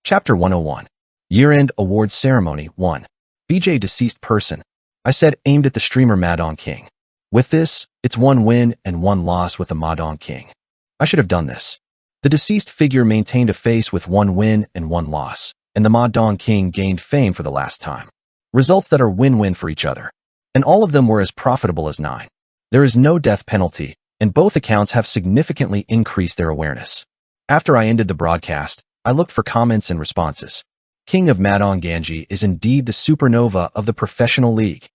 Chapter 101. Year-End Awards Ceremony 1. BJ Deceased Person. I said aimed at the streamer Madon King. With this, it's 1 win and 1 loss with the Madon King. I should have done this. The deceased figure maintained a face with 1 win and 1 loss, and the Madon King gained fame for the last time. Results that are win-win for each other. And all of them were as profitable as 9. There is no death penalty, and both accounts have significantly increased their awareness. After I ended the broadcast, I looked for comments and responses. King of Madon Ganji is indeed the supernova of the professional league.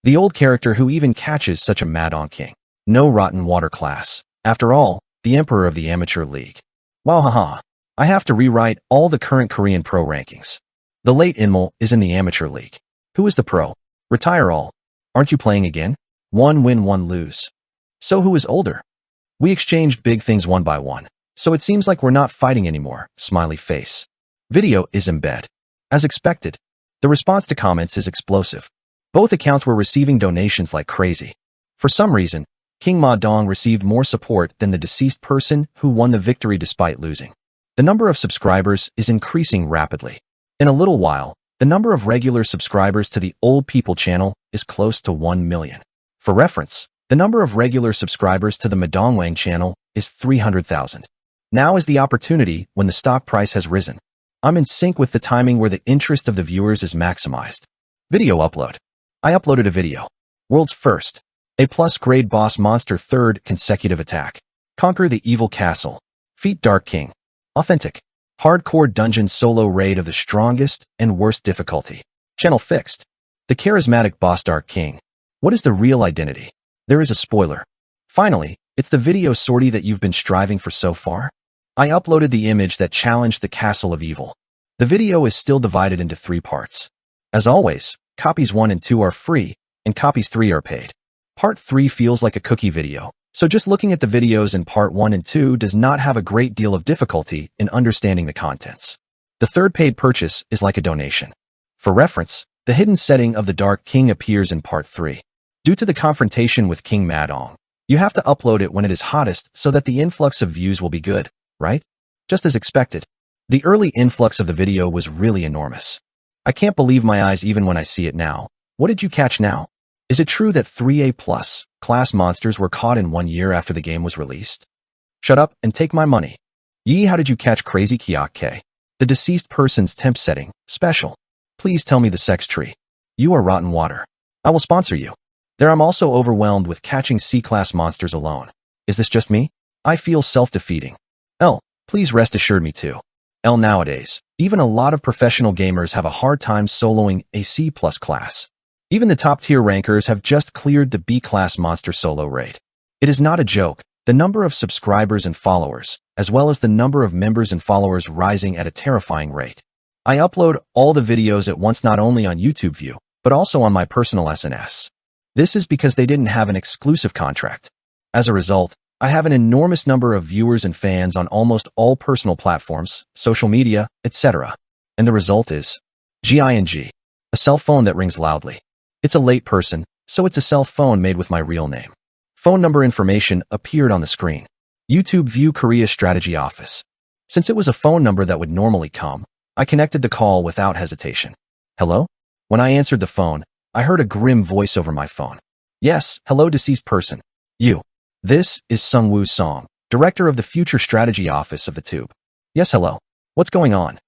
The old character who even catches such a Madon King. No rotten water class. After all, the emperor of the amateur league. Wow, haha. I have to rewrite all the current Korean pro rankings. The late Inmul is in the amateur league. Who is the pro? Retire all. Aren't you playing again? 1 win 1 lose. So who is older? We exchanged big things one by one. So it seems like we're not fighting anymore. Smiley face. Video is in bed. As expected, the response to comments is explosive. Both accounts were receiving donations like crazy. For some reason, King Ma Dong received more support than the deceased person who won the victory despite losing. The number of subscribers is increasing rapidly. In a little while, the number of regular subscribers to the Old People channel is close to 1 million. For reference, the number of regular subscribers to the Madongwang channel is 300,000. Now is the opportunity when the stock price has risen. I'm in sync with the timing where the interest of the viewers is maximized. Video upload. I uploaded a video. World's first. A+ grade boss monster 3rd consecutive attack. Conquer the evil castle. Feat Dark King. Authentic. Hardcore dungeon solo raid of the strongest and worst difficulty. Channel fixed. The charismatic boss Dark King. What is the real identity? There is a spoiler. Finally, it's the video sortie that you've been striving for so far. I uploaded the image that challenged the Castle of Evil. The video is still divided into 3 parts. As always, copies 1 and 2 are free, and copies 3 are paid. Part 3 feels like a cookie video, so just looking at the videos in Part 1 and 2 does not have a great deal of difficulty in understanding the contents. The 3rd paid purchase is like a donation. For reference, the hidden setting of the Dark King appears in Part 3. Due to the confrontation with King Madong, you have to upload it when it is hottest so that the influx of views will be good. Right? Just as expected. The early influx of the video was really enormous. I can't believe my eyes even when I see it now. What did you catch now? Is it true that 3A+ class monsters were caught in 1 year after the game was released? Shut up and take my money. Yee, how did you catch Crazy Kyokke? The deceased person's temp setting, special. Please tell me the sex tree. You are rotten water. I will sponsor you. There I'm also overwhelmed with catching C-class monsters alone. Is this just me? I feel self-defeating. Please rest assured me too. Nowadays, even a lot of professional gamers have a hard time soloing a C+ class. Even the top-tier rankers have just cleared the B-class monster solo raid. It is not a joke, the number of subscribers and followers, as well as the number of members and followers rising at a terrifying rate. I upload all the videos at once not only on YouTube View, but also on my personal SNS. This is because they didn't have an exclusive contract. As a result, I have an enormous number of viewers and fans on almost all personal platforms, social media, etc. And the result is GING, a cell phone that rings loudly. It's a late person, so it's a cell phone made with my real name. Phone number information appeared on the screen. YouTube View Korea Strategy Office. Since it was a phone number that would normally come, I connected the call without hesitation. Hello? When I answered the phone, I heard a grim voice over my phone. Yes, hello deceased person. You. This is Sungwoo Song, director of the Future Strategy Office of the Tube. Yes, hello. What's going on?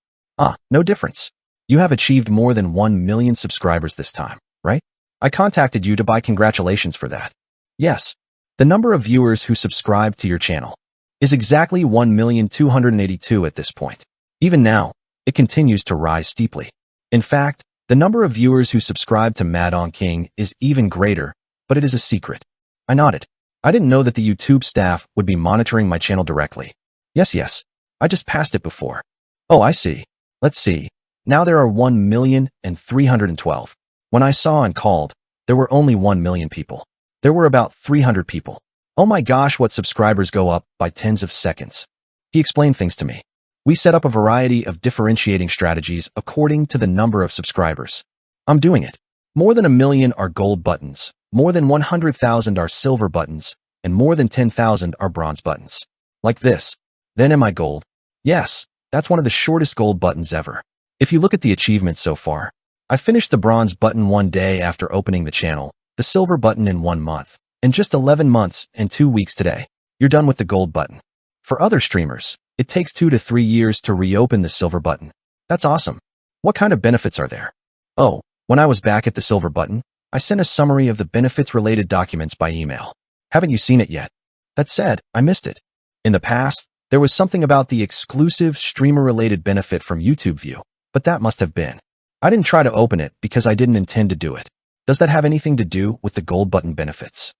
No difference. You have achieved more than 1 million subscribers this time, right? I contacted you to buy congratulations for that. Yes. The number of viewers who subscribe to your channel is exactly 1,282,000 at this point. Even now, it continues to rise steeply. In fact, the number of viewers who subscribe to Madon King is even greater, but it is a secret. I nodded. I didn't know that the YouTube staff would be monitoring my channel directly. Yes. I just passed it before. Oh, I see. Let's see. Now there are 1,312,000. When I saw and called, there were only 1 million people. There were about 300 people. Oh my gosh, what subscribers go up by tens of seconds. He explained things to me. We set up a variety of differentiating strategies according to the number of subscribers. I'm doing it. More than 1 million are gold buttons. More than 100,000 are silver buttons, and more than 10,000 are bronze buttons. Like this. Then am I gold? Yes, That's one of the shortest gold buttons ever. If you look at the achievements so far, I finished the bronze button 1 day after opening the channel, the silver button in 1 month, and just 11 months and 2 weeks today, you're done with the gold button. For other streamers, it takes 2 to 3 years to reopen the silver button. That's awesome. What kind of benefits are there? Oh, when I was back at the silver button, I sent a summary of the benefits-related documents by email. Haven't you seen it yet? That said, I missed it. In the past, there was something about the exclusive streamer-related benefit from YouTube View, but that must have been. I didn't try to open it because I didn't intend to do it. Does that have anything to do with the gold button benefits?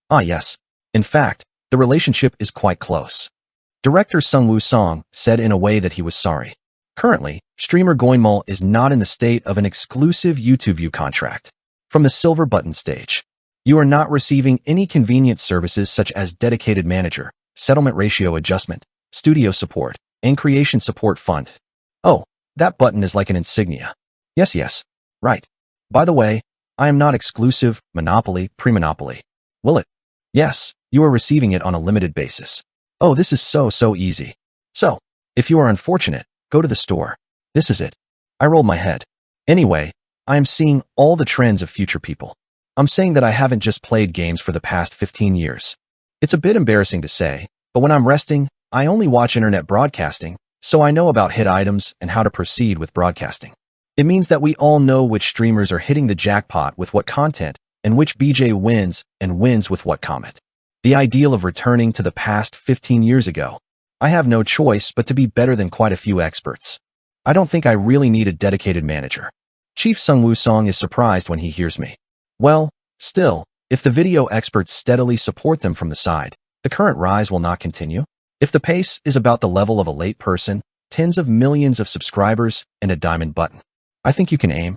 Ah, yes. In fact, the relationship is quite close. Director Sung-woo Song said in a way that he was sorry. Currently, streamer Goinmul is not in the state of an exclusive YouTube View contract. From the silver button stage, you are not receiving any convenience services such as dedicated manager, settlement ratio adjustment, studio support, and creation support fund. Oh, that button is like an insignia. Yes, right. By the way, I am not exclusive, monopoly, pre-monopoly. Will it? Yes, you are receiving it on a limited basis. Oh, this is so easy. So, if you are unfortunate, go to the store. This is it. I rolled my head. Anyway, I am seeing all the trends of future people. I'm saying that I haven't just played games for the past 15 years. It's a bit embarrassing to say, but when I'm resting, I only watch internet broadcasting, so I know about hit items and how to proceed with broadcasting. It means that we all know which streamers are hitting the jackpot with what content and which BJ wins and wins with what comment. The ideal of returning to the past 15 years ago. I have no choice but to be better than quite a few experts. I don't think I really need a dedicated manager. Chief Sung-woo Song is surprised when he hears me. Well, still, if the video experts steadily support them from the side, the current rise will not continue. If the pace is about the level of a late person, tens of millions of subscribers, and a diamond button, I think you can aim.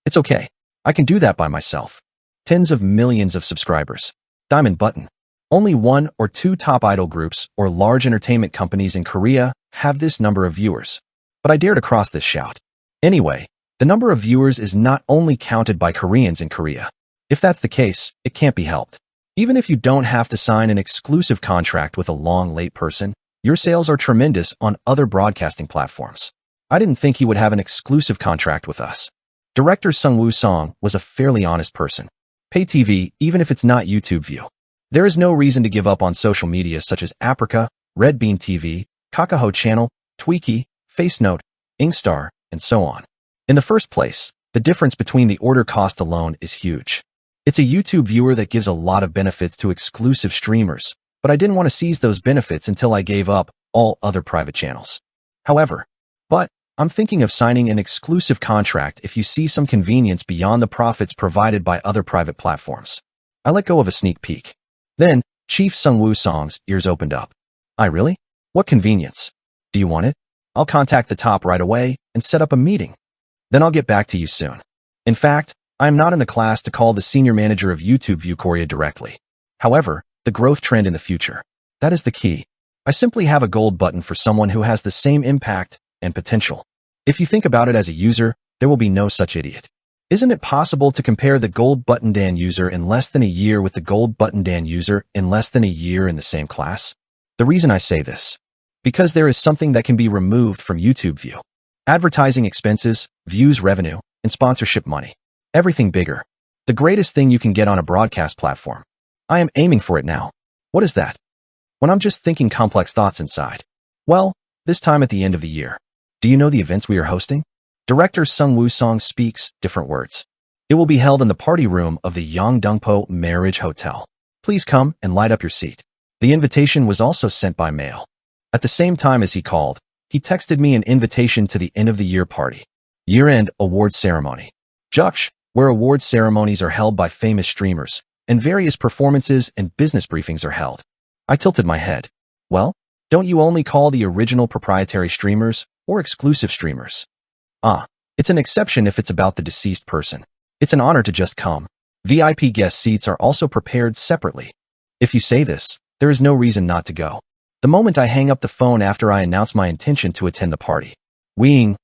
It's okay. I can do that by myself. Tens of millions of subscribers. Diamond button. Only 1 or 2 top idol groups or large entertainment companies in Korea have this number of viewers. But I dare to cross this shout. Anyway, the number of viewers is not only counted by Koreans in Korea. If that's the case, it can't be helped. Even if you don't have to sign an exclusive contract with a long late person, your sales are tremendous on other broadcasting platforms. I didn't think he would have an exclusive contract with us. Director Sung-woo Song was a fairly honest person. Pay TV, even if it's not YouTube View. There is no reason to give up on social media such as Aprika, Red Bean TV, Kakao Channel, Tweaky, FaceNote, Ingstar, and so on. In the first place, the difference between the order cost alone is huge. It's a YouTube viewer that gives a lot of benefits to exclusive streamers, but I didn't want to seize those benefits until I gave up all other private channels. However, I'm thinking of signing an exclusive contract if you see some convenience beyond the profits provided by other private platforms. I let go of a sneak peek. Then, Chief Sung-woo Song's ears opened up. I really? What convenience? Do you want it? I'll contact the top right away and set up a meeting. Then I'll get back to you soon. In fact, I am not in the class to call the senior manager of YouTube View Korea directly. However, the growth trend in the future. That is the key. I simply have a gold button for someone who has the same impact and potential. If you think about it as a user, there will be no such idiot. Isn't it possible to compare the gold button Dan user in less than a year with the gold button Dan user in less than a year in the same class? The reason I say this, because there is something that can be removed from YouTube View. Advertising expenses, views revenue, and sponsorship money. Everything bigger. The greatest thing you can get on a broadcast platform. I am aiming for it now. What is that? When I'm just thinking complex thoughts inside. Well, this time at the end of the year. Do you know the events we are hosting? Director Sung-woo Song speaks different words. It will be held in the party room of the Yongdongpo Marriage Hotel. Please come and light up your seat. The invitation was also sent by mail. At the same time as he called, he texted me an invitation to the end-of-the-year party. Year-end awards ceremony. Juksh, where awards ceremonies are held by famous streamers, and various performances and business briefings are held. I tilted my head. Well, don't you only call the original proprietary streamers or exclusive streamers? It's an exception if it's about the deceased person. It's an honor to just come. VIP guest seats are also prepared separately. If you say this, there is no reason not to go. The moment I hang up the phone after I announce my intention to attend the party. Weeing.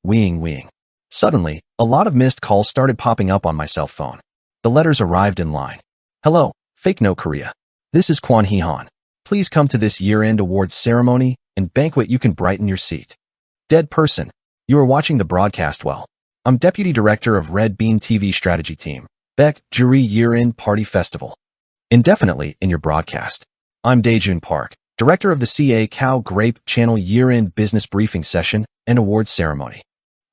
Suddenly, a lot of missed calls started popping up on my cell phone. The letters arrived in line. Hello, Fake No Korea. This is Kwon Hee-han. Please come to this year-end awards ceremony and banquet. You can brighten your seat. Dead person. You are watching the broadcast well. I'm Deputy Director of Red Bean TV Strategy Team. Beck, Jury Year-End Party Festival. Indefinitely in your broadcast. I'm Daejun Park, Director of the CA Cow Grape Channel Year-End Business Briefing Session and Awards Ceremony.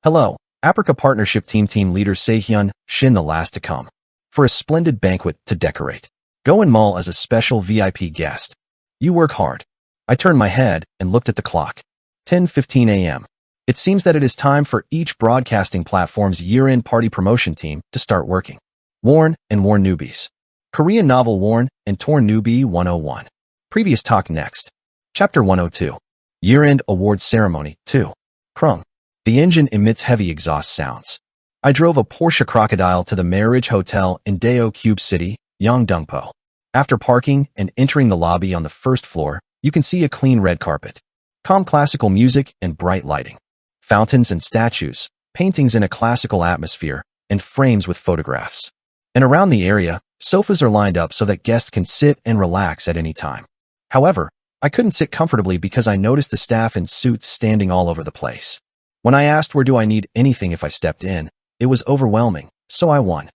Hello, Aprika Partnership Team Leader Sehyeon Shin, the last to come. For a splendid banquet to decorate. Go in mall as a special VIP guest. You work hard. I turned my head and looked at the clock. 10:15 a.m. It seems that it is time for each broadcasting platform's year-end party promotion team to start working. Worn and Worn Newbies. Korean novel Worn and Torn Newbie 101. Previous talk next. Chapter 102. Year-end awards ceremony 2. Krung. The engine emits heavy exhaust sounds. I drove a Porsche Crocodile to the Marriage Hotel in Daeo Cube City, Yeongdongpo. After parking and entering the lobby on the first floor, you can see a clean red carpet. Calm classical music and bright lighting. Fountains and statues, paintings in a classical atmosphere, and frames with photographs. And around the area, sofas are lined up so that guests can sit and relax at any time. However, I couldn't sit comfortably because I noticed the staff in suits standing all over the place. When I asked where do I need anything if I stepped in, it was overwhelming, so I won.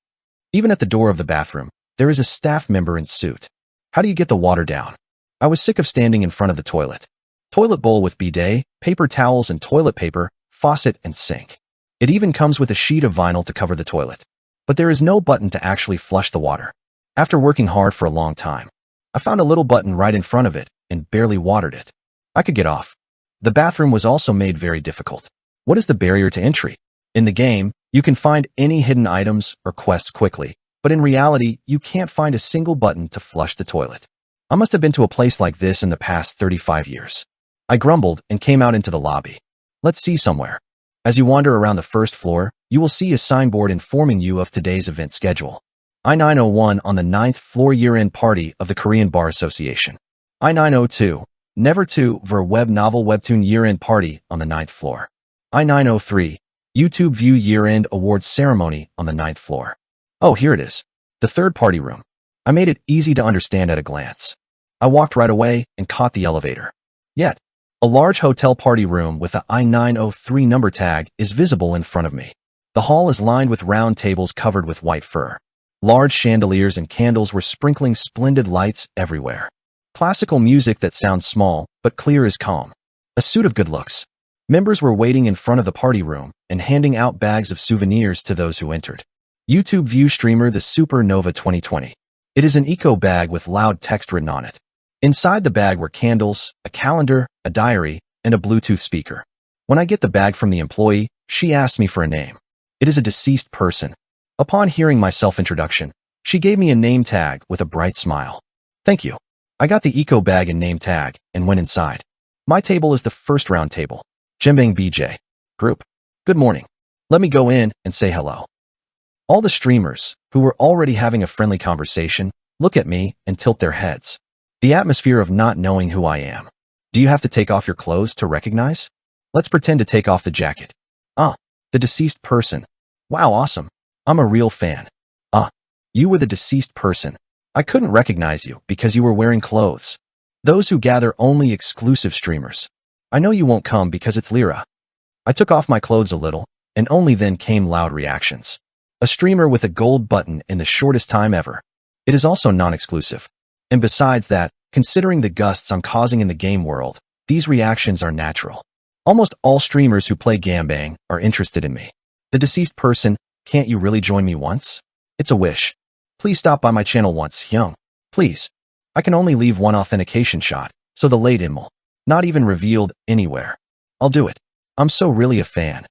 Even at the door of the bathroom, there is a staff member in suit. How do you get the water down? I was sick of standing in front of the toilet. Toilet bowl with bidet, paper towels and toilet paper, faucet and sink. It even comes with a sheet of vinyl to cover the toilet. But there is no button to actually flush the water. After working hard for a long time, I found a little button right in front of it and barely watered it. I could get off. The bathroom was also made very difficult. What is the barrier to entry? In the game, you can find any hidden items or quests quickly, but in reality, you can't find a single button to flush the toilet. I must have been to a place like this in the past 35 years. I grumbled and came out into the lobby. Let's see somewhere. As you wander around the first floor, you will see a signboard informing you of today's event schedule. I-901 on the 9th floor year-end party of the Korean Bar Association. I-902, Never to Ver Web Novel Webtoon year-end party on the 9th floor. I-903, YouTube View year-end awards ceremony on the 9th floor. Oh, here it is. The third party room. I made it easy to understand at a glance. I walked right away and caught the elevator. Yet, a large hotel party room with a I-903 number tag is visible in front of me. The hall is lined with round tables covered with white fur. Large chandeliers and candles were sprinkling splendid lights everywhere. Classical music that sounds small, but clear as calm. A suit of good looks. Members were waiting in front of the party room and handing out bags of souvenirs to those who entered. YouTube View Streamer the Supernova 2020. It is an eco bag with loud text written on it. Inside the bag were candles, a calendar, a diary, and a Bluetooth speaker. When I get the bag from the employee, she asked me for a name. It is a deceased person. Upon hearing my self-introduction, she gave me a name tag with a bright smile. Thank you. I got the eco bag and name tag and went inside. My table is the first round table. Jembang BJ. Group. Good morning. Let me go in and say hello. All the streamers, who were already having a friendly conversation, look at me and tilt their heads. The atmosphere of not knowing who I am. Do you have to take off your clothes to recognize? Let's pretend to take off the jacket. The deceased person. Wow, awesome. I'm a real fan. You were the deceased person. I couldn't recognize you because you were wearing clothes. Those who gather only exclusive streamers. I know you won't come because it's Lyra. I took off my clothes a little, and only then came loud reactions. A streamer with a gold button in the shortest time ever. It is also non-exclusive. And besides that, considering the gusts I'm causing in the game world, these reactions are natural. Almost all streamers who play Gambang are interested in me. The deceased person, can't you really join me once? It's a wish. Please stop by my channel once, Hyung. Please. I can only leave one authentication shot, so the late email. Not even revealed anywhere. I'll do it. I'm so really a fan.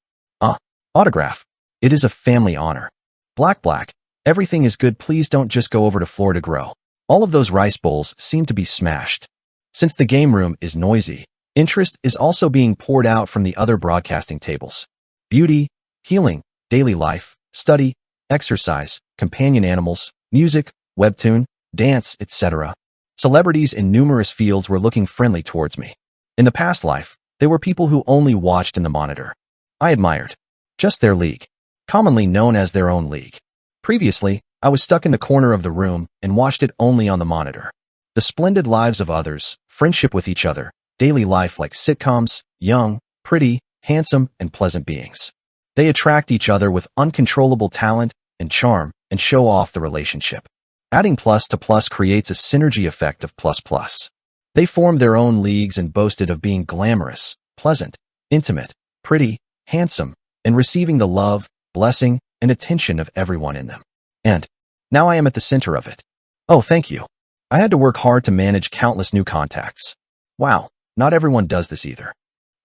Autograph. It is a family honor. Black. Everything is good, please don't just go over to floor to grow. All of those rice bowls seem to be smashed. Since the game room is noisy, interest is also being poured out from the other broadcasting tables. Beauty, healing, daily life, study, exercise, companion animals, music, webtoon, dance, etc. Celebrities in numerous fields were looking friendly towards me. In the past life, they were people who only watched in the monitor. I admired. Just their league. Commonly known as their own league. Previously, I was stuck in the corner of the room and watched it only on the monitor. The splendid lives of others, friendship with each other, daily life like sitcoms, young, pretty, handsome, and pleasant beings. They attract each other with uncontrollable talent and charm and show off the relationship. Adding plus to plus creates a synergy effect of plus plus. They formed their own leagues and boasted of being glamorous, pleasant, intimate, pretty, handsome, and receiving the love, blessing, and attention of everyone in them. And now I am at the center of it. Oh, thank you. I had to work hard to manage countless new contacts. Wow, not everyone does this either.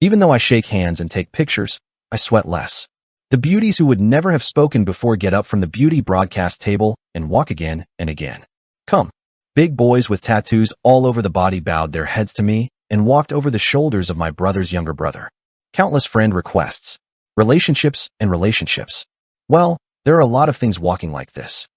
Even though I shake hands and take pictures, I sweat less. The beauties who would never have spoken before get up from the beauty broadcast table and walk again and again. Come. Big boys with tattoos all over the body bowed their heads to me and walked over the shoulders of my brother's younger brother. Countless friend requests. Relationships and relationships. Well, there are a lot of things walking like this.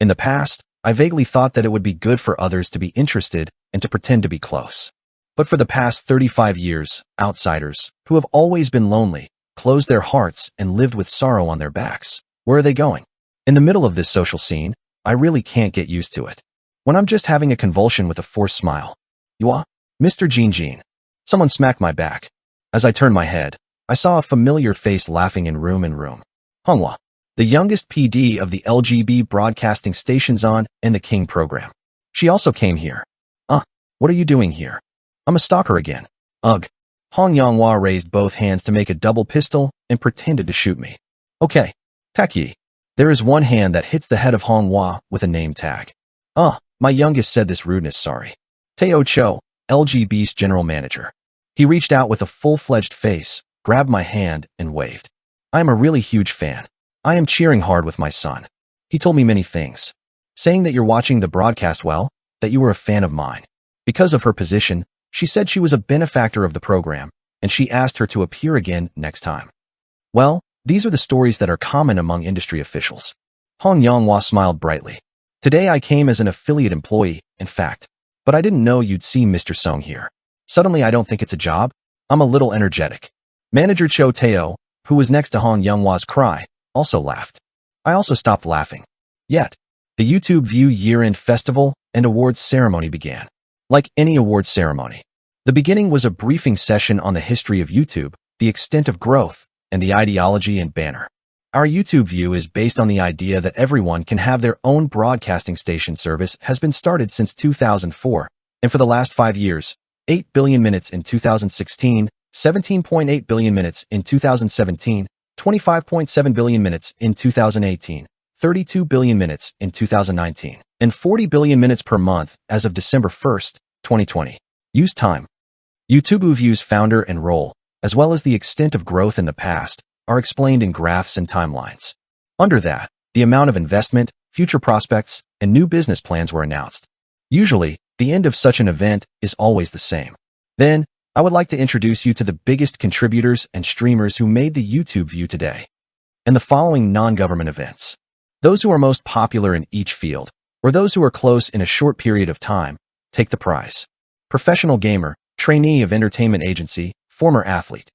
In the past, I vaguely thought that it would be good for others to be interested and to pretend to be close. But for the past 35 years, outsiders, who have always been lonely, closed their hearts and lived with sorrow on their backs. Where are they going? In the middle of this social scene, I really can't get used to it. When I'm just having a convulsion with a forced smile. Yua? Mr. Jean. Someone smacked my back. As I turned my head, I saw a familiar face laughing in room. Honghua, the youngest PD of the LGB broadcasting stations on and the King program. She also came here. What are you doing here? I'm a stalker again. Ugh. Hong Yanghua raised both hands to make a double pistol and pretended to shoot me. Okay. Taki. There is one hand that hits the head of Honghua with a name tag. My youngest said this rudeness sorry. Teo Cho, LGB's general manager. He reached out with a full-fledged face, grabbed my hand, and waved. I am a really huge fan. I am cheering hard with my son. He told me many things. Saying that you're watching the broadcast well, that you were a fan of mine. Because of her position, she said she was a benefactor of the program, and she asked her to appear again next time. Well, these are the stories that are common among industry officials. Hong Yanghua smiled brightly. Today I came as an affiliate employee, in fact, but I didn't know you'd see Mr. Song here. Suddenly I don't think it's a job. I'm a little energetic. Manager Cho Teo, who was next to Hong Yanghua's cry, also laughed. I also stopped laughing. Yet, the YouTube View year-end festival and awards ceremony began. Like any awards ceremony, the beginning was a briefing session on the history of YouTube, the extent of growth, and the ideology and banner. Our YouTube View is based on the idea that everyone can have their own broadcasting station service has been started since 2004, and for the last 5 years, 8 billion minutes in 2016, 17.8 billion minutes in 2017, 25.7 billion minutes in 2018, 32 billion minutes in 2019, and 40 billion minutes per month as of December 1st, 2020. Use time. YouTube View's founder and role, as well as the extent of growth in the past, are explained in graphs and timelines. Under that, the amount of investment, future prospects, and new business plans were announced. Usually, the end of such an event is always the same. Then, I would like to introduce you to the biggest contributors and streamers who made the YouTube View today, and the following non-government events. Those who are most popular in each field, or those who are close in a short period of time, take the prize. Professional gamer, trainee of entertainment agency, former athlete.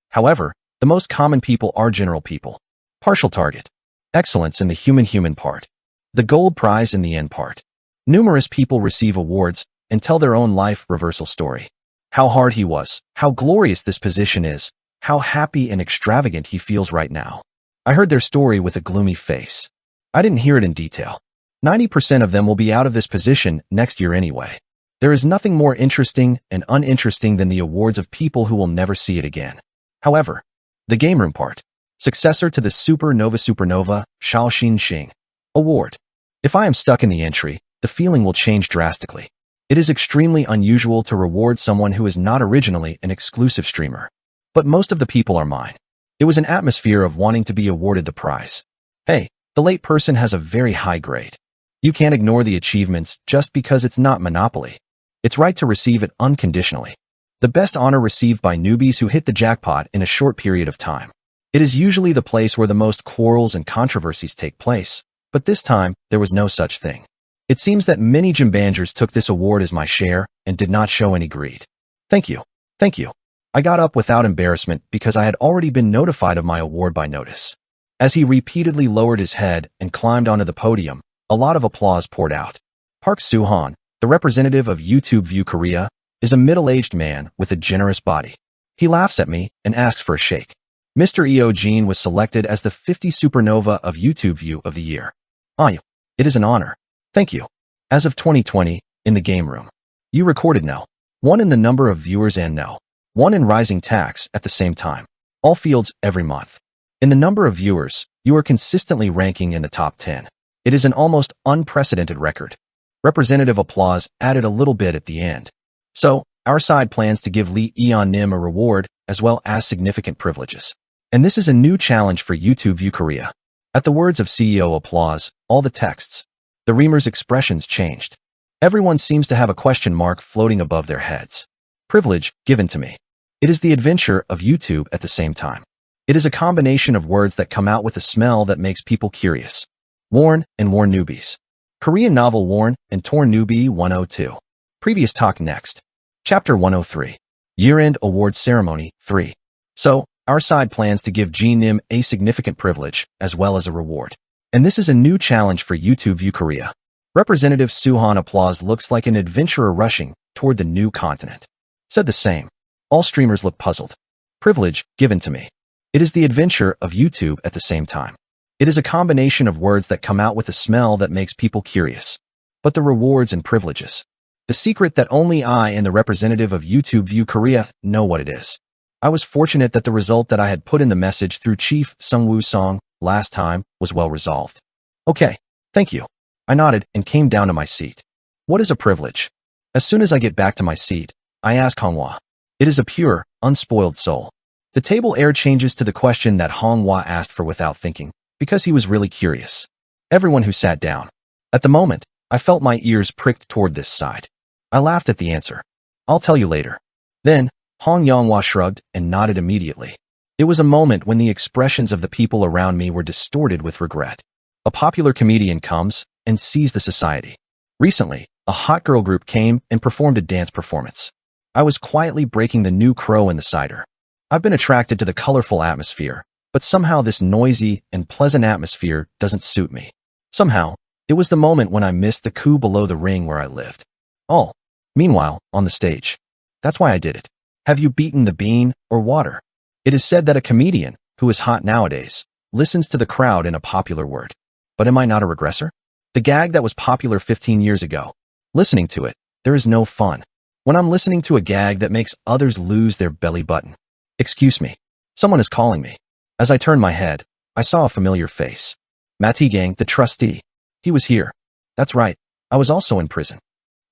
However, the most common people are general people. Partial target. Excellence in the human part. The gold prize in the end part. Numerous people receive awards and tell their own life reversal story. How hard he was, how glorious this position is, how happy and extravagant he feels right now. I heard their story with a gloomy face. I didn't hear it in detail. 90% of them will be out of this position next year anyway. There is nothing more interesting and uninteresting than the awards of people who will never see it again. However, the game room part, successor to the Supernova Shaoxin Xing Award. If I am stuck in the entry, the feeling will change drastically. It is extremely unusual to reward someone who is not originally an exclusive streamer. But most of the people are mine. It was an atmosphere of wanting to be awarded the prize. Hey, the late person has a very high grade. You can't ignore the achievements just because it's not Monopoly. It's right to receive it unconditionally. The best honor received by newbies who hit the jackpot in a short period of time. It is usually the place where the most quarrels and controversies take place, but this time, there was no such thing. It seems that many Jimbangers took this award as my share and did not show any greed. Thank you. Thank you. I got up without embarrassment because I had already been notified of my award by notice. As he repeatedly lowered his head and climbed onto the podium, a lot of applause poured out. Park Soo-han, the representative of YouTube View Korea, is a middle-aged man with a generous body. He laughs at me and asks for a shake. Mr. Eugene was selected as the 50 Supernova of YouTube View of the Year. It is an honor. Thank you. As of 2020, in the game room. You recorded no. 1 in the number of viewers and no. 1 in rising tax at the same time. All fields every month. In the number of viewers, you are consistently ranking in the top 10. It is an almost unprecedented record. Representative applause added a little bit at the end. So, our side plans to give Lee Eon Nim a reward as well as significant privileges. And this is a new challenge for YouTube View Korea. At the words of CEO applause, all the texts, the Reamers' expressions changed. Everyone seems to have a question mark floating above their heads. Privilege given to me. It is the adventure of YouTube at the same time. It is a combination of words that come out with a smell that makes people curious. Worn and Worn Newbies. Korean novel Worn and Torn Newbie 102. Previous talk next. Chapter 103. Year-end Awards Ceremony 3. So, our side plans to give Jin Nim a significant privilege as well as a reward. And this is a new challenge for YouTube View Korea. Representative Suhan applause looks like an adventurer rushing toward the new continent. Said the same. All streamers look puzzled. Privilege given to me. It is the adventure of YouTube at the same time. It is a combination of words that come out with a smell that makes people curious. But the rewards and privileges. The secret that only I and the representative of YouTube View Korea know what it is. I was fortunate that the result that I had put in the message through Chief Sungwoo Song last time was well resolved. Okay, thank you. I nodded and came down to my seat. What is a privilege? As soon as I get back to my seat, I ask Honghwa. It is a pure, unspoiled soul. The table air changes to the question that Honghwa asked for without thinking, because he was really curious. Everyone who sat down. At the moment, I felt my ears pricked toward this side. I laughed at the answer. I'll tell you later. Then, Hong Yonghwa shrugged and nodded immediately. It was a moment when the expressions of the people around me were distorted with regret. A popular comedian comes and sees the society. Recently, a hot girl group came and performed a dance performance. I was quietly breaking the new crow in the cider. I've been attracted to the colorful atmosphere, but somehow this noisy and pleasant atmosphere doesn't suit me. Somehow, it was the moment when I missed the coup below the ring where I lived. Oh, meanwhile, on the stage. That's why I did it. Have you beaten the bean or water? It is said that a comedian, who is hot nowadays, listens to the crowd in a popular word. But am I not a regressor? The gag that was popular 15 years ago. Listening to it, there is no fun. When I'm listening to a gag that makes others lose their belly button. Excuse me. Someone is calling me. As I turned my head, I saw a familiar face. Matigang, the trustee. He was here. That's right. I was also in prison.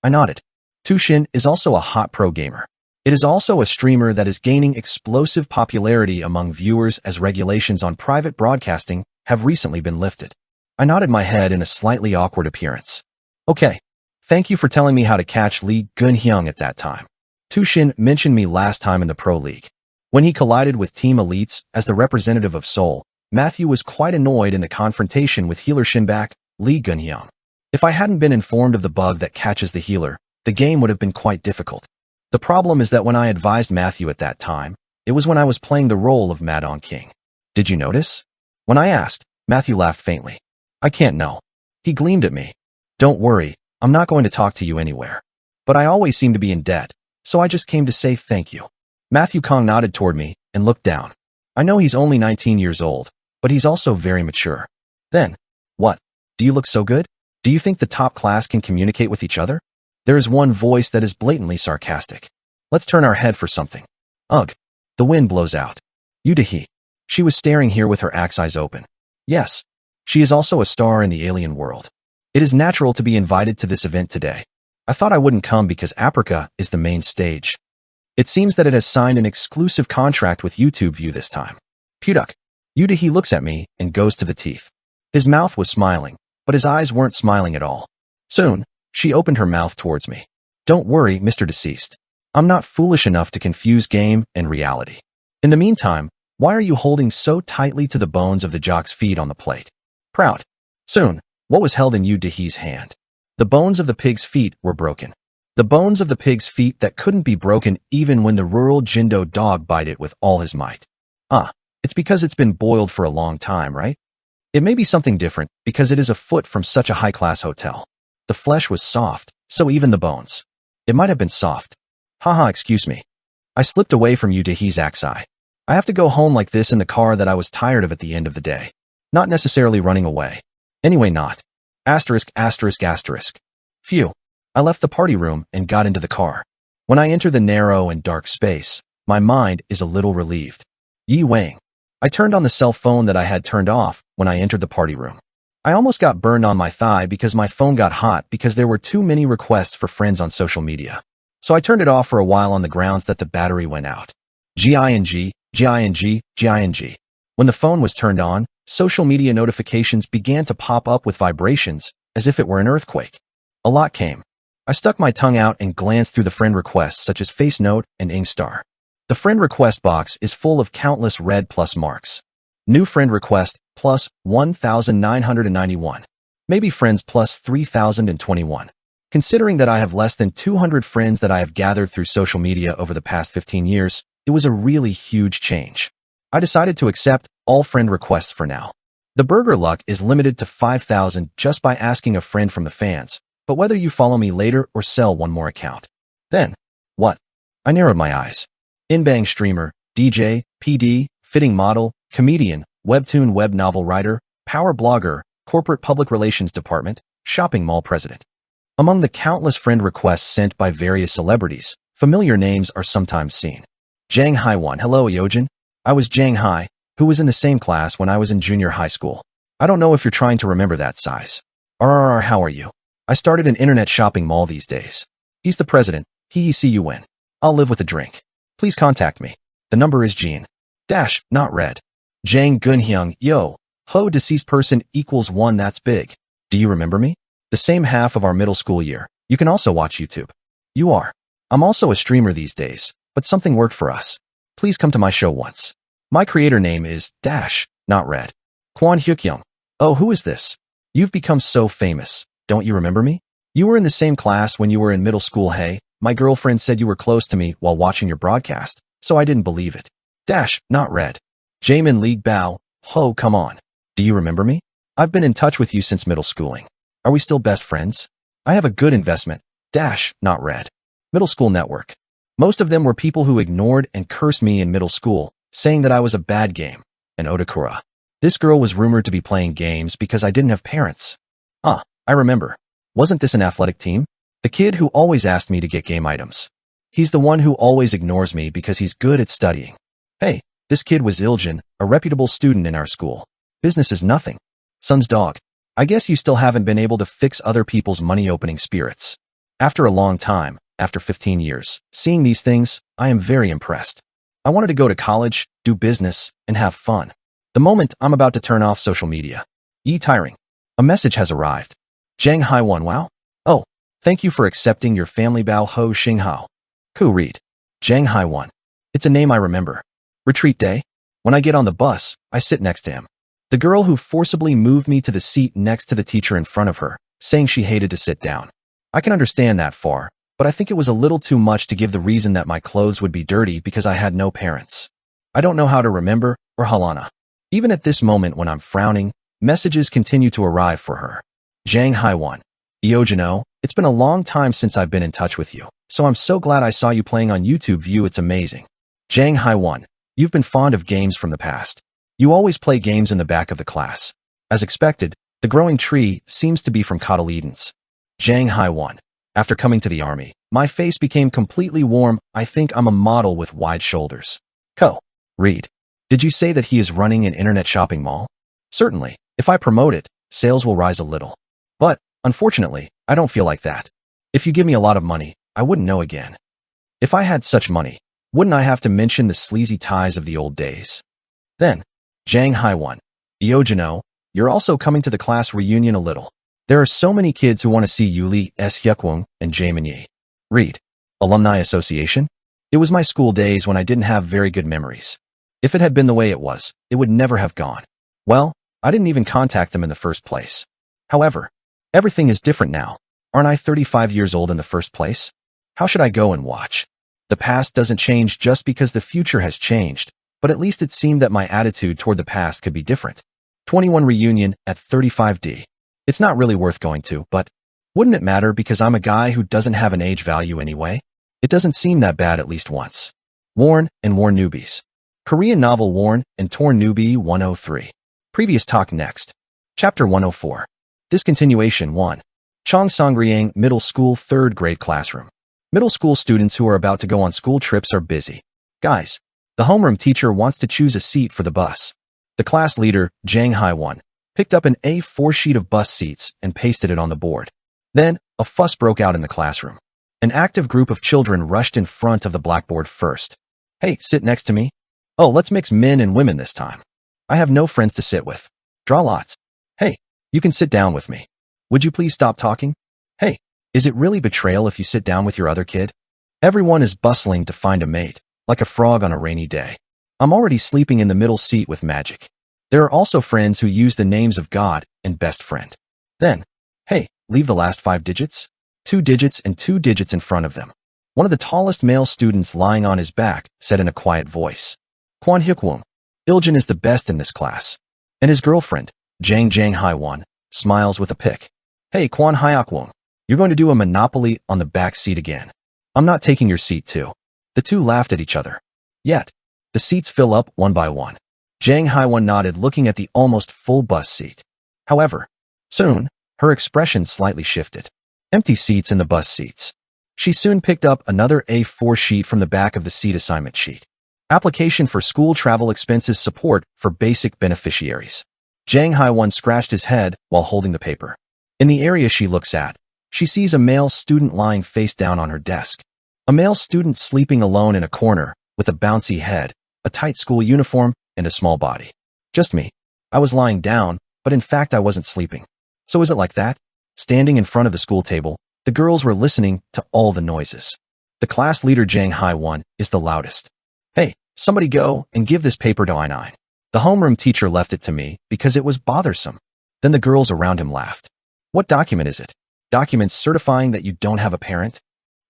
I nodded. Tushin is also a hot pro gamer. It is also a streamer that is gaining explosive popularity among viewers as regulations on private broadcasting have recently been lifted. I nodded my head in a slightly awkward appearance. Okay. Thank you for telling me how to catch Lee Gun-hyung at that time. Tushin mentioned me last time in the Pro League. When he collided with Team Elites as the representative of Seoul, Matthew was quite annoyed in the confrontation with healer Shinbak, Lee Gun-hyung. If I hadn't been informed of the bug that catches the healer, the game would have been quite difficult. The problem is that when I advised Matthew at that time, it was when I was playing the role of Madon King. Did you notice? When I asked, Matthew laughed faintly. I can't know. He gleamed at me. Don't worry, I'm not going to talk to you anywhere. But I always seem to be in debt, so I just came to say thank you. Matthew Kong nodded toward me and looked down. I know he's only 19 years old, but he's also very mature. Then, what? Do you look so good? Do you think the top class can communicate with each other? There is one voice that is blatantly sarcastic. Let's turn our head for something. Ugh. The wind blows out. Yudahi. She was staring here with her axe eyes open. Yes. She is also a star in the alien world. It is natural to be invited to this event today. I thought I wouldn't come because Africa is the main stage. It seems that it has signed an exclusive contract with YouTube View this time. Puduk. Yudahi looks at me and goes to the teeth. His mouth was smiling, but his eyes weren't smiling at all. Soon, she opened her mouth towards me. Don't worry, Mr. Deceased. I'm not foolish enough to confuse game and reality. In the meantime, why are you holding so tightly to the bones of the jock's feet on the plate? Proud. Soon, what was held in Yudahi's hand? The bones of the pig's feet were broken. The bones of the pig's feet that couldn't be broken even when the rural Jindo dog bite it with all his might. It's because it's been boiled for a long time, right? It may be something different because it is a foot from such a high-class hotel. The flesh was soft, so even the bones. It might have been soft. Haha, excuse me. I slipped away from you to Hizakzai. I have to go home like this in the car that I was tired of at the end of the day. Not necessarily running away. Anyway not. Asterisk, asterisk, asterisk. Phew. I left the party room and got into the car. When I enter the narrow and dark space, my mind is a little relieved. Yi Wang. I turned on the cell phone that I had turned off when I entered the party room. I almost got burned on my thigh because my phone got hot because there were too many requests for friends on social media. So I turned it off for a while on the grounds that the battery went out. Ging. When the phone was turned on, social media notifications began to pop up with vibrations, as if it were an earthquake. A lot came. I stuck my tongue out and glanced through the friend requests such as Face Note and Ingstar. The friend request box is full of countless red plus marks. New friend request plus 1,991. Maybe friends plus 3,021. Considering that I have less than 200 friends that I have gathered through social media over the past 15 years, it was a really huge change. I decided to accept all friend requests for now. The burger luck is limited to 5,000 just by asking a friend from the fans, but whether you follow me later or sell one more account. Then, what? I narrowed my eyes. Inbang streamer, DJ, PD, fitting model, comedian, webtoon web novel writer, power blogger, corporate public relations department, shopping mall president. Among the countless friend requests sent by various celebrities, familiar names are sometimes seen. Jang Haiwan. Hello, Yojin. I was Jang Hai, who was in the same class when I was in junior high school. I don't know if you're trying to remember that size. RRR, how are you? I started an internet shopping mall these days. He's the president. He see you win. I'll live with a drink. Please contact me. The number is Jean. Dash, not red. Jang Gunhyung. Yo. Ho deceased person equals 1. That's big. Do you remember me? The same half of our middle school year. You can also watch YouTube. You are. I'm also a streamer these days, but something worked for us. Please come to my show once. My creator name is Dash, not red. Kwon Hyukyung. Oh, who is this? You've become so famous. Don't you remember me? You were in the same class when you were in middle school. Hey, my girlfriend said you were close to me while watching your broadcast, so I didn't believe it. Dash, not red. Jamin League Bao. Ho, come on. Do you remember me? I've been in touch with you since middle schooling. Are we still best friends? I have a good investment. Dash, not red. Middle school network. Most of them were people who ignored and cursed me in middle school, saying that I was a bad game. And Odakura. This girl was rumored to be playing games because I didn't have parents. Ah, I remember. Wasn't this an athletic team? The kid who always asked me to get game items. He's the one who always ignores me because he's good at studying. Hey, this kid was Iljin, a reputable student in our school. Business is nothing. Son's dog. I guess you still haven't been able to fix other people's money-opening spirits. After a long time, after 15 years, seeing these things, I am very impressed. I wanted to go to college, do business, and have fun. The moment I'm about to turn off social media. Yi tiring. A message has arrived. Jang Haiwan. Wow. Oh, thank you for accepting your family. Bao Ho Xing Hao. Ku read. Jang Haiwan. It's a name I remember. Retreat day. When I get on the bus, I sit next to him. The girl who forcibly moved me to the seat next to the teacher in front of her, saying she hated to sit down. I can understand that far, but I think it was a little too much to give the reason that my clothes would be dirty because I had no parents. I don't know how to remember or Halana. Even at this moment when I'm frowning, messages continue to arrive for her. Jang Haiwan. Iojino, it's been a long time since I've been in touch with you, so I'm so glad I saw you playing on YouTube View. It's amazing. Jang Haiwan. You've been fond of games from the past. You always play games in the back of the class. As expected, the growing tree seems to be from cotyledons. Jang Haiwan. After coming to the army, my face became completely warm. I think I'm a model with wide shoulders. Ko. Read. Did you say that he is running an internet shopping mall? Certainly. If I promote it, sales will rise a little. But, unfortunately, I don't feel like that. If you give me a lot of money, I wouldn't know again. If I had such money, wouldn't I have to mention the sleazy ties of the old days? Then, Jang Haiwan. Iojino, you're also coming to the class reunion a little. There are so many kids who want to see Yuli S. Hyukwon and Jamin Yi. Read. Alumni Association? It was my school days when I didn't have very good memories. If it had been the way it was, it would never have gone. Well, I didn't even contact them in the first place. However, everything is different now. Aren't I 35 years old in the first place? How should I go and watch? The past doesn't change just because the future has changed, but at least it seemed that my attitude toward the past could be different. 21 reunion at 35D. It's not really worth going to, but wouldn't it matter because I'm a guy who doesn't have an age value anyway? It doesn't seem that bad at least once. Worn and Worn Newbies. Korean novel Worn and Torn Newbie 103. Previous talk next. Chapter 104. Discontinuation 1. Chongsongryang Middle School 3rd grade classroom. Middle school students who are about to go on school trips are busy. Guys, the homeroom teacher wants to choose a seat for the bus. The class leader, Jang Hae-won, picked up an A4 sheet of bus seats and pasted it on the board. Then, a fuss broke out in the classroom. An active group of children rushed in front of the blackboard first. Hey, sit next to me. Oh, let's mix men and women this time. I have no friends to sit with. Draw lots. Hey, you can sit down with me. Would you please stop talking? Hey, is it really betrayal if you sit down with your other kid? Everyone is bustling to find a mate, like a frog on a rainy day. I'm already sleeping in the middle seat with Magic. There are also friends who use the names of God and best friend. Then, hey, leave the last 5 digits. 2 digits and 2 digits in front of them. One of the tallest male students lying on his back said in a quiet voice. Kwon Hyuk-won. Iljin is the best in this class. And his girlfriend, Jang Hae-won, smiles with a pick. Hey, Kwon Hyuk-won, you're going to do a Monopoly on the back seat again. I'm not taking your seat too. The two laughed at each other. Yet, the seats fill up one by one. Jang Hae-won nodded, looking at the almost full bus seat. However, soon, her expression slightly shifted. Empty seats in the bus seats. She soon picked up another A4 sheet from the back of the seat assignment sheet. Application for school travel expenses support for basic beneficiaries. Jang Hae-won scratched his head while holding the paper. In the area she looks at, she sees a male student lying face down on her desk. A male student sleeping alone in a corner with a bouncy head, a tight school uniform, and a small body. Just me. I was lying down, but in fact I wasn't sleeping. So is it like that? Standing in front of the school table, the girls were listening to all the noises. The class leader Jang Hae-won is the loudest. Hey, somebody go and give this paper to I9. The homeroom teacher left it to me because it was bothersome. Then the girls around him laughed. What document is it? Documents certifying that you don't have a parent?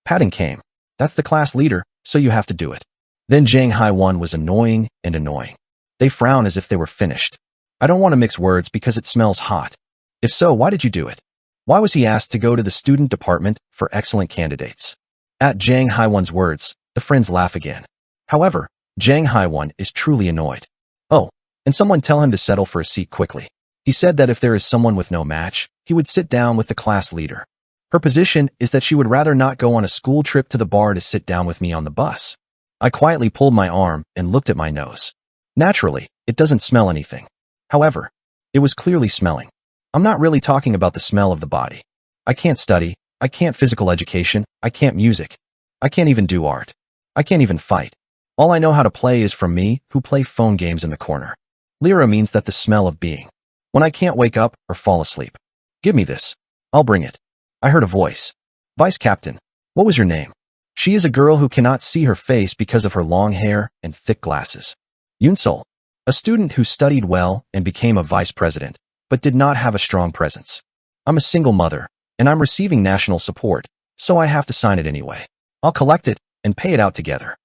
Patting came. That's the class leader, so you have to do it. Then Jang Hae-won was annoying and annoying. They frown as if they were finished. I don't want to mix words because it smells hot. If so, why did you do it? Why was he asked to go to the student department for excellent candidates? At Jang Hae-won's words, the friends laugh again. However, Jang Hae-won is truly annoyed. Oh, and someone tell him to settle for a seat quickly. He said that if there is someone with no match, he would sit down with the class leader. Her position is that she would rather not go on a school trip to the bar to sit down with me on the bus. I quietly pulled my arm and looked at my nose. Naturally, it doesn't smell anything. However, it was clearly smelling. I'm not really talking about the smell of the body. I can't study, I can't physical education, I can't music. I can't even do art. I can't even fight. All I know how to play is from me, who play phone games in the corner. Lyra means that the smell of being. When I can't wake up or fall asleep. Give me this. I'll bring it. I heard a voice. Vice Captain, what was your name? She is a girl who cannot see her face because of her long hair and thick glasses. Yoon-sol, a student who studied well and became a vice president, but did not have a strong presence. I'm a single mother, and I'm receiving national support, so I have to sign it anyway. I'll collect it and pay it out together.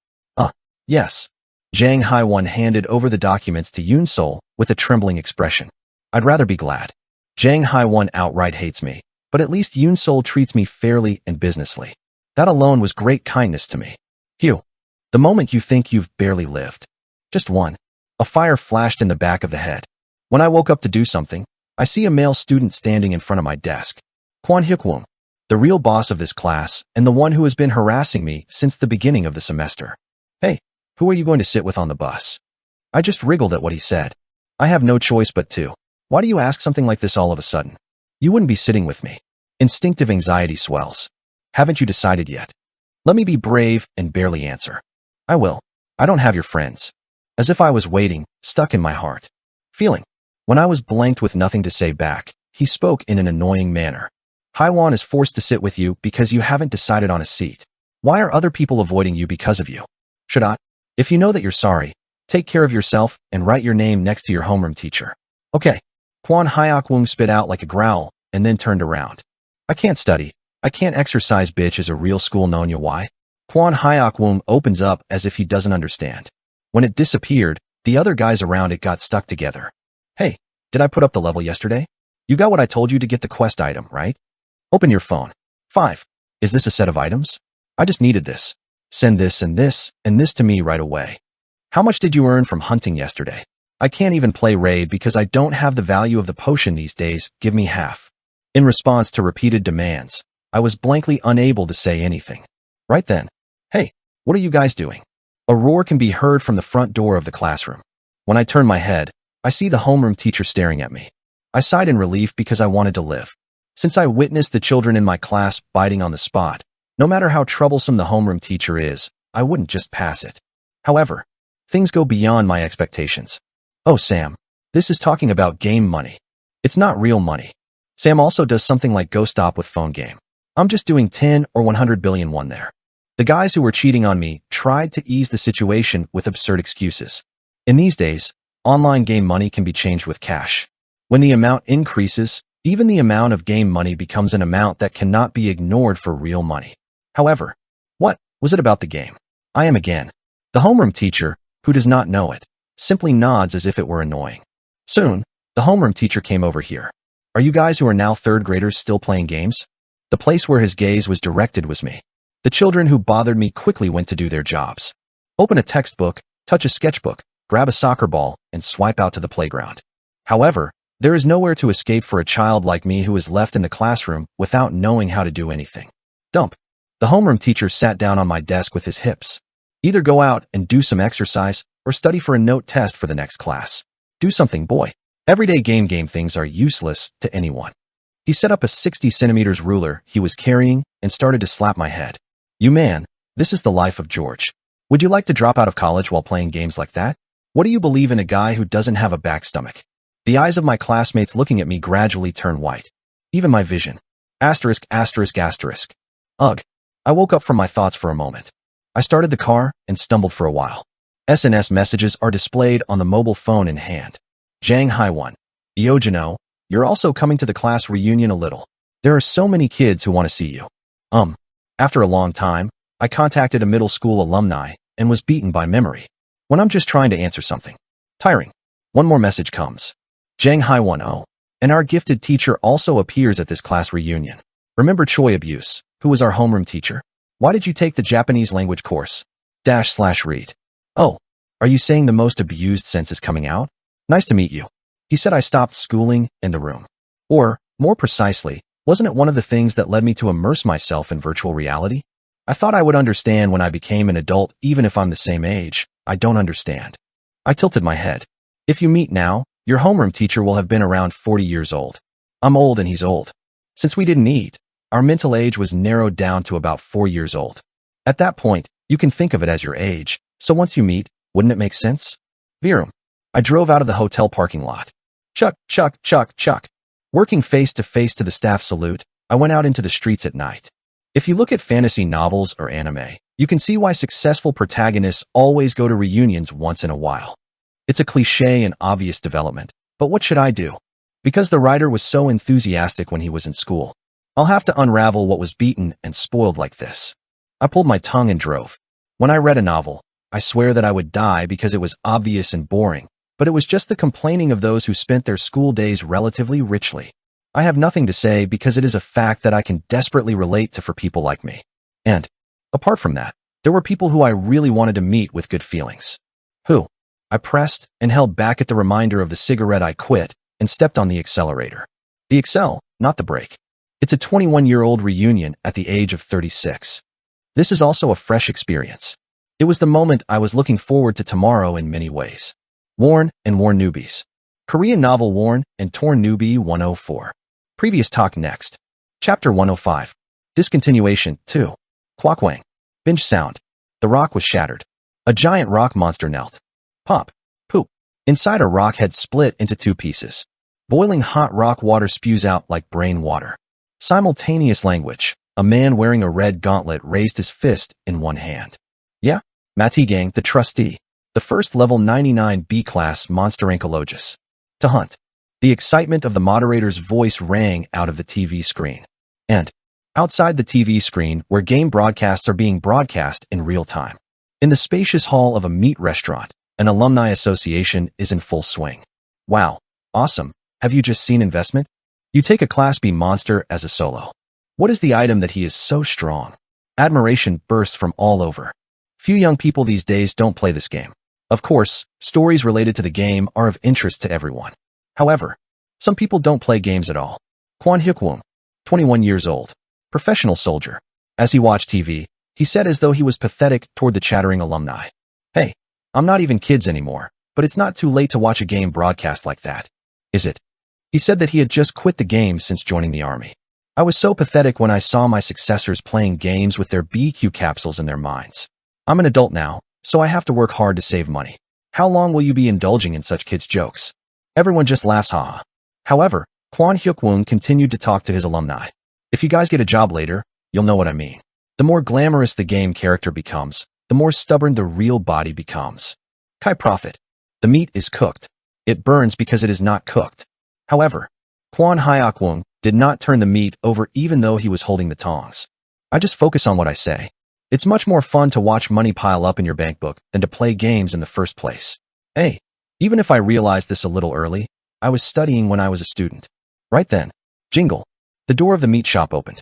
Yes. Jang Hae-won handed over the documents to Yoon-sol with a trembling expression. I'd rather be glad. Jang Hae-won outright hates me, but at least Yoon-sol treats me fairly and businessly. That alone was great kindness to me. Hugh, the moment you think you've barely lived. Just one. A fire flashed in the back of the head. When I woke up to do something, I see a male student standing in front of my desk. Kwon Hyuk-won, the real boss of this class and the one who has been harassing me since the beginning of the semester. Hey, who are you going to sit with on the bus? I just wriggled at what he said. I have no choice but to. Why do you ask something like this all of a sudden? You wouldn't be sitting with me. Instinctive anxiety swells. Haven't you decided yet? Let me be brave and barely answer. I will. I don't have your friends. As if I was waiting, stuck in my heart. Feeling. When I was blanked with nothing to say back, he spoke in an annoying manner. Hae-won is forced to sit with you because you haven't decided on a seat. Why are other people avoiding you because of you? Should I? If you know that you're sorry, take care of yourself and write your name next to your homeroom teacher. Okay. Kwon Hyuk-won spit out like a growl and then turned around. I can't study. I can't exercise, bitch is a real school Nonya. Why? Kwon Hyuk-won opens up as if he doesn't understand. When it disappeared, the other guys around it got stuck together. Hey, did I put up the level yesterday? You got what I told you to get the quest item, right? Open your phone. 5. Is this a set of items? I just needed this. Send this and this and this to me right away. How much did you earn from hunting yesterday? I can't even play raid because I don't have the value of the potion these days. Give me half. In response to repeated demands, I was blankly unable to say anything. Right then, hey, what are you guys doing? A roar can be heard from the front door of the classroom. When I turn my head, I see the homeroom teacher staring at me. I sighed in relief because I wanted to live. Since I witnessed the children in my class biting on the spot, no matter how troublesome the homeroom teacher is, I wouldn't just pass it. However, things go beyond my expectations. Oh, Sam, this is talking about game money. It's not real money. Sam also does something like go stop with phone game. I'm just doing 10 or 100 billion one there. The guys who were cheating on me tried to ease the situation with absurd excuses. In these days, online game money can be changed with cash. When the amount increases, even the amount of game money becomes an amount that cannot be ignored for real money. However, what was it about the game? I am again. The homeroom teacher, who does not know it, simply nods as if it were annoying. Soon, the homeroom teacher came over here. Are you guys who are now third graders still playing games? The place where his gaze was directed was me. The children who bothered me quickly went to do their jobs. Open a textbook, touch a sketchbook, grab a soccer ball, and swipe out to the playground. However, there is nowhere to escape for a child like me who is left in the classroom without knowing how to do anything. Dump. The homeroom teacher sat down on my desk with his hips. Either go out and do some exercise or study for a note test for the next class. Do something, boy. Everyday game things are useless to anyone. He set up a 60 centimeters ruler he was carrying and started to slap my head. You man, this is the life of George. Would you like to drop out of college while playing games like that? What do you believe in a guy who doesn't have a back stomach? The eyes of my classmates looking at me gradually turn white. Even my vision. Asterisk. Ugh. I woke up from my thoughts for a moment. I started the car and stumbled for a while. SNS messages are displayed on the mobile phone in hand. Jang Hai-1. Iojino, you're also coming to the class reunion a little. There are so many kids who want to see you. After a long time, I contacted a middle school alumni and was beaten by memory. When I'm just trying to answer something. Tiring. One more message comes. Jang Hai-1. And our gifted teacher also appears at this class reunion. Remember Choi Abuse, who was our homeroom teacher? Why did you take the Japanese language course? /read. Oh, are you saying the most abused sense is coming out? Nice to meet you. He said I stopped schooling in the room. Or, more precisely, wasn't it one of the things that led me to immerse myself in virtual reality? I thought I would understand when I became an adult even if I'm the same age. I don't understand. I tilted my head. If you meet now, your homeroom teacher will have been around 40 years old. I'm old and he's old. Since we didn't eat, our mental age was narrowed down to about 4 years old. At that point, you can think of it as your age, so once you meet, wouldn't it make sense? Virum. I drove out of the hotel parking lot. Chuck. Working face to the staff salute, I went out into the streets at night. If you look at fantasy novels or anime, you can see why successful protagonists always go to reunions once in a while. It's a cliché and obvious development, but what should I do? Because the writer was so enthusiastic when he was in school, I'll have to unravel what was beaten and spoiled like this. I pulled my tongue and drove. When I read a novel, I swear that I would die because it was obvious and boring, but it was just the complaining of those who spent their school days relatively richly. I have nothing to say because it is a fact that I can desperately relate to for people like me. And, apart from that, there were people who I really wanted to meet with good feelings. Who? I pressed and held back at the reminder of the cigarette I quit and stepped on the accelerator. The accel, not the brake. It's a 21-year-old reunion at the age of 36. This is also a fresh experience. It was the moment I was looking forward to tomorrow in many ways. Worn and Worn Newbies. Korean novel Worn and Torn Newbie 104. Previous talk next. Chapter 105. Discontinuation 2. Kwakwang. Binge sound. The rock was shattered. A giant rock monster knelt. Pop. Poop. Inside a rock had split into 2 pieces. Boiling hot rock water spews out like brain water. Simultaneous language. A man wearing a red gauntlet raised his fist in one hand. Yeah, Matigang, the trustee. The first level 99 B-class monster oncologist. To hunt. The excitement of the moderator's voice rang out of the TV screen. And, outside the TV screen, where game broadcasts are being broadcast in real time. In the spacious hall of a meat restaurant, an alumni association is in full swing. Wow, awesome. Have you just seen investment? You take a Class B monster as a solo. What is the item that he is so strong? Admiration bursts from all over. Few young people these days don't play this game. Of course, stories related to the game are of interest to everyone. However, some people don't play games at all. Kwon Hyuk-woong, 21 years old, professional soldier. As he watched TV, he said as though he was pathetic toward the chattering alumni. Hey, I'm not even kids anymore, but it's not too late to watch a game broadcast like that, is it? He said that he had just quit the game since joining the army. I was so pathetic when I saw my successors playing games with their BQ capsules in their minds. I'm an adult now, so I have to work hard to save money. How long will you be indulging in such kids' jokes? Everyone just laughs, haha. However, Kwon Hyuk-woong continued to talk to his alumni. If you guys get a job later, you'll know what I mean. The more glamorous the game character becomes, the more stubborn the real body becomes. Kai Prophet. The meat is cooked. It burns because it is not cooked. However, Kwon Hyuk-woong did not turn the meat over even though he was holding the tongs. I just focus on what I say. It's much more fun to watch money pile up in your bank book than to play games in the first place. Hey, even if I realized this a little early, I was studying when I was a student. Right then, jingle. The door of the meat shop opened.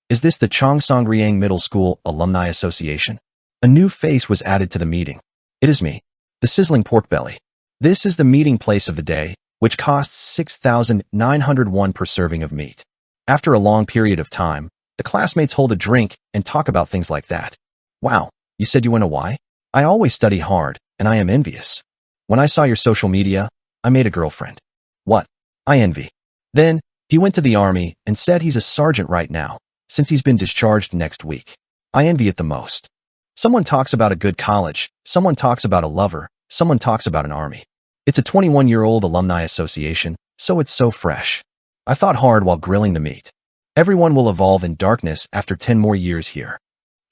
Is this the Chongsong-ryang Middle School Alumni Association? A new face was added to the meeting. It is me, the sizzling pork belly. This is the meeting place of the day, which costs 6,901 per serving of meat. After a long period of time, the classmates hold a drink and talk about things like that. Wow, you said you went to Y? I always study hard, and I am envious. When I saw your social media, I made a girlfriend. What? I envy. Then, he went to the army and said he's a sergeant right now, since he's been discharged next week. I envy it the most. Someone talks about a good college, someone talks about a lover, someone talks about an army. It's a 21-year-old alumni association, so it's so fresh. I thought hard while grilling the meat. Everyone will evolve in darkness after 10 more years here.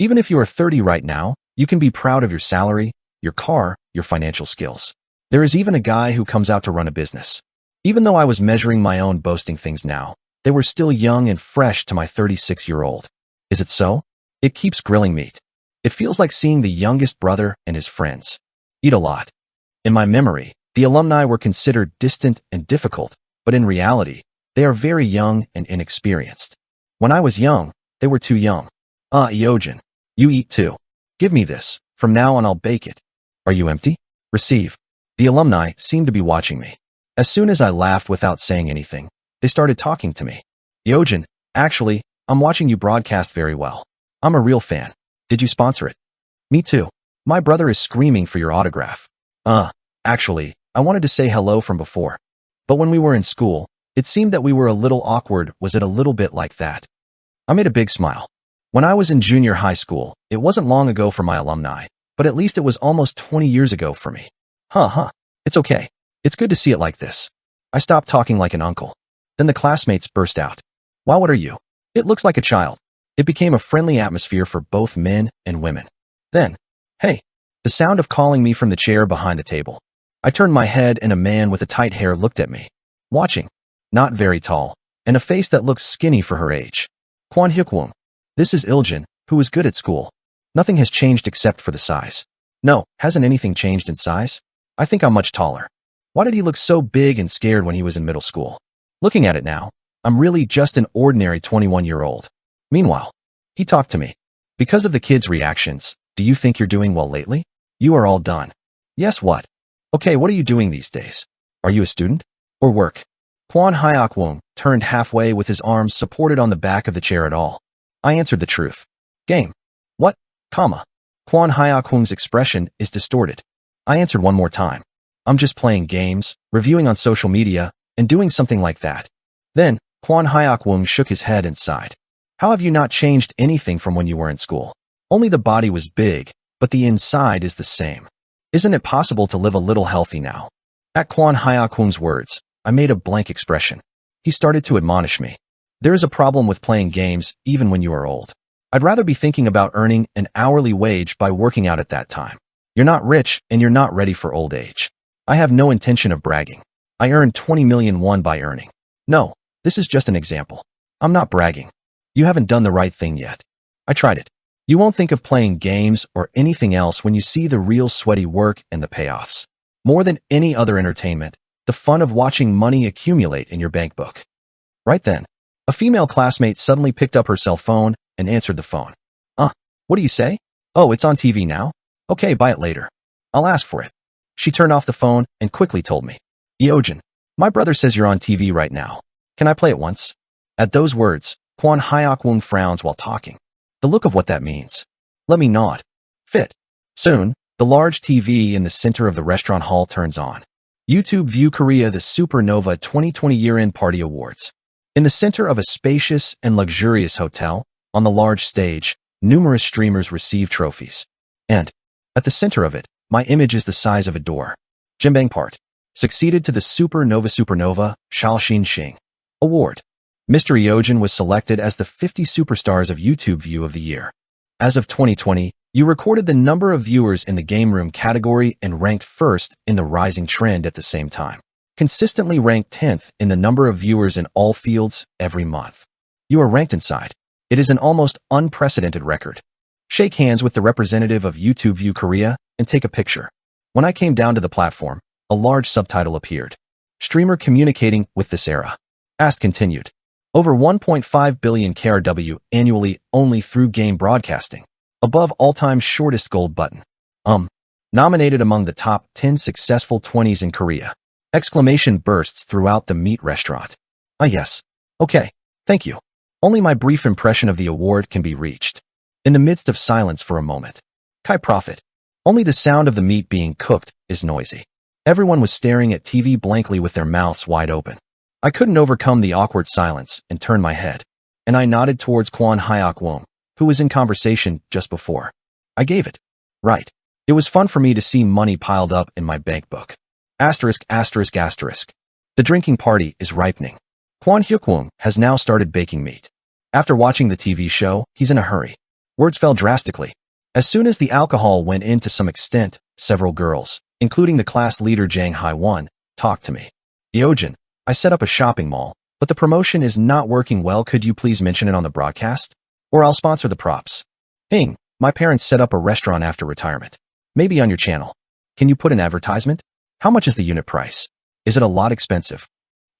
Even if you are 30 right now, you can be proud of your salary, your car, your financial skills. There is even a guy who comes out to run a business. Even though I was measuring my own boasting things now, they were still young and fresh to my 36-year-old. Is it so? It keeps grilling meat. It feels like seeing the youngest brother and his friends eat a lot. In my memory, the alumni were considered distant and difficult, but in reality, they are very young and inexperienced. When I was young, they were too young. Yeojin, you eat too. Give me this. From now on I'll bake it. Are you empty? Receive. The alumni seemed to be watching me. As soon as I laughed without saying anything, they started talking to me. Yeojin, actually, I'm watching you broadcast very well. I'm a real fan. Did you sponsor it? Me too. My brother is screaming for your autograph. Actually, I wanted to say hello from before. But when we were in school, it seemed that we were a little awkward. Was it a little bit like that? I made a big smile. When I was in junior high school, it wasn't long ago for my alumni, but at least it was almost 20 years ago for me. It's okay. It's good to see it like this. I stopped talking like an uncle. Then the classmates burst out. Wow, what are you? It looks like a child. It became a friendly atmosphere for both men and women. Then, hey, the sound of calling me from the chair behind the table. I turned my head and a man with a tight hair looked at me. Watching. Not very tall, and a face that looks skinny for her age. Kwon Hyuk-woong. This is Iljin, who is good at school. Nothing has changed except for the size. No, hasn't anything changed in size? I think I'm much taller. Why did he look so big and scared when he was in middle school? Looking at it now, I'm really just an ordinary 21-year-old. Meanwhile, he talked to me. Because of the kids' reactions, do you think you're doing well lately? You are all done. Yes, what? Okay, what are you doing these days? Are you a student? Or work? Kwon Hyuk-woong turned halfway with his arms supported on the back of the chair at all. I answered the truth. Game. What? Comma. Kwon Hyuk-woong's expression is distorted. I answered one more time. I'm just playing games, reviewing on social media, and doing something like that. Then, Kwon Hyuk-woong shook his head and sighed. How have you not changed anything from when you were in school? Only the body was big, but the inside is the same. Isn't it possible to live a little healthy now? At Kwon Hyuk-woong's words, I made a blank expression. He started to admonish me. There is a problem with playing games even when you are old. I'd rather be thinking about earning an hourly wage by working out at that time. You're not rich and you're not ready for old age. I have no intention of bragging. I earned 20 million won by earning. No, this is just an example. I'm not bragging. You haven't done the right thing yet. I tried it. You won't think of playing games or anything else when you see the real sweaty work and the payoffs. More than any other entertainment, the fun of watching money accumulate in your bank book. Right then, a female classmate suddenly picked up her cell phone and answered the phone. What do you say? Oh, it's on TV now? Okay, buy it later. I'll ask for it. She turned off the phone and quickly told me, Yeojin, my brother says you're on TV right now. Can I play it once? At those words, Kwon Hyok-woong frowns while talking. The look of what that means. Let me nod. Fit. Soon, the large TV in the center of the restaurant hall turns on. YouTube View Korea the Supernova 2020 Year-End Party Awards. In the center of a spacious and luxurious hotel, on the large stage, numerous streamers receive trophies. And, at the center of it, my image is the size of a door. Jimbang Part. Succeeded to the Supernova Shalshin Xing Award. Mr. Yeojin was selected as the 50 Superstars of YouTube View of the Year. As of 2020, you recorded the number of viewers in the game room category and ranked first in the rising trend at the same time. Consistently ranked 10th in the number of viewers in all fields every month. You are ranked inside. It is an almost unprecedented record. Shake hands with the representative of YouTube View Korea and take a picture. When I came down to the platform, a large subtitle appeared. Streamer communicating with this era. Ask continued. Over 1.5 billion KRW annually only through game broadcasting. Above all-time shortest gold button. Nominated among the top 10 successful 20s in Korea. Exclamation bursts throughout the meat restaurant. Ah yes. Okay. Thank you. Only my brief impression of the award can be reached. In the midst of silence for a moment. Kai Prophet. Only the sound of the meat being cooked is noisy. Everyone was staring at TV blankly with their mouths wide open. I couldn't overcome the awkward silence and turned my head. And I nodded towards Kwon Hyok-woong, who was in conversation just before. I gave it. Right. It was fun for me to see money piled up in my bank book. Asterisk, asterisk, asterisk. The drinking party is ripening. Kwon Hyuk-woong has now started baking meat. After watching the TV show, he's in a hurry. Words fell drastically. As soon as the alcohol went in to some extent, several girls, including the class leader Jang Hai-won, talked to me. Yeojin, I set up a shopping mall, but the promotion is not working well. Could you please mention it on the broadcast? Or I'll sponsor the props. Hing, my parents set up a restaurant after retirement. Maybe on your channel. Can you put an advertisement? How much is the unit price? Is it a lot expensive?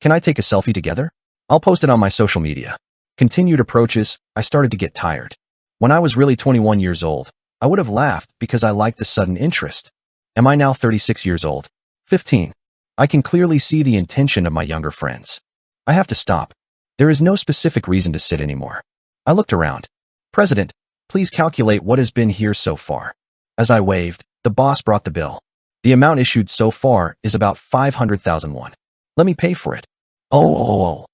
Can I take a selfie together? I'll post it on my social media. Continued approaches, I started to get tired. When I was really 21 years old, I would have laughed because I liked the sudden interest. Am I now 36 years old? 15. I can clearly see the intention of my younger friends. I have to stop. There is no specific reason to sit anymore. I looked around. President, please calculate what has been here so far. As I waved, the boss brought the bill. The amount issued so far is about 500,000 won. Let me pay for it. Oh.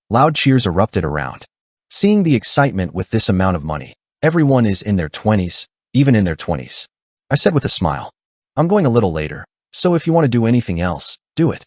Loud cheers erupted around. Seeing the excitement with this amount of money, everyone is in their 20s, even in their 20s. I said with a smile, I'm going a little later, so if you want to do anything else, do it.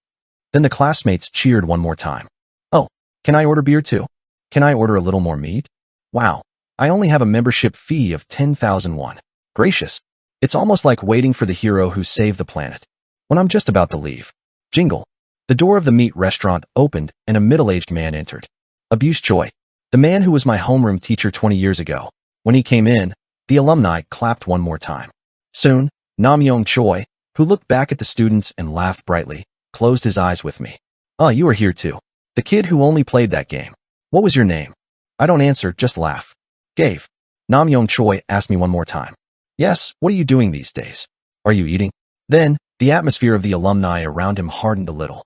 Then the classmates cheered one more time. Oh, can I order beer too? Can I order a little more meat? Wow, I only have a membership fee of 10,000 won. Gracious. It's almost like waiting for the hero who saved the planet. When I'm just about to leave. Jingle. The door of the meat restaurant opened and a middle-aged man entered. Abuse Choi. The man who was my homeroom teacher 20 years ago. When he came in, the alumni clapped one more time. Soon, Nam-young Choi, who looked back at the students and laughed brightly, closed his eyes with me. Ah, you are here too. The kid who only played that game. What was your name? I don't answer, just laugh. Gave. Nam-young Choi asked me one more time. Yes, what are you doing these days? Are you eating? Then, the atmosphere of the alumni around him hardened a little.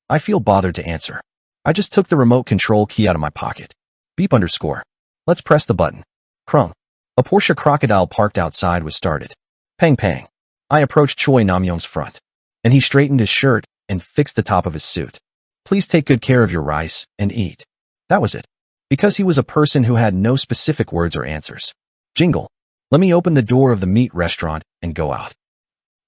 I feel bothered to answer. I just took the remote control key out of my pocket. Beep _. Let's press the button. Krung. A Porsche Crocodile parked outside was started. Pang pang. I approached Choi Nam-young's front, and he straightened his shirt and fixed the top of his suit. Please take good care of your rice and eat. That was it. Because he was a person who had no specific words or answers. Jingle. Let me open the door of the meat restaurant and go out.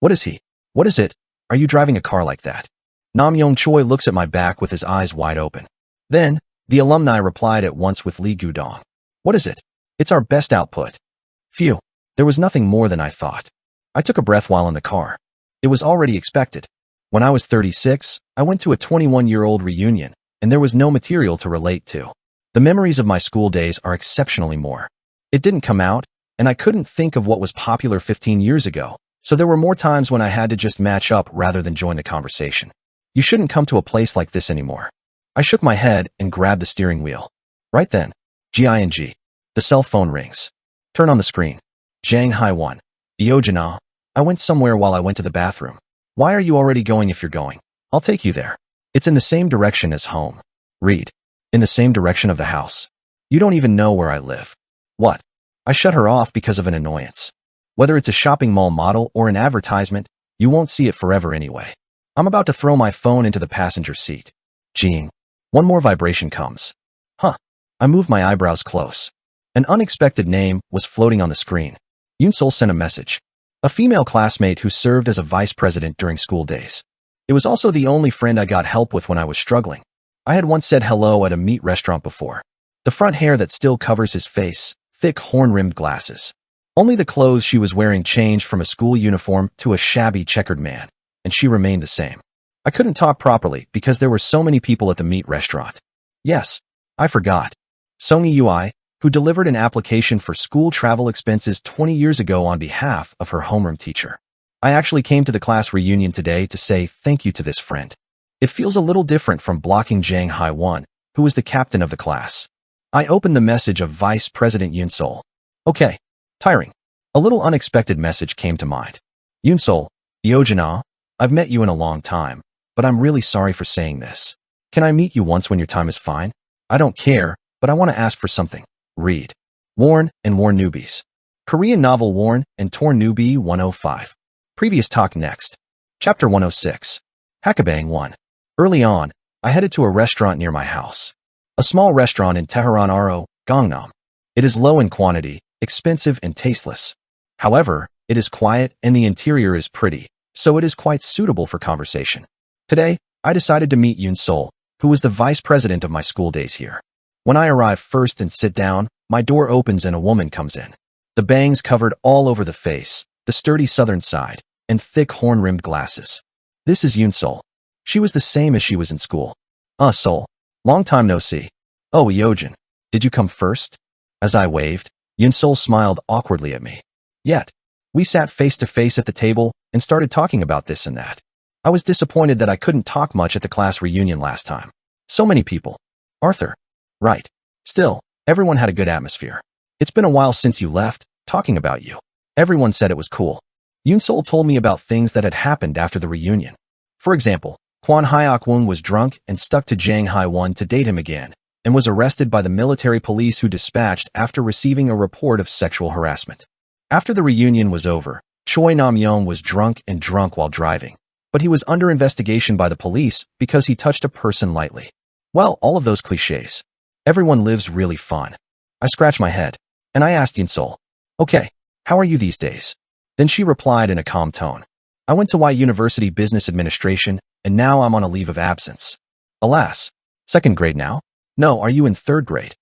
What is he? What is it? Are you driving a car like that? Nam-young Choi looks at my back with his eyes wide open. Then, the alumni replied at once with Lee Gudong. What is it? It's our best output. Phew. There was nothing more than I thought. I took a breath while in the car. It was already expected. When I was 36, I went to a 21-year-old reunion, and there was no material to relate to. The memories of my school days are exceptionally more. It didn't come out, and I couldn't think of what was popular 15 years ago, so there were more times when I had to just match up rather than join the conversation. You shouldn't come to a place like this anymore. I shook my head and grabbed the steering wheel. Right then, Ging. The cell phone rings. Turn on the screen. Shanghai 1. Diogena. I went somewhere while I went to the bathroom. Why are you already going if you're going? I'll take you there. It's in the same direction as home. Read. In the same direction of the house. You don't even know where I live. What? I shut her off because of an annoyance. Whether it's a shopping mall model or an advertisement, you won't see it forever anyway. I'm about to throw my phone into the passenger seat. Jing. One more vibration comes. Huh. I moved my eyebrows close. An unexpected name was floating on the screen. Yunsol sent a message. A female classmate who served as a vice president during school days. It was also the only friend I got help with when I was struggling. I had once said hello at a meat restaurant before. The front hair that still covers his face, thick horn-rimmed glasses. Only the clothes she was wearing changed from a school uniform to a shabby checkered man, and she remained the same. I couldn't talk properly because there were so many people at the meat restaurant. Yes, I forgot. Songi Ui, who delivered an application for school travel expenses 20 years ago on behalf of her homeroom teacher. I actually came to the class reunion today to say thank you to this friend. It feels a little different from blocking Zhang Hai-1, who was the captain of the class. I opened the message of Vice President Yunsol. Okay. Tiring. A little unexpected message came to mind. Yunsol, Diogena, I've met you in a long time, but I'm really sorry for saying this. Can I meet you once when your time is fine? I don't care, but I want to ask for something. Read. Worn and Worn Newbies. Korean novel Worn and Torn Newbie 105. Previous talk next. Chapter 106. Hakabang 1. Early on, I headed to a restaurant near my house. A small restaurant in Tehran Aro, Gangnam. It is low in quantity, expensive and tasteless. However, it is quiet and the interior is pretty, so it is quite suitable for conversation. Today, I decided to meet Yunsol, who was the vice president of my school days here. When I arrive first and sit down, my door opens and a woman comes in. The bangs covered all over the face, the sturdy southern side, and thick horn-rimmed glasses. This is Yunsol. She was the same as she was in school. Sol. Long time no see. Oh, Eojin. Did you come first? As I waved, Yunsol smiled awkwardly at me. Yet, we sat face to face at the table and started talking about this and that. I was disappointed that I couldn't talk much at the class reunion last time. So many people. Arthur. Right. Still, everyone had a good atmosphere. It's been a while since you left, talking about you. Everyone said it was cool. Yunsol told me about things that had happened after the reunion. For example, Kwan Hyok-woon was drunk and stuck to Jang Hai-1 to date him again, and was arrested by the military police who dispatched after receiving a report of sexual harassment. After the reunion was over, Choi Nam-yeon was drunk while driving, but he was under investigation by the police because he touched a person lightly. Well, all of those cliches. Everyone lives really fun. I scratched my head, and I asked Yunsol, okay, how are you these days? Then she replied in a calm tone. I went to Y University Business Administration, and now I'm on a leave of absence. Alas, second grade now? No, are you in third grade?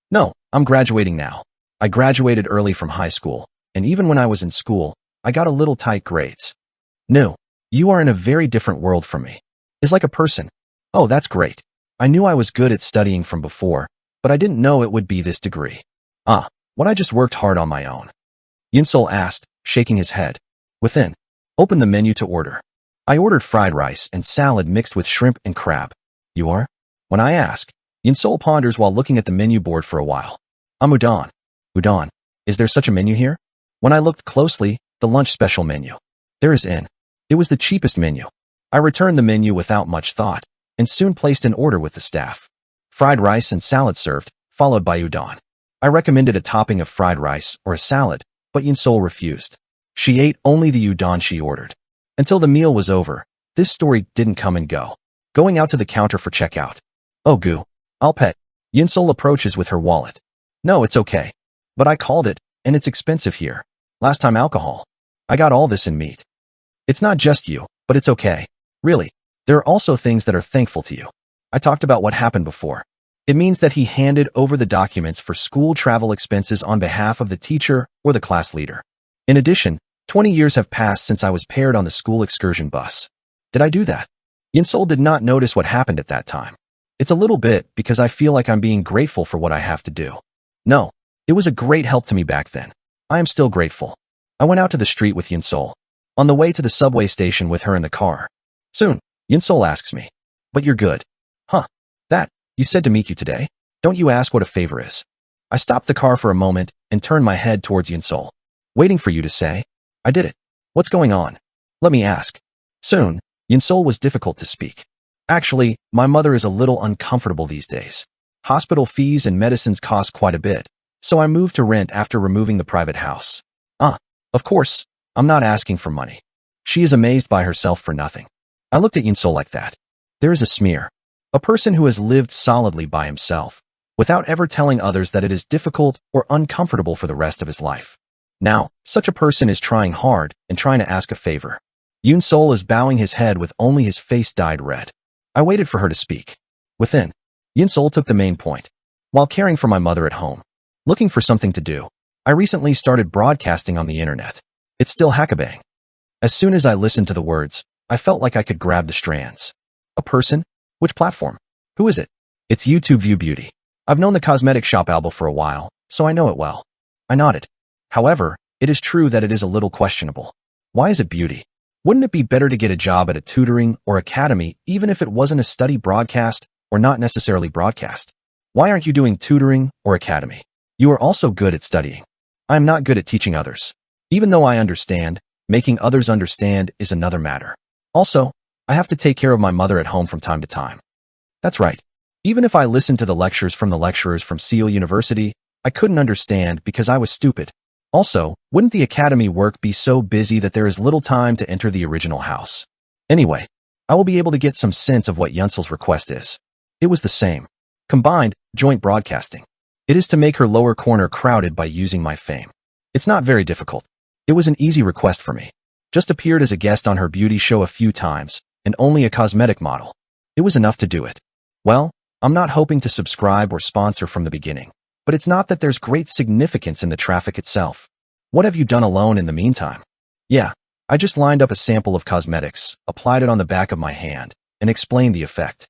No, I'm graduating now. I graduated early from high school, and even when I was in school, I got a little tight grades. No, you are in a very different world from me. It's like a person. Oh, that's great. I knew I was good at studying from before, but I didn't know it would be this degree. What I just worked hard on my own. Yunsol asked, shaking his head. Within. Open the menu to order. I ordered fried rice and salad mixed with shrimp and crab. You are? When I ask, Yunsol ponders while looking at the menu board for a while. I'm udon. Udon. Is there such a menu here? When I looked closely, the lunch special menu. There is in. It was the cheapest menu. I returned the menu without much thought, and soon placed an order with the staff. Fried rice and salad served, followed by udon. I recommended a topping of fried rice or a salad, but Yunsol refused. She ate only the udon she ordered. Until the meal was over, this story didn't come and go. Going out to the counter for checkout. Oh goo. I'll pay. Yunsol approaches with her wallet. No, it's okay. But I called it, and it's expensive here. Last time alcohol. I got all this in meat. It's not just you, but it's okay. Really. There are also things that are thankful to you. I talked about what happened before. It means that he handed over the documents for school travel expenses on behalf of the teacher or the class leader. In addition, 20 years have passed since I was paired on the school excursion bus. Did I do that? Yunsol did not notice what happened at that time. It's a little bit because I feel like I'm being grateful for what I have to do. No, it was a great help to me back then. I am still grateful. I went out to the street with Yunsol. On the way to the subway station with her in the car. Soon, Yunsol asks me, but you're good. Huh? That, you said to meet you today? Don't you ask what a favor is? I stopped the car for a moment and turned my head towards Yunsol. Waiting for you to say. I did it. What's going on? Let me ask. Soon, Yinsol was difficult to speak. Actually, my mother is a little uncomfortable these days. Hospital fees and medicines cost quite a bit, so I moved to rent after removing the private house. Of course, I'm not asking for money. She is amazed by herself for nothing. I looked at Yinsol like that. There is a smear. A person who has lived solidly by himself, without ever telling others that it is difficult or uncomfortable for the rest of his life. Now, such a person is trying hard and trying to ask a favor. Yinsol is bowing his head with only his face dyed red. I waited for her to speak. Within, Yinsol took the main point. While caring for my mother at home, looking for something to do, I recently started broadcasting on the internet. It's still hackabang. As soon as I listened to the words, I felt like I could grab the strands. A person? Which platform? Who is it? It's YouTube View Beauty. I've known the cosmetic shop Albal for a while, so I know it well. I nodded. However, it is true that it is a little questionable. Why is it beauty? Wouldn't it be better to get a job at a tutoring or academy even if it wasn't a study broadcast or not necessarily broadcast? Why aren't you doing tutoring or academy? You are also good at studying. I am not good at teaching others. Even though I understand, making others understand is another matter. Also, I have to take care of my mother at home from time to time. That's right. Even if I listened to the lectures from the lecturers from Seal University, I couldn't understand because I was stupid. Also, wouldn't the academy work be so busy that there is little time to enter the original house? Anyway, I will be able to get some sense of what Yunsol's request is. It was the same. Combined, joint broadcasting. It is to make her lower corner crowded by using my fame. It's not very difficult. It was an easy request for me. Just appeared as a guest on her beauty show a few times, and only a cosmetic model. It was enough to do it. Well, I'm not hoping to subscribe or sponsor from the beginning, but it's not that there's great significance in the traffic itself. What have you done alone in the meantime? Yeah, I just lined up a sample of cosmetics, applied it on the back of my hand, and explained the effect.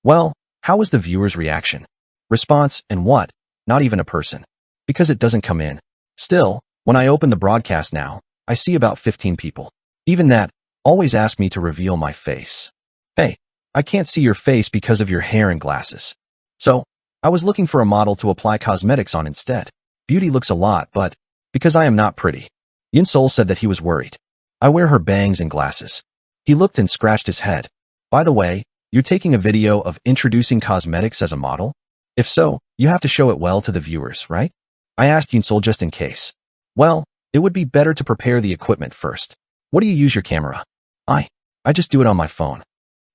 Well, how was the viewer's reaction? Response, and what? Not even a person. Because it doesn't come in. Still, when I open the broadcast now, I see about 15 people. Even that, always ask me to reveal my face. Hey, I can't see your face because of your hair and glasses. So, I was looking for a model to apply cosmetics on instead. Beauty looks a lot, but because I am not pretty. Yinsol said that he was worried. I wear her bangs and glasses. He looked and scratched his head. By the way, you're taking a video of introducing cosmetics as a model? If so, you have to show it well to the viewers, right? I asked Yinsol just in case. Well, it would be better to prepare the equipment first. What do you use your camera? I just do it on my phone.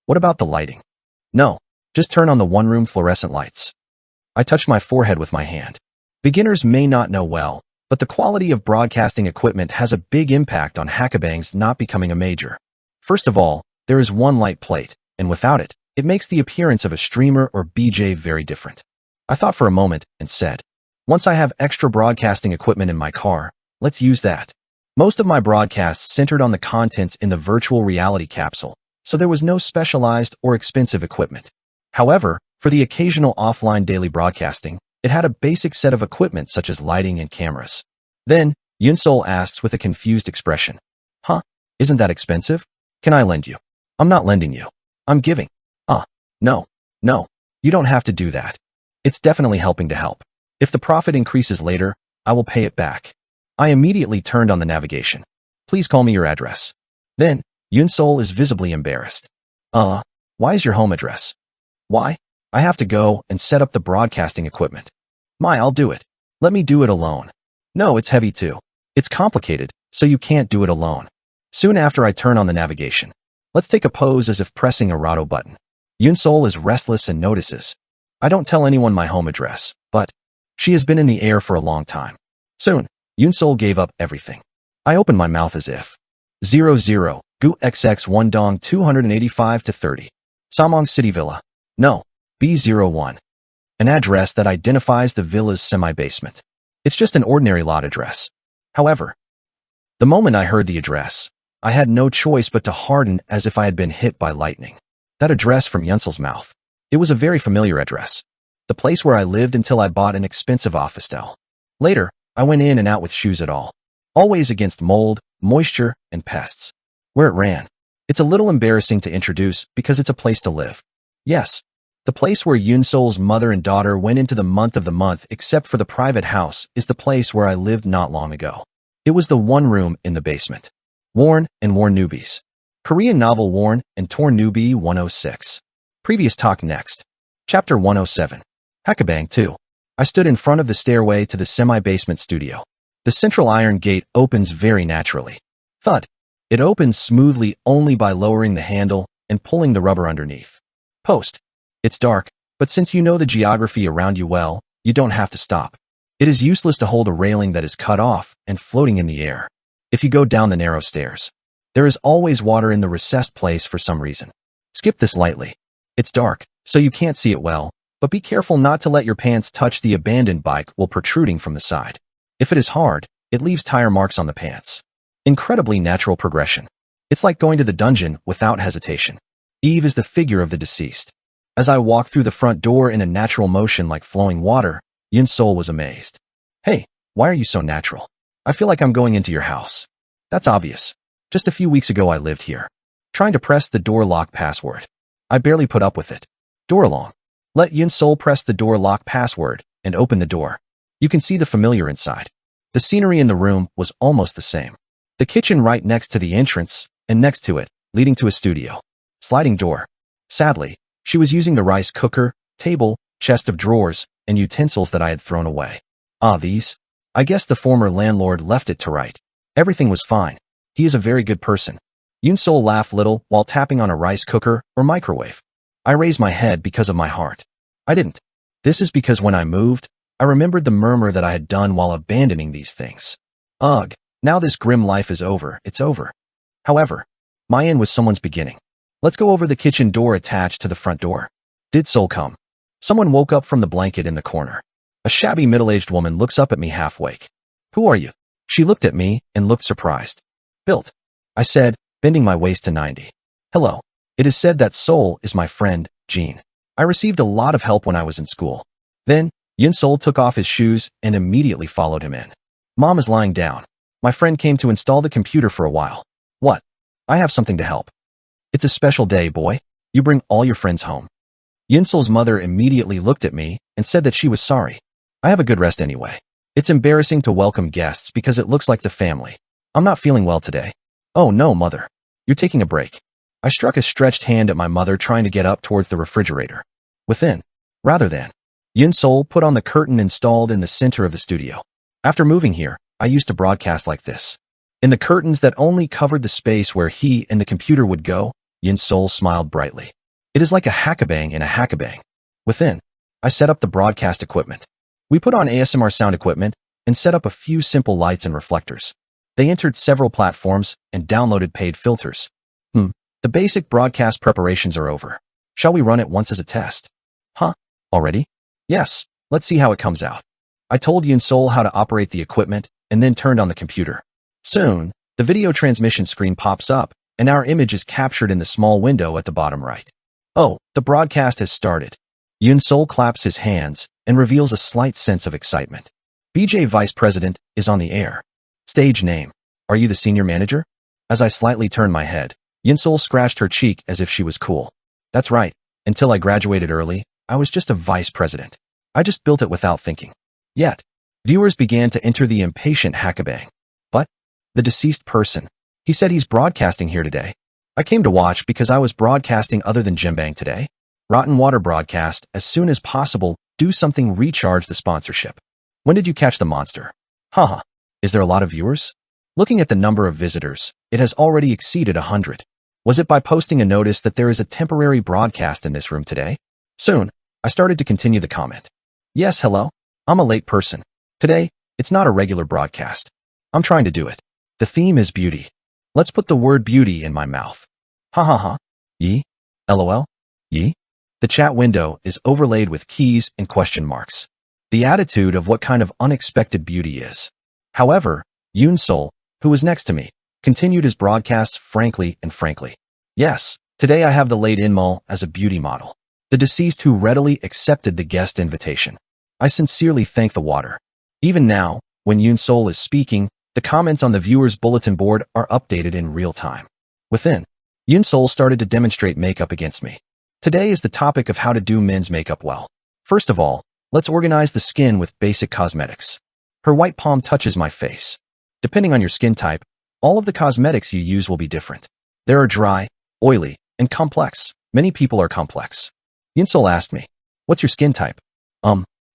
What about the lighting? No, just turn on the one-room fluorescent lights. I touched my forehead with my hand. Beginners may not know well, but the quality of broadcasting equipment has a big impact on hackabangs not becoming a major. First of all, there is one light plate, and without it, it makes the appearance of a streamer or BJ very different. I thought for a moment and said, once I have extra broadcasting equipment in my car, let's use that. Most of my broadcasts centered on the contents in the virtual reality capsule, so there was no specialized or expensive equipment. However, for the occasional offline daily broadcasting, it had a basic set of equipment such as lighting and cameras. Then, Yinsol asks with a confused expression, huh, isn't that expensive? Can I lend you? I'm not lending you. I'm giving. No, you don't have to do that. It's definitely helping to help. If the profit increases later, I will pay it back. I immediately turned on the navigation. Please call me your address. Then, Yinsol is visibly embarrassed. Why is your home address? Why? I have to go and set up the broadcasting equipment. I'll do it. Let me do it alone. No, it's heavy too. It's complicated, so you can't do it alone. Soon after I turn on the navigation. Let's take a pose as if pressing a Rado button. Yinsol is restless and notices. I don't tell anyone my home address, but she has been in the air for a long time. Soon, Yinsol gave up everything. I opened my mouth as if. 00, Gu XX1 Dong 285-30. Samong City Villa. No, B01. An address that identifies the villa's semi-basement. It's just an ordinary lot address. However, the moment I heard the address, I had no choice but to harden as if I had been hit by lightning. That address from Yunsol's mouth. It was a very familiar address. The place where I lived until I bought an expensive office dell. Later, I went in and out with shoes at all. Always against mold, moisture, and pests. Where it ran. It's a little embarrassing to introduce because it's a place to live. Yes, the place where Yunsol's mother and daughter went into the month except for the private house is the place where I lived not long ago. It was the one room in the basement. Worn and Worn Newbies. Korean novel Worn and Torn Newbie 106. Previous talk next. Chapter 107. Hackabang 2. I stood in front of the stairway to the semi-basement studio. The central iron gate opens very naturally. Thud. It opens smoothly only by lowering the handle and pulling the rubber underneath. Post. It's dark, but since you know the geography around you well, you don't have to stop. It is useless to hold a railing that is cut off and floating in the air. If you go down the narrow stairs, there is always water in the recessed place for some reason. Skip this lightly. It's dark, so you can't see it well, but be careful not to let your pants touch the abandoned bike while protruding from the side. If it is hard, it leaves tire marks on the pants. Incredibly natural progression. It's like going to the dungeon without hesitation. Eve is the figure of the deceased. As I walked through the front door in a natural motion like flowing water, Yun's soul was amazed. Hey, why are you so natural? I feel like I'm going into your house. That's obvious. Just a few weeks ago I lived here. Trying to press the door lock password. I barely put up with it. Door along. Let Yun's soul press the door lock password and open the door. You can see the familiar inside. The scenery in the room was almost the same. The kitchen right next to the entrance, and next to it, leading to a studio. Sliding door. Sadly, she was using the rice cooker, table, chest of drawers, and utensils that I had thrown away. Ah, these? I guess the former landlord left it to right. Everything was fine. He is a very good person. Yun's soul laughed little while tapping on a rice cooker or microwave. I raised my head because of my heart. I didn't. This is because when I moved, I remembered the murmur that I had done while abandoning these things. Ugh, now this grim life is over, it's over. However, my end was someone's beginning. Let's go over the kitchen door attached to the front door. Did soul come? Someone woke up from the blanket in the corner. A shabby middle-aged woman looks up at me half-awake. Who are you? She looked at me and looked surprised. Built. I said, bending my waist to 90. Hello. It is said that Soul is my friend, Jean. I received a lot of help when I was in school. Then, Yun Soul took off his shoes and immediately followed him in. Mom is lying down. My friend came to install the computer for a while. What? I have something to help. It's a special day, boy. You bring all your friends home. Yun Soul's mother immediately looked at me and said that she was sorry. I have a good rest anyway. It's embarrassing to welcome guests because it looks like the family. I'm not feeling well today. Oh no, mother. You're taking a break. I struck a stretched hand at my mother trying to get up towards the refrigerator. Within. Rather than. Yun Soul put on the curtain installed in the center of the studio. After moving here, I used to broadcast like this. In the curtains that only covered the space where he and the computer would go, Yun Soul smiled brightly. It is like a hackabang in a hackabang. Within. I set up the broadcast equipment. We put on ASMR sound equipment and set up a few simple lights and reflectors. They entered several platforms and downloaded paid filters. The basic broadcast preparations are over. Shall we run it once as a test? Huh? Already? Yes, let's see how it comes out. I told Yun Soul how to operate the equipment and then turned on the computer. Soon, the video transmission screen pops up and our image is captured in the small window at the bottom right. Oh, the broadcast has started. Yun Soul claps his hands and reveals a slight sense of excitement. BJ Vice President is on the air. Stage name. Are you the senior manager? As I slightly turned my head, Yun Soul scratched her cheek as if she was cool. That's right. Until I graduated early, I was just a vice president. I just built it without thinking. Yet, viewers began to enter the impatient hackabang. But, the deceased person. He said he's broadcasting here today. I came to watch because I was broadcasting other than Jimbang today. Rotten Water broadcast, as soon as possible, do something recharge the sponsorship. When did you catch the monster? Haha. Is there a lot of viewers? Looking at the number of visitors, it has already exceeded 100. Was it by posting a notice that there is a temporary broadcast in this room today? Soon, I started to continue the comment. Yes, hello. I'm a late person. Today, it's not a regular broadcast. I'm trying to do it. The theme is beauty. Let's put the word beauty in my mouth. Ha ha ha. Ye? LOL? Ye? The chat window is overlaid with keys and question marks. The attitude of what kind of unexpected beauty is. However, Yun Soul, who was next to me, continued his broadcasts frankly and frankly. Yes, today I have the late Inmul as a beauty model. The deceased who readily accepted the guest invitation. I sincerely thank the water. Even now, when Yun Soul is speaking, the comments on the viewer's bulletin board are updated in real time. Within, Yun Soul started to demonstrate makeup against me. Today is the topic of how to do men's makeup well. First of all, let's organize the skin with basic cosmetics. Her white palm touches my face. Depending on your skin type, all of the cosmetics you use will be different. There are dry, oily, and complex. Many people are complex. Yinsol asked me, "What's your skin type?"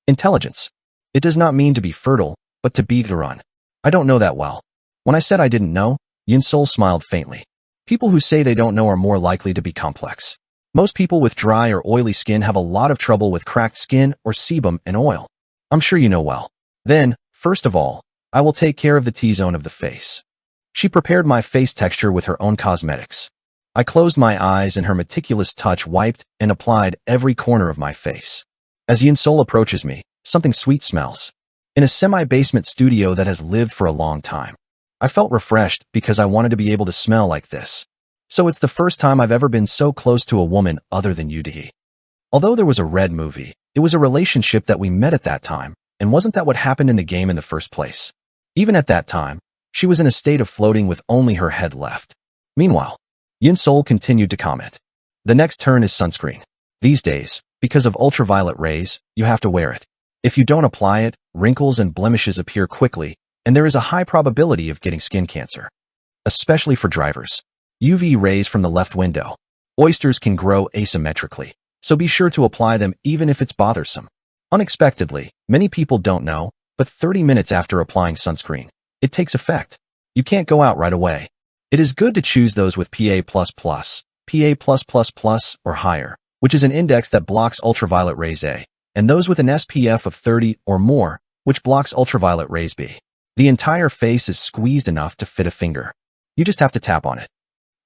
Intelligence. It does not mean to be fertile, but to be run. I don't know that well. When I said I didn't know, Yinsol smiled faintly. People who say they don't know are more likely to be complex. Most people with dry or oily skin have a lot of trouble with cracked skin or sebum and oil. I'm sure you know well. Then, first of all, I will take care of the T-zone of the face. She prepared my face texture with her own cosmetics. I closed my eyes and her meticulous touch wiped and applied every corner of my face. As Yinsol approaches me, something sweet smells. In a semi-basement studio that has lived for a long time. I felt refreshed because I wanted to be able to smell like this. So it's the first time I've ever been so close to a woman other than Yudahi. Although there was a red movie, it was a relationship that we met at that time, and wasn't that what happened in the game in the first place? Even at that time, she was in a state of floating with only her head left. Meanwhile, Yinsol continued to comment. The next turn is sunscreen. These days, because of ultraviolet rays, you have to wear it. If you don't apply it, wrinkles and blemishes appear quickly, and there is a high probability of getting skin cancer. Especially for drivers. UV rays from the left window. Oysters can grow asymmetrically, so be sure to apply them even if it's bothersome. Unexpectedly, many people don't know, but 30 minutes after applying sunscreen, it takes effect. You can't go out right away. It is good to choose those with PA++, PA+++, or higher, which is an index that blocks ultraviolet rays A, and those with an SPF of 30 or more, which blocks ultraviolet rays B. The entire face is squeezed enough to fit a finger. You just have to tap on it.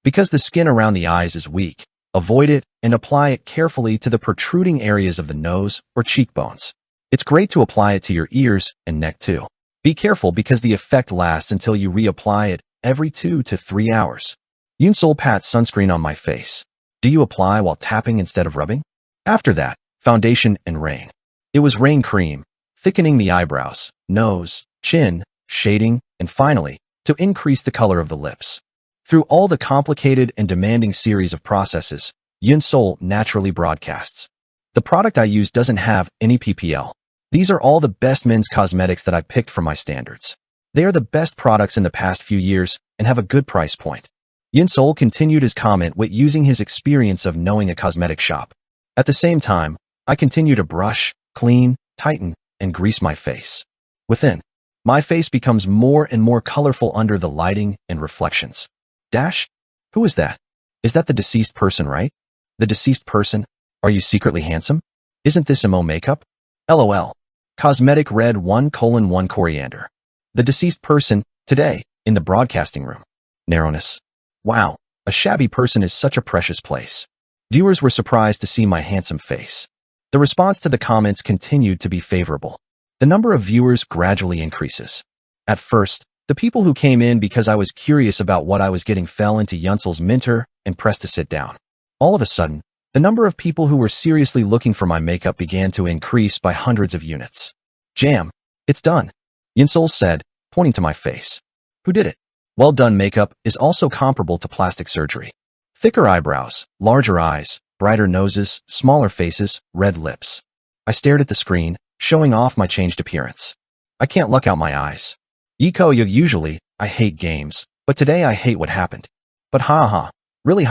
Because the skin around the eyes is weak, avoid it and apply it carefully to the protruding areas of the nose or cheekbones. It's great to apply it to your ears and neck too. Be careful because the effect lasts until you reapply it every 2 to 3 hours. Yinsol pats sunscreen on my face. Do you apply while tapping instead of rubbing? After that, foundation and rain. It was rain cream, thickening the eyebrows, nose, chin, shading, and finally, to increase the color of the lips. Through all the complicated and demanding series of processes, Yinsol naturally broadcasts. The product I use doesn't have any PPL. These are all the best men's cosmetics that I picked for my standards. They are the best products in the past few years and have a good price point. Yinsol continued his comment with using his experience of knowing a cosmetic shop. At the same time, I continue to brush, clean, tighten, and grease my face. Within, my face becomes more and more colorful under the lighting and reflections. Dash? Who is that? Is that the deceased person, right? The deceased person? Are you secretly handsome? Isn't this emo makeup? LOL. Cosmetic red 1:1 coriander. The deceased person, today, in the broadcasting room. Narrowness. Wow, a shabby person is such a precious place. Viewers were surprised to see my handsome face. The response to the comments continued to be favorable. The number of viewers gradually increases. At first, the people who came in because I was curious about what I was getting fell into Yunsel's minter and pressed to sit down. All of a sudden, the number of people who were seriously looking for my makeup began to increase by hundreds of units. Jam, it's done, Yunsel said, pointing to my face. Who did it? Well done makeup is also comparable to plastic surgery. Thicker eyebrows, larger eyes, brighter noses, smaller faces, red lips. I stared at the screen, showing off my changed appearance. I can't look out my eyes. Usually, I hate games, but today I hate what happened. But really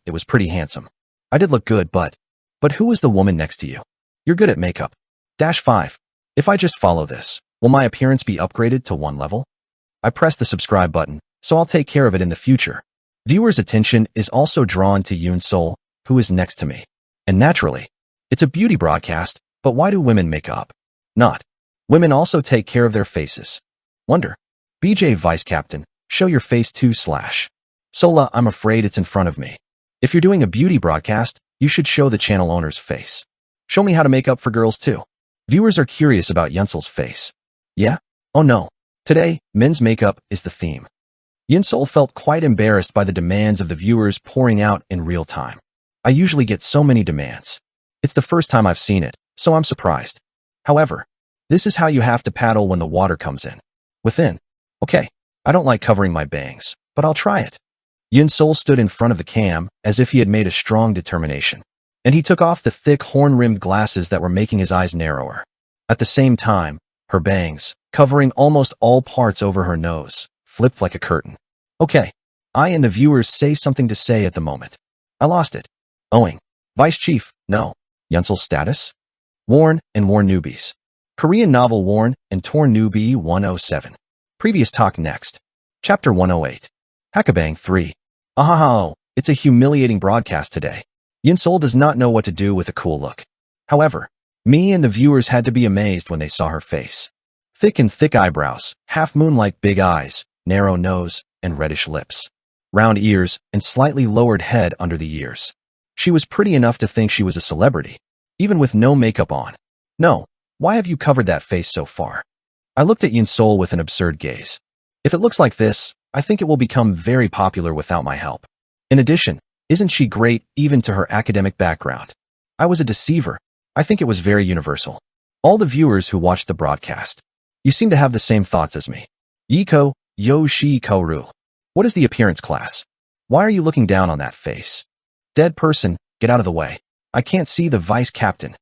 it was pretty handsome. I did look good, but who was the woman next to you? You're good at makeup. -5. If I just follow this, will my appearance be upgraded to 1 level? I pressed the subscribe button, so I'll take care of it in the future. Viewers' attention is also drawn to Yunsol, who is next to me. And naturally, it's a beauty broadcast, but why do women make up? Not. Women also take care of their faces. Wonder. BJ Vice Captain, show your face too / Sola, I'm afraid it's in front of me. If you're doing a beauty broadcast, you should show the channel owner's face. Show me how to make up for girls too. Viewers are curious about Yunsel's face. Yeah? Oh no. Today, men's makeup is the theme. Yunsel felt quite embarrassed by the demands of the viewers pouring out in real time. I usually get so many demands. It's the first time I've seen it, so I'm surprised. However, this is how you have to paddle when the water comes in. Within. Okay, I don't like covering my bangs, but I'll try it. Yunsel stood in front of the cam as if he had made a strong determination, and he took off the thick horn-rimmed glasses that were making his eyes narrower. At the same time, her bangs, covering almost all parts over her nose, flipped like a curtain. Okay. I and the viewers say something to say at the moment. I lost it. Owing. Vice Chief, no. Yunsel's status? Worn and Worn Newbies. Korean novel Worn and Torn Newbie 107. Previous talk next. Chapter 108. Hackabang 3. Ahaha, it's a humiliating broadcast today. Yunsol does not know what to do with a cool look. However, me and the viewers had to be amazed when they saw her face. Thick and thick eyebrows, half-moon-like big eyes, narrow nose, and reddish lips. Round ears, and slightly lowered head under the ears. She was pretty enough to think she was a celebrity, even with no makeup on. No, why have you covered that face so far? I looked at Yunsol with an absurd gaze. If it looks like this, I think it will become very popular without my help. In addition, isn't she great even to her academic background? I was a deceiver. I think it was very universal. All the viewers who watched the broadcast. You seem to have the same thoughts as me. Yiko, Yoshi Koru. What is the appearance class? Why are you looking down on that face? Dead person, get out of the way. I can't see the vice captain.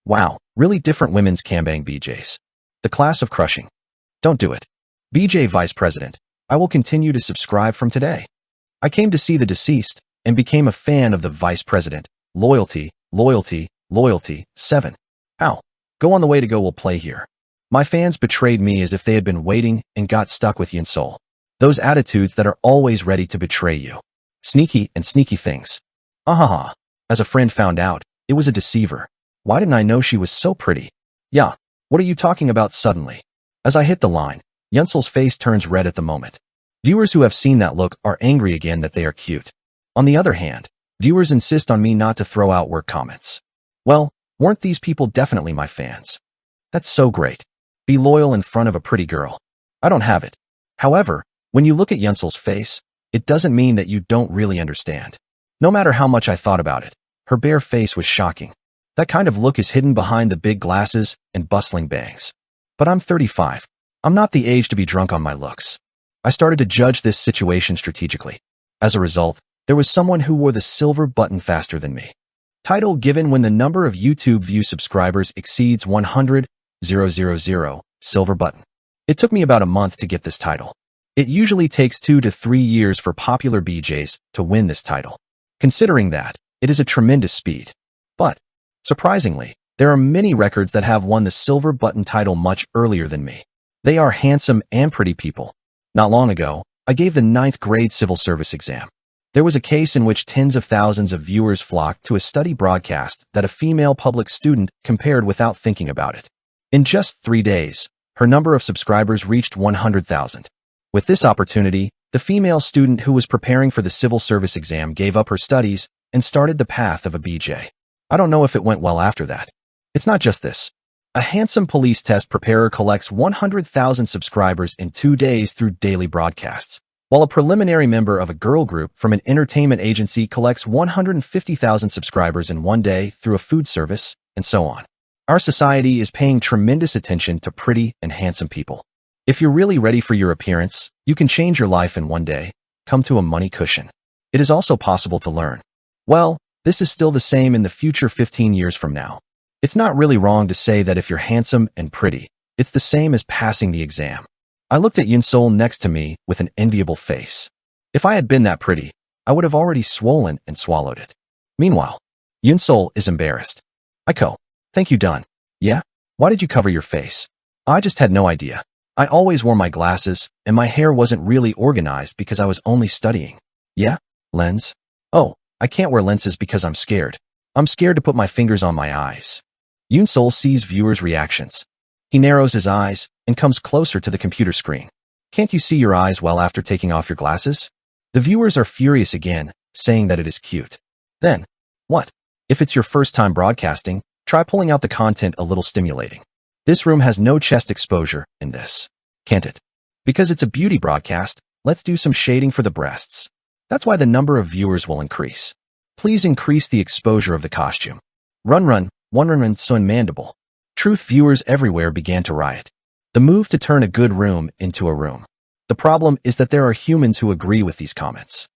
Wow, really different women's Kambang BJs. The class of crushing. Don't do it. BJ Vice President, I will continue to subscribe from today. I came to see the deceased and became a fan of the Vice President. Loyalty, loyalty, loyalty, 7. How? Go on the way to go will play here. My fans betrayed me as if they had been waiting and got stuck with Yunsol. Those attitudes that are always ready to betray you. Sneaky and sneaky things. Ahaha. As a friend found out, it was a deceiver. Why didn't I know she was so pretty? Yeah, what are you talking about suddenly? As I hit the line, Yunsel's face turns red at the moment. Viewers who have seen that look are angry again that they are cute. On the other hand, viewers insist on me not to throw out work comments. Well, weren't these people definitely my fans? That's so great. Be loyal in front of a pretty girl. I don't have it. However, when you look at Yunsel's face, it doesn't mean that you don't really understand. No matter how much I thought about it, her bare face was shocking. That kind of look is hidden behind the big glasses and bustling bangs. But I'm 35. I'm not the age to be drunk on my looks. I started to judge this situation strategically. As a result, there was someone who wore the silver button faster than me. Title given when the number of YouTube view subscribers exceeds 100,000, silver button. It took me about a month to get this title. It usually takes 2 to 3 years for popular BJs to win this title. Considering that, it is a tremendous speed. But, surprisingly, there are many records that have won the silver button title much earlier than me. They are handsome and pretty people. Not long ago, I gave the 9th grade civil service exam. There was a case in which tens of thousands of viewers flocked to a study broadcast that a female public student compared without thinking about it. In just 3 days, her number of subscribers reached 100,000. With this opportunity, the female student who was preparing for the civil service exam gave up her studies and started the path of a BJ. I don't know if it went well after that. It's not just this. A handsome police test preparer collects 100,000 subscribers in 2 days through daily broadcasts, while a preliminary member of a girl group from an entertainment agency collects 150,000 subscribers in 1 day through a food service, and so on. Our society is paying tremendous attention to pretty and handsome people. If you're really ready for your appearance, you can change your life in 1 day, come to a money cushion. It is also possible to learn. Well, this is still the same in the future 15 years from now. It's not really wrong to say that if you're handsome and pretty, it's the same as passing the exam. I looked at Yunsol next to me with an enviable face. If I had been that pretty, I would have already swollen and swallowed it. Meanwhile, Yunsol is embarrassed. Aiko, thank you done. Yeah? Why did you cover your face? I just had no idea. I always wore my glasses, and my hair wasn't really organized because I was only studying. Yeah? Lens? Oh, I can't wear lenses because I'm scared. I'm scared to put my fingers on my eyes. Yunsol sees viewers' reactions. He narrows his eyes and comes closer to the computer screen. Can't you see your eyes well after taking off your glasses? The viewers are furious again, saying that it is cute. Then, what? If it's your first time broadcasting, try pulling out the content a little stimulating. This room has no chest exposure in this. Can't it? Because it's a beauty broadcast, let's do some shading for the breasts. That's why the number of viewers will increase. Please increase the exposure of the costume. Run, sun mandible. Truth viewers everywhere began to riot. The move to turn a good room into a room. The problem is that there are humans who agree with these comments.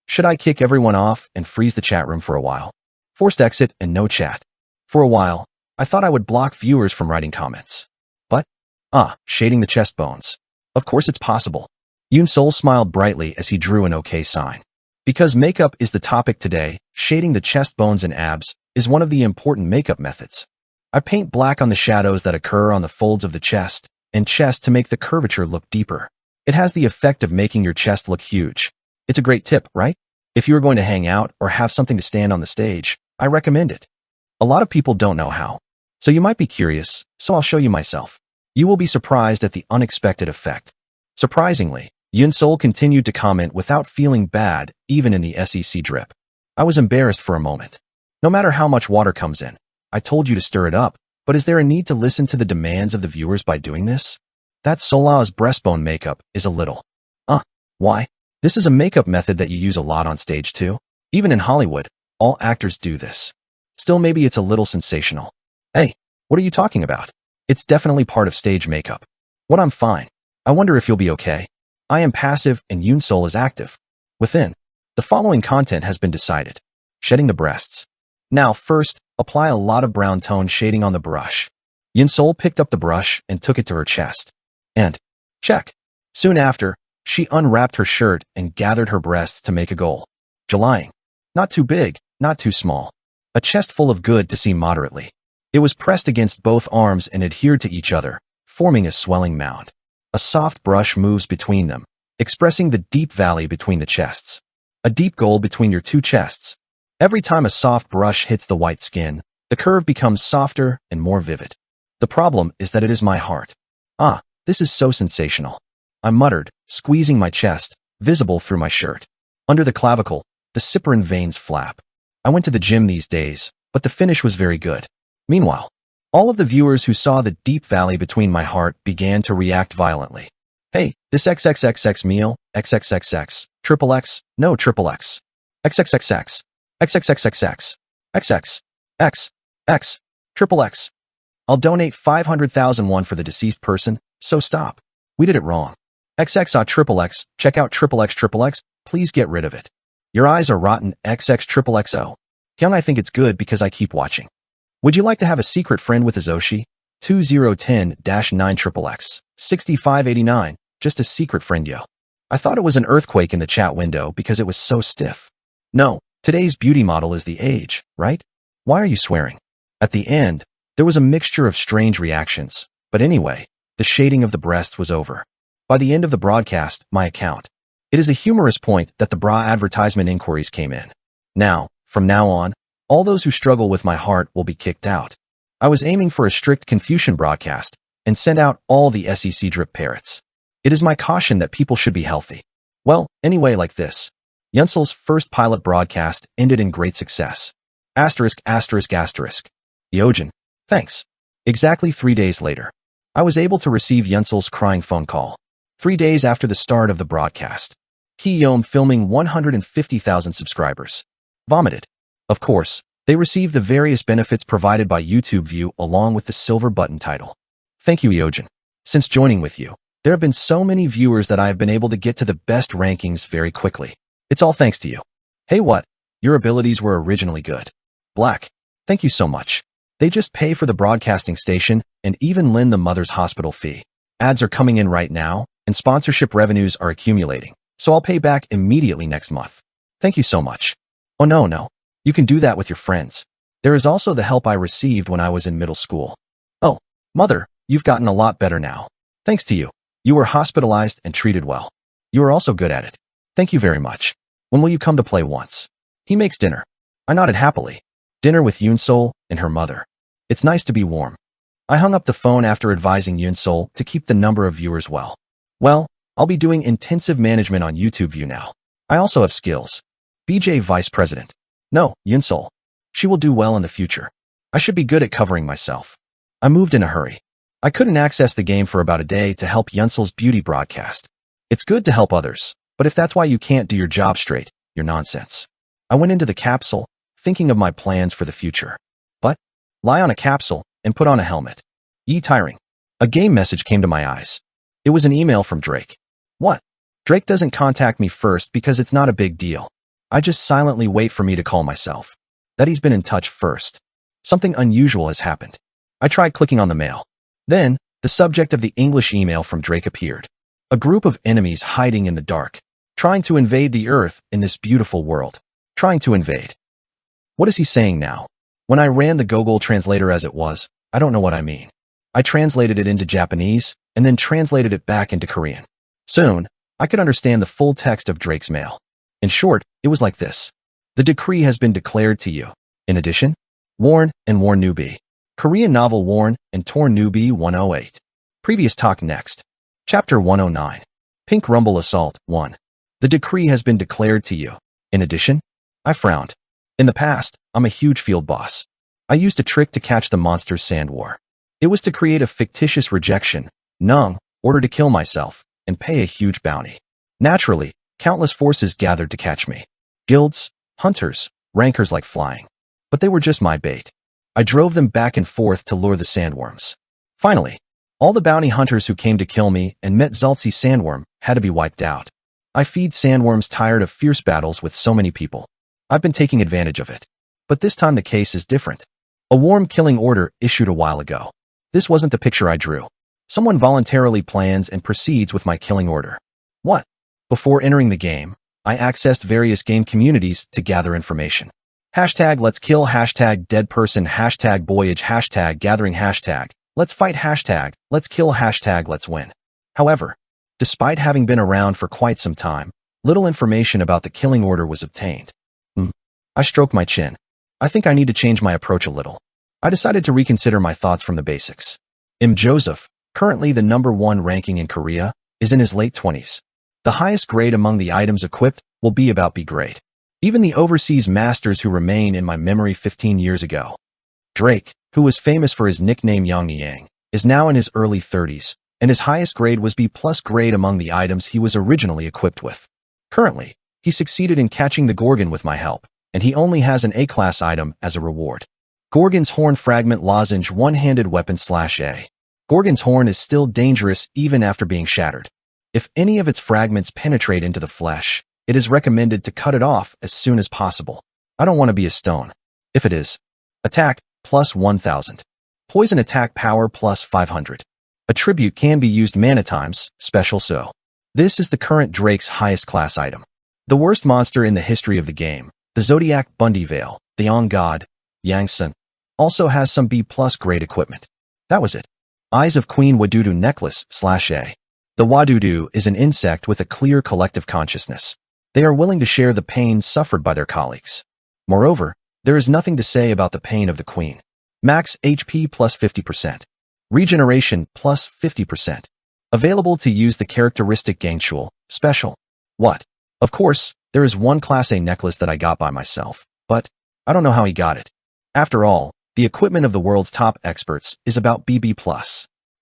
Should I kick everyone off and freeze the chat room for a while? Forced exit and no chat. For a while, I thought I would block viewers from writing comments. But, shading the chest bones. Of course it's possible. Yoon-sol smiled brightly as he drew an okay sign. Because makeup is the topic today, shading the chest bones and abs is one of the important makeup methods. I paint black on the shadows that occur on the folds of the chest and chest to make the curvature look deeper. It has the effect of making your chest look huge. It's a great tip, right? If you are going to hang out or have something to stand on the stage, I recommend it. A lot of people don't know how. So you might be curious, so I'll show you myself. You will be surprised at the unexpected effect. Surprisingly, Yoon-sol continued to comment without feeling bad, even in the SEC drip. I was embarrassed for a moment. No matter how much water comes in, I told you to stir it up, but is there a need to listen to the demands of the viewers by doing this? That Solah's breastbone makeup is a little. Why? This is a makeup method that you use a lot on stage too. Even in Hollywood, all actors do this. Still, maybe it's a little sensational. Hey, what are you talking about? It's definitely part of stage makeup. What, I'm fine. I wonder if you'll be okay. I am passive and Yoon-sol is active. Within, the following content has been decided. Shedding the breasts. Now, first, apply a lot of brown tone shading on the brush. Yoon-sol picked up the brush and took it to her chest. And, check. Soon after, she unwrapped her shirt and gathered her breasts to make a goal. Julying. Not too big, not too small. A chest full of good to see moderately. It was pressed against both arms and adhered to each other, forming a swelling mound. A soft brush moves between them, expressing the deep valley between the chests. A deep goal between your two chests. Every time a soft brush hits the white skin, the curve becomes softer and more vivid. The problem is that it is my heart. This is so sensational. I muttered, squeezing my chest, visible through my shirt. Under the clavicle, the cyprin veins flap. I went to the gym these days, but the finish was very good. Meanwhile, all of the viewers who saw the deep valley between my heart began to react violently. Hey, this XXXX meal, XXXX, triple X, no triple X. XXXX, XXXXX, XX, X, X, triple X. I'll donate 500,000 won for the deceased person, so stop. We did it wrong. XX triple X, check out triple X, please get rid of it. Your eyes are rotten, XX triple XO. Kyung, I think it's good because I keep watching. Would you like to have a secret friend with Azoshi? 2010-9XXX, 6589, just a secret friend yo. I thought it was an earthquake in the chat window because it was so stiff. No, today's beauty model is the age, right? Why are you swearing? At the end, there was a mixture of strange reactions, but anyway, the shading of the breasts was over. By the end of the broadcast, my account. It is a humorous point that the bra advertisement inquiries came in. Now, from now on, all those who struggle with my heart will be kicked out. I was aiming for a strict Confucian broadcast and sent out all the SEC drip parrots. It is my caution that people should be healthy. Well, anyway, like this. Yoon-sol's first pilot broadcast ended in great success. Asterisk. Yeojin. Thanks. Exactly 3 days later, I was able to receive Yoon-sol's crying phone call. 3 days after the start of the broadcast. Ki-yeom filming 150,000 subscribers. Vomited. Of course, they received the various benefits provided by YouTube View along with the silver button title. Thank you, Yeojin. Since joining with you, there have been so many viewers that I have been able to get to the best rankings very quickly. It's all thanks to you. Hey, what? Your abilities were originally good. Black. Thank you so much. They just pay for the broadcasting station and even lend the mother's hospital fee. Ads are coming in right now, and sponsorship revenues are accumulating, so I'll pay back immediately next month. Thank you so much. Oh no. You can do that with your friends. There is also the help I received when I was in middle school. Oh, mother, you've gotten a lot better now. Thanks to you. You were hospitalized and treated well. You are also good at it. Thank you very much. When will you come to play once? He makes dinner. I nodded happily. Dinner with Yoon-sol and her mother. It's nice to be warm. I hung up the phone after advising Yoon-sol to keep the number of viewers well. Well, I'll be doing intensive management on YouTube View now. I also have skills. BJ Vice President. No, Yoon-sol. She will do well in the future. I should be good at covering myself. I moved in a hurry. I couldn't access the game for about a day to help Yoon-sol's beauty broadcast. It's good to help others, but if that's why you can't do your job straight, you're nonsense. I went into the capsule, thinking of my plans for the future. But, lie on a capsule and put on a helmet. Tiring. A game message came to my eyes. It was an email from Drake. What? Drake doesn't contact me first because it's not a big deal. I just silently wait for me to call myself. That he's been in touch first. Something unusual has happened. I tried clicking on the mail. Then, the subject of the English email from Drake appeared. A group of enemies hiding in the dark, trying to invade the earth in this beautiful world. Trying to invade. What is he saying now? When I ran the Google translator as it was, I don't know what I mean. I translated it into Japanese and then translated it back into Korean. Soon, I could understand the full text of Drake's mail. In short, it was like this. The decree has been declared to you. In addition, Warn and Torn Newbie. Korean novel Warn and Torn Newbie 108. Previous talk next. Chapter 109. Pink Rumble Assault 1. The decree has been declared to you. In addition, I frowned. In the past, I'm a huge field boss. I used a trick to catch the monster's sand war. It was to create a fictitious rejection, order to kill myself, and pay a huge bounty. Naturally, countless forces gathered to catch me. Guilds, hunters, rankers like flying. But they were just my bait. I drove them back and forth to lure the sandworms. Finally, all the bounty hunters who came to kill me and met Zaltzi sandworm had to be wiped out. I feed sandworms tired of fierce battles with so many people. I've been taking advantage of it. But this time the case is different. A worm killing order issued a while ago. This wasn't the picture I drew. Someone voluntarily plans and proceeds with my killing order. What? Before entering the game, I accessed various game communities to gather information. Hashtag let's kill, hashtag dead person, hashtag voyage, hashtag gathering, hashtag let's fight, hashtag let's kill, hashtag let's win. However, despite having been around for quite some time, little information about the killing order was obtained. I stroked my chin. I think I need to change my approach a little. I decided to reconsider my thoughts from the basics. Joseph, currently the #1 ranking in Korea, is in his late 20s. The highest grade among the items equipped will be about B grade. Even the overseas masters who remain in my memory 15 years ago. Drake, who was famous for his nickname Yang, is now in his early 30s, and his highest grade was B+ grade among the items he was originally equipped with. Currently, he succeeded in catching the Gorgon with my help, and he only has an A-class item as a reward. Gorgon's Horn Fragment Lozenge One-Handed Weapon /A. Gorgon's horn is still dangerous even after being shattered. If any of its fragments penetrate into the flesh, it is recommended to cut it off as soon as possible. I don't want to be a stone. If it is. Attack, +1000. Poison attack power, +500. Attribute can be used mana times, special so. This is the current Drake's highest class item. The worst monster in the history of the game, the Zodiac Bundy Veil, the On God, Yangsun, also has some B+ grade equipment. That was it. Eyes of Queen Wadudu Necklace /A. The Wadudu is an insect with a clear collective consciousness. They are willing to share the pain suffered by their colleagues. Moreover, there is nothing to say about the pain of the queen. Max HP +50%. Regeneration +50%. Available to use the characteristic Gangshul, special. What? Of course, there is one Class A necklace that I got by myself, but I don't know how he got it. After all, the equipment of the world's top experts is about BB+.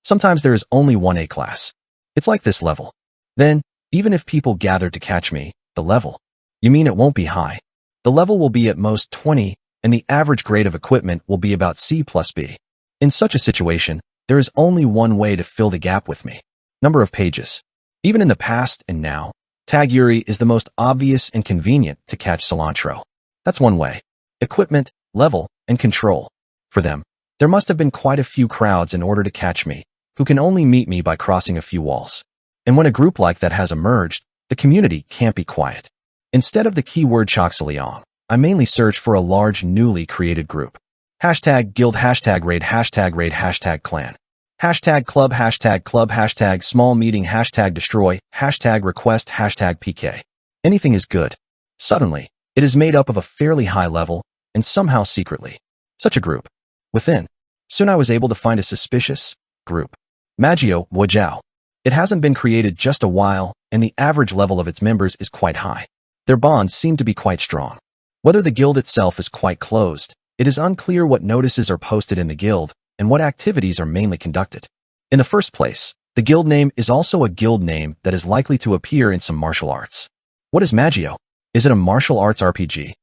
Sometimes there is only one A class. It's like this level. Then, even if people gather to catch me, the level. You mean it won't be high? The level will be at most 20, and the average grade of equipment will be about C+B. In such a situation, there is only one way to fill the gap with me. Number of pages. Even in the past and now, Tag Yuri is the most obvious and convenient to catch cilantro. That's one way. Equipment, level, and control. For them, there must have been quite a few crowds in order to catch me, who can only meet me by crossing a few walls. And when a group like that has emerged, the community can't be quiet. Instead of the keyword Choxiliong, I mainly search for a large newly created group. Hashtag guild, hashtag raid, hashtag clan. Hashtag club, hashtag small meeting, hashtag destroy, hashtag request, hashtag PK. Anything is good. Suddenly, it is made up of a fairly high level, and somehow secretly. Such a group. Within. Soon I was able to find a suspicious group. Magio Wajao. It hasn't been created just a while, and the average level of its members is quite high. Their bonds seem to be quite strong. Whether the guild itself is quite closed, it is unclear what notices are posted in the guild, and what activities are mainly conducted. In the first place, the guild name is also a guild name that is likely to appear in some martial arts. What is Magio? Is it a martial arts RPG?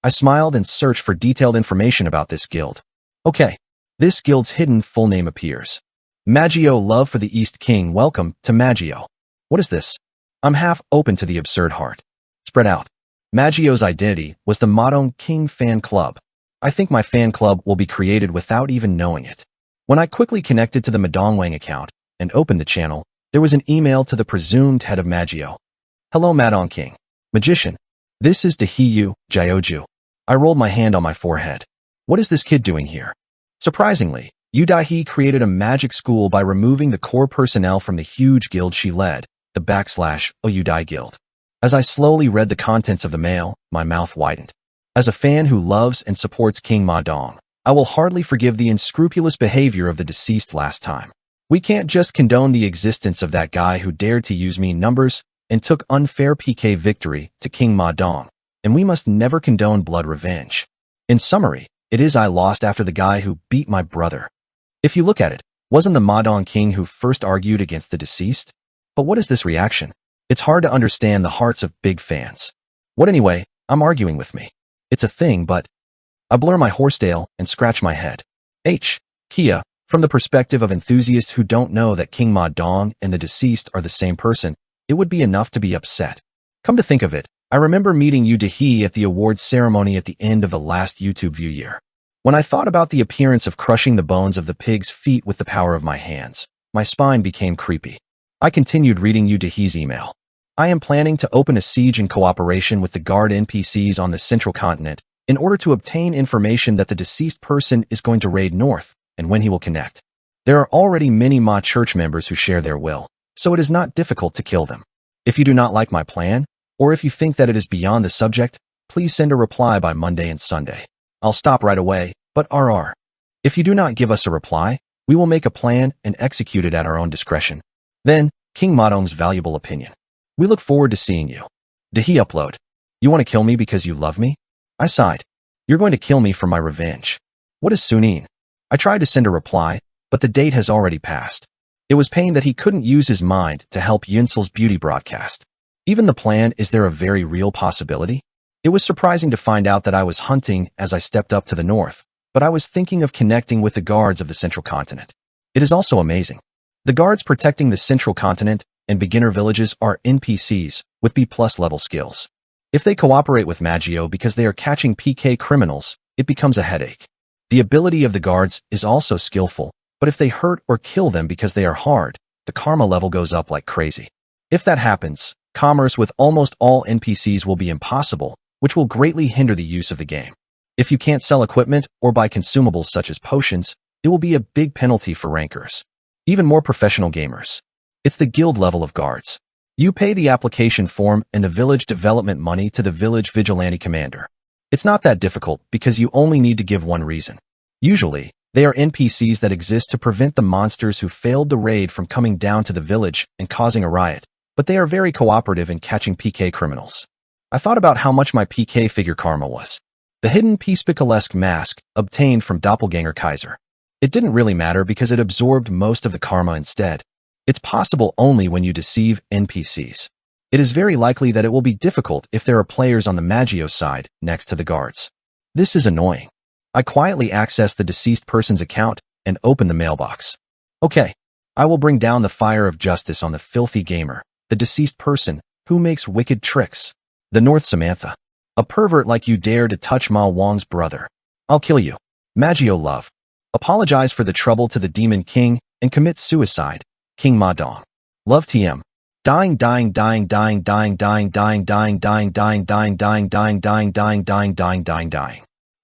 I smiled and searched for detailed information about this guild. Okay, this guild's hidden full name appears. Magio Love for the East King. Welcome to Magio. What is this? I'm half open to the absurd heart. Spread out. Magio's identity was the Madong King Fan Club. I think my fan club will be created without even knowing it. When I quickly connected to the Madongwang account and opened the channel, There was an email to the presumed head of Magio. Hello, Madon King. Magician. This is Dahiyu Jioju. I rolled my hand on my forehead. What is this kid doing here? Surprisingly, Udahi created a magic school by removing the core personnel from the huge guild she led, the /Oyudai Guild. As I slowly read the contents of the mail, my mouth widened. As a fan who loves and supports King Ma Dong, I will hardly forgive the unscrupulous behavior of the deceased last time. We can't just condone the existence of that guy who dared to use mean numbers and took unfair PK victory to King Ma Dong, and we must never condone blood revenge. In summary, it is I lost after the guy who beat my brother. If you look at it, wasn't the Ma Dong King who first argued against the deceased? But what is this reaction? It's hard to understand the hearts of big fans. What anyway, I'm arguing with me. It's a thing, but I blur my horsetail and scratch my head. Kia, from the perspective of enthusiasts who don't know that King Ma Dong and the deceased are the same person, it would be enough to be upset. Come to think of it, I remember meeting Yu Dahi at the awards ceremony at the end of the last YouTube view year. When I thought about the appearance of crushing the bones of the pig's feet with the power of my hands, my spine became creepy. I continued reading Yu Dahi's email. I am planning to open a siege in cooperation with the guard NPCs on the central continent in order to obtain information that the deceased person is going to raid north and when he will connect. There are already many Ma church members who share their will, so it is not difficult to kill them. If you do not like my plan, or if you think that it is beyond the subject, please send a reply by Monday and Sunday. I'll stop right away, but RR. If you do not give us a reply, we will make a plan and execute it at our own discretion. Then, King Ma Dong's valuable opinion. We look forward to seeing you. Dahi upload. You want to kill me because you love me? I sighed. You're going to kill me for my revenge. What is Sunin? I tried to send a reply, but the date has already passed. It was pain that he couldn't use his mind to help Yunsel's beauty broadcast. Even the plan, is there a very real possibility? It was surprising to find out that I was hunting as I stepped up to the north, but I was thinking of connecting with the guards of the central continent. It is also amazing. The guards protecting the central continent and beginner villages are NPCs with B+ level skills. If they cooperate with Magio because they are catching PK criminals, it becomes a headache. The ability of the guards is also skillful, but if they hurt or kill them because they are hard, the karma level goes up like crazy. If that happens, commerce with almost all NPCs will be impossible, which will greatly hinder the use of the game. If you can't sell equipment or buy consumables such as potions, it will be a big penalty for rankers. Even more professional gamers. It's the guild level of guards. You pay the application form and the village development money to the village vigilante commander. It's not that difficult because you only need to give one reason. Usually, they are NPCs that exist to prevent the monsters who failed the raid from coming down to the village and causing a riot, but they are very cooperative in catching PK criminals. I thought about how much my PK figure karma was. The hidden Peacepickle-esque mask obtained from Doppelganger Kaiser. It didn't really matter because it absorbed most of the karma instead. It's possible only when you deceive NPCs. It is very likely that it will be difficult if there are players on the Magio side next to the guards. This is annoying. I quietly access the deceased person's account and open the mailbox. Okay, I will bring down the fire of justice on the filthy gamer, the deceased person, who makes wicked tricks. The North Samantha. A pervert like you dare to touch Ma Wong's brother. I'll kill you. Magio love. Apologize for the trouble to the Demon King and commit suicide. King Ma Dong. Love TM. Dying.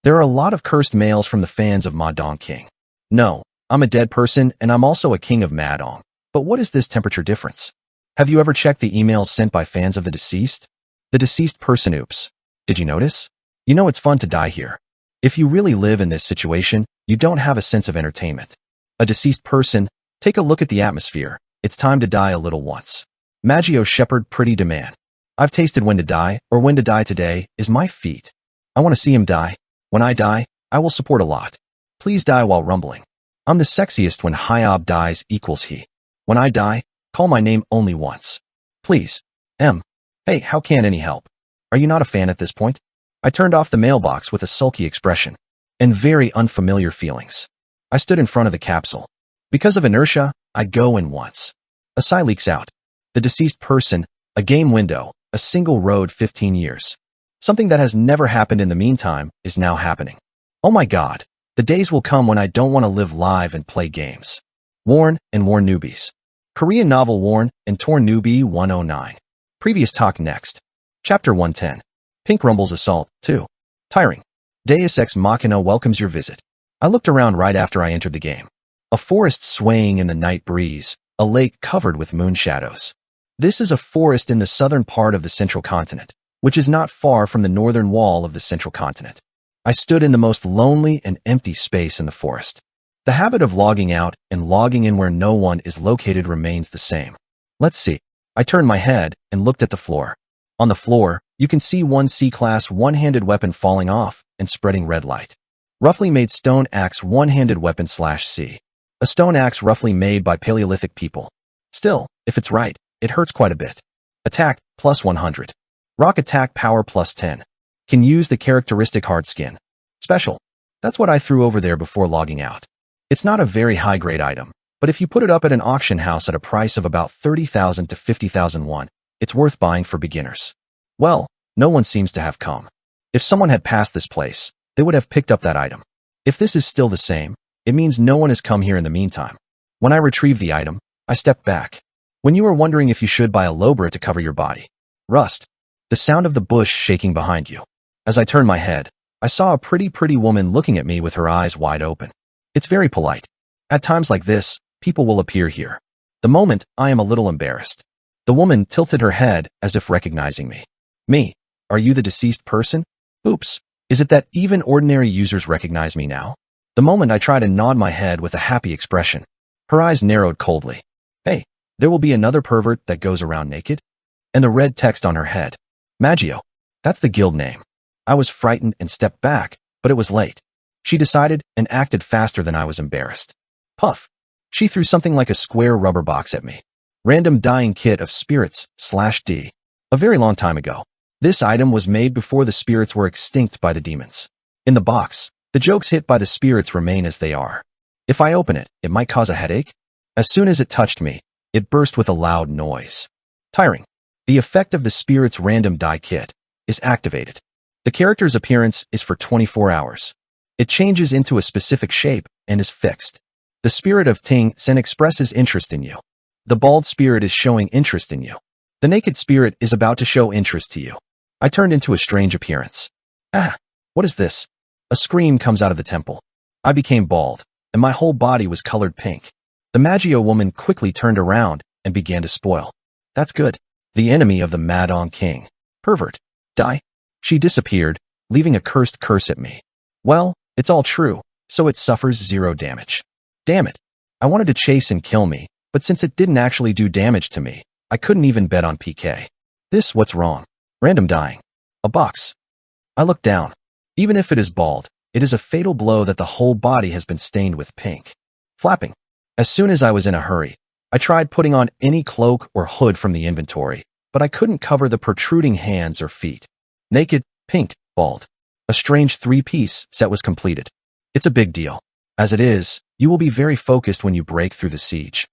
There are a lot of cursed mails from the fans of Ma Dong King. No, I'm a dead person and I'm also a king of Ma Dong. But what is this temperature difference? Have you ever checked the emails sent by fans of the deceased? The deceased person, oops. Did you notice? You know it's fun to die here. If you really live in this situation, you don't have a sense of entertainment. A deceased person, take a look at the atmosphere. It's time to die a little once. Magio Shepherd pretty demand. I've tasted when to die, or when to die today, is my feat. I want to see him die. When I die, I will support a lot. Please die while rumbling. I'm the sexiest when Hyob dies equals he. When I die, call my name only once. Please. M. Hey, how can any help? Are you not a fan at this point? I turned off the mailbox with a sulky expression and very unfamiliar feelings. I stood in front of the capsule. Because of inertia, I go in once. A sigh leaks out. The deceased person, a game window, a single road 15 years. Something that has never happened in the meantime is now happening. Oh my god, the days will come when I don't want to live live and play games. Warn and warn newbies. Korean novel Worn and Torn Newbie 109. Previous talk next. Chapter 110. Pink Rumble's Assault 2. Tiring. Deus Ex Machina welcomes your visit. I looked around right after I entered the game. A forest swaying in the night breeze, a lake covered with moon shadows. This is a forest in the southern part of the central continent, which is not far from the northern wall of the central continent. I stood in the most lonely and empty space in the forest. The habit of logging out and logging in where no one is located remains the same. Let's see. I turned my head and looked at the floor. On the floor, you can see one C-class one-handed weapon falling off and spreading red light. Roughly made stone axe one-handed weapon /C. A stone axe roughly made by Paleolithic people. Still, if it's right, it hurts quite a bit. Attack, plus 100. Rock attack power plus 10. Can use the characteristic hard skin. Special. That's what I threw over there before logging out. It's not a very high-grade item, but if you put it up at an auction house at a price of about 30,000 to 50,000 won, it's worth buying for beginners. Well, no one seems to have come. If someone had passed this place, they would have picked up that item. If this is still the same, it means no one has come here in the meantime. When I retrieved the item, I stepped back. When you were wondering if you should buy a lowbra to cover your body. Rust. The sound of the bush shaking behind you. As I turned my head, I saw a pretty woman looking at me with her eyes wide open. It's very polite. At times like this, people will appear here. The moment, I am a little embarrassed. The woman tilted her head as if recognizing me. Me? Are you the deceased person? Oops. Is it that even ordinary users recognize me now? The moment I try to nod my head with a happy expression. Her eyes narrowed coldly. Hey, there will be another pervert that goes around naked? And the red text on her head. Maggio. That's the guild name. I was frightened and stepped back, but it was late. She decided and acted faster than I was embarrassed. Puff. She threw something like a square rubber box at me. Random dying kit of spirits /D. A very long time ago. This item was made before the spirits were extinct by the demons. In the box, the jokes hit by the spirits remain as they are. If I open it, it might cause a headache. As soon as it touched me, it burst with a loud noise. Tiring. The effect of the spirit's random die kit is activated. The character's appearance is for 24 hours. It changes into a specific shape and is fixed. The spirit of Ting Sen expresses interest in you. The bald spirit is showing interest in you. The naked spirit is about to show interest to you. I turned into a strange appearance. Ah, what is this? A scream comes out of the temple. I became bald, and my whole body was colored pink. The Maggio woman quickly turned around and began to spoil. That's good. The enemy of the Madong King. Pervert. Die. She disappeared, leaving a cursed curse at me. Well, it's all true, so it suffers 0 damage. Damn it. I wanted to chase and kill me, but since it didn't actually do damage to me, I couldn't even bet on PK. What's wrong? Random dying. A box. I looked down. Even if it is bald, it is a fatal blow that the whole body has been stained with pink. Flapping. As soon as I was in a hurry, I tried putting on any cloak or hood from the inventory, but I couldn't cover the protruding hands or feet. Naked, pink, bald. A strange 3-piece set was completed. It's a big deal. As it is, you will be very focused when you break through the siege.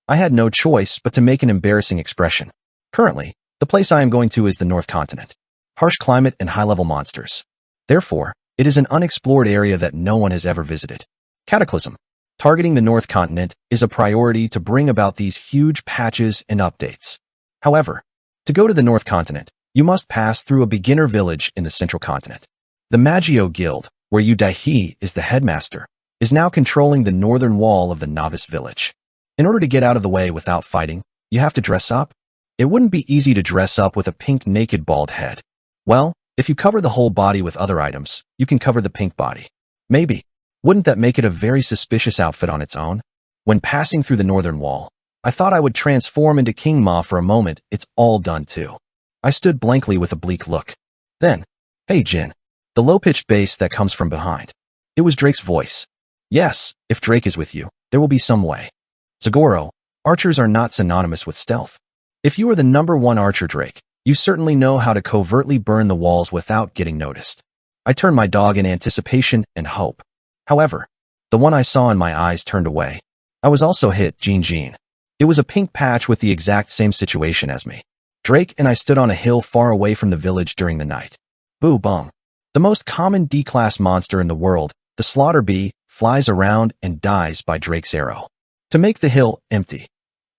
I had no choice but to make an embarrassing expression. Currently, the place I am going to is the North Continent. Harsh climate and high-level monsters. Therefore, it is an unexplored area that no one has ever visited. Cataclysm. Targeting the North Continent is a priority to bring about these huge patches and updates. However, to go to the North Continent, you must pass through a beginner village in the Central Continent. The Maggio Guild, where Yu Daihe is the headmaster, is now controlling the northern wall of the novice village. In order to get out of the way without fighting, you have to dress up. It wouldn't be easy to dress up with a pink naked bald head. Well, if you cover the whole body with other items, you can cover the pink body. Maybe. Wouldn't that make it a very suspicious outfit on its own? When passing through the northern wall, I thought I would transform into King Ma for a moment. It's all done too. I stood blankly with a bleak look. Then, hey Jin. The low-pitched bass that comes from behind. It was Drake's voice. Yes, if Drake is with you, there will be some way. Zagoro, archers are not synonymous with stealth. If you are the #1 archer Drake, you certainly know how to covertly burn the walls without getting noticed. I turned my dog in anticipation and hope. However, the one I saw in my eyes turned away. I was also hit, Jean. It was a pink patch with the exact same situation as me. Drake and I stood on a hill far away from the village during the night. Boo bung. The most common D-class monster in the world, the slaughter bee, flies around and dies by Drake's arrow. To make the hill empty.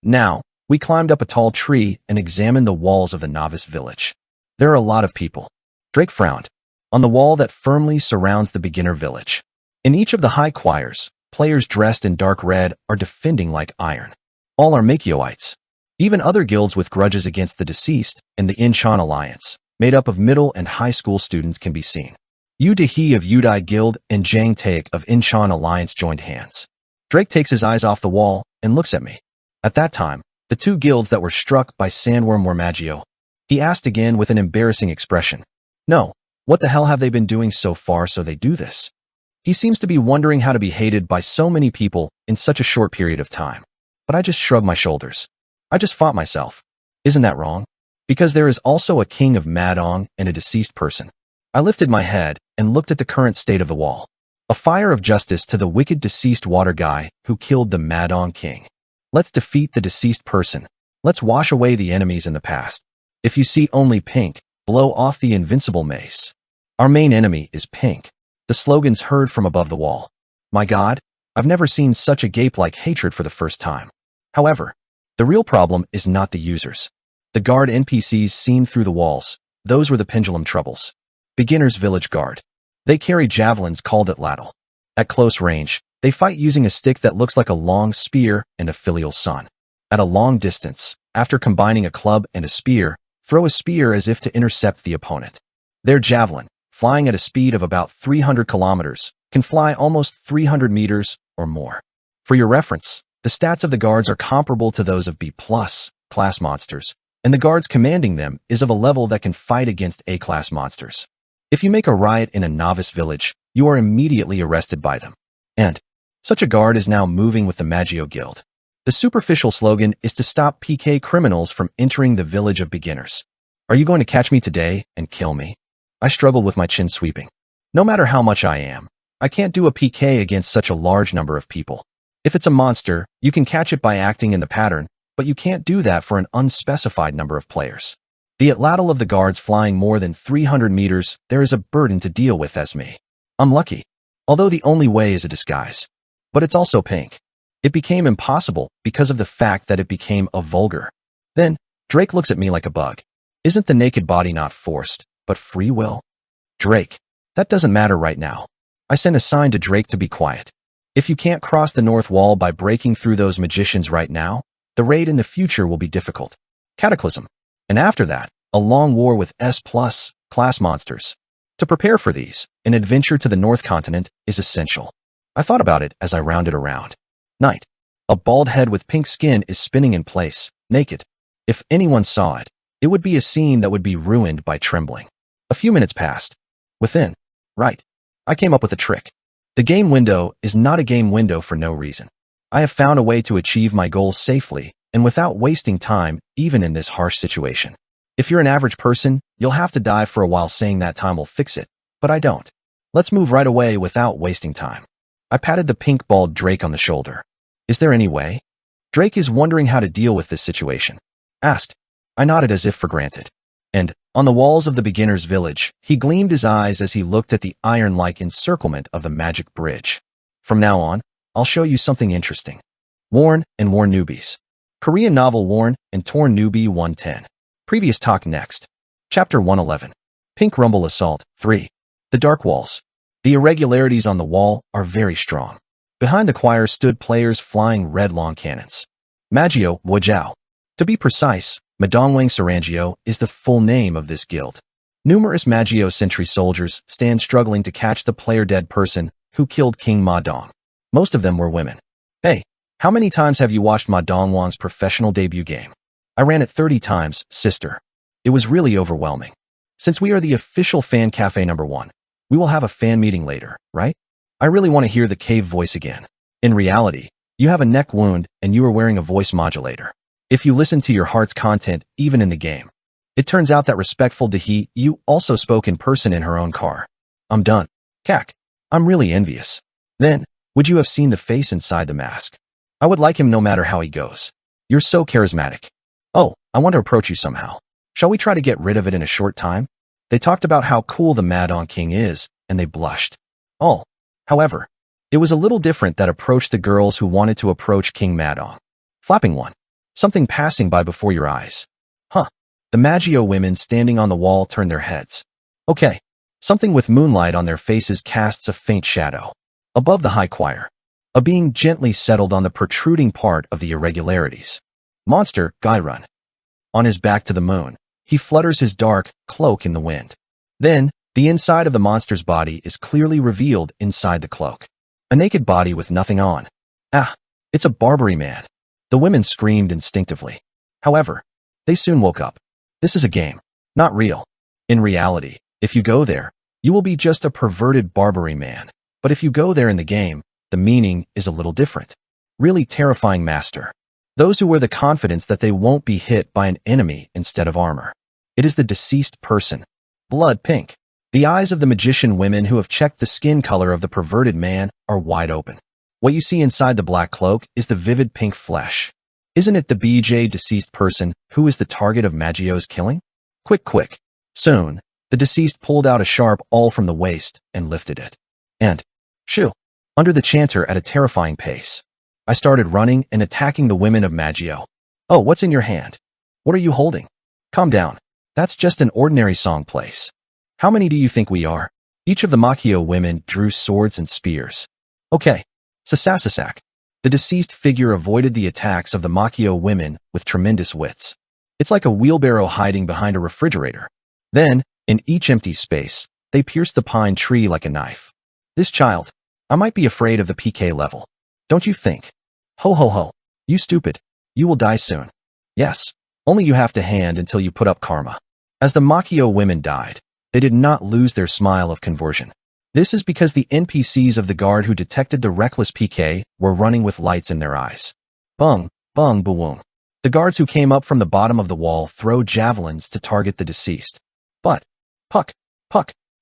Now, we climbed up a tall tree and examined the walls of the novice village. There are a lot of people. Drake frowned. On the wall that firmly surrounds the beginner village. In each of the high choirs, players dressed in dark red are defending like iron. All are Makioites. Even other guilds with grudges against the deceased and the Incheon Alliance, made up of middle and high school students, can be seen. Yu Dehe of Udai Guild and Jang Taek of Incheon Alliance joined hands. Drake takes his eyes off the wall and looks at me. At that time, the two guilds that were struck by Sandworm were Magio. He asked again with an embarrassing expression. No, what the hell have they been doing so far so they do this? He seems to be wondering how to be hated by so many people in such a short period of time. But I just shrug my shoulders. I just fought myself. Isn't that wrong? Because there is also a king of Madong and a deceased person. I lifted my head and looked at the current state of the wall. A fire of justice to the wicked deceased water guy who killed the Madong king. Let's defeat the deceased person. Let's wash away the enemies in the past. If you see only pink, blow off the invincible mace. Our main enemy is pink. The slogans heard from above the wall. My God, I've never seen such a gape-like hatred for the first time. However, the real problem is not the users. The guard NPCs seen through the walls, those were the pendulum troubles. Beginner's village guard. They carry javelins called atlatl. At close range, they fight using a stick that looks like a long spear and a filial son. At a long distance, after combining a club and a spear, throw a spear as if to intercept the opponent. Their javelin, flying at a speed of about 300 kilometers, can fly almost 300 meters or more. For your reference, the stats of the guards are comparable to those of B+ class monsters, and the guards commanding them is of a level that can fight against A-class monsters. If you make a riot in a novice village, you are immediately arrested by them. And such a guard is now moving with the Magio Guild. The superficial slogan is to stop PK criminals from entering the village of beginners. Are you going to catch me today and kill me? I struggled with my chin sweeping. No matter how much I am, I can't do a PK against such a large number of people. If it's a monster, you can catch it by acting in the pattern, but you can't do that for an unspecified number of players. The atlatl of the guards flying more than 300 meters, there is a burden to deal with as me. I'm lucky, although the only way is a disguise. But it's also pink. It became impossible because of the fact that it became a vulgar. Then, Drake looks at me like a bug. Isn't the naked body not forced, but free will? Drake, that doesn't matter right now. I sent a sign to Drake to be quiet. If you can't cross the north wall by breaking through those magicians right now, the raid in the future will be difficult. Cataclysm. And after that, a long war with S+ class monsters. To prepare for these, an adventure to the North Continent is essential. I thought about it as I rounded around. Night. A bald head with pink skin is spinning in place, naked. If anyone saw it, it would be a scene that would be ruined by trembling. A few minutes passed. Within. Right. I came up with a trick. The game window is not a game window for no reason. I have found a way to achieve my goals safely and without wasting time, even in this harsh situation. If you're an average person, you'll have to die for a while saying that time will fix it, but I don't. Let's move right away without wasting time. I patted the pink-bald Drake on the shoulder. Is there any way? Drake is wondering how to deal with this situation. Asked. I nodded as if for granted. And, on the walls of the beginner's village, he gleamed his eyes as he looked at the iron-like encirclement of the magic bridge. From now on, I'll show you something interesting. Worn and Worn Newbies. Korean novel Worn and Torn Newbie 110. Previous talk next. Chapter 111. Pink Rumble Assault 3. The Dark Walls. The irregularities on the wall are very strong. Behind the choir stood players flying red long cannons. Magio Wojiao. To be precise, Madongwang Sarangio is the full name of this guild. Numerous Magio sentry soldiers stand struggling to catch the player-dead person who killed King Ma Dong. Most of them were women. Hey, how many times have you watched Ma Dongwang's professional debut game? I ran it 30 times, sister. It was really overwhelming. Since we are the official fan cafe #1, we will have a fan meeting later, right? I really want to hear the cave voice again. In reality, you have a neck wound and you are wearing a voice modulator. If you listen to your heart's content, even in the game, it turns out that respectful Dehe you also spoke in person in her own car. I'm done. Cack. I'm really envious. Then, would you have seen the face inside the mask? I would like him no matter how he goes. You're so charismatic. Oh, I want to approach you somehow. Shall we try to get rid of it in a short time? They talked about how cool the Madong King is, and they blushed. Oh, however, it was a little different that approached the girls who wanted to approach King Madong. Flapping one. Something passing by before your eyes. Huh. The Maggio women standing on the wall turn their heads. Okay. Something with moonlight on their faces casts a faint shadow. Above the high choir, a being gently settled on the protruding part of the irregularities. Monster, guy run. On his back to the moon, he flutters his dark cloak in the wind. Then, the inside of the monster's body is clearly revealed inside the cloak. A naked body with nothing on. Ah, it's a Barbary man. The women screamed instinctively. However, they soon woke up. This is a game, not real. In reality, if you go there, you will be just a perverted Barbary man. But if you go there in the game, the meaning is a little different. Really terrifying master. Those who wear the confidence that they won't be hit by an enemy instead of armor. It is the deceased person. Blood pink. The eyes of the magician women who have checked the skin color of the perverted man are wide open. What you see inside the black cloak is the vivid pink flesh. Isn't it the BJ deceased person who is the target of Maggio's killing? Quick. Soon, the deceased pulled out a sharp awl from the waist and lifted it. And, shoo, under the chanter at a terrifying pace. I started running and attacking the women of Maggio. Oh, what's in your hand? What are you holding? Calm down. That's just an ordinary song place. How many do you think we are? Each of the Maggio women drew swords and spears. Okay. Sasasasak. The deceased figure avoided the attacks of the Maggio women with tremendous wits. It's like a wheelbarrow hiding behind a refrigerator. Then, in each empty space, they pierced the pine tree like a knife. This child. I might be afraid of the PK level. Don't you think? Ho. You stupid. You will die soon. Yes. Only you have to hand until you put up karma. As the Maggio women died, they did not lose their smile of conversion. This is because the NPCs of the guard who detected the reckless PK were running with lights in their eyes. Bung, boom. The guards who came up from the bottom of the wall throw javelins to target the deceased. But, puck,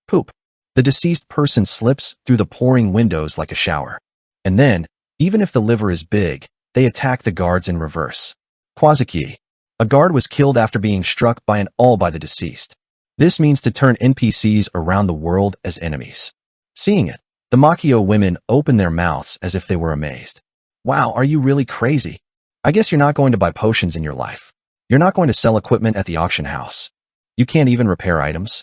poop. The deceased person slips through the pouring windows like a shower. And then, even if the liver is big, they attack the guards in reverse. Kwazaki. A guard was killed after being struck by an awl by the deceased. This means to turn NPCs around the world as enemies. Seeing it, the Maggio women opened their mouths as if they were amazed. Wow, are you really crazy? I guess you're not going to buy potions in your life. You're not going to sell equipment at the auction house. You can't even repair items.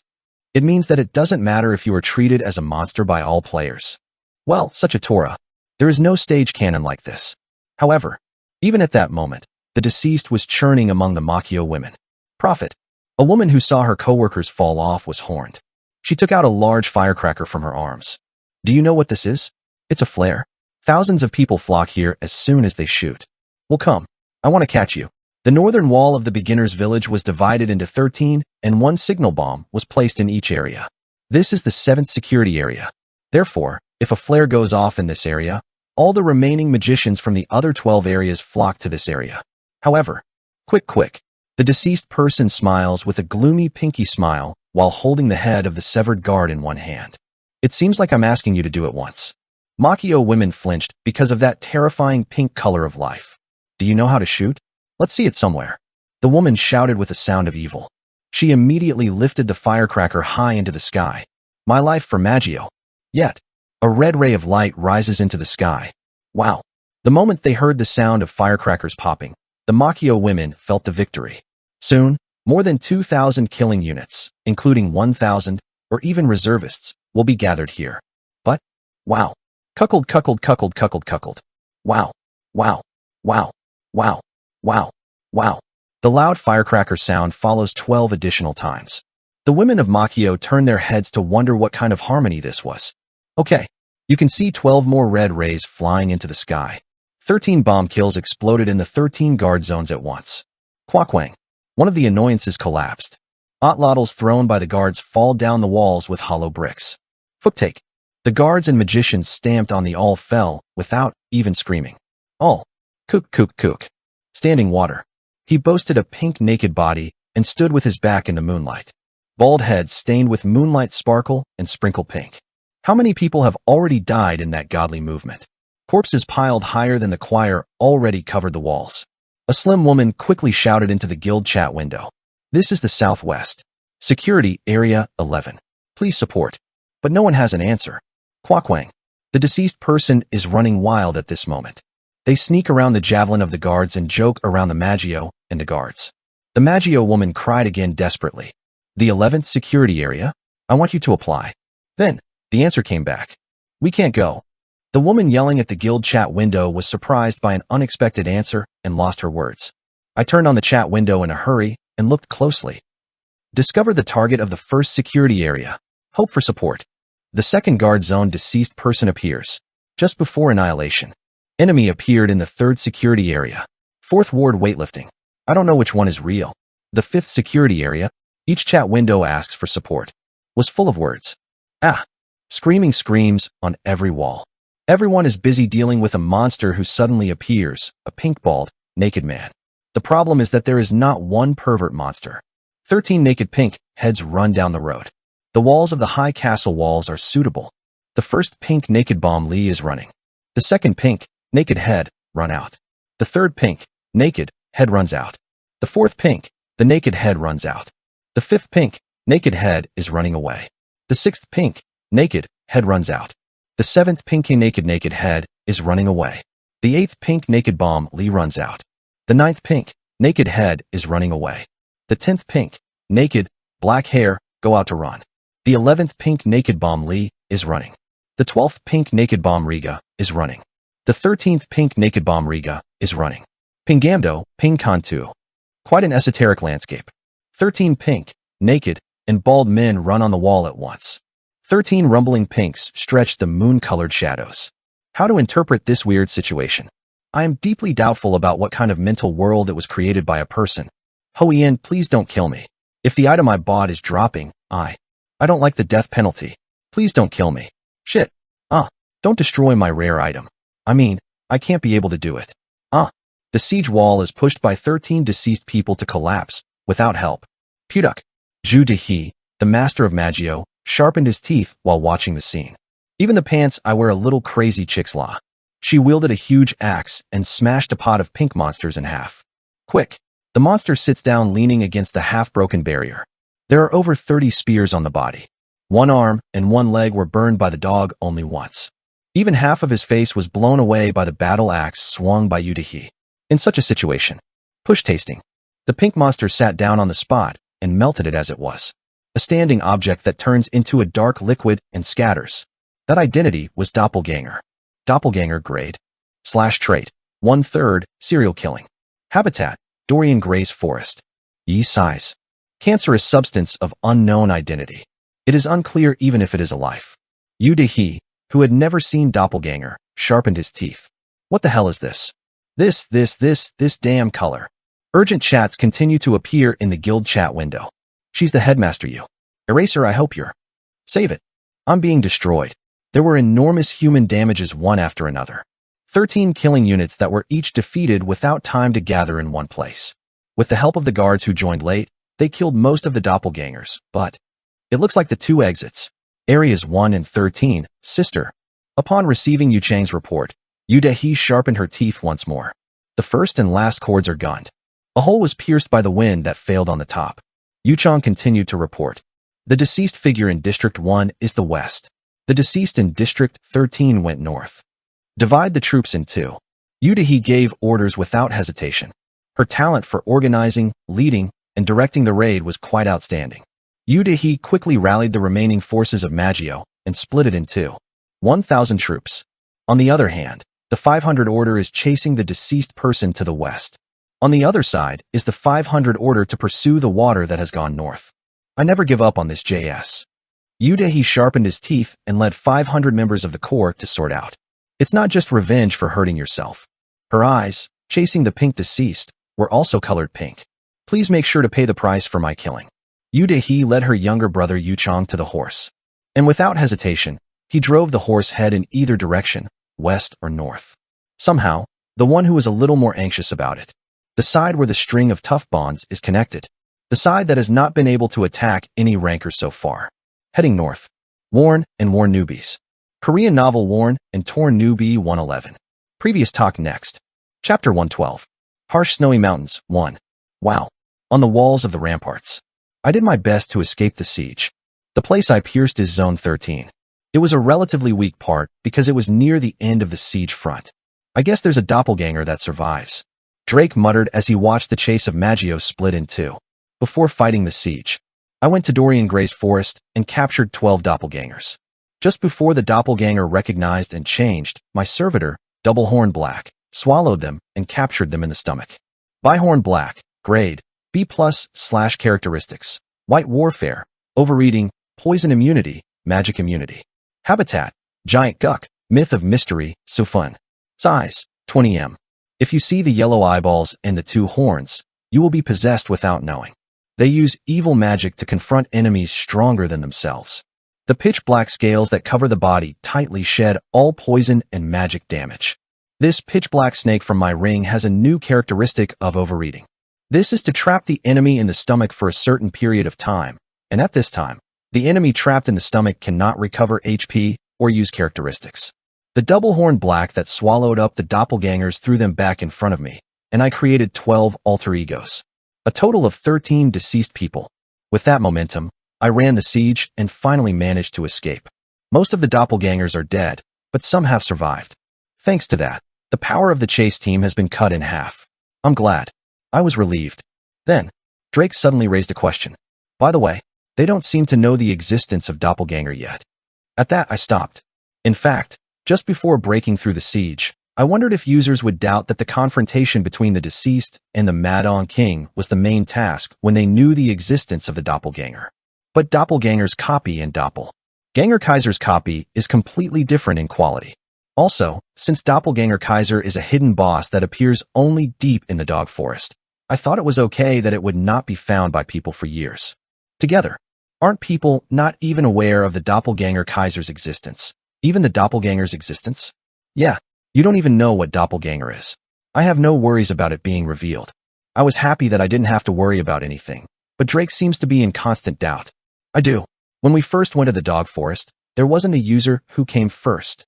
It means that it doesn't matter if you are treated as a monster by all players. Well, such a Torah. There is no stage canon like this. However, even at that moment, the deceased was churning among the Maggio women. Prophet. A woman who saw her coworkers fall off was horned. She took out a large firecracker from her arms. Do you know what this is? It's a flare. Thousands of people flock here as soon as they shoot. Well, come. I want to catch you. The northern wall of the beginner's village was divided into 13, and one signal bomb was placed in each area. This is the 7th security area. Therefore, if a flare goes off in this area, all the remaining magicians from the other 12 areas flock to this area. However, quick. The deceased person smiles with a gloomy pinky smile while holding the head of the severed guard in one hand. It seems like I'm asking you to do it once. Maggio women flinched because of that terrifying pink color of life. Do you know how to shoot? Let's see it somewhere. The woman shouted with a sound of evil. She immediately lifted the firecracker high into the sky. My life for Maggio. Yet, a red ray of light rises into the sky. Wow. The moment they heard the sound of firecrackers popping, the Maggio women felt the victory. Soon, more than 2,000 killing units, including 1,000, or even reservists, will be gathered here. But, wow. Cuckold. Wow. The loud firecracker sound follows 12 additional times. The women of Maggio turn their heads to wonder what kind of harmony this was. Okay, you can see 12 more red rays flying into the sky. 13 bomb kills exploded in the 13 guard zones at once. Quackwang. One of the annoyances collapsed. Otlotls thrown by the guards fall down the walls with hollow bricks. Fooktake. The guards and magicians stamped on the all fell without even screaming. All. Kook. Standing water. He boasted a pink naked body and stood with his back in the moonlight. Bald head stained with moonlight sparkle and sprinkle pink. How many people have already died in that godly movement? Corpses piled higher than the choir already covered the walls. A slim woman quickly shouted into the guild chat window. This is the Southwest. Security Area 11. Please support. But no one has an answer. Quackwang. The deceased person is running wild at this moment. They sneak around the javelin of the guards and joke around the Maggio and the guards. The Maggio woman cried again desperately. The 11th security area? I want you to apply. Then, the answer came back. We can't go. The woman yelling at the guild chat window was surprised by an unexpected answer and lost her words. I turned on the chat window in a hurry and looked closely. Discover the target of the first security area. Hope for support. The second guard zone deceased person appears. Just before annihilation. Enemy appeared in the third security area. Fourth ward weightlifting. I don't know which one is real. The fifth security area, each chat window asks for support, was full of words. Ah! Screaming screams on every wall. Everyone is busy dealing with a monster who suddenly appears, a pink-balled, naked man. The problem is that there is not one pervert monster. 13 naked pink heads run down the road. The walls of the high castle walls are suitable. The first pink naked bomb Lee is running. The second pink naked head run out. The third pink naked head runs out. The fourth pink, the naked head runs out. The fifth pink naked head is running away. The sixth pink naked head runs out. The seventh pink naked head is running away. The eighth pink naked bomb Lee runs out. The ninth pink naked head is running away. The 10th pink naked black hair go out to run. The 11th pink naked bomb Lee is running. The 12th pink naked bomb Riga is running. The 13th pink naked bomb Riga is running. Pingamdo, Ping-Kantu. Quite an esoteric landscape. 13 pink, naked, and bald men run on the wall at once. 13 rumbling pinks stretch the moon-colored shadows. How to interpret this weird situation? I am deeply doubtful about what kind of mental world it was created by a person. Ho-Ian, please don't kill me. If the item I bought is dropping, I don't like the death penalty. Please don't kill me. Shit. Don't destroy my rare item. I mean, I can't be able to do it. The siege wall is pushed by 13 deceased people to collapse, without help. Puduk. Zhu Dehi, the master of Maggio, sharpened his teeth while watching the scene. Even the pants I wear a little crazy chick's law. She wielded a huge axe and smashed a pot of pink monsters in half. Quick. The monster sits down leaning against the half-broken barrier. There are over 30 spears on the body. One arm and one leg were burned by the dog only once. Even half of his face was blown away by the battle axe swung by Yudahi. In such a situation, push tasting. The pink monster sat down on the spot and melted it as it was. A standing object that turns into a dark liquid and scatters. That identity was doppelganger. Doppelganger grade. /trait. 1/3, serial killing. Habitat, Dorian Gray's forest. Yi size. Cancerous substance of unknown identity. It is unclear even if it is a life. Yu Dehi, who had never seen doppelganger, sharpened his teeth. What the hell is this? This damn color. Urgent chats continue to appear in the guild chat window. She's the headmaster, you. Eraser, I hope you're. Save it. I'm being destroyed. There were enormous human damages one after another. 13 killing units that were each defeated without time to gather in one place. With the help of the guards who joined late, they killed most of the doppelgangers, but it looks like the two exits. Areas 1 and 13, sister. Upon receiving Yu Chang's report, Yu Dehi sharpened her teeth once more. The first and last cords are gunned. A hole was pierced by the wind that failed on the top. Yu Chang continued to report. The deceased figure in District 1 is the west. The deceased in District 13 went north. Divide the troops in two. Yu Dehi gave orders without hesitation. Her talent for organizing, leading, and directing the raid was quite outstanding. Yu Dehi quickly rallied the remaining forces of Maggio and split it in two. 1,000 troops. On the other hand, the 500 order is chasing the deceased person to the west. On the other side is the 500 order to pursue the water that has gone north. I never give up on this JS. Yu Dehi sharpened his teeth and led 500 members of the corps to sort out. It's not just revenge for hurting yourself. Her eyes, chasing the pink deceased, were also colored pink. Please make sure to pay the price for my killing. Yu Dehi led her younger brother Yu Chang to the horse. And without hesitation, he drove the horse head in either direction, west or north. Somehow, the one who was a little more anxious about it. The side where the string of tough bonds is connected. The side that has not been able to attack any rankers so far. Heading north. Worn and Worn Newbies. Korean novel Worn and Torn Newbie 111. Previous talk next. Chapter 112. Harsh snowy mountains 1. Wow. On the walls of the ramparts. I did my best to escape the siege. The place I pierced is Zone 13. It was a relatively weak part because it was near the end of the siege front. I guess there's a doppelganger that survives. Drake muttered as he watched the chase of Maggio split in two. Before fighting the siege, I went to Dorian Gray's forest and captured 12 doppelgangers. Just before the doppelganger recognized and changed, my servitor, Doublehorn Black, swallowed them and captured them in the stomach. Bihorn Black, grade, B+, / characteristics, white warfare, overeating, poison immunity, magic immunity. Habitat, giant guck, myth of mystery, so fun. Size, 20 m. If you see the yellow eyeballs and the two horns, you will be possessed without knowing. They use evil magic to confront enemies stronger than themselves. The pitch black scales that cover the body tightly shed all poison and magic damage. This pitch black snake from my ring has a new characteristic of overeating. This is to trap the enemy in the stomach for a certain period of time, and at this time, the enemy trapped in the stomach cannot recover HP or use characteristics. The double-horn black that swallowed up the doppelgangers threw them back in front of me, and I created 12 alter egos. A total of 13 deceased people. With that momentum, I ran the siege and finally managed to escape. Most of the doppelgangers are dead, but some have survived. Thanks to that, the power of the chase team has been cut in half. I'm glad. I was relieved. Then, Drake suddenly raised a question. By the way, they don't seem to know the existence of doppelganger yet. At that, I stopped. In fact, just before breaking through the siege, I wondered if users would doubt that the confrontation between the deceased and the Mad-On King was the main task when they knew the existence of the doppelganger. But Doppelganger's copy and Doppelganger Kaiser's copy is completely different in quality. Also, since Doppelganger Kaiser is a hidden boss that appears only deep in the dog forest, I thought it was okay that it would not be found by people for years. Together, aren't people not even aware of the Doppelganger Kaiser's existence? Even the Doppelganger's existence? Yeah. You don't even know what doppelganger is. I have no worries about it being revealed. I was happy that I didn't have to worry about anything, but Drake seems to be in constant doubt. I do. When we first went to the dog forest, there wasn't a user who came first.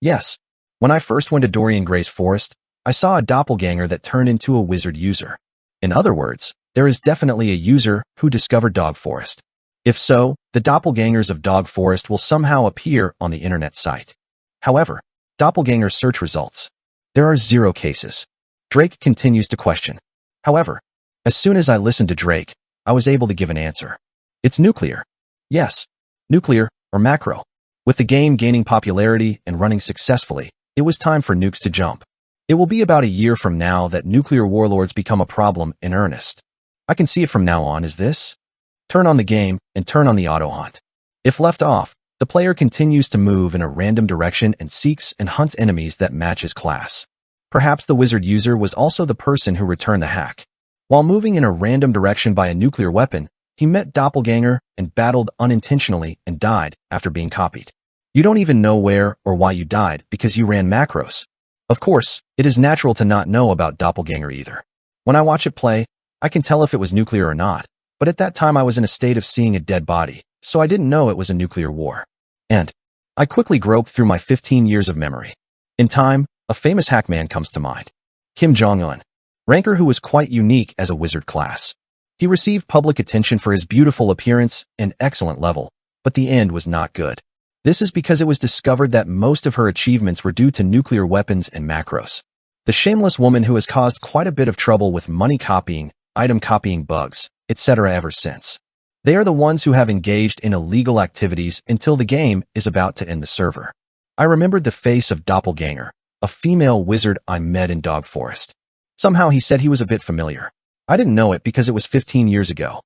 Yes. When I first went to Dorian Gray's forest, I saw a doppelganger that turned into a wizard user. In other words, there is definitely a user who discovered dog forest. If so, the doppelgangers of dog forest will somehow appear on the internet site. However, doppelganger search results. There are 0 cases. Drake continues to question. However, as soon as I listened to Drake, I was able to give an answer. It's nuclear. Yes, nuclear or macro. With the game gaining popularity and running successfully, it was time for nukes to jump. It will be about a year from now that nuclear warlords become a problem in earnest. I can see it from now on as this. Turn on the game and turn on the auto hunt. If left off, the player continues to move in a random direction and seeks and hunts enemies that match his class. Perhaps the wizard user was also the person who returned the hack. While moving in a random direction by a nuclear weapon, he met Doppelganger and battled unintentionally and died after being copied. You don't even know where or why you died because you ran macros. Of course, it is natural to not know about Doppelganger either. When I watch it play, I can tell if it was nuclear or not, but at that time I was in a state of seeing a dead body, so I didn't know it was a nuclear war. And I quickly groped through my 15 years of memory. In time, a famous hackman comes to mind. Kim Jong-un, ranker who was quite unique as a wizard class. He received public attention for his beautiful appearance and excellent level, but the end was not good. This is because it was discovered that most of her achievements were due to nuclear weapons and macros. The shameless woman who has caused quite a bit of trouble with money copying, item copying bugs, etc. ever since. They are the ones who have engaged in illegal activities until the game is about to end the server. I remembered the face of Doppelganger, a female wizard I met in Dog Forest. Somehow he said he was a bit familiar. I didn't know it because it was 15 years ago.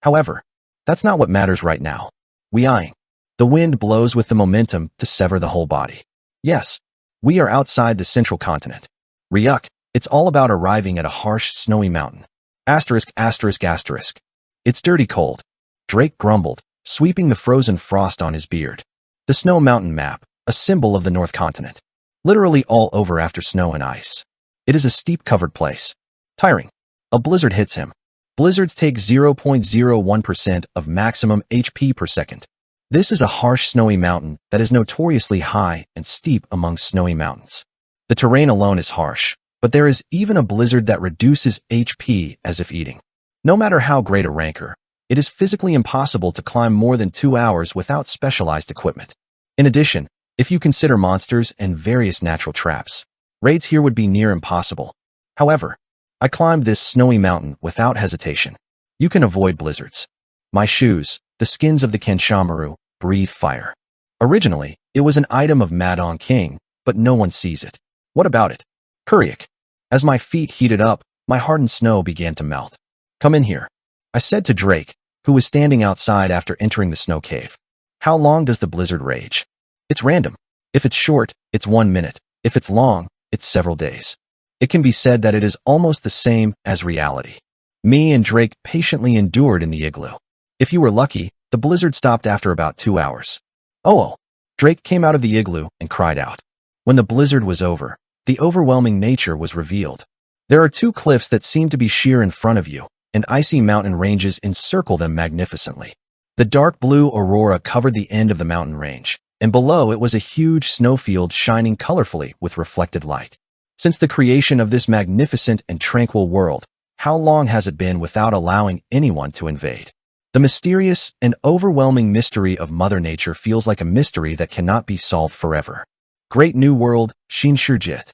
However, that's not what matters right now. Weeing. The wind blows with the momentum to sever the whole body. Yes, we are outside the central continent. Ryuk, it's all about arriving at a harsh, snowy mountain. Asterisk, asterisk, asterisk. It's dirty cold. Drake grumbled, sweeping the frozen frost on his beard. The snow mountain map, a symbol of the North Continent. Literally all over after snow and ice. It is a steep covered place. Tiring. A blizzard hits him. Blizzards take 0.01% of maximum HP per second. This is a harsh snowy mountain that is notoriously high and steep among snowy mountains. The terrain alone is harsh, but there is even a blizzard that reduces HP as if eating. No matter how great a ranker, it is physically impossible to climb more than 2 hours without specialized equipment. In addition, if you consider monsters and various natural traps, Raids here would be near impossible. However, I climbed this snowy mountain without hesitation. You can avoid blizzards. My shoes, the skins of the Kenshamaru, breathe fire. Originally, it was an item of Madon King, but no one sees it. What about it? Kuriak. As my feet heated up, my hardened snow began to melt. Come in here, I said to Drake, who was standing outside after entering the snow cave. How long does the blizzard rage? It's random. If it's short, it's 1 minute. If it's long, it's several days. It can be said that it is almost the same as reality. Me and Drake patiently endured in the igloo. If you were lucky, the blizzard stopped after about 2 hours. Oh. Drake came out of the igloo and cried out. When the blizzard was over, the overwhelming nature was revealed. There are 2 cliffs that seem to be sheer in front of you, and icy mountain ranges encircle them magnificently. The dark blue aurora covered the end of the mountain range, and below it was a huge snowfield shining colorfully with reflected light. Since the creation of this magnificent and tranquil world, how long has it been without allowing anyone to invade? The mysterious and overwhelming mystery of Mother Nature feels like a mystery that cannot be solved forever. Great New World, Shinshurjit.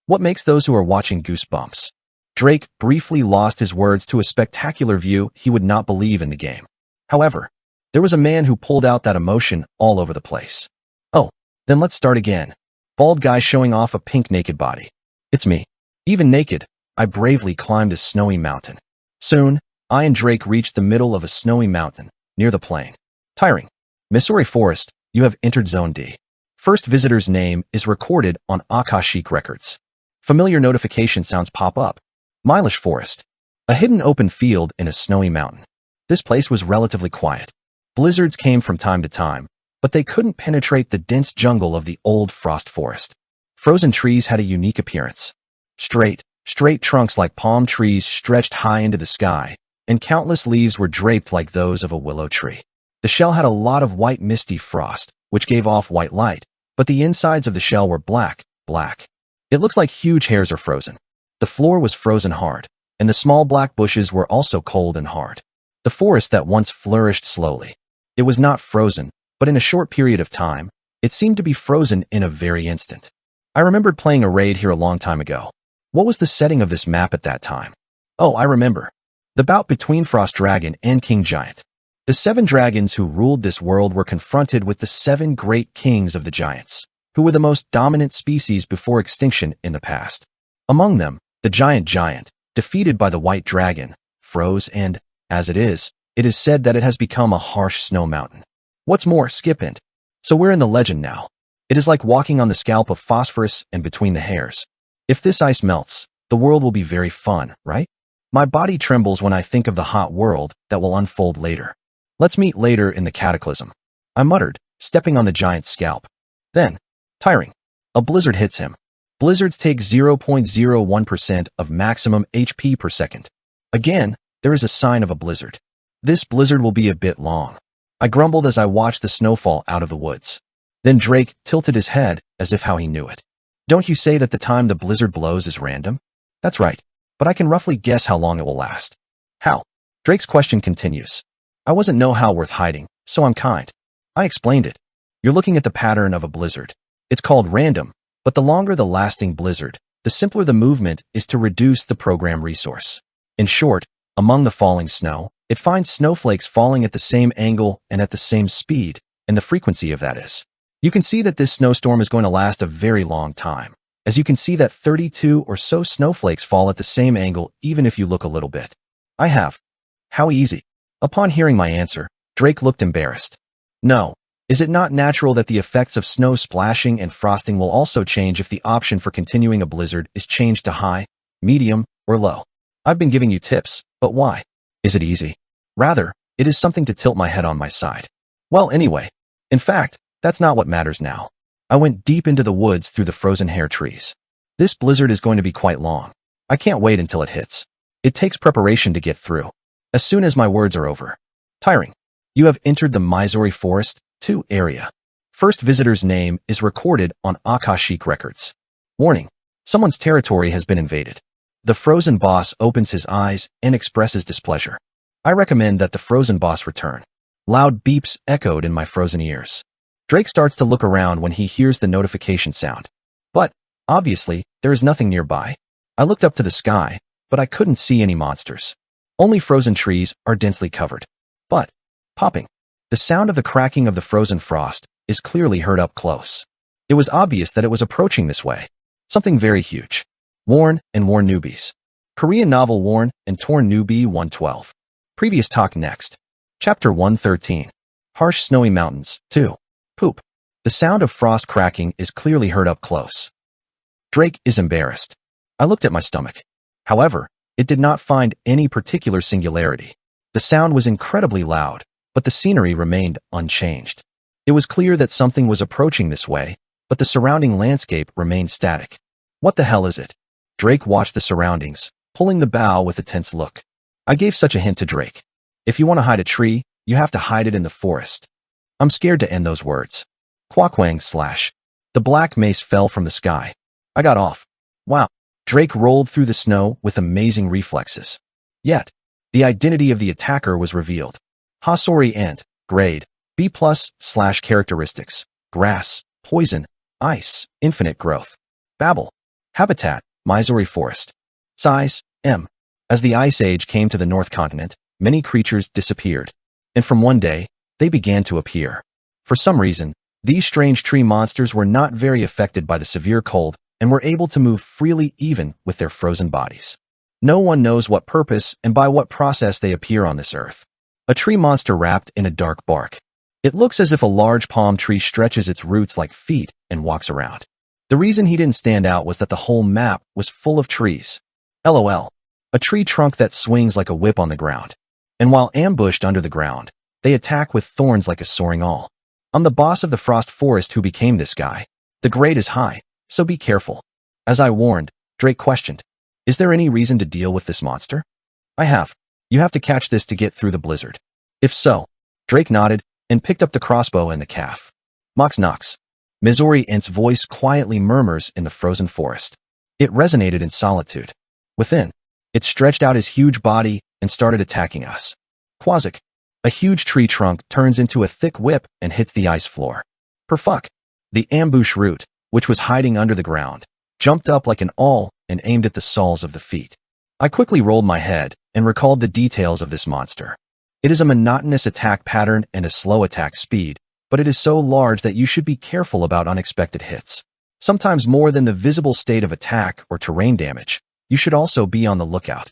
What makes those who are watching goosebumps? Drake briefly lost his words to a spectacular view he would not believe in the game. However, there was a man who pulled out that emotion all over the place. Oh, then let's start again. Bald guy showing off a pink naked body. It's me. Even naked, I bravely climbed a snowy mountain. Soon, I and Drake reached the middle of a snowy mountain, near the plain. Tiring. Missouri Forest, you have entered Zone D. First visitor's name is recorded on Akashic records. Familiar notification sounds pop up. Milish Forest. A hidden open field in a snowy mountain. This place was relatively quiet. Blizzards came from time to time, but they couldn't penetrate the dense jungle of the old frost forest. Frozen trees had a unique appearance. Straight trunks like palm trees stretched high into the sky, and countless leaves were draped like those of a willow tree. The shell had a lot of white misty frost, which gave off white light, but the insides of the shell were black. It looks like huge hairs are frozen. The floor was frozen hard, and the small black bushes were also cold and hard. The forest that once flourished slowly. It was not frozen, but in a short period of time, it seemed to be frozen in a very instant. I remembered playing a raid here a long time ago. What was the setting of this map at that time? Oh, I remember. The bout between Frost Dragon and King Giant. The 7 dragons who ruled this world were confronted with the 7 great kings of the giants, who were the most dominant species before extinction in the past. Among them, the giant, defeated by the white dragon, froze and, as it is said that it has become a harsh snow mountain. What's more, skip. So we're in the legend now. It is like walking on the scalp of phosphorus and between the hairs. If this ice melts, the world will be very fun, right? My body trembles when I think of the hot world that will unfold later. Let's meet later in the cataclysm, I muttered, stepping on the giant's scalp. Then, tiring. A blizzard hits him. Blizzards take 0.01% of maximum HP per second. Again, there is a sign of a blizzard. This blizzard will be a bit long. I grumbled as I watched the snowfall out of the woods. Then Drake tilted his head as if how he knew it. Don't you say that the time the blizzard blows is random? That's right, but I can roughly guess how long it will last. How? Drake's question continues. I wasn't know how worth hiding, so I'm kind. I explained it. You're looking at the pattern of a blizzard. It's called random, but the longer the lasting blizzard, the simpler the movement is to reduce the program resource. In short, among the falling snow, it finds snowflakes falling at the same angle and at the same speed, and the frequency of that is. You can see that this snowstorm is going to last a very long time, as you can see that 32 or so snowflakes fall at the same angle even if you look a little bit. I have. How easy? Upon hearing my answer, Drake looked embarrassed. No. Is it not natural that the effects of snow splashing and frosting will also change if the option for continuing a blizzard is changed to high, medium, or low? I've been giving you tips, but why? Is it easy? Rather, it is something to tilt my head on my side. Well, anyway. In fact, that's not what matters now. I went deep into the woods through the frozen hair trees. This blizzard is going to be quite long. I can't wait until it hits. It takes preparation to get through. As soon as my words are over. Tiring. You have entered the Missouri Forest 2 area. First visitor's name is recorded on Akashic records. Warning. Someone's territory has been invaded. The frozen boss opens his eyes and expresses displeasure. I recommend that the frozen boss return. Loud beeps echoed in my frozen ears. Drake starts to look around when he hears the notification sound. But, Obviously, there is nothing nearby. I looked up to the sky, but I couldn't see any monsters. Only frozen trees are densely covered. But, popping. The sound of the cracking of the frozen frost is clearly heard up close. It was obvious that it was approaching this way. Something very huge. Worn and Worn Newbies. Korean novel Worn and Torn Newbie 112. Previous talk next. Chapter 113. Harsh snowy mountains, 2. Poop. The sound of frost cracking is clearly heard up close. Drake is embarrassed. I looked at my stomach. However, it did not find any particular singularity. The sound was incredibly loud, but the scenery remained unchanged. It was clear that something was approaching this way, but the surrounding landscape remained static. What the hell is it? Drake watched the surroundings, pulling the bow with a tense look. I gave such a hint to Drake. If you want to hide a tree, you have to hide it in the forest. I'm scared to end those words. Quackwang slash. The black mace fell from the sky. I got off. Wow. Drake rolled through the snow with amazing reflexes. Yet, the identity of the attacker was revealed. Hasori Ant, grade, B+, / characteristics, grass, poison, ice, infinite growth. Babel. Habitat, Missouri forest. Size, M. As the Ice Age came to the North Continent, many creatures disappeared. And from one day, they began to appear. For some reason, these strange tree monsters were not very affected by the severe cold and were able to move freely even with their frozen bodies. No one knows what purpose and by what process they appear on this earth. A tree monster wrapped in a dark bark. It looks as if a large palm tree stretches its roots like feet and walks around. The reason he didn't stand out was that the whole map was full of trees. LOL. A tree trunk that swings like a whip on the ground. And while ambushed under the ground, they attack with thorns like a soaring awl. I'm the boss of the frost forest who became this guy. The grade is high, so be careful. As I warned, Drake questioned, is there any reason to deal with this monster? I have. You have to catch this to get through the blizzard. If so, Drake nodded and picked up the crossbow and the calf. Mox Knox. Missouri Ant's voice quietly murmurs in the frozen forest. It resonated in solitude. Within, it stretched out his huge body and started attacking us. Quazik. A huge tree trunk turns into a thick whip and hits the ice floor. Perfuck. The ambush root, which was hiding under the ground, jumped up like an awl and aimed at the soles of the feet. I quickly rolled my head and recalled the details of this monster. It is a monotonous attack pattern and a slow attack speed, but it is so large that you should be careful about unexpected hits. Sometimes more than the visible state of attack or terrain damage, you should also be on the lookout.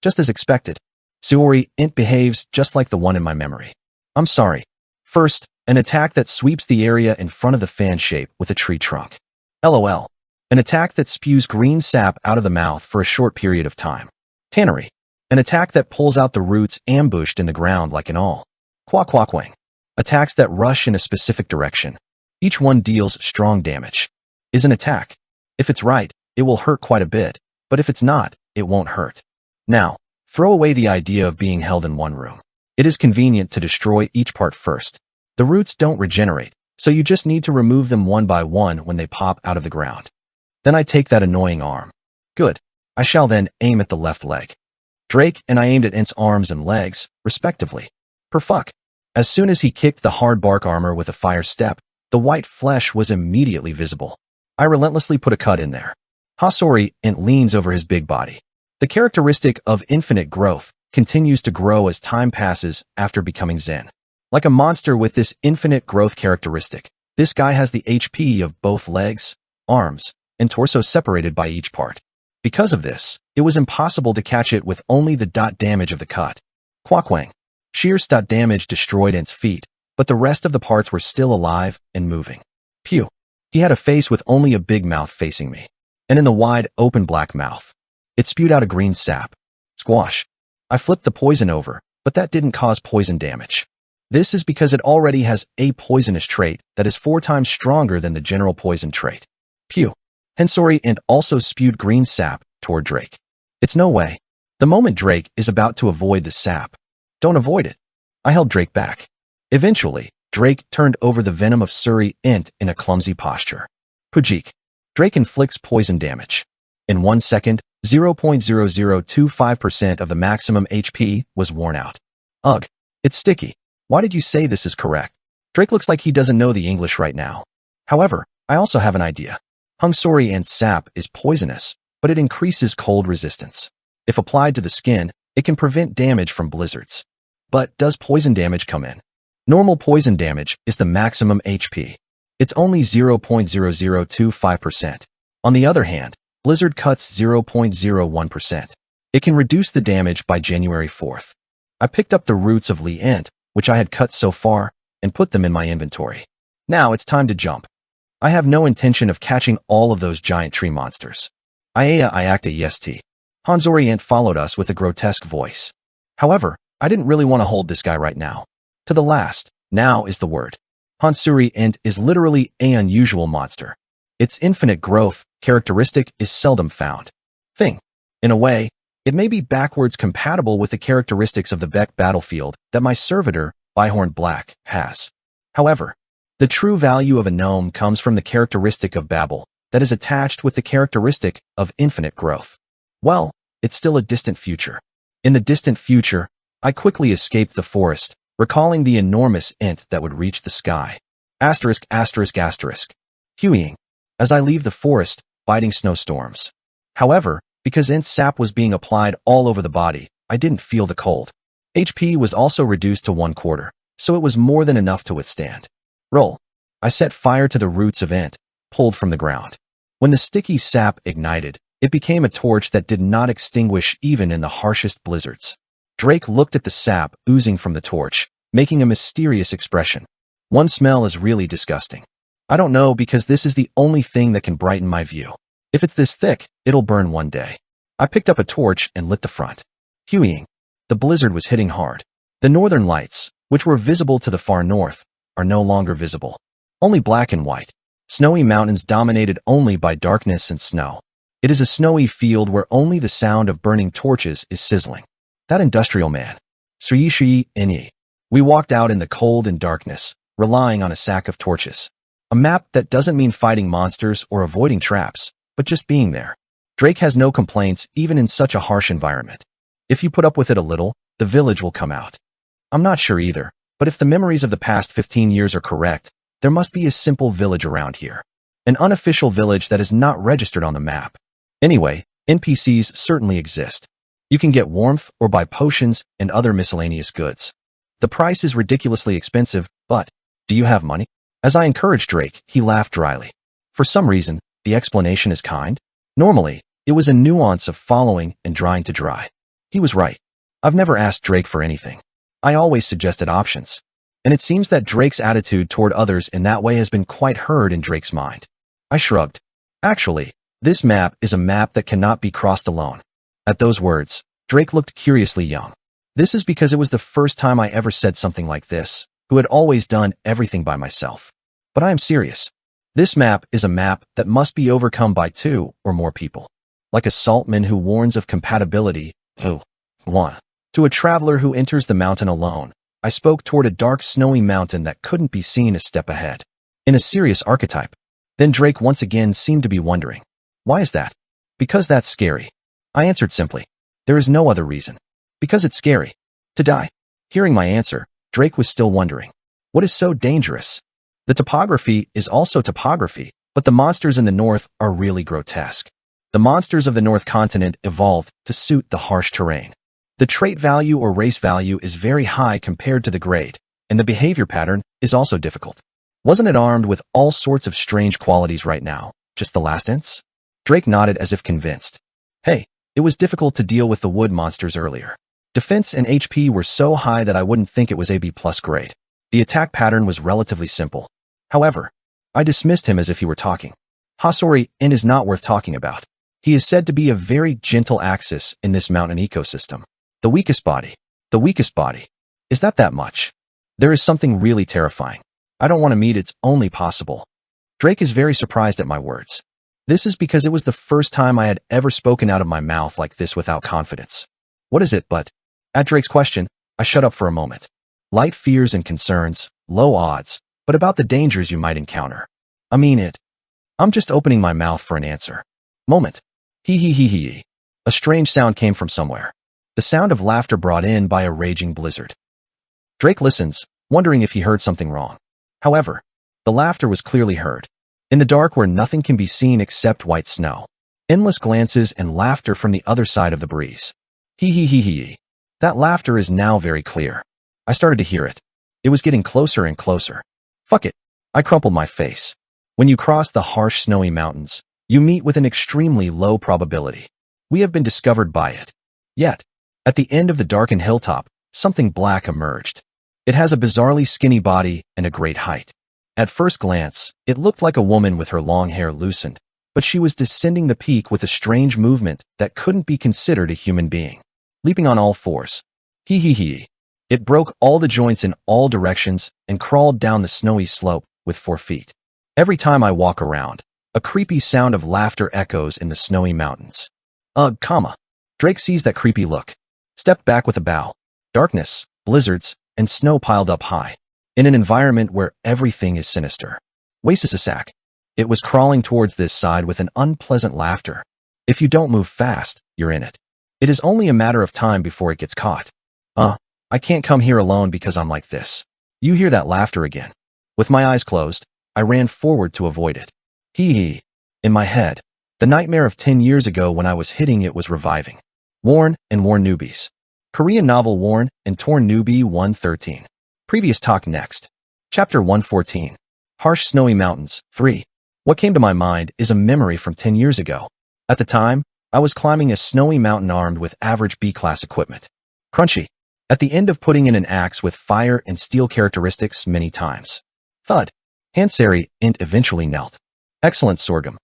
Just as expected, Suori Int behaves just like the one in my memory. I'm sorry. First, an attack that sweeps the area in front of the fan shape with a tree trunk. LOL. An attack that spews green sap out of the mouth for a short period of time. Tannery. An attack that pulls out the roots ambushed in the ground like an awl. Quackwang. Attacks that rush in a specific direction. Each one deals strong damage. Is an attack. If it's right, it will hurt quite a bit, but if it's not, it won't hurt. Now, throw away the idea of being held in one room. It is convenient to destroy each part first. The roots don't regenerate, so you just need to remove them one by one when they pop out of the ground. Then I take that annoying arm. Good. I shall then aim at the left leg. Drake and I aimed at Int's arms and legs, respectively. Perfuck. As soon as he kicked the hard bark armor with a fire step, the white flesh was immediately visible. I relentlessly put a cut in there. Hasori Int leans over his big body. The characteristic of infinite growth continues to grow as time passes after becoming Zen. Like a monster with this infinite growth characteristic, this guy has the HP of both legs, arms, and torso separated by each part. Because of this, it was impossible to catch it with only the dot damage of the cut. Quackwang. Sheer dot damage destroyed Int's feet, but the rest of the parts were still alive and moving. Pew. He had a face with only a big mouth facing me. And in the wide, open black mouth, it spewed out a green sap. Squash. I flipped the poison over, but that didn't cause poison damage. This is because it already has a poisonous trait that is 4 times stronger than the general poison trait. Pew. Hensori Int also spewed green sap toward Drake. It's no way. The moment Drake is about to avoid the sap, don't avoid it. I held Drake back. Eventually, Drake turned over the venom of Suri Int in a clumsy posture. Pujik. Drake inflicts poison damage. In 1 second, 0.0025% of the maximum HP was worn out. Ugh. It's sticky. Why did you say this is correct? Drake looks like he doesn't know the English right now. However, I also have an idea. Hansori Ant sap is poisonous, but it increases cold resistance. If applied to the skin, it can prevent damage from blizzards. But does poison damage come in? Normal poison damage is the maximum HP. It's only 0.0025%. On the other hand, blizzard cuts 0.01%. It can reduce the damage by January 4th. I picked up the roots of Lee Ant, which I had cut so far, and put them in my inventory. Now it's time to jump. I have no intention of catching all of those giant tree monsters. I acta est. Hansori Ant followed us with a grotesque voice. However, I didn't really want to hold this guy right now. To the last, now is the word. Hansori Ant is literally an unusual monster. Its infinite growth characteristic is seldom found. Thing. In a way, it may be backwards compatible with the characteristics of the Beck battlefield that my servitor, Bihorn Black, has. However, the true value of a gnome comes from the characteristic of Babel that is attached with the characteristic of infinite growth. Well, it's still a distant future. In the distant future, I quickly escaped the forest, recalling the enormous ant that would reach the sky. Asterisk. Hueying. As I leave the forest, biting snowstorms. However, because ant sap was being applied all over the body, I didn't feel the cold. HP was also reduced to 1/4, so it was more than enough to withstand. Roll. I set fire to the roots of ant, pulled from the ground. When the sticky sap ignited, it became a torch that did not extinguish even in the harshest blizzards. Drake looked at the sap oozing from the torch, making a mysterious expression. One smell is really disgusting. I don't know because this is the only thing that can brighten my view. If it's this thick, it'll burn one day. I picked up a torch and lit the front. Hueying. The blizzard was hitting hard. The northern lights, which were visible to the far north, are no longer visible. Only black and white. Snowy mountains dominated only by darkness and snow. It is a snowy field where only the sound of burning torches is sizzling. That industrial man. Sri Inyi. We walked out in the cold and darkness, relying on a sack of torches. A map that doesn't mean fighting monsters or avoiding traps, but just being there. Drake has no complaints even in such a harsh environment. If you put up with it a little, the village will come out. I'm not sure either, but if the memories of the past 15 years are correct, there must be a simple village around here. An unofficial village that is not registered on the map. Anyway, NPCs certainly exist. You can get warmth or buy potions and other miscellaneous goods. The price is ridiculously expensive, but do you have money? As I encouraged Drake, he laughed dryly. For some reason, the explanation is kind. Normally, it was a nuance of following and drying to dry. He was right. I've never asked Drake for anything. I always suggested options. And it seems that Drake's attitude toward others in that way has been quite heard in Drake's mind. I shrugged. Actually, this map is a map that cannot be crossed alone. At those words, Drake looked curiously young. This is because it was the first time I ever said something like this, who had always done everything by myself. But I am serious. This map is a map that must be overcome by 2 or more people. Like a saltman who warns of compatibility, who? 1. To a traveler who enters the mountain alone, I spoke toward a dark snowy mountain that couldn't be seen a step ahead. In a serious archetype. Then Drake once again seemed to be wondering. Why is that? Because that's scary. I answered simply. There is no other reason. Because it's scary. To die. Hearing my answer, Drake was still wondering. What is so dangerous? The topography is also topography, but the monsters in the north are really grotesque. The monsters of the North Continent evolved to suit the harsh terrain. The trait value or race value is very high compared to the grade, and the behavior pattern is also difficult. Wasn't it armed with all sorts of strange qualities right now, just the last ints? Drake nodded as if convinced. Hey, it was difficult to deal with the wood monsters earlier. Defense and HP were so high that I wouldn't think it was AB+ grade. The attack pattern was relatively simple. However, I dismissed him as if he were talking. Hansori Ant is not worth talking about. He is said to be a very gentle axis in this mountain ecosystem. The weakest body. The weakest body. Is that much? There is something really terrifying. I don't want to meet its only possible. Drake is very surprised at my words. This is because it was the first time I had ever spoken out of my mouth like this without confidence. What is it but? At Drake's question, I shut up for a moment. Light fears and concerns, low odds, but about the dangers you might encounter. I mean it. I'm just opening my mouth for an answer. Moment. Hee. A strange sound came from somewhere. The sound of laughter brought in by a raging blizzard. Drake listens, wondering if he heard something wrong. However, the laughter was clearly heard. In the dark where nothing can be seen except white snow. Endless glances and laughter from the other side of the breeze. Hee hee hee hee. That laughter is now very clear. I started to hear it. It was getting closer and closer. Fuck it. I crumpled my face. When you cross the harsh snowy mountains, you meet with an extremely low probability. We have been discovered by it. Yet, at the end of the darkened hilltop, something black emerged. It has a bizarrely skinny body and a great height. At first glance, it looked like a woman with her long hair loosened, but she was descending the peak with a strange movement that couldn't be considered a human being. Leaping on all fours. Hee hee hee. It broke all the joints in all directions and crawled down the snowy slope with 4 feet. Every time I walk around, a creepy sound of laughter echoes in the snowy mountains. Drake sees that creepy look. Stepped back with a bow. Darkness, blizzards, and snow piled up high. In an environment where everything is sinister. Waisisasak. It was crawling towards this side with an unpleasant laughter. If you don't move fast, you're in it. It is only a matter of time before it gets caught. I can't come here alone because I'm like this. You hear that laughter again. With my eyes closed, I ran forward to avoid it. Hee hee. In my head, the nightmare of 10 years ago when I was hitting it was reviving. Worn and Worn Newbies. Korean novel Worn and Torn Newbie 113. Previous talk next. Chapter 114. Harsh Snowy Mountains 3. What came to my mind is a memory from 10 years ago. At the time, I was climbing a snowy mountain armed with average B-class equipment. Crunchy. At the end of putting in an axe with fire and steel characteristics many times. Thud. Hansari int eventually knelt. Excellent sorghum.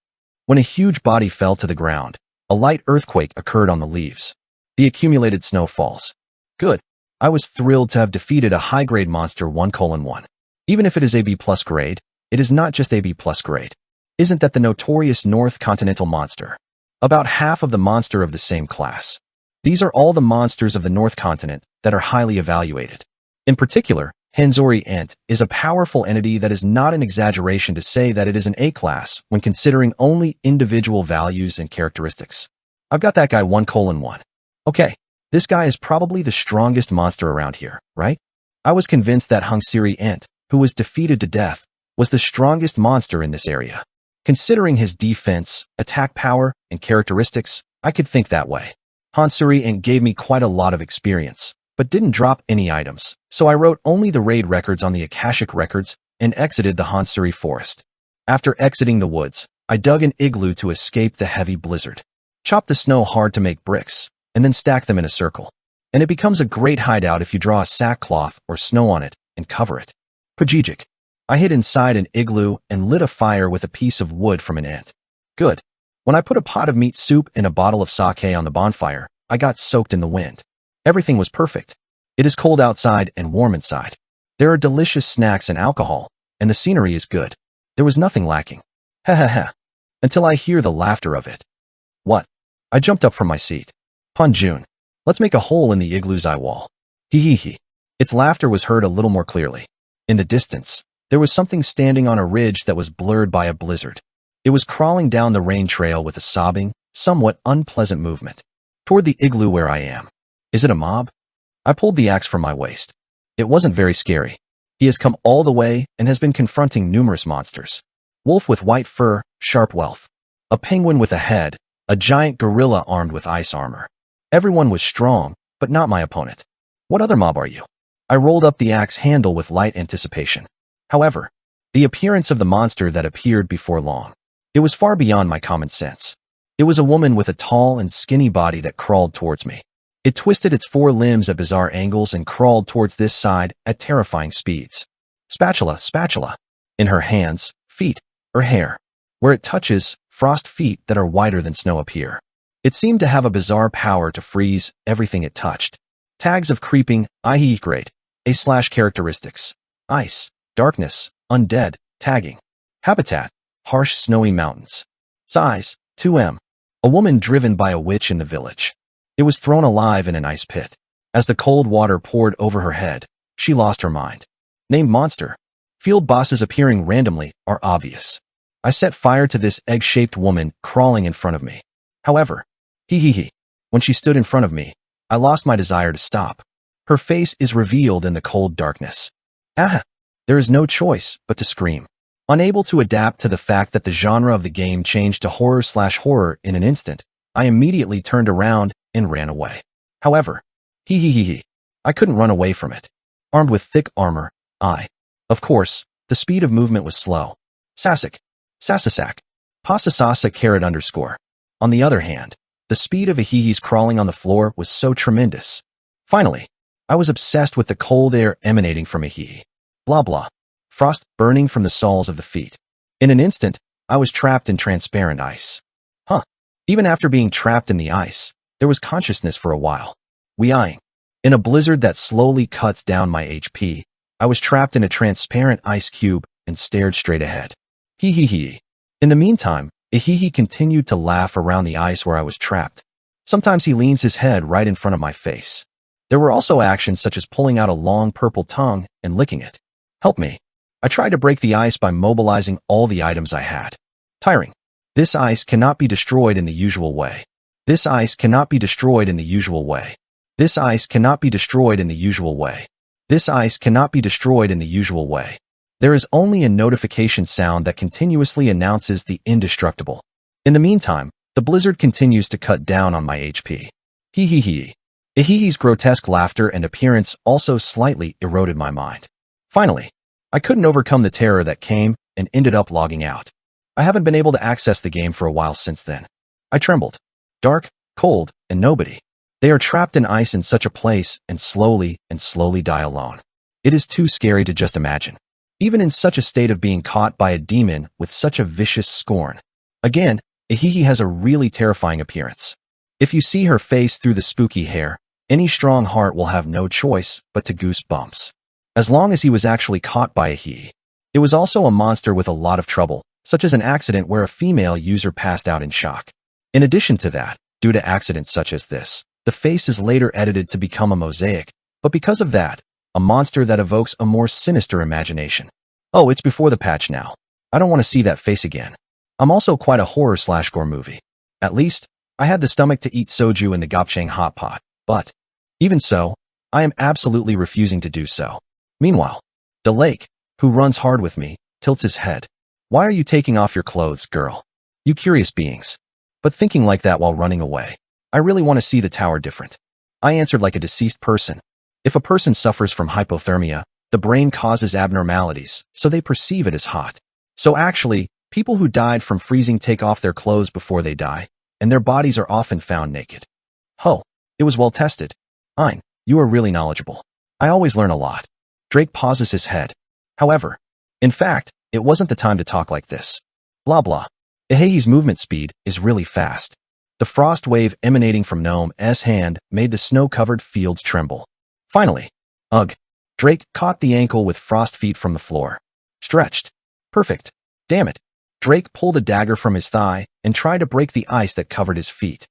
When a huge body fell to the ground, a light earthquake occurred on the leaves. The accumulated snow falls. Good. I was thrilled to have defeated a high-grade monster 1:1. Even if it is a B+ grade, it is not just a B+ grade. Isn't that the notorious North Continental monster? About half of the monster of the same class. These are all the monsters of the North Continent that are highly evaluated. In particular, Hansari Int is a powerful entity that is not an exaggeration to say that it is an A-class when considering only individual values and characteristics. I've got that guy 1:1. Okay, this guy is probably the strongest monster around here, right? I was convinced that Hansari Int, who was defeated to death, was the strongest monster in this area. Considering his defense, attack power, and characteristics, I could think that way. Hansari Int gave me quite a lot of experience, but didn't drop any items, so I wrote only the raid records on the Akashic records and exited the Hansari forest. After exiting the woods, I dug an igloo to escape the heavy blizzard. Chop the snow hard to make bricks, and then stack them in a circle. And it becomes a great hideout if you draw a sackcloth or snow on it and cover it. Pajijic. I hid inside an igloo and lit a fire with a piece of wood from an ant. Good. When I put a pot of meat soup and a bottle of sake on the bonfire, I got soaked in the wind. Everything was perfect. It is cold outside and warm inside. There are delicious snacks and alcohol, and the scenery is good. There was nothing lacking. Ha ha ha. Until I hear the laughter of it. What? I jumped up from my seat. Punjun. Let's make a hole in the igloo's eye wall. Hee hee hee. Its laughter was heard a little more clearly. In the distance, there was something standing on a ridge that was blurred by a blizzard. It was crawling down the rain trail with a sobbing, somewhat unpleasant movement. Toward the igloo where I am. Is it a mob? I pulled the axe from my waist. It wasn't very scary. He has come all the way and has been confronting numerous monsters. Wolf with white fur, sharp wealth. A penguin with a head, a giant gorilla armed with ice armor. Everyone was strong, but not my opponent. What other mob are you? I rolled up the axe handle with light anticipation. However, the appearance of the monster that appeared before long. It was far beyond my common sense. It was a woman with a tall and skinny body that crawled towards me. It twisted its 4 limbs at bizarre angles and crawled towards this side at terrifying speeds. Spatula, spatula. In her hands, feet, or hair. Where it touches, frost feet that are whiter than snow appear. It seemed to have a bizarre power to freeze everything it touched. Tags of creeping, IE grade, A/ characteristics. Ice, darkness, undead, tagging. Habitat, harsh snowy mountains. Size, 2M. A woman driven by a witch in the village. It was thrown alive in an ice pit. As the cold water poured over her head, she lost her mind. Named monster. Field bosses appearing randomly are obvious. I set fire to this egg-shaped woman crawling in front of me. However, when she stood in front of me, I lost my desire to stop. Her face is revealed in the cold darkness. There is no choice but to scream. Unable to adapt to the fact that the genre of the game changed to horror/horror in an instant, I immediately turned around and ran away. However, I couldn't run away from it. Armed with thick armor, of course, the speed of movement was slow. Sasak. Sasasak. Pasasasa _. On the other hand, the speed of Ahihi's crawling on the floor was so tremendous. Finally, I was obsessed with the cold air emanating from Ahihi. Blah blah. Frost burning from the soles of the feet. In an instant, I was trapped in transparent ice. Even after being trapped in the ice, there was consciousness for a while. Weeing. In a blizzard that slowly cuts down my HP, I was trapped in a transparent ice cube and stared straight ahead. In the meantime, Ahihi continued to laugh around the ice where I was trapped. Sometimes he leans his head right in front of my face. There were also actions such as pulling out a long purple tongue and licking it. Help me. I tried to break the ice by mobilizing all the items I had. Tiring. This ice cannot be destroyed in the usual way. This ice cannot be destroyed in the usual way. This ice cannot be destroyed in the usual way. This ice cannot be destroyed in the usual way. There is only a notification sound that continuously announces the indestructible. In the meantime, the blizzard continues to cut down on my HP. Ahihi's grotesque laughter and appearance also slightly eroded my mind. Finally, I couldn't overcome the terror that came and ended up logging out. I haven't been able to access the game for a while since then. I trembled. Dark, cold, and nobody. They are trapped in ice in such a place and slowly die alone. It is too scary to just imagine. Even in such a state of being caught by a demon with such a vicious scorn. Again, Ahihi has a really terrifying appearance. If you see her face through the spooky hair, any strong heart will have no choice but to goosebumps. As long as he was actually caught by Ahihi. It was also a monster with a lot of trouble, such as an accident where a female user passed out in shock. In addition to that, due to accidents such as this, the face is later edited to become a mosaic, but because of that, a monster that evokes a more sinister imagination. Oh, it's before the patch now. I don't want to see that face again. I'm also quite a horror/gore movie. At least, I had the stomach to eat soju in the gopchang hot pot, but even so, I am absolutely refusing to do so. Meanwhile, the lake, who runs hard with me, tilts his head. Why are you taking off your clothes, girl? You curious beings. But thinking like that while running away. I really want to see the tower different. I answered like a deceased person. If a person suffers from hypothermia, the brain causes abnormalities, so they perceive it as hot. So actually, people who died from freezing take off their clothes before they die, and their bodies are often found naked. It was well tested. Ein, you are really knowledgeable. I always learn a lot. Drake pauses his head. However, in fact, it wasn't the time to talk like this. Blah blah. Ahihi's movement speed is really fast. The frost wave emanating from Gnome's hand made the snow-covered fields tremble. Finally, Drake caught the ankle with frost feet from the floor. Stretched. Perfect. Damn it. Drake pulled a dagger from his thigh and tried to break the ice that covered his feet.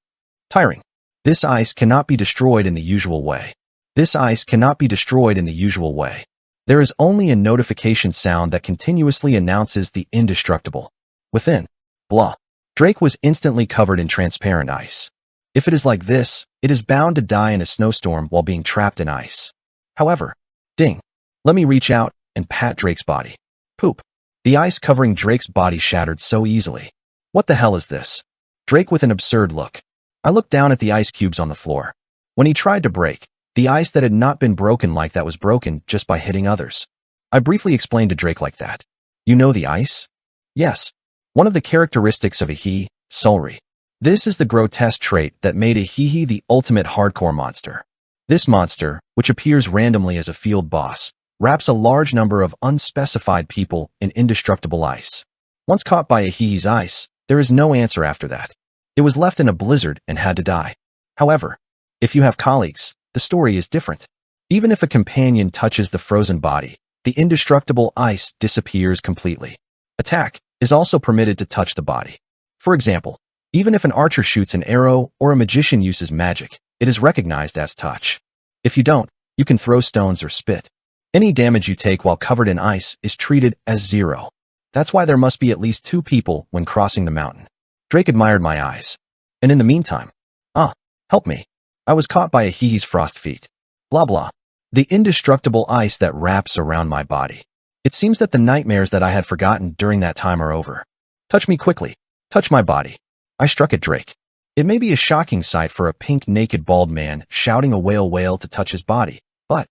Tiring. This ice cannot be destroyed in the usual way. This ice cannot be destroyed in the usual way. There is only a notification sound that continuously announces the indestructible. Within. Blah. Drake was instantly covered in transparent ice. If it is like this, it is bound to die in a snowstorm while being trapped in ice. However, ding. Let me reach out and pat Drake's body. Poop. The ice covering Drake's body shattered so easily. What the hell is this? Drake with an absurd look. I looked down at the ice cubes on the floor. When he tried to break, the ice that had not been broken like that was broken just by hitting others. I briefly explained to Drake like that. You know the ice? Yes. One of the characteristics of Ahihi, Sulri. This is the grotesque trait that made Ahihi the ultimate hardcore monster. This monster, which appears randomly as a field boss, wraps a large number of unspecified people in indestructible ice. Once caught by Ahihi's ice, there is no answer after that. It was left in a blizzard and had to die. However, if you have colleagues, the story is different. Even if a companion touches the frozen body, the indestructible ice disappears completely. Attack is also permitted to touch the body. For example, even if an archer shoots an arrow or a magician uses magic, it is recognized as touch. If you don't, you can throw stones or spit. Any damage you take while covered in ice is treated as 0. That's why there must be at least 2 people when crossing the mountain. Drake admired my eyes. And in the meantime, help me. I was caught by Ahihi's frost feet. Blah blah. The indestructible ice that wraps around my body. It seems that the nightmares that I had forgotten during that time are over. Touch me quickly. Touch my body. I struck at Drake. It may be a shocking sight for a pink naked bald man shouting a whale to touch his body, but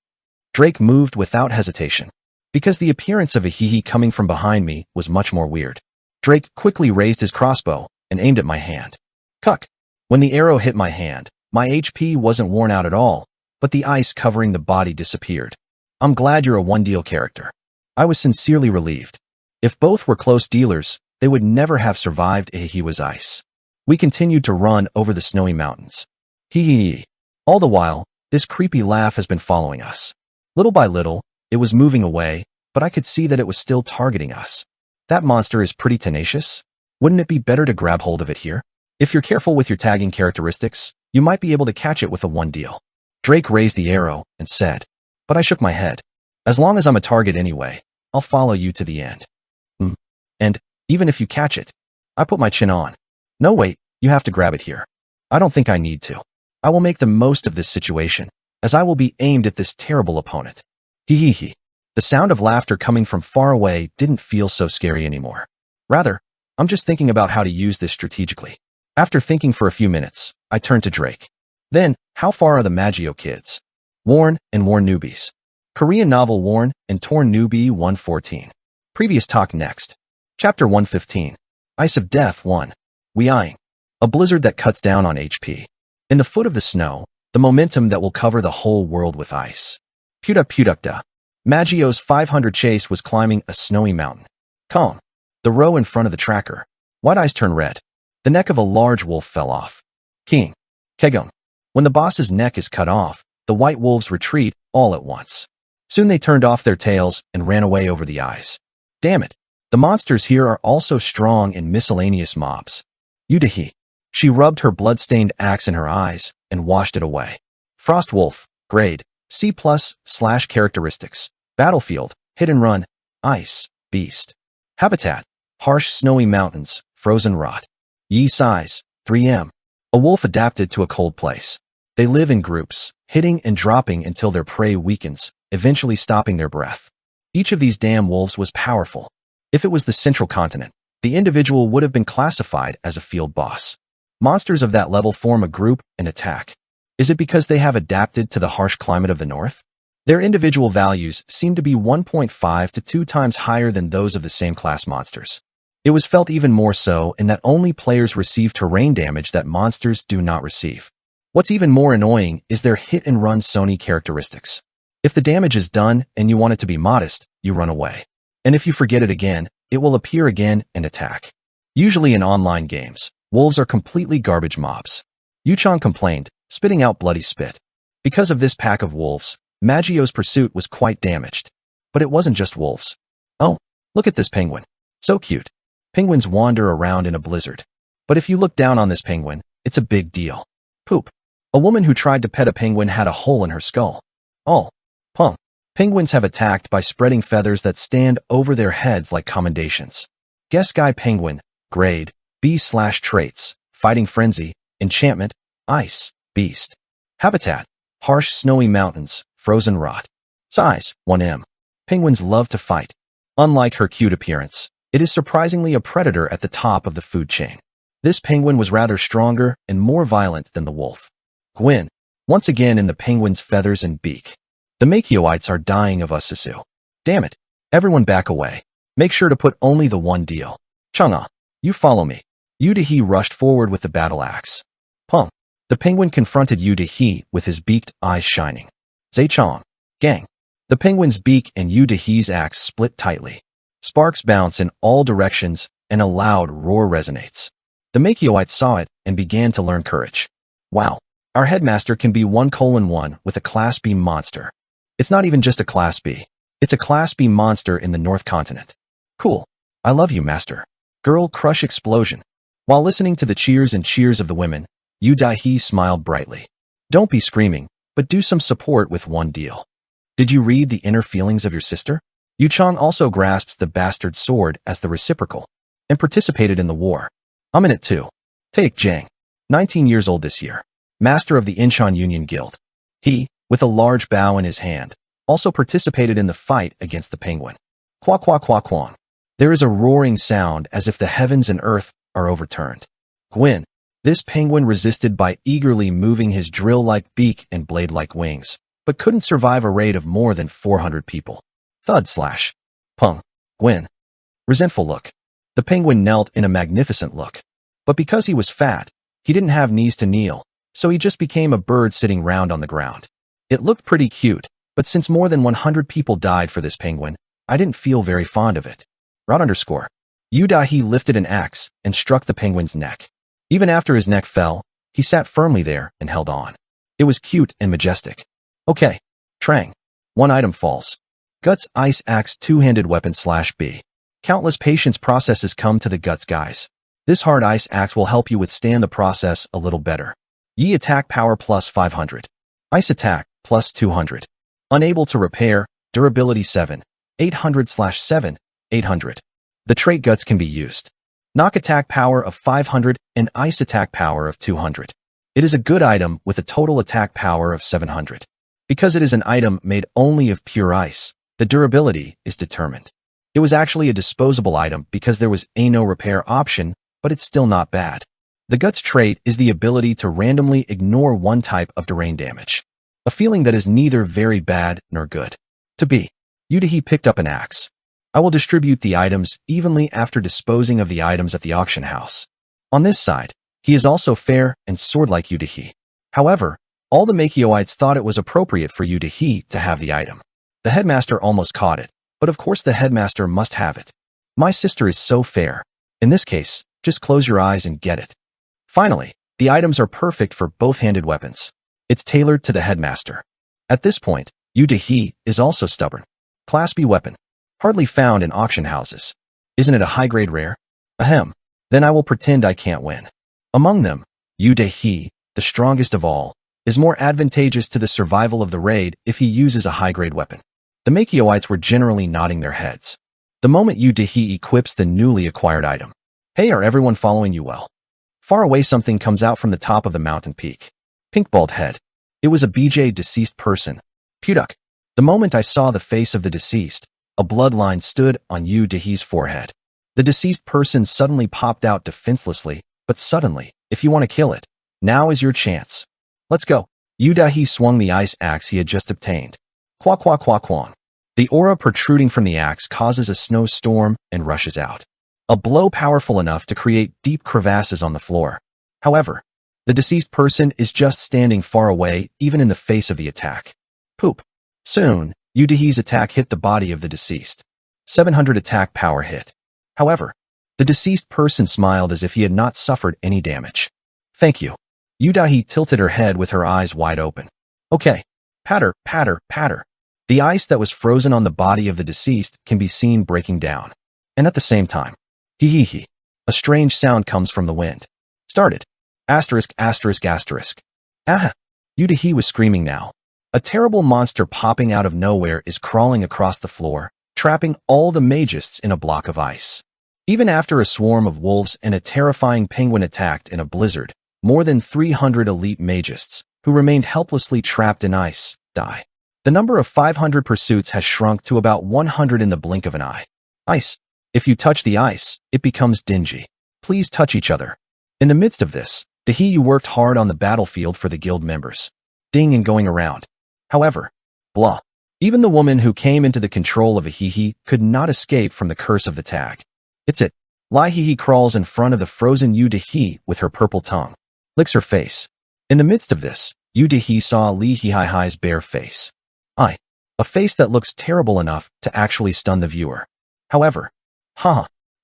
Drake moved without hesitation. Because the appearance of a hee coming from behind me was much more weird. Drake quickly raised his crossbow and aimed at my hand. Cuck. When the arrow hit my hand, my HP wasn't worn out at all, but the ice covering the body disappeared. I'm glad you're a one-deal character. I was sincerely relieved. If both were close dealers, they would never have survived if he was ice. We continued to run over the snowy mountains. Hee. All the while, this creepy laugh has been following us. Little by little, it was moving away, but I could see that it was still targeting us. That monster is pretty tenacious. Wouldn't it be better to grab hold of it here? If you're careful with your tagging characteristics, you might be able to catch it with a one deal. Drake raised the arrow and said, but I shook my head. As long as I'm a target anyway, I'll follow you to the end. And even if you catch it, I put my chin on. No, wait, you have to grab it here. I don't think I need to. I will make the most of this situation, as I will be aimed at this terrible opponent. Hee. The sound of laughter coming from far away didn't feel so scary anymore. Rather, I'm just thinking about how to use this strategically. After thinking for a few minutes, I turned to Drake. Then, how far are the Maggio kids? Worn and Worn Newbies. Korean novel Worn and Torn Newbie 114. Previous talk next. Chapter 115. Ice of Death 1. Weeing. A blizzard that cuts down on HP. In the foot of the snow, the momentum that will cover the whole world with ice. Pudukda. Maggio's 500 chase was climbing a snowy mountain. Calm. The row in front of the tracker. White eyes turn red. The neck of a large wolf fell off. King. Kegon. When the boss's neck is cut off, the white wolves retreat all at once. Soon they turned off their tails and ran away over the ice. Damn it. The monsters here are also strong and miscellaneous mobs. Yudahi. She rubbed her blood-stained axe in her eyes and washed it away. Frost Wolf. Grade. C+/ characteristics. Battlefield. Hit and run. Ice. Beast. Habitat. Harsh snowy mountains. Frozen rot. Yi size. 3M. A wolf adapted to a cold place. They live in groups, hitting and dropping until their prey weakens, eventually stopping their breath. Each of these damn wolves was powerful. If it was the central continent, the individual would have been classified as a field boss. Monsters of that level form a group and attack. Is it because they have adapted to the harsh climate of the north? Their individual values seem to be 1.5 to 2 times higher than those of the same class monsters. It was felt even more so in that only players receive terrain damage that monsters do not receive. What's even more annoying is their hit-and-run Sony characteristics. If the damage is done and you want it to be modest, you run away. And if you forget it again, it will appear again and attack. Usually in online games, wolves are completely garbage mobs. Yuchong complained, spitting out bloody spit. Because of this pack of wolves, Maggio's pursuit was quite damaged. But it wasn't just wolves. Oh, look at this penguin. So cute. Penguins wander around in a blizzard. But if you look down on this penguin, it's a big deal. Poop. A woman who tried to pet a penguin had a hole in her skull. Oh. Punk. Penguins have attacked by spreading feathers that stand over their heads like commendations. Guess Guy Penguin. Grade. B/traits. Fighting Frenzy. Enchantment. Ice. Beast. Habitat. Harsh snowy mountains. Frozen rot. Size. 1M. Penguins love to fight. Unlike her cute appearance, it is surprisingly a predator at the top of the food chain. This penguin was rather stronger and more violent than the wolf. Gwyn. Once again in the penguin's feathers and beak. The Makioites are dying of Ususu. Damn it. Everyone back away. Make sure to put only the one deal. Chang'e. You follow me. Yudahi rushed forward with the battle axe. Punk. The penguin confronted Yudahi with his beaked eyes shining. Zaichong. Gang. The penguin's beak and Yudahi's axe split tightly. Sparks bounce in all directions and a loud roar resonates. The Makioites saw it and began to learn courage. Wow. Our headmaster can be 1:1 with a Class B monster. It's not even just a Class B. It's a Class B monster in the North Continent. Cool. I love you, master. Girl crush explosion. While listening to the cheers and cheers of the women, Yudahi smiled brightly. Don't be screaming, but do some support with one deal. Did you read the inner feelings of your sister? Yuchong also grasped the bastard sword as the reciprocal and participated in the war. I'm in it too. Take Jiang. 19 years old this year. Master of the Incheon Union Guild. He, with a large bow in his hand, also participated in the fight against the penguin. Quack quack quack quack. There is a roaring sound as if the heavens and earth are overturned. Gwyn. This penguin resisted by eagerly moving his drill-like beak and blade-like wings, but couldn't survive a raid of more than 400 people. Thud slash. Pung. Gwyn. Resentful look. The penguin knelt in a magnificent look. But because he was fat, he didn't have knees to kneel, so he just became a bird sitting round on the ground. It looked pretty cute, but since more than 100 people died for this penguin, I didn't feel very fond of it. Rot_. Yudahi lifted an axe and struck the penguin's neck. Even after his neck fell, he sat firmly there and held on. It was cute and majestic. Okay. Trang. One item falls. Guts Ice Axe Two-Handed Weapon /B. Countless patience processes come to the Guts guys. This hard ice axe will help you withstand the process a little better. Yi attack power plus 500. Ice attack plus 200. Unable to repair, durability 7. 800/7. 800. The trait Guts can be used. Knock attack power of 500 and ice attack power of 200. It is a good item with a total attack power of 700. Because it is an item made only of pure ice, the durability is determined. It was actually a disposable item because there was a no repair option, but it's still not bad. The Guts trait is the ability to randomly ignore one type of terrain damage. A feeling that is neither very bad nor good. To be. Yudahi picked up an axe. I will distribute the items evenly after disposing of the items at the auction house. On this side, he is also fair and sword-like Yudahi. However, all the Makioites thought it was appropriate for Yudahi to have the item. The headmaster almost caught it, but of course the headmaster must have it. My sister is so fair. In this case, just close your eyes and get it. Finally, the items are perfect for both-handed weapons. It's tailored to the headmaster. At this point, Yudahi is also stubborn. Class B weapon. Hardly found in auction houses. Isn't it a high-grade rare? Ahem. Then I will pretend I can't win. Among them, Yudahi, the strongest of all, is more advantageous to the survival of the raid if he uses a high-grade weapon. The Makioites were generally nodding their heads. The moment Yudahi equips the newly acquired item. Hey, are everyone following you well? Far away something comes out from the top of the mountain peak. Pink bald head. It was a BJ deceased person. Puduk. The moment I saw the face of the deceased, a bloodline stood on Yudahi's forehead. The deceased person suddenly popped out defenselessly, but suddenly, if you want to kill it, now is your chance. Let's go. Yudahi swung the ice axe he had just obtained. Quack quack quack quack. The aura protruding from the axe causes a snowstorm and rushes out. A blow powerful enough to create deep crevasses on the floor. However, the deceased person is just standing far away, even in the face of the attack. Poop. Soon, Yudahi's attack hit the body of the deceased. 700 attack power hit. However, the deceased person smiled as if he had not suffered any damage. Thank you. Yudahi tilted her head with her eyes wide open. Okay. Patter, patter, patter. The ice that was frozen on the body of the deceased can be seen breaking down. And at the same time, hee. A strange sound comes from the wind. Started. Asterisk, asterisk, asterisk. Ah! Yudahi was screaming now. A terrible monster popping out of nowhere is crawling across the floor, trapping all the magists in a block of ice. Even after a swarm of wolves and a terrifying penguin attacked in a blizzard, more than 300 elite magists, who remained helplessly trapped in ice, die. The number of 500 pursuits has shrunk to about 100 in the blink of an eye. Ice. If you touch the ice, it becomes dingy. Please touch each other. In the midst of this, Dahi worked hard on the battlefield for the guild members. Ding and going around. However, blah. Even the woman who came into the control of Ahihi could not escape from the curse of the tag. It's it. Lihihi crawls in front of the frozen Yudahi with her purple tongue. Licks her face. In the midst of this, Yudahi saw Lihihi's bare face. A face that looks terrible enough to actually stun the viewer. However,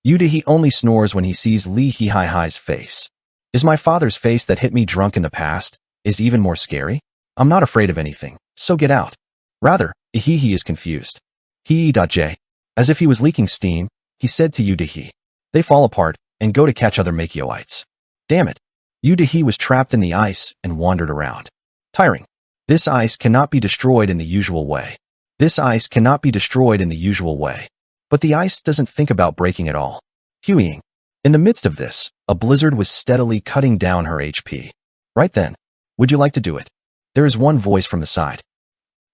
Yudahi only snores when he sees Lihihi's face. Is my father's face that hit me drunk in the past is even more scary? I'm not afraid of anything, so get out. Rather, Ahihi is confused. J. As if he was leaking steam, he said to Yudahi. They fall apart and go to catch other Makioites. Damn it. Yudahi was trapped in the ice and wandered around. Tiring. This ice cannot be destroyed in the usual way. This ice cannot be destroyed in the usual way. But the ice doesn't think about breaking at all. Hueying. In the midst of this, a blizzard was steadily cutting down her HP. Right then. Would you like to do it? There is one voice from the side.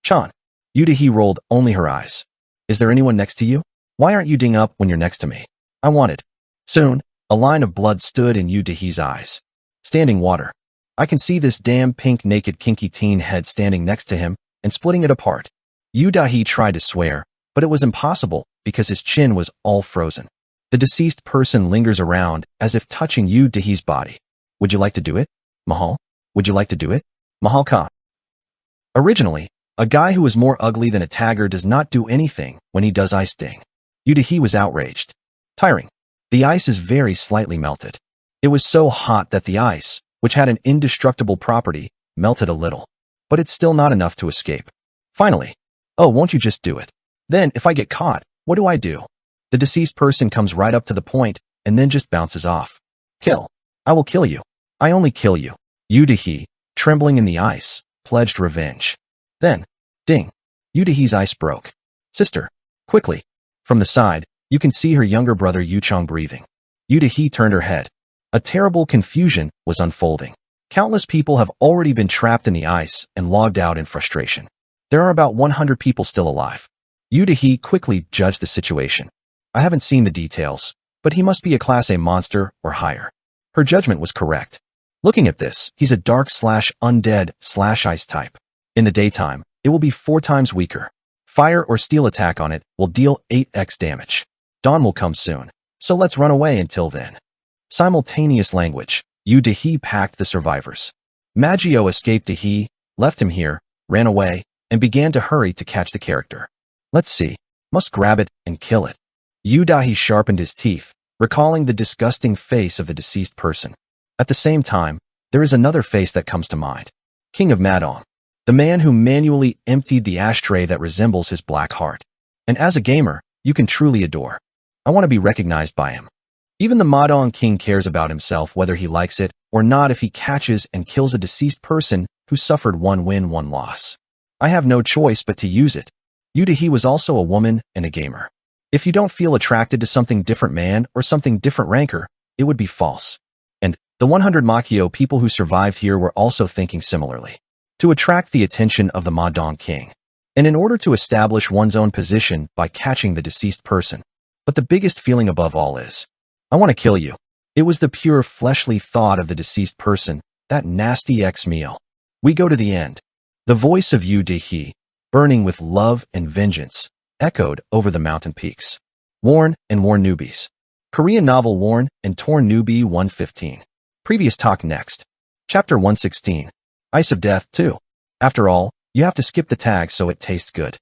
Chan. Yudahi rolled only her eyes. Is there anyone next to you? Why aren't you ding up when you're next to me? I wanted. Soon, a line of blood stood in Yu Dahi's eyes. Standing water. I can see this damn pink naked kinky teen head standing next to him and splitting it apart. Yu Dahi tried to swear, but it was impossible because his chin was all frozen. The deceased person lingers around as if touching Yu Dahi's body. Would you like to do it? Mahal? Would you like to do it? Mahal Khan. Originally, a guy who is more ugly than a tagger does not do anything when he does ice ding. Yu Dahi was outraged. Tiring. The ice is very slightly melted. It was so hot that the ice, which had an indestructible property, melted a little. But it's still not enough to escape. Finally. Oh, won't you just do it? Then, if I get caught, what do I do? The deceased person comes right up to the point and then just bounces off. Kill. I will kill you. I only kill you. Yu Dahi, trembling in the ice, pledged revenge. Then, ding. Yu Dahi's ice broke. Sister. Quickly. From the side, you can see her younger brother Yu Chong breathing. Yu Dahi turned her head. A terrible confusion was unfolding. Countless people have already been trapped in the ice and logged out in frustration. There are about 100 people still alive. Yu Dahi quickly judged the situation. I haven't seen the details, but he must be a Class A monster or higher. Her judgment was correct. Looking at this, he's a dark/undead/ice type. In the daytime, it will be 4 times weaker. Fire or steel attack on it will deal 8x damage. Dawn will come soon, so let's run away until then. Simultaneous language. Yu Dahi packed the survivors. Maggio escaped Dahi, left him here, ran away, and began to hurry to catch the character. Let's see. Must grab it and kill it. Yu Dahi sharpened his teeth, recalling the disgusting face of the deceased person. At the same time, there is another face that comes to mind. King of Madong. The man who manually emptied the ashtray that resembles his black heart. And as a gamer, you can truly adore. I want to be recognized by him. Even the Madong King cares about himself whether he likes it or not if he catches and kills a deceased person who suffered 1 win, 1 loss. I have no choice but to use it. Yu Dahi was also a woman and a gamer. If you don't feel attracted to something different man or something different ranker, it would be false. And the 100 Makio people who survived here were also thinking similarly. To attract the attention of the Madong King. And in order to establish one's own position by catching the deceased person. But the biggest feeling above all is, I want to kill you. It was the pure fleshly thought of the deceased person, that nasty ex-meal. We go to the end. The voice of Yu Dahi, burning with love and vengeance, echoed over the mountain peaks. Worn and Worn Newbies. Korean novel Worn and Torn Newbie 115. Previous talk next. Chapter 116. Ice of Death 2. After all, you have to skip the tag so it tastes good.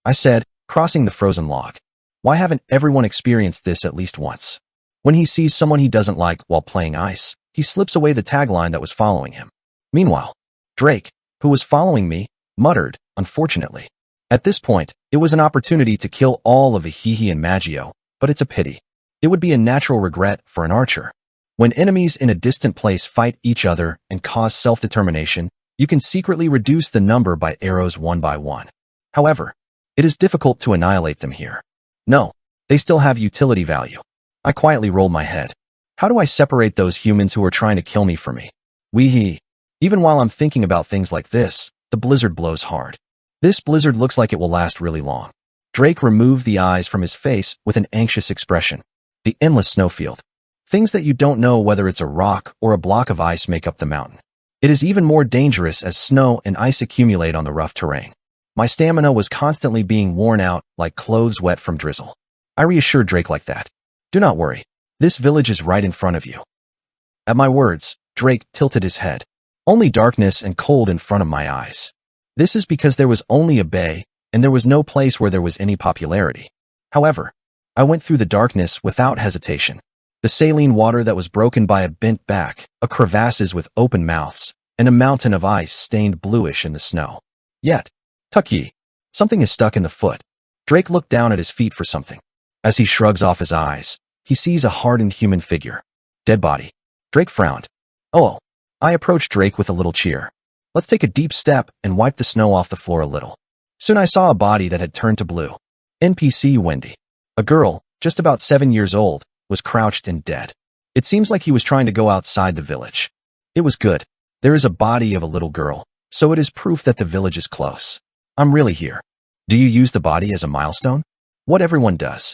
I said, crossing the frozen log. Why haven't everyone experienced this at least once? When he sees someone he doesn't like while playing ice, he slips away the tagline that was following him. Meanwhile, Drake, who was following me, muttered, unfortunately. At this point, it was an opportunity to kill all of the Hihi and Maggio, but it's a pity. It would be a natural regret for an archer. When enemies in a distant place fight each other and cause self-determination, you can secretly reduce the number by arrows 1 by 1. However, it is difficult to annihilate them here. No, they still have utility value. I quietly rolled my head. How do I separate those humans who are trying to kill me from me? Wee-hee. Even while I'm thinking about things like this, the blizzard blows hard. This blizzard looks like it will last really long. Drake removed the eyes from his face with an anxious expression. The endless snowfield. Things that you don't know whether it's a rock or a block of ice make up the mountain. It is even more dangerous as snow and ice accumulate on the rough terrain. My stamina was constantly being worn out like clothes wet from drizzle. I reassured Drake like that. Do not worry. This village is right in front of you. At my words, Drake tilted his head. Only darkness and cold in front of my eyes. This is because there was only a bay, and there was no place where there was any popularity. However, I went through the darkness without hesitation. The saline water that was broken by a bent back, a crevasses with open mouths, and a mountain of ice stained bluish in the snow. Yet, Tucky, something is stuck in the foot. Drake looked down at his feet for something. As he shrugs off his eyes, he sees a hardened human figure. Dead body. Drake frowned. Oh. I approached Drake with a little cheer. Let's take a deep step and wipe the snow off the floor a little. Soon I saw a body that had turned to blue. NPC Wendy. A girl, just about 7 years old, was crouched and dead. It seems like he was trying to go outside the village. It was good. There is a body of a little girl, so it is proof that the village is close. I'm really here. Do you use the body as a milestone? What everyone does.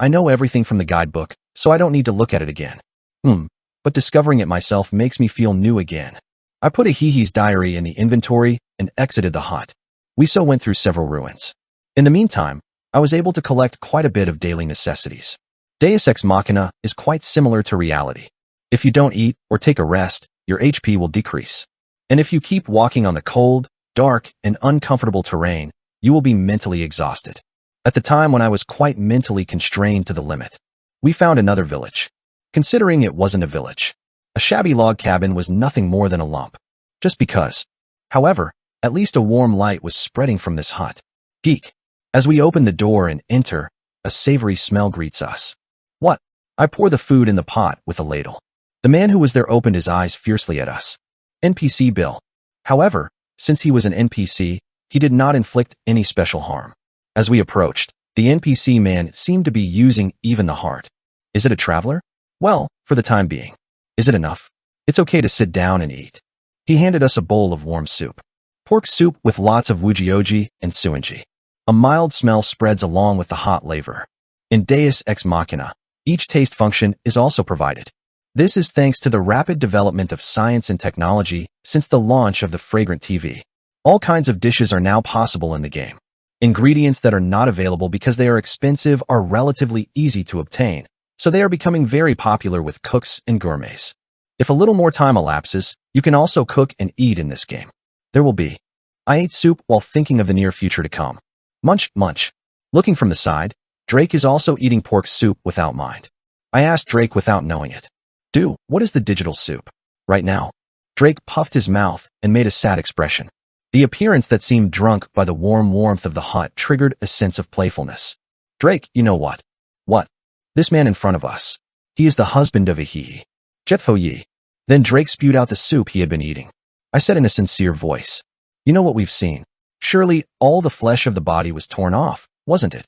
I know everything from the guidebook, so I don't need to look at it again. But discovering it myself makes me feel new again. I put a Hehe's diary in the inventory and exited the hut. We so went through several ruins. In the meantime, I was able to collect quite a bit of daily necessities. Deus Ex Machina is quite similar to reality. If you don't eat or take a rest, your HP will decrease. And if you keep walking on the cold, dark, and uncomfortable terrain, you will be mentally exhausted. At the time when I was quite mentally constrained to the limit, we found another village. Considering it wasn't a village, a shabby log cabin was nothing more than a lump. Just because. However, at least a warm light was spreading from this hut. Geek. As we open the door and enter, a savory smell greets us. What? I pour the food in the pot with a ladle. The man who was there opened his eyes fiercely at us. NPC Bill. However, since he was an NPC, he did not inflict any special harm. As we approached, the NPC man seemed to be using even the heart. Is it a traveler? Well, for the time being. Is it enough? It's okay to sit down and eat. He handed us a bowl of warm soup. Pork soup with lots of wujioji and suinji. A mild smell spreads along with the hot flavor. In Deus Ex Machina, each taste function is also provided. This is thanks to the rapid development of science and technology since the launch of the Fragrant TV. All kinds of dishes are now possible in the game. Ingredients that are not available because they are expensive are relatively easy to obtain, so they are becoming very popular with cooks and gourmets. If a little more time elapses, you can also cook and eat in this game. There will be. I ate soup while thinking of the near future to come. Munch, munch. Looking from the side, Drake is also eating pork soup without mind. I asked Drake without knowing it. Dude, what is the digital soup? Right now. Drake puffed his mouth and made a sad expression. The appearance that seemed drunk by the warm warmth of the hut triggered a sense of playfulness. Drake, you know what? What? This man in front of us. He is the husband of a Hehe. Jetfo Yi. Then Drake spewed out the soup he had been eating. I said in a sincere voice. You know what we've seen? Surely all the flesh of the body was torn off, wasn't it?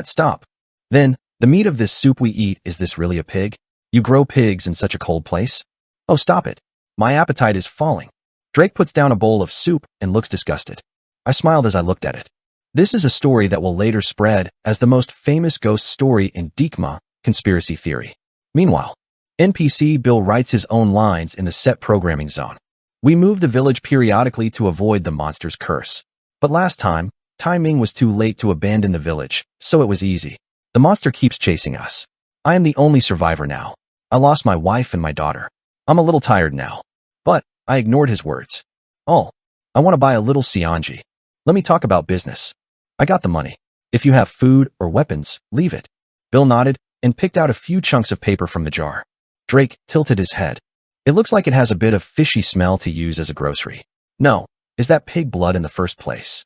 Stop. Then, the meat of this soup we eat, is this really a pig? You grow pigs in such a cold place? Oh, stop it. My appetite is falling. Drake puts down a bowl of soup and looks disgusted. I smiled as I looked at it. This is a story that will later spread as the most famous ghost story in Dikma, conspiracy theory. Meanwhile, NPC Bill writes his own lines in the set programming zone. We move the village periodically to avoid the monster's curse. But last time, timing was too late to abandon the village, so it was easy. The monster keeps chasing us. I am the only survivor now. I lost my wife and my daughter. I'm a little tired now. But I ignored his words. Oh, I want to buy a little Sionji. Let me talk about business. I got the money. If you have food or weapons, leave it. Bill nodded and picked out a few chunks of paper from the jar. Drake tilted his head. It looks like it has a bit of fishy smell to use as a grocery. No, is that pig blood in the first place?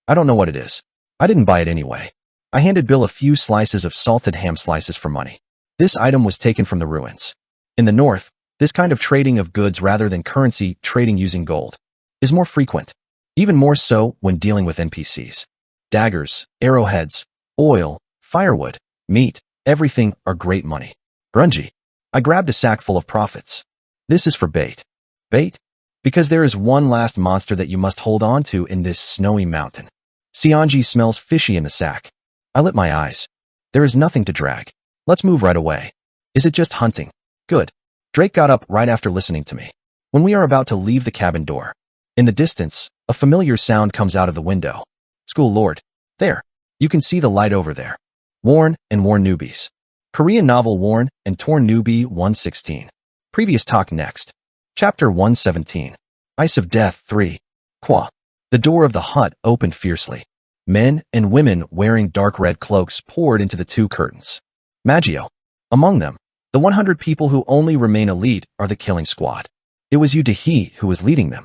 I don't know what it is. I didn't buy it anyway. I handed Bill a few slices of salted ham slices for money. This item was taken from the ruins. In the north, this kind of trading of goods rather than currency trading using gold is more frequent, even more so when dealing with NPCs. Daggers, arrowheads, oil, firewood, meat, everything are great money. Grungy. I grabbed a sack full of profits. This is for bait. Bait? Because there is one last monster that you must hold on to in this snowy mountain. Sionji smells fishy in the sack. I lit my eyes. There is nothing to drag. Let's move right away. Is it just hunting? Good. Drake got up right after listening to me. When we are about to leave the cabin door, in the distance, a familiar sound comes out of the window. School Lord. There. You can see the light over there. Worn and Worn Newbies. Korean novel Worn and Torn Newbie 116. Previous talk next. Chapter 117. Ice of Death 3. Qua. The door of the hut opened fiercely. Men and women wearing dark red cloaks poured into the two curtains. Maggio. Among them, the 100 people who only remain elite are the killing squad. It was Yu Dahi who was leading them.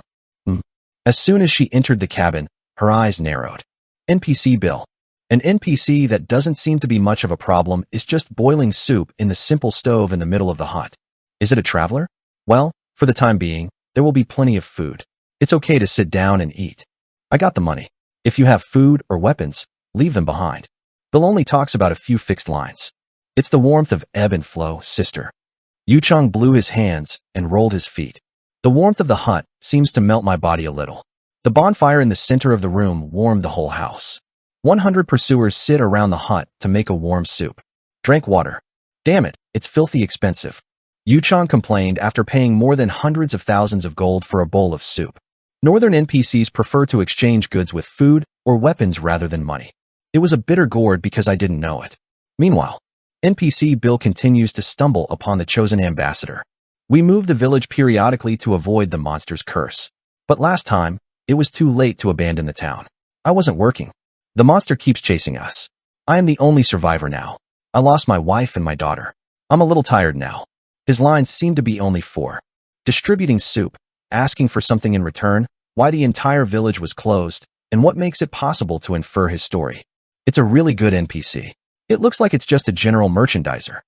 As soon as she entered the cabin, her eyes narrowed. NPC Bill. An NPC that doesn't seem to be much of a problem is just boiling soup in the simple stove in the middle of the hut. Is it a traveler? Well, for the time being, there will be plenty of food. It's okay to sit down and eat. I got the money. If you have food or weapons, leave them behind. Bill only talks about a few fixed lines. It's the warmth of ebb and flow, sister. Yu Chang blew his hands and rolled his feet. The warmth of the hut seems to melt my body a little. The bonfire in the center of the room warmed the whole house. 100 pursuers sit around the hut to make a warm soup. Drank water. Damn it, it's filthy expensive. Yuchong complained after paying more than hundreds of thousands of gold for a bowl of soup. Northern NPCs prefer to exchange goods with food or weapons rather than money. It was a bitter gourd because I didn't know it. Meanwhile, NPC Bill continues to stumble upon the chosen ambassador. We move the village periodically to avoid the monster's curse. But last time, it was too late to abandon the town. I wasn't working. The monster keeps chasing us. I am the only survivor now. I lost my wife and my daughter. I'm a little tired now. His lines seem to be only 4. Distributing soup, asking for something in return, why the entire village was closed, and what makes it possible to infer his story. It's a really good NPC. It looks like it's just a general merchandiser.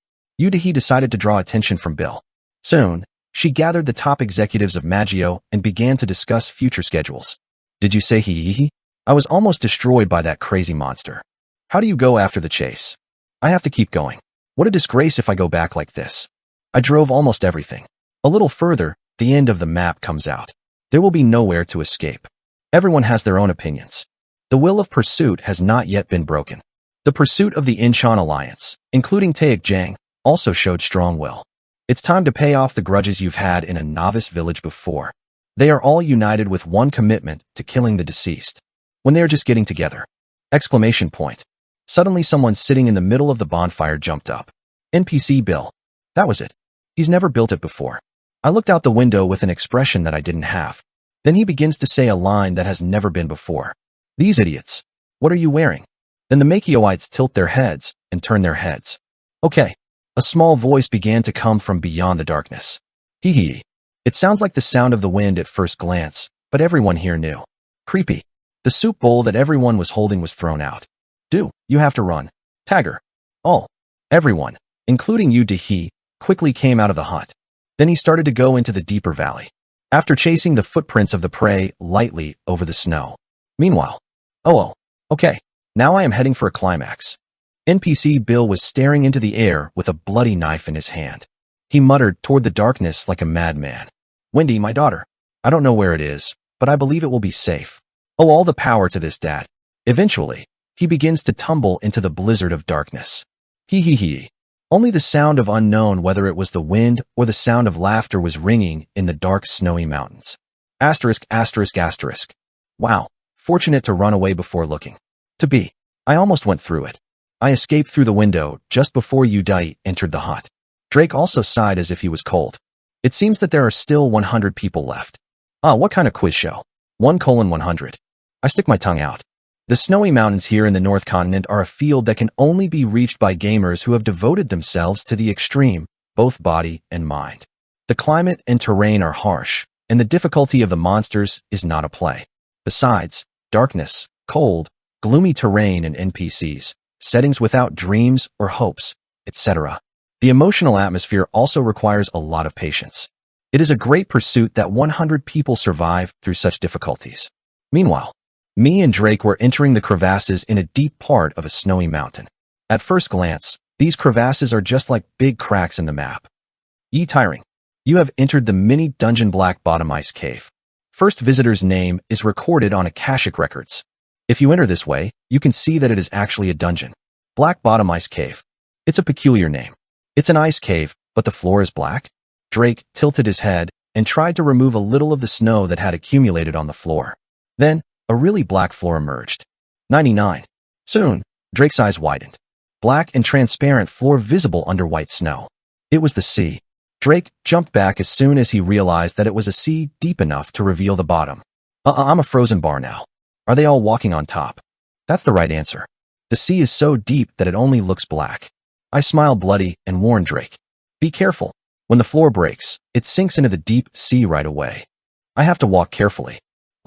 Yudahi decided to draw attention from Bill. Soon, she gathered the top executives of Magio and began to discuss future schedules. Did you say he? I was almost destroyed by that crazy monster. How do you go after the chase? I have to keep going. What a disgrace if I go back like this. I drove almost everything. A little further, the end of the map comes out. There will be nowhere to escape. Everyone has their own opinions. The will of pursuit has not yet been broken. The pursuit of the Incheon Alliance, including Taek Jang, also showed strong will. It's time to pay off the grudges you've had in a novice village before. They are all united with one commitment to killing the deceased. When they are just getting together. Exclamation point. Suddenly someone sitting in the middle of the bonfire jumped up. NPC Bill. That was it. He's never built it before. I looked out the window with an expression that I didn't have. Then he begins to say a line that has never been before. These idiots. What are you wearing? Then the Makioites tilt their heads and turn their heads. Okay. A small voice began to come from beyond the darkness. Hee hee. It sounds like the sound of the wind at first glance, but everyone here knew. Creepy. The soup bowl that everyone was holding was thrown out. You have to run. Tagger. All. Everyone, including Yudahi, quickly came out of the hut. Then he started to go into the deeper valley. After chasing the footprints of the prey lightly over the snow. Meanwhile. Okay. Now I am heading for a climax. NPC Bill was staring into the air with a bloody knife in his hand. He muttered toward the darkness like a madman. Wendy, my daughter. I don't know where it is, but I believe it will be safe. Oh, all the power to this dad. Eventually, he begins to tumble into the blizzard of darkness. Hee. Only the sound of unknown, whether it was the wind or the sound of laughter, was ringing in the dark *snowy mountains. Asterisk. Wow. Fortunate to run away before looking. I almost went through it. I escaped through the window just before Yudai entered the hut. Drake also sighed as if he was cold. It seems that there are still 100 people left. What kind of quiz show? 1:100. I stick my tongue out. The snowy mountains here in the North Continent are a field that can only be reached by gamers who have devoted themselves to the extreme, both body and mind. The climate and terrain are harsh, and the difficulty of the monsters is not a play. Besides, darkness, cold, gloomy terrain and NPCs, settings without dreams or hopes, etc. The emotional atmosphere also requires a lot of patience. It is a great pursuit that 100 people survive through such difficulties. Meanwhile, me and Drake were entering the crevasses in a deep part of a snowy mountain. At first glance, these crevasses are just like big cracks in the map. Tiring. You have entered the mini dungeon Black Bottom Ice Cave. First visitor's name is recorded on Akashic records. If you enter this way, you can see that it is actually a dungeon. Black Bottom Ice Cave. It's a peculiar name. It's an ice cave, but the floor is black? Drake tilted his head and tried to remove a little of the snow that had accumulated on the floor. Then, a really black floor emerged. 99. Soon, Drake's eyes widened. Black and transparent floor visible under white snow. It was the sea. Drake jumped back as soon as he realized that it was a sea deep enough to reveal the bottom. I'm a frozen bar now. Are they all walking on top? That's the right answer. The sea is so deep that it only looks black. I smiled bloody and warned Drake. Be careful. When the floor breaks, it sinks into the deep sea right away. I have to walk carefully.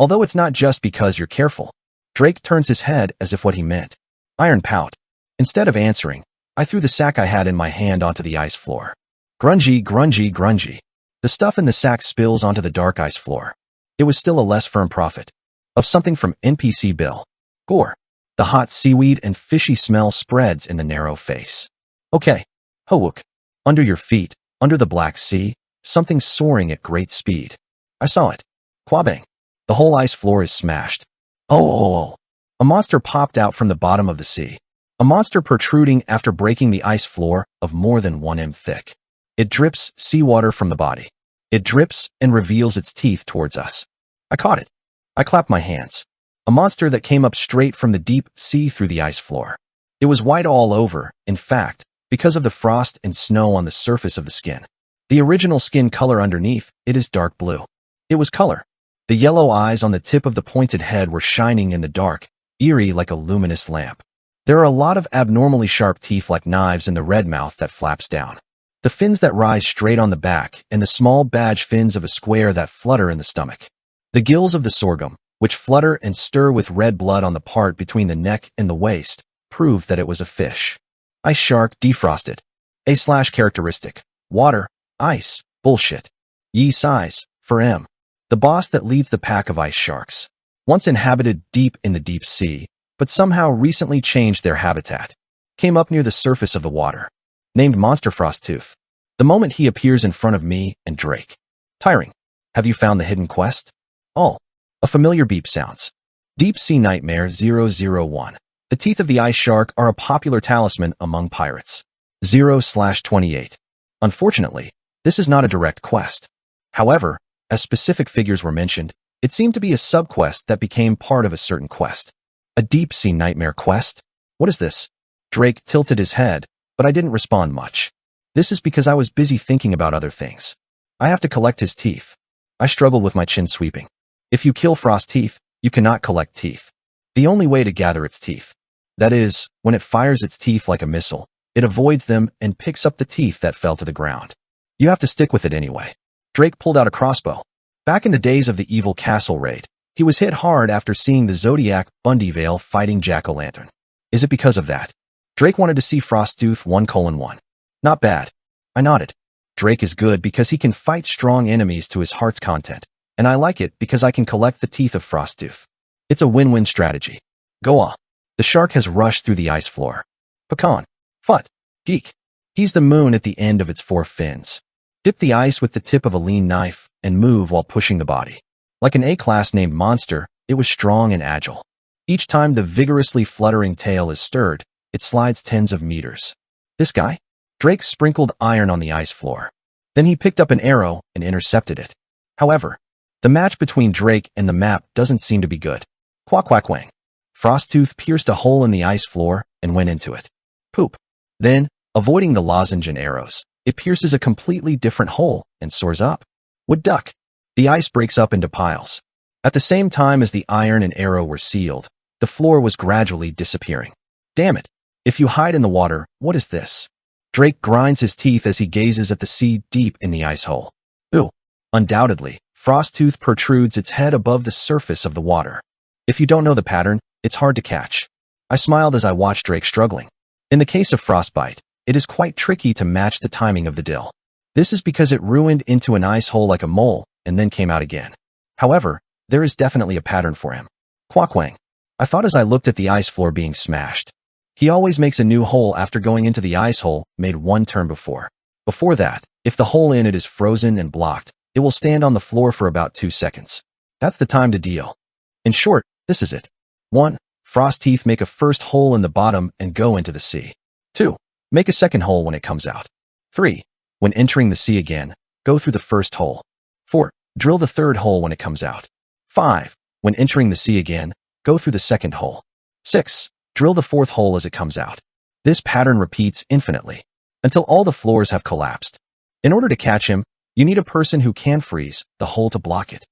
Although it's not just because you're careful. Drake turns his head as if what he meant. Iron pout. Instead of answering, I threw the sack I had in my hand onto the ice floor. Grungy. The stuff in the sack spills onto the dark ice floor. It was still a less firm prophet. Of something from NPC Bill. Gore. The hot seaweed and fishy smell spreads in the narrow face. Okay. Howook. Under your feet, under the Black Sea, something soaring at great speed. I saw it. Quabang. The whole ice floor is smashed. Oh. A monster popped out from the bottom of the sea. A monster protruding after breaking the ice floor of more than 1 m thick. It drips seawater from the body. It drips and reveals its teeth towards us. I caught it. I clapped my hands. A monster that came up straight from the deep sea through the ice floor. It was white all over, in fact, because of the frost and snow on the surface of the skin. The original skin color underneath, it is dark blue. It was color. The yellow eyes on the tip of the pointed head were shining in the dark, eerie like a luminous lamp. There are a lot of abnormally sharp teeth like knives in the red mouth that flaps down. The fins that rise straight on the back and the small badge fins of a square that flutter in the stomach. The gills of the sorghum, which flutter and stir with red blood on the part between the neck and the waist, prove that it was a fish. Ice shark defrosted. A/characteristic. Water. Ice. Bullshit. Ye size. For M. The boss that leads the pack of ice sharks. Once inhabited deep in the deep sea, but somehow recently changed their habitat. Came up near the surface of the water. Named Monster Frosttooth. The moment he appears in front of me and Drake. Tiring. Have you found the hidden quest? Oh. A familiar beep sounds. Deep Sea Nightmare 001. The teeth of the ice shark are a popular talisman among pirates. 0/28. Unfortunately, this is not a direct quest. However, as specific figures were mentioned, it seemed to be a subquest that became part of a certain quest. A Deep Sea Nightmare quest? What is this? Drake tilted his head, but I didn't respond much. This is because I was busy thinking about other things. I have to collect his teeth. I struggled with my chin sweeping. If you kill Frost teeth, you cannot collect teeth. The only way to gather its teeth. That is, when it fires its teeth like a missile, it avoids them and picks up the teeth that fell to the ground. You have to stick with it anyway. Drake pulled out a crossbow. Back in the days of the evil castle raid, he was hit hard after seeing the Zodiac Bundyvale fighting Jack-o'-lantern. Is it because of that? Drake wanted to see Frosttooth 1:1. Not bad. I nodded. Drake is good because he can fight strong enemies to his heart's content, and I like it because I can collect the teeth of Frosttooth. It's a win-win strategy. Go on. The shark has rushed through the ice floor. Pecan. Fut. Geek. He's the moon at the end of its 4 fins. Dip the ice with the tip of a lean knife and move while pushing the body. Like an A-class named Monster, it was strong and agile. Each time the vigorously fluttering tail is stirred, it slides tens of meters. This guy? Drake sprinkled iron on the ice floor. Then he picked up an arrow and intercepted it. However, the match between Drake and the map doesn't seem to be good. Quack quack wang. Frosttooth pierced a hole in the ice floor and went into it. Poop. Then, avoiding the lozenge and arrows, it pierces a completely different hole and soars up. Would duck. The ice breaks up into piles. At the same time as the iron and arrow were sealed, the floor was gradually disappearing. Damn it. If you hide in the water, what is this? Drake grinds his teeth as he gazes at the sea deep in the ice hole. Ooh. Undoubtedly, Frosttooth protrudes its head above the surface of the water. If you don't know the pattern, it's hard to catch. I smiled as I watched Drake struggling. In the case of Frostbite, it is quite tricky to match the timing of the dill. This is because it ruined into an ice hole like a mole and then came out again. However, there is definitely a pattern for him. Quackwang. I thought as I looked at the ice floor being smashed. He always makes a new hole after going into the ice hole made one turn before. Before that, if the hole in it is frozen and blocked, it will stand on the floor for about 2 seconds. That's the time to deal. In short, this is it. 1. Frostteeth make a first hole in the bottom and go into the sea. 2. Make a second hole when it comes out. 3. When entering the sea again, go through the first hole. 4. Drill the third hole when it comes out. 5. When entering the sea again, go through the second hole. 6. Drill the fourth hole as it comes out. This pattern repeats infinitely, until all the floors have collapsed. In order to catch him, you need a person who can freeze the hole to block it.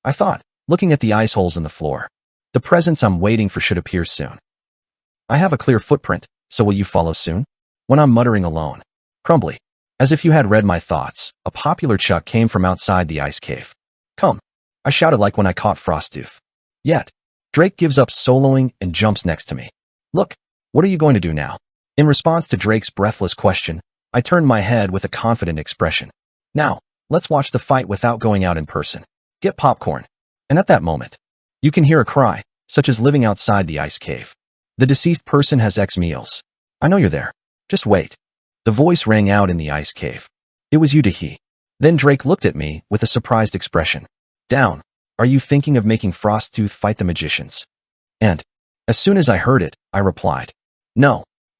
I thought, looking at the ice holes in the floor. The presence I'm waiting for should appear soon. I have a clear footprint, so will you follow soon? When I'm muttering alone. Crumbly. As if you had read my thoughts, a popular chuck came from outside the ice cave. Come. I shouted like when I caught Frosttooth. Yet. Drake gives up soloing and jumps next to me. Look, what are you going to do now? In response to Drake's breathless question, I turned my head with a confident expression. Now, let's watch the fight without going out in person. Get popcorn. And at that moment, you can hear a cry, such as living outside the ice cave. The deceased person has X meals. I know you're there. Just wait. The voice rang out in the ice cave. It was you to he. Then Drake looked at me with a surprised expression. Down. Are you thinking of making Frosttooth fight the magicians? And, as soon as I heard it, I replied, no,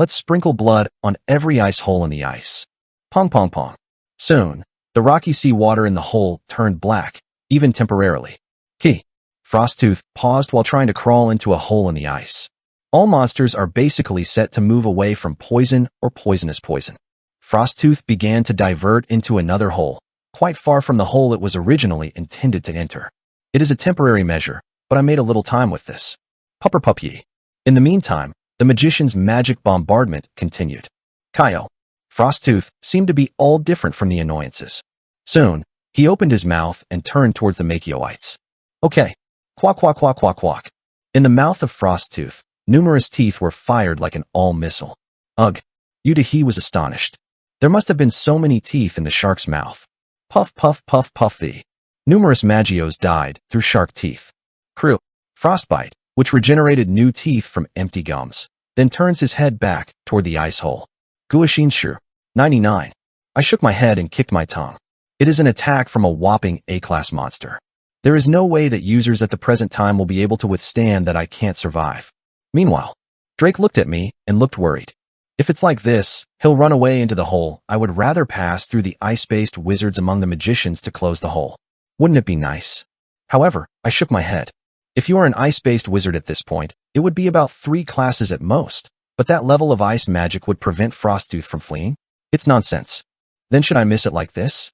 Let's sprinkle blood on every ice hole in the ice. Pong pong pong. Soon, the rocky sea water in the hole turned black, even temporarily. Key. Frosttooth paused while trying to crawl into a hole in the ice. All monsters are basically set to move away from poison or poisonous poison. Frosttooth began to divert into another hole, quite far from the hole it was originally intended to enter. It is a temporary measure, but I made a little time with this. Pupper pup ye. In the meantime, the magician's magic bombardment continued. Kaio. Frosttooth seemed to be all different from the annoyances. Soon, he opened his mouth and turned towards the Makioites. Okay. Quack quack quack quack quack. In the mouth of Frosttooth, numerous teeth were fired like an all-missile. Ugh. Yudahi was astonished. There must have been so many teeth in the shark's mouth. Puff puff puff puff thee. Numerous Magios died through shark teeth. Crew. Frostbite, which regenerated new teeth from empty gums, then turns his head back toward the ice hole. Guashinshu. 99. I shook my head and kicked my tongue. It is an attack from a whopping A-class monster. There is no way that users at the present time will be able to withstand that I can't survive. Meanwhile, Drake looked at me and looked worried. If it's like this, he'll run away into the hole. I would rather pass through the ice-based wizards among the magicians to close the hole. Wouldn't it be nice? However, I shook my head. If you are an ice-based wizard at this point, it would be about 3 classes at most, but that level of ice magic would prevent Frosttooth from fleeing? It's nonsense. Then should I miss it like this?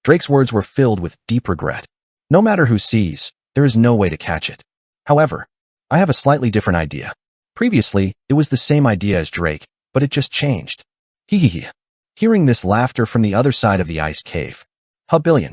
Drake's words were filled with deep regret. No matter who sees, there is no way to catch it. However, I have a slightly different idea. Previously, it was the same idea as Drake, but it just changed. Hee hee hee. Hearing this laughter from the other side of the ice cave. Hubillion.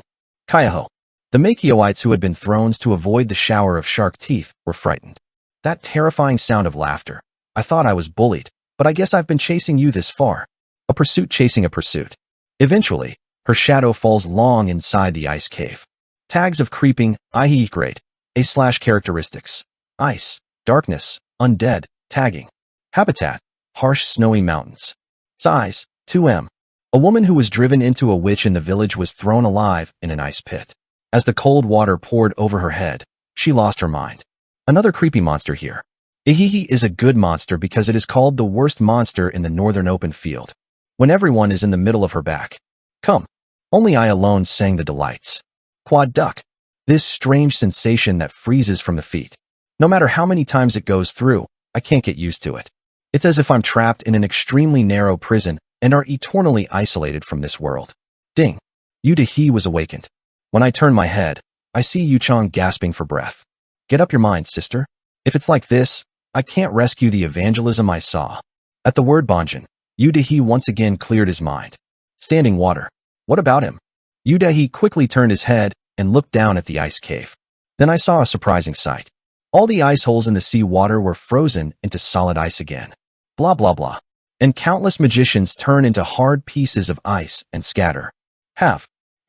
Kaiho. The Makioites who had been thrown to avoid the shower of shark teeth were frightened. That terrifying sound of laughter. I thought I was bullied, but I guess I've been chasing you this far. A pursuit chasing a pursuit. Eventually, her shadow falls long inside the ice cave. Tags of creeping, IE grade, A/ characteristics. Ice, darkness, undead, tagging. Habitat, harsh snowy mountains. Size, 2M. A woman who was driven into a witch in the village was thrown alive in an ice pit. As the cold water poured over her head, she lost her mind. Another creepy monster here. Ihihi is a good monster because it is called the worst monster in the northern open field. When everyone is in the middle of her back. Come. Only I alone sang the delights. Quad duck. This strange sensation that freezes from the feet. No matter how many times it goes through, I can't get used to it. It's as if I'm trapped in an extremely narrow prison and are eternally isolated from this world. Ding. Yudahi was awakened. When I turn my head, I see Yuchong gasping for breath. Get up your mind, sister. If it's like this, I can't rescue the evangelism I saw. At the word Bonjin, Yudahi once again cleared his mind. Standing water. What about him? Yudahi quickly turned his head and looked down at the ice cave. Then I saw a surprising sight. All the ice holes in the sea water were frozen into solid ice again. Blah blah blah. And countless magicians turn into hard pieces of ice and scatter.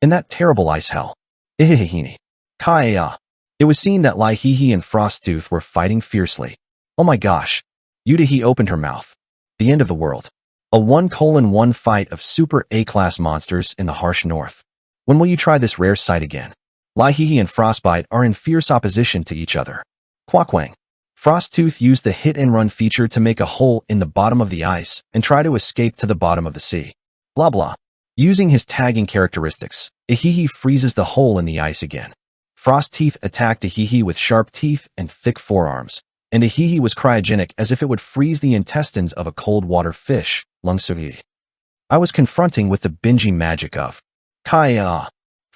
In that terrible ice hell. Ihihihini. Kaia. It was seen that Laihihi and Frosttooth were fighting fiercely. Oh my gosh. Yudahi opened her mouth. The end of the world. A 1:1 fight of super A-class monsters in the harsh north. When will you try this rare sight again? Laihihi and Frostbite are in fierce opposition to each other. Quackwang. Frosttooth used the hit-and-run feature to make a hole in the bottom of the ice and try to escape to the bottom of the sea. Blah blah. Using his tagging characteristics, Ihihi freezes the hole in the ice again. Frostteeth attacked Ihihi with sharp teeth and thick forearms, and Ihihi was cryogenic as if it would freeze the intestines of a cold-water fish, Lungsui. I was confronting with the bingy magic of Kaya.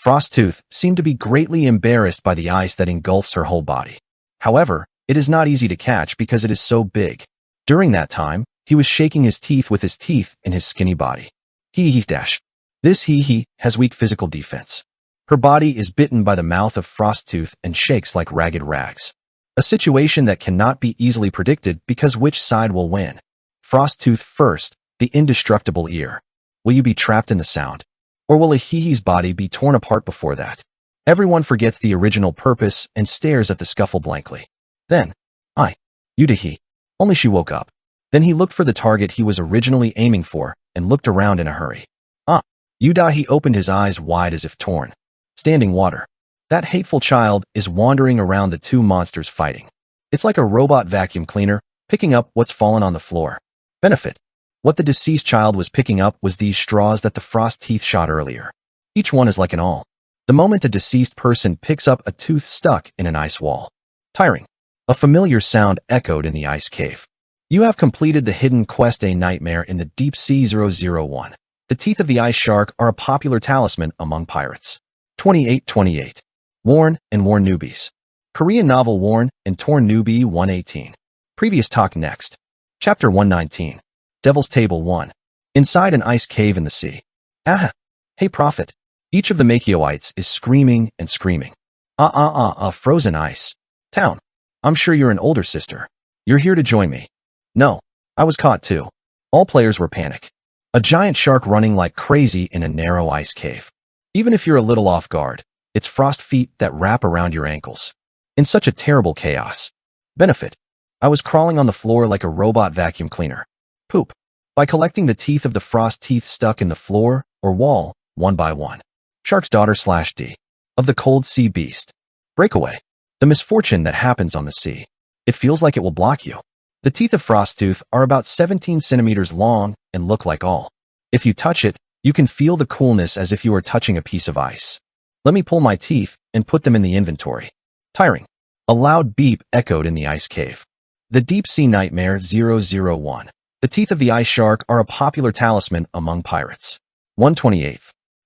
Frosttooth seemed to be greatly embarrassed by the ice that engulfs her whole body. However, it is not easy to catch because it is so big. During that time, he was shaking his teeth with his teeth in his skinny body. Hee-hee-dash. This hee-hee has weak physical defense. Her body is bitten by the mouth of Frosttooth and shakes like ragged rags. A situation that cannot be easily predicted because which side will win. Frosttooth first, the indestructible ear. Will you be trapped in the sound? Or will Ihihi's body be torn apart before that? Everyone forgets the original purpose and stares at the scuffle blankly. Then, Yudahi. Only she woke up. Then he looked for the target he was originally aiming for and looked around in a hurry. Yudahi opened his eyes wide as if torn. Standing water. That hateful child is wandering around the two monsters fighting. It's like a robot vacuum cleaner, picking up what's fallen on the floor. Benefit. What the deceased child was picking up was these straws that the frost teeth shot earlier. Each one is like an awl. The moment a deceased person picks up a tooth stuck in an ice wall. Tiring. A familiar sound echoed in the ice cave. You have completed the hidden quest, A Nightmare in the Deep Sea 001. The teeth of the ice shark are a popular talisman among pirates. 2828. Worn and Worn Newbies. Korean novel Worn and Torn Newbie 118. Previous talk next. Chapter 119. Devil's Table 1. Inside an ice cave in the sea. Ah! Hey prophet. Each of the Makioites is screaming and screaming. Frozen ice. Town. I'm sure you're an older sister. You're here to join me. No. I was caught too. All players were panic. A giant shark running like crazy in a narrow ice cave. Even if you're a little off guard, it's frost feet that wrap around your ankles. In such a terrible chaos. Benefit. I was crawling on the floor like a robot vacuum cleaner. Poop. By collecting the teeth of the frost teeth stuck in the floor or wall, one by one. Shark's daughter / D. Of the cold sea beast. Breakaway. The misfortune that happens on the sea. It feels like it will block you. The teeth of Frosttooth are about 17 centimeters long and look like awl. If you touch it, you can feel the coolness as if you are touching a piece of ice. Let me pull my teeth and put them in the inventory. Tiring. A loud beep echoed in the ice cave. The Deep Sea Nightmare 001. The teeth of the ice shark are a popular talisman among pirates. 128.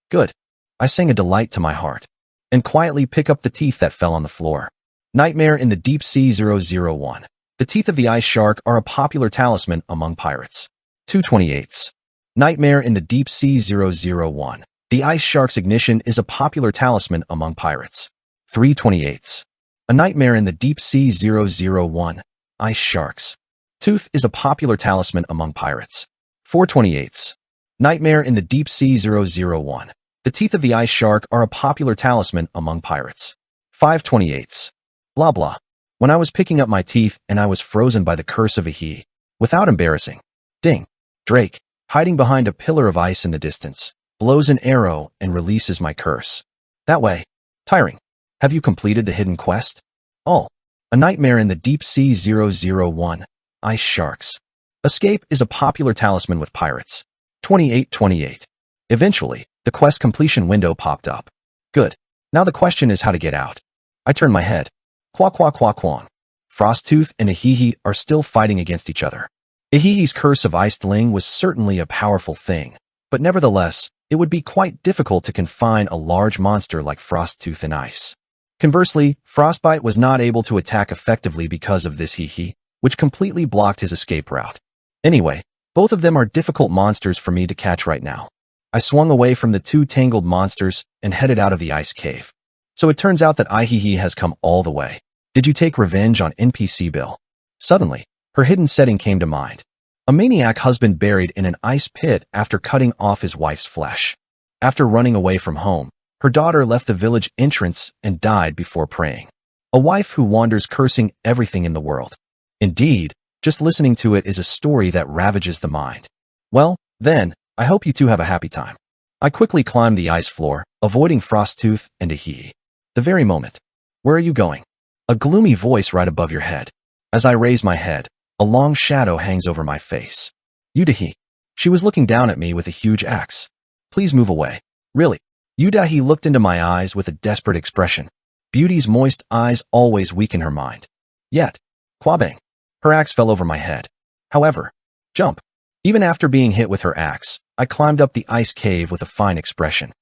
Good. I sang a delight to my heart. And quietly pick up the teeth that fell on the floor. Nightmare in the Deep Sea 001. The teeth of the ice shark are a popular talisman among pirates. 228. Nightmare in the Deep Sea 001. The ice shark's ignition is a popular talisman among pirates. 328. A Nightmare in the Deep Sea 001. Ice sharks. Tooth is a popular talisman among pirates. 428. Nightmare in the Deep Sea 001. The teeth of the ice shark are a popular talisman among pirates. 528. Blah blah. When I was picking up my teeth and I was frozen by the curse of a he. Without embarrassing. Ding. Drake, hiding behind a pillar of ice in the distance, blows an arrow and releases my curse. That way. Tiring. Have you completed the hidden quest? Oh. A Nightmare in the Deep Sea 001. Ice sharks. Escape is a popular talisman with pirates. 2828. Eventually, the quest completion window popped up. Good. Now the question is how to get out. I turn my head. Quack quack quack quang. Frosttooth and Ahihi are still fighting against each other. Ahihi's curse of Ice-Ling was certainly a powerful thing, but nevertheless, it would be quite difficult to confine a large monster like Frosttooth in ice. Conversely, Frostbite was not able to attack effectively because of this Hihi, which completely blocked his escape route. Anyway, both of them are difficult monsters for me to catch right now. I swung away from the two tangled monsters and headed out of the ice cave. So it turns out that Ihihi has come all the way. Did you take revenge on NPC Bill? Suddenly, her hidden setting came to mind. A maniac husband buried in an ice pit after cutting off his wife's flesh. After running away from home, her daughter left the village entrance and died before praying. A wife who wanders cursing everything in the world. Indeed, just listening to it is a story that ravages the mind. Well, then, I hope you two have a happy time. I quickly climbed the ice floor, avoiding Frosttooth and Ahihi. The very moment. Where are you going? A gloomy voice right above your head. As I raise my head, a long shadow hangs over my face. Yudahi. She was looking down at me with a huge axe. Please move away. Really? Yudahi looked into my eyes with a desperate expression. Beauty's moist eyes always weaken her mind. Yet, quabang. Her axe fell over my head. However, jump. Even after being hit with her axe, I climbed up the ice cave with a fine expression.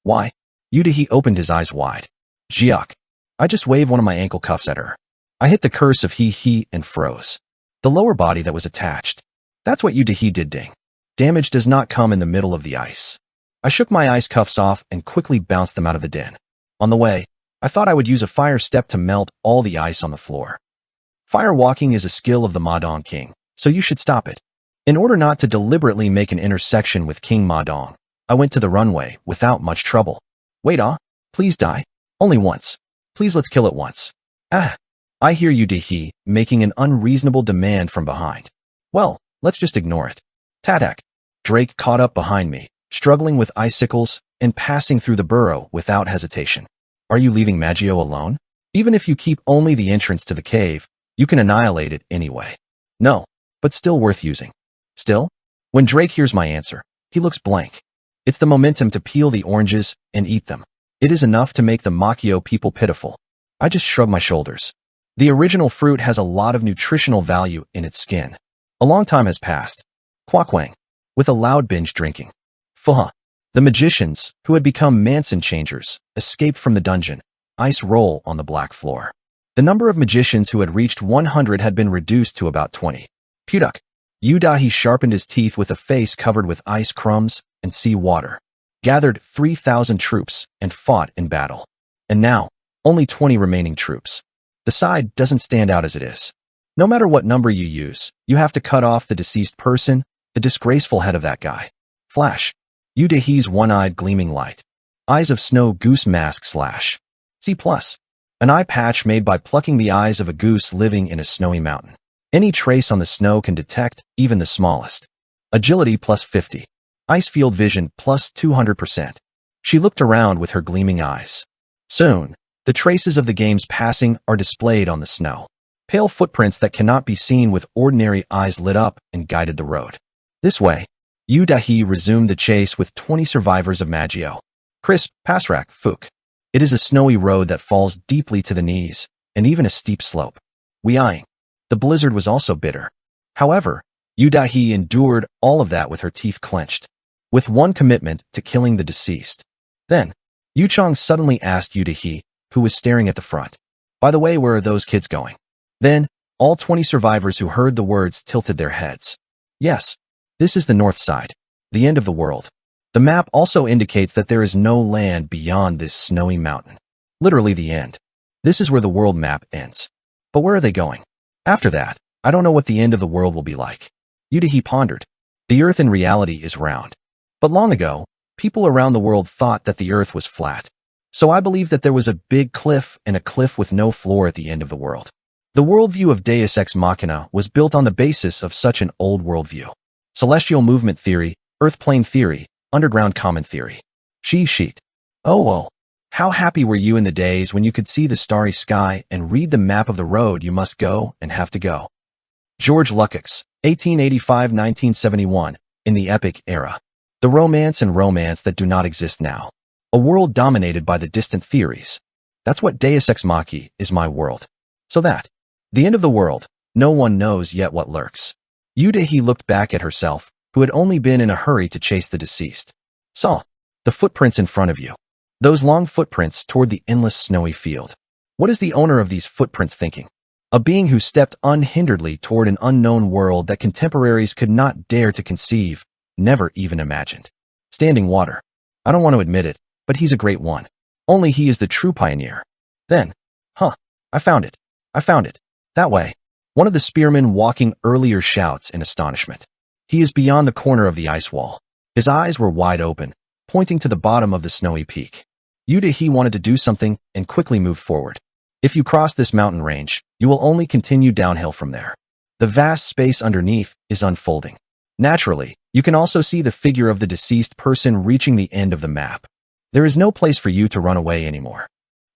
Why? Yudahi opened his eyes wide. Jiuk. I just waved one of my ankle cuffs at her. I hit the curse of he and froze. The lower body that was attached. That's what Yudahi did, ding. Damage does not come in the middle of the ice. I shook my ice cuffs off and quickly bounced them out of the den. On the way, I thought I would use a fire step to melt all the ice on the floor. Fire walking is a skill of the Madong King, so you should stop it. In order not to deliberately make an intersection with King Madong, I went to the runway without much trouble. Wait, please die. Only once. Please let's kill it once. Ah. I hear Yudahi making an unreasonable demand from behind. Well, let's just ignore it. Tatak. Drake caught up behind me, struggling with icicles and passing through the burrow without hesitation. Are you leaving Maggio alone? Even if you keep only the entrance to the cave, you can annihilate it anyway. No, but still worth using. Still? When Drake hears my answer, he looks blank. It's the momentum to peel the oranges and eat them. It is enough to make the Makio people pitiful. I just shrug my shoulders. The original fruit has a lot of nutritional value in its skin. A long time has passed. Quackwang. With a loud binge drinking. Fuh. The magicians, who had become Manson changers, escaped from the dungeon. Ice roll on the black floor. The number of magicians who had reached 100 had been reduced to about 20. Puduk. Udahi sharpened his teeth with a face covered with ice crumbs and sea water. Gathered 3,000 troops and fought in battle. And now, only 20 remaining troops. The side doesn't stand out as it is. No matter what number you use, you have to cut off the deceased person, the disgraceful head of that guy. Flash. Udahi's one-eyed gleaming light. Eyes of snow goose mask slash. C+. An eye patch made by plucking the eyes of a goose living in a snowy mountain. Any trace on the snow can detect even the smallest. Agility plus 50. Ice field vision plus 200%. She looked around with her gleaming eyes. Soon, the traces of the game's passing are displayed on the snow. Pale footprints that cannot be seen with ordinary eyes lit up and guided the road. This way, Udahi resumed the chase with 20 survivors of Magio. Crisp, Pasrak, Fook. It is a snowy road that falls deeply to the knees, and even a steep slope. Weeing. The blizzard was also bitter. However, Udahi endured all of that with her teeth clenched, with one commitment to killing the deceased. Then, Yuchong suddenly asked Udahi, who was staring at the front, "By the way, where are those kids going?" Then, all 20 survivors who heard the words tilted their heads. Yes, this is the north side, the end of the world. The map also indicates that there is no land beyond this snowy mountain. Literally the end. This is where the world map ends. But where are they going? After that, I don't know what the end of the world will be like. Udahi pondered. The earth in reality is round. But long ago, people around the world thought that the earth was flat. So I believe that there was a big cliff and a cliff with no floor at the end of the world. The worldview of Deus Ex Machina was built on the basis of such an old worldview. Celestial movement theory, earth plane theory, underground common theory. Sheet. Oh. How happy were you in the days when you could see the starry sky and read the map of the road you must go and have to go? George Lukács, 1885-1971, in the epic era. The romance and romance that do not exist now. A world dominated by the distant theories. That's what Deus Ex Machina is, my world. So that, the end of the world, no one knows yet what lurks. Udahi looked back at herself, who had only been in a hurry to chase the deceased. Saw the footprints in front of you. Those long footprints toward the endless snowy field. What is the owner of these footprints thinking? A being who stepped unhinderedly toward an unknown world that contemporaries could not dare to conceive, never even imagined. Standing water. I don't want to admit it, but he's a great one. Only he is the true pioneer. Then, I found it. That way. One of the spearmen walking earlier shouts in astonishment. He is beyond the corner of the ice wall. His eyes were wide open, pointing to the bottom of the snowy peak. Udahi wanted to do something and quickly moved forward. If you cross this mountain range, you will only continue downhill from there. The vast space underneath is unfolding. Naturally, you can also see the figure of the deceased person reaching the end of the map. There is no place for you to run away anymore.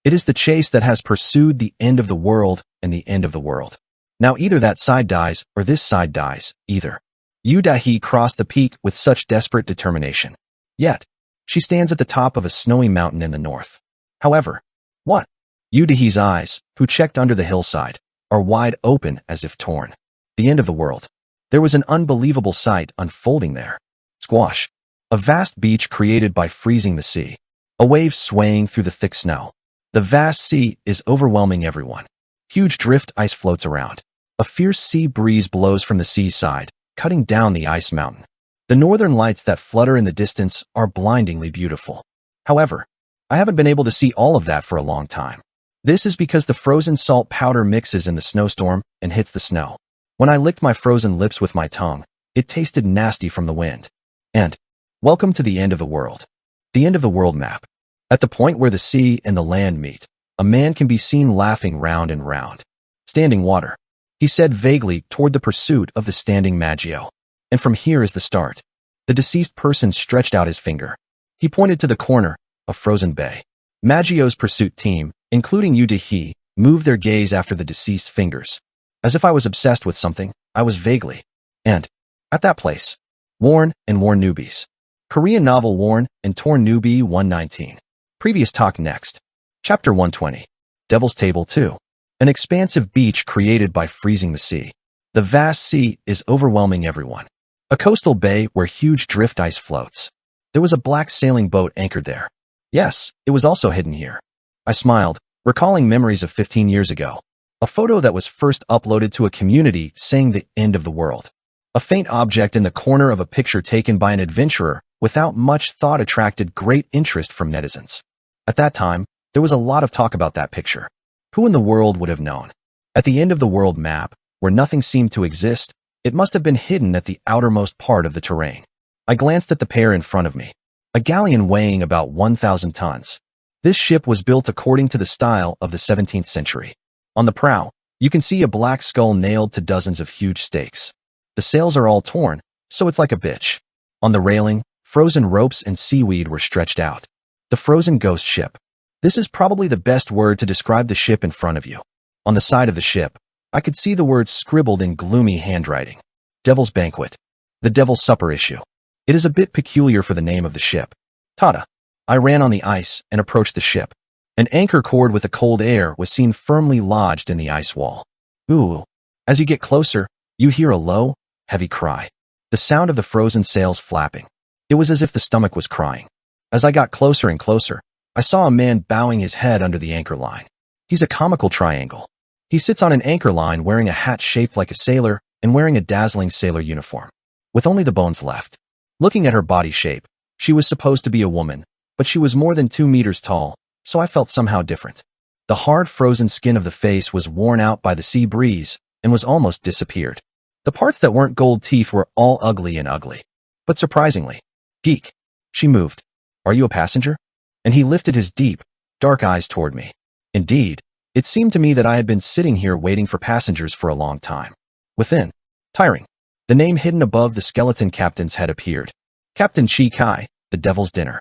It is the chase that has pursued the end of the world and the end of the world. Now either that side dies or this side dies, either. Udahi crossed the peak with such desperate determination. Yet, she stands at the top of a snowy mountain in the north. However, what? Udahi's eyes, who checked under the hillside, are wide open as if torn. The end of the world. There was an unbelievable sight unfolding there. Squash. A vast beach created by freezing the sea. A wave swaying through the thick snow. The vast sea is overwhelming everyone. Huge drift ice floats around. A fierce sea breeze blows from the seaside, cutting down the ice mountain. The northern lights that flutter in the distance are blindingly beautiful. However, I haven't been able to see all of that for a long time. This is because the frozen salt powder mixes in the snowstorm and hits the snow. When I licked my frozen lips with my tongue, it tasted nasty from the wind. And, welcome to the end of the world. The end of the world map. At the point where the sea and the land meet, a man can be seen laughing round and round. Standing water. He said vaguely toward the pursuit of the standing Magio. And from here is the start. The deceased person stretched out his finger. He pointed to the corner, a frozen bay. Magio's pursuit team, including Udahi, moved their gaze after the deceased fingers. As if I was obsessed with something, I was vaguely. And, at that place, Worn and Worn Newbies. Korean novel Worn and Torn Newbie 119. Previous talk next. Chapter 120. Devil's Table 2. An expansive beach created by freezing the sea. The vast sea is overwhelming everyone. A coastal bay where huge drift ice floats. There was a black sailing boat anchored there. Yes, it was also hidden here. I smiled, recalling memories of 15 years ago. A photo that was first uploaded to a community saying the end of the world. A faint object in the corner of a picture taken by an adventurer without much thought attracted great interest from netizens. At that time, there was a lot of talk about that picture. Who in the world would have known? At the end of the world map, where nothing seemed to exist, it must have been hidden at the outermost part of the terrain. I glanced at the pair in front of me. A galleon weighing about 1,000 tons. This ship was built according to the style of the 17th century. On the prow, you can see a black skull nailed to dozens of huge stakes. The sails are all torn, so it's like a bitch. On the railing, frozen ropes and seaweed were stretched out. The frozen ghost ship. This is probably the best word to describe the ship in front of you. On the side of the ship, I could see the words scribbled in gloomy handwriting. Devil's Banquet. The Devil's Supper issue. It is a bit peculiar for the name of the ship. Tada. I ran on the ice and approached the ship. An anchor cord with a cold air was seen firmly lodged in the ice wall. Ooh. As you get closer, you hear a low, heavy cry. The sound of the frozen sails flapping. It was as if the stomach was crying. As I got closer and closer, I saw a man bowing his head under the anchor line. He's a comical triangle. He sits on an anchor line wearing a hat shaped like a sailor and wearing a dazzling sailor uniform, with only the bones left. Looking at her body shape, she was supposed to be a woman, but she was more than 2 meters tall, so I felt somehow different. The hard frozen skin of the face was worn out by the sea breeze and was almost disappeared. The parts that weren't gold teeth were all ugly and ugly. But surprisingly, geek. She moved. Are you a passenger? And he lifted his deep, dark eyes toward me. Indeed, it seemed to me that I had been sitting here waiting for passengers for a long time. Within, tiring. The name hidden above the skeleton captain's head appeared. Captain Chi Kai, the Devil's Dinner.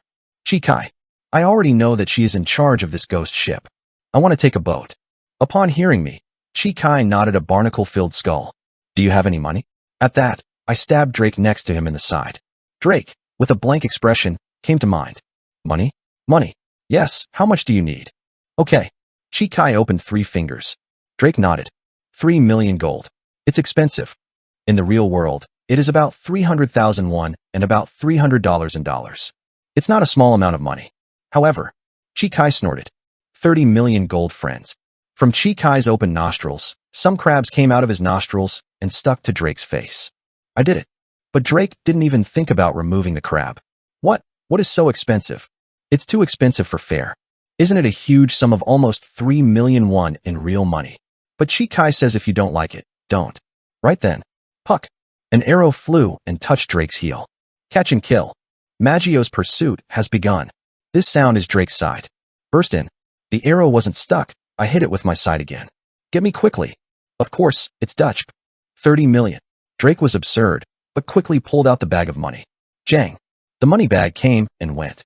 Chi Kai. I already know that she is in charge of this ghost ship. I want to take a boat. Upon hearing me, Chi Kai nodded a barnacle-filled skull. Do you have any money? At that, I stabbed Drake next to him in the side. Drake, with a blank expression, came to mind. Money? Money. Yes, how much do you need? Okay. Chi Kai opened 3 fingers. Drake nodded. 3 million gold. It's expensive. In the real world, it is about 300,000 won and about $300 in dollars. It's not a small amount of money. However, Chi Kai snorted. 30 million gold, friends. From Chi Kai's open nostrils, some crabs came out of his nostrils and stuck to Drake's face. I did it. But Drake didn't even think about removing the crab. What? What is so expensive? It's too expensive for fair. Isn't it a huge sum of almost 3 million won in real money? But Chi Kai says if you don't like it, don't. Right then. Puck. An arrow flew and touched Drake's heel. Catch and kill. Maggio's pursuit has begun. This sound is Drake's side. Burst in. The arrow wasn't stuck. I hit it with my side again. Get me quickly. Of course, it's Dutch. 30 million. Drake was absurd, but quickly pulled out the bag of money. Jang. The money bag came and went.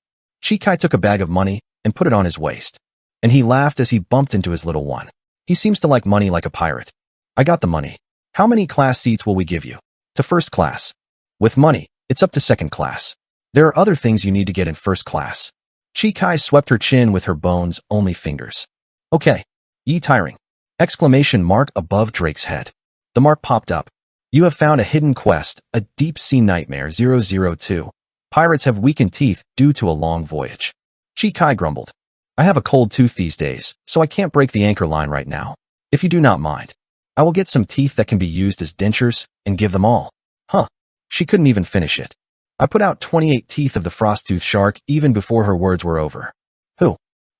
Chi Kai took a bag of money and put it on his waist. And he laughed as he bumped into his little one. He seems to like money like a pirate. I got the money. How many class seats will we give you? To first class. With money, it's up to second class. There are other things you need to get in first class. Chi Kai swept her chin with her bones-only fingers. Okay. Ye tiring. Exclamation mark above Drake's head. The mark popped up. You have found a hidden quest, a deep-sea nightmare 002. Pirates have weakened teeth due to a long voyage. Chi Kai grumbled. I have a cold tooth these days, so I can't break the anchor line right now. If you do not mind, I will get some teeth that can be used as dentures and give them all. Huh. She couldn't even finish it. I put out 28 teeth of the frost-toothed shark even before her words were over. Who?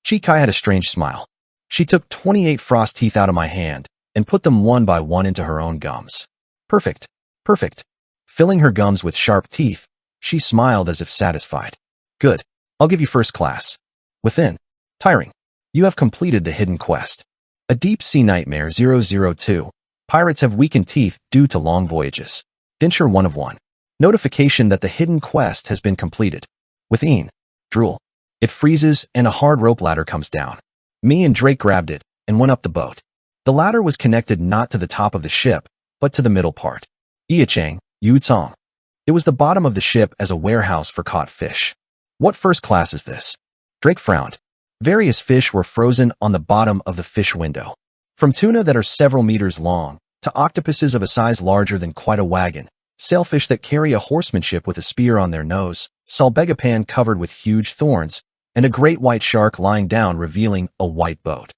Chi Kai had a strange smile. She took 28 frost teeth out of my hand and put them one by one into her own gums. Perfect. Perfect. Filling her gums with sharp teeth, she smiled as if satisfied. Good. I'll give you first class. Within. Tiring. You have completed the hidden quest. A deep-sea nightmare 002. Pirates have weakened teeth due to long voyages. Denture 1 of 1. Notification that the hidden quest has been completed. Within. Drool. It freezes and a hard rope ladder comes down. Me and Drake grabbed it and went up the boat. The ladder was connected not to the top of the ship, but to the middle part. Iachang, Yu Tong. It was the bottom of the ship as a warehouse for caught fish. What first class is this? Drake frowned. Various fish were frozen on the bottom of the fish window. From tuna that are several meters long, to octopuses of a size larger than quite a wagon, sailfish that carry a horsemanship with a spear on their nose, salbegapan covered with huge thorns, and a great white shark lying down revealing a white boat.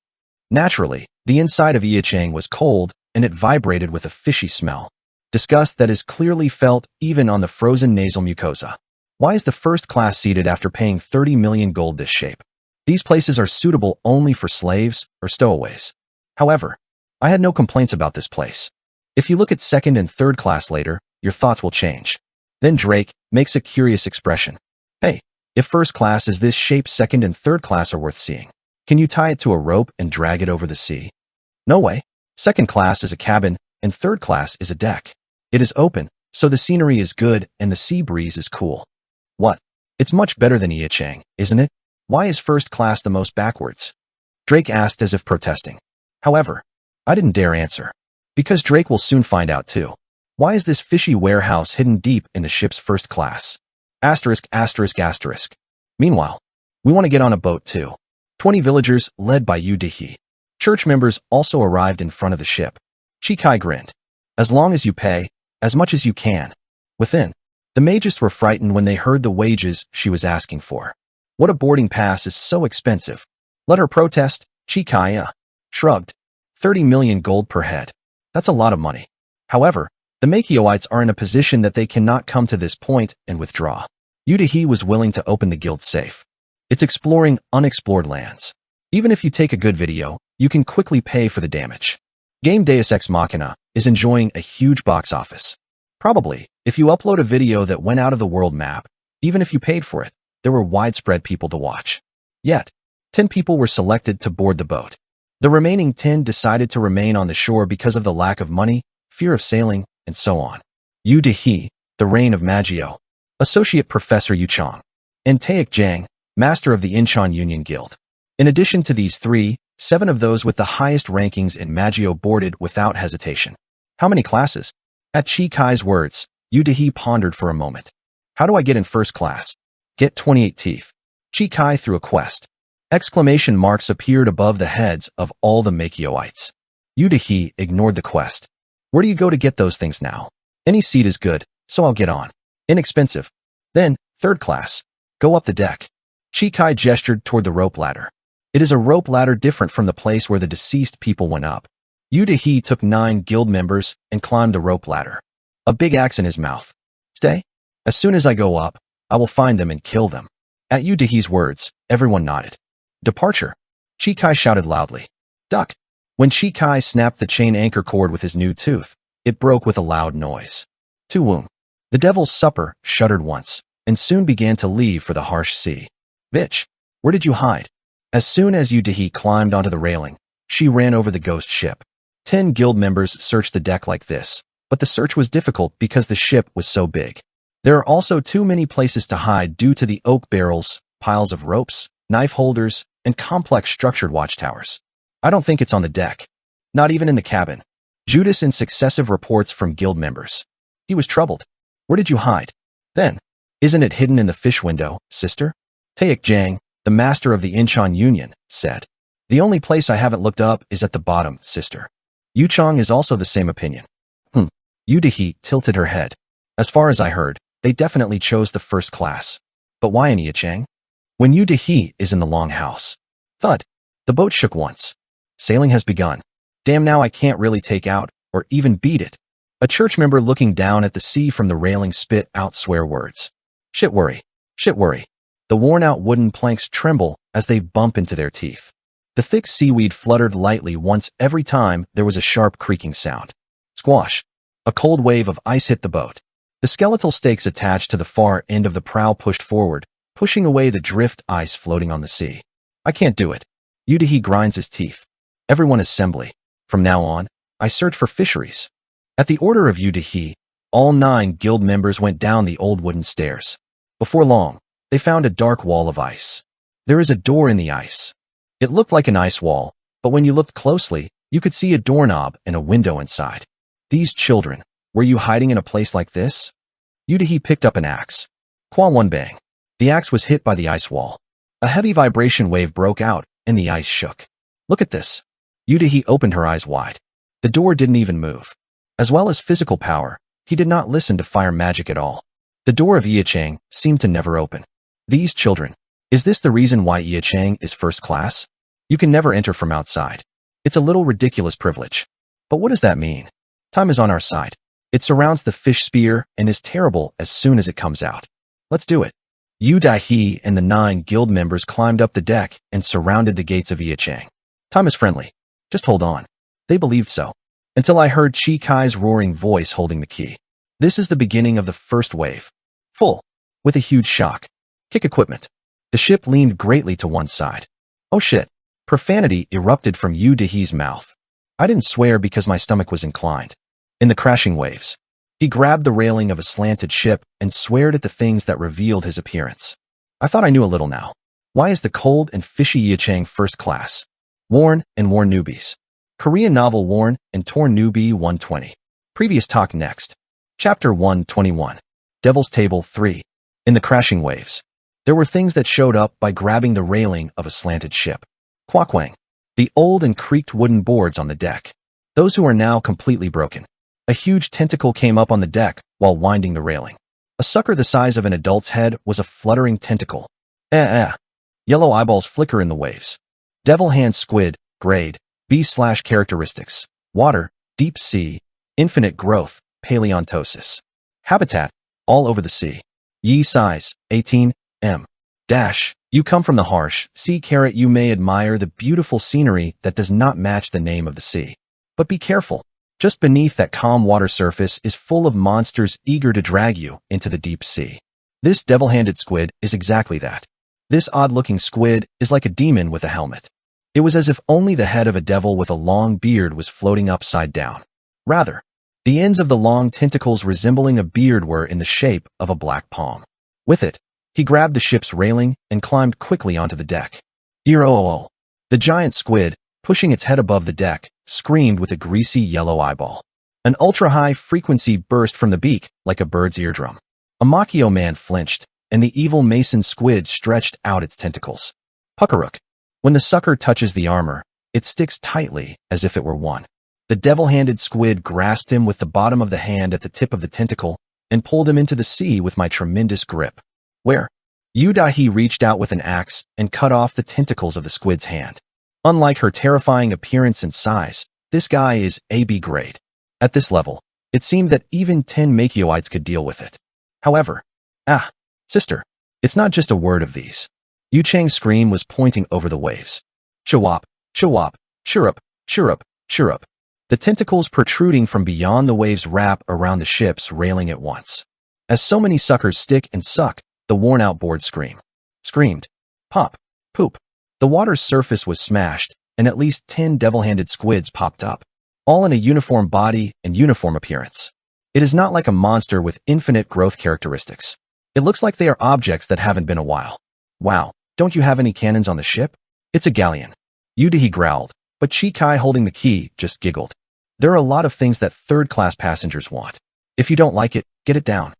Naturally, the inside of Iachang was cold, and it vibrated with a fishy smell. Disgust that is clearly felt even on the frozen nasal mucosa. Why is the first class seated after paying 30 million gold this shape? These places are suitable only for slaves or stowaways. However, I had no complaints about this place. If you look at second and third class later, your thoughts will change. Then Drake makes a curious expression. Hey, if first class is this shape, second and third class are worth seeing. Can you tie it to a rope and drag it over the sea? No way. Second class is a cabin, and third class is a deck. It is open, so the scenery is good and the sea breeze is cool. What? It's much better than Iachang, isn't it? Why is first class the most backwards? Drake asked as if protesting. However, I didn't dare answer. Because Drake will soon find out too. Why is this fishy warehouse hidden deep in the ship's first class? Asterisk, asterisk, asterisk. Meanwhile, we want to get on a boat too. 20 villagers, led by Yu Dehi. Church members also arrived in front of the ship. Chikai grinned. As long as you pay, as much as you can. Within, the mages were frightened when they heard the wages she was asking for. What a boarding pass is so expensive. Let her protest, Chikai shrugged. 30 million gold per head. That's a lot of money. However, the Makioites are in a position that they cannot come to this point and withdraw. Yu Dehi was willing to open the guild safe. It's exploring unexplored lands. Even if you take a good video, you can quickly pay for the damage. Game Deus Ex Machina is enjoying a huge box office. Probably, if you upload a video that went out of the world map, even if you paid for it, there were widespread people to watch. Yet, 10 people were selected to board the boat. The remaining 10 decided to remain on the shore because of the lack of money, fear of sailing, and so on. Yu Dehi, the reign of Magio, Associate Professor Yu Chong, and Taek Jiang, Master of the Incheon Union Guild. In addition to these three, 7 of those with the highest rankings in Magio boarded without hesitation. How many classes? At Chikai's words, Yu Dehi pondered for a moment. How do I get in first class? Get 28 teeth. Chikai threw a quest. Exclamation marks appeared above the heads of all the Makioites. Yu Dehi ignored the quest. Where do you go to get those things now? Any seat is good, so I'll get on. Inexpensive. Then, third class. Go up the deck. Chikai gestured toward the rope ladder. It is a rope ladder different from the place where the deceased people went up. Yu Dehi took 9 guild members and climbed the rope ladder. A big axe in his mouth. Stay? As soon as I go up, I will find them and kill them. At Yu Dehi's words, everyone nodded. Departure. Chikai shouted loudly. Duck. When Chikai snapped the chain anchor cord with his new tooth, it broke with a loud noise. Tuwum. The devil's supper shuddered once, and soon began to leave for the harsh sea. Bitch, where did you hide? As soon as Yu Dehi climbed onto the railing, she ran over the ghost ship. 10 guild members searched the deck like this, but the search was difficult because the ship was so big. There are also too many places to hide due to the oak barrels, piles of ropes, knife holders, and complex structured watchtowers. I don't think it's on the deck. Not even in the cabin. Judas in successive reports from guild members. He was troubled. Where did you hide? Then, isn't it hidden in the fish window, sister? Taek Jiang, the master of the Incheon Union, said. The only place I haven't looked up is at the bottom, sister. Yu Chong is also the same opinion. Yu Dehi tilted her head. As far as I heard, they definitely chose the first class. But why in Iachang? When Yu Dehi is in the longhouse. Thud. The boat shook once. Sailing has begun. Damn, now I can't really take out, or even beat it. A church member looking down at the sea from the railing spit out swear words. Shit worry. Shit worry. The worn-out wooden planks tremble as they bump into their teeth. The thick seaweed fluttered lightly once every time there was a sharp creaking sound. Squash. A cold wave of ice hit the boat. The skeletal stakes attached to the far end of the prow pushed forward, pushing away the drift ice floating on the sea. I can't do it. Yu Dehi grinds his teeth. Everyone assembly. From now on, I search for fisheries. At the order of Yu Dehi, all 9 guild members went down the old wooden stairs. Before long, they found a dark wall of ice. There is a door in the ice. It looked like an ice wall, but when you looked closely, you could see a doorknob and a window inside. These children, were you hiding in a place like this? Yudahi picked up an axe. Qua one bang. The axe was hit by the ice wall. A heavy vibration wave broke out, and the ice shook. Look at this. Yudahi opened her eyes wide. The door didn't even move. As well as physical power, he did not listen to fire magic at all. The door of Yichang seemed to never open. These children. Is this the reason why Yichang is first class? You can never enter from outside. It's a little ridiculous privilege. But what does that mean? Time is on our side. It surrounds the fish spear and is terrible as soon as it comes out. Let's do it. Yu Daihe and the 9 guild members climbed up the deck and surrounded the gates of Yichang. Time is friendly. Just hold on. They believed so. Until I heard Chi Kai's roaring voice holding the key. This is the beginning of the first wave. Full. With a huge shock. Kick equipment. The ship leaned greatly to one side. Oh shit. Profanity erupted from Yu Daihe's mouth. I didn't swear because my stomach was inclined. In the crashing waves, he grabbed the railing of a slanted ship and sweared at the things that revealed his appearance. I thought I knew a little now. Why is the cold and fishy Yichang first class? Worn and Worn Newbies. Korean novel Worn and Torn Newbie 120. Previous talk next. Chapter 121. Devil's Table 3. In the crashing waves, there were things that showed up by grabbing the railing of a slanted ship. Quakwang. The old and creaked wooden boards on the deck. Those who are now completely broken. A huge tentacle came up on the deck while winding the railing. A sucker the size of an adult's head was a fluttering tentacle. Yellow eyeballs flicker in the waves. Devil hand squid, grade, B/characteristics, water, deep sea, infinite growth, paleontosis. Habitat, all over the sea. Yi size, 18 m. You come from the harsh sea. You may admire the beautiful scenery that does not match the name of the sea. But be careful. Just beneath that calm water surface is full of monsters eager to drag you into the deep sea. This devil-handed squid is exactly that. This odd-looking squid is like a demon with a helmet. It was as if only the head of a devil with a long beard was floating upside down. Rather, the ends of the long tentacles resembling a beard were in the shape of a black palm. With it, he grabbed the ship's railing and climbed quickly onto the deck. The giant squid, pushing its head above the deck, screamed with a greasy yellow eyeball. An ultra-high frequency burst from the beak like a bird's eardrum. A Makio man flinched, and the evil mason squid stretched out its tentacles. Puckarook. When the sucker touches the armor, it sticks tightly as if it were one. The devil-handed squid grasped him with the bottom of the hand at the tip of the tentacle and pulled him into the sea with my tremendous grip. Where? Yu Daihe reached out with an axe and cut off the tentacles of the squid's hand. Unlike her terrifying appearance and size, this guy is AB grade. At this level, it seemed that even 10 Makioites could deal with it. However, sister, it's not just a word of these. Yu Chang's scream was pointing over the waves. Chawap, chawap, chirrup, chirrup, chirrup. The tentacles protruding from beyond the waves wrap around the ship's railing at once. As so many suckers stick and suck, the worn-out board screamed. Pop, poop. The water's surface was smashed, and at least 10 devil-handed squids popped up, all in a uniform body and uniform appearance. It is not like a monster with infinite growth characteristics. It looks like they are objects that haven't been a while. Wow, don't you have any cannons on the ship? It's a galleon. Yu Daihe growled, but Chi Kai holding the key just giggled. There are a lot of things that third-class passengers want. If you don't like it, get it down.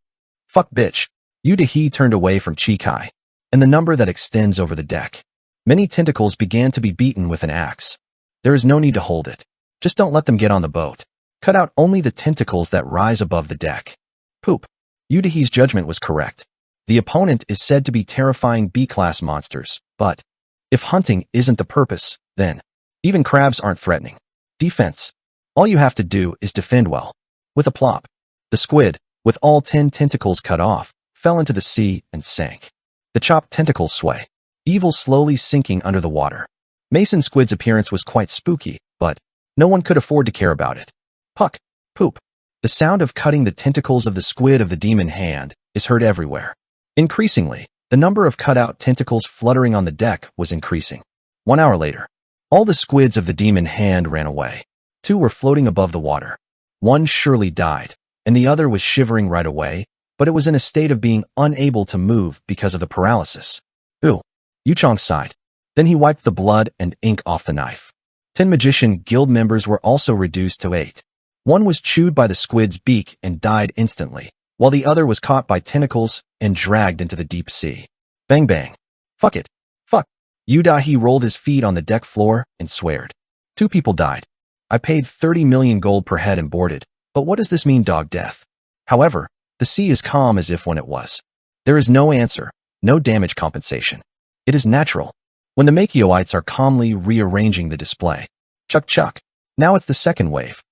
Fuck bitch. Yu Daihe turned away from Chi Kai, and the number that extends over the deck. Many tentacles began to be beaten with an axe. There is no need to hold it. Just don't let them get on the boat. Cut out only the tentacles that rise above the deck. Poop. Yu Daihe's judgment was correct. The opponent is said to be terrifying B-class monsters, but if hunting isn't the purpose, then even crabs aren't threatening. Defense. All you have to do is defend well. With a plop, the squid, with all 10 tentacles cut off, fell into the sea and sank. The chopped tentacles sway. Evil slowly sinking under the water. Mason Squid's appearance was quite spooky, but no one could afford to care about it. Puck, poop. The sound of cutting the tentacles of the squid of the demon hand is heard everywhere. Increasingly, the number of cut-out tentacles fluttering on the deck was increasing. 1 hour later, all the squids of the demon hand ran away. 2 were floating above the water. 1 surely died, and the other was shivering right away, but it was in a state of being unable to move because of the paralysis. Ooh. Yu Chang sighed. Then he wiped the blood and ink off the knife. 10 magician guild members were also reduced to 8. 1 was chewed by the squid's beak and died instantly, while the other was caught by tentacles and dragged into the deep sea. Bang bang. Fuck it. Fuck. Udahi rolled his feet on the deck floor and sweared. 2 people died. I paid 30 million gold per head and boarded, but what does this mean, dog death? However, the sea is calm as if when it was. There is no answer, no damage compensation. It is natural. When the Makioites are calmly rearranging the display. Chuck chuck. Now it's the second wave.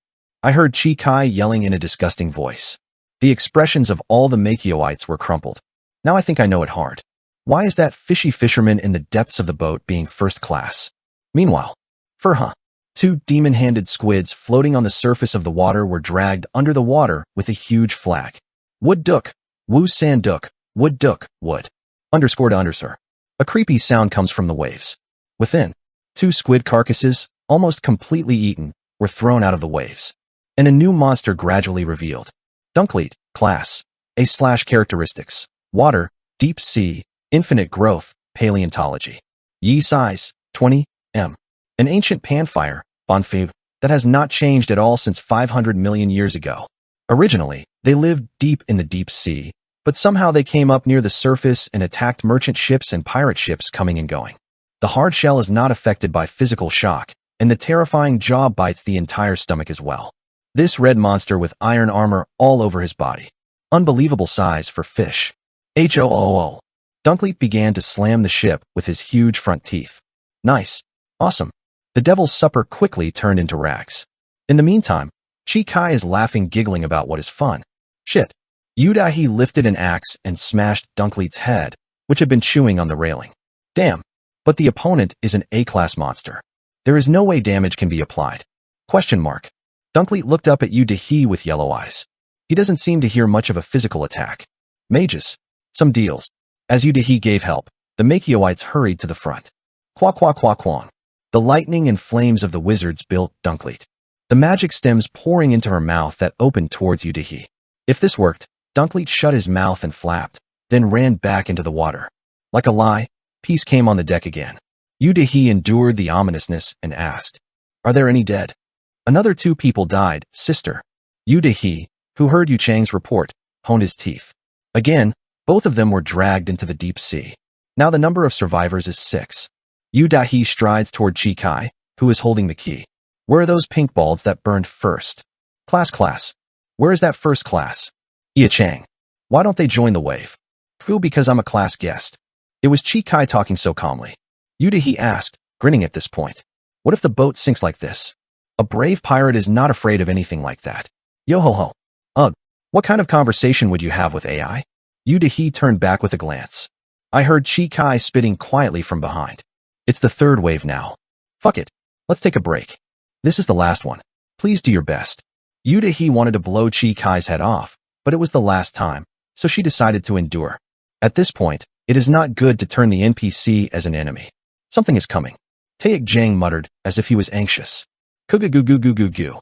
I heard Chi Kai yelling in a disgusting voice. The expressions of all the Makioites were crumpled. Now I think I know it hard. Why is that fishy fisherman in the depths of the boat being first class? Meanwhile, Furha. 2 demon-handed squids floating on the surface of the water were dragged under the water with a huge flag. Wood duk, woo san duk, wood duk, wood. Underscore to underscore. A creepy sound comes from the waves. Within, 2 squid carcasses, almost completely eaten, were thrown out of the waves. And a new monster gradually revealed. Dunkleet, class, A/characteristics, water, deep sea, infinite growth, paleontology. Yi size, 20 m. An ancient panfire, bonfire, that has not changed at all since 500 million years ago. Originally, they lived deep in the deep sea, but somehow they came up near the surface and attacked merchant ships and pirate ships coming and going. The hard shell is not affected by physical shock, and the terrifying jaw bites the entire stomach as well. This red monster with iron armor all over his body. Unbelievable size for fish. Hoo. Dunkleet began to slam the ship with his huge front teeth. Nice. Awesome. The devil's supper quickly turned into rags. In the meantime, Chi Kai is laughing, giggling about what is fun. Shit. Udahi lifted an axe and smashed Dunkleet's head, which had been chewing on the railing. Damn. But the opponent is an A-class monster. There is no way damage can be applied. Question mark. Dunkleet looked up at Udahi with yellow eyes. He doesn't seem to hear much of a physical attack. Mages. Some deals. As Udahi gave help, the Makioites hurried to the front. Qua qua qua quang. The lightning and flames of the wizards built Dunkleet. The magic stems pouring into her mouth that opened towards Udahi. If this worked, Dunkleet shut his mouth and flapped, then ran back into the water. Like a lie, peace came on the deck again. Udahi endured the ominousness and asked, "Are there any dead?" Another 2 people died, sister. Udahi, who heard Yu Chang's report, honed his teeth. Again, both of them were dragged into the deep sea. Now the number of survivors is 6. Udahi strides toward Chi Kai, who is holding the key. Where are those pink balls that burned first? Class. Where is that first class? Yu Chang. Why don't they join the wave? Who? Because I'm a class guest. It was Chi Kai talking so calmly. Udahi asked, grinning at this point. What if the boat sinks like this? A brave pirate is not afraid of anything like that. Yo ho ho. Ugh. What kind of conversation would you have with AI? Udahi turned back with a glance. I heard Chi Kai spitting quietly from behind. It's the 3rd wave now. Fuck it. Let's take a break. This is the last one. Please do your best. Udahi wanted to blow Chi Kai's head off, but it was the last time, so she decided to endure. At this point, it is not good to turn the NPC as an enemy. Something is coming. Taek Jang muttered, as if he was anxious. Goo.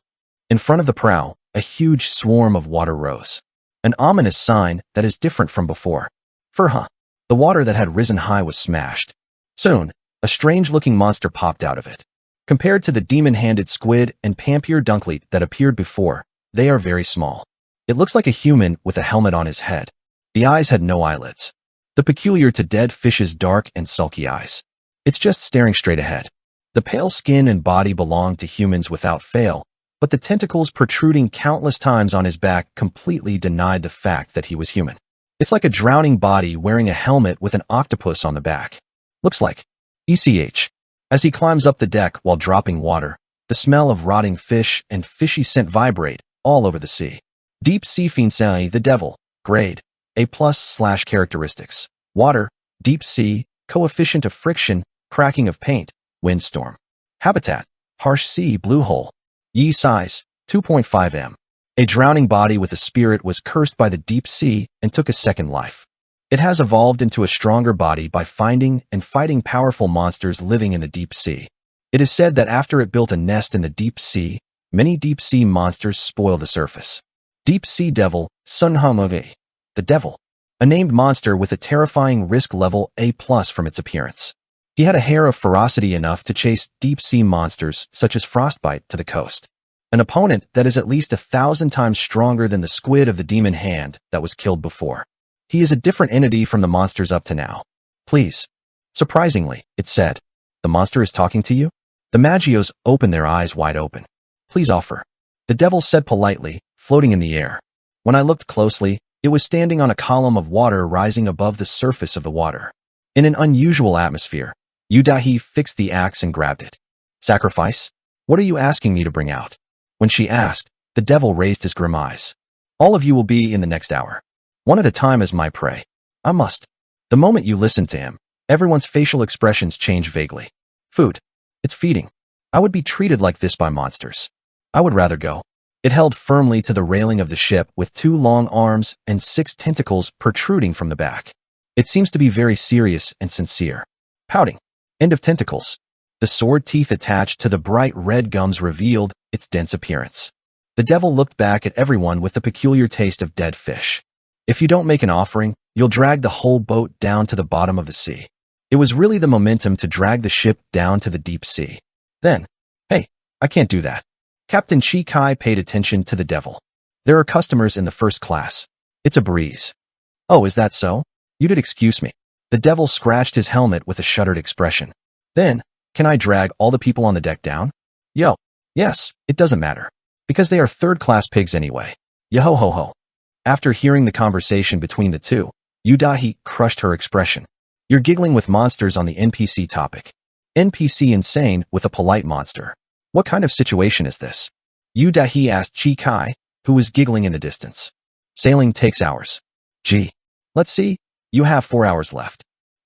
In front of the prow, a huge swarm of water rose. An ominous sign that is different from before. Furha. The water that had risen high was smashed. Soon, a strange-looking monster popped out of it. Compared to the demon-handed squid and Pampir Dunkleet that appeared before, they are very small. It looks like a human with a helmet on his head. The eyes had no eyelids. The peculiar to dead fish's dark and sulky eyes. It's just staring straight ahead. The pale skin and body belonged to humans without fail, but the tentacles protruding countless times on his back completely denied the fact that he was human. It's like a drowning body wearing a helmet with an octopus on the back. Looks like. ECH. As he climbs up the deck while dropping water, the smell of rotting fish and fishy scent vibrate all over the sea. Deep sea finsai, the devil, grade, A+/characteristics, water, deep sea, coefficient of friction, cracking of paint, windstorm. Habitat, harsh sea blue hole. Yi size, 2.5 m. A drowning body with a spirit was cursed by the deep sea and took a second life. It has evolved into a stronger body by finding and fighting powerful monsters living in the deep sea. It is said that after it built a nest in the deep sea, many deep sea monsters spoil the surface. Deep sea devil, Sunhamove, the devil. A named monster with a terrifying risk level A+ from its appearance. He had a hair of ferocity enough to chase deep sea monsters such as frostbite to the coast. An opponent that is at least 1,000 times stronger than the squid of the demon hand that was killed before. He is a different entity from the monsters up to now. Please. Surprisingly, it said. The monster is talking to you? The Magios opened their eyes wide open. Please offer. The devil said politely, floating in the air. When I looked closely, it was standing on a column of water rising above the surface of the water. In an unusual atmosphere, Yudahi fixed the axe and grabbed it. Sacrifice? What are you asking me to bring out? When she asked, the devil raised his grim eyes. All of you will be in the next hour. One at a time as my prey. I must. The moment you listened to him, everyone's facial expressions changed vaguely. Food. It's feeding. I would be treated like this by monsters. I would rather go. It held firmly to the railing of the ship with 2 long arms and 6 tentacles protruding from the back. It seems to be very serious and sincere. Pouting. End of tentacles. The sword teeth attached to the bright red gums revealed its dense appearance. The devil looked back at everyone with the peculiar taste of dead fish. If you don't make an offering, you'll drag the whole boat down to the bottom of the sea. It was really the momentum to drag the ship down to the deep sea. Then, hey, I can't do that. Captain Chi Kai paid attention to the devil. There are customers in the first class. It's a breeze. Oh, is that so? You did excuse me. The devil scratched his helmet with a shuddered expression. Then, can I drag all the people on the deck down? Yo. Yes, it doesn't matter. Because they are third-class pigs anyway. Yo-ho-ho-ho. After hearing the conversation between the two, Yudahi crushed her expression. You're giggling with monsters on the NPC topic. NPC insane with a polite monster. What kind of situation is this? Yudahi asked Chi Kai, who was giggling in the distance. Sailing takes hours. Gee. Let's see. You have 4 hours left.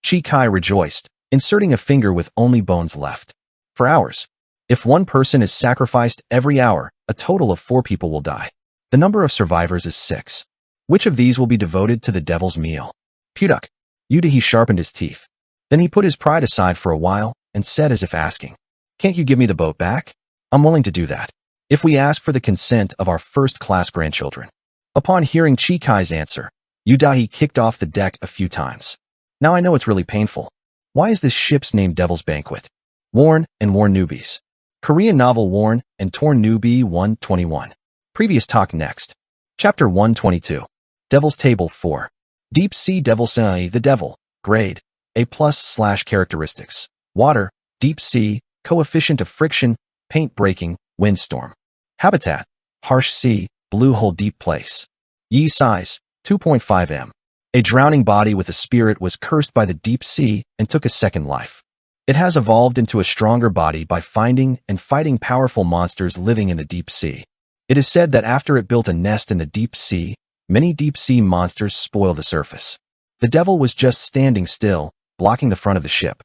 Chi Kai rejoiced, inserting a finger with only bones left. 4 hours. If one person is sacrificed every hour, a total of 4 people will die. The number of survivors is 6. Which of these will be devoted to the devil's meal? Puduk. Yudahi sharpened his teeth. Then he put his pride aside for a while and said as if asking, Can't you give me the boat back? I'm willing to do that. If we ask for the consent of our first-class grandchildren. Upon hearing Chi Kai's answer, Yudahi kicked off the deck a few times. Now I know it's really painful. Why is this ship's name Devil's Banquet? Worn and Worn Newbies. Korean novel Worn and Torn Newbie 121. Previous talk next. Chapter 122. Devil's Table 4. Deep Sea Devil Sai the Devil. Grade. A+/characteristics. Water. Deep sea. Coefficient of friction. Paint breaking. Windstorm. Habitat. Harsh sea. Blue hole deep place. Yi size. 2.5 m. A drowning body with a spirit was cursed by the deep sea and took a second life. It has evolved into a stronger body by finding and fighting powerful monsters living in the deep sea. It is said that after it built a nest in the deep sea, many deep sea monsters spoil the surface. The devil was just standing still, blocking the front of the ship.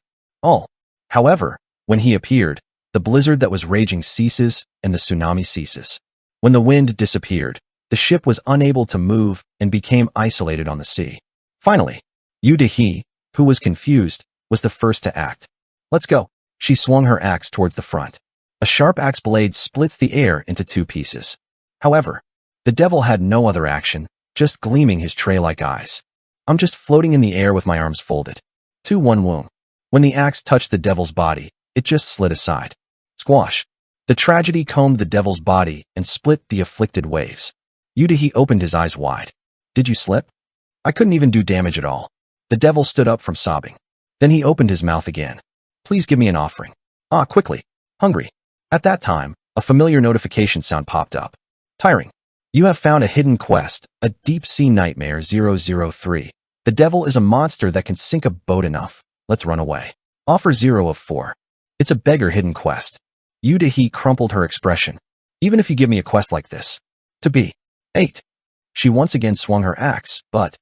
However, when he appeared, the blizzard that was raging ceases and the tsunami ceases. When the wind disappeared, the ship was unable to move and became isolated on the sea. Finally, Yudahi, who was confused, was the first to act. Let's go. She swung her axe towards the front. A sharp axe blade splits the air into 2 pieces. However, the devil had no other action, just gleaming his tray-like eyes. I'm just floating in the air with my arms folded. 2-1 wound. When the axe touched the devil's body, it just slid aside. Squash. The tragedy combed the devil's body and split the afflicted waves. Yudahi opened his eyes wide. Did you slip? I couldn't even do damage at all. The devil stood up from sobbing. Then he opened his mouth again. Please give me an offering. Quickly. Hungry. At that time, a familiar notification sound popped up. Tiring. You have found a hidden quest, a deep sea nightmare 003. The devil is a monster that can sink a boat enough. Let's run away. Offer 0 of 4. It's a beggar hidden quest. Yudahi crumpled her expression. Even if you give me a quest like this. To be. 8. She once again swung her axe, but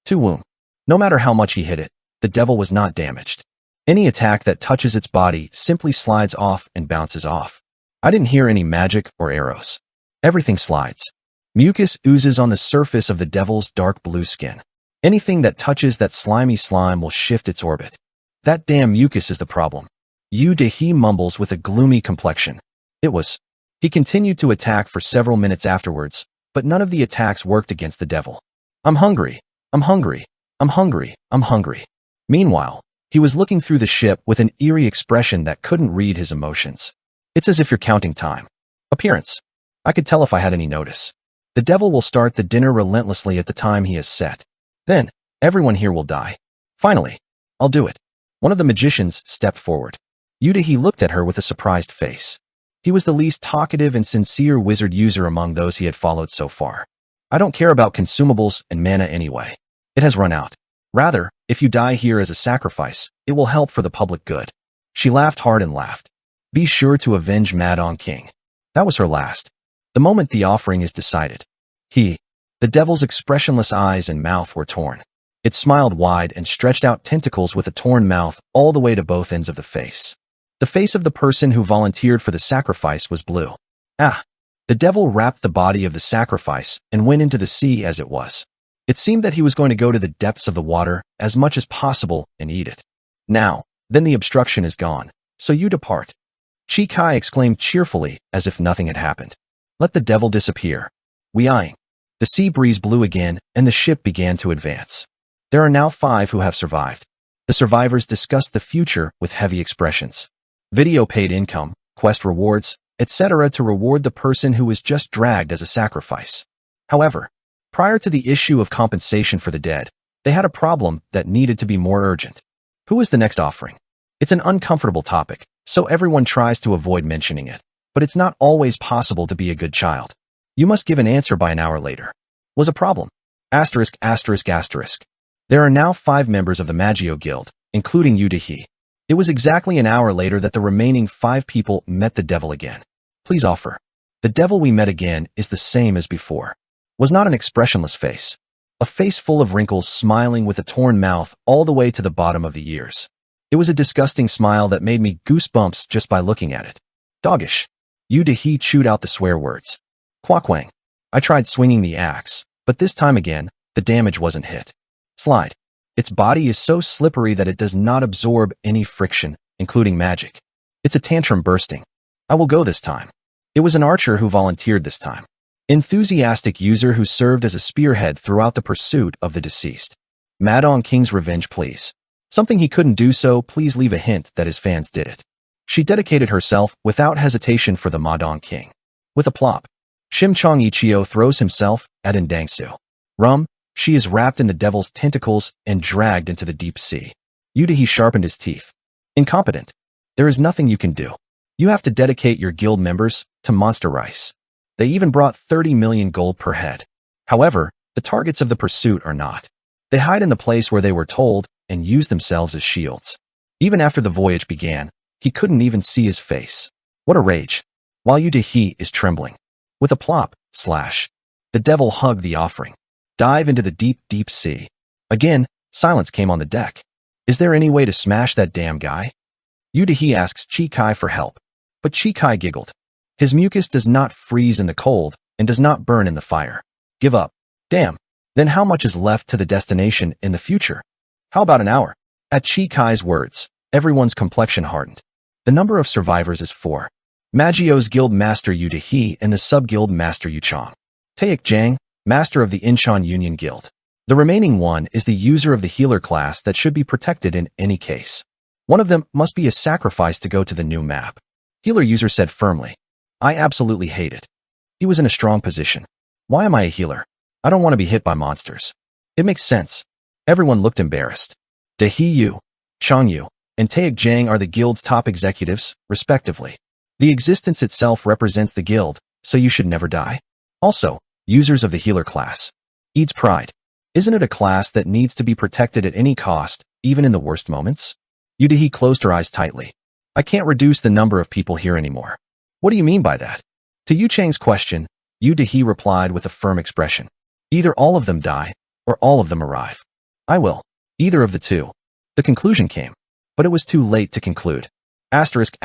2 wound. No matter how much he hit it, the devil was not damaged. Any attack that touches its body simply slides off and bounces off. I didn't hear any magic or arrows. Everything slides. Mucus oozes on the surface of the devil's dark blue skin. Anything that touches that slimy slime will shift its orbit. That damn mucus is the problem. Yudahi mumbles with a gloomy complexion. He continued to attack for several minutes afterwards, but none of the attacks worked against the devil. I'm hungry. I'm hungry. I'm hungry. I'm hungry. Meanwhile, he was looking through the ship with an eerie expression that couldn't read his emotions. It's as if you're counting time. Appearance. I could tell if I had any notice. The devil will start the dinner relentlessly at the time he has set. Then, everyone here will die. Finally, I'll do it. One of the magicians stepped forward. Yudahi looked at her with a surprised face. He was the least talkative and sincere wizard user among those he had followed so far. I don't care about consumables and mana anyway. It has run out. Rather, if you die here as a sacrifice, it will help for the public good. She laughed hard and laughed. Be sure to avenge Madon King. That was her last. The moment the offering is decided. The devil's expressionless eyes and mouth were torn. It smiled wide and stretched out tentacles with a torn mouth all the way to both ends of the face. The face of the person who volunteered for the sacrifice was blue. The devil wrapped the body of the sacrifice and went into the sea as it was. It seemed that he was going to go to the depths of the water as much as possible and eat it. Now, then the obstruction is gone, so you depart. Chi Kai exclaimed cheerfully as if nothing had happened. Let the devil disappear. Weeing. The sea breeze blew again and the ship began to advance. There are now 5 who have survived. The survivors discussed the future with heavy expressions. Video paid income, quest rewards, etc. to reward the person who was just dragged as a sacrifice. However, prior to the issue of compensation for the dead, they had a problem that needed to be more urgent. Who is the next offering? It's an uncomfortable topic, so everyone tries to avoid mentioning it. But it's not always possible to be a good child. You must give an answer by an hour later. Was a problem. There are now 5 members of the Maggio Guild, including Yudahi. It was exactly an hour later that the remaining 5 people met the devil again. Please offer. The devil we met again is the same as before. Was not an expressionless face. A face full of wrinkles smiling with a torn mouth all the way to the bottom of the ears. It was a disgusting smile that made me goosebumps just by looking at it. Doggish. Yudahi chewed out the swear words. Quackwang. I tried swinging the axe, but this time again, the damage wasn't hit. Slide. Its body is so slippery that it does not absorb any friction, including magic. It's a tantrum bursting. I will go this time. It was an archer who volunteered this time. Enthusiastic user who served as a spearhead throughout the pursuit of the deceased. Madon King's revenge, please. Something he couldn't do, so please leave a hint that his fans did it. She dedicated herself without hesitation for the Madon King. With a plop, Shimchong Ichio throws himself at Ndangsu. She is wrapped in the devil's tentacles and dragged into the deep sea. Yudahi sharpened his teeth. Incompetent. There is nothing you can do. You have to dedicate your guild members to monster rice. They even brought 30 million gold per head. However, the targets of the pursuit are not. They hide in the place where they were told and use themselves as shields. Even after the voyage began, he couldn't even see his face. What a rage. While Yudahi is trembling. With a plop, the devil hugged the offering. Dive into the deep, deep sea. Again, silence came on the deck. Is there any way to smash that damn guy? Yudahi asks Chi Kai for help. But Chi Kai giggled. His mucus does not freeze in the cold and does not burn in the fire. Give up. Damn. Then how much is left to the destination in the future? How about an hour? At Chi Kai's words, everyone's complexion hardened. The number of survivors is 4. Maggio's guild master Yudahi and the sub-guild master Yuchong. Taek Jiang, master of the Incheon Union Guild. The remaining one is the user of the healer class that should be protected in any case. One of them must be a sacrifice to go to the new map. Healer user said firmly. I absolutely hate it. He was in a strong position. Why am I a healer? I don't want to be hit by monsters. It makes sense. Everyone looked embarrassed. Dahi Yu, Chang Yu, and Taek Jiang are the guild's top executives, respectively. The existence itself represents the guild, so you should never die. Also, users of the healer class. Eats pride. Isn't it a class that needs to be protected at any cost, even in the worst moments? Yudahi closed her eyes tightly. I can't reduce the number of people here anymore. What do you mean by that? To Yu Chang's question, Yudahi replied with a firm expression. Either all of them die, or all of them arrive. I will. Either of the two. The conclusion came. But it was too late to conclude. Asterisk.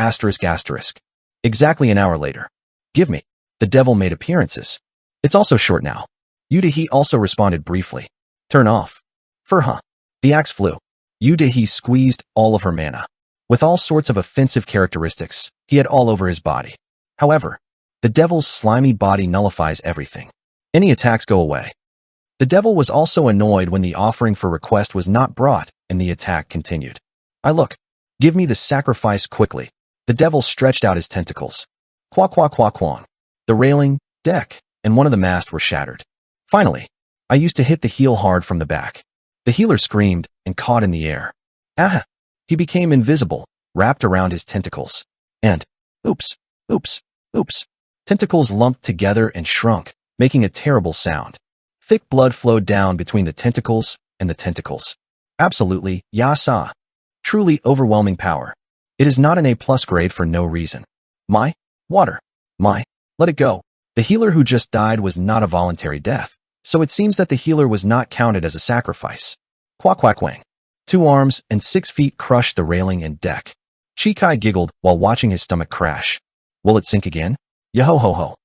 Exactly an hour later. Give me. The devil made appearances. It's also short now. Yudahi also responded briefly. Turn off. Furha. The axe flew. Yudahi squeezed all of her mana. With all sorts of offensive characteristics, he had all over his body. However, the devil's slimy body nullifies everything. Any attacks go away. The devil was also annoyed when the offering for request was not brought and the attack continued. Give me the sacrifice quickly. The devil stretched out his tentacles. Quack. The railing, deck, and one of the masts were shattered. Finally, I used to hit the heel hard from the back. The healer screamed and caught in the air. Ah! He became invisible, wrapped around his tentacles. And, oops, oops, oops. Tentacles lumped together and shrunk, making a terrible sound. Thick blood flowed down between the tentacles and the tentacles. Absolutely, yasa. Truly overwhelming power. It is not an A+ grade for no reason. My, water. My, let it go. The healer who just died was not a voluntary death, so it seems that the healer was not counted as a sacrifice. Quack quack wang. 2 arms and 6 feet crushed the railing and deck. Chikai giggled while watching his stomach crash. Will it sink again? Yo-ho-ho-ho.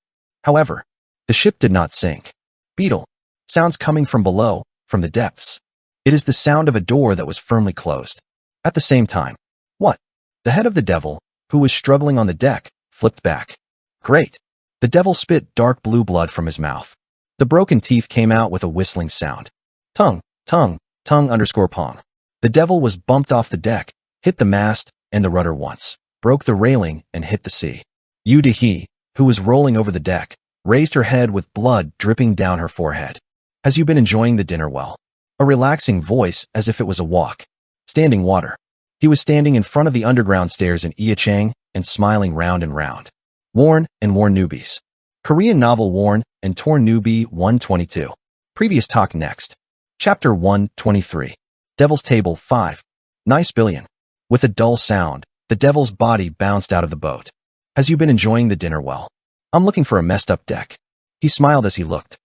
However, the ship did not sink. Beetle. Sounds coming from below, from the depths. It is the sound of a door that was firmly closed. At the same time. What? The head of the devil, who was struggling on the deck, flipped back. Great. The devil spit dark blue blood from his mouth. The broken teeth came out with a whistling sound. Tongue, tongue, tongue _ pong. The devil was bumped off the deck, hit the mast and the rudder once, broke the railing and hit the sea. Yu-De-He, who was rolling over the deck, raised her head with blood dripping down her forehead. Has you been enjoying the dinner well? A relaxing voice as if it was a walk. Standing water. He was standing in front of the underground stairs in Iachang and smiling round and round. Worn and Worn Newbies. Korean novel Worn and Torn Newbie 122. Previous talk next. Chapter 123. Devil's Table 5. Nice billion. With a dull sound, the devil's body bounced out of the boat. Has you been enjoying the dinner well? I'm looking for a messed up deck. He smiled as he looked.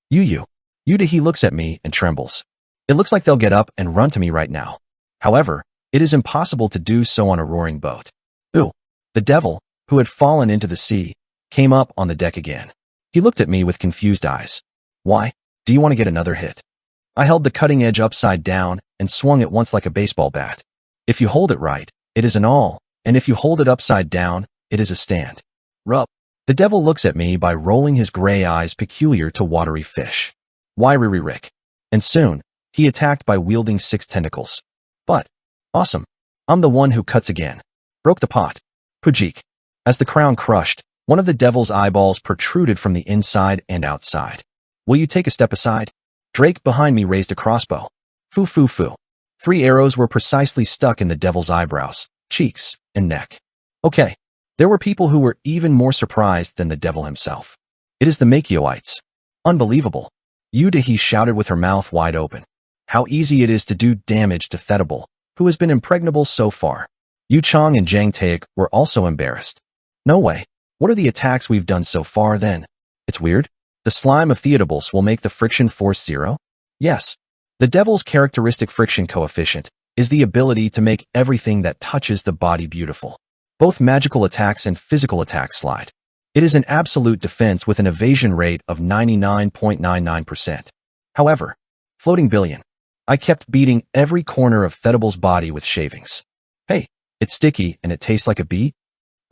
Yu-De-He looks at me and trembles. It looks like they'll get up and run to me right now. However, it is impossible to do so on a roaring boat. Ooh. The devil, who had fallen into the sea, came up on the deck again. He looked at me with confused eyes. Why? Do you want to get another hit? I held the cutting edge upside down and swung it once like a baseball bat. If you hold it right, it is an all, and if you hold it upside down, it is a stand. Rub. The devil looks at me by rolling his gray eyes peculiar to watery fish. Why Rick? And soon, he attacked by wielding 6 tentacles. But, awesome. I'm the one who cuts again. Broke the pot. Pujik. As the crown crushed, one of the devil's eyeballs protruded from the inside and outside. Will you take a step aside? Drake behind me raised a crossbow. Foo foo foo. 3 arrows were precisely stuck in the devil's eyebrows, cheeks, and neck. Okay. There were people who were even more surprised than the devil himself. It is the Makioites. Unbelievable. Yu-De-He shouted with her mouth wide open. How easy it is to do damage to Thedable, who has been impregnable so far. Yu Chong and Jang Taek were also embarrassed. No way. What are the attacks we've done so far then? It's weird. The slime of Theodables will make the friction force 0? Yes. The devil's characteristic friction coefficient is the ability to make everything that touches the body beautiful. Both magical attacks and physical attacks slide. It is an absolute defense with an evasion rate of 99.99%. However, floating billion. I kept beating every corner of Thedable's body with shavings. Hey, it's sticky and it tastes like a bee?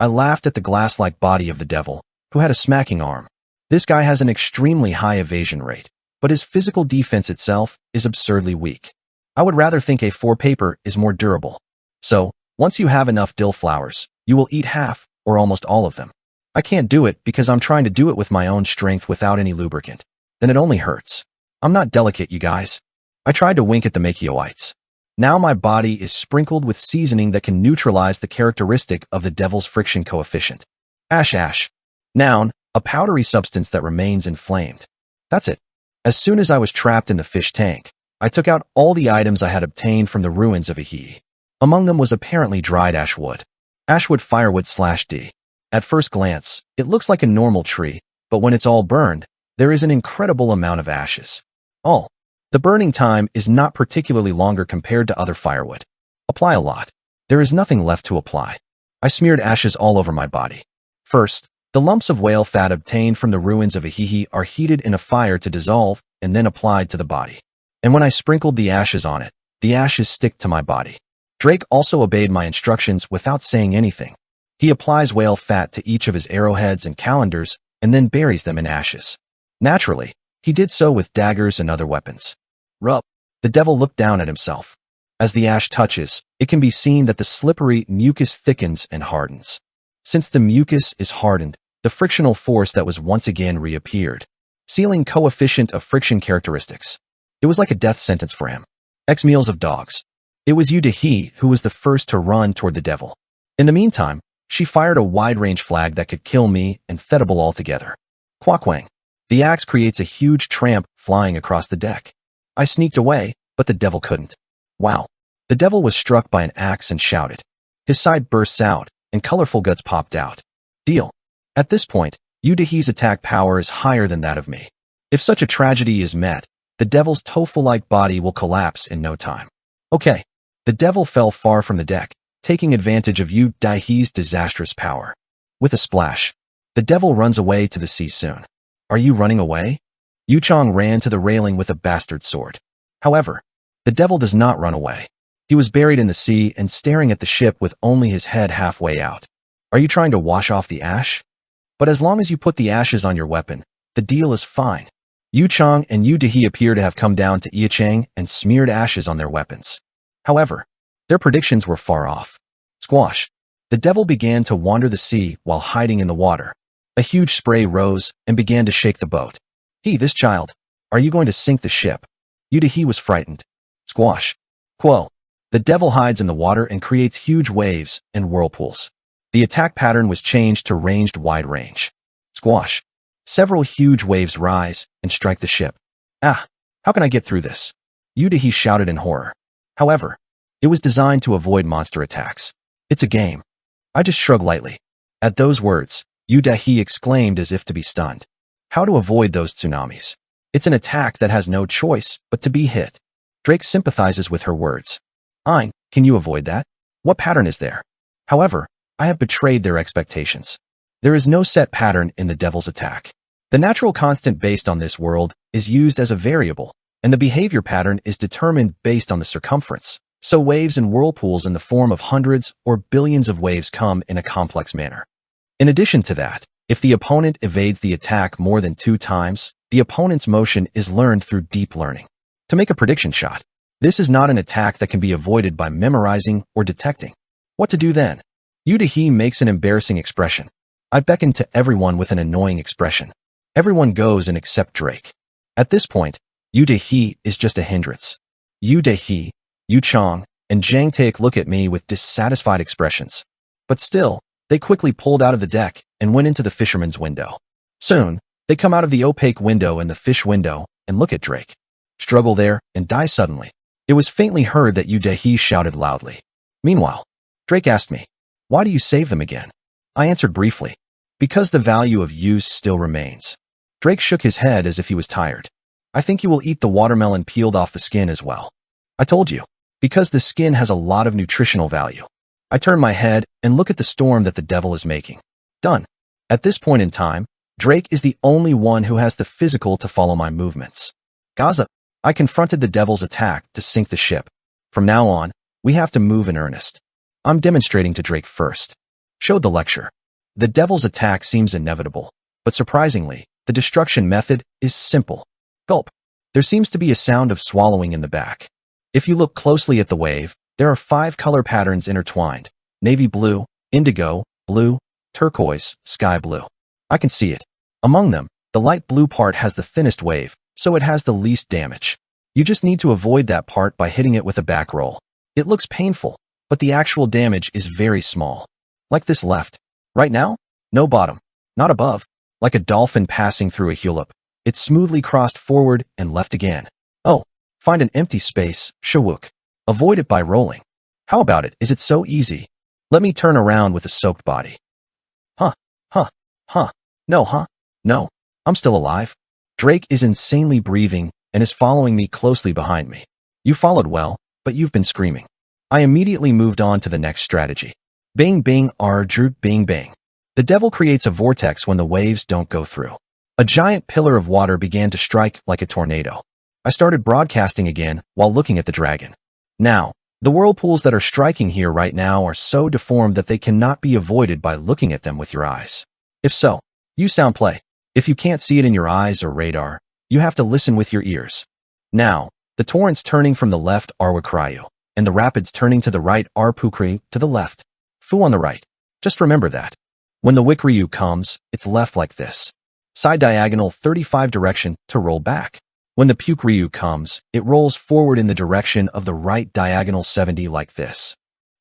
I laughed at the glass-like body of the devil, who had a smacking arm. This guy has an extremely high evasion rate, but his physical defense itself is absurdly weak. I would rather think A4 paper is more durable. So, once you have enough dill flowers, you will eat half, or almost all of them. I can't do it because I'm trying to do it with my own strength without any lubricant. Then it only hurts. I'm not delicate, you guys. I tried to wink at the Makioites. Now my body is sprinkled with seasoning that can neutralize the characteristic of the devil's friction coefficient. Ash. Noun, a powdery substance that remains inflamed. That's it. As soon as I was trapped in the fish tank, I took out all the items I had obtained from the ruins of Ihi. Among them was apparently dried ashwood. Ashwood firewood /D. At first glance, it looks like a normal tree, but when it's all burned, there is an incredible amount of ashes. The burning time is not particularly longer compared to other firewood. Apply a lot. There is nothing left to apply. I smeared ashes all over my body. First, the lumps of whale fat obtained from the ruins of Ihihi are heated in a fire to dissolve and then applied to the body. And when I sprinkled the ashes on it, the ashes stick to my body. Drake also obeyed my instructions without saying anything. He applies whale fat to each of his arrowheads and calendars and then buries them in ashes. Naturally, he did so with daggers and other weapons. Rub. The devil looked down at himself. As the ash touches, it can be seen that the slippery mucus thickens and hardens. Since the mucus is hardened, The frictional force that was once again reappeared. Ceiling coefficient of friction characteristics. It was like a death sentence for him. X meals of dogs. It was Yu Dahi who was the first to run toward the devil. In the meantime, she fired a wide-range flag that could kill me and Thedable altogether. Quackwang. The axe creates a huge tramp flying across the deck. I sneaked away, but the devil couldn't. Wow. The devil was struck by an axe and shouted. His side bursts out, and colorful guts popped out. Deal. At this point, Yu Dahi's attack power is higher than that of me. If such a tragedy is met, the devil's tofu-like body will collapse in no time. Okay. The devil fell far from the deck, taking advantage of Yu Dahi's disastrous power. With a splash, the devil runs away to the sea soon. Are you running away? Yu Chong ran to the railing with a bastard sword. However, the devil does not run away. He was buried in the sea and staring at the ship with only his head halfway out. Are you trying to wash off the ash? But as long as you put the ashes on your weapon, the deal is fine. Yu Chong and Yu Dahi appear to have come down to Yichang and smeared ashes on their weapons. However, their predictions were far off. Squash. The devil began to wander the sea while hiding in the water. A huge spray rose and began to shake the boat. This child. Are you going to sink the ship? Yu Dahi was frightened. Squash. Quo. The devil hides in the water and creates huge waves and whirlpools. The attack pattern was changed to ranged wide range. Squash. Several huge waves rise and strike the ship. How can I get through this? Yu Dahi shouted in horror. However, it was designed to avoid monster attacks. It's a game. I just shrugged lightly. At those words, Yu Dahi exclaimed as if to be stunned. How to avoid those tsunamis? It's an attack that has no choice but to be hit. Drake sympathizes with her words. Can you avoid that? What pattern is there? However, I have betrayed their expectations. There is no set pattern in the devil's attack. The natural constant based on this world is used as a variable, and the behavior pattern is determined based on the circumference. So waves and whirlpools in the form of hundreds or billions of waves come in a complex manner. In addition to that, if the opponent evades the attack more than 2 times, the opponent's motion is learned through deep learning. To make a prediction shot, this is not an attack that can be avoided by memorizing or detecting. What to do then? Yu Dahi makes an embarrassing expression. I beckon to everyone with an annoying expression. Everyone goes and except Drake. At this point, Yu Dahi is just a hindrance. Yu Dahi, Yu Chong, and Zhang Taek look at me with dissatisfied expressions. But still, they quickly pulled out of the deck and went into the fisherman's window. Soon, they come out of the opaque window in the fish window and look at Drake. Struggle there and die suddenly. It was faintly heard that Yu Dahi shouted loudly. Meanwhile, Drake asked me, why do you save them again? I answered briefly, because the value of use still remains. Drake shook his head as if he was tired. I think you will eat the watermelon peeled off the skin as well. I told you, because the skin has a lot of nutritional value. I turn my head and look at the storm that the devil is making. Done. At this point in time, Drake is the only one who has the physical to follow my movements. Gaza. I confronted the devil's attack to sink the ship. From now on, we have to move in earnest. I'm demonstrating to Drake first. Showed the lecture. The devil's attack seems inevitable, but surprisingly, the destruction method is simple. Gulp. There seems to be a sound of swallowing in the back. If you look closely at the wave, there are 5 color patterns intertwined. Navy blue, indigo, blue, turquoise, sky blue. I can see it. Among them, the light blue part has the thinnest wave, so it has the least damage. You just need to avoid that part by hitting it with a back roll. It looks painful, but the actual damage is very small. Like this left. Right now? No bottom. Not above. Like a dolphin passing through a hulip. It smoothly crossed forward and left again. Oh, find an empty space, shawuk. Avoid it by rolling. How about it? Is it so easy? Let me turn around with a soaked body. No, I'm still alive. Drake is insanely breathing and is following me closely behind me. You followed well, but you've been screaming. I immediately moved on to the next strategy. Bing bing arjur bing bang. The devil creates a vortex when the waves don't go through. A giant pillar of water began to strike like a tornado. I started broadcasting again while looking at the dragon. Now, the whirlpools that are striking here right now are so deformed that they cannot be avoided by looking at them with your eyes. If so, you sound play. If you can't see it in your eyes or radar, you have to listen with your ears. Now, the torrents turning from the left are Wakrayu, and the rapids turning to the right are Pukri to the left. Fu on the right. Just remember that. When the Wick Ryu comes, it's left like this. Side diagonal 35 direction to roll back. When the Puke Ryu comes, it rolls forward in the direction of the right diagonal 70 like this.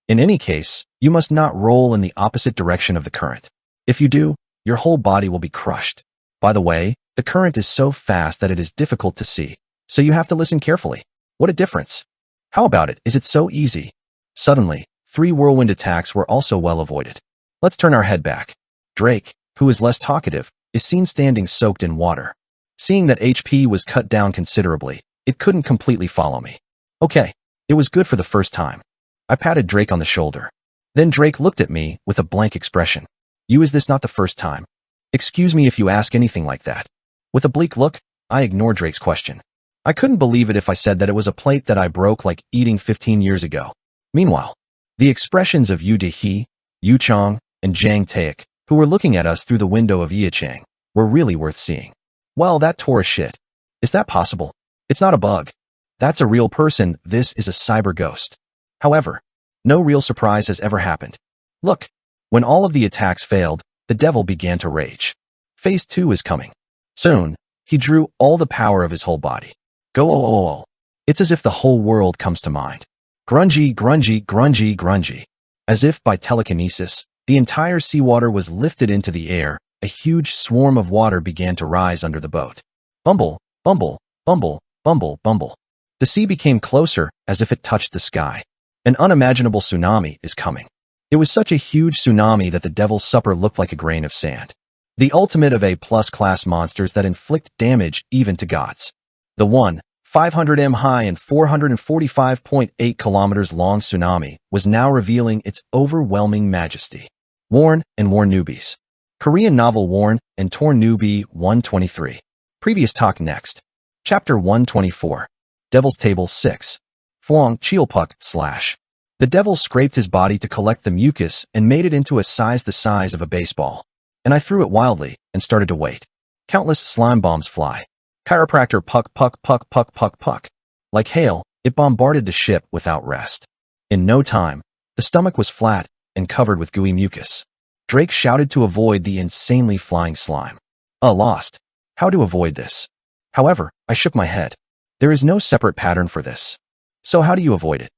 In any case, you must not roll in the opposite direction of the current. If you do, your whole body will be crushed. By the way, the current is so fast that it is difficult to see, so you have to listen carefully. What a difference! How about it? Is it so easy? Suddenly, 3 whirlwind attacks were also well avoided. Let's turn our head back. Drake, who is less talkative, is seen standing soaked in water. Seeing that HP was cut down considerably, it couldn't completely follow me. Okay, it was good for the first time. I patted Drake on the shoulder. Then Drake looked at me with a blank expression. Is this not the first time? Excuse me if you ask anything like that. With a bleak look, I ignored Drake's question. I couldn't believe it if I said that it was a plate that I broke like eating 15 years ago. Meanwhile, the expressions of Yu Dehe, Yu Chong, and Zhang Taek, who were looking at us through the window of Yichang, were really worth seeing. Well, that tore a shit. Is that possible? It's not a bug. That's a real person. This is a cyber ghost. However, no real surprise has ever happened. Look, when all of the attacks failed, the devil began to rage. Phase 2 is coming. Soon, he drew all the power of his whole body. Go oh oh oh. It's as if the whole world comes to mind. Grungy, grungy, grungy, grungy. As if by telekinesis, the entire seawater was lifted into the air. A huge swarm of water began to rise under the boat. Bumble, bumble, bumble, bumble, bumble. The sea became closer as if it touched the sky. An unimaginable tsunami is coming. It was such a huge tsunami that the devil's supper looked like a grain of sand. The ultimate of A+ class monsters that inflict damage even to gods. The 500 m high and 445.8 kilometers long tsunami was now revealing its overwhelming majesty. Worn and Worn Newbies. Korean novel Worn and Torn Newbie 123. Previous talk next. Chapter 124. Devil's Table 6. Fuang Chilpuk / The devil scraped his body to collect the mucus and made it into a size the size of a baseball. And I threw it wildly and started to wait. Countless slime bombs fly. Chiropractor puck puck puck puck puck puck. Like hail, it bombarded the ship without rest. In no time, the stomach was flat and covered with gooey mucus. Drake shouted to avoid the insanely flying slime. Lost. How to avoid this? However, I shook my head. There is no separate pattern for this. So how do you avoid it?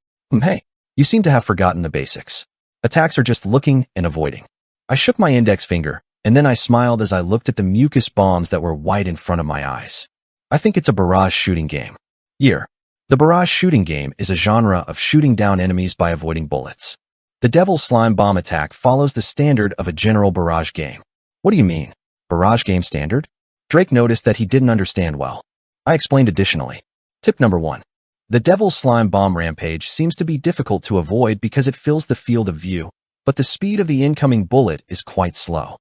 Hey, you seem to have forgotten the basics. Attacks are just looking and avoiding. I shook my index finger, and then I smiled as I looked at the mucus bombs that were white in front of my eyes. I think it's a barrage shooting game. The barrage shooting game is a genre of shooting down enemies by avoiding bullets. The Devil's Slime Bomb attack follows the standard of a general barrage game. What do you mean? Barrage game standard? Drake noticed that he didn't understand well. I explained additionally. Tip number 1. The Devil's Slime Bomb rampage seems to be difficult to avoid because it fills the field of view, but the speed of the incoming bullet is quite slow.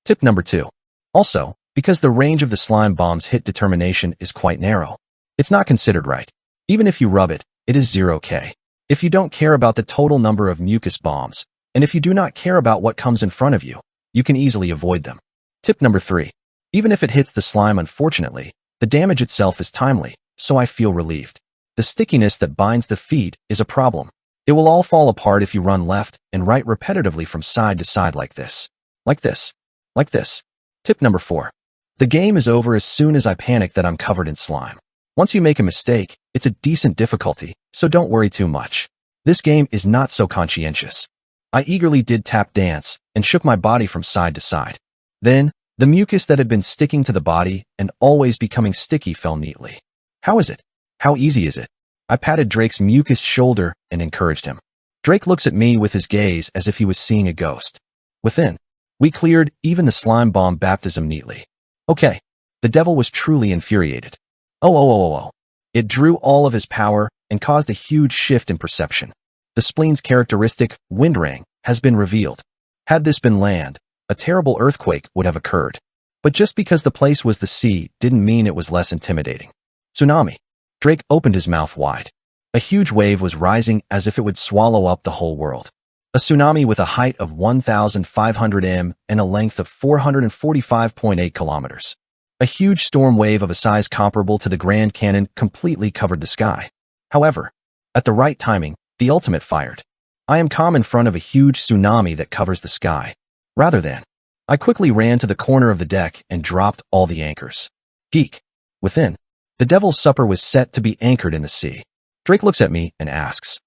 Tip number 2. Also, because the range of the slime bomb's hit determination is quite narrow. It's not considered right. Even if you rub it, it is 0k. If you don't care about the total number of mucus bombs, and if you do not care about what comes in front of you, you can easily avoid them. Tip number 3. Even if it hits the slime unfortunately, the damage itself is timely, so I feel relieved. The stickiness that binds the feet is a problem. It will all fall apart if you run left and right repetitively from side to side like this. Like this. Like this. Tip number 4. The game is over as soon as I panic that I'm covered in slime. Once you make a mistake, it's a decent difficulty, so don't worry too much. This game is not so conscientious. I eagerly did tap dance and shook my body from side to side. Then, the mucus that had been sticking to the body and always becoming sticky fell neatly. How is it? How easy is it? I patted Drake's mucus shoulder and encouraged him. Drake looks at me with his gaze as if he was seeing a ghost. Within, we cleared even the slime bomb baptism neatly. Okay, the devil was truly infuriated. Oh. It drew all of his power and caused a huge shift in perception. The spleen's characteristic, windrang, has been revealed. Had this been land, a terrible earthquake would have occurred. But just because the place was the sea didn't mean it was less intimidating. Tsunami. Drake opened his mouth wide. A huge wave was rising as if it would swallow up the whole world. A tsunami with a height of 1,500 m and a length of 445.8 kilometers. A huge storm wave of a size comparable to the Grand Canyon completely covered the sky. However, at the right timing, the ultimate fired. I am calm in front of a huge tsunami that covers the sky. Rather than I quickly ran to the corner of the deck and dropped all the anchors. Geek. Within, the devil's supper was set to be anchored in the sea. Drake looks at me and asks,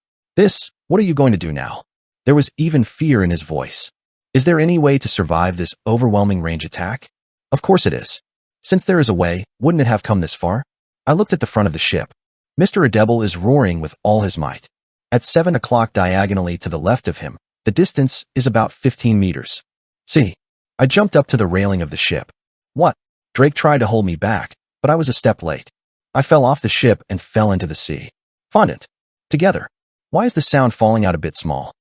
what are you going to do now? There was even fear in his voice. Is there any way to survive this overwhelming range attack? Of course it is. Since there is a way, wouldn't it have come this far? I looked at the front of the ship. Mr. Adebel is roaring with all his might. At 7 o'clock diagonally to the left of him, the distance is about 15 meters. See, I jumped up to the railing of the ship. What? Drake tried to hold me back, but I was a step late. I fell off the ship and fell into the sea. Fondant. Together. Why is the sound falling out a bit small?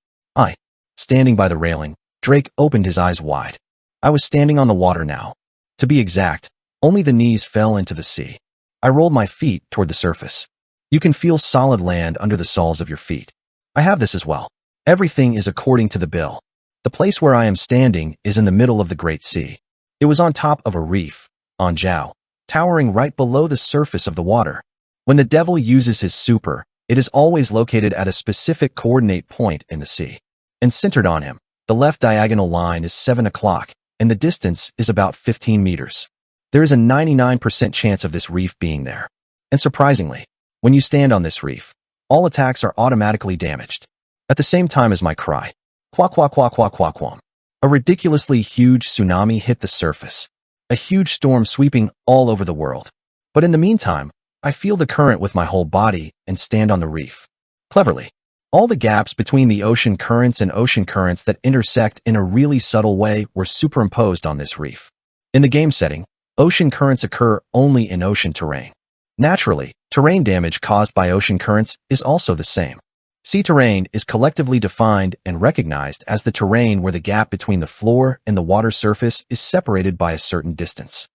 Standing by the railing, Drake opened his eyes wide. I was standing on the water now. To be exact, only the knees fell into the sea. I rolled my feet toward the surface. You can feel solid land under the soles of your feet. I have this as well. Everything is according to the bill. The place where I am standing is in the middle of the Great Sea. It was on top of a reef, on Jiao, towering right below the surface of the water. When the devil uses his super, it is always located at a specific coordinate point in the sea. And centered on him, the left diagonal line is 7 o'clock, and the distance is about 15 meters. There is a 99% chance of this reef being there. And surprisingly, when you stand on this reef, all attacks are automatically damaged. At the same time as my cry, quack quack quack quack quack quack, a ridiculously huge tsunami hit the surface. A huge storm sweeping all over the world. But in the meantime, I feel the current with my whole body and stand on the reef. Cleverly, all the gaps between the ocean currents and ocean currents that intersect in a really subtle way were superimposed on this reef. In the game setting, ocean currents occur only in ocean terrain. Naturally, terrain damage caused by ocean currents is also the same. Sea terrain is collectively defined and recognized as the terrain where the gap between the floor and the water surface is separated by a certain distance.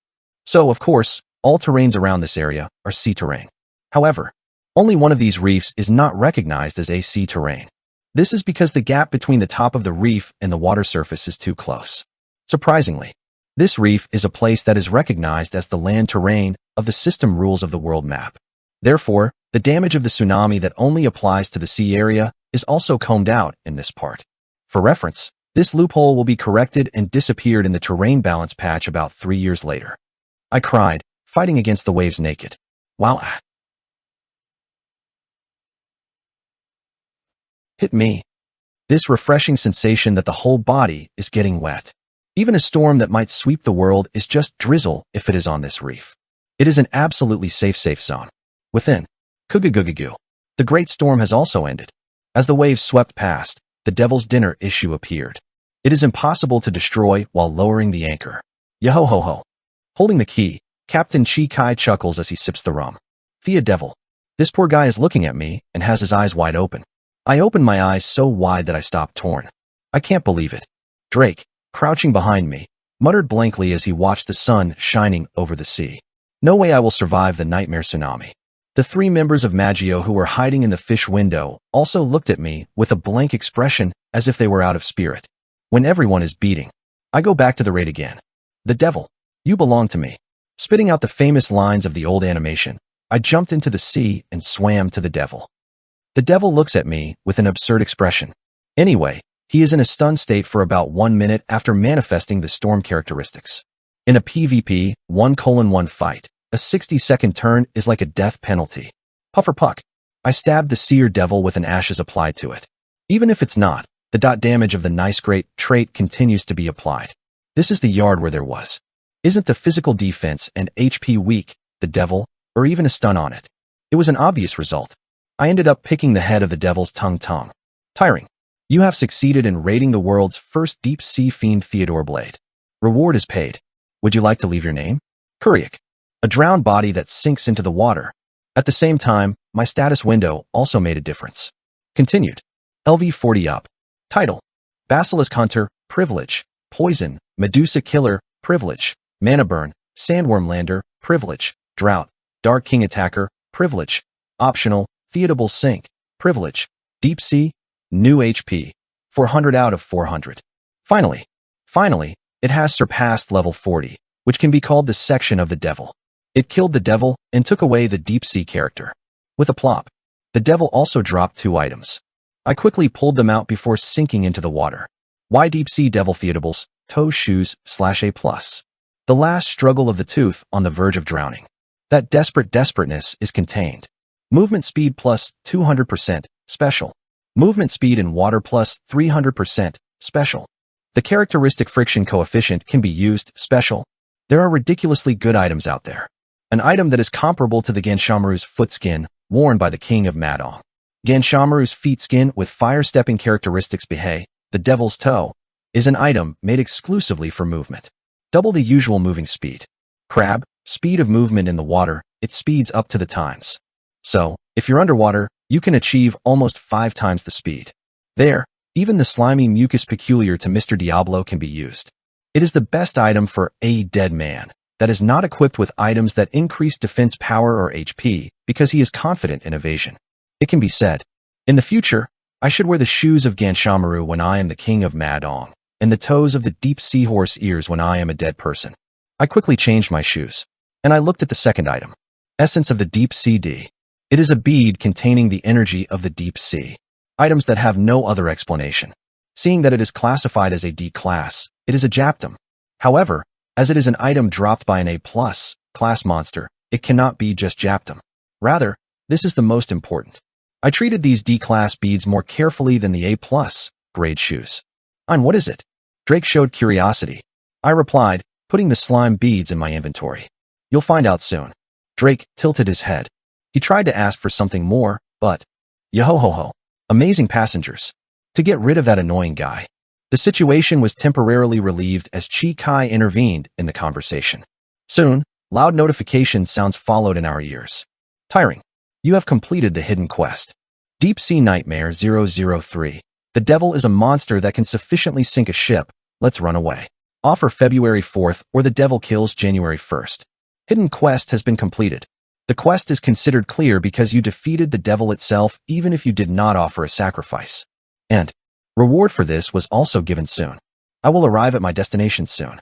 So, of course, all terrains around this area are sea terrain. However, only one of these reefs is not recognized as a sea terrain. This is because the gap between the top of the reef and the water surface is too close. Surprisingly, this reef is a place that is recognized as the land terrain of the system rules of the world map. Therefore, the damage of the tsunami that only applies to the sea area is also combed out in this part. For reference, this loophole will be corrected and disappeared in the terrain balance patch about 3 years later. I cried, fighting against the waves naked. Wow. Hit me. This refreshing sensation that the whole body is getting wet. Even a storm that might sweep the world is just drizzle if it is on this reef. It is an absolutely safe zone. Within, Kugagugagoo. The great storm has also ended. As the waves swept past, the devil's dinner issue appeared. It is impossible to destroy while lowering the anchor. Yo-ho-ho-ho. Holding the key, Captain Chi Kai chuckles as he sips the rum. Thea devil. This poor guy is looking at me and has his eyes wide open. I opened my eyes so wide that I stopped Torn. I can't believe it. Drake, crouching behind me, muttered blankly as he watched the sun shining over the sea. No way I will survive the nightmare tsunami. The 3 members of Maggio who were hiding in the fish window also looked at me with a blank expression as if they were out of spirit. When everyone is beating, I go back to the raid again. The devil, you belong to me. Spitting out the famous lines of the old animation, I jumped into the sea and swam to the devil. The devil looks at me with an absurd expression. Anyway, he is in a stunned state for about 1 minute after manifesting the storm characteristics. In a PvP 1:1 fight, a 60-second turn is like a death penalty. Puffer puck. I stabbed the seer devil with an ashes applied to it. Even if it's not, the dot damage of the nice great trait continues to be applied. This is the yard where there was. Isn't the physical defense and HP weak, the devil, or even a stun on it? It was an obvious result. I ended up picking the head of the devil's tongue. Tiring. You have succeeded in raiding the world's first deep sea fiend Theodore Blade. Reward is paid. Would you like to leave your name? Kuriak. A drowned body that sinks into the water. At the same time, my status window also made a difference. Continued. LV40 up. Title. Basilisk Hunter, privilege. Poison, Medusa Killer, privilege. Mana Burn, Sandworm Lander, privilege. Drought, Dark King Attacker, privilege. Optional, Theodable Sink, privilege. Deep Sea, new HP, 400 out of 400. Finally, it has surpassed level 40, which can be called the section of the devil. It killed the devil and took away the deep sea character. With a plop, the devil also dropped 2 items. I quickly pulled them out before sinking into the water. Why deep sea devil Theodables? toe shoes /A+. The last struggle of the tooth on the verge of drowning. That desperateness is contained. Movement speed plus 200%, special. Movement speed in water plus 300%, special. The characteristic friction coefficient can be used, special. There are ridiculously good items out there. An item that is comparable to the Ganshomaru's foot skin, worn by the king of Madong. Ganshomaru's feet skin with fire-stepping characteristics Behei, the devil's toe, is an item made exclusively for movement. Double the usual moving speed. Crab, speed of movement in the water, it speeds up to the times. So, if you're underwater, you can achieve almost 5 times the speed. There, even the slimy mucus peculiar to Mr. Diablo can be used. It is the best item for a dead man that is not equipped with items that increase defense power or HP because he is confident in evasion. It can be said, in the future, I should wear the shoes of Ganshomaru when I am the king of Madong, and the toes of the deep seahorse ears when I am a dead person. I quickly changed my shoes, and I looked at the second item. Essence of the Deep Sea D. It is a bead containing the energy of the deep sea. Items that have no other explanation. Seeing that it is classified as a D class, it is a Japtum. However, as it is an item dropped by an A+ class monster, it cannot be just Japtum. Rather, this is the most important. I treated these D-class beads more carefully than the A+ grade shoes. And what is it? Drake showed curiosity. I replied, putting the slime beads in my inventory. You'll find out soon. Drake tilted his head. He tried to ask for something more, but... Yo-ho-ho-ho. Amazing passengers. To get rid of that annoying guy. The situation was temporarily relieved as Chi Kai intervened in the conversation. Soon, loud notification sounds followed in our ears. Tiring. You have completed the hidden quest. Deep Sea Nightmare 003. The devil is a monster that can sufficiently sink a ship. Let's run away. Offer February 4th or the devil kills January 1st. Hidden quest has been completed. The quest is considered clear because you defeated the devil itself even if you did not offer a sacrifice. And reward for this was also given soon. I will arrive at my destination soon.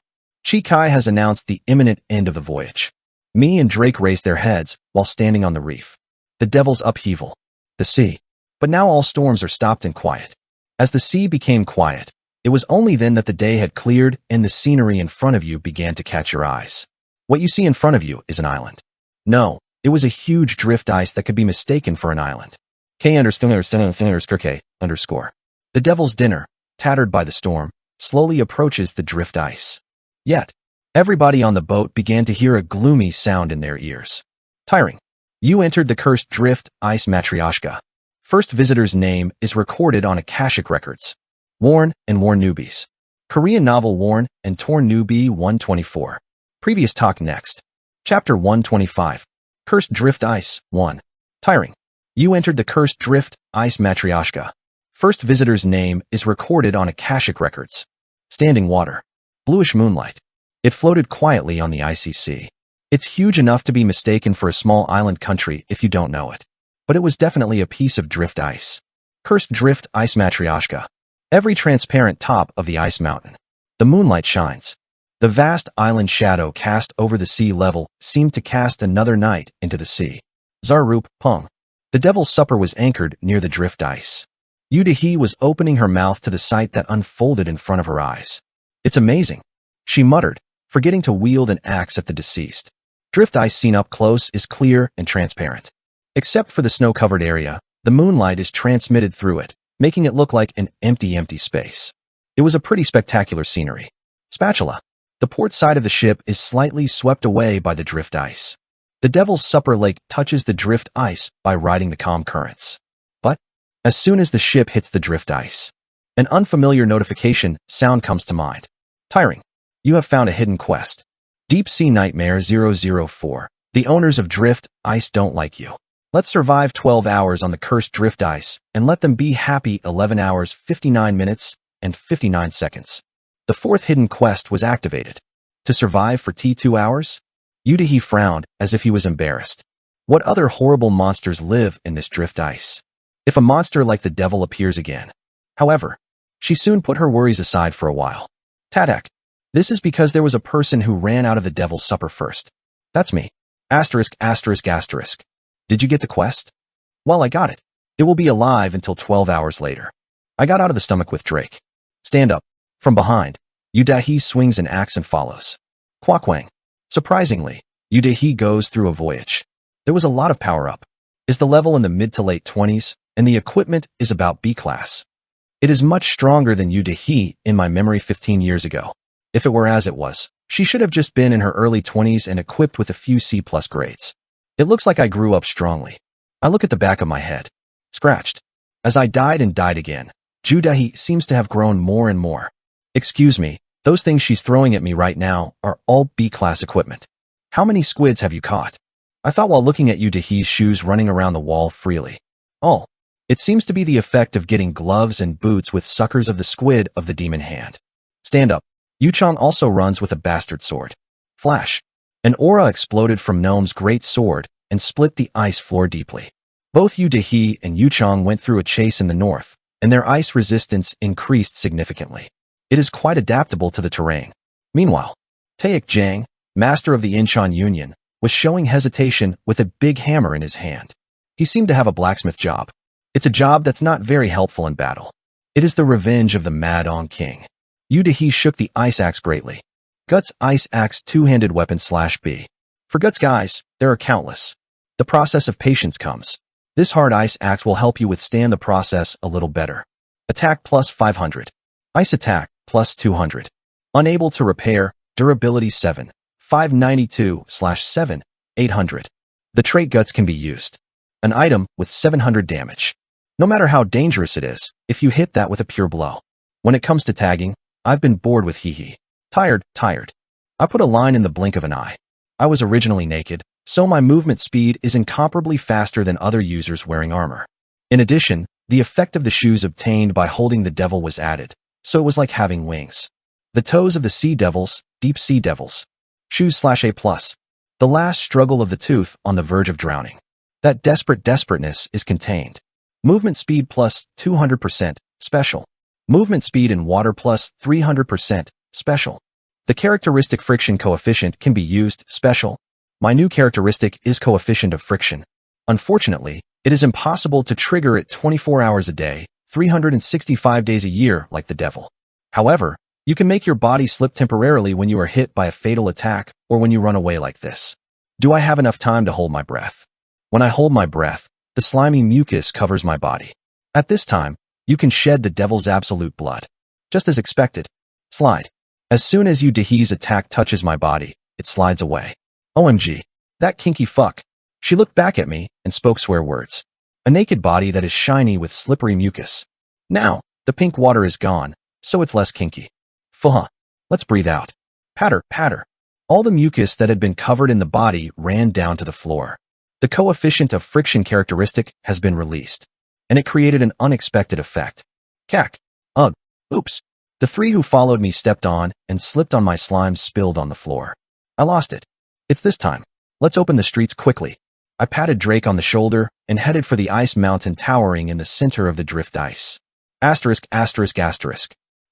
Chi Kai has announced the imminent end of the voyage. Me and Drake raised their heads while standing on the reef. The devil's upheaval. The sea. But now all storms are stopped and quiet. As the sea became quiet, it was only then that the day had cleared and the scenery in front of you began to catch your eyes. What you see in front of you is an island. No, it was a huge drift ice that could be mistaken for an island. K_______. The devil's dinner, tattered by the storm, slowly approaches the drift ice. Yet, everybody on the boat began to hear a gloomy sound in their ears. Tiring. You entered the cursed drift ice Matryoshka. First visitor's name is recorded on Akashic records. Worn and Worn Newbies. Korean novel Worn and Torn Newbie 124. Previous talk next. Chapter 125. Cursed drift ice 1. Tiring. You entered the cursed drift ice Matryoshka. First visitor's name is recorded on Akashic records. Standing water. Bluish moonlight. It floated quietly on the icy sea. It's huge enough to be mistaken for a small island country if you don't know it. But it was definitely a piece of drift ice. Cursed drift ice Matryoshka. Every transparent top of the ice mountain. The moonlight shines. The vast island shadow cast over the sea level seemed to cast another night into the sea. Zarup Pung. The devil's supper was anchored near the drift ice. Yudahi was opening her mouth to the sight that unfolded in front of her eyes. It's amazing, she muttered, forgetting to wield an axe at the deceased. Drift ice seen up close is clear and transparent. Except for the snow-covered area, the moonlight is transmitted through it, making it look like an empty space. It was a pretty spectacular scenery. Spatula. The port side of the ship is slightly swept away by the drift ice. The Devil's Supper Lake touches the drift ice by riding the calm currents. But, as soon as the ship hits the drift ice, an unfamiliar notification sound comes to mind. Tiring. You have found a hidden quest. Deep Sea Nightmare 004. The owners of drift ice don't like you. Let's survive 12 hours on the cursed drift ice and let them be happy 11 hours 59 minutes and 59 seconds. The fourth hidden quest was activated. To survive for T2 hours? Yudahi frowned as if he was embarrassed. What other horrible monsters live in this drift ice? If a monster like the devil appears again. However, she soon put her worries aside for a while. Tadak. This is because there was a person who ran out of the devil's supper first. That's me. Asterisk. Did you get the quest? Well, I got it. It will be alive until 12 hours later. I got out of the stomach with Drake. Stand up. From behind. Yu Dahi swings an axe and follows. Quakwang. Surprisingly, Yu Dahi goes through a voyage. There was a lot of power-up. Is the level in the mid to late 20s, and the equipment is about B class. It is much stronger than Yu Dahi in my memory 15 years ago. If it were as it was, she should have just been in her early 20s and equipped with a few C+ grades. It looks like I grew up strongly. I look at the back of my head. Scratched. As I died and died again, Yu Dahi seems to have grown more and more. Excuse me, those things she's throwing at me right now are all B-class equipment. How many squids have you caught? I thought while looking at Yu Dahi's shoes running around the wall freely. Oh, it seems to be the effect of getting gloves and boots with suckers of the squid of the demon hand. Stand up. Yu Chang also runs with a bastard sword. Flash. An aura exploded from Gnome's great sword and split the ice floor deeply. Both Yu Dahi and Yu Chang went through a chase in the north, and their ice resistance increased significantly. It is quite adaptable to the terrain. Meanwhile, Taek Jiang, master of the Incheon Union, was showing hesitation with a big hammer in his hand. He seemed to have a blacksmith job. It's a job that's not very helpful in battle. It is the revenge of the Mad Ong King. Yu Dahi shook the ice axe greatly. Guts ice axe two-handed weapon /B. For Guts guys, there are countless. The process of patience comes. This hard ice axe will help you withstand the process a little better. Attack plus 500. Ice attack plus 200. Unable to repair, durability 7. 592/7, 800. The trait Guts can be used. An item with 700 damage. No matter how dangerous it is, if you hit that with a pure blow. When it comes to tagging, I've been bored with hee. Tired. I put a line in the blink of an eye. I was originally naked, so my movement speed is incomparably faster than other users wearing armor. In addition, the effect of the shoes obtained by holding the devil was added, so it was like having wings. The toes of the sea devils, deep sea devils. Shoes /A+. The last struggle of the tooth on the verge of drowning. That desperateness is contained. Movement speed plus 200%, special. Movement speed in water plus 300%, special. The characteristic friction coefficient can be used, special. My new characteristic is coefficient of friction. Unfortunately, it is impossible to trigger it 24 hours a day, 365 days a year like the devil. However, you can make your body slip temporarily when you are hit by a fatal attack or when you run away like this. Do I have enough time to hold my breath? When I hold my breath, the slimy mucus covers my body. At this time, you can shed the devil's absolute blood. Just as expected. Slide. As soon as Yu Dahi's attack touches my body, it slides away. OMG. That kinky fuck. She looked back at me and spoke swear words. A naked body that is shiny with slippery mucus. Now, the pink water is gone, so it's less kinky. Fuh. Let's breathe out. Patter. All the mucus that had been covered in the body ran down to the floor. The coefficient of friction characteristic has been released, and it created an unexpected effect. Cack. Ugh. Oops. The three who followed me stepped on and slipped on my slime spilled on the floor. I lost it. It's this time. Let's open the streets quickly. I patted Drake on the shoulder and headed for the ice mountain towering in the center of the drift ice. Asterisk.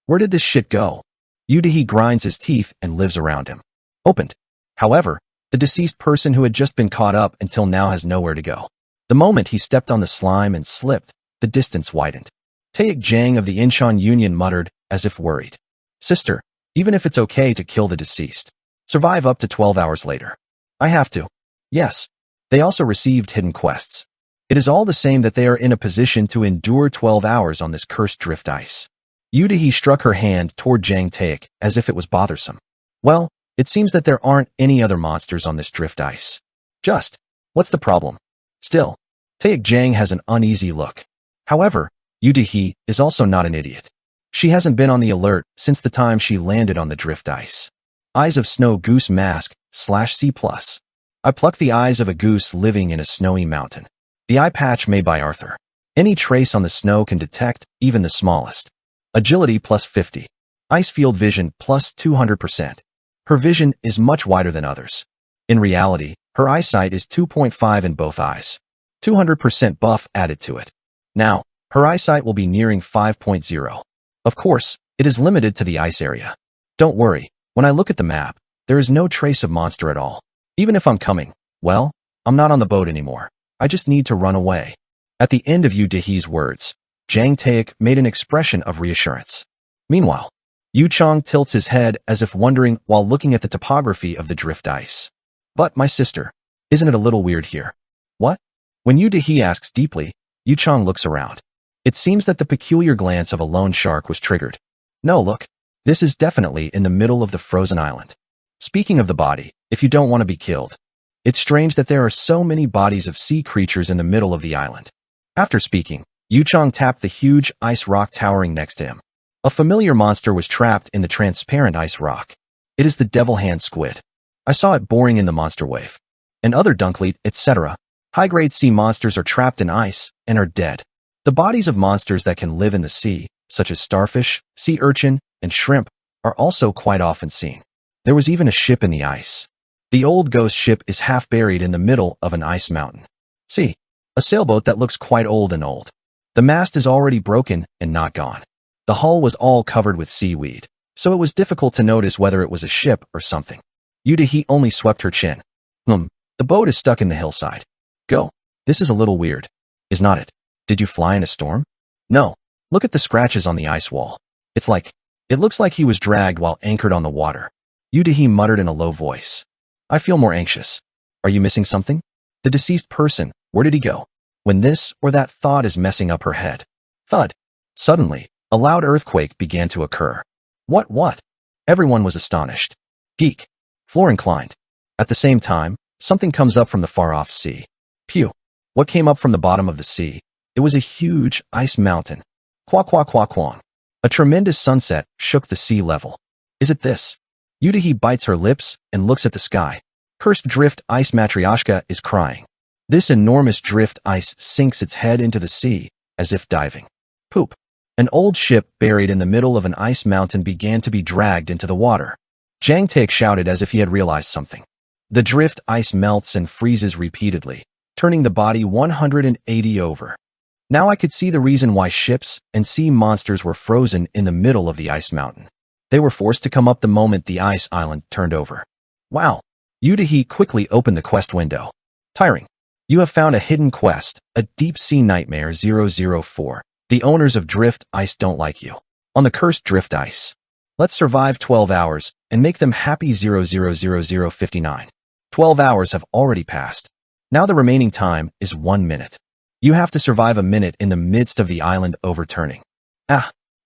Where did this shit go? Yu Dahi grinds his teeth and lives around him. Opened. However, the deceased person who had just been caught up until now has nowhere to go. The moment he stepped on the slime and slipped, the distance widened. Taek Jiang of the Incheon Union muttered, as if worried. Sister, even if it's okay to kill the deceased, survive up to 12 hours later. I have to. Yes. They also received hidden quests. It is all the same that they are in a position to endure 12 hours on this cursed drift ice. Yu Dahi struck her hand toward Jiang Taek as if it was bothersome. Well, it seems that there aren't any other monsters on this drift ice. Just, what's the problem? Still, Taek Jiang has an uneasy look. However, Yu Dahi is also not an idiot. She hasn't been on the alert since the time she landed on the drift ice. Eyes of Snow Goose Mask /C+. I pluck the eyes of a goose living in a snowy mountain. The eye patch made by Arthur. Any trace on the snow can detect, even the smallest. Agility plus 50. Ice field vision plus 200%. Her vision is much wider than others. In reality, her eyesight is 2.5 in both eyes. 200% buff added to it. Now, her eyesight will be nearing 5.0. Of course, it is limited to the ice area. Don't worry, when I look at the map, there is no trace of monster at all. Even if I'm coming, well, I'm not on the boat anymore. I just need to run away. At the end of Yu Dahi's words, Jiang Taek made an expression of reassurance. Meanwhile, Yu Chang tilts his head as if wondering while looking at the topography of the drift ice. But, my sister, isn't it a little weird here? What? When Yu Dehi asks deeply, Yu Chang looks around. It seems that the peculiar glance of a lone shark was triggered. No, look. This is definitely in the middle of the frozen island. Speaking of the body, if you don't want to be killed, it's strange that there are so many bodies of sea creatures in the middle of the island. After speaking, Yu Chang tapped the huge ice rock towering next to him. A familiar monster was trapped in the transparent ice rock. It is the devil hand squid. I saw it boring in the monster wave. And other dunkleet, etc. High-grade sea monsters are trapped in ice and are dead. The bodies of monsters that can live in the sea, such as starfish, sea urchin, and shrimp, are also quite often seen. There was even a ship in the ice. The old ghost ship is half buried in the middle of an ice mountain. See, a sailboat that looks quite old and old. The mast is already broken and not gone. The hull was all covered with seaweed, so it was difficult to notice whether it was a ship or something. Yu Dehi only swept her chin. The boat is stuck in the hillside. Go. This is a little weird. Is not it? Did you fly in a storm? No. Look at the scratches on the ice wall. It looks like he was dragged while anchored on the water. Yu Dehi muttered in a low voice. I feel more anxious. Are you missing something? The deceased person, where did he go? When this or that thought is messing up her head. Thud. Suddenly, a loud earthquake began to occur. What? Everyone was astonished. Geek. Floor inclined. At the same time, something comes up from the far-off sea. Pew. What came up from the bottom of the sea? It was a huge ice mountain. Quang. A tremendous sunset shook the sea level. Is it this? Yu Dehi bites her lips and looks at the sky. Cursed drift ice Matryoshka is crying. This enormous drift ice sinks its head into the sea, as if diving. Poop. An old ship buried in the middle of an ice mountain began to be dragged into the water. Jang Taek shouted as if he had realized something. The drift ice melts and freezes repeatedly, turning the body 180 over. Now I could see the reason why ships and sea monsters were frozen in the middle of the ice mountain. They were forced to come up the moment the ice island turned over. Wow. Yu Dehi quickly opened the quest window. Tiring. You have found a hidden quest, a deep-sea nightmare 004. The owners of drift ice don't like you. On the cursed drift ice. Let's survive 12 hours and make them happy 000059. 12 hours have already passed. Now the remaining time is 1 minute. You have to survive a minute in the midst of the island overturning.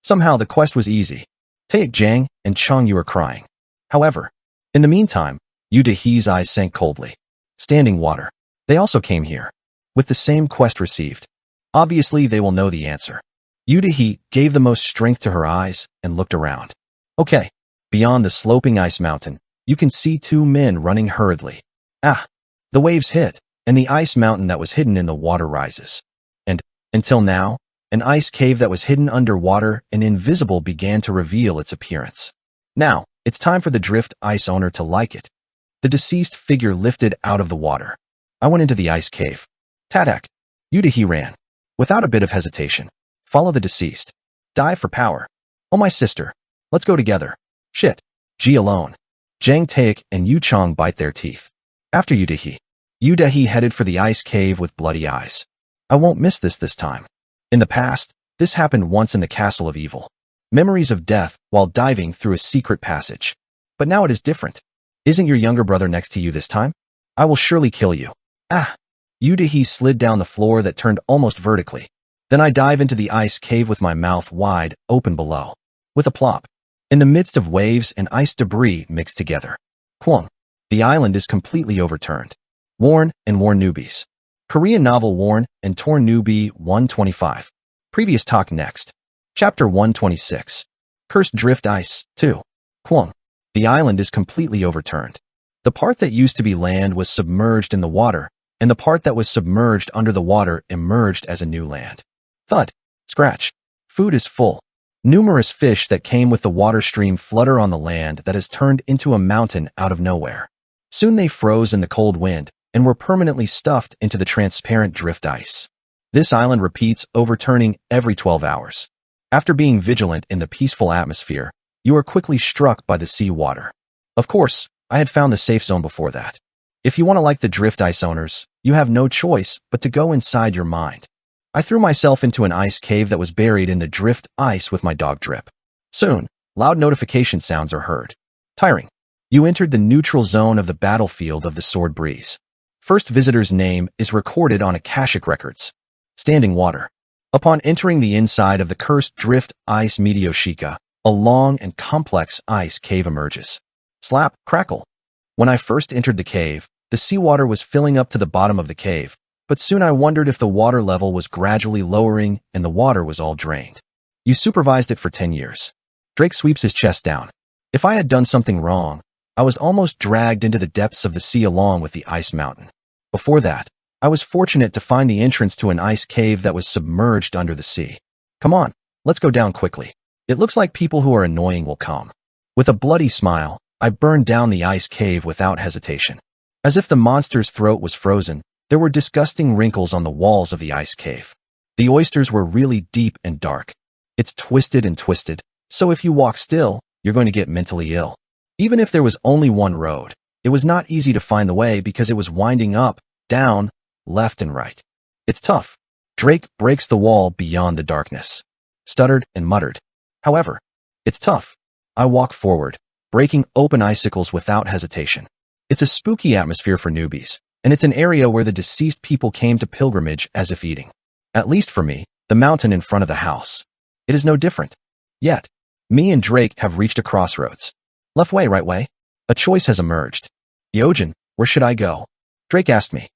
Somehow the quest was easy. Taek Jang and Chang Yu are crying. However, in the meantime, Yu Dehi's eyes sank coldly. Standing water. They also came here. With the same quest received. Obviously they will know the answer. Yu Dehi gave the most strength to her eyes and looked around. Okay. Beyond the sloping ice mountain, you can see 2 men running hurriedly. The waves hit, and the ice mountain that was hidden in the water rises. And, until now, an ice cave that was hidden underwater and invisible began to reveal its appearance. Now, it's time for the drift ice owner to like it. The deceased figure lifted out of the water. I went into the ice cave. Tatak. Yu Dehi ran. Without a bit of hesitation. Follow the deceased. Dive for power. Oh my sister. Let's go together. Shit. G alone. Jang Taek and Yu Chang bite their teeth. After Yu Dehi headed for the ice cave with bloody eyes. I won't miss this time. In the past, this happened once in the Castle of Evil. Memories of death while diving through a secret passage. But now it is different. Isn't your younger brother next to you this time? I will surely kill you. Yu Dehi slid down the floor that turned almost vertically. Then I dive into the ice cave with my mouth wide open below. With a plop. In the midst of waves and ice debris mixed together. Kwang. The island is completely overturned. Worn and Worn Newbies. Korean novel Worn and Torn Newbie 125. Previous talk next. Chapter 126. Cursed drift ice 2. Kwang. The island is completely overturned. The part that used to be land was submerged in the water, and the part that was submerged under the water emerged as a new land. Thud. Scratch. Food is full. Numerous fish that came with the water stream flutter on the land that has turned into a mountain out of nowhere. Soon they froze in the cold wind and were permanently stuffed into the transparent drift ice. This island repeats overturning every 12 hours. After being vigilant in the peaceful atmosphere, you are quickly struck by the sea water. Of course, I had found the safe zone before that. If you want to like the drift ice owners, you have no choice but to go inside your mind. I threw myself into an ice cave that was buried in the drift ice with my dog Drip. Soon, Loud notification sounds are heard. Tiring. You entered the neutral zone of the battlefield of the Sword Breeze. First visitor's name is recorded on Akashic records. Standing water. Upon entering the inside of the cursed drift ice Medioshika, a long and complex ice cave emerges. Slap, crackle. When I first entered the cave, the seawater was filling up to the bottom of the cave, but soon I wondered if the water level was gradually lowering and the water was all drained. You supervised it for 10 years. Drake sweeps his chest down. If I had done something wrong, I was almost dragged into the depths of the sea along with the ice mountain. Before that, I was fortunate to find the entrance to an ice cave that was submerged under the sea. Come on, let's go down quickly. It looks like people who are annoying will come. With a bloody smile, I burned down the ice cave without hesitation. As if the monster's throat was frozen, there were disgusting wrinkles on the walls of the ice cave. The oysters were really deep and dark. It's twisted and twisted, so if you walk still, you're going to get mentally ill. Even if there was only one road, it was not easy to find the way because it was winding up, down, left and right. It's tough. Drake breaks the wall beyond the darkness. Stuttered and muttered. However, it's tough. I walk forward, breaking open icicles without hesitation. It's a spooky atmosphere for newbies, and it's an area where the deceased people came to pilgrimage as if eating. At least for me, the mountain in front of the house. It is no different. Yet, me and Drake have reached a crossroads. Left way, right way? A choice has emerged. Yojin, where should I go? Drake asked me.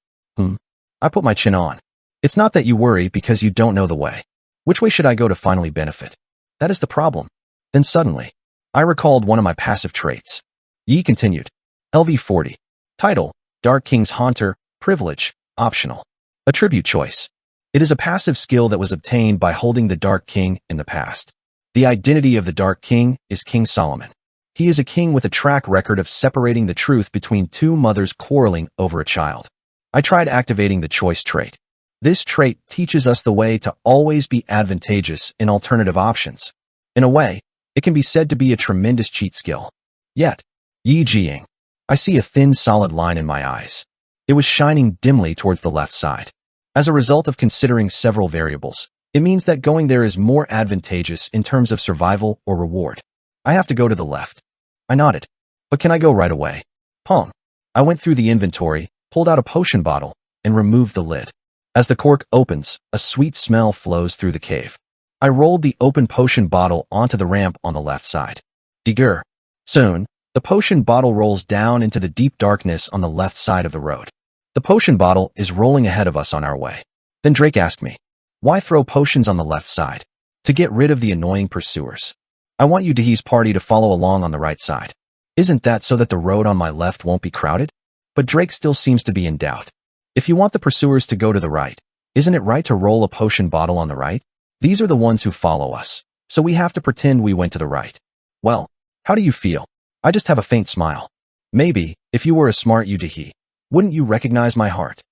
I put my chin on. It's not that you worry because you don't know the way. Which way should I go to finally benefit? That is the problem. Then suddenly, I recalled one of my passive traits. Yi continued. LV40. Title, Dark King's Haunter, Privilege, Optional. Attribute choice. It is a passive skill that was obtained by holding the Dark King in the past. The identity of the Dark King is King Solomon. He is a king with a track record of separating the truth between two mothers quarreling over a child. I tried activating the choice trait. This trait teaches us the way to always be advantageous in alternative options. In a way, it can be said to be a tremendous cheat skill. Yet, Yi Jiying. I see a thin solid line in my eyes. It was shining dimly towards the left side. As a result of considering several variables, it means that going there is more advantageous in terms of survival or reward. I have to go to the left. I nodded. But can I go right away? Pong. I went through the inventory, pulled out a potion bottle, and removed the lid. As the cork opens, a sweet smell flows through the cave. I rolled the open potion bottle onto the ramp on the left side. Digur. Soon, the potion bottle rolls down into the deep darkness on the left side of the road. The potion bottle is rolling ahead of us on our way. Then Drake asked me, why throw potions on the left side? To get rid of the annoying pursuers. I want you Dahi's party to follow along on the right side. Isn't that so that the road on my left won't be crowded? But Drake still seems to be in doubt. If you want the pursuers to go to the right, isn't it right to roll a potion bottle on the right? These are the ones who follow us, so we have to pretend we went to the right. Well, how do you feel? I just have a faint smile. Maybe, if you were a smart Dahi, wouldn't you recognize my heart?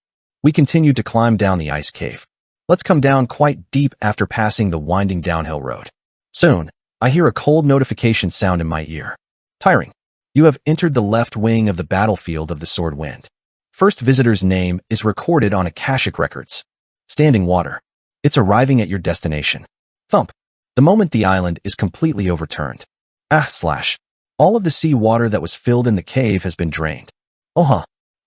We continued to climb down the ice cave. Let's come down quite deep after passing the winding downhill road. Soon, I hear a cold notification sound in my ear. Tiring. You have entered the left wing of the battlefield of the Sword Wind. First visitor's name is recorded on Akashic records. Standing water. It's arriving at your destination. Thump. The moment the island is completely overturned. All of the sea water that was filled in the cave has been drained.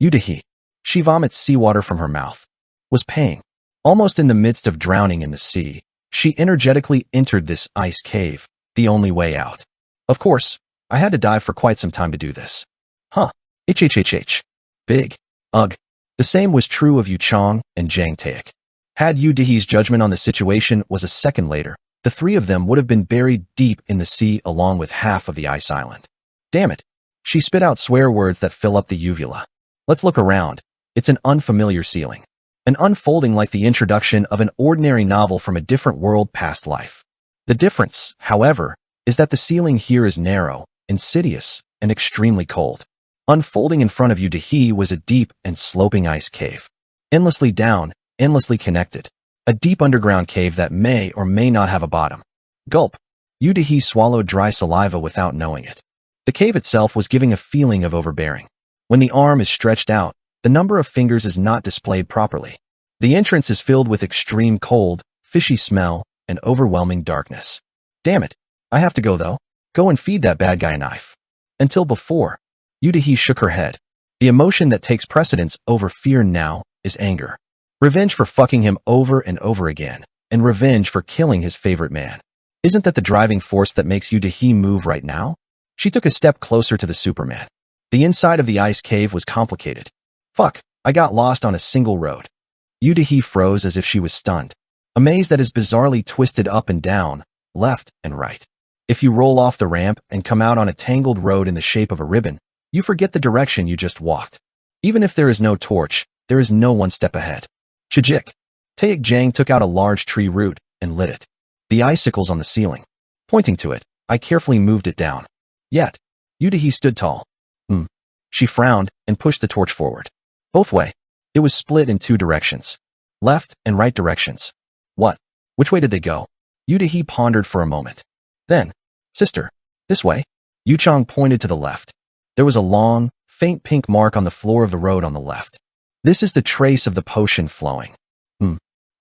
Udahi. She vomits seawater from her mouth. Was paying. Almost in the midst of drowning in the sea, she energetically entered this ice cave, the only way out. Of course, I had to dive for quite some time to do this. HHHH. Big. Ugh. The same was true of Yu Chong and Jang Taek. Had Yu Dahi's judgment on the situation was a second later, the three of them would have been buried deep in the sea along with half of the ice island. Damn it. She spit out swear words that fill up the uvula. Let's look around. It's an unfamiliar ceiling. An unfolding like the introduction of an ordinary novel from a different world past life. The difference, however, is that the ceiling here is narrow, insidious, and extremely cold. Unfolding in front of Yu Dahi was a deep and sloping ice cave. Endlessly down, endlessly connected. A deep underground cave that may or may not have a bottom. Gulp. Yu Dahi swallowed dry saliva without knowing it. The cave itself was giving a feeling of overbearing. When the arm is stretched out, the number of fingers is not displayed properly. The entrance is filled with extreme cold, fishy smell, and overwhelming darkness. Damn it. I have to go though. Go and feed that bad guy a knife. Until before, Yudahi shook her head. The emotion that takes precedence over fear now is anger. Revenge for fucking him over and over again, and revenge for killing his favorite man. Isn't that the driving force that makes Yudahi move right now? She took a step closer to the Superman. The inside of the ice cave was complicated. Fuck, I got lost on a single road. Yudahi froze as if she was stunned. A maze that is bizarrely twisted up and down, left and right. If you roll off the ramp and come out on a tangled road in the shape of a ribbon, you forget the direction you just walked. Even if there is no torch, there is no one step ahead. Chijik. Taek Jang took out a large tree root and lit it. The icicles on the ceiling. Pointing to it, I carefully moved it down. Yet, Yudahi stood tall. She frowned and pushed the torch forward. Both way. It was split in two directions. Left and right directions. What? Which way did they go? Yudahi pondered for a moment. Then, sister, this way. Yu Chang pointed to the left. There was a long, faint pink mark on the floor of the road on the left. This is the trace of the potion flowing.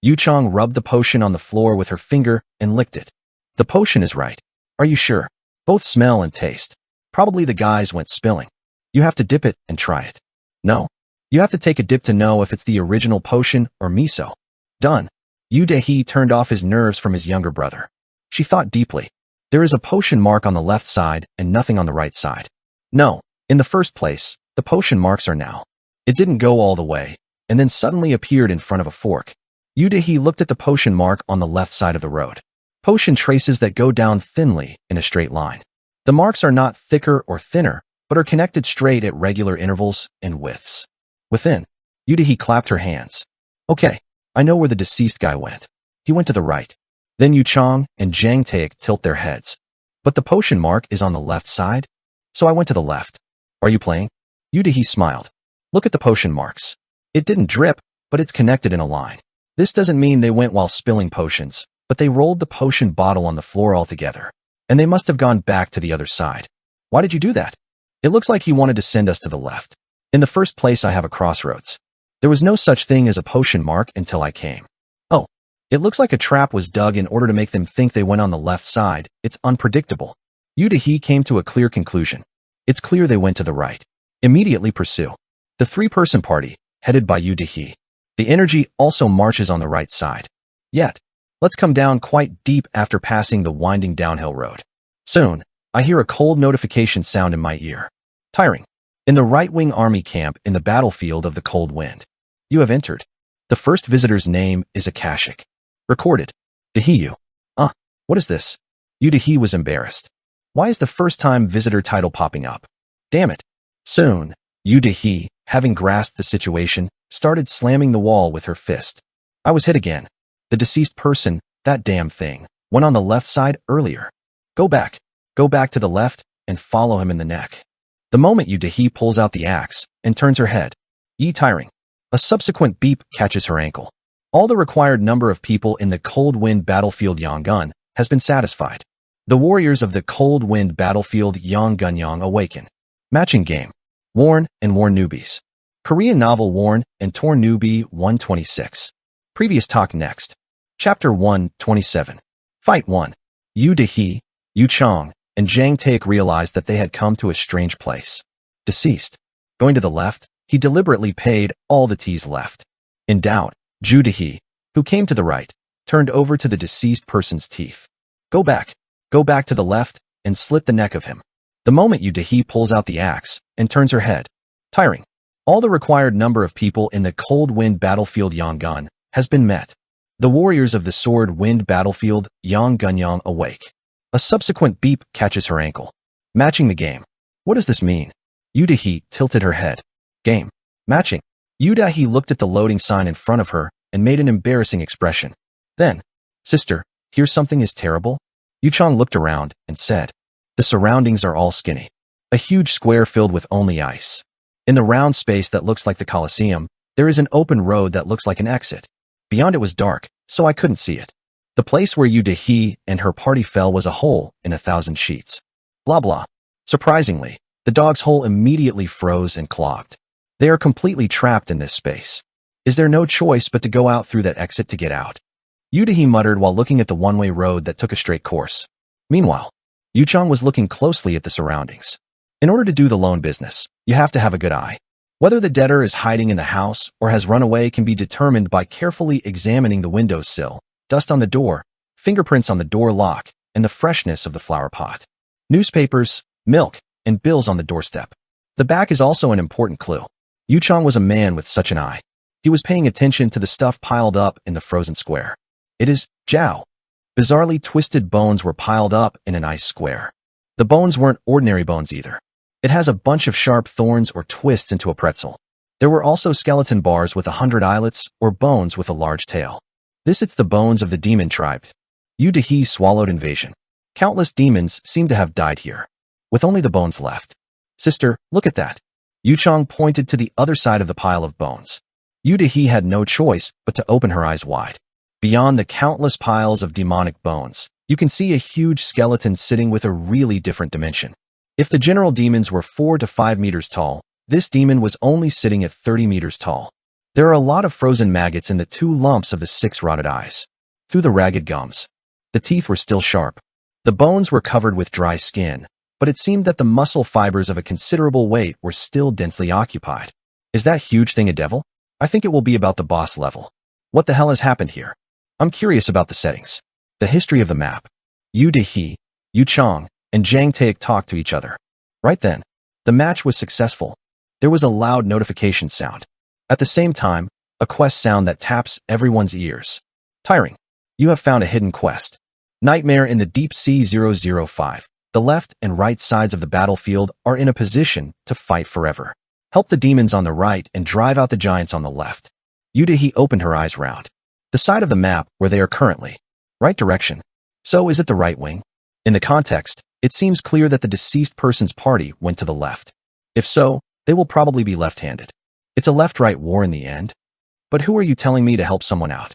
Yu Chang rubbed the potion on the floor with her finger and licked it. The potion is right. Are you sure? Both smell and taste. Probably the guys went spilling. You have to dip it and try it. No. You have to take a dip to know if it's the original potion or miso. Done. Yudahi turned off his nerves from his younger brother. She thought deeply. There is a potion mark on the left side and nothing on the right side. No. In the first place, the potion marks are now. It didn't go all the way, and then suddenly appeared in front of a fork. Yudahi looked at the potion mark on the left side of the road. Potion traces that go down thinly in a straight line. The marks are not thicker or thinner, but are connected straight at regular intervals and widths. Within, Yudahi clapped her hands. Okay, I know where the deceased guy went. He went to the right. Then Yu Chang and Jang Taek tilt their heads. But the potion mark is on the left side? So I went to the left. Are you playing? Yudahi smiled. Look at the potion marks. It didn't drip, but it's connected in a line. This doesn't mean they went while spilling potions, but they rolled the potion bottle on the floor altogether. And they must have gone back to the other side. Why did you do that? It looks like he wanted to send us to the left. In the first place, I have a crossroads. There was no such thing as a potion mark until I came. Oh, it looks like a trap was dug in order to make them think they went on the left side. It's unpredictable. Yudahi came to a clear conclusion. It's clear they went to the right. Immediately pursue. The three-person party, headed by Yudahi. The energy also marches on the right side. Yet, let's come down quite deep after passing the winding downhill road. Soon, I hear a cold notification sound in my ear. Tiring. In the right-wing army camp in the battlefield of the cold wind. You have entered. The first visitor's name is Akashic. Recorded. Dahiyu. What is this? Yudahi was embarrassed. Why is the first-time visitor title popping up? Damn it. Soon, Yudahi, having grasped the situation, started slamming the wall with her fist. I was hit again. The deceased person, that damn thing, went on the left side earlier. Go back to the left, and follow him in the neck. The moment Yudahi pulls out the axe and turns her head. Tiring. A subsequent beep catches her ankle. All the required number of people in the Cold Wind Battlefield Yongun has been satisfied. The warriors of the Cold Wind Battlefield Yongunyong awaken. Matching game. Worn and Worn Newbies. Korean novel Worn and Torn Newbie 126. Previous talk next. Chapter 127. Fight 1. Yudahi, Yu Chang, and Jang Taek realized that they had come to a strange place. Deceased. Going to the left, he deliberately paid all the T's left. In doubt, Yudahi, who came to the right, turned over to the deceased person's teeth. Go back to the left, and slit the neck of him. The moment Yudahi pulls out the axe and turns her head. Tiring. All the required number of people in the Cold Wind Battlefield Yongun has been met. The warriors of the Sword Wind Battlefield Yongunyong awake. A subsequent beep catches her ankle. Matching the game. What does this mean? Yudahi tilted her head. Game. Matching. Yudahi looked at the loading sign in front of her and made an embarrassing expression. Then, sister, here's something is terrible. Yu Chang looked around and said, the surroundings are all skinny. A huge square filled with only ice. In the round space that looks like the Colosseum, there is an open road that looks like an exit. Beyond it was dark, so I couldn't see it. The place where Yudahi and her party fell was a hole in 1,000 sheets. Blah blah. Surprisingly, the dog's hole immediately froze and clogged. They are completely trapped in this space. Is there no choice but to go out through that exit to get out? Yudahi muttered while looking at the one-way road that took a straight course. Meanwhile, Yuchang was looking closely at the surroundings. In order to do the loan business, you have to have a good eye. Whether the debtor is hiding in the house or has run away can be determined by carefully examining the windowsill, dust on the door, fingerprints on the door lock, and the freshness of the flower pot. Newspapers, milk, and bills on the doorstep. The back is also an important clue. Yuchang was a man with such an eye. He was paying attention to the stuff piled up in the frozen square. It is Jiao. Bizarrely twisted bones were piled up in an ice square. The bones weren't ordinary bones either. It has a bunch of sharp thorns or twists into a pretzel. There were also skeleton bars with 100 eyelets or bones with a large tail. It's the bones of the demon tribe. Yu Dehe swallowed invasion. Countless demons seem to have died here, with only the bones left. Sister, look at that. Yuchang pointed to the other side of the pile of bones. Yu Dehe had no choice but to open her eyes wide. Beyond the countless piles of demonic bones, you can see a huge skeleton sitting with a really different dimension. If the general demons were 4 to 5 meters tall, this demon was only sitting at 30 meters tall. There are a lot of frozen maggots in the 2 lumps of the 6 rotted eyes. Through the ragged gums, the teeth were still sharp. The bones were covered with dry skin, but it seemed that the muscle fibers of a considerable weight were still densely occupied. Is that huge thing a devil? I think it will be about the boss level. What the hell has happened here? I'm curious about the settings. The history of the map. Yu Dehe, Yuchang, and Zhang Taik talked to each other. Right then, the match was successful. There was a loud notification sound. At the same time, a quest sound that taps everyone's ears. Tiring. You have found a hidden quest. Nightmare in the Deep Sea 005. The left and right sides of the battlefield are in a position to fight forever. Help the demons on the right and drive out the giants on the left. Yu Dehe opened her eyes round. The side of the map where they are currently. Right direction. So is it the right wing? In the context, it seems clear that the deceased person's party went to the left. If so, they will probably be left-handed. It's a left-right war in the end. But who are you telling me to help someone out?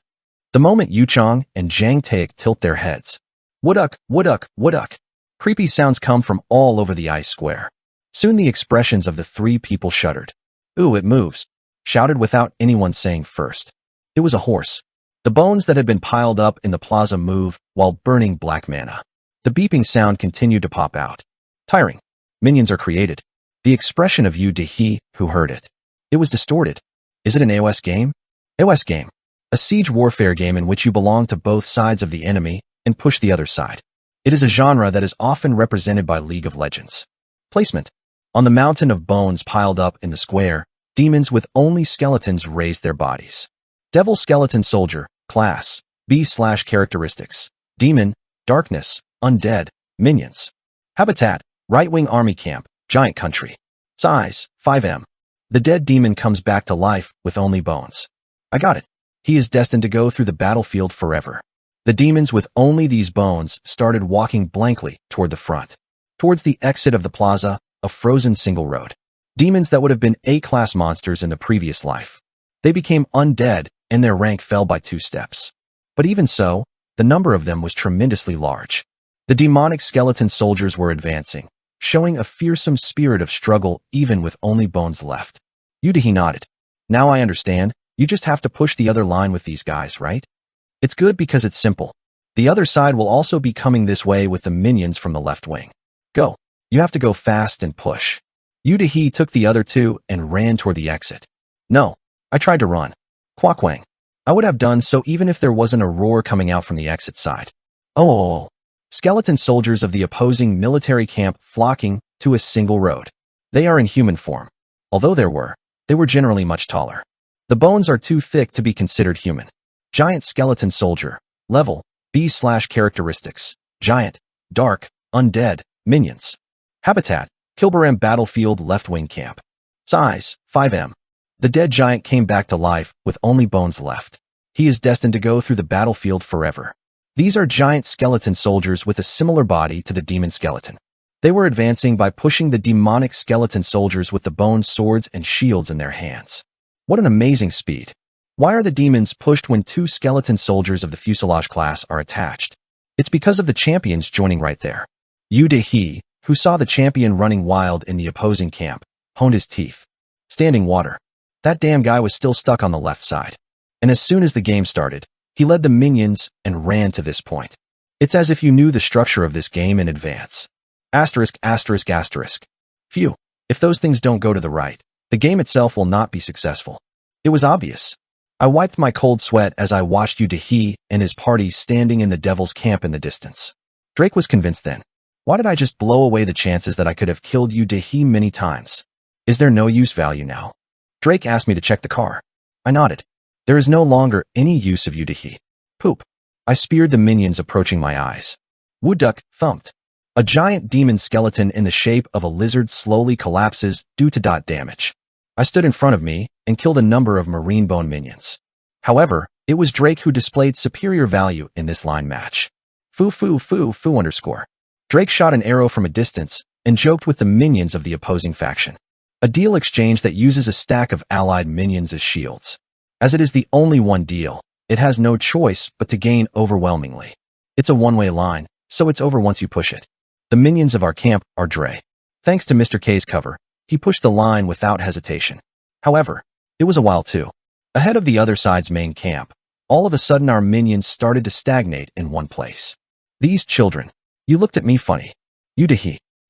The moment Yuchang and Zhang Taik tilt their heads. Wooduk, wooduk, wooduk. Creepy sounds come from all over the ice square. Soon the expressions of the 3 people shuddered. Ooh, it moves. Shouted without anyone saying first. It was a horse. The bones that had been piled up in the plaza move while burning black mana. The beeping sound continued to pop out. Tiring. Minions are created. The expression of Yu Dehe, who heard it. It was distorted. Is it an AOS game? AOS game. A siege warfare game in which you belong to both sides of the enemy and push the other side. It is a genre that is often represented by League of Legends. Placement. On the mountain of bones piled up in the square, demons with only skeletons raised their bodies. Devil Skeleton Soldier, Class, B/Characteristics. Demon, Darkness, Undead, Minions. Habitat, Right-Wing Army Camp, Giant Country. Size, 5M. The dead demon comes back to life with only bones. I got it. He is destined to go through the battlefield forever. The demons with only these bones started walking blankly toward the front. Towards the exit of the plaza, a frozen single road. Demons that would have been A-class monsters in the previous life. They became undead and their rank fell by 2 steps. But even so, the number of them was tremendously large. The demonic skeleton soldiers were advancing, showing a fearsome spirit of struggle even with only bones left. Yu Dehe nodded. Now I understand, you just have to push the other line with these guys, right? It's good because it's simple. The other side will also be coming this way with the minions from the left wing. Go. You have to go fast and push. Yu Dehe took the other 2 and ran toward the exit. No, I tried to run. Quackwang. I would have done so even if there wasn't a roar coming out from the exit side. Oh. Skeleton soldiers of the opposing military camp flocking to a single road. They are in human form. Although they were generally much taller. The bones are too thick to be considered human. Giant skeleton soldier. Level, B/Characteristics. Giant, Dark, Undead, Minions. Habitat, Kilbaram Battlefield Left Wing Camp. Size, 5M. The dead giant came back to life with only bones left. He is destined to go through the battlefield forever. These are giant skeleton soldiers with a similar body to the demon skeleton. They were advancing by pushing the demonic skeleton soldiers with the bone swords and shields in their hands. What an amazing speed. Why are the demons pushed when 2 skeleton soldiers of the fuselage class are attached? It's because of the champions joining right there. Yu Dehe, who saw the champion running wild in the opposing camp, honed his teeth. Standing water. That damn guy was still stuck on the left side. And as soon as the game started, he led the minions and ran to this point. It's as if you knew the structure of this game in advance. Asterisk, asterisk, asterisk. Phew. If those things don't go to the right, the game itself will not be successful. It was obvious. I wiped my cold sweat as I watched Yu and his party standing in the devil's camp in the distance. Drake was convinced then. Why did I just blow away the chances that I could have killed Yu many times? Is there no use value now? Drake asked me to check the car. I nodded. There is no longer any use of Yu. Poop. I speared the minions approaching my eyes. Woodduck thumped. A giant demon skeleton in the shape of a lizard slowly collapses due to damage. I stood in front of me and killed a number of marine bone minions. However, it was Drake who displayed superior value in this line match. Foo foo foo foo underscore. Drake shot an arrow from a distance and joked with the minions of the opposing faction. A deal exchange that uses a stack of allied minions as shields. As it is the only one deal, it has no choice but to gain overwhelmingly. It's a one-way line, so it's over once you push it. The minions of our camp are Dre. Thanks to Mr. K's cover, he pushed the line without hesitation. However, it was a while too. Ahead of the other side's main camp, all of a sudden our minions started to stagnate in one place. These children. You looked at me funny. Yu.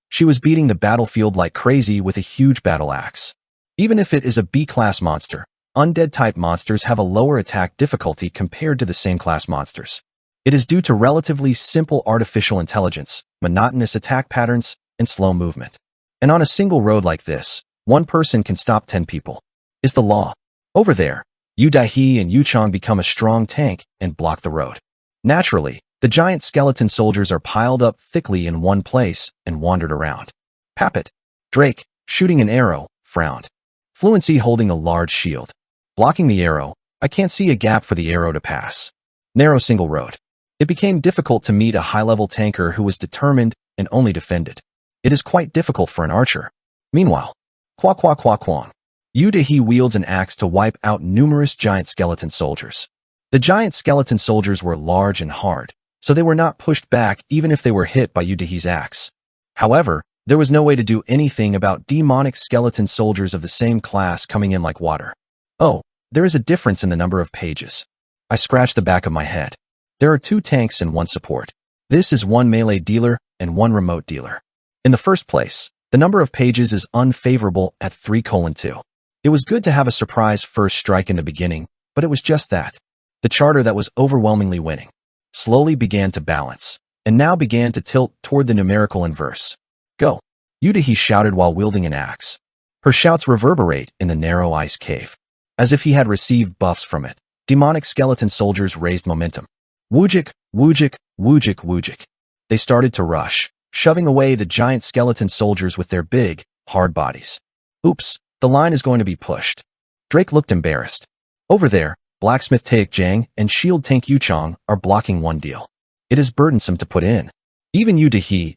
She was beating the battlefield like crazy with a huge battle axe. Even if it is a B-class monster, undead-type monsters have a lower attack difficulty compared to the same class monsters. It is due to relatively simple artificial intelligence, monotonous attack patterns, and slow movement. And on a single road like this, one person can stop 10 people. Is the law. Over there, Yu and Yuchong become a strong tank and block the road. Naturally, the giant skeleton soldiers are piled up thickly in one place and wandered around. Pappet. Drake, shooting an arrow, frowned. Fluency holding a large shield. Blocking the arrow, I can't see a gap for the arrow to pass. Narrow single road. It became difficult to meet a high-level tanker who was determined and only defended. It is quite difficult for an archer. Meanwhile, Kwang. Yu wields an axe to wipe out numerous giant skeleton soldiers. The giant skeleton soldiers were large and hard, so they were not pushed back even if they were hit by Yu's axe. However, there was no way to do anything about demonic skeleton soldiers of the same class coming in like water. Oh, there is a difference in the number of pages. I scratched the back of my head. There are 2 tanks and 1 support. This is 1 melee dealer and 1 remote dealer. In the first place, the number of pages is unfavorable at 3:2. It was good to have a surprise first strike in the beginning, but it was just that. The charter that was overwhelmingly winning slowly began to balance, and now began to tilt toward the numerical inverse. Go! Yu shouted while wielding an axe. Her shouts reverberate in the narrow ice cave. As if he had received buffs from it, demonic skeleton soldiers raised momentum. Woojik, woojik, woojik, woojik. They started to rush, shoving away the giant skeleton soldiers with their big, hard bodies. Oops, the line is going to be pushed. Drake looked embarrassed. Over there, Blacksmith Taek Jang and Shield Tank Yuchong are blocking one deal. It is burdensome to put in. Even Yu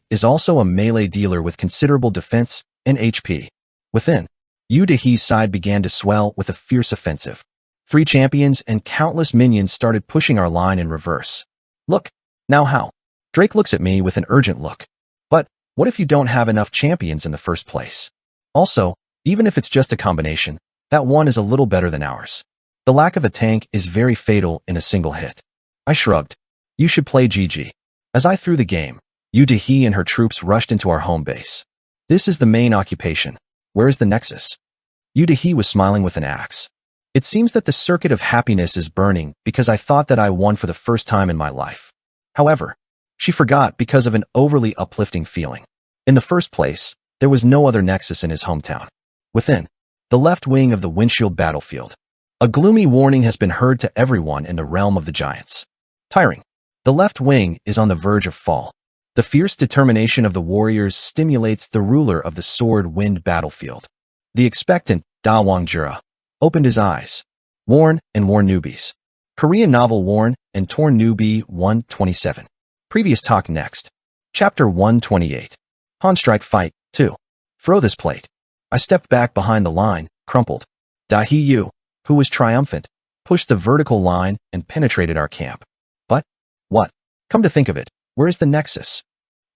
is also a melee dealer with considerable defense and HP. Within, Yu side began to swell with a fierce offensive. 3 champions and countless minions started pushing our line in reverse. Look, now how? Drake looks at me with an urgent look. But, what if you don't have enough champions in the first place? Also, even if it's just a combination, that one is a little better than ours. The lack of a tank is very fatal in a single hit. I shrugged. You should play GG. As I threw the game, Yu and her troops rushed into our home base. This is the main occupation. Where is the nexus? Yu was smiling with an axe. It seems that the circuit of happiness is burning because I thought that I won for the first time in my life. However, she forgot because of an overly uplifting feeling. In the first place, there was no other nexus in his hometown. Within, the left wing of the windshield battlefield, a gloomy warning has been heard to everyone in the realm of the giants. Tiring. The left wing is on the verge of fall. The fierce determination of the warriors stimulates the ruler of the sword-wind battlefield. The expectant Da Wangjura opened his eyes. Worn and Torn Newbies. Korean novel Worn and Torn Newbie 127. Previous talk next. Chapter 128. Han Strike Fight 2. Throw this plate. I stepped back behind the line, crumpled. Yu, who was triumphant, pushed the vertical line and penetrated our camp. But, what? Come to think of it, where is the nexus?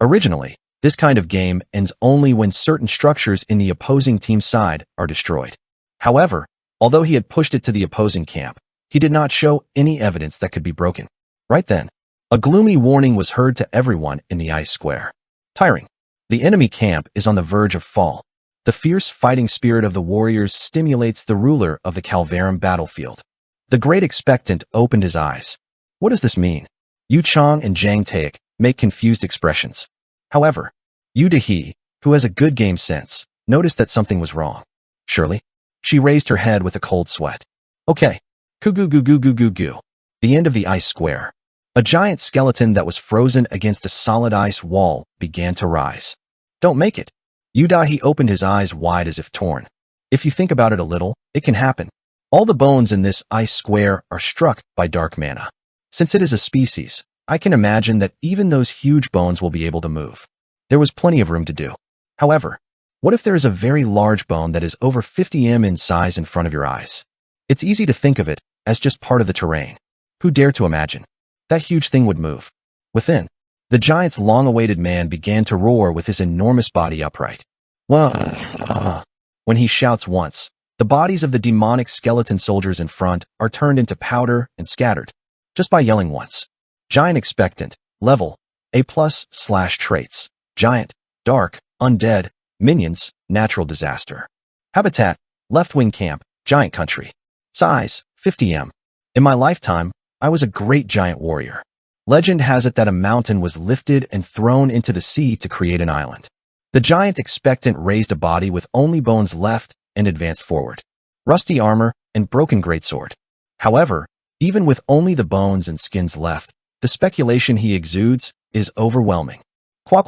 Originally, this kind of game ends only when certain structures in the opposing team's side are destroyed. However, although he had pushed it to the opposing camp, he did not show any evidence that could be broken. Right then, A gloomy warning was heard to everyone in the ice square. Tiring. The enemy camp is on the verge of fall. The fierce fighting spirit of the warriors stimulates the ruler of the Calvarum battlefield. The great expectant opened his eyes. What does this mean? Yu Chang and Zhang Taek make confused expressions. However, Yu Dehe, who has a good game sense, noticed that something was wrong. Surely? She raised her head with a cold sweat. Okay. Goo. The end of the ice square. A giant skeleton that was frozen against a solid ice wall began to rise. Don't make it. Yu Dehe opened his eyes wide as if torn. If you think about it a little, it can happen. All the bones in this ice square are struck by dark mana. Since it is a species, I can imagine that even those huge bones will be able to move. There was plenty of room to do. However, what if there is a very large bone that is over 50 m in size in front of your eyes? It's easy to think of it as just part of the terrain. Who dare to imagine? That huge thing would move. Within, the giant's long-awaited man began to roar with his enormous body upright. When he shouts once, the bodies of the demonic skeleton soldiers in front are turned into powder and scattered. Just by yelling once. Giant expectant, level, A+/traits, giant, dark, undead, minions, natural disaster. Habitat, left-wing camp, giant country. Size, 50 m. In my lifetime, I was a great giant warrior. Legend has it that a mountain was lifted and thrown into the sea to create an island. The giant expectant raised a body with only bones left and advanced forward. Rusty armor and broken greatsword. However, even with only the bones and skins left, the speculation he exudes is overwhelming. Quang/.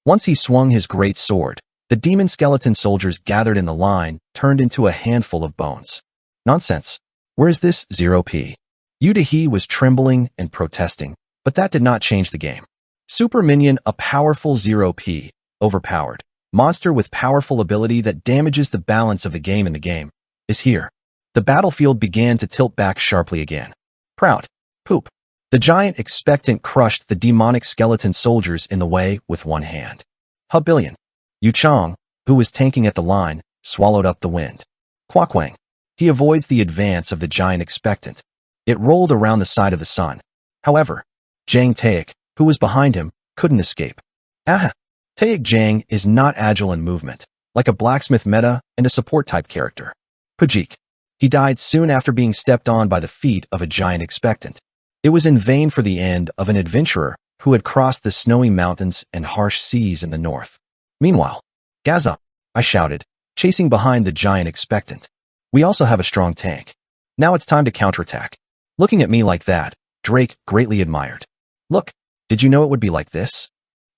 Once he swung his great sword, the demon skeleton soldiers gathered in the line turned into a handful of bones. Nonsense. Where is this 0p? Yu Dehe was trembling and protesting, but that did not change the game. Super Minion, a powerful 0p, overpowered, monster with powerful ability that damages the balance of the game, is here. The battlefield began to tilt back sharply again. Proud. Poop. The giant expectant crushed the demonic skeleton soldiers in the way with one hand. Hubillion. Yu Chang, who was tanking at the line, swallowed up the wind. Quakwang. He avoids the advance of the giant expectant. It rolled around the side of the sun. However, Zhang Taek, who was behind him, couldn't escape. Aha! Taek Zhang is not agile in movement, like a blacksmith meta and a support-type character. Pajik. He died soon after being stepped on by the feet of a giant expectant. It was in vain for the end of an adventurer who had crossed the snowy mountains and harsh seas in the north. Meanwhile, Gaza, I shouted, chasing behind the giant expectant. We also have a strong tank. Now it's time to counterattack. Looking at me like that, Drake greatly admired. Look, did you know it would be like this?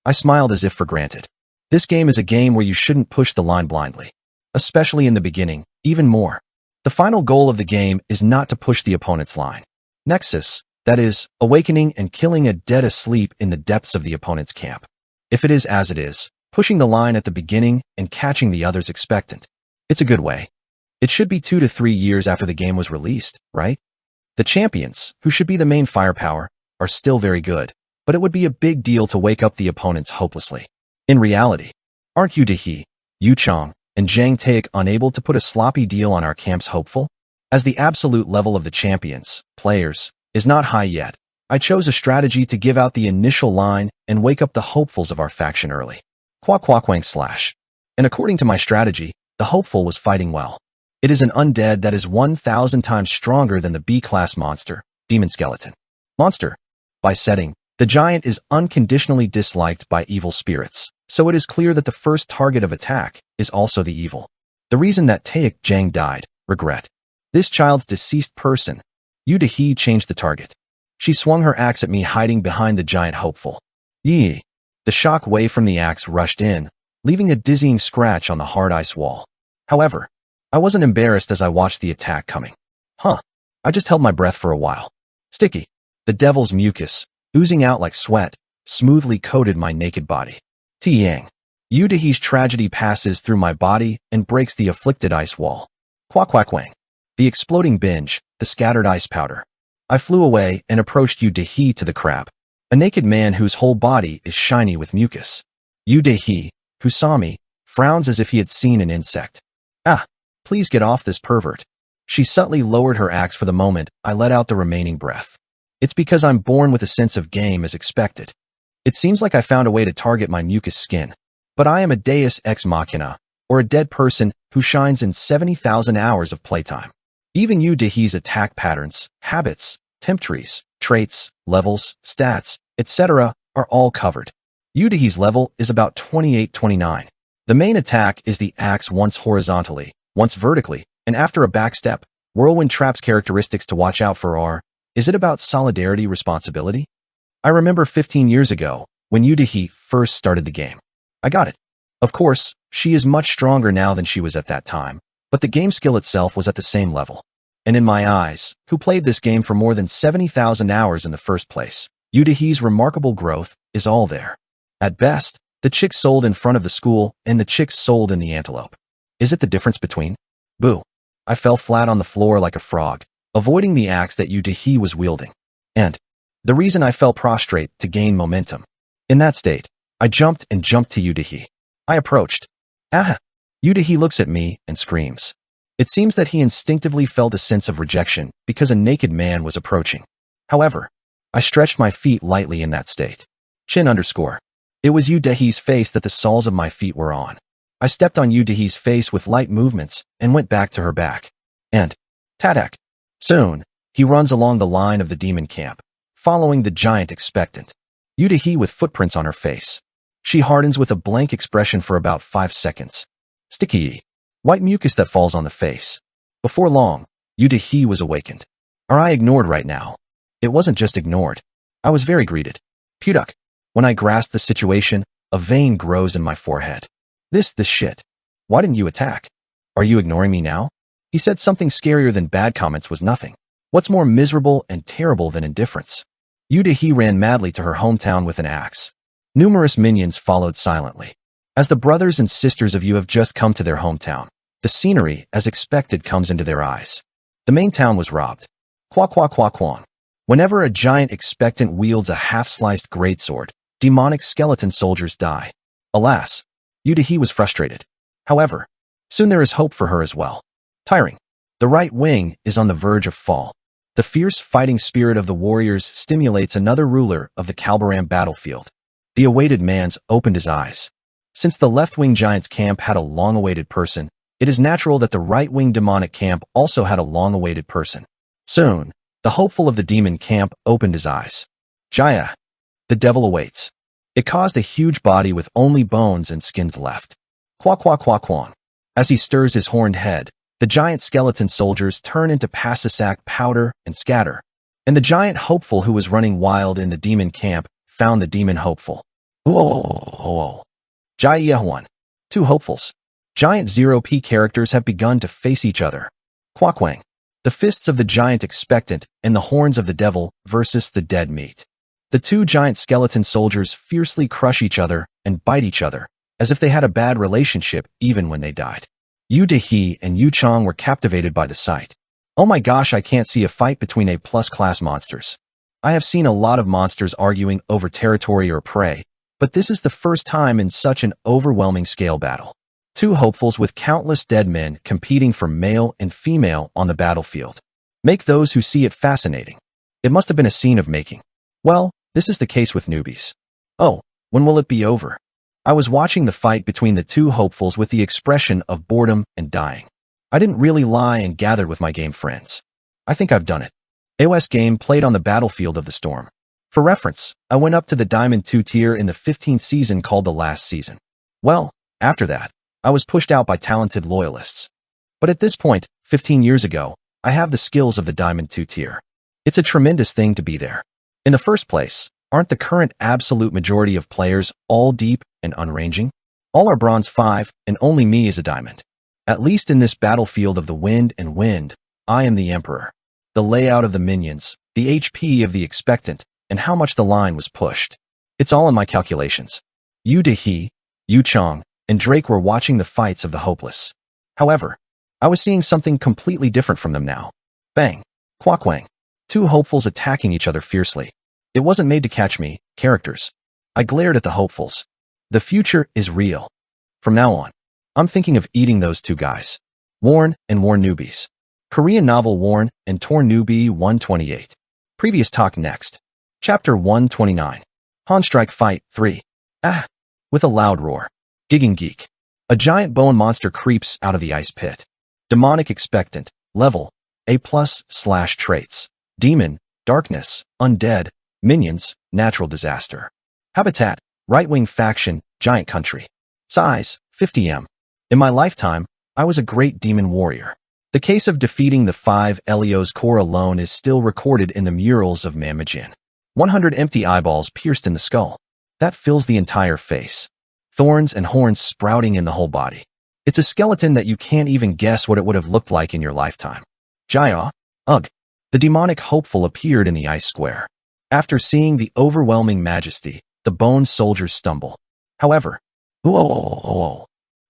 I smiled as if for granted. This game is a game where you shouldn't push the line blindly. Especially in the beginning, even more. The final goal of the game is not to push the opponent's line. Nexus, that is, awakening and killing a dead asleep in the depths of the opponent's camp. If it is as it is, pushing the line at the beginning and catching the others expectant. It's a good way. It should be 2 to 3 years after the game was released, right? The champions, who should be the main firepower, are still very good, but it would be a big deal to wake up the opponents hopelessly. In reality, aren't Yu Dehe, Yu Chang, and Zhang Taek unable to put a sloppy deal on our camp's hopeful? As the absolute level of the champions, players, is not high yet, I chose a strategy to give out the initial line and wake up the hopefuls of our faction early. Quakwang/. And according to my strategy, the hopeful was fighting well. It is an undead that is 1,000 times stronger than the B-class monster, Demon Skeleton. Monster. By setting, the giant is unconditionally disliked by evil spirits, so it is clear that the first target of attack is also the evil. The reason that Taek Zhang died, regret. This child's deceased person. Yu Dehe changed the target. She swung her axe at me hiding behind the giant hopeful. Yee. The shock wave from the axe rushed in, leaving a dizzying scratch on the hard ice wall. However, I wasn't embarrassed as I watched the attack coming. I just held my breath for a while. Sticky. The devil's mucus, oozing out like sweat, smoothly coated my naked body. Yang. Yu Dehe's tragedy passes through my body and breaks the afflicted ice wall. Quakwang. The exploding binge, the scattered ice powder. I flew away and approached Yu Dehe to the crab. A naked man whose whole body is shiny with mucus. Yu Dehe, who saw me, frowns as if he had seen an insect. Ah, please get off this pervert. She subtly lowered her axe for the moment I let out the remaining breath. It's because I'm born with a sense of game as expected. It seems like I found a way to target my mucus skin, but I am a deus ex machina, or a dead person who shines in 70,000 hours of playtime. Even Yu Dehi's attack patterns, habits, temp trees, traits, levels, stats, etc. are all covered. Yu Dehi's level is about 28-29. The main attack is the axe once horizontally, once vertically, and after a backstep. Whirlwind Trap's characteristics to watch out for are, is it about solidarity responsibility? I remember 15 years ago, when Yu Dehi first started the game. I got it. Of course, she is much stronger now than she was at that time, but the game skill itself was at the same level. And in my eyes, who played this game for more than 70,000 hours in the first place, Yu Dehi's remarkable growth is all there. At best, the chick sold in front of the school and the chick sold in the antelope. Is it the difference between? Boo. I fell flat on the floor like a frog, avoiding the axe that Yu Dehi was wielding. And the reason I fell prostrate to gain momentum. In that state, I jumped to Yu Dehi. I approached. Ah! Yu Dehi looks at me and screams. It seems that he instinctively felt a sense of rejection because a naked man was approaching. However, I stretched my feet lightly in that state. Chin underscore. It was Yu Dehi's face that the soles of my feet were on. I stepped on Yu Dehi's face with light movements and went back to her back. And tatak. Soon, he runs along the line of the demon camp, following the giant expectant. Yu Dehi with footprints on her face. She hardens with a blank expression for about 5 seconds. Sticky. White mucus that falls on the face. Before long, Yu Dehi was awakened. Are I ignored right now? It wasn't just ignored. I was very greeted. Puduck. When I grasp the situation, a vein grows in my forehead. This shit. Why didn't you attack? Are you ignoring me now? He said something scarier than bad comments was nothing. What's more miserable and terrible than indifference? Yu Dehi ran madly to her hometown with an axe. Numerous minions followed silently. As the brothers and sisters of Yu have just come to their hometown, the scenery, as expected, comes into their eyes. The main town was robbed. Quang. Whenever a giant expectant wields a half-sliced greatsword, demonic skeleton soldiers die. Alas, Yu Dehi was frustrated. However, soon there is hope for her as well. Tiring. The right wing is on the verge of fall. The fierce fighting spirit of the warriors stimulates another ruler of the Kalbaram battlefield. The awaited man's opened his eyes. Since the left-wing giant's camp had a long-awaited person, it is natural that the right-wing demonic camp also had a long-awaited person. Soon, the hopeful of the demon camp opened his eyes. Jaya. The devil awaits. It caused a huge body with only bones and skins left. Quang. As he stirs his horned head, the giant skeleton soldiers turn into pasisac powder and scatter. And the giant hopeful who was running wild in the demon camp found the demon hopeful. Whoa. Jaya 1. 2 hopefuls. Giant 0p characters have begun to face each other. Quakwang. The fists of the giant expectant and the horns of the devil versus the dead meat. The two giant skeleton soldiers fiercely crush each other and bite each other, as if they had a bad relationship even when they died. Yu Dehi and Yu Chong were captivated by the sight. Oh my gosh, I can't see a fight between A+ class monsters. I have seen a lot of monsters arguing over territory or prey, but this is the first time in such an overwhelming scale battle. Two hopefuls with countless dead men competing for male and female on the battlefield. Make those who see it fascinating. It must have been a scene of making. Well, this is the case with newbies. Oh, when will it be over? I was watching the fight between the two hopefuls with the expression of boredom and dying. I didn't really lie and gathered with my game friends. I think I've done it. AOS game played on the battlefield of the storm. For reference, I went up to the Diamond 2 tier in the 15th season called the last season. Well, after that, I was pushed out by talented loyalists. But at this point, 15 years ago, I have the skills of the Diamond 2 tier. It's a tremendous thing to be there. In the first place, aren't the current absolute majority of players all deep and unranging? All are bronze 5, and only me is a diamond. At least in this battlefield of the wind and wind, I am the emperor. The layout of the minions, the HP of the expectant, and how much the line was pushed. It's all in my calculations. Yu Dehi, Yu Chong, and Drake were watching the fights of the hopeless. However, I was seeing something completely different from them now. Bang. Quakwang. Two hopefuls attacking each other fiercely. It wasn't made to catch me, characters. I glared at the hopefuls. The future is real. From now on, I'm thinking of eating those two guys. Worn and Worn Newbies. Korean novel Worn and Torn Newbie 128. Previous talk next. Chapter 129. Strike Fight 3. Ah! With a loud roar. Gigging Geek. A giant bone monster creeps out of the ice pit. Demonic Expectant. Level. A+/ traits. Demon. Darkness. Undead. Minions. Natural Disaster. Habitat. Right-wing faction. Giant country. Size. 50 m. In my lifetime, I was a great demon warrior. The case of defeating the 5 Elios core alone is still recorded in the murals of Mamajin. 100 empty eyeballs pierced in the skull. That fills the entire face. Thorns and horns sprouting in the whole body. It's a skeleton that you can't even guess what it would have looked like in your lifetime. Jaya. Ugh. The demonic hopeful appeared in the ice square. After seeing the overwhelming majesty, the bone soldiers stumble. However, whoa.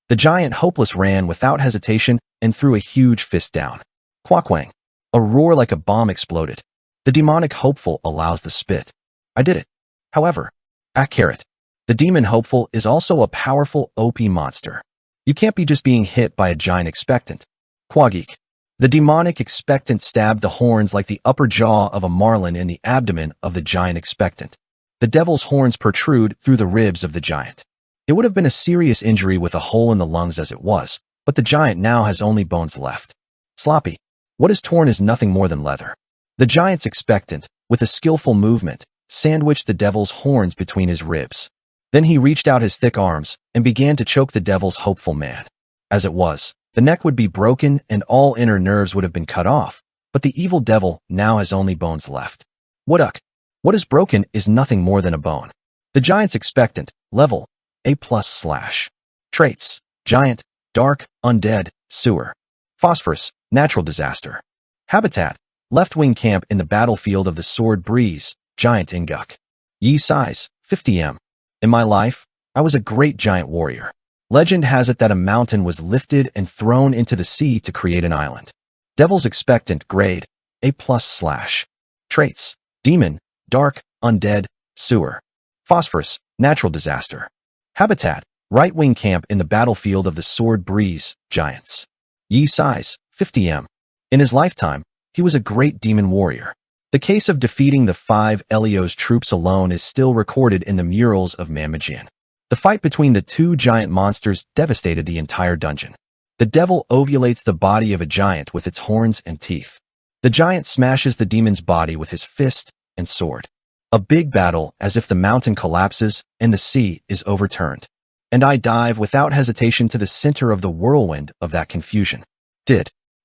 The giant hopeless ran without hesitation and threw a huge fist down. Quackwang. A roar like a bomb exploded. The demonic hopeful allows the spit. I did it. However, accurate. The demon hopeful is also a powerful OP monster. You can't be just being hit by a giant expectant. Quageek. The demonic expectant stabbed the horns like the upper jaw of a marlin in the abdomen of the giant expectant. The devil's horns protrude through the ribs of the giant. It would have been a serious injury with a hole in the lungs as it was, but the giant now has only bones left. Sloppy. What is torn is nothing more than leather. The giant's expectant, with a skillful movement, sandwiched the devil's horns between his ribs. Then he reached out his thick arms and began to choke the devil's hopeful man. As it was, the neck would be broken and all inner nerves would have been cut off, but the evil devil now has only bones left. Wooduck. What is broken is nothing more than a bone. The giant's expectant, level, A+/. Traits, giant, dark, undead, sewer. Phosphorus, natural disaster. Habitat, left-wing camp in the battlefield of the Sword Breeze, giant Inguk. Yi size, 50 m. In my life, I was a great giant warrior. Legend has it that a mountain was lifted and thrown into the sea to create an island. Devil's expectant grade, A+/. Traits, demon, dark, undead, sewer. Phosphorus, natural disaster. Habitat, right-wing camp in the battlefield of the Sword Breeze, giants. Yi size, 50 m. In his lifetime, he was a great demon warrior. The case of defeating the 5 Elios troops alone is still recorded in the murals of Mamajin. The fight between the 2 giant monsters devastated the entire dungeon. The devil ovulates the body of a giant with its horns and teeth. The giant smashes the demon's body with his fist and sword. A big battle as if the mountain collapses and the sea is overturned. And I dive without hesitation to the center of the whirlwind of that confusion.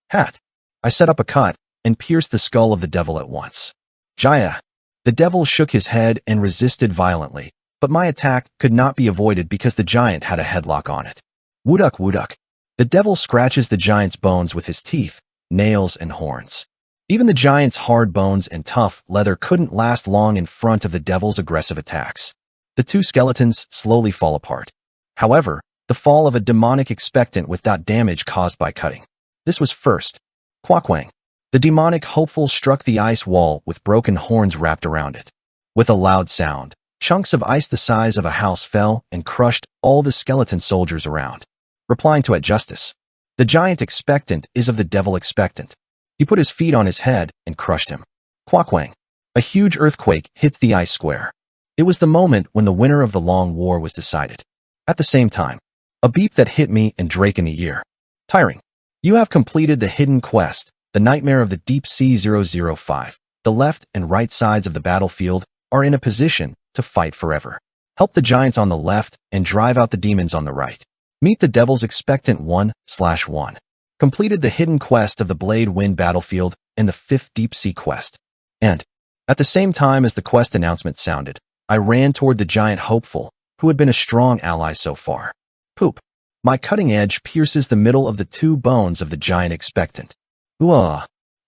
Hat. I set up a cut and pierced the skull of the devil at once. Jaya. The devil shook his head and resisted violently, but my attack could not be avoided because the giant had a headlock on it. Wooduck. The devil scratches the giant's bones with his teeth, nails, and horns. Even the giant's hard bones and tough leather couldn't last long in front of the devil's aggressive attacks. The 2 skeletons slowly fall apart. However, the fall of a demonic expectant without damage caused by cutting. This was first. Quackwang. The demonic hopeful struck the ice wall with broken horns wrapped around it. With a loud sound, chunks of ice the size of a house fell and crushed all the skeleton soldiers around. Replying to at justice. The giant expectant is of the devil expectant. He put his feet on his head and crushed him. Quackwang. A huge earthquake hits the ice square. It was the moment when the winner of the long war was decided. At the same time, a beep that hit me and Drake in the ear. Tiring. You have completed the hidden quest, the Nightmare of the Deep Sea 005. The left and right sides of the battlefield are in a position to fight forever. Help the giants on the left and drive out the demons on the right. Meet the devil's expectant 1/1. Completed the hidden quest of the Blade Wind battlefield and the 5th Deep Sea quest. And, at the same time as the quest announcement sounded, I ran toward the giant hopeful, who had been a strong ally so far. Poop. My cutting edge pierces the middle of the 2 bones of the giant expectant. Ooh.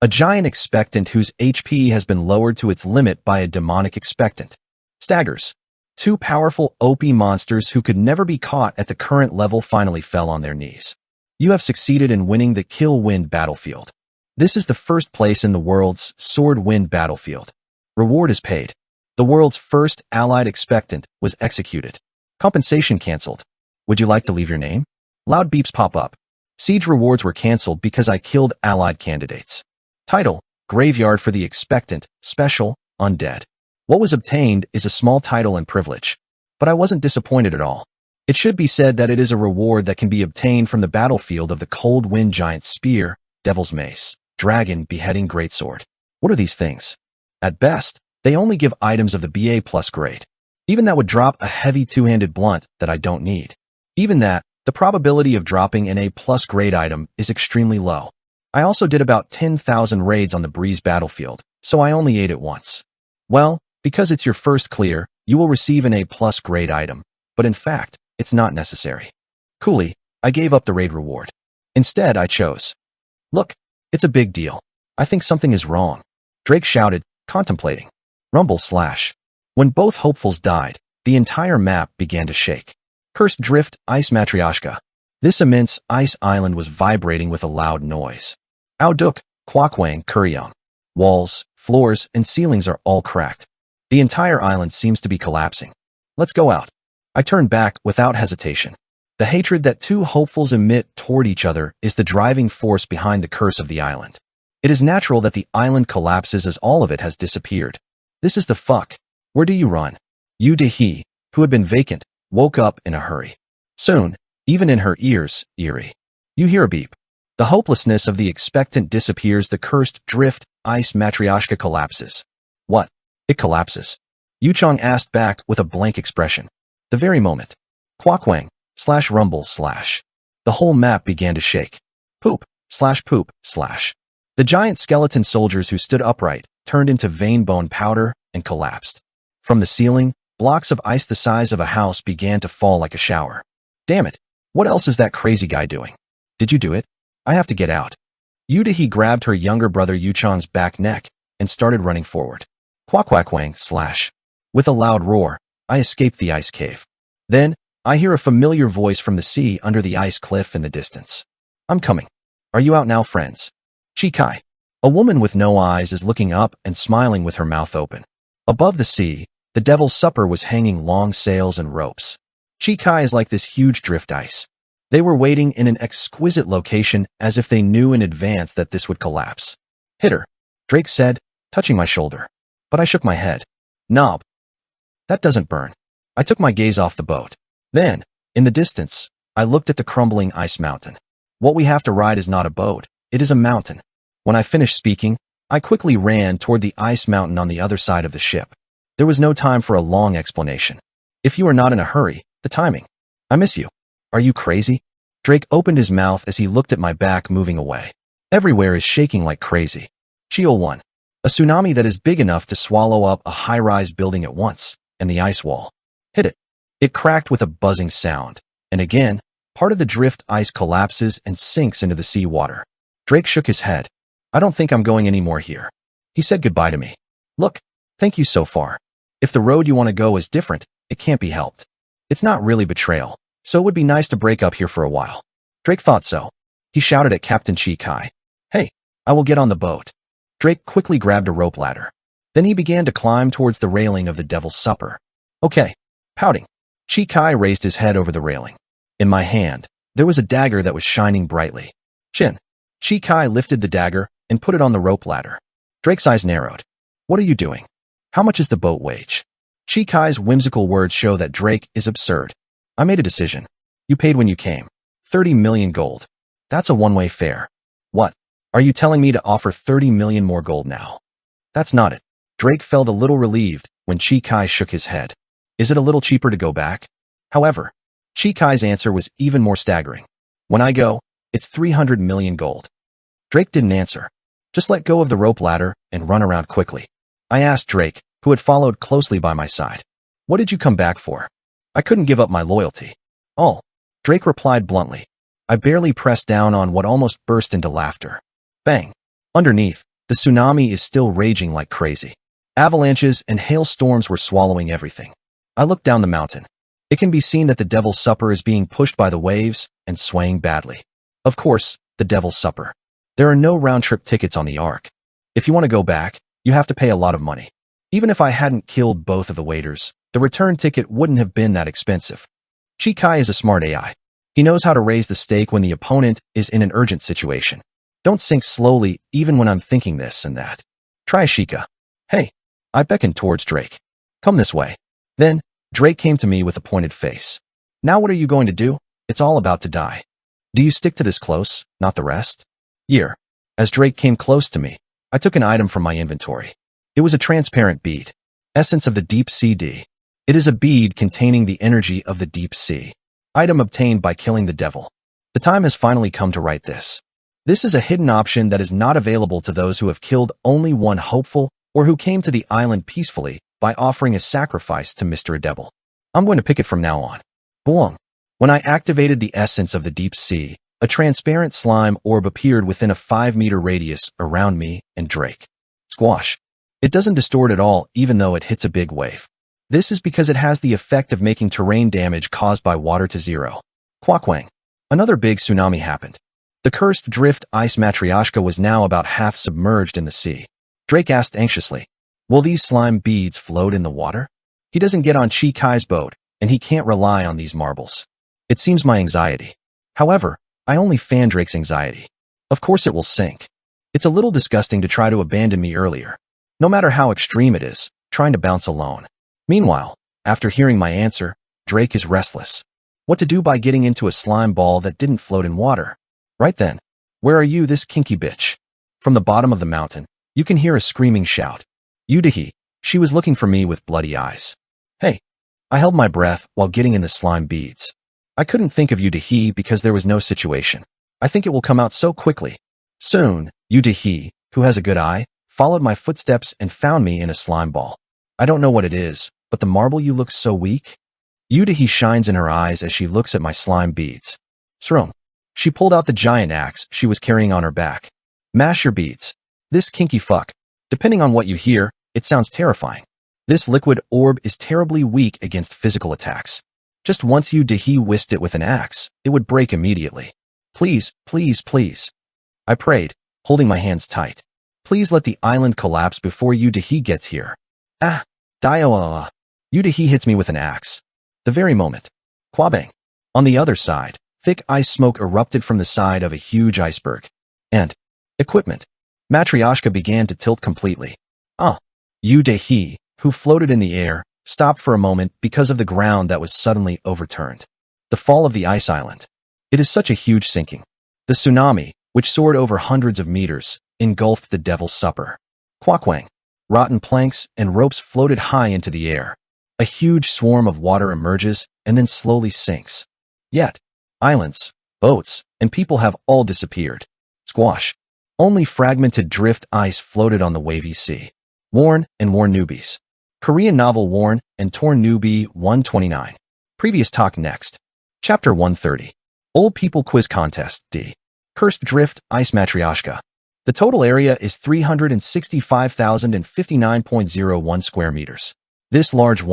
A giant expectant whose HP has been lowered to its limit by a demonic expectant. Staggers. 2 powerful OP monsters who could never be caught at the current level finally fell on their knees. You have succeeded in winning the Kill Wind battlefield. This is the first place in the world's Sword Wind battlefield. Reward is paid. The world's first allied expectant was executed. Compensation cancelled. Would you like to leave your name? Loud beeps pop up. Siege rewards were cancelled because I killed allied candidates. Title, Graveyard for the expectant, special, undead. What was obtained is a small title and privilege. But I wasn't disappointed at all. It should be said that it is a reward that can be obtained from the battlefield of the Cold Wind Giant Spear, Devil's Mace, Dragon, Beheading Greatsword. What are these things? At best, they only give items of the BA+ grade. Even that would drop a heavy two-handed blunt that I don't need. Even that, the probability of dropping an A+ grade item is extremely low. I also did about 10,000 raids on the Breeze battlefield, so I only ate it once. Well, because it's your first clear, you will receive an A+ grade item, but in fact, it's not necessary. Coolly, I gave up the raid reward. Instead, I chose. Look, it's a big deal. I think something is wrong. Drake shouted, contemplating. Rumble slash. When both hopefuls died, the entire map began to shake. Cursed Drift, Ice Matryoshka. This immense ice island was vibrating with a loud noise. Auduk, Kwakwang, Kuryong. Walls, floors, and ceilings are all cracked. The entire island seems to be collapsing. Let's go out. I turned back without hesitation. The hatred that two hopefuls emit toward each other is the driving force behind the curse of the island. It is natural that the island collapses as all of it has disappeared. This is the fuck. Where do you run? Yu Dehi, who had been vacant, woke up in a hurry. Soon, even in her ears, eerie. You hear a beep. The hopelessness of the expectant disappears. The cursed drift, ice matryoshka collapses. What? It collapses. Yuchong asked back with a blank expression. The very moment. Kwakwang, slash rumble slash. The whole map began to shake. Poop, slash poop, slash. The giant skeleton soldiers who stood upright turned into vein bone powder and collapsed. From the ceiling, blocks of ice the size of a house began to fall like a shower. Damn it. What else is that crazy guy doing? Did you do it? I have to get out. Yudahi grabbed her younger brother Yuchong's back neck and started running forward. Kwakwang slash. With a loud roar, I escaped the ice cave. Then, I hear a familiar voice from the sea under the ice cliff in the distance. I'm coming. Are you out now, friends? Chikai. A woman with no eyes is looking up and smiling with her mouth open. Above the sea, the Devil's Supper was hanging long sails and ropes. Chikai is like this huge drift ice. They were waiting in an exquisite location as if they knew in advance that this would collapse. Hit her, Drake said, touching my shoulder. But I shook my head. Knob. That doesn't burn. I took my gaze off the boat. Then, in the distance, I looked at the crumbling ice mountain. What we have to ride is not a boat, it is a mountain. When I finished speaking, I quickly ran toward the ice mountain on the other side of the ship. There was no time for a long explanation. If you are not in a hurry, the timing. I miss you. Are you crazy? Drake opened his mouth as he looked at my back moving away. Everywhere is shaking like crazy. Sheol 1. A tsunami that is big enough to swallow up a high-rise building at once, and the ice wall. Hit it. It cracked with a buzzing sound, and again, part of the drift ice collapses and sinks into the seawater. Drake shook his head. I don't think I'm going anymore here. He said goodbye to me. Look, thank you so far. If the road you want to go is different, it can't be helped. It's not really betrayal, so it would be nice to break up here for a while. Drake thought so. He shouted at Captain Chikai. Hey, I will get on the boat. Drake quickly grabbed a rope ladder. Then he began to climb towards the railing of the Devil's Supper. Okay. Pouting. Chikai raised his head over the railing. In my hand, there was a dagger that was shining brightly. Chin. Chikai lifted the dagger and put it on the rope ladder. Drake's eyes narrowed. What are you doing? How much is the boat wage? Chikai's whimsical words show that Drake is absurd. I made a decision. You paid when you came. 30 million gold. That's a one-way fare. What? Are you telling me to offer 30 million more gold now? That's not it. Drake felt a little relieved when Chikai shook his head. Is it a little cheaper to go back? However, Chikai's answer was even more staggering. When I go, it's 300 million gold. Drake didn't answer. Just let go of the rope ladder and run around quickly. I asked Drake, who had followed closely by my side. What did you come back for? I couldn't give up my loyalty. Oh, Drake replied bluntly. I barely pressed down on what almost burst into laughter. Bang. Underneath, the tsunami is still raging like crazy. Avalanches and hailstorms were swallowing everything. I looked down the mountain. It can be seen that the Devil's Supper is being pushed by the waves and swaying badly. Of course, the Devil's Supper. There are no round-trip tickets on the Ark. If you want to go back, you have to pay a lot of money. Even if I hadn't killed both of the waiters, the return ticket wouldn't have been that expensive. Chikai is a smart AI. He knows how to raise the stake when the opponent is in an urgent situation. Don't sink slowly even when I'm thinking this and that. Try Sheikah. Hey, I beckoned towards Drake. Come this way. Then, Drake came to me with a pointed face. Now what are you going to do? It's all about to die. Do you stick to this close, not the rest? Here. As Drake came close to me, I took an item from my inventory. It was a transparent bead. Essence of the Deep Sea D. It is a bead containing the energy of the deep sea. Item obtained by killing the devil. The time has finally come to write this. This is a hidden option that is not available to those who have killed only one hopeful or who came to the island peacefully by offering a sacrifice to Mr. Devil. I'm going to pick it from now on. Boom. When I activated the essence of the deep sea, a transparent slime orb appeared within a 5-meter radius around me and Drake. Squash. It doesn't distort at all even though it hits a big wave. This is because it has the effect of making terrain damage caused by water to zero. Quackwang. Another big tsunami happened. The cursed drift ice Matryoshka was now about half submerged in the sea. Drake asked anxiously, will these slime beads float in the water? He doesn't get on Chi Kai's boat, and he can't rely on these marbles. It seems my anxiety. However, I only fan Drake's anxiety. Of course it will sink. It's a little disgusting to try to abandon me earlier. No matter how extreme it is, trying to bounce alone. Meanwhile, after hearing my answer, Drake is restless. What to do by getting into a slime ball that didn't float in water? Right then, where are you, this kinky bitch? From the bottom of the mountain, you can hear a screaming shout. Yudahi, she was looking for me with bloody eyes. Hey, I held my breath while getting in the slime beads. I couldn't think of Yudahi because there was no situation. I think it will come out so quickly. Soon, Yudahi, who has a good eye, followed my footsteps and found me in a slime ball. I don't know what it is, but the marble you look so weak. Yudahi shines in her eyes as she looks at my slime beads. Srum. She pulled out the giant axe she was carrying on her back. Mash your beads. This kinky fuck. Depending on what you hear, it sounds terrifying. This liquid orb is terribly weak against physical attacks. Just once Yudahi whisked it with an axe, it would break immediately. Please, please, please. I prayed, holding my hands tight. Please let the island collapse before Yudahi gets here. Ah, Dioa. Yudahi hits me with an axe. The very moment. Quabang. On the other side, thick ice smoke erupted from the side of a huge iceberg. And equipment. Matryoshka began to tilt completely. Yudahi, who floated in the air, stopped for a moment because of the ground that was suddenly overturned. The fall of the ice island. It is such a huge sinking. The tsunami, which soared over hundreds of meters, engulfed the devil's supper. Quackwang. Rotten planks and ropes floated high into the air. A huge swarm of water emerges and then slowly sinks. Yet, islands, boats, and people have all disappeared. Squash. Only fragmented drift ice floated on the wavy sea. Worn and Worn Newbies. Korean novel Worn and Torn Newbie 129. Previous talk next. Chapter 130. Old People Quiz Contest D. Cursed Drift Ice Matryoshka. The total area is 365,059.01 square meters. This large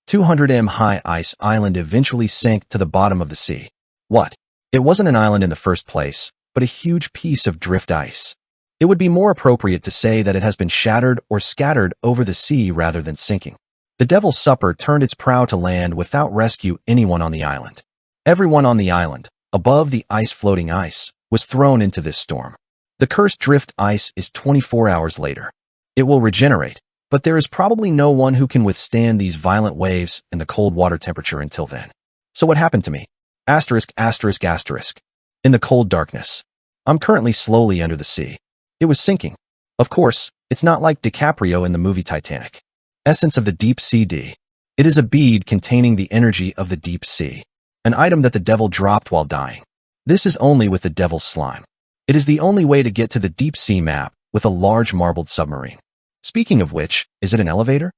200 m high ice island eventually sank to the bottom of the sea. What? It wasn't an island in the first place, but a huge piece of drift ice. It would be more appropriate to say that it has been shattered or scattered over the sea rather than sinking. The Devil's Supper turned its prow to land without rescue anyone on the island. Everyone on the island, above the floating ice, was thrown into this storm. The cursed drift ice is 24 hours later. It will regenerate, but there is probably no one who can withstand these violent waves and the cold water temperature until then. So what happened to me? Asterisk, asterisk, asterisk. In the cold darkness. I'm currently slowly under the sea. It was sinking. Of course, it's not like DiCaprio in the movie Titanic. Essence of the Deep Sea D. It is a bead containing the energy of the deep sea. An item that the devil dropped while dying. This is only with the devil's slime. It is the only way to get to the deep sea map with a large marbled submarine. Speaking of which, is it an elevator?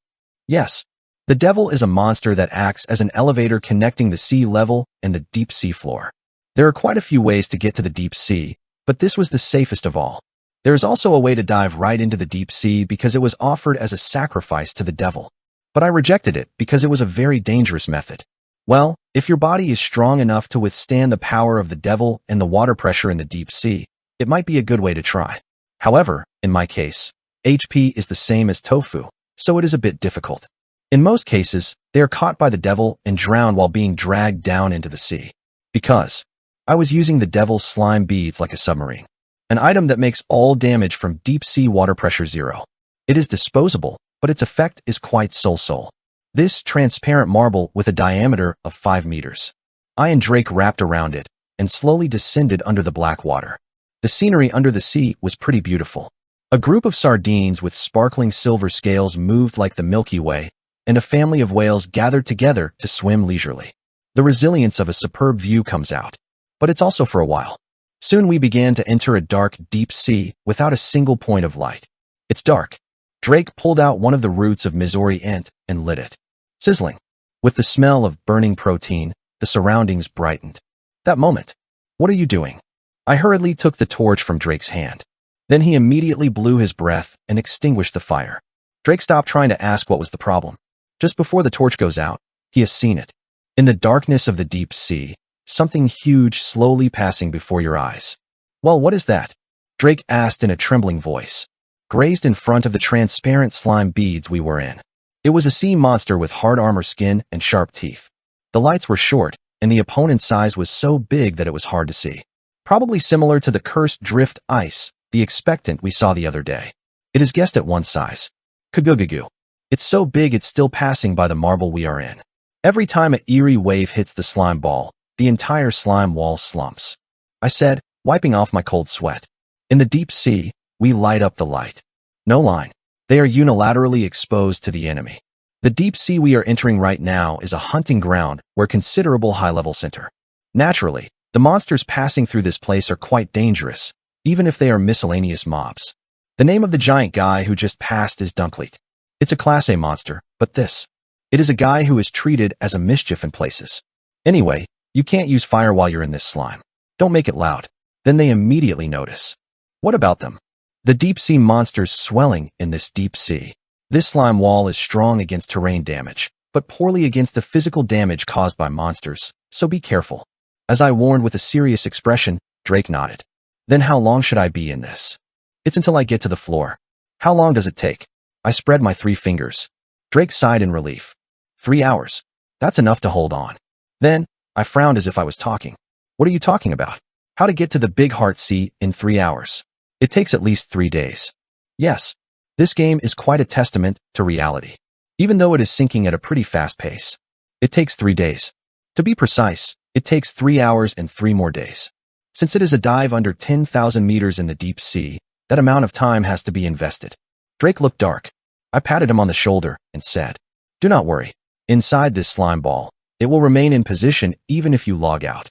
Yes. The devil is a monster that acts as an elevator connecting the sea level and the deep sea floor. There are quite a few ways to get to the deep sea, but this was the safest of all. There is also a way to dive right into the deep sea because it was offered as a sacrifice to the devil. But I rejected it because it was a very dangerous method. Well, if your body is strong enough to withstand the power of the devil and the water pressure in the deep sea, it might be a good way to try. However, in my case, HP is the same as tofu, so it is a bit difficult. In most cases, they are caught by the devil and drowned while being dragged down into the sea. Because I was using the devil's slime beads like a submarine. An item that makes all damage from deep sea water pressure 0. It is disposable, but its effect is quite so-so. This transparent marble with a diameter of 5 meters. I and Drake wrapped around it and slowly descended under the black water. The scenery under the sea was pretty beautiful. A group of sardines with sparkling silver scales moved like the Milky Way, and a family of whales gathered together to swim leisurely. The resilience of a superb view comes out. But it's also for a while. Soon we began to enter a dark, deep sea without a single point of light. It's dark. Drake pulled out one of the roots of Missouri ant and lit it. Sizzling. With the smell of burning protein, the surroundings brightened. That moment. What are you doing? I hurriedly took the torch from Drake's hand. Then he immediately blew his breath and extinguished the fire. Drake stopped trying to ask what was the problem. Just before the torch goes out, he has seen it. In the darkness of the deep sea, something huge slowly passing before your eyes. Well, what is that? Drake asked in a trembling voice. Grazed in front of the transparent slime beads we were in. It was a sea monster with hard armor skin and sharp teeth. The lights were short, and the opponent's size was so big that it was hard to see. Probably similar to the cursed drift ice, the expectant we saw the other day. It is guessed at one size. Kagugagoo. It's so big it's still passing by the marble we are in. Every time an eerie wave hits the slime ball, the entire slime wall slumps. I said, wiping off my cold sweat. In the deep sea, we light up the light. No line. They are unilaterally exposed to the enemy. The deep sea we are entering right now is a hunting ground where considerable high-level center. Naturally, the monsters passing through this place are quite dangerous, even if they are miscellaneous mobs. The name of the giant guy who just passed is Dunkleet. It's a Class A monster, but this. It is a guy who is treated as a mischief in places. Anyway, you can't use fire while you're in this slime. Don't make it loud. Then they immediately notice. What about them? The deep sea monsters swelling in this deep sea. This slime wall is strong against terrain damage, but poorly against the physical damage caused by monsters, so be careful. As I warned with a serious expression, Drake nodded. Then how long should I be in this? It's until I get to the floor. How long does it take? I spread my 3 fingers. Drake sighed in relief. 3 hours. That's enough to hold on. Then, I frowned as if I was talking. What are you talking about? How to get to the Big Heart Sea in 3 hours? It takes at least 3 days. Yes, this game is quite a testament to reality. Even though it is sinking at a pretty fast pace. It takes 3 days. To be precise, it takes 3 hours and 3 more days. Since it is a dive under 10,000 meters in the deep sea, that amount of time has to be invested. Drake looked dark. I patted him on the shoulder and said, do not worry. Inside this slime ball, it will remain in position even if you log out.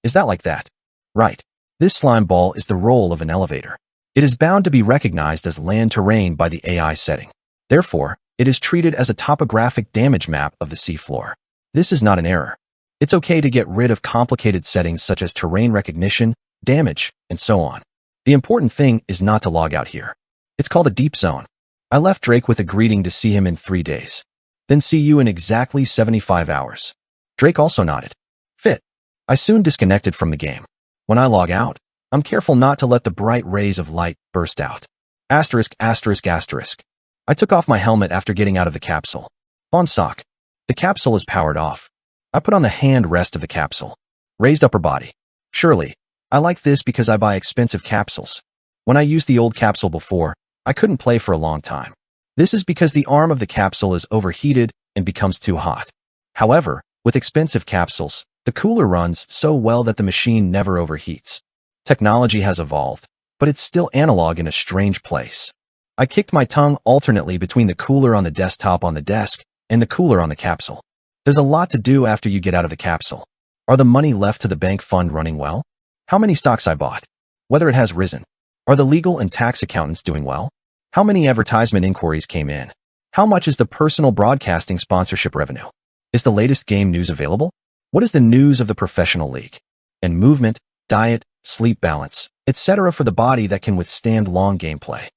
Is that like that? Right. This slime ball is the role of an elevator. It is bound to be recognized as land terrain by the AI setting. Therefore, it is treated as a topographic damage map of the seafloor. This is not an error. It's okay to get rid of complicated settings such as terrain recognition, damage, and so on. The important thing is not to log out here. It's called a deep zone. I left Drake with a greeting to see him in 3 days. Then see you in exactly 75 hours. Drake also nodded. Fit. I soon disconnected from the game. When I log out, I'm careful not to let the bright rays of light burst out. Asterisk, asterisk, asterisk. I took off my helmet after getting out of the capsule. On sock. The capsule is powered off. I put on the hand rest of the capsule. Raised upper body. Surely, I like this because I buy expensive capsules. When I used the old capsule before, I couldn't play for a long time. This is because the arm of the capsule is overheated and becomes too hot. However, with expensive capsules, the cooler runs so well that the machine never overheats. Technology has evolved, but it's still analog in a strange place. I kicked my tongue alternately between the cooler on the desktop on the desk and the cooler on the capsule. There's a lot to do after you get out of the capsule. Are the money left to the bank fund running well? How many stocks I bought? Whether it has risen? Are the legal and tax accountants doing well? How many advertisement inquiries came in? How much is the personal broadcasting sponsorship revenue? Is the latest game news available? What is the news of the professional league? And movement, diet, sleep balance, etc. for the body that can withstand long gameplay.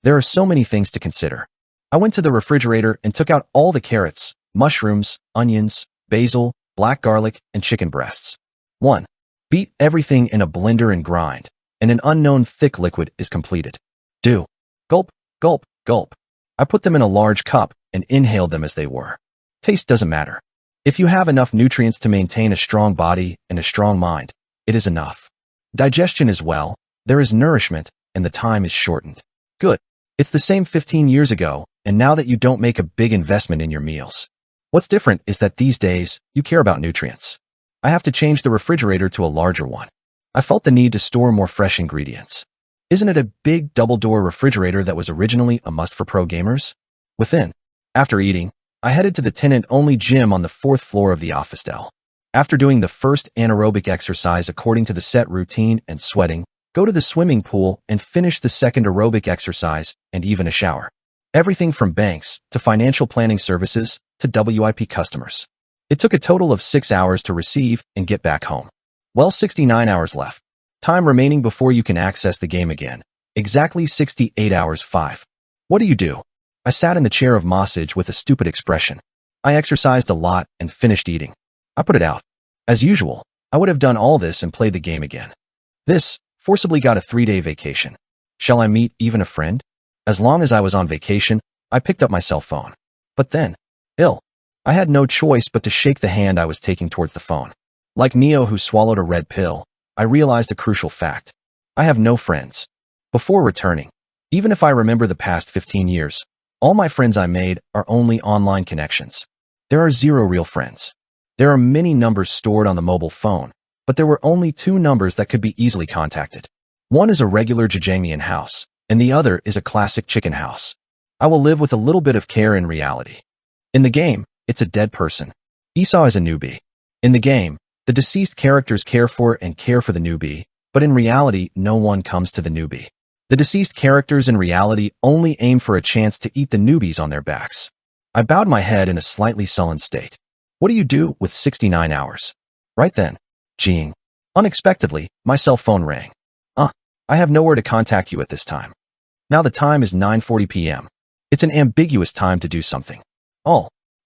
There are so many things to consider. I went to the refrigerator and took out all the carrots, mushrooms, onions, basil, black garlic, and chicken breasts. 1. Beat everything in a blender and grind, and an unknown thick liquid is completed. 2. Gulp, gulp, gulp. I put them in a large cup and inhaled them as they were. Taste doesn't matter. If you have enough nutrients to maintain a strong body and a strong mind, it is enough. Digestion as well, There is nourishment, and the time is shortened. Good. It's the same 15 years ago, and now that you don't make a big investment in your meals. What's different is that these days, you care about nutrients. I have to change the refrigerator to a larger one. I felt the need to store more fresh ingredients. Isn't it a big double-door refrigerator that was originally a must for pro gamers? Within. After eating, I headed to the tenant-only gym on the 4th floor of the office del. After doing the first anaerobic exercise according to the set routine and sweating, go to the swimming pool and finish the second aerobic exercise and even a shower. Everything from banks to financial planning services to WIP customers. It took a total of 6 hours to receive and get back home. Well, 69 hours left. Time remaining before you can access the game again. Exactly 68 hours 5. What do? I sat in the chair of massage with a stupid expression. I exercised a lot and finished eating. I put it out. As usual, I would have done all this and played the game again. This forcibly got a 3-day vacation. Shall I meet even a friend? As long as I was on vacation, I picked up my cell phone. But then, I had no choice but to shake the hand I was taking towards the phone. Like Neo who swallowed a red pill, I realized a crucial fact. I have no friends. Before returning, even if I remember the past 15 years, all my friends I made are only online connections. There are 0 real friends. There are many numbers stored on the mobile phone, but there were only 2 numbers that could be easily contacted. One is a regular Jajangmyeon house, and the other is a classic chicken house. I will live with a little bit of care in reality. In the game, it's a dead person. Esau is a newbie. In the game, the deceased characters care for the newbie, but in reality, no one comes to the newbie. The deceased characters in reality only aim for a chance to eat the newbies on their backs. I bowed my head in a slightly sullen state. What do you do with 69 hours? Right then, Jing. Unexpectedly, my cell phone rang. I have nowhere to contact you at this time. Now the time is 9:40 p.m. It's an ambiguous time to do something.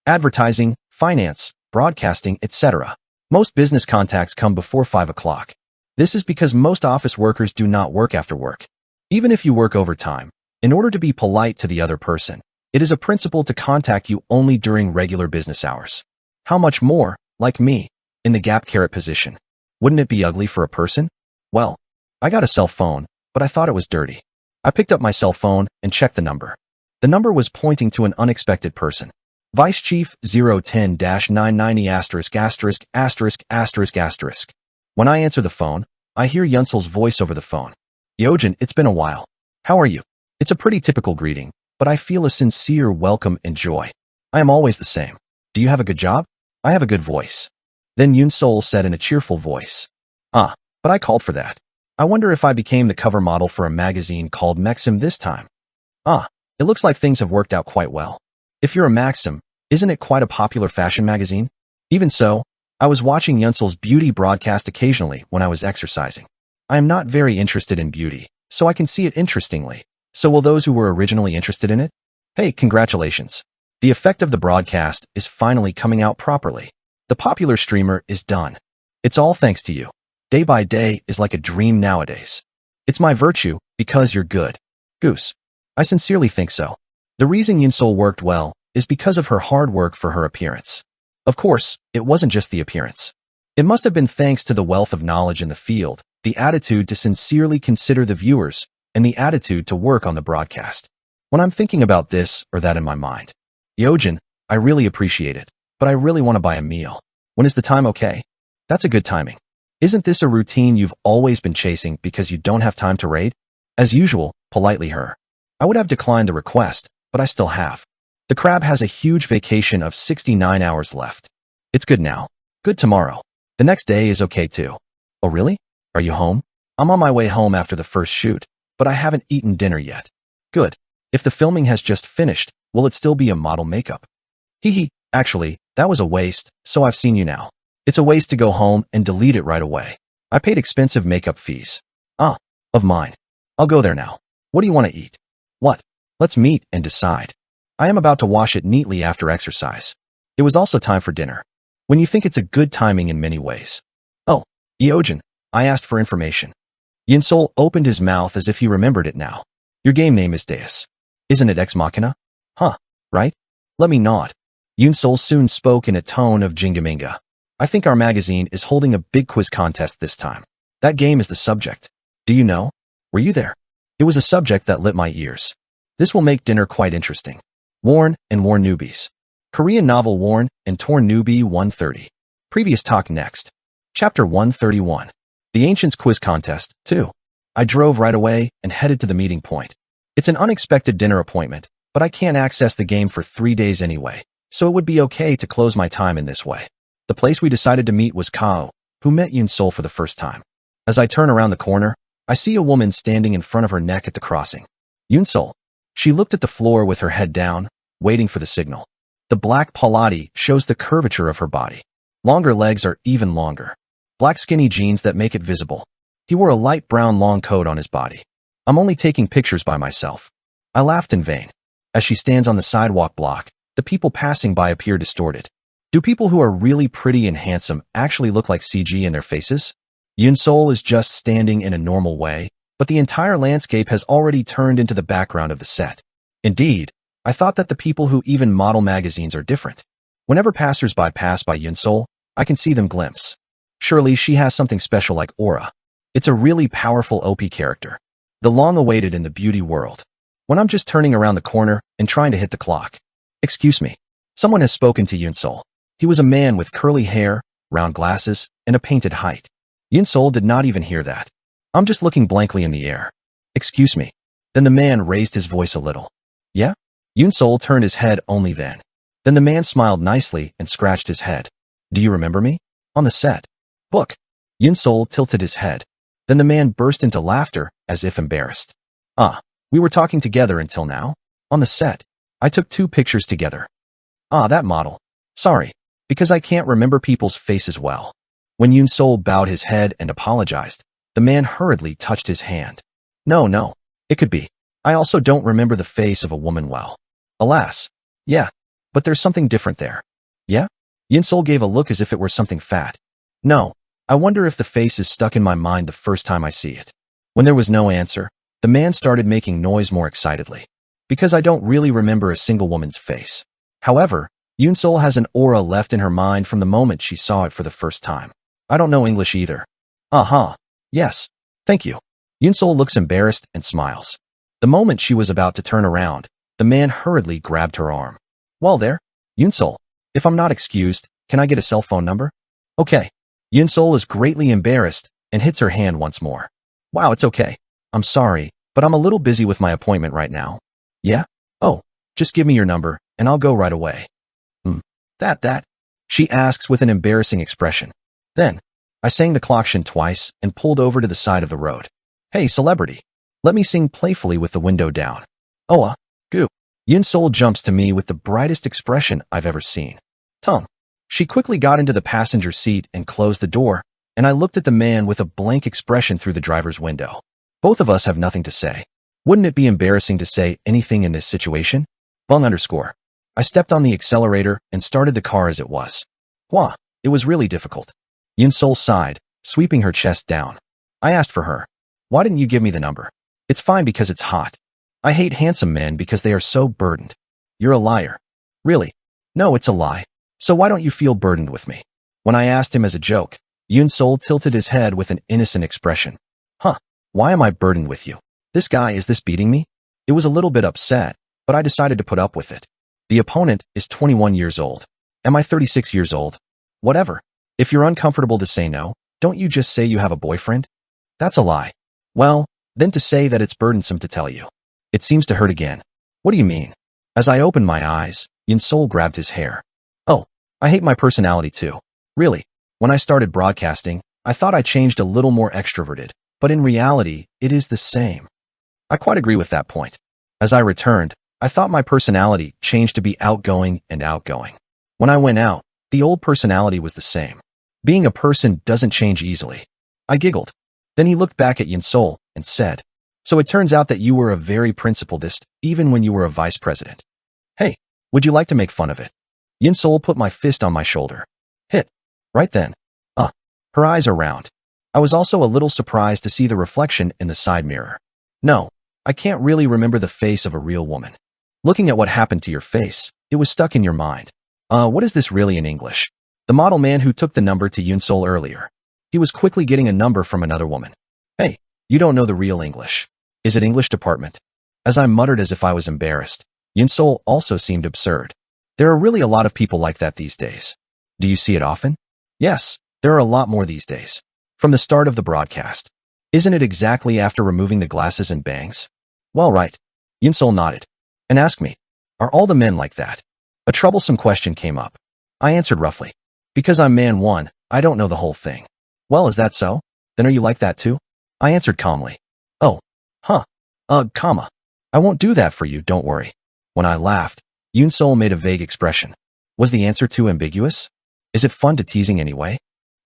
Advertising, finance, broadcasting, etc. Most business contacts come before 5 o'clock. This is because most office workers do not work after work. Even if you work overtime, in order to be polite to the other person, it is a principle to contact you only during regular business hours. How much more, like me, in the gap carrot position? Wouldn't it be ugly for a person? Well, I got a cell phone, but I thought it was dirty. I picked up my cell phone and checked the number. The number was pointing to an unexpected person. Vice Chief 010-990********. When I answer the phone, I hear Yunsel's voice over the phone. Yojin, it's been a while. How are you? It's a pretty typical greeting, but I feel a sincere welcome and joy. I am always the same. Do you have a good job? I have a good voice. Then Yunsol said in a cheerful voice. But I called for that. I wonder if I became the cover model for a magazine called Maxim this time. It looks like things have worked out quite well. If you're a Maxim, isn't it quite a popular fashion magazine? Even so, I was watching Yunsel's beauty broadcast occasionally when I was exercising. I am not very interested in beauty, so I can see it interestingly. So will those who were originally interested in it? Hey, congratulations. The effect of the broadcast is finally coming out properly. The popular streamer is done. It's all thanks to you. Day by day is like a dream nowadays. It's my virtue, because you're good. Goose. I sincerely think so. The reason Yunsol worked well is because of her hard work for her appearance. Of course, it wasn't just the appearance. It must have been thanks to the wealth of knowledge in the field, the attitude to sincerely consider the viewers, and the attitude to work on the broadcast. When I'm thinking about this or that in my mind, Yojin, I really appreciate it, but I really want to buy a meal. When is the time okay? That's a good timing. Isn't this a routine you've always been chasing because you don't have time to raid? As usual, politely her. I would have declined the request, but I still have. The crab has a huge vacation of 69 hours left. It's good now. Good tomorrow. The next day is okay too. Oh really? Are you home? I'm on my way home after the first shoot, but I haven't eaten dinner yet. Good. If the filming has just finished, will it still be a model makeup? Actually, that was a waste, so I've seen you now. It's a waste to go home and delete it right away. I paid expensive makeup fees. Of mine. I'll go there now. What do you want to eat? What? Let's meet and decide. I am about to wash it neatly after exercise. It was also time for dinner. When you think it's a good timing in many ways. Yojin, I asked for information. Yunsol opened his mouth as if he remembered it now. Your game name is Deus. Isn't it Ex Machina? Right? Let me nod. Yunsol soon spoke in a tone of Jingaminga. I think our magazine is holding a big quiz contest this time. That game is the subject. Do you know? Were you there? It was a subject that lit my ears. This will make dinner quite interesting. Worn and Worn Newbies. Korean novel Worn and Torn Newbie 130. Previous talk next. Chapter 131. The Ancients Quiz Contest, 2. I drove right away and headed to the meeting point. It's an unexpected dinner appointment, but I can't access the game for 3 days anyway, so it would be okay to close my time in this way. The place we decided to meet was Kao, who met Yoon-sol for the first time. As I turn around the corner, I see a woman standing in front of her neck at the crossing. Yoon-sol. She looked at the floor with her head down, waiting for the signal. The black palati shows the curvature of her body. Longer legs are even longer. Black skinny jeans that make it visible. He wore a light brown long coat on his body. I'm only taking pictures by myself. I laughed in vain. As she stands on the sidewalk block, the people passing by appear distorted. Do people who are really pretty and handsome actually look like CG in their faces? Yoon-sol is just standing in a normal way, but the entire landscape has already turned into the background of the set. Indeed, I thought that the people who even model magazines are different. Whenever passers-by pass by Yoon-sol, I can see them glimpse. Surely she has something special like aura. It's a really powerful OP character. The long-awaited in the beauty world. When I'm just turning around the corner and trying to hit the clock. Excuse me. Someone has spoken to Yoon-sol. He was a man with curly hair, round glasses, and a painted height. Yoon-sol did not even hear that. I'm just looking blankly in the air. Excuse me. Then the man raised his voice a little. Yeah? Yoon-sol turned his head only then. Then the man smiled nicely and scratched his head. Do you remember me? On the set. Book. Yoon-sol tilted his head. Then the man burst into laughter, as if embarrassed. Ah, we were talking together until now? On the set. I took 2 pictures together. Ah, that model. Sorry, because I can't remember people's faces well. When Yoon-sol bowed his head and apologized, the man hurriedly touched his hand. No, it could be. I also don't remember the face of a woman well. Alas. Yeah, but there's something different there. Yeah? Yoon-sol gave a look as if it were something fat. No, I wonder if the face is stuck in my mind the first time I see it. When there was no answer, the man started making noise more excitedly. Because I don't really remember a single woman's face. However, Yoon-sol has an aura left in her mind from the moment she saw it for the first time. I don't know English either. Yes, thank you. Yoon-sol looks embarrassed and smiles. The moment she was about to turn around, the man hurriedly grabbed her arm. While there, Yoon-sol, if I'm not excused, can I get a cell phone number? Okay. Yoon-sol is greatly embarrassed and hits her hand once more. Wow, it's okay. I'm sorry, but I'm a little busy with my appointment right now. Yeah? Oh, just give me your number, and I'll go right away. That? She asks with an embarrassing expression. Then, I sang the klaxon twice and pulled over to the side of the road. Hey, celebrity. Let me sing playfully with the window down. Oh, goo. Yoon-sol jumps to me with the brightest expression I've ever seen. Tongue. She quickly got into the passenger seat and closed the door, and I looked at the man with a blank expression through the driver's window. Both of us have nothing to say. Wouldn't it be embarrassing to say anything in this situation? _. I stepped on the accelerator and started the car as it was. Wah, it was really difficult. Yoon-sol sighed, sweeping her chest down. I asked for her. Why didn't you give me the number? It's fine because it's hot. I hate handsome men because they are so burdened. You're a liar. Really? No, it's a lie. So why don't you feel burdened with me? When I asked him as a joke, Yoon-sol tilted his head with an innocent expression. Why am I burdened with you? Is this beating me? It was a little bit upset, but I decided to put up with it. The opponent is 21 years old. Am I 36 years old? Whatever. If you're uncomfortable to say no, don't you just say you have a boyfriend? That's a lie. Well, then to say that it's burdensome to tell you. It seems to hurt again. What do you mean? As I opened my eyes, Yoon-sol grabbed his hair. Oh, I hate my personality too. Really, when I started broadcasting, I thought I changed a little more extroverted, but in reality, it is the same. I quite agree with that point. As I returned, I thought my personality changed to be outgoing and outgoing. When I went out, the old personality was the same. Being a person doesn't change easily. I giggled. Then he looked back at Yoon-sol and said, So it turns out that you were a very principledist, even when you were a vice president. Hey, would you like to make fun of it? Yoon-sol put my fist on my shoulder. Hit. Right then. Her eyes are round. I was also a little surprised to see the reflection in the side mirror. No, I can't really remember the face of a real woman. Looking at what happened to your face, it was stuck in your mind. What is this really in English? The model man who took the number to Yoon-sol earlier. He was quickly getting a number from another woman. Hey, You don't know the real English. Is it English department? As I muttered as if I was embarrassed, Yinsol also seemed absurd. There are really a lot of people like that these days. Do you see it often? Yes, there are a lot more these days. From the start of the broadcast. Isn't it exactly after removing the glasses and bangs? Well, right. Yinsol nodded. And asked me, are all the men like that? A troublesome question came up. I answered roughly. Because I'm man one, I don't know the whole thing. Well, is that so? Then are you like that too? I answered calmly. Oh. Huh. Comma. I won't do that for you, don't worry. When I laughed, Yinsol made a vague expression. Was the answer too ambiguous? Is it fun to teasing anyway?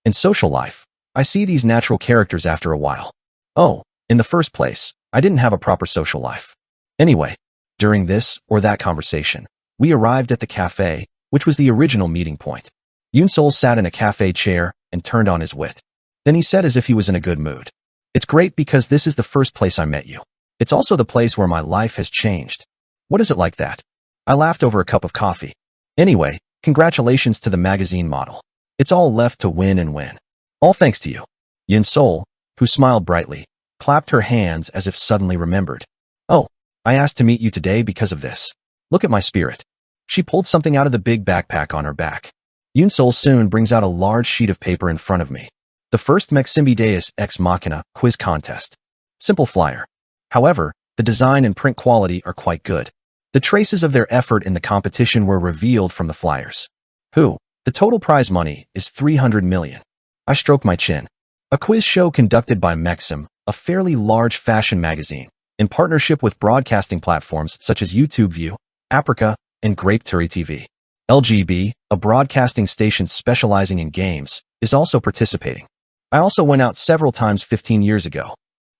In social life, I see these natural characters after a while. Oh, in the first place, I didn't have a proper social life. Anyway, during this or that conversation, we arrived at the cafe, which was the original meeting point. Yinsol sat in a cafe chair and turned on his wit. Then he said as if he was in a good mood. It's great because this is the first place I met you. It's also the place where my life has changed. What is it like that? I laughed over a cup of coffee. Anyway, congratulations to the magazine model. It's all left to win and win. All thanks to you. Yinsol, who smiled brightly, clapped her hands as if suddenly remembered. Oh, I asked to meet you today because of this. Look at my spirit. She pulled something out of the big backpack on her back. Yinsol soon brings out a large sheet of paper in front of me. The first Maximi Deus Ex Machina quiz contest. Simple flyer. However, the design and print quality are quite good. The traces of their effort in the competition were revealed from the flyers. The total prize money is 300 million. I stroke my chin. A quiz show conducted by Maxim, a fairly large fashion magazine, in partnership with broadcasting platforms such as YouTube View, Aprika, and Grape Turi TV. LGB, a broadcasting station specializing in games, is also participating. I also went out several times 15 years ago.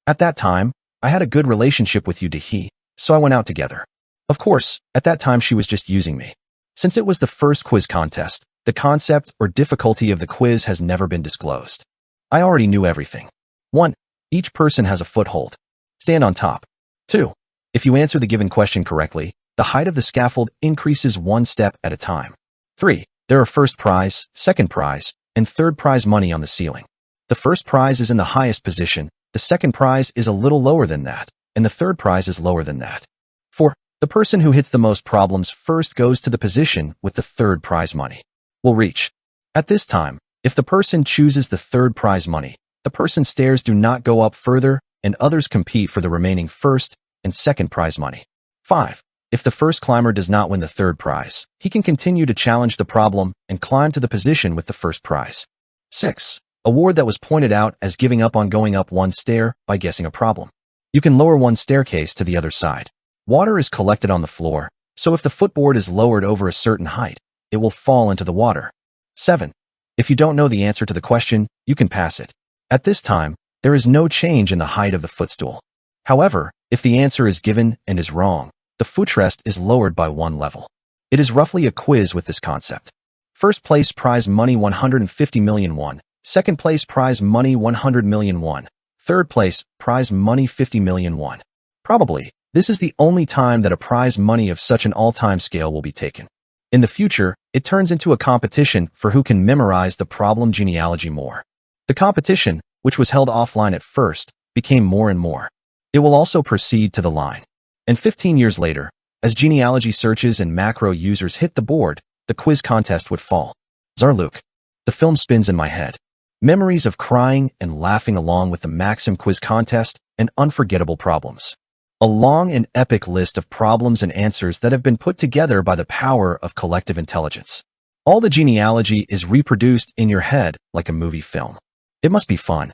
At that time, I had a good relationship with Yudahi, so I went out together. Of course, at that time she was just using me. Since it was the first quiz contest, the concept or difficulty of the quiz has never been disclosed. I already knew everything. 1. Each person has a foothold. Stand on top. 2. If you answer the given question correctly, the height of the scaffold increases one step at a time. 3. There are first prize, second prize, and third prize money on the ceiling. The first prize is in the highest position, the second prize is a little lower than that, and the third prize is lower than that. 4. The person who hits the most problems first goes to the position with the third prize money. Will reach. At this time, if the person chooses the third prize money, the person's stairs do not go up further, and others compete for the remaining first and second prize money. 5. If the first climber does not win the third prize, he can continue to challenge the problem and climb to the position with the first prize. 6. Award that was pointed out as giving up on going up one stair by guessing a problem. You can lower one staircase to the other side. Water is collected on the floor, so if the footboard is lowered over a certain height, it will fall into the water. 7. If you don't know the answer to the question, you can pass it. At this time, there is no change in the height of the footstool. However, if the answer is given and is wrong, the footrest is lowered by one level. It is roughly a quiz with this concept. First place prize money 150 million won. Second place prize money 100 million won. Third place prize money 50 million won. Probably, this is the only time that a prize money of such an all-time scale will be taken. In the future, it turns into a competition for who can memorize the problem genealogy more. The competition, which was held offline at first, became more and more. It will also proceed to the line. And 15 years later, as genealogy searches and macro users hit the board, the quiz contest would fall. Zarluk. The film spins in my head. Memories of crying and laughing along with the Maxim quiz contest and unforgettable problems. A long and epic list of problems and answers that have been put together by the power of collective intelligence. All the genealogy is reproduced in your head like a movie film. It must be fun.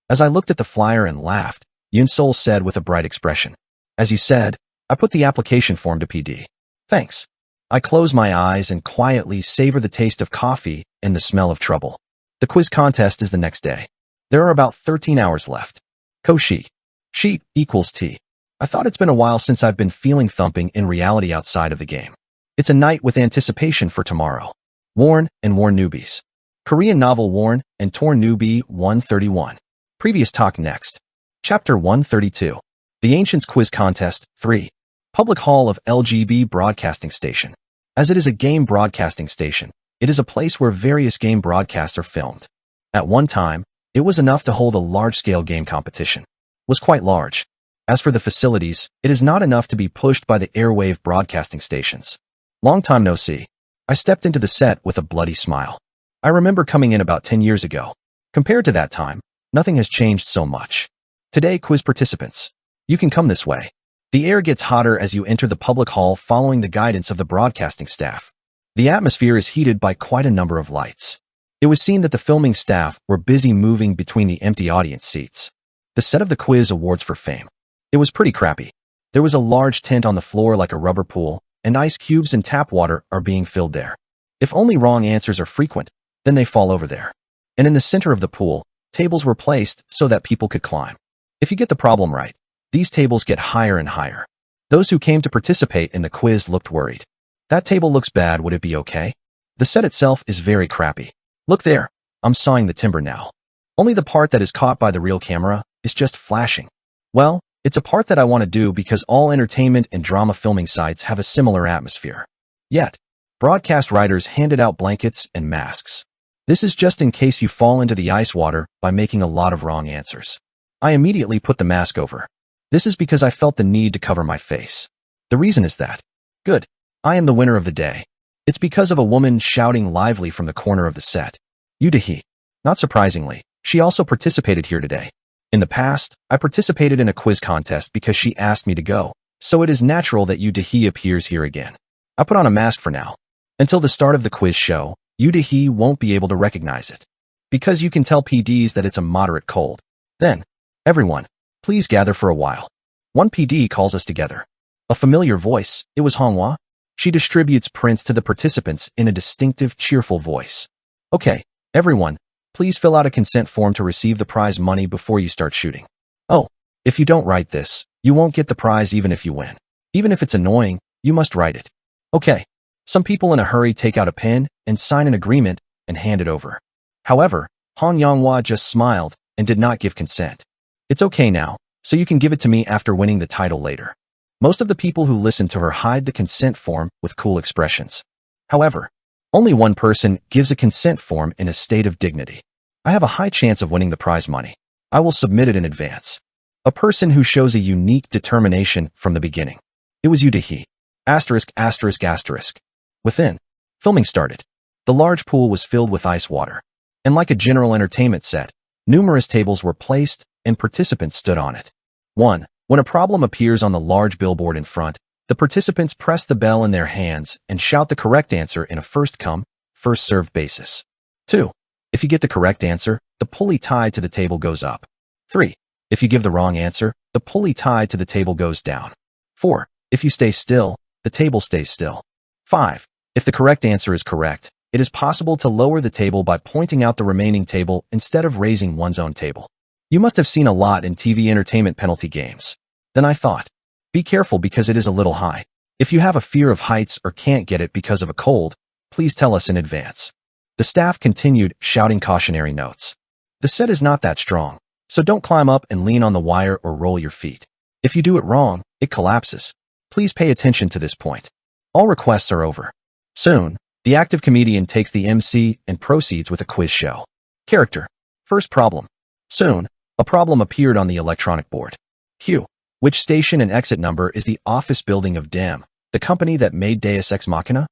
As I looked at the flyer and laughed, Yinsol said with a bright expression. As you said, I put the application form to PD. Thanks. I close my eyes and quietly savor the taste of coffee and the smell of trouble. The quiz contest is the next day. There are about 13 hours left. Koshi. Sheep equals T. I thought it's been a while since I've been feeling thumping in reality outside of the game. It's a night with anticipation for tomorrow. Worn and Worn Newbies. Korean novel Worn and Torn Newbie 131. Previous talk next. Chapter 132. The Ancients Quiz Contest 3. Public Hall of LGB Broadcasting Station. As it is a game broadcasting station, it is a place where various game broadcasts are filmed. At one time, it was enough to hold a large-scale game competition. was quite large. As for the facilities, it is not enough to be pushed by the airwave broadcasting stations. Long time no see. I stepped into the set with a bloody smile. I remember coming in about 10 years ago. Compared to that time, nothing has changed so much. Today, quiz participants. You can come this way. The air gets hotter as you enter the public hall following the guidance of the broadcasting staff. The atmosphere is heated by quite a number of lights. It was seen that the filming staff were busy moving between the empty audience seats. The set of the quiz awards for fame. It was pretty crappy. There was a large tent on the floor like a rubber pool, and ice cubes and tap water are being filled there. If only wrong answers are frequent, then they fall over there. And in the center of the pool, tables were placed so that people could climb. If you get the problem right, these tables get higher and higher. Those who came to participate in the quiz looked worried. That table looks bad, would it be okay? The set itself is very crappy. Look there, I'm sawing the timber now. Only the part that is caught by the real camera is just flashing. Well, it's a part that I want to do because all entertainment and drama filming sites have a similar atmosphere. Yet, broadcast writers handed out blankets and masks. This is just in case you fall into the ice water by making a lot of wrong answers. I immediately put the mask over. This is because I felt the need to cover my face. The reason is that, good, I am the winner of the day. It's because of a woman shouting lively from the corner of the set. Yudahi. Not surprisingly, she also participated here today. In the past, I participated in a quiz contest because she asked me to go, so it is natural that Yudahi appears here again. I put on a mask for now. Until the start of the quiz show, Yudahi won't be able to recognize it. Because you can tell PDs that it's a moderate cold. Then, everyone, please gather for a while. One PD calls us together. A familiar voice, it was Honghua. She distributes prints to the participants in a distinctive, cheerful voice. Okay, everyone, please fill out a consent form to receive the prize money before you start shooting. Oh, if you don't write this, you won't get the prize even if you win. Even if it's annoying, you must write it. Okay. Some people in a hurry take out a pen and sign an agreement and hand it over. However, Han Yanghua just smiled and did not give consent. It's okay now, so you can give it to me after winning the title later. Most of the people who listen to her hide the consent form with cool expressions. However, only one person gives a consent form in a state of dignity. I have a high chance of winning the prize money. I will submit it in advance. A person who shows a unique determination from the beginning. It was Yudahi. Asterisk, asterisk, asterisk. Within, filming started. The large pool was filled with ice water. And like a general entertainment set, numerous tables were placed and participants stood on it. 1. When a problem appears on the large billboard in front, the participants press the bell in their hands and shout the correct answer in a first-come, first-served basis. 2. If you get the correct answer, the pulley tied to the table goes up. 3. If you give the wrong answer, the pulley tied to the table goes down. 4. If you stay still, the table stays still. 5. If the correct answer is correct, it is possible to lower the table by pointing out the remaining table instead of raising one's own table. You must have seen a lot in TV entertainment penalty games. Then I thought, be careful because it is a little high. If you have a fear of heights or can't get it because of a cold, please tell us in advance. The staff continued shouting cautionary notes. The set is not that strong, so don't climb up and lean on the wire or roll your feet. If you do it wrong, it collapses. Please pay attention to this point. All requests are over. Soon, the active comedian takes the MC and proceeds with a quiz show. Character. First problem. Soon, a problem appeared on the electronic board. Q. Which station and exit number is the office building of DEM, the company that made Deus Ex Machina?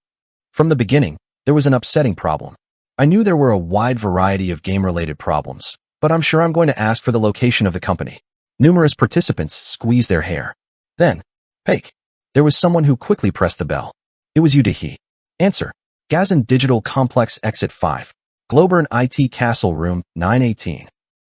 From the beginning, there was an upsetting problem. I knew there were a wide variety of game-related problems, but I'm sure I'm going to ask for the location of the company. Numerous participants squeezed their hair. Then, Pake. There was someone who quickly pressed the bell. It was Yudahi. Answer. Gazan Digital Complex Exit 5. Globern IT Castle Room 918.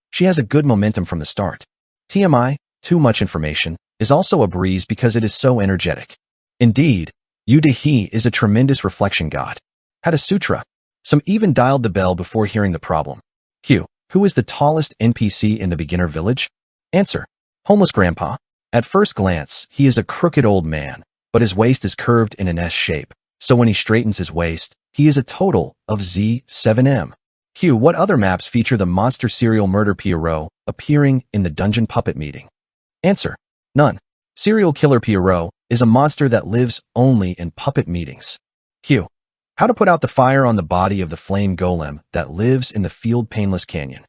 She has a good momentum from the start. TMI, too much information, is also a breeze because it is so energetic. Indeed, Yudahi is a tremendous reflection god. Had a sutra. Some even dialed the bell before hearing the problem. Q. Who is the tallest NPC in the beginner village? Answer. Homeless grandpa. At first glance, he is a crooked old man, but his waist is curved in an S shape, so when he straightens his waist, he is a total of Z7M. Q. What other maps feature the monster serial murder Pierrot appearing in the dungeon puppet meeting? Answer. None. Serial killer Pierrot is a monster that lives only in puppet meetings. Q. How to put out the fire on the body of the flame golem that lives in the field Painless Canyon?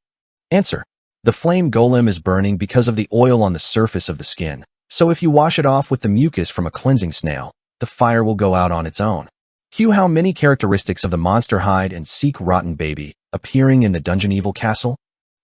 Answer. The flame golem is burning because of the oil on the surface of the skin, so if you wash it off with the mucus from a cleansing snail, the fire will go out on its own. Q. How many characteristics of the monster hide and seek rotten baby appearing in the Dungeon Evil Castle?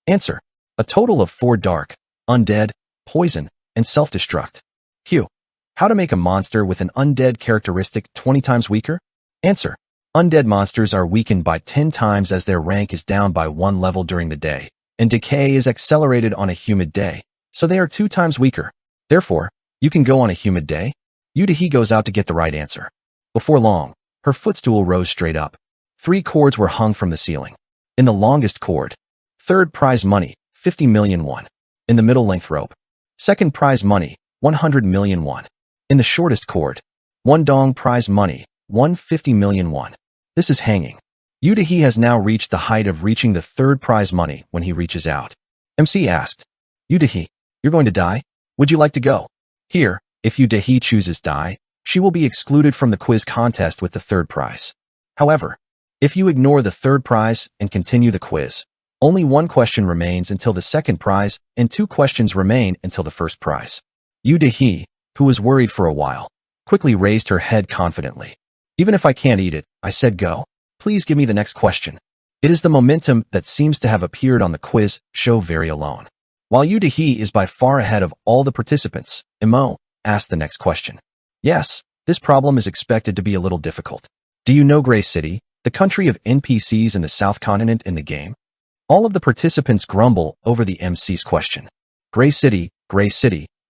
Answer. A total of 4: dark, undead, poison, and self-destruct. Q. How to make a monster with an undead characteristic 20 times weaker? Answer. Undead monsters are weakened by 10 times as their rank is down by 1 level during the day, and decay is accelerated on a humid day, so they are 2 times weaker. Therefore, you can go on a humid day. Yudahi goes out to get the right answer. Before long, her footstool rose straight up. 3 cords were hung from the ceiling. In the longest cord, third prize money, 50 million won. In the middle length rope, second prize money, 100 million won. In the shortest cord, 1 dong prize money, 150 million won. This is hanging. Yudahi has now reached the height of reaching the third prize money when he reaches out. MC asked, Yudahi, you're going to die? Would you like to go? Here, if Yudahi chooses die, she will be excluded from the quiz contest with the third prize. However, if you ignore the third prize and continue the quiz, only 1 question remains until the second prize and 2 questions remain until the first prize. Yudahi, who was worried for a while, quickly raised her head confidently. Even if I can't eat it, I said go. Please give me the next question. It is the momentum that seems to have appeared on the quiz show very alone. While Yudahi is by far ahead of all the participants, Imo asked the next question. Yes, this problem is expected to be a little difficult. Do you know Grey City, the country of NPCs in the South Continent in the game? All of the participants grumble over the MC's question. Grey City,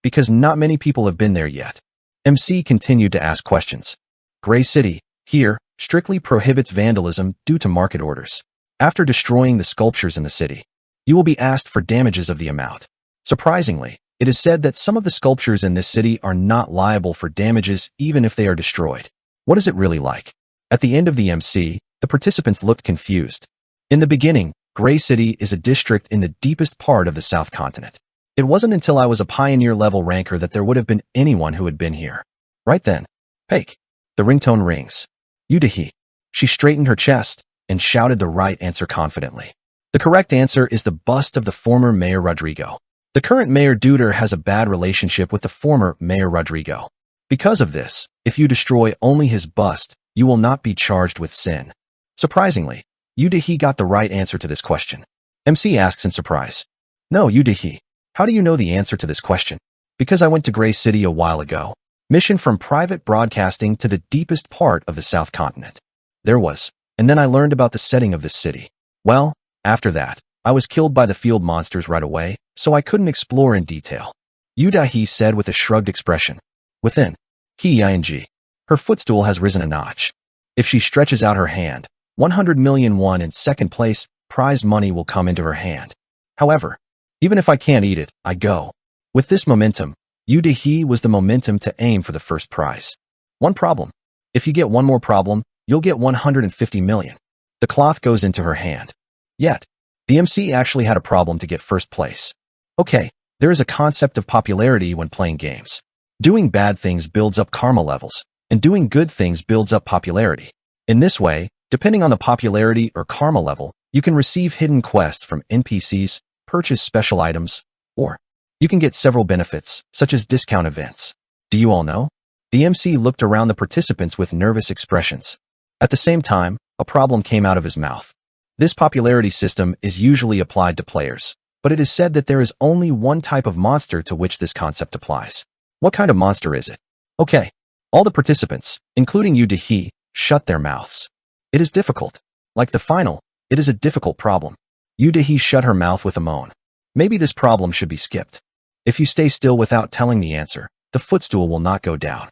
because not many people have been there yet. MC continued to ask questions. Grey City, here, strictly prohibits vandalism due to market orders. After destroying the sculptures in the city, you will be asked for damages of the amount. Surprisingly, it is said that some of the sculptures in this city are not liable for damages even if they are destroyed. What is it really like? At the end of the MC, the participants looked confused. In the beginning, Grey City is a district in the deepest part of the South Continent. It wasn't until I was a pioneer-level ranker that there would have been anyone who had been here. Right then. Pake. The ringtone rings. Yudahi. She straightened her chest and shouted the right answer confidently. The correct answer is the bust of the former Mayor Rodrigo. The current Mayor Duder has a bad relationship with the former Mayor Rodrigo. Because of this, if you destroy only his bust, you will not be charged with sin. Surprisingly, Yudahi got the right answer to this question. MC asks in surprise. No, Yudahi. How do you know the answer to this question? Because I went to Grey City a while ago. Mission from private broadcasting to the deepest part of the South Continent. There was, and then I learned about the setting of this city. Well, after that, I was killed by the field monsters right away, so I couldn't explore in detail. Yudahi said with a shrugged expression. Within. Ing. Her footstool has risen a notch. If she stretches out her hand, 100 million won in second place, prize money will come into her hand. However, even if I can't eat it, I go. With this momentum, Yudahi was the momentum to aim for the first prize. 1 problem. If you get 1 more problem, you'll get 150 million. The cloth goes into her hand. Yet, the MC actually had a problem to get first place. Okay, there is a concept of popularity when playing games. Doing bad things builds up karma levels, and doing good things builds up popularity. In this way, depending on the popularity or karma level, you can receive hidden quests from NPCs, purchase special items, or you can get several benefits, such as discount events. Do you all know? The MC looked around the participants with nervous expressions. At the same time, a problem came out of his mouth. This popularity system is usually applied to players, but it is said that there is only one type of monster to which this concept applies. What kind of monster is it? Okay. All the participants, including Yudahi, shut their mouths. It is difficult. Like the final, it is a difficult problem. Yudahi shut her mouth with a moan. Maybe this problem should be skipped. If you stay still without telling the answer, the footstool will not go down.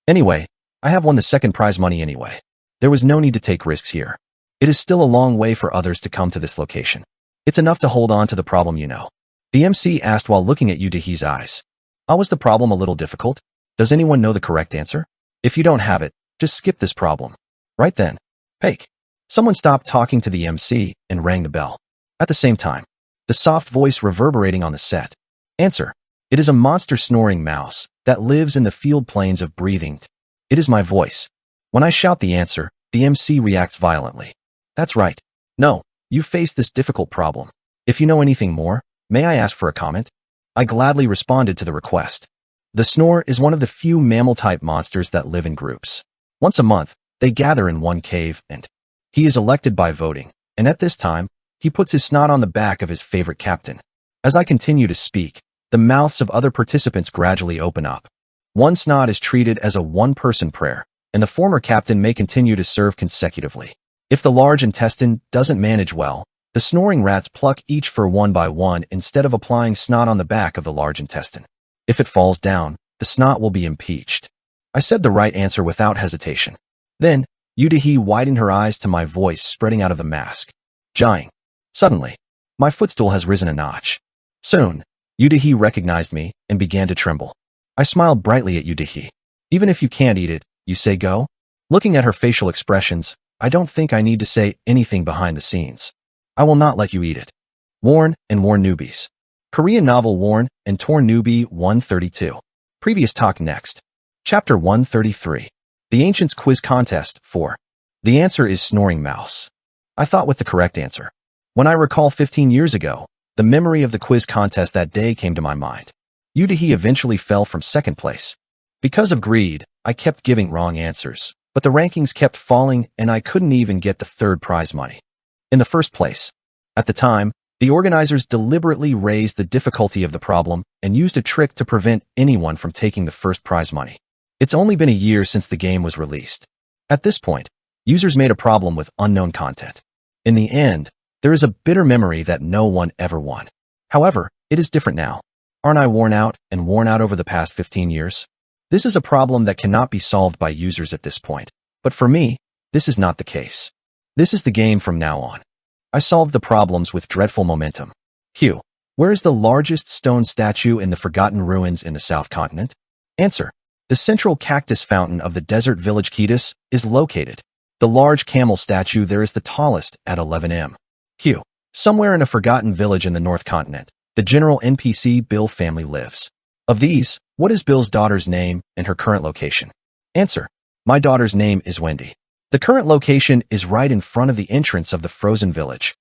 Anyway, I have won the second prize money anyway. There was no need to take risks here. It is still a long way for others to come to this location. It's enough to hold on to the problem you know. The MC asked while looking at Yudahi's eyes. How was the problem a little difficult? Does anyone know the correct answer? If you don't have it, just skip this problem. Right then. Pake. Someone stopped talking to the MC and rang the bell. At the same time, the soft voice reverberating on the set. Answer. It is a monster snoring mouse that lives in the field plains of breathing. It is my voice. When I shout the answer, the MC reacts violently. That's right. No, you face this difficult problem. If you know anything more, May I ask for a comment? I gladly responded to the request. The snore is one of the few mammal-type monsters that live in groups. Once a month, they gather in one cave, and he is elected by voting, and at this time, he puts his snot on the back of his favorite captain. As I continue to speak, the mouths of other participants gradually open up. One snot is treated as a one-person prayer, and the former captain may continue to serve consecutively. If the large intestine doesn't manage well, the snoring rats pluck each fur one by one instead of applying snot on the back of the large intestine. If it falls down, the snot will be impeached. I said the right answer without hesitation. Then, Yudahi widened her eyes to my voice spreading out of the mask. Jying. Suddenly, my footstool has risen a notch. Soon, Yudahi recognized me and began to tremble. I smiled brightly at Yudahi. Even if you can't eat it, you say go? Looking at her facial expressions, I don't think I need to say anything behind the scenes. I will not let you eat it. Worn and Worn Newbies. Korean novel Worn and Torn Newbie 132. Previous talk next. Chapter 133. The Ancients Quiz Contest 4. The answer is Snoring Mouse. I thought with the correct answer. When I recall 15 years ago, the memory of the quiz contest that day came to my mind. Yudahi eventually fell from second place. Because of greed, I kept giving wrong answers, but the rankings kept falling and I couldn't even get the third prize money. In the first place, at the time, the organizers deliberately raised the difficulty of the problem and used a trick to prevent anyone from taking the first prize money. It's only been a year since the game was released. At this point, users made a problem with unknown content. In the end, there is a bitter memory that no one ever won. However, it is different now. Aren't I worn out and worn out over the past 15 years? This is a problem that cannot be solved by users at this point. But for me, this is not the case. This is the game from now on. I solved the problems with dreadful momentum. Q. Where is the largest stone statue in the Forgotten Ruins in the South Continent? Answer. The central cactus fountain of the desert village Ketis is located. The large camel statue there is the tallest at 11 m. Q. Somewhere in a forgotten village in the North Continent, the general NPC Bill family lives. Of these, what is Bill's daughter's name and her current location? Answer. My daughter's name is Wendy. The current location is right in front of the entrance of the frozen village.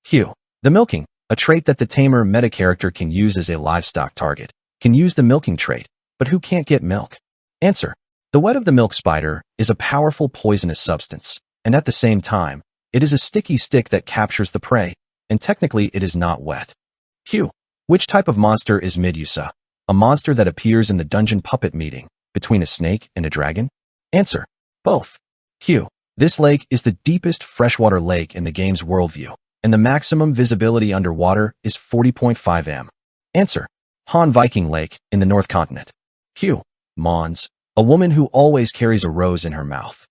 Q. The milking, a trait that the tamer meta character can use as a livestock target, can use the milking trait, but who can't get milk? Answer. The wet of the milk spider is a powerful poisonous substance, and at the same time, it is a sticky stick that captures the prey, and technically it is not wet. Q. Which type of monster is Medusa? A monster that appears in the dungeon puppet meeting, between a snake and a dragon? Answer. Both. Q. This lake is the deepest freshwater lake in the game's worldview, and the maximum visibility underwater is 40.5 m. Answer. Han Viking Lake in the North Continent. Q. Mons. A woman who always carries a rose in her mouth.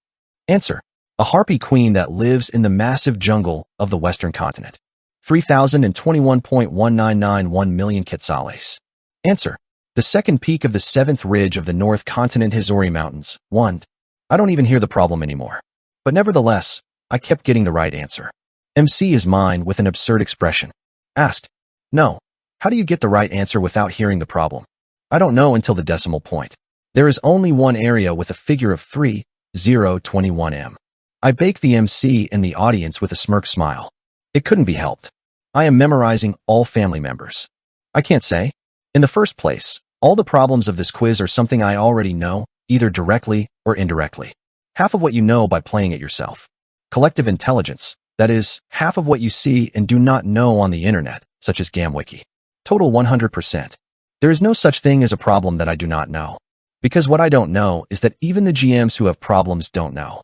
Answer. A harpy queen that lives in the massive jungle of the Western Continent. 3,021.1991 million quetzales. Answer. The second peak of the seventh ridge of the North Continent Hizori Mountains. 1. I don't even hear the problem anymore. But nevertheless, I kept getting the right answer. MC is mine with an absurd expression. Asked. No. How do you get the right answer without hearing the problem? I don't know until the decimal point. There is only one area with a figure of 3,021 m. I bake the MC in the audience with a smirk smile. It couldn't be helped. I am memorizing all family members. I can't say. In the first place, all the problems of this quiz are something I already know, either directly or indirectly. Half of what you know by playing it yourself. Collective intelligence, that is, half of what you see and do not know on the internet, such as GamWiki. Total 100%. There is no such thing as a problem that I do not know. Because what I don't know is that even the GMs who have problems don't know.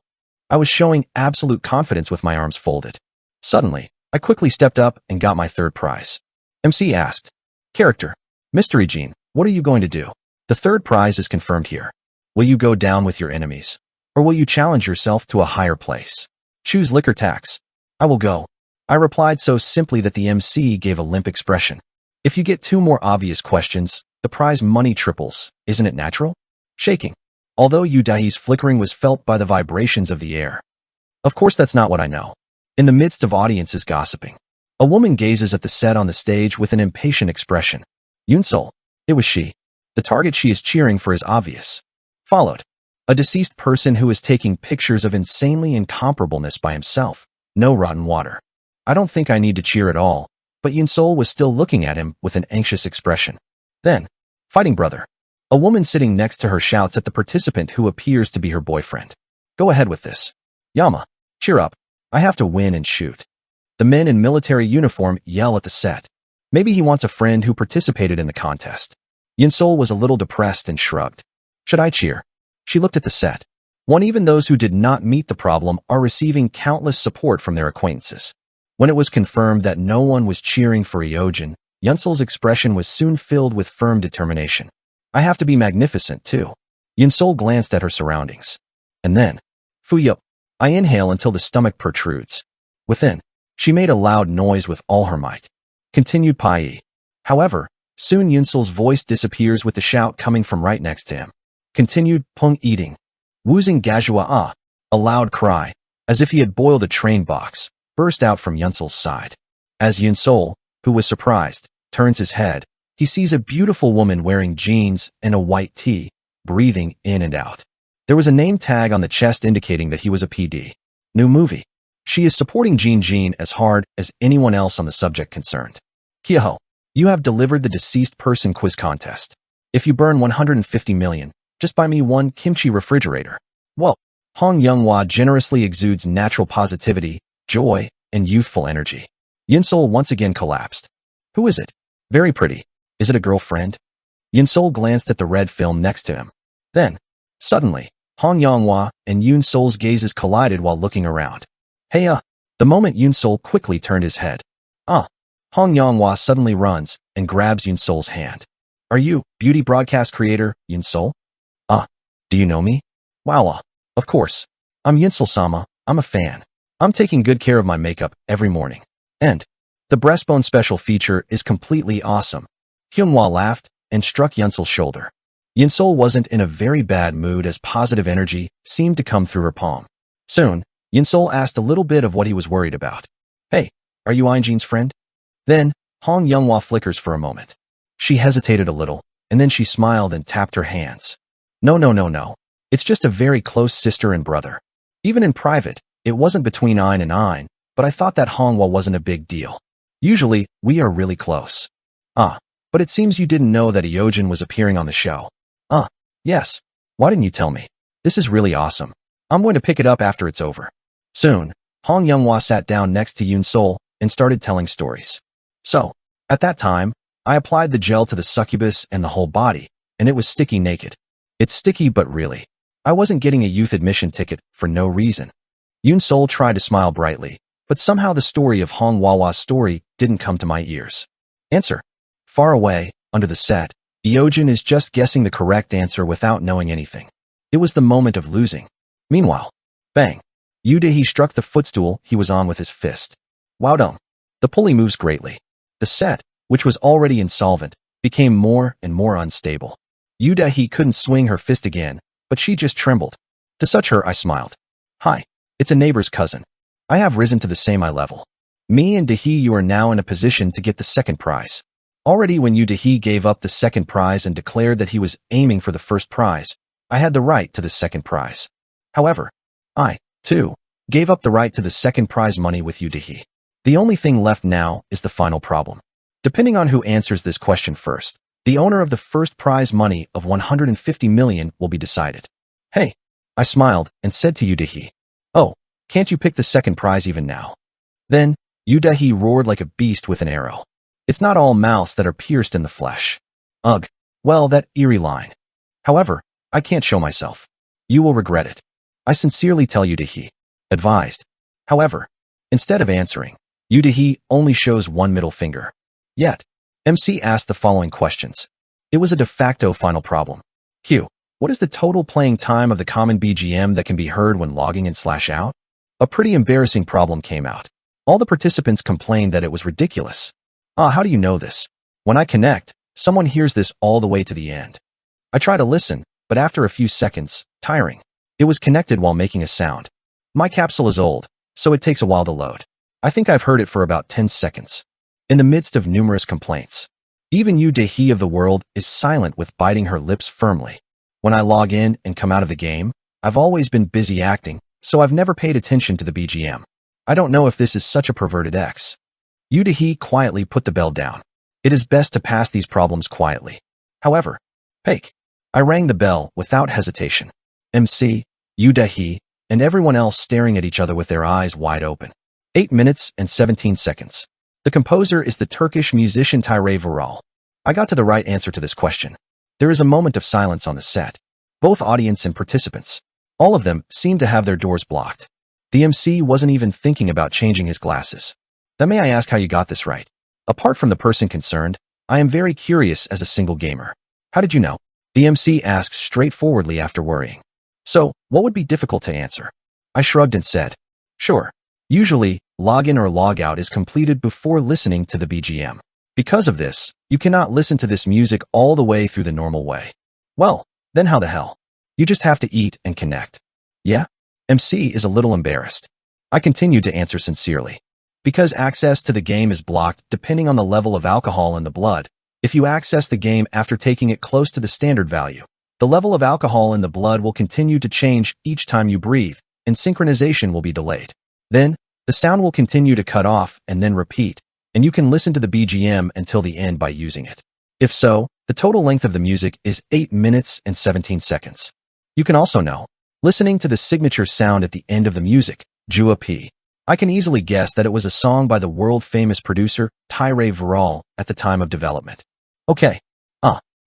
I was showing absolute confidence with my arms folded. Suddenly, I quickly stepped up and got my third prize. MC asked. Character. Mystery Gene, what are you going to do? The third prize is confirmed here. Will you go down with your enemies? Or will you challenge yourself to a higher place? Choose liquor tax. I will go. I replied so simply that the MC gave a limp expression. If you get two more obvious questions, the prize money triples. Isn't it natural? Shaking. Although Yudahi's flickering was felt by the vibrations of the air. Of course that's not what I know. In the midst of audiences gossiping, a woman gazes at the set on the stage with an impatient expression. Yunsol. It was she. The target she is cheering for is obvious. Followed. A deceased person who is taking pictures of insanely incomparableness by himself. No rotten water. I don't think I need to cheer at all. but Yunsol was still looking at him with an anxious expression. Then, fighting brother. A woman sitting next to her shouts at the participant who appears to be her boyfriend. Go ahead with this. Yama, cheer up. I have to win and shoot. The men in military uniform yell at the set. Maybe he wants a friend who participated in the contest. Yunsol was a little depressed and shrugged. Should I cheer? She looked at the set. Even those who did not meet the problem are receiving countless support from their acquaintances. When it was confirmed that no one was cheering for Eojin, Yunsol's expression was soon filled with firm determination. I have to be magnificent, too. Yunsol glanced at her surroundings. And then, Fuyup. I inhale until the stomach protrudes. Within, she made a loud noise with all her might. Continued Pai. However, soon Yunsol's voice disappears with the shout coming from right next to him. Continued Pung eating. Woozing Gajua ah. A loud cry, as if he had boiled a train box, burst out from Yunsol's side. As Yunsol, who was surprised, turns his head, he sees a beautiful woman wearing jeans and a white tee, breathing in and out. There was a name tag on the chest indicating that he was a PD. New movie. She is supporting Jin as hard as anyone else on the subject concerned. Kyoho, you have delivered the deceased person quiz contest. If you burn 150 million, just buy me one kimchi refrigerator. Whoa. Hong Younghwa generously exudes natural positivity, joy, and youthful energy. Yunsol once again collapsed. Who is it? Very pretty. Is it a girlfriend? Yunsol glanced at the red film next to him. Then, suddenly, Hong Younghwa and Yunsol's gazes collided while looking around. Hey The moment Yunsol quickly turned his head. Hong Younghwa suddenly runs and grabs Yunsol's hand. Are you, beauty broadcast creator, Yunsol? Do you know me? Wow, of course. I'm Yunsol-sama, I'm a fan. I'm taking good care of my makeup every morning. And the breastbone special feature is completely awesome. Hyunghwa laughed and struck Yunsol's shoulder. Yunsol wasn't in a very bad mood as positive energy seemed to come through her palm. Soon, Yunsol asked a little bit of what he was worried about. Hey, are you Einjin's friend? Then, Hong Younghwa flickers for a moment. She hesitated a little, and then she smiled and tapped her hands. No. It's just a very close sister and brother. Even in private, it wasn't between Ein and Ein, but I thought that Honghwa wasn't a big deal. Usually, we are really close. But it seems you didn't know that Eojin was appearing on the show. Yes. Why didn't you tell me? This is really awesome. I'm going to pick it up after it's over. Soon, Hong Younghwa sat down next to Yunsol and started telling stories. So, at that time, I applied the gel to the succubus and the whole body, and it was sticky naked. It's sticky but really. I wasn't getting a youth admission ticket for no reason. Yunsol tried to smile brightly, but somehow the story of Hong Wawa's story didn't come to my ears. Answer. Far away, under the set, Eojin is just guessing the correct answer without knowing anything. It was the moment of losing. Meanwhile, bang. Yudahi struck the footstool he was on with his fist. Wowdum. The pulley moves greatly. The set, which was already insolvent, became more and more unstable. Yudahi couldn't swing her fist again, but she just trembled. To such her, I smiled. Hi, it's a neighbor's cousin. I have risen to the same eye level. Me and Dahi, you are now in a position to get the second prize. Already when Yudahi gave up the second prize and declared that he was aiming for the first prize, I had the right to the second prize. However, I, too, gave up the right to the second prize money with Yudahi. The only thing left now is the final problem. Depending on who answers this question first, the owner of the first prize money of 150 million will be decided. Hey, I smiled and said to Yudahi, oh, can't you pick the second prize even now? Then, Yudahi roared like a beast with an arrow. It's not all mouths that are pierced in the flesh. Ugh, well, that eerie line. However, I can't show myself. You will regret it. I sincerely tell Yudahi. Advised. However, instead of answering, Yudahi only shows one middle finger. Yet, MC asked the following questions. It was a de facto final problem. Q. What is the total playing time of the common BGM that can be heard when logging in /out? A pretty embarrassing problem came out. All the participants complained that it was ridiculous. How do you know this? When I connect, someone hears this all the way to the end. I try to listen, but after a few seconds, tiring. It was connected while making a sound. My capsule is old, so it takes a while to load. I think I've heard it for about 10 seconds. In the midst of numerous complaints, even Yudahi of the world is silent with biting her lips firmly. When I log in and come out of the game, I've always been busy acting, so I've never paid attention to the BGM. I don't know if this is such a perverted X. Yu quietly put the bell down. It is best to pass these problems quietly. However, Pake. I rang the bell without hesitation. MC, Yu and everyone else staring at each other with their eyes wide open. 8 minutes and 17 seconds. The composer is the Turkish musician Tyre Vural. I got to the right answer to this question. There is a moment of silence on the set. Both audience and participants. All of them seemed to have their doors blocked. The MC wasn't even thinking about changing his glasses. Then may I ask how you got this right? Apart from the person concerned, I am very curious as a single gamer. How did you know? The MC asked straightforwardly after worrying. So, what would be difficult to answer? I shrugged and said, sure. Usually, login or logout is completed before listening to the BGM. Because of this, you cannot listen to this music all the way through the normal way. Well, then how the hell? You just have to eat and connect. Yeah? MC is a little embarrassed. I continued to answer sincerely. Because access to the game is blocked depending on the level of alcohol in the blood. If you access the game after taking it close to the standard value, the level of alcohol in the blood will continue to change each time you breathe, and synchronization will be delayed. Then, the sound will continue to cut off and then repeat, and you can listen to the BGM until the end by using it. If so, the total length of the music is 8 minutes and 17 seconds. You can also know, listening to the signature sound at the end of the music, Jua P. I can easily guess that it was a song by the world-famous producer, Tyre Vural, at the time of development. Okay.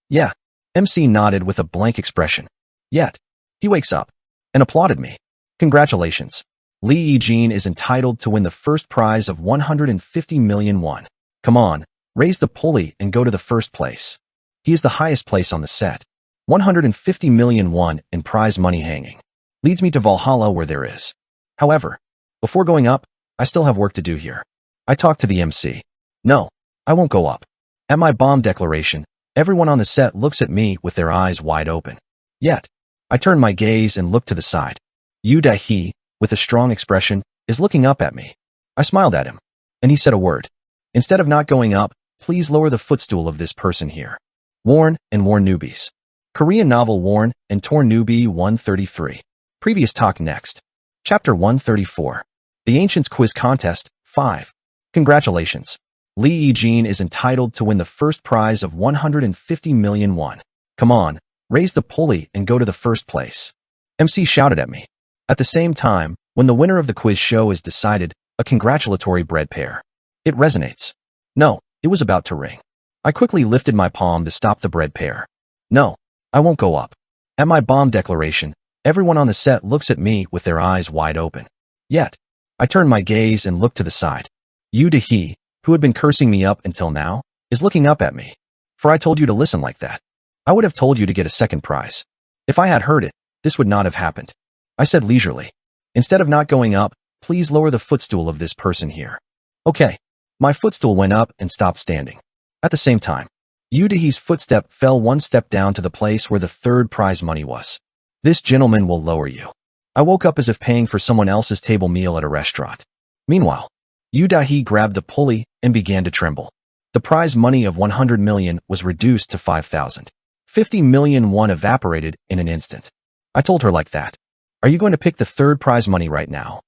Yeah. MC nodded with a blank expression. Yet, he wakes up and applauded me. Congratulations. Lee Yijin is entitled to win the first prize of 150 million won. Come on, raise the pulley and go to the first place. He is the highest place on the set. 150 million won in prize money hanging. Leads me to Valhalla where there is. However, before going up, I still have work to do here. I talked to the MC. No, I won't go up. At my bomb declaration, everyone on the set looks at me with their eyes wide open. Yet, I turn my gaze and look to the side. Yu Dahi, with a strong expression, is looking up at me. I smiled at him, and he said a word. Instead of not going up, please lower the footstool of this person here. Worn and Worn Newbies. Korean novel Worn and Torn Newbie 133. Previous talk next. Chapter 134. The Ancients Quiz Contest, 5. Congratulations. Lee Yijin is entitled to win the first prize of 150 million won. Come on, raise the pulley and go to the first place. MC shouted at me. At the same time, when the winner of the quiz show is decided, a congratulatory bread pair. It resonates. No, it was about to ring. I quickly lifted my palm to stop the bread pair. No, I won't go up. At my bomb declaration, everyone on the set looks at me with their eyes wide open. Yet, I turn my gaze and look to the side. Yu Dahi, who had been cursing me up until now, is looking up at me. For I told you to listen like that. I would have told you to get a second prize. If I had heard it, this would not have happened. I said leisurely. Instead of not going up, please lower the footstool of this person here. Okay. My footstool went up and stopped standing. At the same time, Yu Dahi's footstep fell one step down to the place where the third prize money was. This gentleman will lower you. I woke up as if paying for someone else's table meal at a restaurant. Meanwhile, Yu Dahi grabbed the pulley and began to tremble. The prize money of 100 million was reduced to 5,000. 50 million won evaporated in an instant. I told her like that. Are you going to pick the third prize money right now?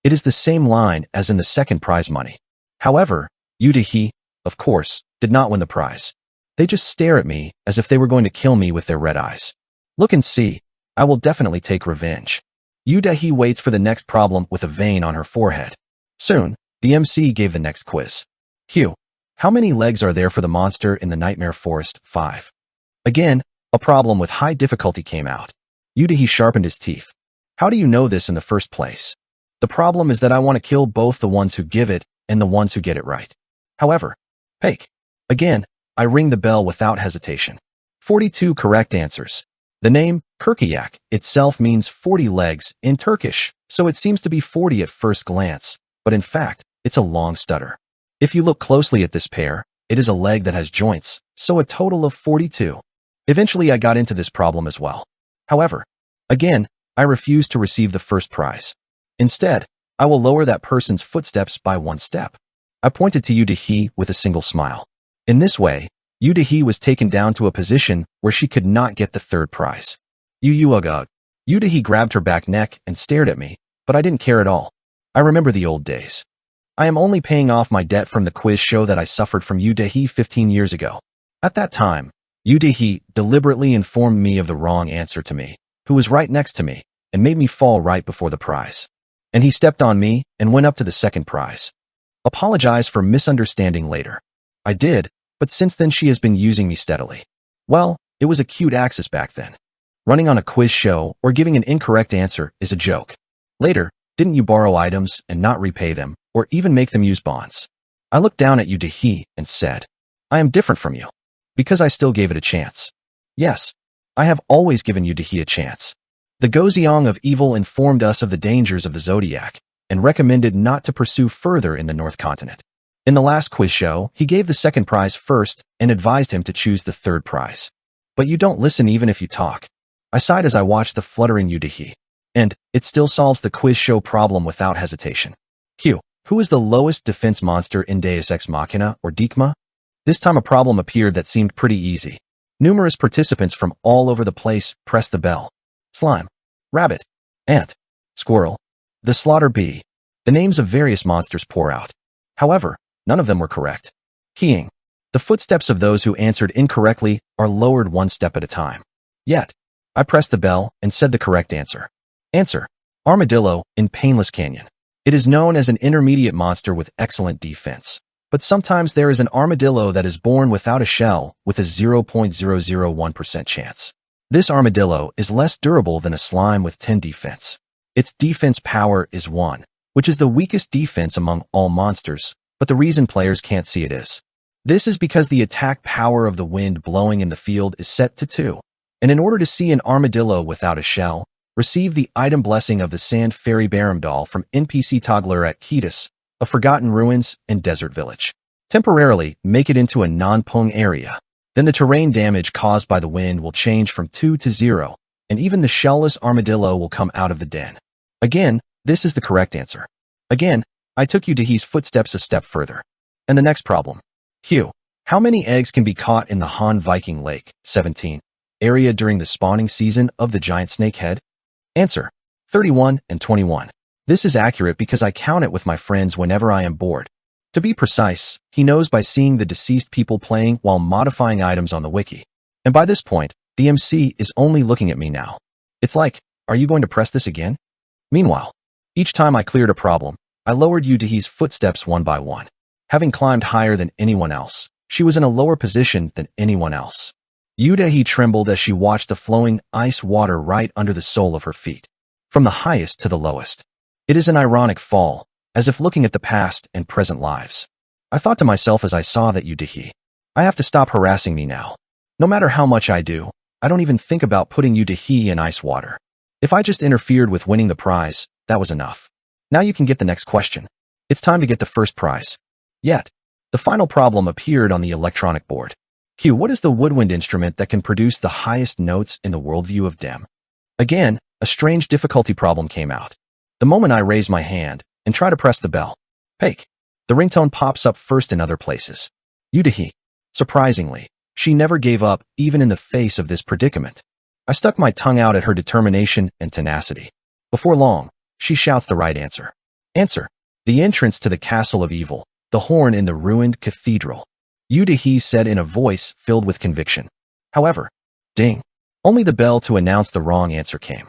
It is the same line as in the second prize money. However, Yu Dahi, of course, did not win the prize. They just stare at me as if they were going to kill me with their red eyes. Look and see. I will definitely take revenge. Yu Dahi waits for the next problem with a vein on her forehead. Soon, the MC gave the next quiz. Q. How many legs are there for the monster in the Nightmare Forest? 5. Again, a problem with high difficulty came out. Yu Dahi sharpened his teeth. How do you know this in the first place? The problem is that I want to kill both the ones who give it and the ones who get it right. However, Pake. Again, I ring the bell without hesitation. 42 correct answers. The name, Kirkiyak, itself means 40 legs in Turkish, so it seems to be 40 at first glance, but in fact, it's a long stutter. If you look closely at this pair, it is a leg that has joints, so a total of 42. Eventually I got into this problem as well. However, again, I refuse to receive the first prize. Instead, I will lower that person's footsteps by 1 step. I pointed to Yu Dahi with a single smile. In this way, Yu Dahi was taken down to a position where she could not get the third prize. Yu Dahi grabbed her back neck and stared at me, but I didn't care at all. I remember the old days. I am only paying off my debt from the quiz show that I suffered from Yu Dehi 15 years ago. At that time, Yu Dehi deliberately informed me of the wrong answer to me, who was right next to me, and made me fall right before the prize. And he stepped on me and went up to the second prize. Apologize for misunderstanding later. I did, but since then she has been using me steadily. Well, it was a cute axis back then. Running on a quiz show or giving an incorrect answer is a joke. Later, didn't you borrow items and not repay them, or even make them use bonds? I looked down at Yu Dehi and said, I am different from you. Because I still gave it a chance. Yes, I have always given Yu Dehi a chance. The Goziong of Evil informed us of the dangers of the Zodiac, and recommended not to pursue further in the North Continent. In the last quiz show, he gave the second prize first and advised him to choose the third prize. But you don't listen even if you talk. I sighed as I watched the fluttering Yu Dehi. And it still solves the quiz show problem without hesitation. Q. Who is the lowest defense monster in Deus Ex Machina or Dikma? This time a problem appeared that seemed pretty easy. Numerous participants from all over the place pressed the bell. Slime, rabbit, ant, squirrel, the slaughter bee. The names of various monsters pour out. However, none of them were correct. Keying. The footsteps of those who answered incorrectly are lowered one step at a time. Yet, I pressed the bell and said the correct answer. Answer. Armadillo in Painless Canyon. It is known as an intermediate monster with excellent defense. But sometimes there is an armadillo that is born without a shell with a 0.001% chance. This armadillo is less durable than a slime with 10 defense. Its defense power is 1, which is the weakest defense among all monsters, but the reason players can't see it is. This is because the attack power of the wind blowing in the field is set to 2. And in order to see an armadillo without a shell, receive the item blessing of the Sand Fairy Barhamdal from NPC Toggler at Ketis, a Forgotten Ruins, and Desert Village. Temporarily make it into a non-pung area. Then the terrain damage caused by the wind will change from 2 to 0, and even the shellless armadillo will come out of the den. Again, this is the correct answer. Again, I took Yu Dehi's footsteps a step further. And the next problem. Q. How many eggs can be caught in the Han Viking Lake, 17, area during the spawning season of the giant snakehead? Answer. 31 and 21. This is accurate because I count it with my friends whenever I am bored. To be precise, he knows by seeing the deceased people playing while modifying items on the wiki. And by this point, the MC is only looking at me now. It's like, are you going to press this again? Meanwhile, each time I cleared a problem, I lowered Yu Dehi's footsteps one by one. Having climbed higher than anyone else, she was in a lower position than anyone else. Yu Dehi trembled as she watched the flowing ice water right under the sole of her feet. From the highest to the lowest. It is an ironic fall, as if looking at the past and present lives. I thought to myself as I saw that Yu Dehi. I have to stop harassing me now. No matter how much I do, I don't even think about putting Yu Dehi in ice water. If I just interfered with winning the prize, that was enough. Now you can get the next question. It's time to get the first prize. Yet, the final problem appeared on the electronic board. Q. What is the woodwind instrument that can produce the highest notes in the worldview of Dem? Again, a strange difficulty problem came out. The moment I raise my hand and try to press the bell, Pake, the ringtone pops up first in other places. Yu Dehi. Surprisingly, she never gave up even in the face of this predicament. I stuck my tongue out at her determination and tenacity. Before long, she shouts the right answer. Answer. The entrance to the Castle of Evil, the horn in the ruined cathedral. Yu Dehi said in a voice filled with conviction. However, ding, only the bell to announce the wrong answer came.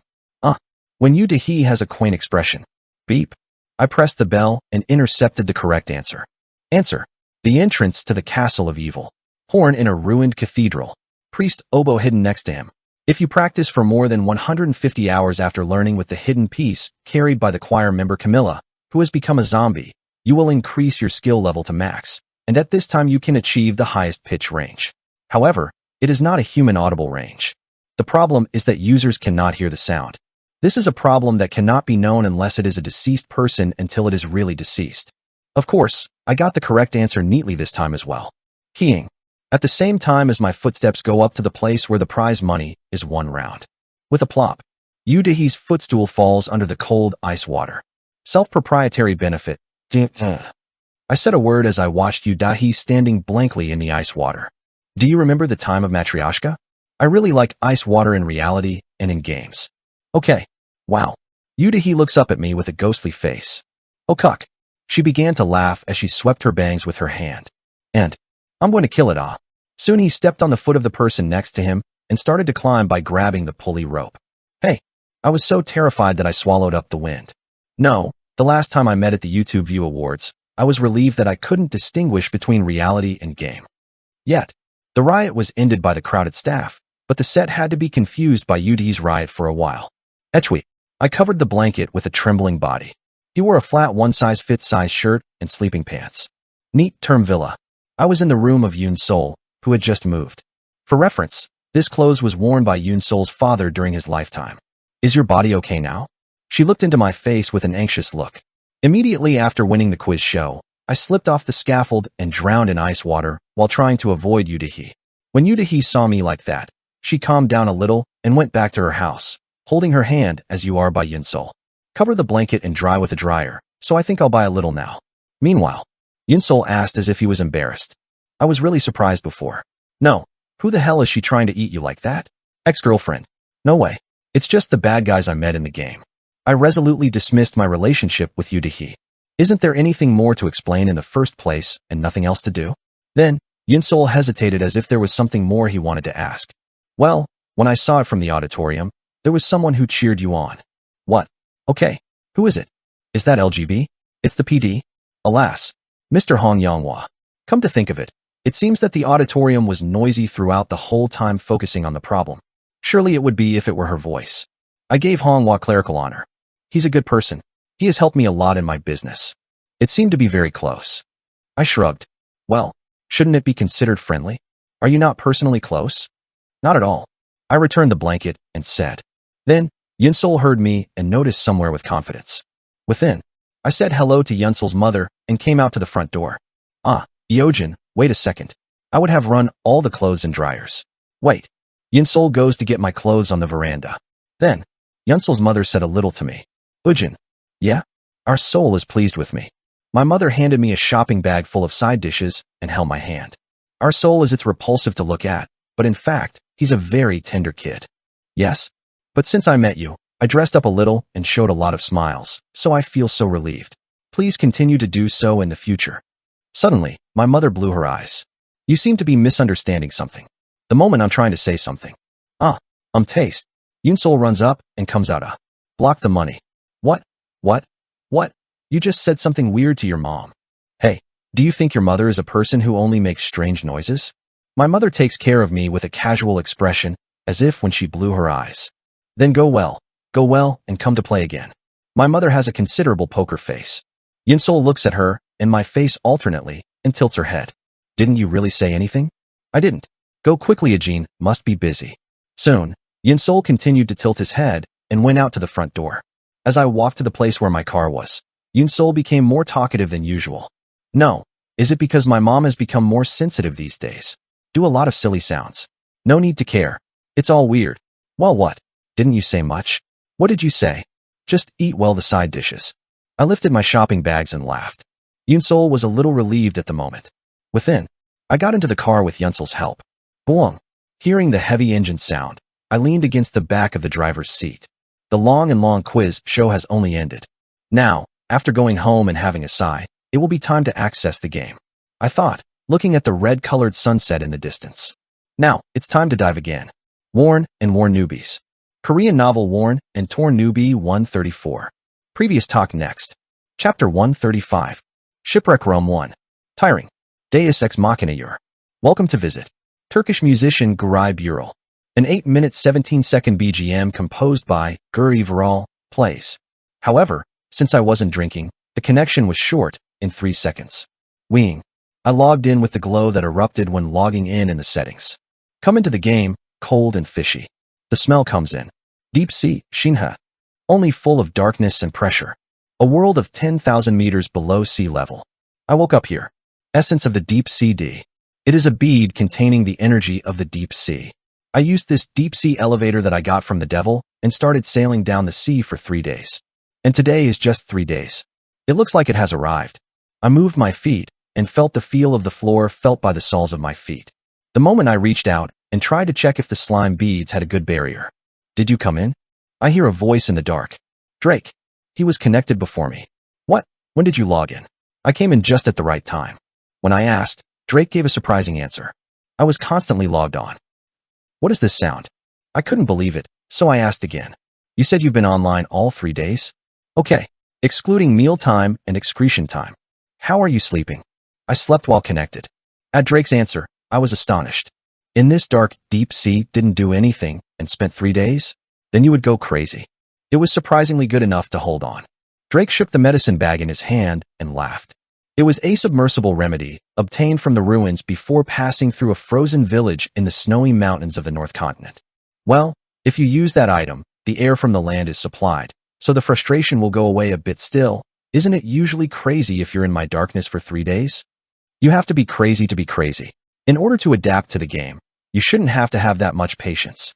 When Yu Dehi has a quaint expression. Beep. I pressed the bell and intercepted the correct answer. Answer. The entrance to the Castle of Evil. Horn in a ruined cathedral. Priest oboe hidden next to him. If you practice for more than 150 hours after learning with the hidden piece carried by the choir member Camilla, who has become a zombie, you will increase your skill level to max, and at this time you can achieve the highest pitch range. However, it is not a human audible range. The problem is that users cannot hear the sound. This is a problem that cannot be known unless it is a deceased person until it is really deceased. Of course, I got the correct answer neatly this time as well. Keying. At the same time as my footsteps go up to the place where the prize money is 1 round. With a plop, Yu Dehi's footstool falls under the cold ice water. Self-proprietary benefit. I said a word as I watched Yu Dehi standing blankly in the ice water. Do you remember the time of Matryoshka? I really like ice water in reality and in games. Okay. Wow. Yu Dehi looks up at me with a ghostly face. Oh cuck. She began to laugh as she swept her bangs with her hand. And, I'm going to kill it, ah. Soon he stepped on the foot of the person next to him and started to climb by grabbing the pulley rope. Hey, I was so terrified that I swallowed up the wind. No, the last time I met at the YouTube View Awards, I was relieved that I couldn't distinguish between reality and game. Yet, the riot was ended by the crowded staff, but the set had to be confused by UD's riot for a while. Etchwe. I covered the blanket with a trembling body. He wore a flat one-size-fits-size shirt and sleeping pants. Neat term villa. I was in the room of Yoon Sol, who had just moved. For reference, this clothes was worn by Yoon Sol's father during his lifetime. Is your body okay now? She looked into my face with an anxious look. Immediately after winning the quiz show, I slipped off the scaffold and drowned in ice water while trying to avoid Yudahi. When Yudahi saw me like that, she calmed down a little and went back to her house, holding her hand as you are by Yoon Sol. Cover the blanket and dry with a dryer, so I think I'll buy a little now. Meanwhile, Yoon Sol asked as if he was embarrassed. I was really surprised before. No, who the hell is she trying to eat you like that? Ex-girlfriend. No way. It's just the bad guys I met in the game. I resolutely dismissed my relationship with Yudahi. Isn't there anything more to explain in the first place and nothing else to do? Then, Yoon Sol hesitated as if there was something more he wanted to ask. Well, when I saw it from the auditorium, there was someone who cheered you on. What? Okay. Who is it? Is that LGB? It's the PD? Alas. Mr. Hong Yonghua. Come to think of it, it seems that the auditorium was noisy throughout the whole time focusing on the problem. Surely it would be if it were her voice. I gave Honghua clerical honor. He's a good person. He has helped me a lot in my business. It seemed to be very close. I shrugged. Well, shouldn't it be considered friendly? Are you not personally close? Not at all. I returned the blanket and said. Then, Yoon Sol heard me and noticed somewhere with confidence. Within, I said hello to Yoon Sol's mother and came out to the front door. Ah, Yeojin, wait a second. I would have run all the clothes in dryers. Wait. Yoon Sol goes to get my clothes on the veranda. Then, Yoon Sol's mother said a little to me. Ujin. Yeah? Our soul is pleased with me. My mother handed me a shopping bag full of side dishes and held my hand. Our soul is it's repulsive to look at, but in fact, he's a very tender kid. Yes? But since I met you, I dressed up a little and showed a lot of smiles, so I feel so relieved. Please continue to do so in the future. Suddenly, my mother blew her eyes. You seem to be misunderstanding something. The moment I'm trying to say something. Taste. Yoon Sol runs up and comes out. Block the money. What? What? You just said something weird to your mom. Hey, do you think your mother is a person who only makes strange noises? My mother takes care of me with a casual expression, as if when she blew her eyes. Then go well, and come to play again. My mother has a considerable poker face. Yoon Sol looks at her and my face alternately and tilts her head. Didn't you really say anything? I didn't. Go quickly, Ajin, must be busy. Soon, Yoon Sol continued to tilt his head and went out to the front door. As I walked to the place where my car was, Yoon Sol became more talkative than usual. No, is it because my mom has become more sensitive these days? Do a lot of silly sounds. No need to care. It's all weird. Well, what? Didn't you say much? What did you say? Just eat well the side dishes. I lifted my shopping bags and laughed. Yoon Sol was a little relieved at the moment. Within, I got into the car with Yoon Sol's help. Boom. Hearing the heavy engine sound, I leaned against the back of the driver's seat. The long quiz show has only ended. Now, after going home and having a sigh, it will be time to access the game. I thought, looking at the red-colored sunset in the distance. Now, it's time to dive again. Worn and Worn Newbies. Korean novel Worn and Torn Newbie 134. Previous talk next. Chapter 135. Shipwreck Rome 1. Tiring. Deus Ex Machina Ur. Welcome to visit. Turkish musician Guray Bural. An 8-minute 17-second BGM composed by Guri Vural plays. However, since I wasn't drinking, the connection was short, in 3 seconds. Weeing. I logged in with the glow that erupted when logging in the settings. Come into the game, cold and fishy. The smell comes in. Deep sea, Shinha. Only full of darkness and pressure. A world of 10,000 meters below sea level. I woke up here. Essence of the deep sea D. It is a bead containing the energy of the deep sea. I used this deep sea elevator that I got from the devil and started sailing down the sea for 3 days. And today is just 3 days. It looks like it has arrived. I moved my feet and felt the feel of the floor felt by the soles of my feet. The moment I reached out and tried to check if the slime beads had a good barrier. Did you come in? I hear a voice in the dark. Drake. He was connected before me. What? When did you log in? I came in just at the right time. When I asked, Drake gave a surprising answer. I was constantly logged on. What is this sound? I couldn't believe it, so I asked again. You said you've been online all 3 days? Okay, excluding meal time and excretion time. How are you sleeping? I slept while connected. At Drake's answer, I was astonished. In this dark, deep sea, didn't do anything and spent 3 days? Then you would go crazy. It was surprisingly good enough to hold on. Drake shook the medicine bag in his hand and laughed. It was a submersible remedy, obtained from the ruins before passing through a frozen village in the snowy mountains of the North Continent. Well, if you use that item, the air from the land is supplied, so the frustration will go away a bit still. Isn't it usually crazy if you're in my darkness for 3 days? You have to be crazy to be crazy. In order to adapt to the game, you shouldn't have to have that much patience.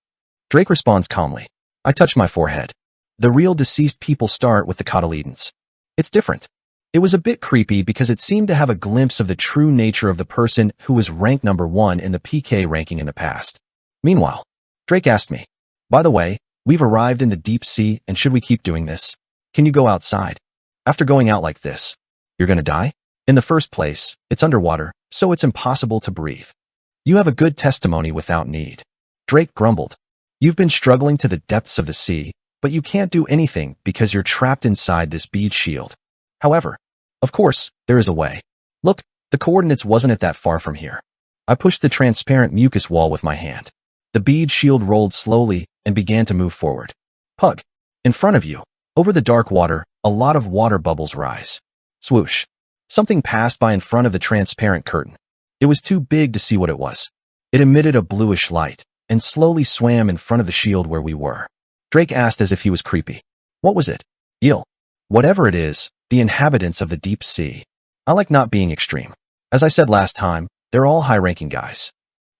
Drake responds calmly. I touch my forehead. The real deceased people start with the cotyledons. It's different. It was a bit creepy because it seemed to have a glimpse of the true nature of the person who was ranked number 1 in the PK ranking in the past. Meanwhile, Drake asked me, by the way, we've arrived in the deep sea and should we keep doing this? Can you go outside? After going out like this, you're gonna die? In the first place, it's underwater, so it's impossible to breathe. You have a good testimony without need. Drake grumbled. You've been struggling to the depths of the sea, but you can't do anything because you're trapped inside this bead shield. However, of course, there is a way. Look, the coordinates wasn't it that far from here. I pushed the transparent mucus wall with my hand. The bead shield rolled slowly and began to move forward. Pug. In front of you, over the dark water, a lot of water bubbles rise. Swoosh. Something passed by in front of the transparent curtain. It was too big to see what it was. It emitted a bluish light and slowly swam in front of the shield where we were. Drake asked as if he was creepy. What was it? Eel. Whatever it is, the inhabitants of the deep sea. I like not being extreme. As I said last time, they're all high-ranking guys.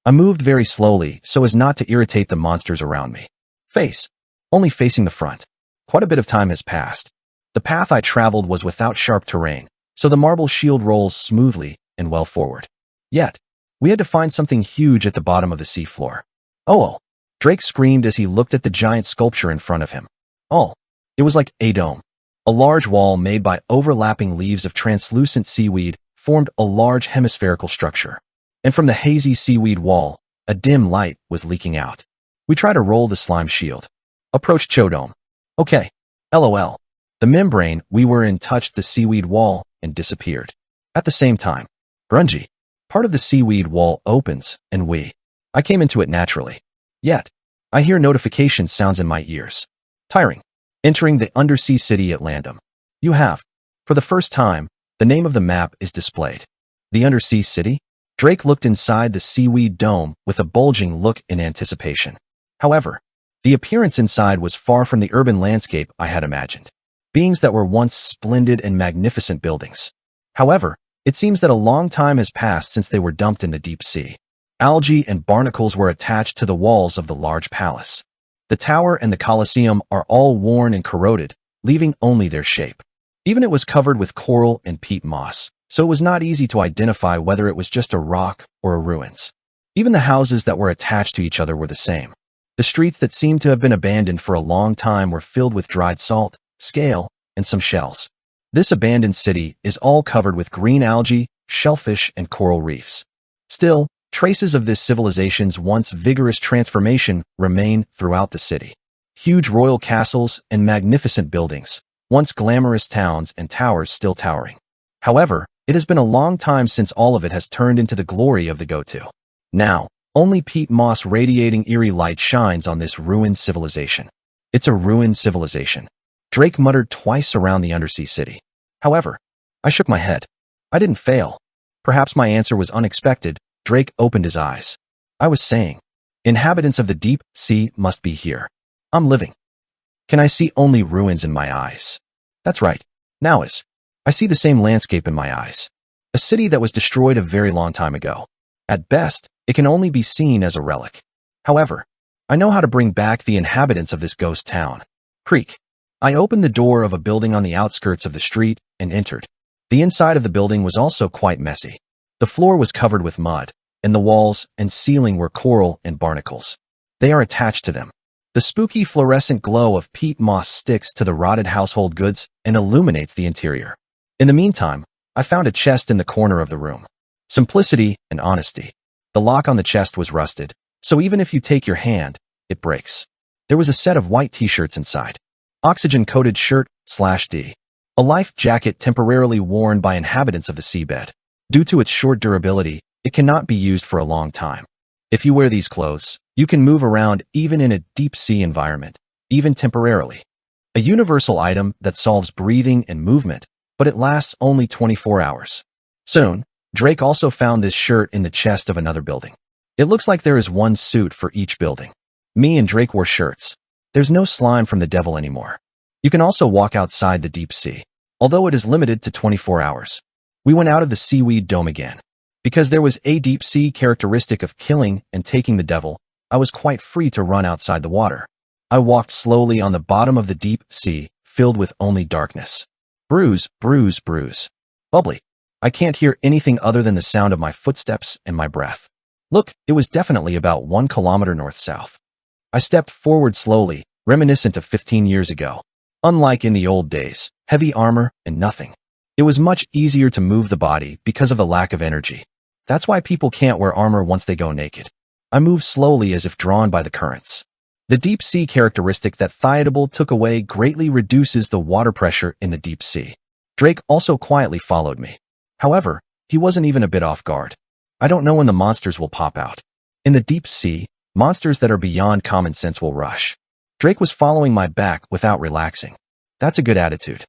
I moved very slowly so as not to irritate the monsters around me. Face. Only facing the front. Quite a bit of time has passed. The path I traveled was without sharp terrain, so the marble shield rolls smoothly and well forward. Yet, we had to find something huge at the bottom of the seafloor. Oh! Drake screamed as he looked at the giant sculpture in front of him. Oh! It was like a dome. A large wall made by overlapping leaves of translucent seaweed formed a large hemispherical structure. And from the hazy seaweed wall, a dim light was leaking out. We tried to roll the slime shield. Approached Chodome. Okay. LOL. The membrane we were in touched the seaweed wall and disappeared. At the same time, grungy. Part of the seaweed wall opens, and I came into it naturally. Yet, I hear notification sounds in my ears. Tiring. Entering the undersea city at Landum. You have. For the first time, the name of the map is displayed. The undersea city? Drake looked inside the seaweed dome with a bulging look in anticipation. However, the appearance inside was far from the urban landscape I had imagined. Beings that were once splendid and magnificent buildings. However, it seems that a long time has passed since they were dumped in the deep sea. Algae and barnacles were attached to the walls of the large palace. The tower and the Colosseum are all worn and corroded, leaving only their shape. Even it was covered with coral and peat moss, so it was not easy to identify whether it was just a rock or a ruins. Even the houses that were attached to each other were the same. The streets that seemed to have been abandoned for a long time were filled with dried salt, scale, and some shells. This abandoned city is all covered with green algae, shellfish, and coral reefs. Still, traces of this civilization's once vigorous transformation remain throughout the city. Huge royal castles and magnificent buildings, once glamorous towns and towers still towering. However, it has been a long time since all of it has turned into the glory of the go-to. Now, only peat moss radiating eerie light shines on this ruined civilization. It's a ruined civilization. Drake muttered twice around the undersea city. However, I shook my head. I didn't fail. Perhaps my answer was unexpected. Drake opened his eyes. I was saying, inhabitants of the deep sea must be here. I'm living. Can I see only ruins in my eyes? That's right. Now I see the same landscape in my eyes. A city that was destroyed a very long time ago. At best, it can only be seen as a relic. However, I know how to bring back the inhabitants of this ghost town. Creak. I opened the door of a building on the outskirts of the street and entered. The inside of the building was also quite messy. The floor was covered with mud, and the walls and ceiling were coral and barnacles. They are attached to them. The spooky fluorescent glow of peat moss sticks to the rotted household goods and illuminates the interior. In the meantime, I found a chest in the corner of the room. Simplicity and honesty. The lock on the chest was rusted, so even if you take your hand, it breaks. There was a set of white t-shirts inside. Oxygen-coated shirt/D. A life jacket temporarily worn by inhabitants of the seabed. Due to its short durability, it cannot be used for a long time. If you wear these clothes, you can move around even in a deep-sea environment, even temporarily. A universal item that solves breathing and movement, but it lasts only 24 hours. Soon, Drake also found this shirt in the chest of another building. It looks like there is one suit for each building. Me and Drake wore shirts. There's no slime from the devil anymore. You can also walk outside the deep sea, although it is limited to 24 hours. We went out of the seaweed dome again. Because there was a deep sea characteristic of killing and taking the devil, I was quite free to run outside the water. I walked slowly on the bottom of the deep sea, filled with only darkness. Bruise, bruise, bruise. Bubbly. I can't hear anything other than the sound of my footsteps and my breath. Look, it was definitely about 1 kilometer north-south. I stepped forward slowly, reminiscent of 15 years ago. Unlike in the old days, heavy armor and nothing. It was much easier to move the body because of the lack of energy. That's why people can't wear armor once they go naked. I moved slowly as if drawn by the currents. The deep sea characteristic that Thiadable took away greatly reduces the water pressure in the deep sea. Drake also quietly followed me. However, he wasn't even a bit off guard. I don't know when the monsters will pop out. In the deep sea, monsters that are beyond common sense will rush. Drake was following my back without relaxing. That's a good attitude.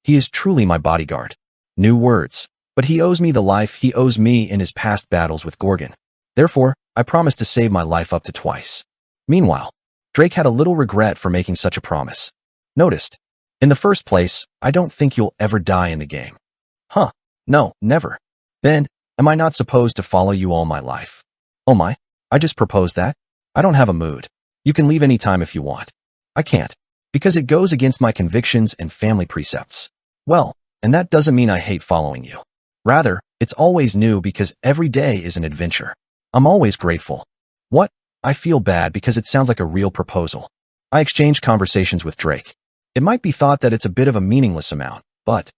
He is truly my bodyguard. New words, but he owes me the life he owes me in his past battles with Gorgon. Therefore, I promised to save my life up to twice. Meanwhile, Drake had a little regret for making such a promise. Noticed. In the first place, I don't think you'll ever die in the game. Huh. No, never. Then, am I not supposed to follow you all my life? Oh my, I just proposed that? I don't have a mood. You can leave any time if you want. I can't, because it goes against my convictions and family precepts. Well, and that doesn't mean I hate following you. Rather, it's always new because every day is an adventure. I'm always grateful. What? I feel bad because it sounds like a real proposal. I exchanged conversations with Drake. It might be thought that it's a bit of a meaningless amount, but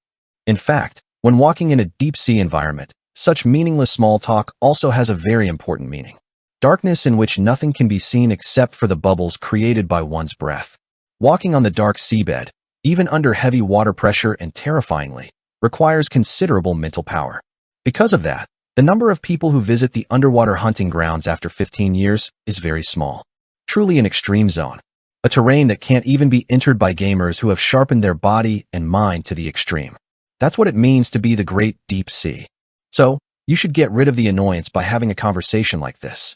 in fact, when walking in a deep-sea environment, such meaningless small talk also has a very important meaning. Darkness in which nothing can be seen except for the bubbles created by one's breath. Walking on the dark seabed, even under heavy water pressure and terrifyingly, requires considerable mental power. Because of that, the number of people who visit the underwater hunting grounds after 15 years is very small. Truly an extreme zone. A terrain that can't even be entered by gamers who have sharpened their body and mind to the extreme. That's what it means to be the great deep sea. So, you should get rid of the annoyance by having a conversation like this.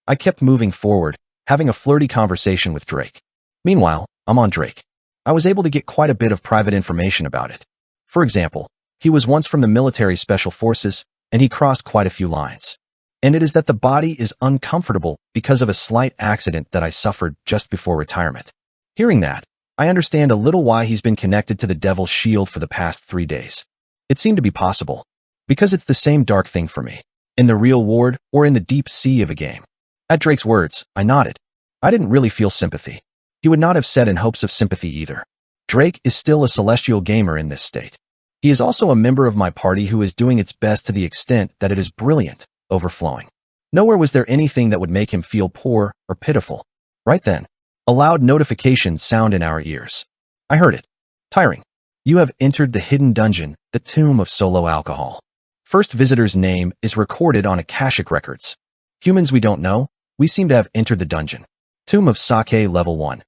I kept moving forward, having a flirty conversation with Drake. Meanwhile, I'm on Drake. I was able to get quite a bit of private information about it. For example, he was once from the military special forces, and he crossed quite a few lines. And it is that the body is uncomfortable because of a slight accident that I suffered just before retirement. Hearing that, I understand a little why he's been connected to the Devil's Shield for the past 3 days. It seemed to be possible, because it's the same dark thing for me, in the real world or in the deep sea of a game. At Drake's words, I nodded. I didn't really feel sympathy. He would not have said in hopes of sympathy either. Drake is still a celestial gamer in this state. He is also a member of my party who is doing its best to the extent that it is brilliant, overflowing. Nowhere was there anything that would make him feel poor or pitiful. Right then, a loud notification sounded in our ears. I heard it. Tiring. You have entered the hidden dungeon, the Tomb of Solo Alcohol. First visitor's name is recorded on Akashic records. Humans we don't know, we seem to have entered the dungeon. Tomb of Sake Level 1.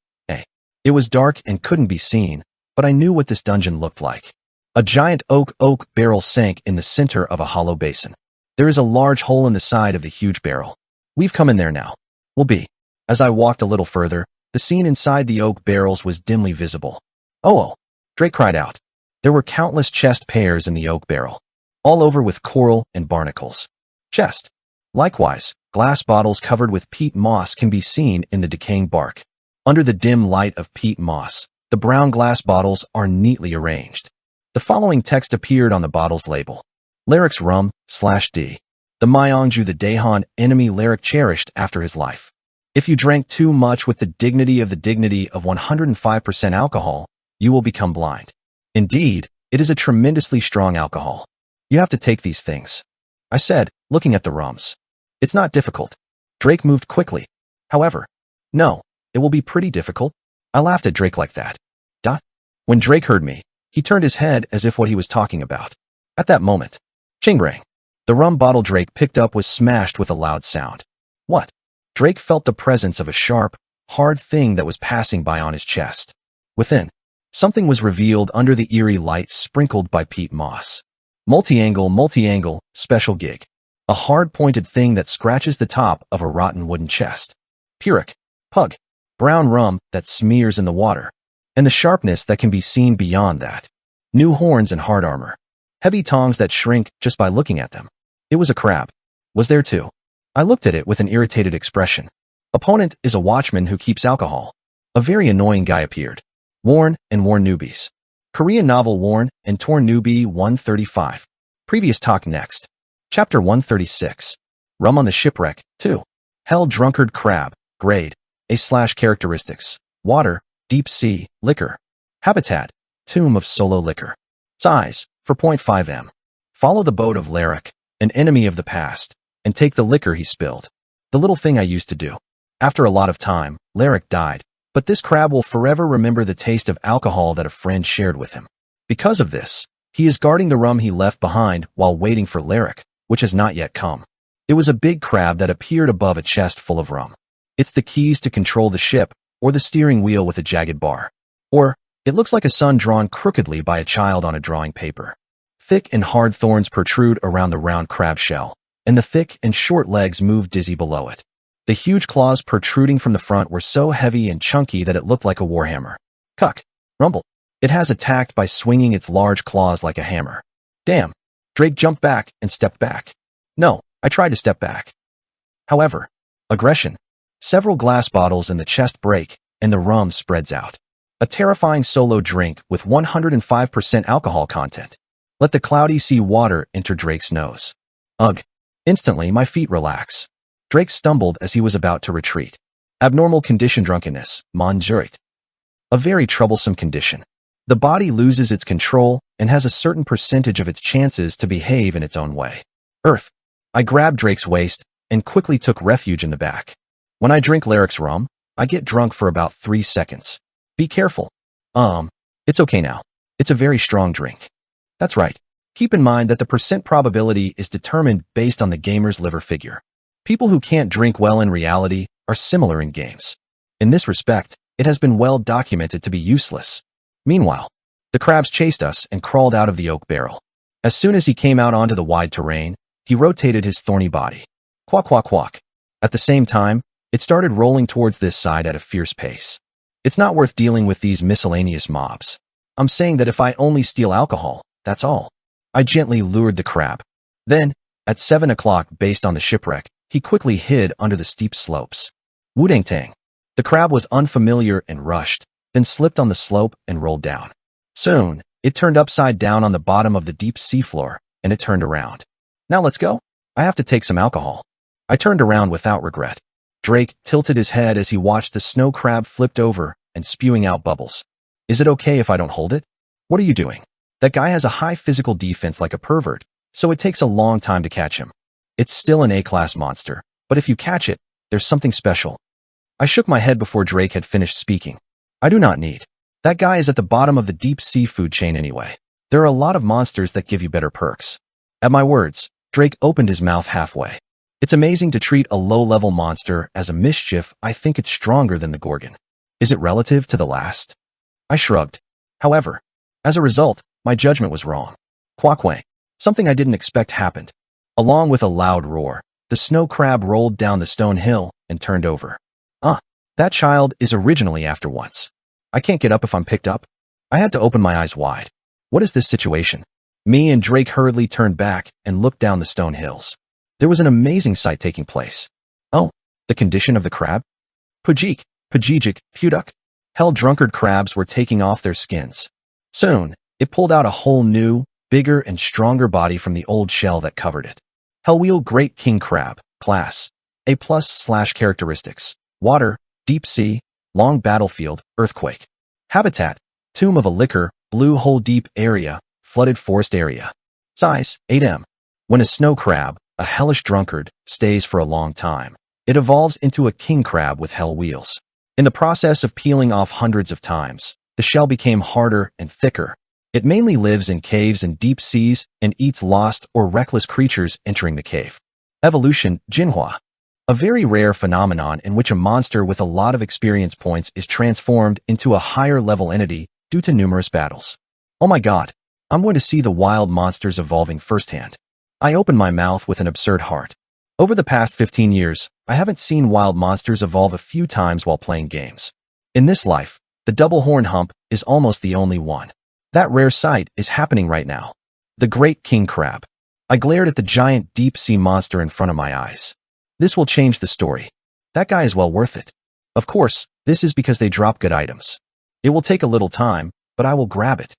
It was dark and couldn't be seen, but I knew what this dungeon looked like. A giant oak barrel sank in the center of a hollow basin. There is a large hole in the side of the huge barrel. We've come in there now. We'll be. As I walked a little further, the scene inside the oak barrels was dimly visible. Oh! Drake cried out. There were countless chest pairs in the oak barrel, all over with coral and barnacles. Chest. Likewise, glass bottles covered with peat moss can be seen in the decaying bark. Under the dim light of peat moss, the brown glass bottles are neatly arranged. The following text appeared on the bottle's label. Lyric's rum/D. The Myongju the Daehan enemy Lyric cherished after his life. If you drank too much with the dignity of 105% alcohol, you will become blind. Indeed, it is a tremendously strong alcohol. You have to take these things, I said, looking at the rums. It's not difficult. Drake moved quickly. However, no, it will be pretty difficult. I laughed at Drake like that. When Drake heard me, he turned his head as if what he was talking about. At that moment, ching-rang. The rum bottle Drake picked up was smashed with a loud sound. What? Drake felt the presence of a sharp, hard thing that was passing by on his chest. Within, something was revealed under the eerie light sprinkled by peat moss. Multi-angle, special gig. A hard-pointed thing that scratches the top of a rotten wooden chest. Pyrrhic, pug, brown rum that smears in the water. And the sharpness that can be seen beyond that. New horns and hard armor. Heavy tongs that shrink just by looking at them. It was a crab. Was there too? I looked at it with an irritated expression. Opponent is a watchman who keeps alcohol. A very annoying guy appeared. Worn and Worn Newbies. Korean novel Worn and Torn Newbie 135. Previous talk next. Chapter 136. Rum on the Shipwreck, 2. Hell Drunkard Crab, Grade, A/Characteristics, Water, Deep Sea, Liquor. Habitat, Tomb of Solo Liquor. Size, 4.5 m. Follow the boat of Larrick, an enemy of the past, and take the liquor he spilled. The little thing I used to do. After a lot of time, Larrick died, but this crab will forever remember the taste of alcohol that a friend shared with him. Because of this, he is guarding the rum he left behind while waiting for Larrick, which has not yet come. It was a big crab that appeared above a chest full of rum. It's the keys to control the ship, or the steering wheel with a jagged bar. Or, it looks like a sun drawn crookedly by a child on a drawing paper. Thick and hard thorns protrude around the round crab shell, and the thick and short legs move dizzy below it. The huge claws protruding from the front were so heavy and chunky that it looked like a warhammer. Cuck. Rumble. It has attacked by swinging its large claws like a hammer. Damn. Drake jumped back and stepped back. No, I tried to step back. However, aggression. Several glass bottles in the chest break, and the rum spreads out. A terrifying solo drink with 105% alcohol content. Let the cloudy sea water enter Drake's nose. Ugh. Instantly, my feet relax. Drake stumbled as he was about to retreat. Abnormal condition drunkenness, Monjurit. A very troublesome condition. The body loses its control and has a certain percentage of its chances to behave in its own way. Earth. I grabbed Drake's waist and quickly took refuge in the back. When I drink Larrick's rum, I get drunk for about 3 seconds. Be careful. It's okay now. It's a very strong drink. That's right. Keep in mind that the percent probability is determined based on the gamer's liver figure. People who can't drink well in reality are similar in games. In this respect, it has been well documented to be useless. Meanwhile, the crabs chased us and crawled out of the oak barrel. As soon as he came out onto the wide terrain, he rotated his thorny body. Quack, quack, quack. At the same time, it started rolling towards this side at a fierce pace. It's not worth dealing with these miscellaneous mobs. I'm saying that if I only steal alcohol, that's all. I gently lured the crab. Then, at 7 o'clock based on the shipwreck, he quickly hid under the steep slopes. Woodang-tang. The crab was unfamiliar and rushed, then slipped on the slope and rolled down. Soon, it turned upside down on the bottom of the deep seafloor, and it turned around. Now let's go. I have to take some alcohol. I turned around without regret. Drake tilted his head as he watched the snow crab flipped over and spewing out bubbles. Is it okay if I don't hold it? What are you doing? That guy has a high physical defense like a pervert, so it takes a long time to catch him. It's still an A-class monster, but if you catch it, there's something special. I shook my head before Drake had finished speaking. I do not need. That guy is at the bottom of the deep seafood chain anyway. There are a lot of monsters that give you better perks. At my words, Drake opened his mouth halfway. It's amazing to treat a low-level monster as a mischief. I think it's stronger than the Gorgon. Is it relative to the last? I shrugged. However, as a result, my judgment was wrong. Quackway. Something I didn't expect happened. Along with a loud roar, the snow crab rolled down the stone hill and turned over. That child is originally after once. I can't get up if I'm picked up. I had to open my eyes wide. What is this situation? Me and Drake hurriedly turned back and looked down the stone hills. There was an amazing sight taking place. Oh, the condition of the crab? Pujik, Pujijik, Puduk. Hell drunkard crabs were taking off their skins. Soon, it pulled out a whole new, bigger and stronger body from the old shell that covered it. Hellwheel Great King Crab, Class, A+/Characteristics, Water, Deep Sea, Long Battlefield, Earthquake. Habitat, Tomb of a Liquor, Blue Hole Deep Area, Flooded Forest Area. Size, 8 m. When a snow crab, a hellish drunkard, stays for a long time, it evolves into a king crab with hell wheels. In the process of peeling off hundreds of times, the shell became harder and thicker. It mainly lives in caves and deep seas and eats lost or reckless creatures entering the cave. Evolution, Jinhua. A very rare phenomenon in which a monster with a lot of experience points is transformed into a higher-level entity due to numerous battles. Oh my god, I'm going to see the wild monsters evolving firsthand. I open my mouth with an absurd heart. Over the past 15 years, I haven't seen wild monsters evolve a few times while playing games. In this life, the double horn hump is almost the only one. That rare sight is happening right now. The great king crab. I glared at the giant deep-sea monster in front of my eyes. This will change the story. That guy is well worth it. Of course, this is because they drop good items. It will take a little time, but I will grab it.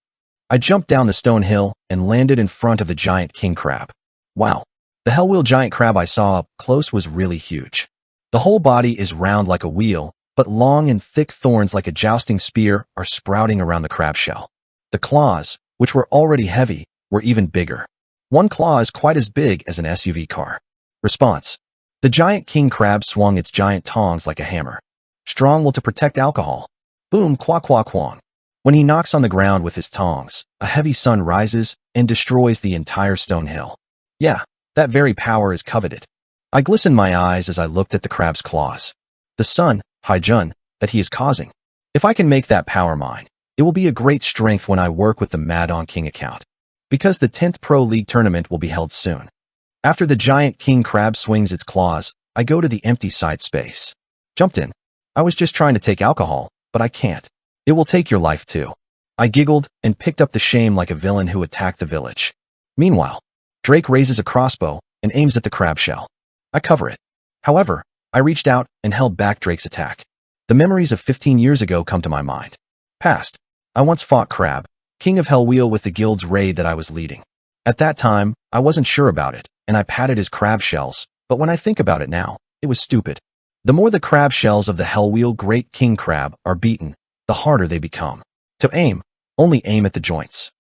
I jumped down the stone hill and landed in front of the giant king crab. Wow. The hellwheel giant crab I saw up close was really huge. The whole body is round like a wheel, but long and thick thorns like a jousting spear are sprouting around the crab shell. The claws, which were already heavy, were even bigger. One claw is quite as big as an SUV car. Response. The giant king crab swung its giant tongs like a hammer. Strong will to protect alcohol. Boom, qua qua quang. When he knocks on the ground with his tongs, a heavy sun rises and destroys the entire stone hill. Yeah. That very power is coveted. I glistened my eyes as I looked at the crab's claws. The sun, Haijun, that he is causing. If I can make that power mine, it will be a great strength when I work with the Madon King account. Because the 10th Pro League tournament will be held soon. After the giant king crab swings its claws, I go to the empty side space. Jumped in. I was just trying to take alcohol, but I can't. It will take your life too. I giggled and picked up the shame like a villain who attacked the village. Meanwhile, Drake raises a crossbow and aims at the crab shell. I cover it. However, I reached out and held back Drake's attack. The memories of 15 years ago come to my mind. Past. I once fought Crab, king of Hellwheel with the guild's raid that I was leading. At that time, I wasn't sure about it, and I patted his crab shells, but when I think about it now, it was stupid. The more the crab shells of the Hellwheel Great King Crab are beaten, the harder they become. To aim, only aim at the joints.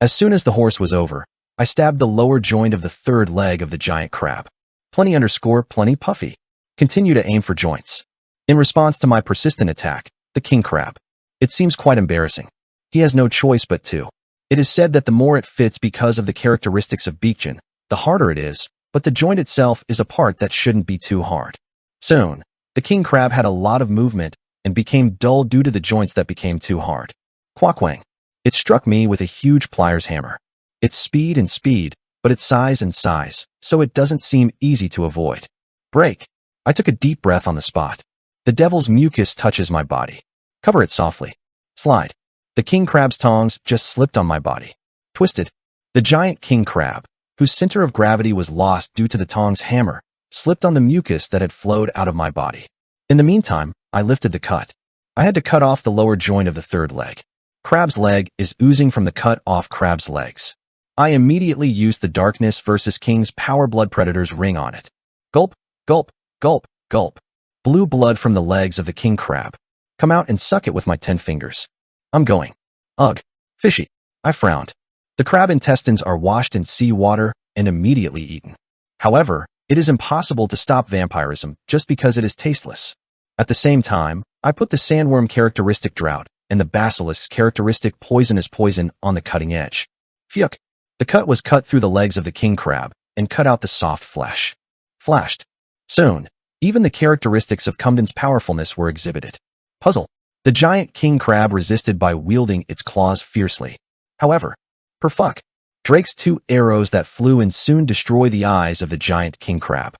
As soon as the horse was over, I stabbed the lower joint of the third leg of the giant crab. Plenty puffy. Continue to aim for joints. In response to my persistent attack, the king crab. It seems quite embarrassing. He has no choice but to. It is said that the more it fits because of the characteristics of Beekjan, the harder it is, but the joint itself is a part that shouldn't be too hard. Soon, the king crab had a lot of movement and became dull due to the joints that became too hard. Quackwang. It struck me with a huge pliers hammer. It's speed and speed, but it's size and size, so it doesn't seem easy to avoid. Break. I took a deep breath on the spot. The devil's mucus touches my body. Cover it softly. Slide. The king crab's tongs just slipped on my body. Twisted. The giant king crab, whose center of gravity was lost due to the tongs hammer, slipped on the mucus that had flowed out of my body. In the meantime, I lifted the cut. I had to cut off the lower joint of the third leg. Crab's leg is oozing from the cut off crab's legs. I immediately used the Darkness vs. King's Power Blood Predator's ring on it. Gulp, gulp, gulp, gulp. Blue blood from the legs of the king crab. Come out and suck it with my 10 fingers. I'm going. Ugh. Fishy. I frowned. The crab intestines are washed in sea water and immediately eaten. However, it is impossible to stop vampirism just because it is tasteless. At the same time, I put the sandworm characteristic drought and the basilisk's characteristic poisonous poison on the cutting edge. Phew. The cut was cut through the legs of the king crab and cut out the soft flesh. Flashed. Soon, even the characteristics of Cumden's powerfulness were exhibited. Puzzle. The giant king crab resisted by wielding its claws fiercely. However, per fuck, Drake's 2 arrows that flew and soon destroy the eyes of the giant king crab.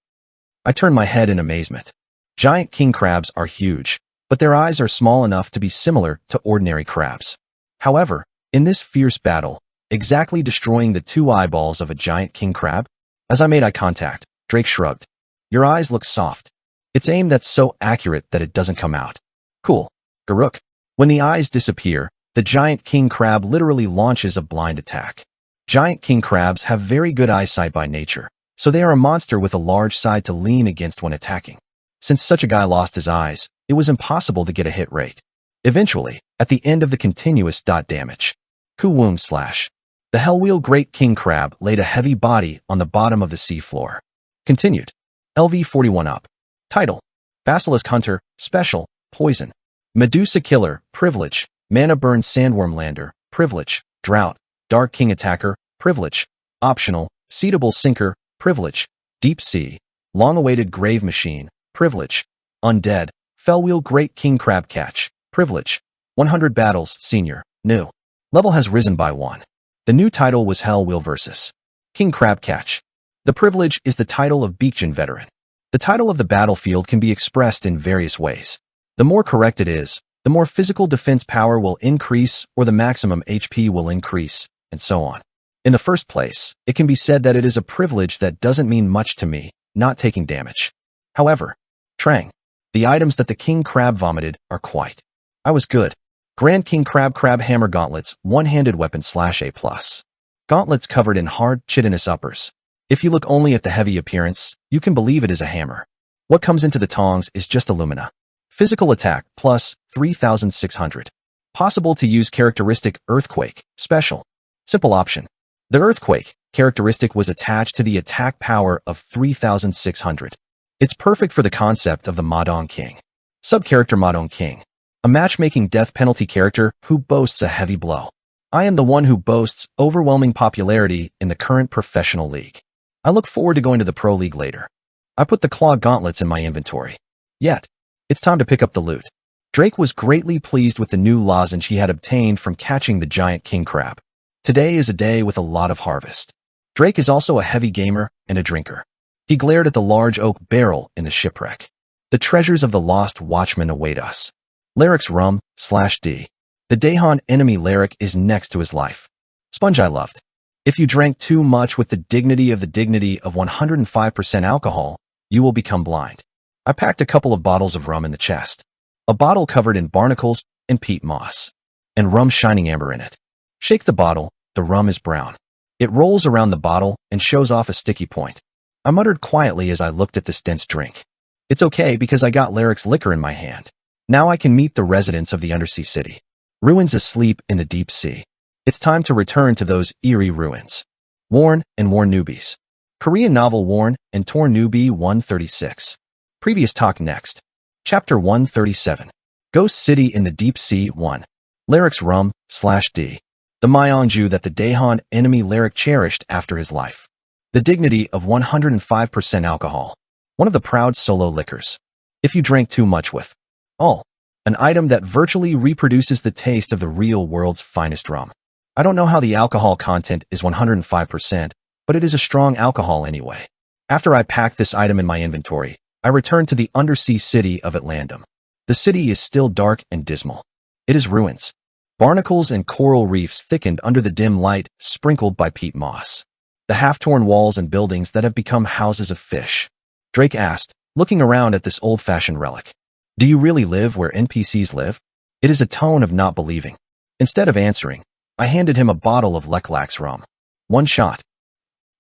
I turned my head in amazement. Giant king crabs are huge, but their eyes are small enough to be similar to ordinary crabs. However, in this fierce battle, exactly destroying the 2 eyeballs of a giant king crab? As I made eye contact, Drake shrugged. Your eyes look soft. It's aim that's so accurate that it doesn't come out. Cool. Garuk. When the eyes disappear, the giant king crab literally launches a blind attack. Giant king crabs have very good eyesight by nature, so they are a monster with a large side to lean against when attacking. Since such a guy lost his eyes, it was impossible to get a hit rate. Eventually, at the end of the continuous dot damage, Ku wound slash. The Hellwheel Great King Crab laid a heavy body on the bottom of the sea floor. Continued. LV41 up. Title: Basilisk Hunter, Special, Poison. Medusa Killer, Privilege. Mana Burn Sandworm Lander, Privilege. Drought, Dark King Attacker, Privilege. Optional, Seedable Sinker, Privilege. Deep Sea, Long-Awaited Grave Machine, Privilege. Undead, Fellwheel Great King Crab Catch, Privilege. 100 Battles, Senior, New. Level has risen by 1. The new title was Hellwheel vs. King Crab Catch. The privilege is the title of Beekjan Veteran. The title of the battlefield can be expressed in various ways. The more correct it is, the more physical defense power will increase or the maximum HP will increase, and so on. In the first place, it can be said that it is a privilege that doesn't mean much to me, not taking damage. However, Trang, the items that the King Crab vomited are quite. I was good. Grand King Crab Hammer Gauntlets, one-handed weapon /A+. Gauntlets covered in hard, chitinous uppers. If you look only at the heavy appearance, you can believe it is a hammer. What comes into the tongs is just alumina. Physical attack, plus 3,600. Possible to use characteristic Earthquake, special. Simple option. The Earthquake characteristic was attached to the attack power of 3,600. It's perfect for the concept of the Madong King. Sub-character Madong King. A matchmaking death penalty character who boasts a heavy blow. I am the one who boasts overwhelming popularity in the current professional league. I look forward to going to the Pro League later. I put the claw gauntlets in my inventory. Yet, it's time to pick up the loot. Drake was greatly pleased with the new lozenge he had obtained from catching the giant king crab. Today is a day with a lot of harvest. Drake is also a heavy gamer and a drinker. He glared at the large oak barrel in the shipwreck. The treasures of the lost watchman await us. Lyric's rum /D. The Dahan enemy Lyric is next to his life. Sponge I loved. If you drank too much with the dignity of 105% alcohol, you will become blind. I packed a couple of bottles of rum in the chest. A bottle covered in barnacles and peat moss. And rum shining amber in it. Shake the bottle, the rum is brown. It rolls around the bottle and shows off a sticky point. I muttered quietly as I looked at this dense drink. It's okay because I got Lyric's liquor in my hand. Now I can meet the residents of the undersea city. Ruins asleep in the deep sea. It's time to return to those eerie ruins. Worn and Worn Newbies. Korean novel Worn and Torn Newbie 136. Previous talk next. Chapter 137. Ghost City in the Deep Sea 1. Lyric's rum /D. The Myeongju that the Dahan enemy Lyric cherished after his life. The dignity of 105% alcohol. One of the proud solo liquors. If you drank too much with. All. An item that virtually reproduces the taste of the real world's finest rum. I don't know how the alcohol content is 105%, but it is a strong alcohol anyway. After I packed this item in my inventory, I returned to the undersea city of Atlandum. The city is still dark and dismal. It is ruins. Barnacles and coral reefs thickened under the dim light, sprinkled by peat moss. The half-torn walls and buildings that have become houses of fish. Drake asked, looking around at this old-fashioned relic. Do you really live where NPCs live? It is a tone of not believing. Instead of answering, I handed him a bottle of Leklax rum. One shot.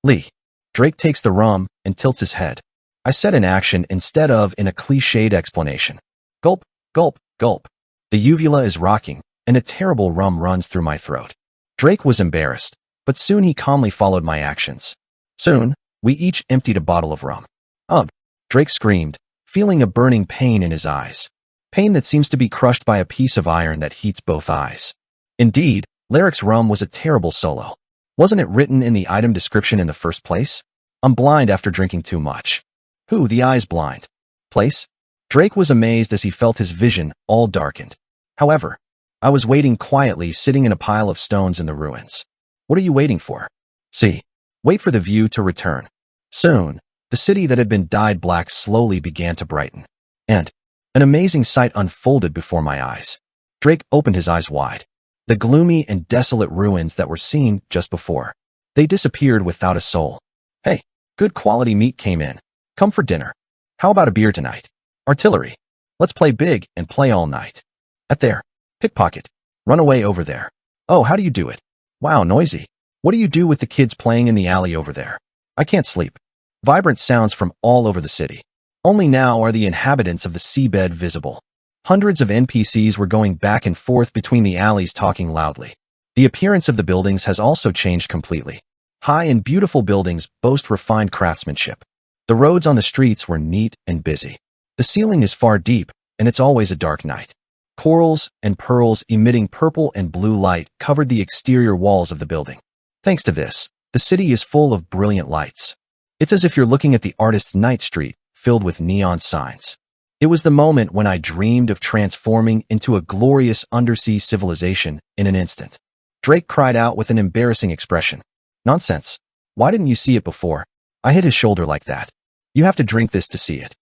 Lee. Drake takes the rum and tilts his head. I said in action instead of in a cliched explanation. Gulp, gulp, gulp. The uvula is rocking, and a terrible rum runs through my throat. Drake was embarrassed, but soon he calmly followed my actions. Soon, we each emptied a bottle of rum. Ugh! Drake screamed, feeling a burning pain in his eyes. Pain that seems to be crushed by a piece of iron that heats both eyes. Indeed, Lyric's rum was a terrible solo. Wasn't it written in the item description in the first place? I'm blind after drinking too much. Who, the eyes blind? Place? Drake was amazed as he felt his vision all darkened. However, I was waiting quietly sitting in a pile of stones in the ruins. What are you waiting for? See. Wait for the view to return. Soon, the city that had been dyed black slowly began to brighten. And an amazing sight unfolded before my eyes. Drake opened his eyes wide. The gloomy and desolate ruins that were seen just before. They disappeared without a soul. Hey, good quality meat came in. Come for dinner. How about a beer tonight? Artillery. Let's play big and play all night. At there. Pickpocket. Run away over there. Oh, how do you do it? Wow, noisy. What do you do with the kids playing in the alley over there? I can't sleep. Vibrant sounds from all over the city. Only now are the inhabitants of the seabed visible. Hundreds of NPCs were going back and forth between the alleys talking loudly. The appearance of the buildings has also changed completely. High and beautiful buildings boast refined craftsmanship. The roads on the streets were neat and busy. The ceiling is far deep, and it's always a dark night. Corals and pearls emitting purple and blue light covered the exterior walls of the building. Thanks to this, the city is full of brilliant lights. It's as if you're looking at the artist's night street, filled with neon signs. It was the moment when I dreamed of transforming into a glorious undersea civilization in an instant. Drake cried out with an embarrassing expression. Nonsense. Why didn't you see it before? I hit his shoulder like that. You have to drink this to see it.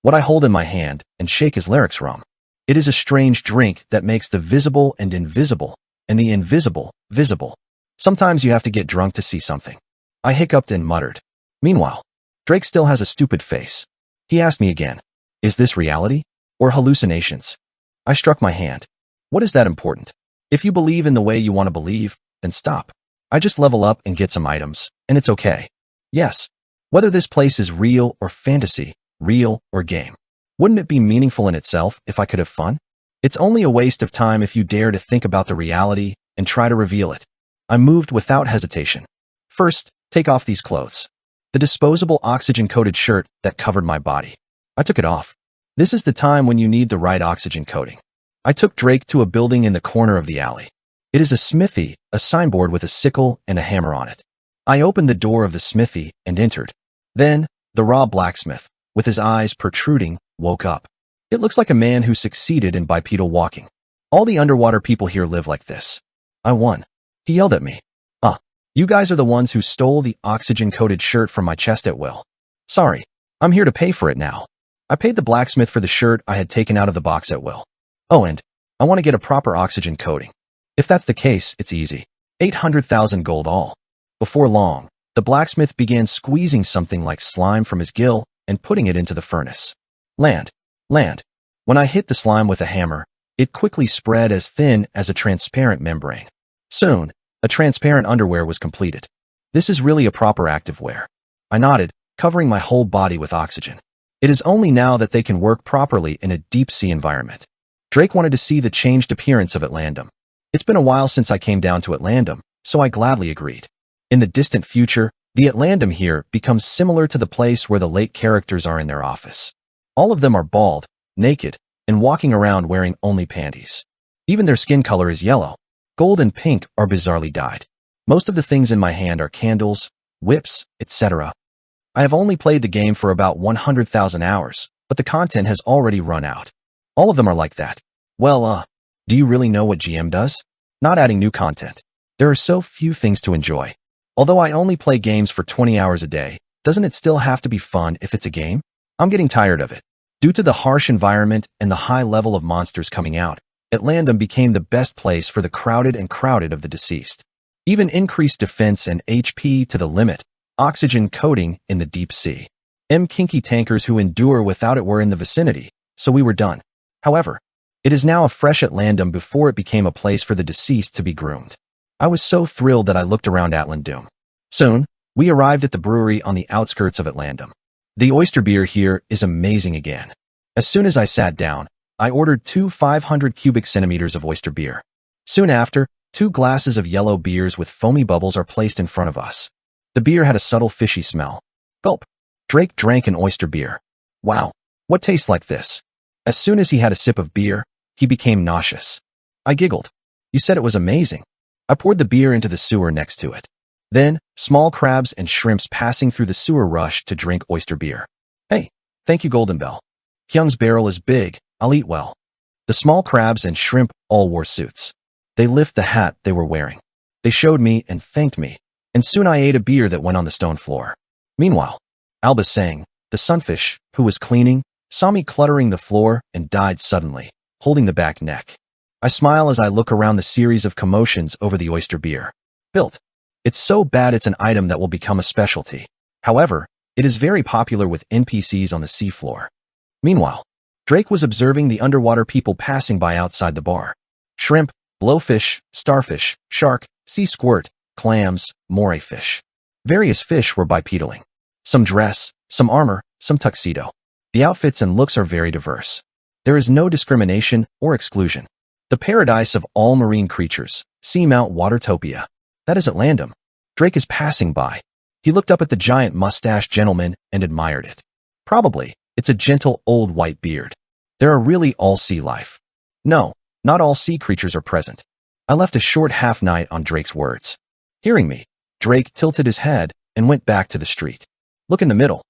What I hold in my hand and shake is Larix rum. It is a strange drink that makes the visible and invisible, and the invisible visible. Sometimes you have to get drunk to see something. I hiccuped and muttered. Meanwhile, Drake still has a stupid face. He asked me again, is this reality or hallucinations? I struck my hand. What is that important? If you believe in the way you want to believe, then stop. I just level up and get some items, and it's okay. Yes. Whether this place is real or fantasy, real or game. Wouldn't it be meaningful in itself if I could have fun? It's only a waste of time if you dare to think about the reality and try to reveal it. I moved without hesitation. First, take off these clothes. The disposable oxygen-coated shirt that covered my body. I took it off. This is the time when you need the right oxygen coating. I took Drake to a building in the corner of the alley. It is a smithy, a signboard with a sickle and a hammer on it. I opened the door of the smithy and entered. Then, the raw blacksmith, with his eyes protruding, woke up. It looks like a man who succeeded in bipedal walking. All the underwater people here live like this. I won. He yelled at me. You guys are the ones who stole the oxygen-coated shirt from my chest at will. Sorry, I'm here to pay for it now. I paid the blacksmith for the shirt I had taken out of the box at will. Oh, and I want to get a proper oxygen coating. If that's the case, it's easy. 800,000 gold all. Before long, the blacksmith began squeezing something like slime from his gill and putting it into the furnace. Land. When I hit the slime with a hammer, it quickly spread as thin as a transparent membrane. Soon, a transparent underwear was completed. This is really a proper activewear. I nodded, covering my whole body with oxygen. It is only now that they can work properly in a deep-sea environment. Drake wanted to see the changed appearance of Atlandum. It's been a while since I came down to Atlandum, so I gladly agreed. In the distant future, the Atlandum here becomes similar to the place where the lake characters are in their office. All of them are bald, naked, and walking around wearing only panties. Even their skin color is yellow. Gold and pink are bizarrely dyed. Most of the things in my hand are candles, whips, etc. I have only played the game for about 100,000 hours, but the content has already run out. All of them are like that. Well, do you really know what GM does? Not adding new content. There are so few things to enjoy. Although I only play games for 20 hours a day, doesn't it still have to be fun if it's a game? I'm getting tired of it. Due to the harsh environment and the high level of monsters coming out, Atlandum became the best place for the crowded of the deceased. Even increased defense and HP to the limit, oxygen coating in the deep sea. Kinky tankers who endure without it were in the vicinity, so we were done. However, it is now a fresh Atlandum before it became a place for the deceased to be groomed. I was so thrilled that I looked around Atlandum. Soon, we arrived at the brewery on the outskirts of Atlandum. The oyster beer here is amazing again. As soon as I sat down, I ordered 2 500 cubic centimeters of oyster beer. Soon after, 2 glasses of yellow beers with foamy bubbles are placed in front of us. The beer had a subtle fishy smell. Gulp. Drake drank an oyster beer. Wow, what tastes like this? As soon as he had a sip of beer, he became nauseous. I giggled. You said it was amazing. I poured the beer into the sewer next to it. Then, small crabs and shrimps passing through the sewer rushed to drink oyster beer. Hey, thank you, Golden Bell. Hyung's barrel is big. I'll eat well. The small crabs and shrimp all wore suits. They lifted the hat they were wearing. They showed me and thanked me, and soon I ate a beer that went on the stone floor. Meanwhile, Alba sang, the sunfish, who was cleaning, saw me cluttering the floor and died suddenly, holding the back neck. I smile as I look around the series of commotions over the oyster beer. Built. It's so bad it's an item that will become a specialty. However, it is very popular with NPCs on the seafloor. Meanwhile, Drake was observing the underwater people passing by outside the bar. Shrimp, blowfish, starfish, shark, sea squirt, clams, moray fish. Various fish were bipedaling. Some dress, some armor, some tuxedo. The outfits and looks are very diverse. There is no discrimination or exclusion. The paradise of all marine creatures, Seamount Watertopia. That is Atlandum. Drake is passing by. He looked up at the giant mustached gentleman and admired it. Probably, it's a gentle old white beard. There are really all sea life. No, not all sea creatures are present. I left a short half-night on Drake's words. Hearing me, Drake tilted his head and went back to the street. Look in the middle.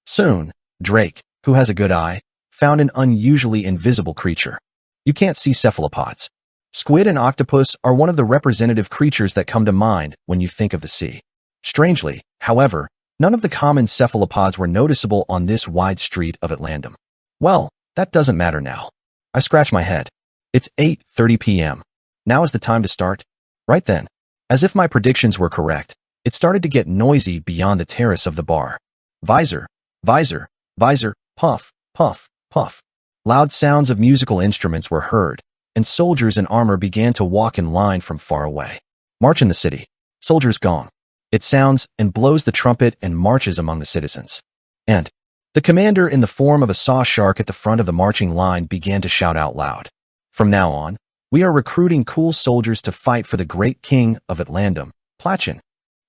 Soon, Drake, who has a good eye, found an unusually invisible creature. You can't see cephalopods. Squid and octopus are one of the representative creatures that come to mind when you think of the sea. Strangely, however, none of the common cephalopods were noticeable on this wide street of Atlandum. Well, that doesn't matter now. I scratch my head. It's 8:30 p.m. Now is the time to start. Right then, as if my predictions were correct, it started to get noisy beyond the terrace of the bar. Visor, visor, visor, puff, puff, puff. Loud sounds of musical instruments were heard, and soldiers in armor began to walk in line from far away. March in the city. Soldiers gong. It sounds and blows the trumpet and marches among the citizens. And the commander in the form of a saw shark at the front of the marching line began to shout out loud. From now on, we are recruiting cool soldiers to fight for the great king of Atlandum, Plachin.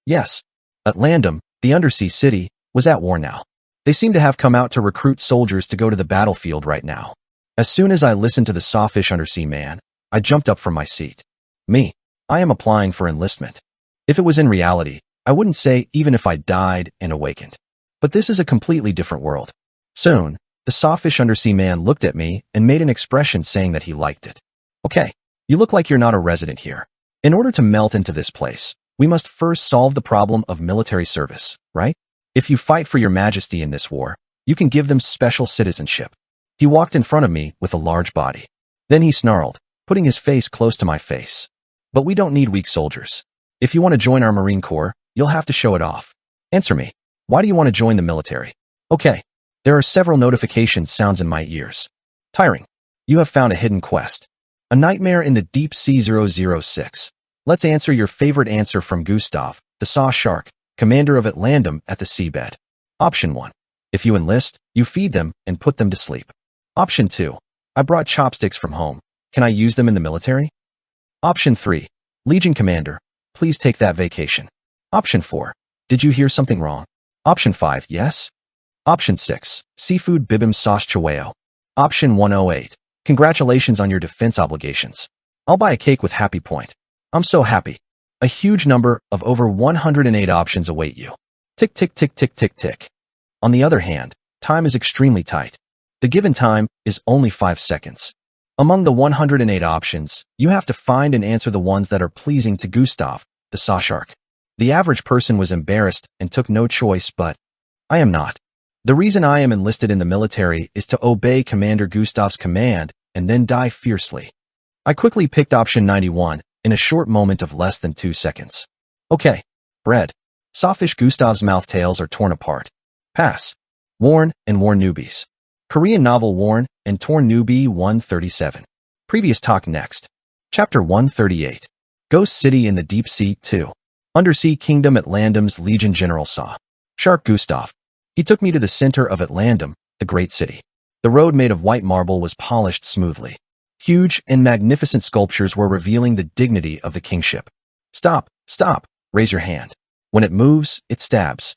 Yes, Atlandum, the undersea city, was at war now. They seemed to have come out to recruit soldiers to go to the battlefield right now. As soon as I listened to the sawfish undersea man, I jumped up from my seat. Me, I am applying for enlistment. If it was in reality, I wouldn't say even if I died and awakened. But this is a completely different world. Soon, the sawfish undersea man looked at me and made an expression saying that he liked it. Okay, you look like you're not a resident here. In order to melt into this place, we must first solve the problem of military service, right? If you fight for your majesty in this war, you can give them special citizenship. He walked in front of me with a large body. Then he snarled, putting his face close to my face. But we don't need weak soldiers. If you want to join our Marine Corps, you'll have to show it off. Answer me. Why do you want to join the military? Okay, there are several notification sounds in my ears. Tiring. You have found a hidden quest. A nightmare in the deep sea 006. Let's answer your favorite answer from Gustav, the saw shark, commander of Atlandum at the seabed. Option 1. If you enlist, you feed them and put them to sleep. Option 2. I brought chopsticks from home. Can I use them in the military? Option 3. Legion commander, please take that vacation. Option 4. Did you hear something wrong? Option 5. Yes. Option 6. Seafood bibim sauce chaweo. Option 108. Congratulations on your defense obligations. I'll buy a cake with happy point. I'm so happy. A huge number of over 108 options await you. Tick, tick, tick, tick, tick, tick. On the other hand, time is extremely tight. The given time is only 5 seconds. Among the 108 options, you have to find and answer the ones that are pleasing to Gustav, the saw shark. The average person was embarrassed and took no choice, but I am not. The reason I am enlisted in the military is to obey Commander Gustav's command and then die fiercely. I quickly picked option 91 in a short moment of less than 2 seconds. Okay, bread. Sawfish Gustav's mouth tails are torn apart. Pass. Worn and Worn Newbies. Korean novel Worn and Torn Newbie 137. Previous talk next. Chapter 138. Ghost City in the Deep Sea 2. Undersea Kingdom Atlandum's Legion General Saw Shark Gustav. He took me to the center of Atlandum, the great city. The road made of white marble was polished smoothly. Huge and magnificent sculptures were revealing the dignity of the kingship. Stop, stop, raise your hand. When it moves, it stabs.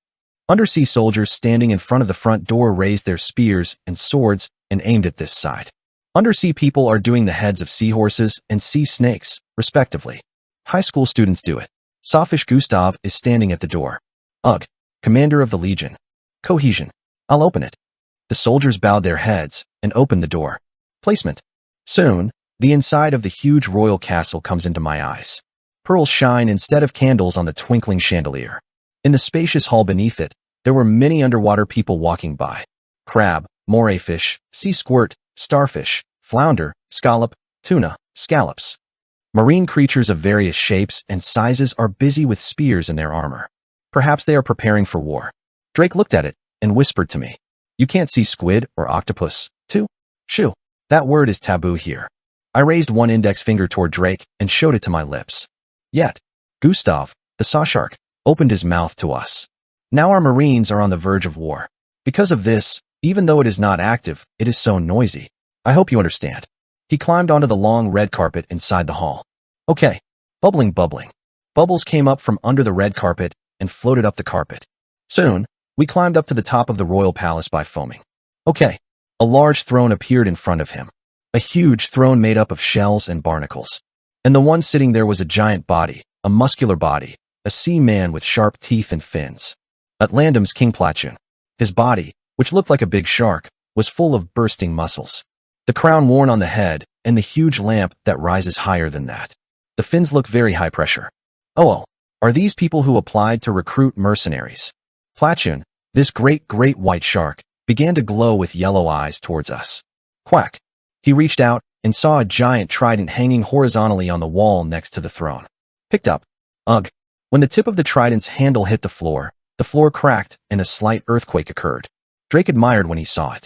Undersea soldiers standing in front of the front door raised their spears and swords and aimed at this side. Undersea people are doing the heads of seahorses and sea snakes, respectively. High school students do it. Sawfish Gustav is standing at the door. Ugh, commander of the Legion. Cohesion. I'll open it. The soldiers bowed their heads and opened the door. Placement. Soon, the inside of the huge royal castle comes into my eyes. Pearls shine instead of candles on the twinkling chandelier. In the spacious hall beneath it, there were many underwater people walking by. Crab, moray fish, sea squirt, starfish, flounder, scallop, tuna, scallops. Marine creatures of various shapes and sizes are busy with spears in their armor. Perhaps they are preparing for war. Drake looked at it and whispered to me, "You can't see squid or octopus, too? Shoo. That word is taboo here." I raised one index finger toward Drake and showed it to my lips. Yet, Gustav, the saw shark, opened his mouth to us. Now our Marines are on the verge of war. Because of this, even though it is not active, it is so noisy. I hope you understand. He climbed onto the long red carpet inside the hall. Okay, Bubbling, bubbling. Bubbles came up from under the red carpet and floated up the carpet. Soon, we climbed up to the top of the royal palace by foaming. Okay. A large throne appeared in front of him. A huge throne made up of shells and barnacles. And the one sitting there was a giant body, a muscular body, a sea man with sharp teeth and fins. Atlandam's King Platchun. His body, which looked like a big shark, was full of bursting muscles. The crown worn on the head, and the huge lamp that rises higher than that. The fins look very high pressure. Oh, are these people who applied to recruit mercenaries? Platchun, this great white shark, began to glow with yellow eyes towards us. Quack! He reached out and saw a giant trident hanging horizontally on the wall next to the throne. Picked up. Ugh! When the tip of the trident's handle hit the floor cracked and a slight earthquake occurred. Drake admired when he saw it.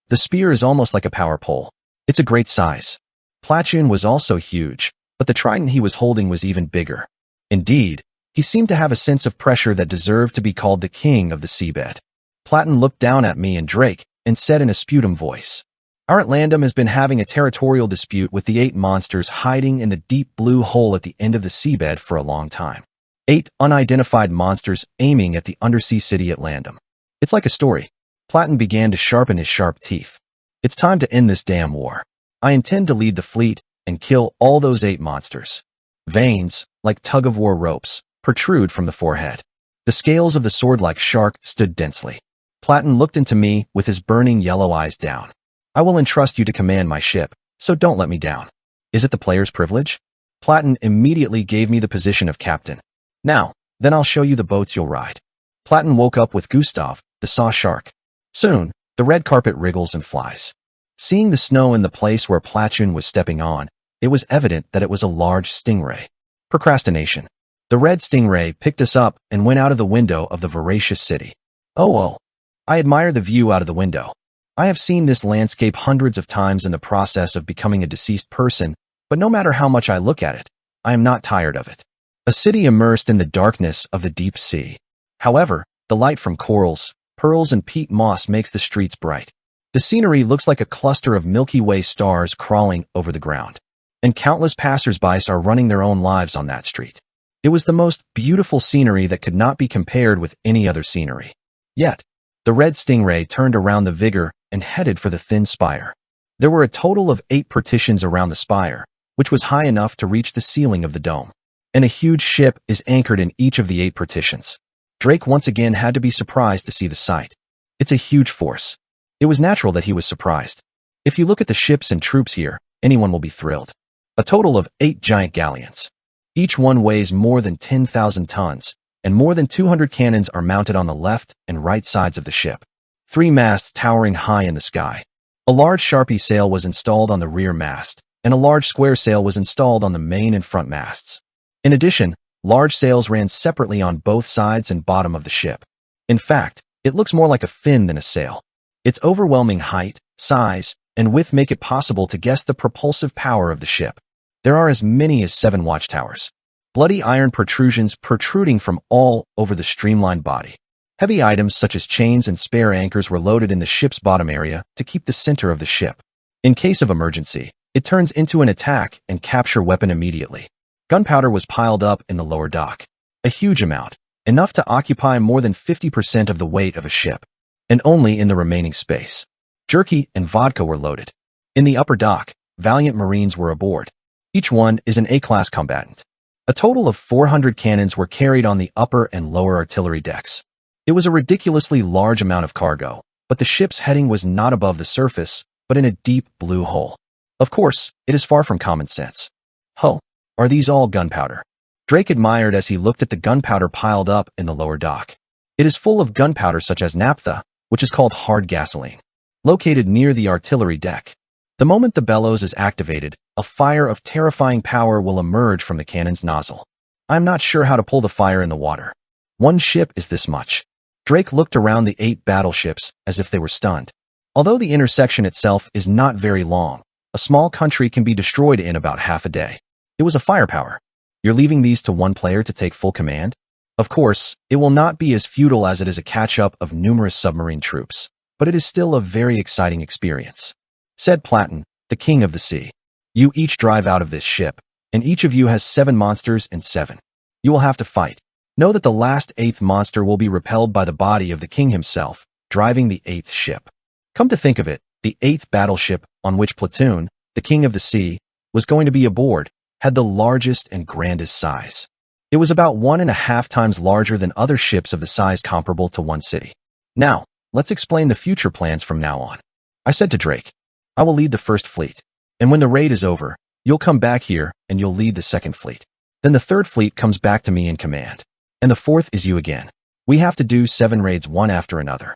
The spear is almost like a power pole. It's a great size. Platchun was also huge, but the trident he was holding was even bigger. Indeed, he seemed to have a sense of pressure that deserved to be called the king of the seabed. Platchun looked down at me and Drake and said in a sputum voice, "Our Atlandam has been having a territorial dispute with the 8 monsters hiding in the deep blue hole at the end of the seabed for a long time. 8 unidentified monsters aiming at the undersea city Atlandam. It's like a story." Platchun began to sharpen his sharp teeth. "It's time to end this damn war. I intend to lead the fleet and kill all those 8 monsters." Veins, like tug-of-war ropes, protrude from the forehead. The scales of the sword-like shark stood densely. Platchun looked into me with his burning yellow eyes down. "I will entrust you to command my ship, so don't let me down. Is it the player's privilege?" Platchun immediately gave me the position of captain. "Now, then I'll show you the boats you'll ride." Platchun woke up with Gustav, the saw shark. Soon, the red carpet wriggles and flies. Seeing the snow in the place where Platchun was stepping on, it was evident that it was a large stingray. Procrastination. The red stingray picked us up and went out of the window of the voracious city. Oh. I admire the view out of the window. I have seen this landscape hundreds of times in the process of becoming a deceased person, but no matter how much I look at it, I am not tired of it. A city immersed in the darkness of the deep sea. However, the light from corals, pearls, and peat moss makes the streets bright. The scenery looks like a cluster of Milky Way stars crawling over the ground. And countless passers-by are running their own lives on that street. It was the most beautiful scenery that could not be compared with any other scenery. Yet, the red stingray turned around the vigor and headed for the thin spire. There were a total of 8 partitions around the spire, which was high enough to reach the ceiling of the dome. And a huge ship is anchored in each of the 8 partitions. Drake once again had to be surprised to see the sight. It's a huge force. It was natural that he was surprised. If you look at the ships and troops here, anyone will be thrilled. A total of 8 giant galleons. Each one weighs more than 10,000 tons, and more than 200 cannons are mounted on the left and right sides of the ship. 3 masts towering high in the sky. A large Sharpie sail was installed on the rear mast, and a large square sail was installed on the main and front masts. In addition, large sails ran separately on both sides and bottom of the ship. In fact, it looks more like a fin than a sail. Its overwhelming height, size, and width make it possible to guess the propulsive power of the ship. There are as many as 7 watchtowers. Bloody iron protrusions protruding from all over the streamlined body. Heavy items such as chains and spare anchors were loaded in the ship's bottom area to keep the center of the ship. In case of emergency, it turns into an attack and capture weapon immediately. Gunpowder was piled up in the lower dock. A huge amount, enough to occupy more than 50% of the weight of a ship. And only in the remaining space. Jerky and vodka were loaded. In the upper dock, valiant Marines were aboard. Each one is an A-class combatant. A total of 400 cannons were carried on the upper and lower artillery decks. It was a ridiculously large amount of cargo, but the ship's heading was not above the surface, but in a deep blue hole. Of course, it is far from common sense. Ho, are these all gunpowder? Drake admired as he looked at the gunpowder piled up in the lower dock. It is full of gunpowder such as naphtha, which is called hard gasoline, located near the artillery deck. The moment the bellows is activated, a fire of terrifying power will emerge from the cannon's nozzle. I'm not sure how to pull the fire in the water. One ship is this much. Drake looked around the 8 battleships as if they were stunned. Although the intersection itself is not very long, a small country can be destroyed in about half a day. It was a firepower. You're leaving these to one player to take full command? Of course, it will not be as futile as it is a catch-up of numerous submarine troops, but it is still a very exciting experience. Said Platchun, the king of the sea. You each drive out of this ship, and each of you has 7 monsters and 7. You will have to fight. Know that the last 8th monster will be repelled by the body of the king himself, driving the 8th ship. Come to think of it, the 8th battleship on which Platoon, the king of the sea, was going to be aboard, had the largest and grandest size. It was about 1.5 times larger than other ships of the size comparable to one city. Now, let's explain the future plans from now on. I said to Drake, I will lead the first fleet, and when the raid is over, you'll come back here and you'll lead the second fleet. Then the third fleet comes back to me in command. And the fourth is you again. We have to do 7 raids one after another.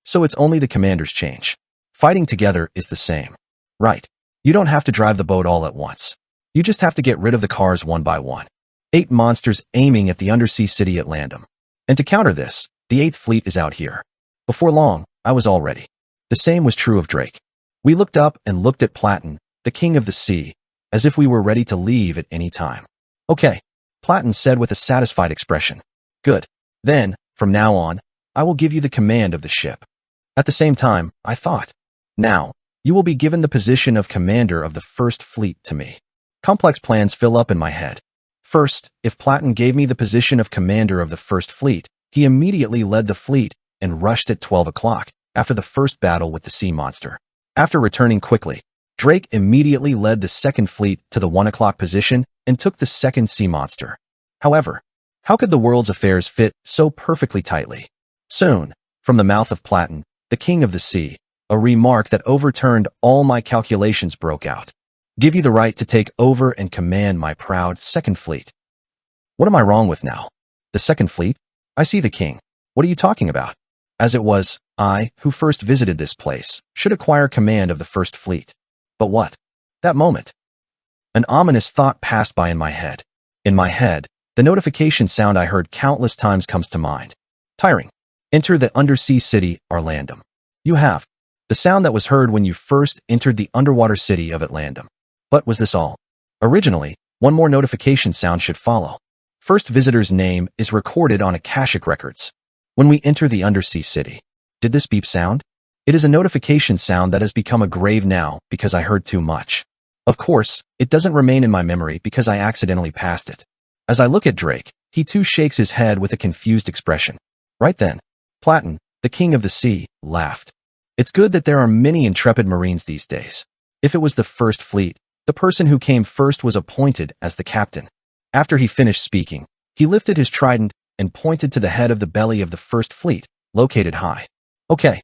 So it's only the commanders change. Fighting together is the same. Right. You don't have to drive the boat all at once. You just have to get rid of the cars one by one. 8 monsters aiming at the undersea city at Landum. And to counter this, the 8th fleet is out here. Before long, I was all ready. The same was true of Drake. We looked up and looked at Platon, the king of the sea, as if we were ready to leave at any time. Okay, Platon said with a satisfied expression. Good. Then, from now on, I will give you the command of the ship. At the same time, I thought, now, you will be given the position of commander of the first fleet to me. Complex plans fill up in my head. First, if Platon gave me the position of commander of the first fleet, he immediately led the fleet and rushed at 12 o'clock after the first battle with the sea monster. After returning quickly, Drake immediately led the second fleet to the 1 o'clock position and took the second sea monster. However, how could the world's affairs fit so perfectly tightly? Soon, from the mouth of Platon, the king of the sea, a remark that overturned all my calculations broke out. Give you the right to take over and command my proud second fleet. What am I wrong with now? The second fleet? I see the king. What are you talking about? As it was, I, who first visited this place, should acquire command of the first fleet. But what? That moment. An ominous thought passed by in my head. In my head, the notification sound I heard countless times comes to mind. Tiring. Enter the undersea city, Arlandum. You have. The sound that was heard when you first entered the underwater city of Atlandum. But was this all? Originally, one more notification sound should follow. First visitor's name is recorded on Akashic records. When we enter the undersea city, did this beep sound? It is a notification sound that has become a grave now because I heard too much. Of course, it doesn't remain in my memory because I accidentally passed it. As I look at Drake, he too shakes his head with a confused expression. Right then, Platon, the king of the sea, laughed. It's good that there are many intrepid marines these days. If it was the first fleet, the person who came first was appointed as the captain. After he finished speaking, he lifted his trident and pointed to the head of the belly of the first fleet, located high. Okay.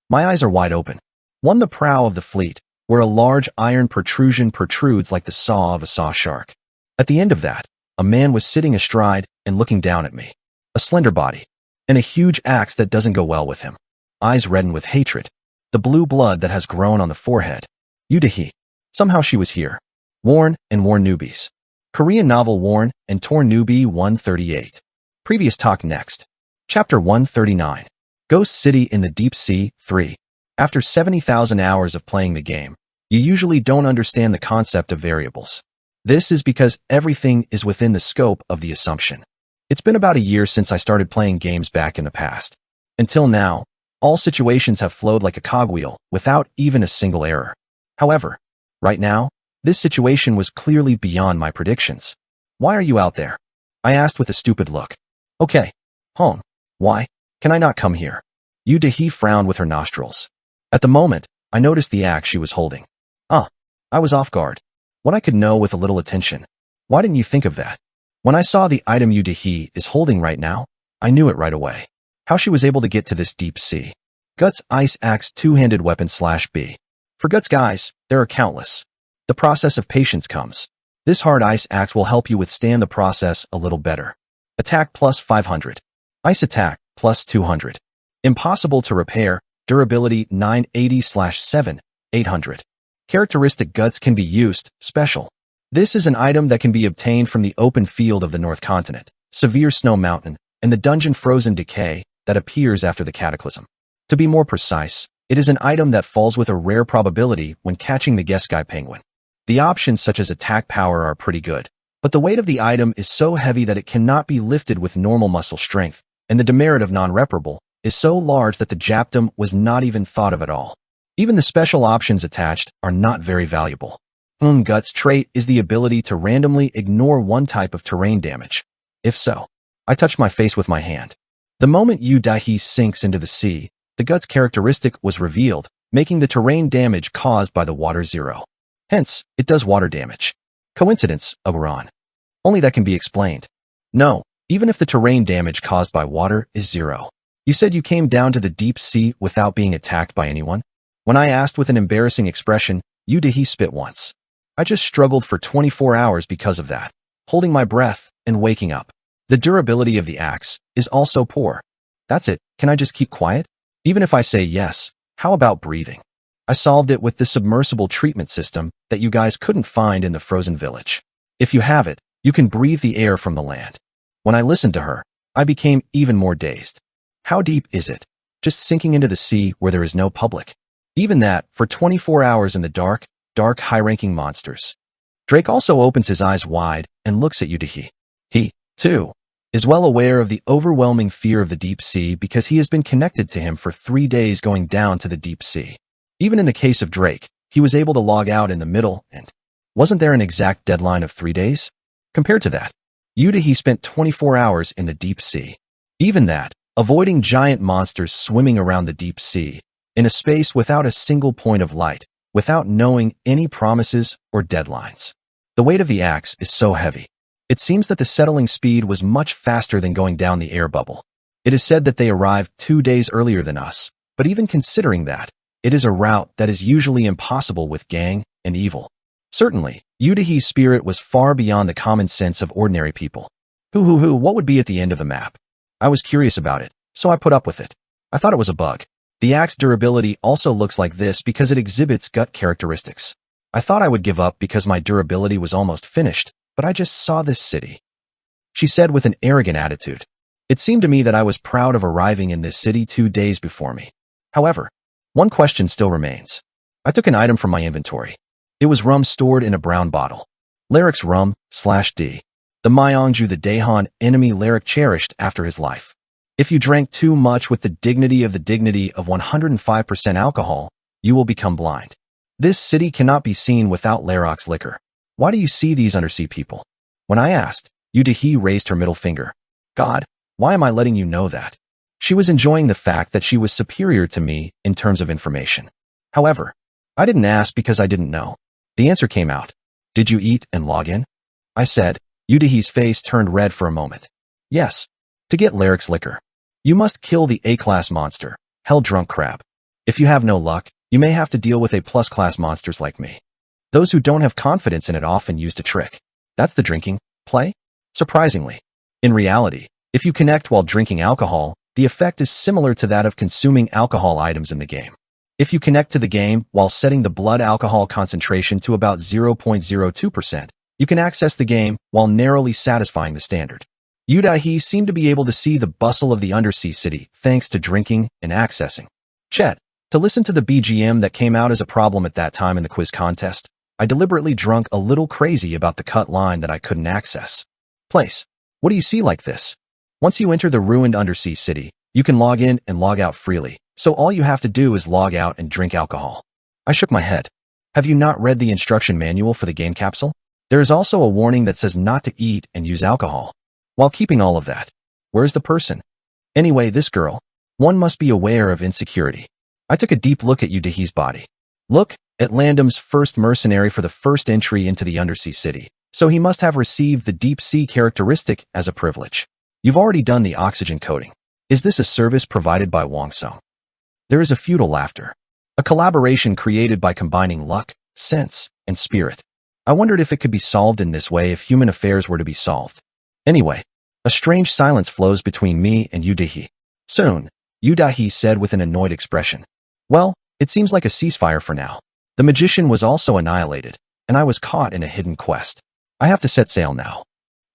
My eyes are wide open. The prow of the fleet, where a large iron protrusion protrudes like the saw of a saw shark. At the end of that, a man was sitting astride and looking down at me. A slender body, and a huge axe that doesn't go well with him. Eyes reddened with hatred. The blue blood that has grown on the forehead. Udahi. Somehow she was here. Worn and Worn Newbies. Korean novel Worn and Torn Newbie 138. Previous talk next. Chapter 139. Ghost City in the Deep Sea 3. After 70,000 hours of playing the game, you usually don't understand the concept of variables. This is because everything is within the scope of the assumption. It's been about a year since I started playing games back in the past. Until now, all situations have flowed like a cogwheel without even a single error. However, right now, this situation was clearly beyond my predictions. Why are you out there? I asked with a stupid look. Okay. Home. Why? Can I not come here? Udahi frowned with her nostrils. At the moment, I noticed the axe she was holding. I was off guard. What I could know with a little attention. Why didn't you think of that? When I saw the item Udahi is holding right now, I knew it right away. How she was able to get to this deep sea. Guts Ice Axe Two-Handed Weapon /B. For Guts guys, there are countless. The process of patience comes. This hard ice axe will help you withstand the process a little better. Attack plus 500. Ice attack plus 200. Impossible to repair. Durability 980/7, 800. Characteristic Guts can be used, special. This is an item that can be obtained from the open field of the North Continent, Severe Snow Mountain, and the dungeon Frozen Decay that appears after the Cataclysm. To be more precise, it is an item that falls with a rare probability when catching the Guy Penguin. The options such as attack power are pretty good, but the weight of the item is so heavy that it cannot be lifted with normal muscle strength, and the demerit of non-reparable is so large that the Japtum was not even thought of at all. Even the special options attached are not very valuable. Gut's trait is the ability to randomly ignore one type of terrain damage. If so, I touched my face with my hand. The moment Yu Daihe sinks into the sea, the Gut's characteristic was revealed, making the terrain damage caused by the water 0. Hence, it does water damage. Coincidence, Oberon? Only that can be explained. No, even if the terrain damage caused by water is 0. You said you came down to the deep sea without being attacked by anyone? When I asked with an embarrassing expression, Yu Daihe spit once. I just struggled for 24 hours because of that, holding my breath and waking up. The durability of the axe is also poor. That's it, can I just keep quiet? Even if I say yes, how about breathing? I solved it with the submersible treatment system that you guys couldn't find in the frozen village. If you have it, you can breathe the air from the land. When I listened to her, I became even more dazed. How deep is it? Just sinking into the sea where there is no public. Even that, for 24 hours in the dark, high-ranking monsters. Drake also opens his eyes wide and looks at Yu Daihe. He, too, is well aware of the overwhelming fear of the deep sea because he has been connected to him for 3 days going down to the deep sea. Even in the case of Drake, he was able to log out in the middle and wasn't there an exact deadline of 3 days? Compared to that, Yu Daihe spent 24 hours in the deep sea. Even that, avoiding giant monsters swimming around the deep sea, in a space without a single point of light, without knowing any promises or deadlines. The weight of the axe is so heavy. It seems that the settling speed was much faster than going down the air bubble. It is said that they arrived 2 days earlier than us, but even considering that, it is a route that is usually impossible with gang and evil. Certainly, Yu Daihe's spirit was far beyond the common sense of ordinary people. What would be at the end of the map? I was curious about it, so I put up with it. I thought it was a bug. The axe durability also looks like this because it exhibits gut characteristics. I thought I would give up because my durability was almost finished, but I just saw this city. She said with an arrogant attitude. It seemed to me that I was proud of arriving in this city 2 days before me. However, one question still remains. I took an item from my inventory. It was rum stored in a brown bottle. Laric's rum/D. The Myongju the Daehan enemy Laric cherished after his life. If you drank too much with the dignity of 105% alcohol, you will become blind. This city cannot be seen without Laroc's liquor. Why do you see these undersea people? When I asked, Yu Daihe raised her middle finger. God, why am I letting you know that? She was enjoying the fact that she was superior to me in terms of information. However, I didn't ask because I didn't know. The answer came out. Did you eat and log in? I said. Yu Daihe's face turned red for a moment. Yes. To get Laric's liquor, you must kill the A-class monster, Hell-Drunk Crab. If you have no luck, you may have to deal with A-plus class monsters like me. Those who don't have confidence in it often used a trick. That's the drinking play? Surprisingly. In reality, if you connect while drinking alcohol, the effect is similar to that of consuming alcohol items in the game. If you connect to the game while setting the blood alcohol concentration to about 0.02%, you can access the game while narrowly satisfying the standard. Yu Daihe seemed to be able to see the bustle of the undersea city thanks to drinking and accessing. Chet, to listen to the BGM that came out as a problem at that time in the quiz contest, I deliberately drunk a little crazy about the cut line that I couldn't access. Place. What do you see like this? Once you enter the ruined undersea city, you can log in and log out freely, so all you have to do is log out and drink alcohol. I shook my head. Have you not read the instruction manual for the game capsule? There is also a warning that says not to eat and use alcohol. While keeping all of that, where's the person? Anyway, this girl. One must be aware of insecurity. I took a deep look at Yu Daihe's body. Look, at Landum's first mercenary for the first entry into the undersea city, so he must have received the deep sea characteristic as a privilege. You've already done the oxygen coating. Is this a service provided by Wang Song? There is a futile laughter. A collaboration created by combining luck, sense, and spirit. I wondered if it could be solved in this way if human affairs were to be solved. Anyway, a strange silence flows between me and Yu Daihe. Soon, Yu Daihe said with an annoyed expression. Well, it seems like a ceasefire for now. The magician was also annihilated, and I was caught in a hidden quest. I have to set sail now.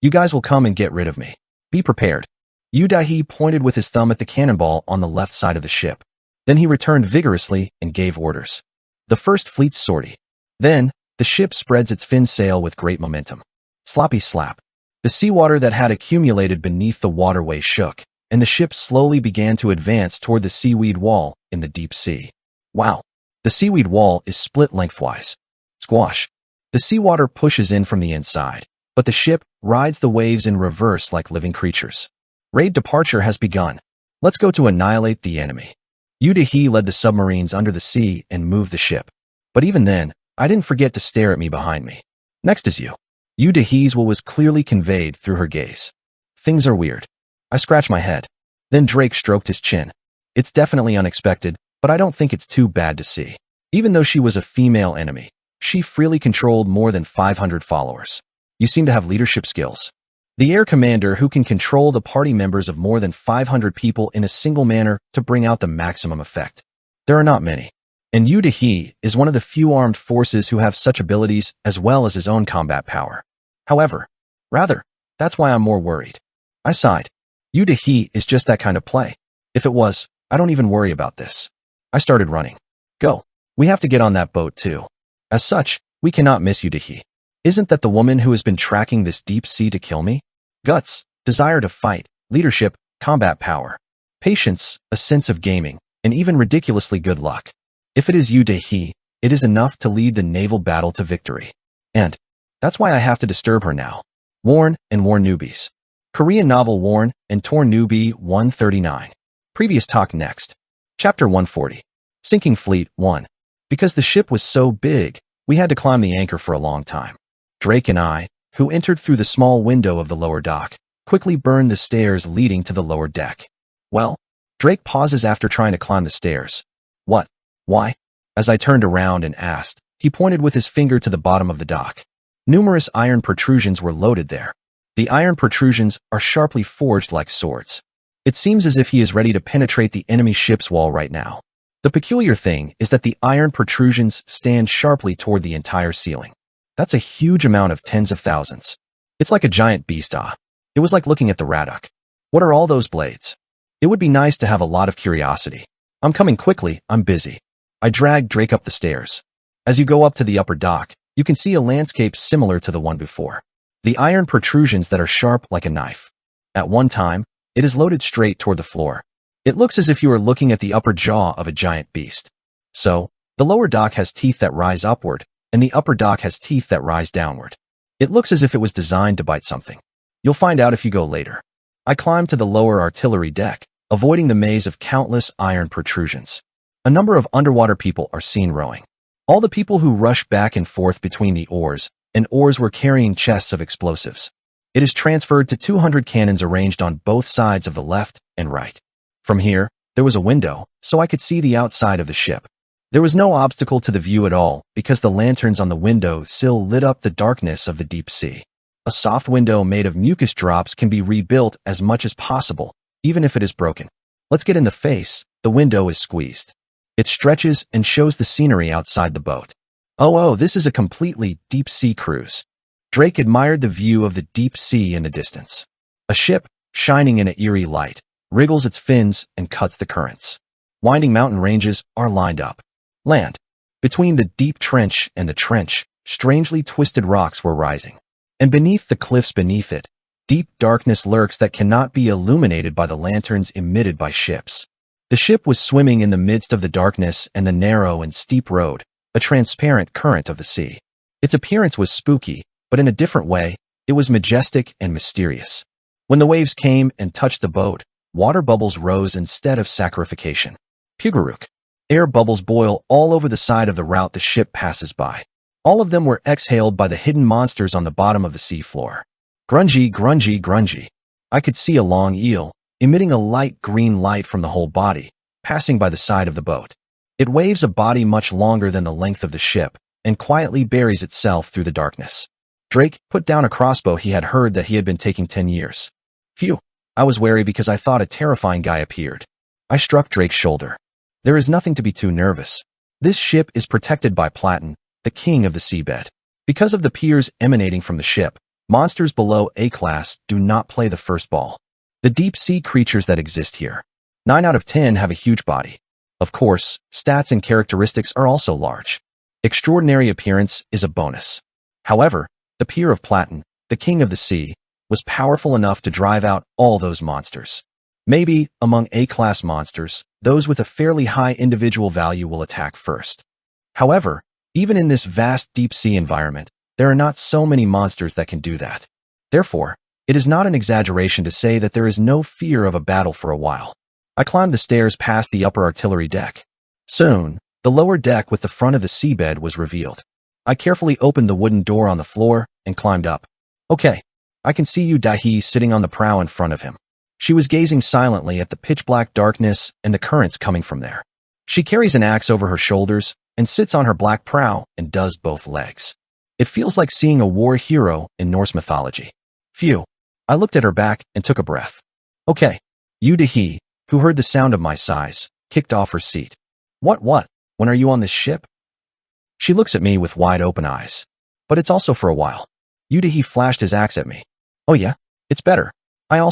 You guys will come and get rid of me. Be prepared. Yu Daihe pointed with his thumb at the cannonball on the left side of the ship. Then he returned vigorously and gave orders. The first fleet's sortie. Then, the ship spreads its fin sail with great momentum. Sloppy slap. The seawater that had accumulated beneath the waterway shook, and the ship slowly began to advance toward the seaweed wall in the deep sea. Wow. The seaweed wall is split lengthwise. Squash. The seawater pushes in from the inside, but the ship rides the waves in reverse like living creatures. Raid departure has begun. Let's go to annihilate the enemy. Yu Dehe led the submarines under the sea and moved the ship. But even then, I didn't forget to stare at me behind me. Next is you. Yu Dehe's will was clearly conveyed through her gaze. Things are weird. I scratched my head. Then Drake stroked his chin. It's definitely unexpected, but I don't think it's too bad to see. Even though she was a female enemy, she freely controlled more than 500 followers. You seem to have leadership skills. The air commander who can control the party members of more than 500 people in a single manner to bring out the maximum effect. There are not many. And Yu Dehe is one of the few armed forces who have such abilities as well as his own combat power. However, that's why I'm more worried. I sighed. Yu Dehe is just that kind of play. If it was, I don't even worry about this. I started running. Go. We have to get on that boat too. As such, we cannot miss Yu Dehe. Isn't that the woman who has been tracking this deep sea to kill me? Guts, desire to fight, leadership, combat power, patience, a sense of gaming, and even ridiculously good luck. If it is Yu Dehe, it is enough to lead the naval battle to victory. And that's why I have to disturb her now. Worn and Worn Newbies. Korean novel Worn and Torn Newbie 139. Previous talk next. Chapter 140. Sinking Fleet 1. Because the ship was so big, we had to climb the anchor for a long time. Drake and I, who entered through the small window of the lower dock, quickly burned the stairs leading to the lower deck. Well, Drake pauses after trying to climb the stairs. What? Why? As I turned around and asked, he pointed with his finger to the bottom of the dock. Numerous iron protrusions were loaded there. The iron protrusions are sharply forged like swords. It seems as if he is ready to penetrate the enemy ship's wall right now. The peculiar thing is that the iron protrusions stand sharply toward the entire ceiling. That's a huge amount of tens of thousands. It's like a giant beast. It was like looking at the Raduk. What are all those blades? It would be nice to have a lot of curiosity. I'm coming quickly, I'm busy. I dragged Drake up the stairs. As you go up to the upper dock, you can see a landscape similar to the one before. The iron protrusions that are sharp like a knife. At one time, it is loaded straight toward the floor. It looks as if you are looking at the upper jaw of a giant beast. So, the lower dock has teeth that rise upward, and the upper dock has teeth that rise downward. It looks as if it was designed to bite something. You'll find out if you go later. I climbed to the lower artillery deck, avoiding the maze of countless iron protrusions. A number of underwater people are seen rowing. All the people who rush back and forth between the oars, and oars were carrying chests of explosives. It is transferred to 200 cannons arranged on both sides of the left and right. From here, there was a window, so I could see the outside of the ship. There was no obstacle to the view at all because the lanterns on the window sill lit up the darkness of the deep sea. A soft window made of mucus drops can be rebuilt as much as possible, even if it is broken. Let's get in the face. The window is squeezed. It stretches and shows the scenery outside the boat. Oh, this is a completely deep sea cruise. Drake admired the view of the deep sea in the distance. A ship, shining in an eerie light, wriggles its fins and cuts the currents. Winding mountain ranges are lined up. Land. Between the deep trench and the trench, strangely twisted rocks were rising. And beneath the cliffs beneath it, deep darkness lurks that cannot be illuminated by the lanterns emitted by ships. The ship was swimming in the midst of the darkness and the narrow and steep road, a transparent current of the sea. Its appearance was spooky, but in a different way, it was majestic and mysterious. When the waves came and touched the boat, water bubbles rose instead of saccharification. Pugaruk. Air bubbles boil all over the side of the route the ship passes by. All of them were exhaled by the hidden monsters on the bottom of the sea floor. Grungy, grungy, grungy. I could see a long eel, emitting a light green light from the whole body, passing by the side of the boat. It waves a body much longer than the length of the ship, and quietly buries itself through the darkness. Drake put down a crossbow he had heard that he had been taking 10 years. Phew, I was wary because I thought a terrifying guy appeared. I struck Drake's shoulder. There is nothing to be too nervous. This ship is protected by Platon, the king of the seabed. Because of the piers emanating from the ship, monsters below A-class do not play the first ball. The deep-sea creatures that exist here, 9 out of 10 have a huge body. Of course, stats and characteristics are also large. Extraordinary appearance is a bonus. However, the pier of Platon, the king of the sea, was powerful enough to drive out all those monsters. Maybe, among A-class monsters, those with a fairly high individual value will attack first. However, even in this vast deep-sea environment, There are not so many monsters that can do that. Therefore, it is not an exaggeration to say that there is no fear of a battle for a while. I climbed the stairs past the upper artillery deck. Soon, the lower deck with the front of the seabed was revealed. I carefully opened the wooden door on the floor and climbed up. Okay, I can see Yu Daihe sitting on the prow in front of him. She was gazing silently at the pitch-black darkness and the currents coming from there. She carries an axe over her shoulders and sits on her black prow and does both legs. It feels like seeing a war hero in Norse mythology. Phew. I looked at her back and took a breath. Okay. Yu Daihe, who heard the sound of my sighs, kicked off her seat. What? When are you on this ship? She looks at me with wide-open eyes. But it's also for a while. Yu Daihe flashed his axe at me. Oh yeah? It's better. I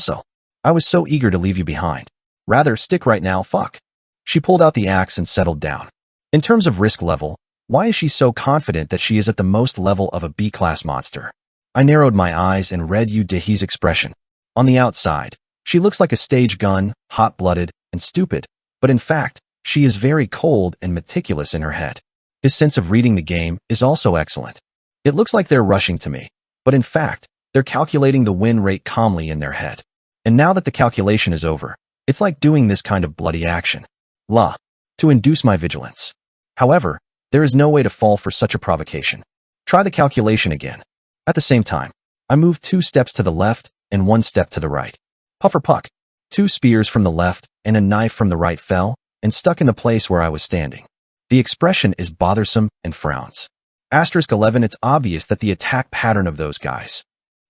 was so eager to leave you behind. Rather, stick right now, fuck. She pulled out the axe and settled down. In terms of risk level, why is she so confident that she is at the most level of a B-class monster? I narrowed my eyes and read Yu Daihe's expression. On the outside, she looks like a stage gun, hot-blooded, and stupid, but in fact, she is very cold and meticulous in her head. His sense of reading the game is also excellent. It looks like they're rushing to me, but in fact, they're calculating the win rate calmly in their head. And now that the calculation is over, it's like doing this kind of bloody action. To induce my vigilance. However, there is no way to fall for such a provocation. Try the calculation again. At the same time, I moved 2 steps to the left and 1 step to the right. Puffer puck. 2 spears from the left and a knife from the right fell and stuck in the place where I was standing. The expression is bothersome and frowns. *11. It's obvious that the attack pattern of those guys.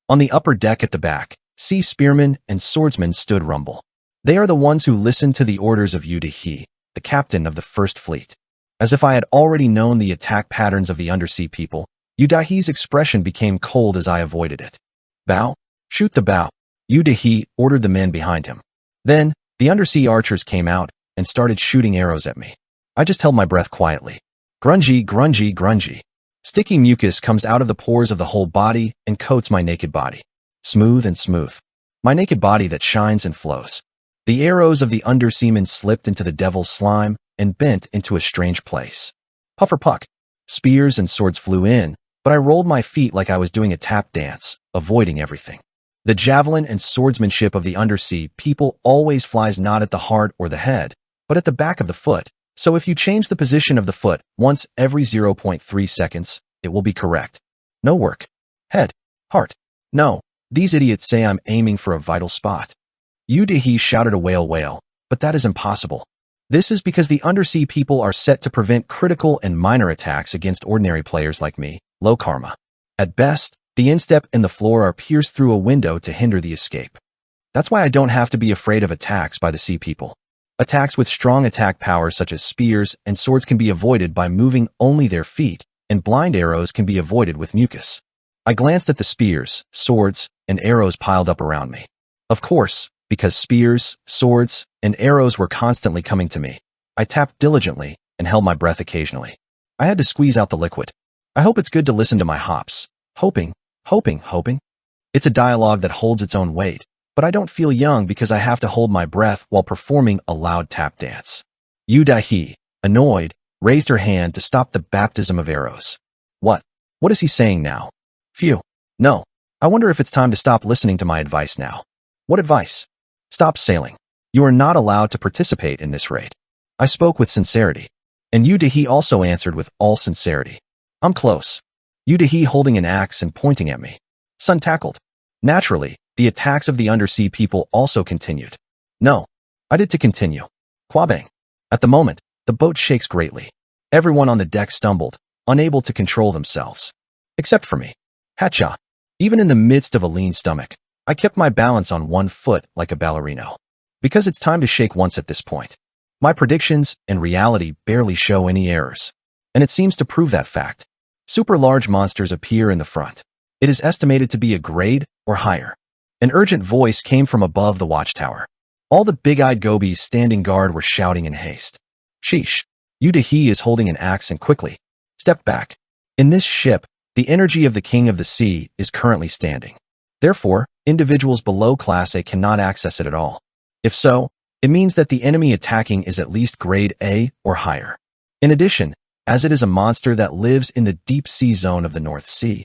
On the upper deck at the back, sea spearmen and swordsmen stood rumble. They are the ones who listened to the orders of Yu Daihe, the captain of the First Fleet. As if I had already known the attack patterns of the undersea people, Yu Daihe's expression became cold as I avoided it. Bow? Shoot the bow. Yu Daihe ordered the men behind him. Then, the undersea archers came out and started shooting arrows at me. I just held my breath quietly. Grungy. Sticky mucus comes out of the pores of the whole body and coats my naked body. Smooth and smooth. My naked body that shines and flows. The arrows of the underseamen slipped into the devil's slime and bent into a strange place. Puffer puck. Spears and swords flew in, but I rolled my feet like I was doing a tap dance, avoiding everything. The javelin and swordsmanship of the undersea people always flies not at the heart or the head, but at the back of the foot, so if you change the position of the foot once every 0.3 seconds, it will be correct. No work. Head. Heart. No, these idiots say I'm aiming for a vital spot. Yu Daihe shouted a wail, but that is impossible. This is because the undersea people are set to prevent critical and minor attacks against ordinary players like me, low karma. At best, the instep and the floor are pierced through a window to hinder the escape. That's why I don't have to be afraid of attacks by the sea people. Attacks with strong attack power such as spears and swords can be avoided by moving only their feet, and blind arrows can be avoided with mucus. I glanced at the spears, swords, and arrows piled up around me. Of course, because spears, swords, and arrows were constantly coming to me, I tapped diligently and held my breath occasionally. I had to squeeze out the liquid. I hope it's good to listen to my hops. Hoping. It's a dialogue that holds its own weight, but I don't feel young because I have to hold my breath while performing a loud tap dance. Yu Daihe, annoyed, raised her hand to stop the baptism of arrows. What is he saying now? Phew. No. I wonder if it's time to stop listening to my advice now. What advice? Stop sailing. You are not allowed to participate in this raid. I spoke with sincerity. And Yu Daihe also answered with all sincerity. I'm close. Yu Daihe holding an axe and pointing at me. Sun tackled. Naturally, the attacks of the undersea people also continued. No. I did to continue. Quabang. At the moment, the boat shakes greatly. Everyone on the deck stumbled, unable to control themselves. Except for me. Hatcha. Even in the midst of a lean stomach, I kept my balance on one foot like a ballerino. Because it's time to shake once at this point. My predictions and reality barely show any errors. And it seems to prove that fact. Super large monsters appear in the front. It is estimated to be a grade or higher. An urgent voice came from above the watchtower. All the big-eyed gobies standing guard were shouting in haste. Sheesh. Yu Daihe is holding an axe and quickly stepped back. In this ship, the energy of the King of the Sea is currently standing. Therefore, individuals below Class A cannot access it at all. If so, it means that the enemy attacking is at least grade A or higher. In addition, as it is a monster that lives in the deep sea zone of the North Sea,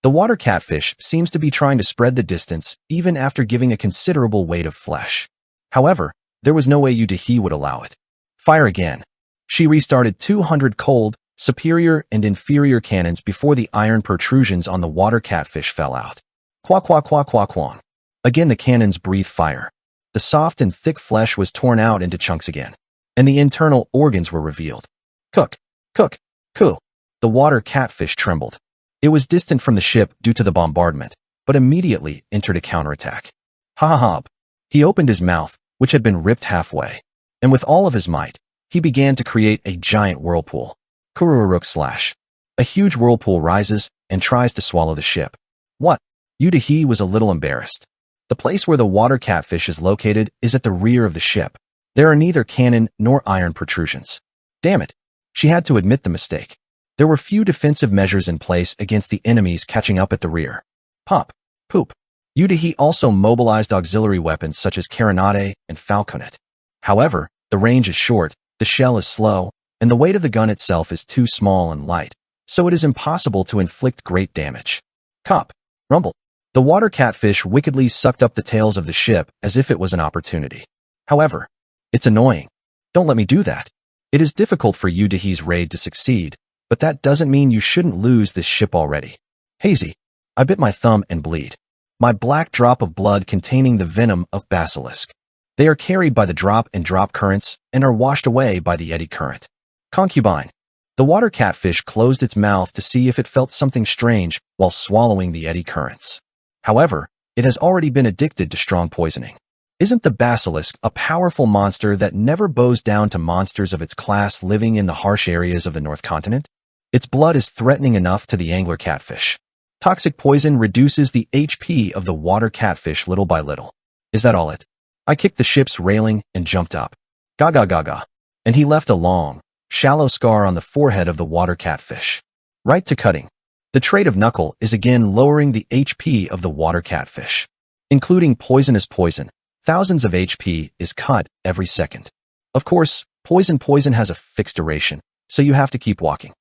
The water catfish seems to be trying to spread the distance even after giving a considerable weight of flesh. However, there was no way Yudahi would allow it. Fire again. She restarted 200 cold, superior, and inferior cannons before the iron protrusions on the water catfish fell out. Quack quack quack quack quack. Again the cannons breathed fire. The soft and thick flesh was torn out into chunks again, and the internal organs were revealed. Cook, cook, coo. The water catfish trembled. It was distant from the ship due to the bombardment, but immediately entered a counterattack. Ha ha ha. He opened his mouth, which had been ripped halfway, and with all of his might, he began to create a giant whirlpool. Kururuk slash. A huge whirlpool rises and tries to swallow the ship. What? Yudahi was a little embarrassed. The place where the water catfish is located is at the rear of the ship. There are neither cannon nor iron protrusions. Damn it. She had to admit the mistake. There were few defensive measures in place against the enemies catching up at the rear. Pop. Poop. Yudahi also mobilized auxiliary weapons such as carronade and falconet. However, the range is short, the shell is slow, and the weight of the gun itself is too small and light, so it is impossible to inflict great damage. Cop. Rumble. The water catfish wickedly sucked up the tails of the ship as if it was an opportunity. However, it's annoying. Don't let me do that. It is difficult for Yudahi's raid to succeed, but that doesn't mean you shouldn't lose this ship already. Hazy. I bit my thumb and bleed. My black drop of blood containing the venom of basilisk. They are carried by the drop and drop currents and are washed away by the eddy current. Concubine. The water catfish closed its mouth to see if it felt something strange while swallowing the eddy currents. However, it has already been addicted to strong poisoning. Isn't the basilisk a powerful monster that never bows down to monsters of its class living in the harsh areas of the North Continent? Its blood is threatening enough to the angler catfish. Toxic poison reduces the HP of the water catfish little by little. Is that all it? I kicked the ship's railing and jumped up. Gaga gaga. And he left a long, shallow scar on the forehead of the water catfish. Right to cutting. The trait of Knuckle is again lowering the HP of the water catfish. Including poisonous poison, thousands of HP is cut every second. Of course, poison has a fixed duration, so you have to keep walking.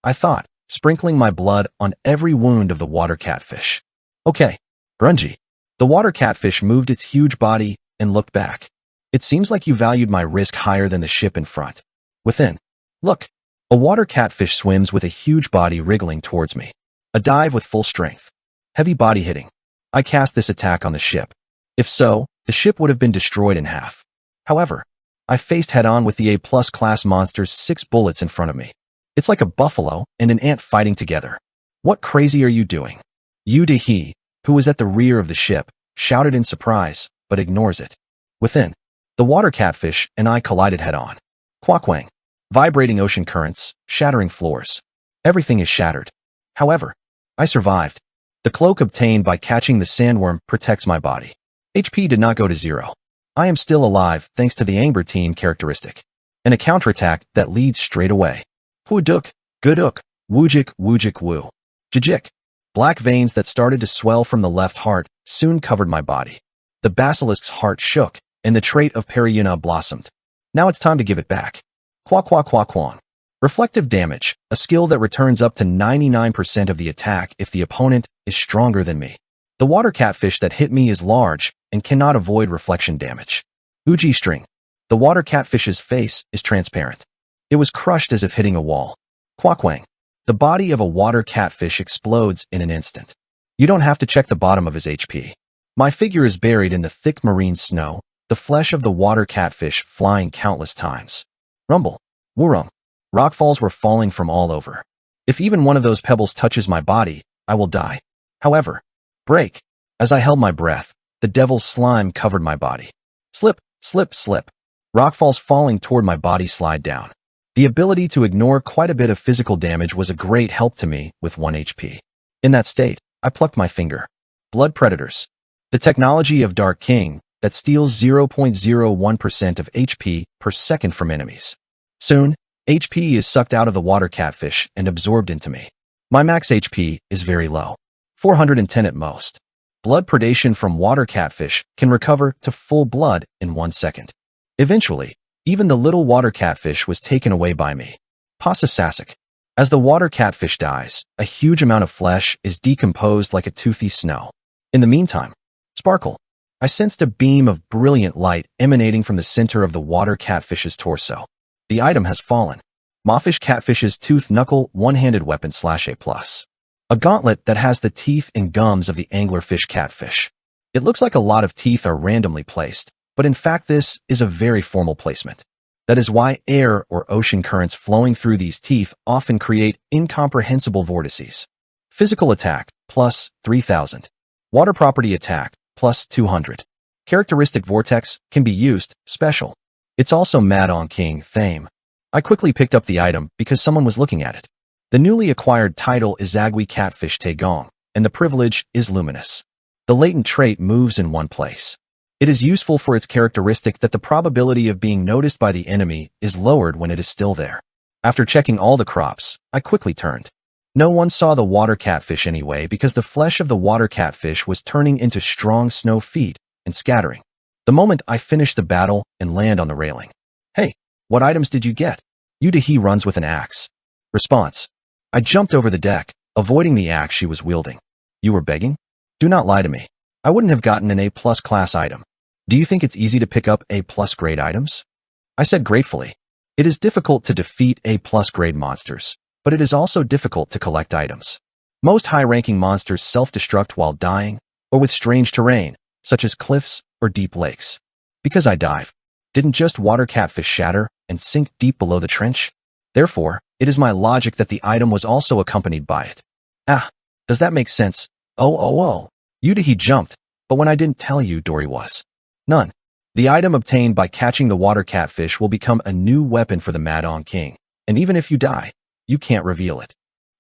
I thought, sprinkling my blood on every wound of the water catfish. Okay, grungy. The water catfish moved its huge body and looked back. It seems like you valued my risk higher than the ship in front. Within. Look. A water catfish swims with a huge body wriggling towards me. A dive with full strength. Heavy body hitting. I cast this attack on the ship. If so, the ship would have been destroyed in half. However, I faced head-on with the A+ class monster's 6 bullets in front of me. It's like a buffalo and an ant fighting together. What crazy are you doing? Yudahi, who was at the rear of the ship, shouted in surprise, but ignores it. Within. The water catfish and I collided head-on. Quackwang. Vibrating ocean currents, shattering floors. Everything is shattered. However, I survived. The cloak obtained by catching the sandworm protects my body. HP did not go to 0. I am still alive thanks to the Amber Team characteristic. And a counterattack that leads straight away. Hooduk, gooduk, woojik woojik woo. Jijik. Black veins that started to swell from the left heart soon covered my body. The basilisk's heart shook, and the trait of Periuna blossomed. Now it's time to give it back. Quack quack quack quack. Reflective damage, a skill that returns up to 99% of the attack if the opponent is stronger than me. The water catfish that hit me is large and cannot avoid reflection damage. Uji string. The water catfish's face is transparent. It was crushed as if hitting a wall. Quackwang. The body of a water catfish explodes in an instant. You don't have to check the bottom of his HP. My figure is buried in the thick marine snow, the flesh of the water catfish flying countless times. Rumble. Wurung. Rockfalls were falling from all over. If even one of those pebbles touches my body, I will die. However, break. As I held my breath, the devil's slime covered my body. Slip, slip, slip. Rockfalls falling toward my body slide down. The ability to ignore quite a bit of physical damage was a great help to me with 1 HP. In that state, I plucked my finger. Blood predators. The technology of Dark King that steals 0.01% of HP per second from enemies. Soon, HP is sucked out of the water catfish and absorbed into me. My max HP is very low. 410 at most. Blood predation from water catfish can recover to full blood in 1 second. Eventually, even the little water catfish was taken away by me. Pasa Sasic. As the water catfish dies, a huge amount of flesh is decomposed like a toothy snow. In the meantime, sparkle. I sensed a beam of brilliant light emanating from the center of the water catfish's torso. The item has fallen. Mawfish catfish's tooth knuckle one-handed weapon /A+. A gauntlet that has the teeth and gums of the anglerfish catfish. It looks like a lot of teeth are randomly placed, but in fact this is a very formal placement. That is why air or ocean currents flowing through these teeth often create incomprehensible vortices. Physical attack, plus 3000. Water property attack, plus 200. Characteristic vortex can be used, special. It's also Mad on King theme. I quickly picked up the item because someone was looking at it. The newly acquired title is Zagui Catfish Taegong, and the privilege is luminous. The latent trait moves in one place. It is useful for its characteristic that the probability of being noticed by the enemy is lowered when it is still there. After checking all the crops, I quickly turned. No one saw the water catfish anyway because the flesh of the water catfish was turning into strong snow feet and scattering. The moment I finish the battle and land on the railing. Hey, what items did you get? Yudahi runs with an axe. Response. I jumped over the deck, avoiding the axe she was wielding. You were begging? Do not lie to me. I wouldn't have gotten an A+ class item. Do you think it's easy to pick up A+ grade items? I said gratefully. It is difficult to defeat A+ grade monsters, but it is also difficult to collect items. Most high-ranking monsters self-destruct while dying, or with strange terrain, such as cliffs or deep lakes. Because I dive, didn't just water catfish shatter and sink deep below the trench? Therefore, it is my logic that the item was also accompanied by it. Ah, does that make sense? Oh. Yudahi jumped, but when I didn't tell you, Dory was. None. The item obtained by catching the water catfish will become a new weapon for the Mad on King, and even if you die, you can't reveal it.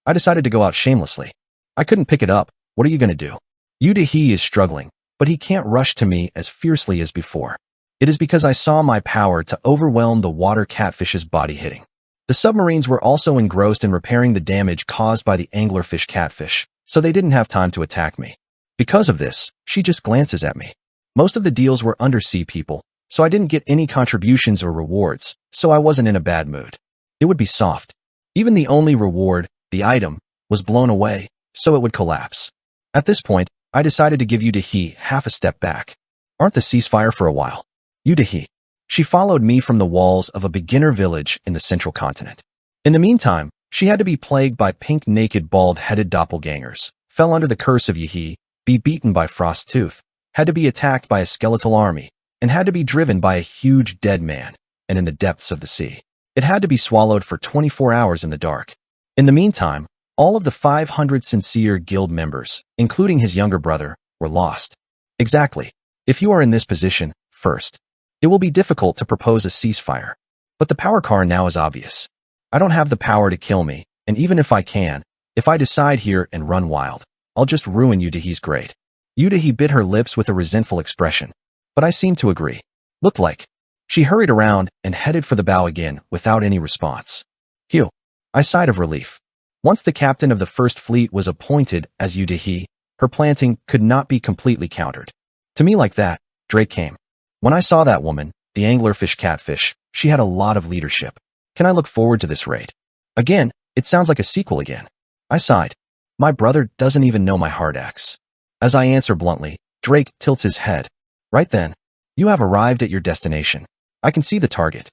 I decided to go out shamelessly. I couldn't pick it up. What are you going to do? Yudahi is struggling, but he can't rush to me as fiercely as before. It is because I saw my power to overwhelm the water catfish's body hitting. The submarines were also engrossed in repairing the damage caused by the anglerfish catfish, so they didn't have time to attack me. Because of this, she just glances at me. Most of the deals were undersea people, so I didn't get any contributions or rewards, so I wasn't in a bad mood. It would be soft. Even the only reward, the item, was blown away, so it would collapse. At this point, I decided to give Yudahi half a step back. Aren't the ceasefire for a while? Yudahi. She followed me from the walls of a beginner village in the central continent. In the meantime, she had to be plagued by pink naked bald-headed doppelgangers, fell under the curse of Yihi, be beaten by Frosttooth, had to be attacked by a skeletal army, and had to be driven by a huge dead man, and in the depths of the sea. It had to be swallowed for 24 hours in the dark. In the meantime, all of the 500 sincere guild members, including his younger brother, were lost. Exactly. If you are in this position, first, it will be difficult to propose a ceasefire. But the power car now is obvious. I don't have the power to kill me, and even if I can, if I decide here and run wild, I'll just ruin Yudahi's grade. Yudahi bit her lips with a resentful expression, but I seemed to agree. Looked like. She hurried around and headed for the bow again without any response. Phew. I sighed of relief. Once the captain of the First Fleet was appointed as Yudahi, her planting could not be completely countered. To me like that, Drake came. When I saw that woman, the anglerfish catfish, she had a lot of leadership. Can I look forward to this raid? Again, it sounds like a sequel again. I sighed. My brother doesn't even know my hard axe. As I answer bluntly, Drake tilts his head. Right then, you have arrived at your destination. I can see the target.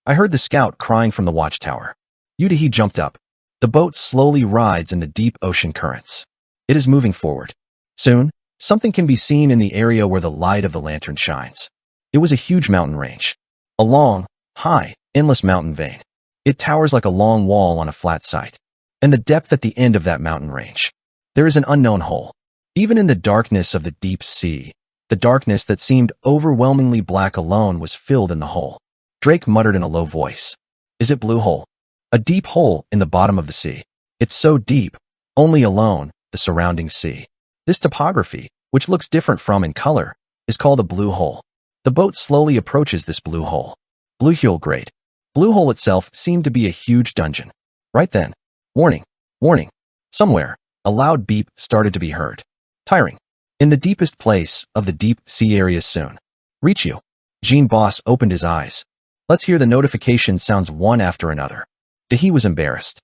I heard the scout crying from the watchtower. Yudahi jumped up. The boat slowly rides in the deep ocean currents. It is moving forward. Soon, something can be seen in the area where the light of the lantern shines. It was a huge mountain range. A long, high, endless mountain vein. It towers like a long wall on a flat site. And the depth at the end of that mountain range. There is an unknown hole. Even in the darkness of the deep sea, the darkness that seemed overwhelmingly black alone was filled in the hole. Drake muttered in a low voice. Is it Blue Hole? A deep hole in the bottom of the sea. It's so deep, only alone, the surrounding sea. This topography, which looks different from in color, is called a blue hole. The boat slowly approaches this blue hole. Blue hole great. Blue hole itself seemed to be a huge dungeon. Right then, warning, warning. Somewhere, a loud beep started to be heard. Tiring. In the deepest place of the deep sea area soon. Reach you. Jean Boss opened his eyes. Let's hear the notification sounds one after another. He was embarrassed.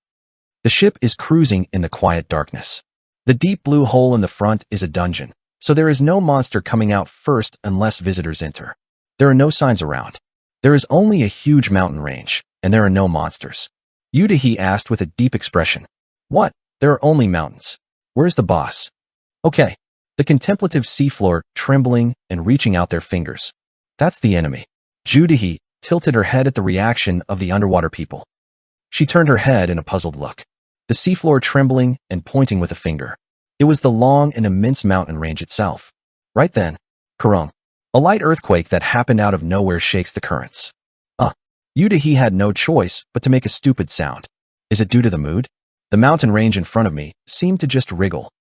The ship is cruising in the quiet darkness. The deep blue hole in the front is a dungeon, so there is no monster coming out first unless visitors enter. There are no signs around. There is only a huge mountain range, and there are no monsters. Yudahi asked with a deep expression. What? There are only mountains. Where's the boss? Okay. The contemplative seafloor, trembling and reaching out their fingers. That's the enemy. Yudahi tilted her head at the reaction of the underwater people. She turned her head in a puzzled look. The seafloor trembling and pointing with a finger. It was the long and immense mountain range itself. Right then, Karung. A light earthquake that happened out of nowhere shakes the currents. Yudahi had no choice but to make a stupid sound. Is it due to the mood? The mountain range in front of me seemed to just wriggle.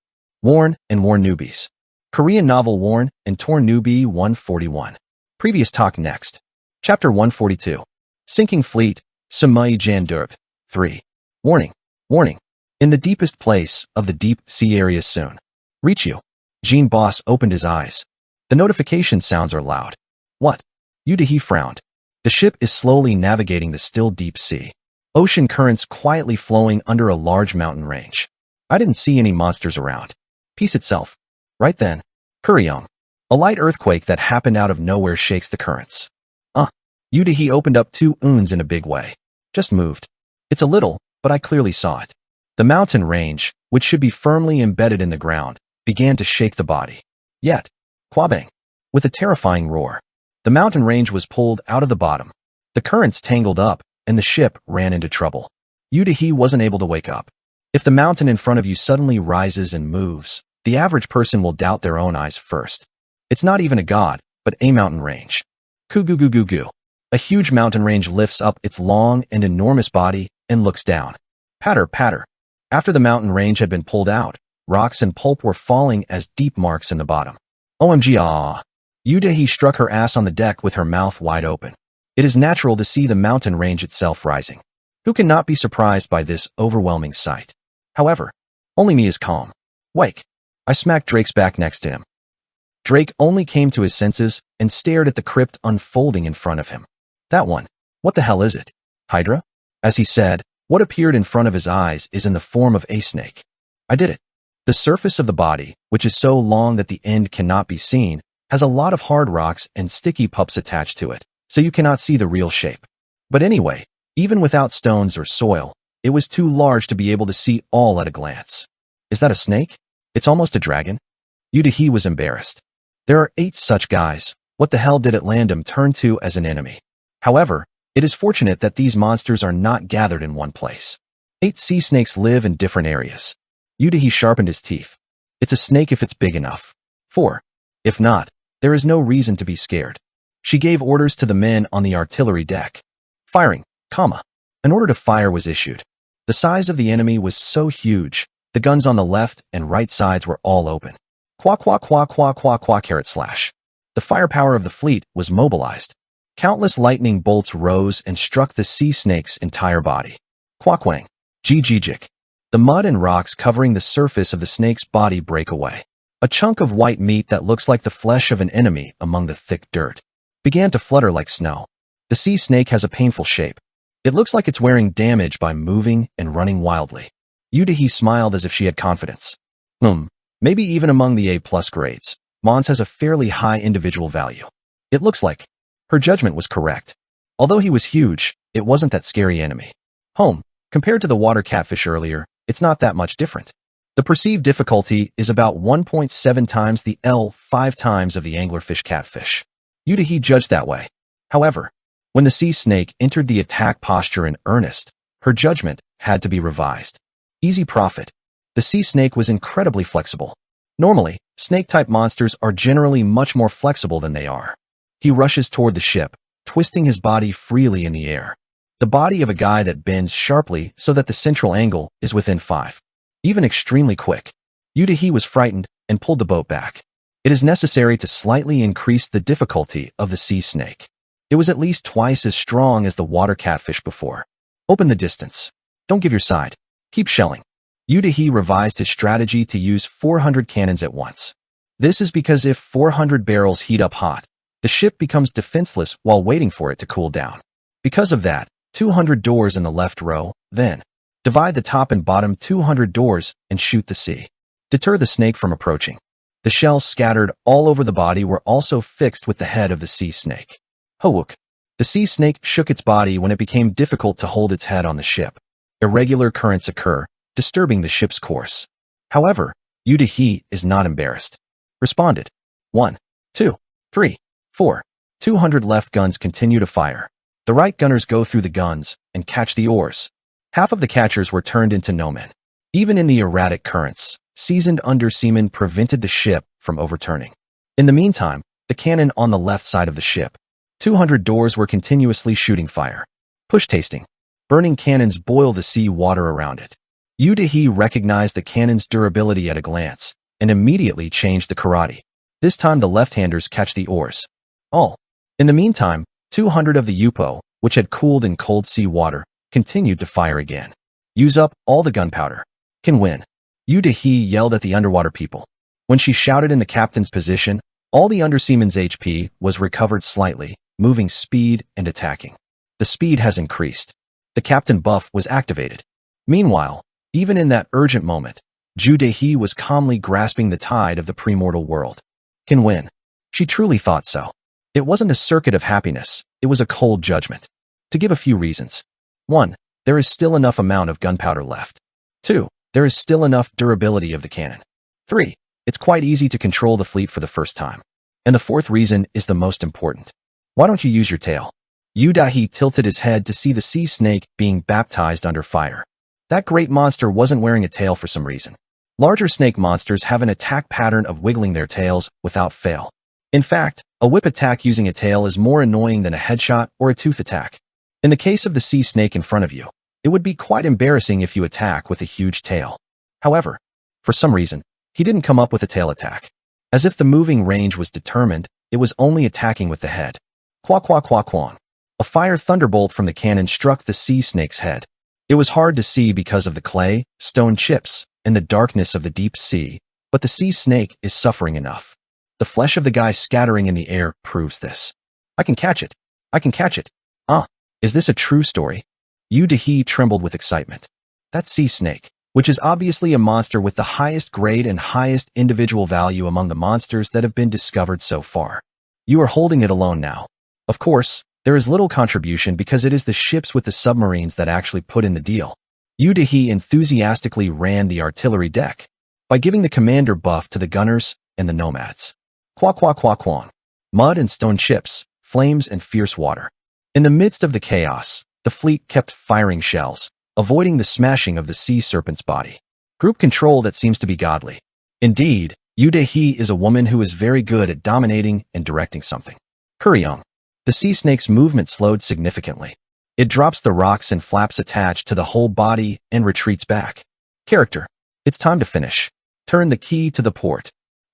Worn and Worn Newbies. Korean novel Worn and Torn Newbie 141. Previous talk next. Chapter 142. Sinking Fleet, Samui Jandurb. 3. Warning. Warning. In the deepest place of the deep sea area soon. Reach you. Jean Boss opened his eyes. The notification sounds are loud. What? Yudahi frowned. The ship is slowly navigating the still deep sea. Ocean currents quietly flowing under a large mountain range. I didn't see any monsters around. Peace itself. Right then, Kuryong. A light earthquake that happened out of nowhere shakes the currents. Yudahi opened up two uns in a big way. Just moved. It's a little, but I clearly saw it. The mountain range, which should be firmly embedded in the ground, began to shake the body. Yet, Kwabang. With a terrifying roar. The mountain range was pulled out of the bottom. The currents tangled up, and the ship ran into trouble. Yudahi wasn't able to wake up. If the mountain in front of you suddenly rises and moves, the average person will doubt their own eyes first. It's not even a god, but a mountain range. Ku-gu-gu-gu-gu. A huge mountain range lifts up its long and enormous body and looks down. Patter, patter. After the mountain range had been pulled out, rocks and pulp were falling as deep marks in the bottom. OMG, ah. Yudahi struck her ass on the deck with her mouth wide open. It is natural to see the mountain range itself rising. Who cannot be surprised by this overwhelming sight? However, only me is calm. Wake. I smacked Drake's back next to him. Drake only came to his senses and stared at the crypt unfolding in front of him. That one. What the hell is it? Hydra? As he said, what appeared in front of his eyes is in the form of a snake. I did it. The surface of the body, which is so long that the end cannot be seen, has a lot of hard rocks and sticky pups attached to it, so you cannot see the real shape. But anyway, even without stones or soil, it was too large to be able to see all at a glance. Is that a snake? It's almost a dragon. Yudahi was embarrassed. There are 8 such guys. What the hell did Atlandum turn to as an enemy? However, it is fortunate that these monsters are not gathered in one place. 8 sea snakes live in different areas. Yudahi sharpened his teeth. It's a snake if it's big enough. 4. If not, there is no reason to be scared. She gave orders to the men on the artillery deck. Firing, comma. An order to fire was issued. The size of the enemy was so huge, the guns on the left and right sides were all open. Quack, quack, quack, quack, quack, quack, /. The firepower of the fleet was mobilized. Countless lightning bolts rose and struck the sea snake's entire body. Quackwang. Jijik. The mud and rocks covering the surface of the snake's body break away. A chunk of white meat that looks like the flesh of an enemy among the thick dirt began to flutter like snow. The sea snake has a painful shape. It looks like it's wearing damage by moving and running wildly. Yudahi smiled as if she had confidence. Maybe even among the A+ grades, Mons has a fairly high individual value. It looks like her judgment was correct. Although he was huge, it wasn't that scary enemy. Compared to the water catfish earlier, it's not that much different. The perceived difficulty is about 1.7 times the 5 times of the anglerfish catfish. Yudahi judged that way. However, when the sea snake entered the attack posture in earnest, her judgment had to be revised. Easy profit. The sea snake was incredibly flexible. Normally, snake-type monsters are generally much more flexible than they are. He rushes toward the ship, twisting his body freely in the air. The body of a guy that bends sharply so that the central angle is within 5. Even extremely quick. Yudahi was frightened and pulled the boat back. It is necessary to slightly increase the difficulty of the sea snake. It was at least twice as strong as the water catfish before. Open the distance. Don't give your side. Keep shelling. Yudahi revised his strategy to use 400 cannons at once. This is because if 400 barrels heat up hot, the ship becomes defenseless while waiting for it to cool down. Because of that, 200 doors in the left row, then Divide the top and bottom 200 doors and shoot the sea. Deter the snake from approaching. The shells scattered all over the body were also fixed with the head of the sea snake. Hawuk. The sea snake shook its body when it became difficult to hold its head on the ship. Irregular currents occur, disturbing the ship's course. However, Yudahi is not embarrassed. Responded. 1, 2, 3, 4. 200 left guns continue to fire. The right gunners go through the guns and catch the oars. Half of the catchers were turned into no men. Even in the erratic currents, seasoned underseamen prevented the ship from overturning. In the meantime, the cannon on the left side of the ship, 200 doors were continuously shooting fire. Push tasting. Burning cannons boil the sea water around it. Yudahi recognized the cannon's durability at a glance and immediately changed the karate. This time the left-handers catch the oars. All. In the meantime, 200 of the Yupo, which had cooled in cold sea water, continued to fire again. Use up all the gunpowder. Can win. Yudahi yelled at the underwater people. When she shouted in the captain's position, all the underseamen's HP was recovered slightly, moving speed and attacking. The speed has increased. The captain buff was activated. Meanwhile, even in that urgent moment, Yudahi was calmly grasping the tide of the premortal world. Can win. She truly thought so. It wasn't a circuit of happiness, it was a cold judgment. To give a few reasons. 1. There is still enough amount of gunpowder left. 2. There is still enough durability of the cannon. 3. It's quite easy to control the fleet for the first time. And the fourth reason is the most important. Why don't you use your tail? Yudahi tilted his head to see the sea snake being baptized under fire. That great monster wasn't wearing a tail for some reason. Larger snake monsters have an attack pattern of wiggling their tails without fail. In fact, a whip attack using a tail is more annoying than a headshot or a tooth attack. In the case of the sea snake in front of you, it would be quite embarrassing if you attack with a huge tail. However, for some reason, he didn't come up with a tail attack. As if the moving range was determined, it was only attacking with the head. Quack quack quack quack. A fire thunderbolt from the cannon struck the sea snake's head. It was hard to see because of the clay, stone chips, and the darkness of the deep sea, but the sea snake is suffering enough. The flesh of the guy scattering in the air proves this. I can catch it. I can catch it. Ah, is this a true story? Yudahi trembled with excitement. That sea snake, which is obviously a monster with the highest grade and highest individual value among the monsters that have been discovered so far. You are holding it alone now. Of course, there is little contribution because it is the ships with the submarines that actually put in the deal. Yudahi enthusiastically ran the artillery deck by giving the commander buff to the gunners and the nomads. Quack quack quack quack. Mud and stone chips, flames and fierce water. In the midst of the chaos, the fleet kept firing shells, avoiding the smashing of the sea serpent's body. Group control that seems to be godly. Indeed, Yudahi is a woman who is very good at dominating and directing something. Kuryong. The sea snake's movement slowed significantly. It drops the rocks and flaps attached to the whole body and retreats back. Character. It's time to finish. Turn the key to the port.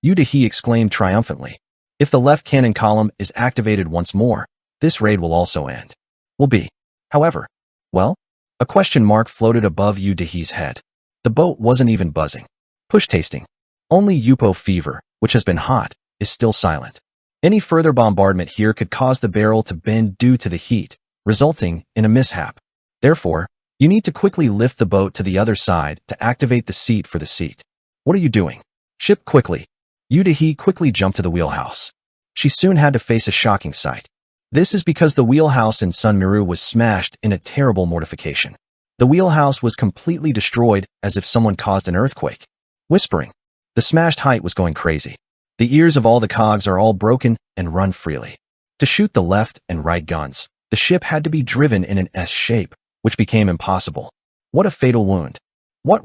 Yudahi exclaimed triumphantly. If the left cannon column is activated once more, this raid will also end. Will be. However, well? A question mark floated above Yudahi's head. The boat wasn't even buzzing. Push tasting. Only Yupo fever, which has been hot, is still silent. Any further bombardment here could cause the barrel to bend due to the heat, resulting in a mishap. Therefore, you need to quickly lift the boat to the other side to activate the seat for the seat. What are you doing? Ship quickly. Yudahi quickly jumped to the wheelhouse. She soon had to face a shocking sight. This is because the wheelhouse in Sunmiru was smashed in a terrible mortification. The wheelhouse was completely destroyed as if someone caused an earthquake. Whispering. The smashed height was going crazy. The ears of all the cogs are all broken and run freely. To shoot the left and right guns, the ship had to be driven in an S shape, which became impossible. What a fatal wound. What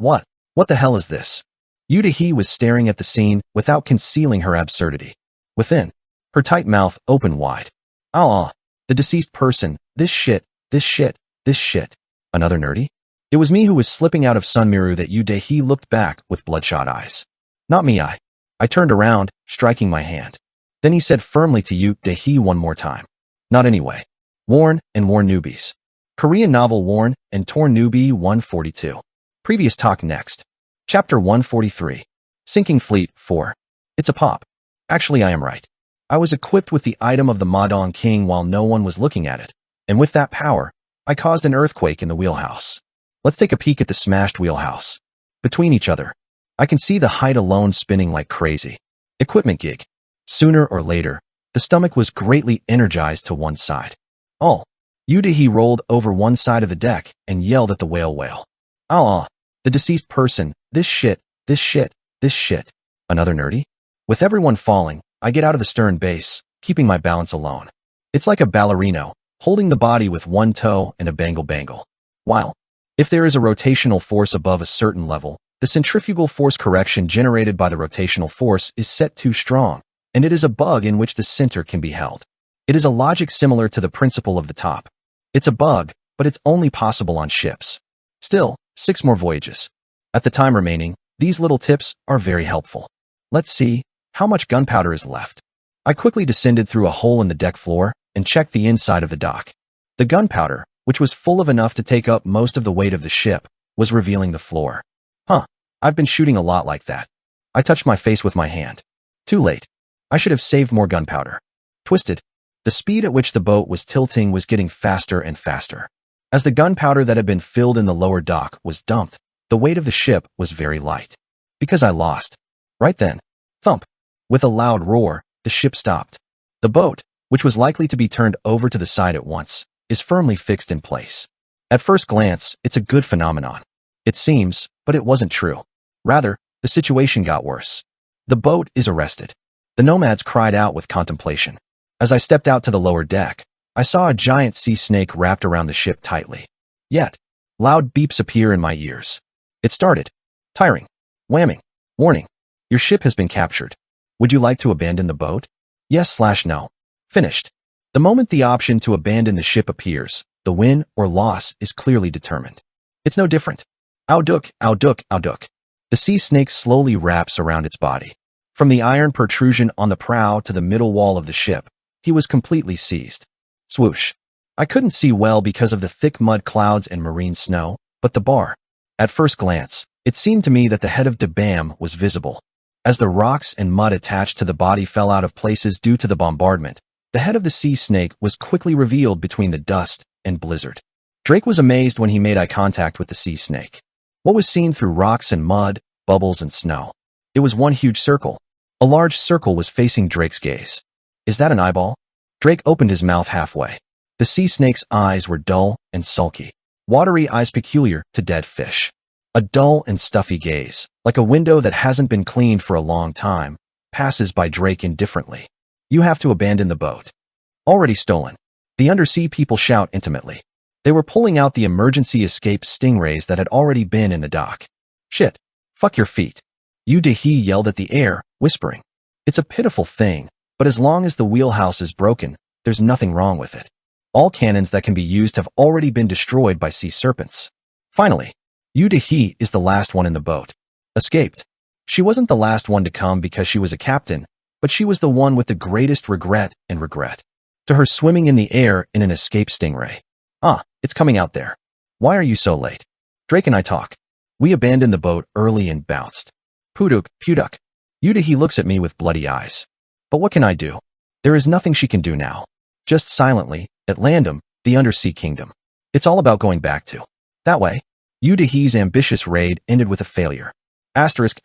the hell is this? Yudahi was staring at the scene without concealing her absurdity. Within, her tight mouth opened wide. The deceased person, this shit. Another nerdy? It was me who was slipping out of Sunmiru that Yudahi looked back with bloodshot eyes. Not me, I turned around, striking my hand. Then he said firmly to Yudahi one more time. Not anyway. Worn and Worn Newbies. Korean novel Worn and Torn Newbie 142. Previous talk next. Chapter 143. Sinking Fleet 4. It's a pop. Actually, I am right. I was equipped with the item of the Madong King while no one was looking at it, and with that power, I caused an earthquake in the wheelhouse. Let's take a peek at the smashed wheelhouse. Between each other, I can see the height alone spinning like crazy. Equipment gig. Sooner or later, the stomach was greatly energized to one side. Oh, Udahi rolled over one side of the deck and yelled at the whale. The deceased person, this shit. Another nerdy? With everyone falling, I get out of the stern base, keeping my balance alone. It's like a ballerino, holding the body with one toe and a bangle. While, if there is a rotational force above a certain level, the centrifugal force correction generated by the rotational force is set too strong, and it is a bug in which the center can be held. It is a logic similar to the principle of the top. It's a bug, but it's only possible on ships. Still, 6 more voyages. At the time remaining, these little tips are very helpful. Let's see how much gunpowder is left. I quickly descended through a hole in the deck floor and checked the inside of the dock. The gunpowder, which was full of enough to take up most of the weight of the ship, was revealing the floor. I've been shooting a lot like that. I touched my face with my hand. Too late. I should have saved more gunpowder. Twisted. The speed at which the boat was tilting was getting faster and faster. As the gunpowder that had been filled in the lower dock was dumped, the weight of the ship was very light. Because I lost. Right then. Thump. With a loud roar, the ship stopped. The boat, which was likely to be turned over to the side at once, is firmly fixed in place. At first glance, it's a good phenomenon. It seems, but it wasn't true. Rather, the situation got worse. The boat is arrested. The nomads cried out with contemplation. As I stepped out to the lower deck, I saw a giant sea snake wrapped around the ship tightly. Yet, loud beeps appear in my ears. It started. Tiring. Whamming. Warning. Your ship has been captured. Would you like to abandon the boat? Yes/no. Finished. The moment the option to abandon the ship appears, the win or loss is clearly determined. It's no different. Auduk. The sea snake slowly wraps around its body. From the iron protrusion on the prow to the middle wall of the ship, he was completely seized. Swoosh. I couldn't see well because of the thick mud clouds and marine snow, but the bar. At first glance, it seemed to me that the head of Dabam was visible. As the rocks and mud attached to the body fell out of places due to the bombardment, the head of the sea snake was quickly revealed between the dust and blizzard. Drake was amazed when he made eye contact with the sea snake. What was seen through rocks and mud, bubbles and snow? It was one huge circle. A large circle was facing Drake's gaze. Is that an eyeball? Drake opened his mouth halfway. The sea snake's eyes were dull and sulky. Watery eyes peculiar to dead fish. A dull and stuffy gaze, like a window that hasn't been cleaned for a long time, passes by Drake indifferently. You have to abandon the boat. Already stolen. The undersea people shout intimately. They were pulling out the emergency escape stingrays that had already been in the dock. Shit. Fuck your feet. Udahi yelled at the air, whispering. It's a pitiful thing, but as long as the wheelhouse is broken, there's nothing wrong with it. All cannons that can be used have already been destroyed by sea serpents. Finally, Udahi is the last one in the boat. Escaped. She wasn't the last one to come because she was a captain, but she was the one with the greatest regret. To her swimming in the air in an escape stingray. It's coming out there. Why are you so late? Drake and I talk. We abandoned the boat early and bounced. Puduk. Udahi looks at me with bloody eyes. But what can I do? There is nothing she can do now. Just silently, at Landam, the undersea kingdom. It's all about going back to. That way. Udahi's ambitious raid ended with a failure. Asterisk.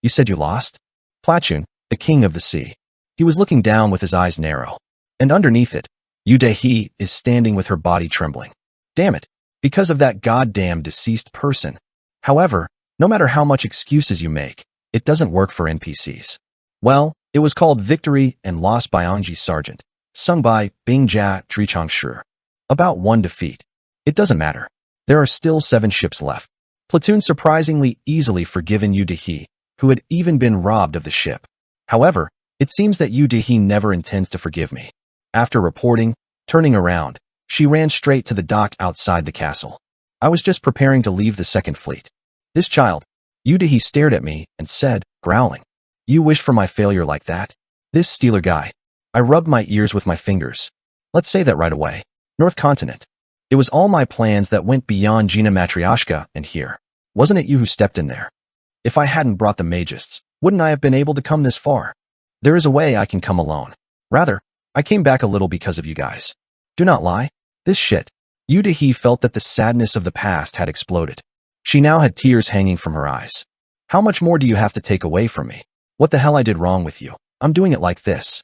You said you lost? Platoon, the king of the sea. He was looking down with his eyes narrow. And underneath it, Udahi is standing with her body trembling. Damn it, because of that goddamn deceased person. However, no matter how much excuses you make, it doesn't work for NPCs. Well, it was called Victory and Lost by Anji Sargent, sung by Bingjia Trichangshur. About 1 defeat. It doesn't matter. There are still 7 ships left. Platoon surprisingly easily forgiven Udahi, who had even been robbed of the ship. However, it seems that Udahi never intends to forgive me. After reporting, turning around, she ran straight to the dock outside the castle. I was just preparing to leave the second fleet. This child, Udahi stared at me and said, growling, You wish for my failure like that? This stealer guy. I rubbed my ears with my fingers. Let's say that right away. North Continent. It was all my plans that went beyond Gina Matryoshka and here. Wasn't it you who stepped in there? If I hadn't brought the Magists, wouldn't I have been able to come this far? There is a way I can come alone. Rather, I came back a little because of you guys. Do not lie. This shit. Yu felt that the sadness of the past had exploded. She now had tears hanging from her eyes. How much more do you have to take away from me? What the hell I did wrong with you? I'm doing it like this.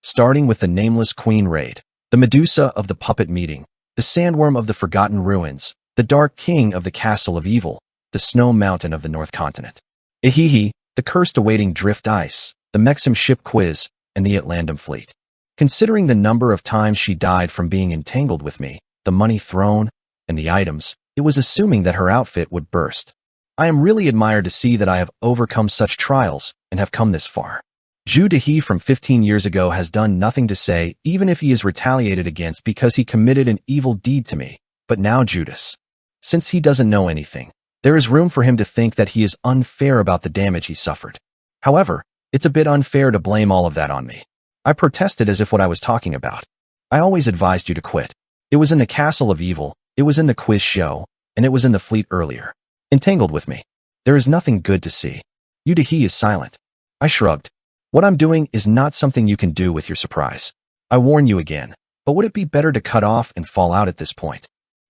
Starting with the nameless queen raid, the Medusa of the puppet meeting, the sandworm of the forgotten ruins, the dark king of the castle of evil, the snow mountain of the North Continent. Ihihi, the cursed awaiting drift ice, the Mexim ship quiz, and the Atlandum fleet. Considering the number of times she died from being entangled with me, the money thrown, and the items, it was assuming that her outfit would burst. I am really admired to see that I have overcome such trials and have come this far. Zhu Dehi from 15 years ago has done nothing to say, even if he is retaliated against because he committed an evil deed to me. But now Judas. Since he doesn't know anything, there is room for him to think that he is unfair about the damage he suffered. However, it's a bit unfair to blame all of that on me. I protested as if what I was talking about. I always advised you to quit. It was in the castle of evil, it was in the quiz show, and it was in the fleet earlier. Entangled with me. There is nothing good to see. Yu Dehi is silent. I shrugged. What I'm doing is not something you can do with your surprise. I warn you again, but would it be better to cut off and fall out at this point?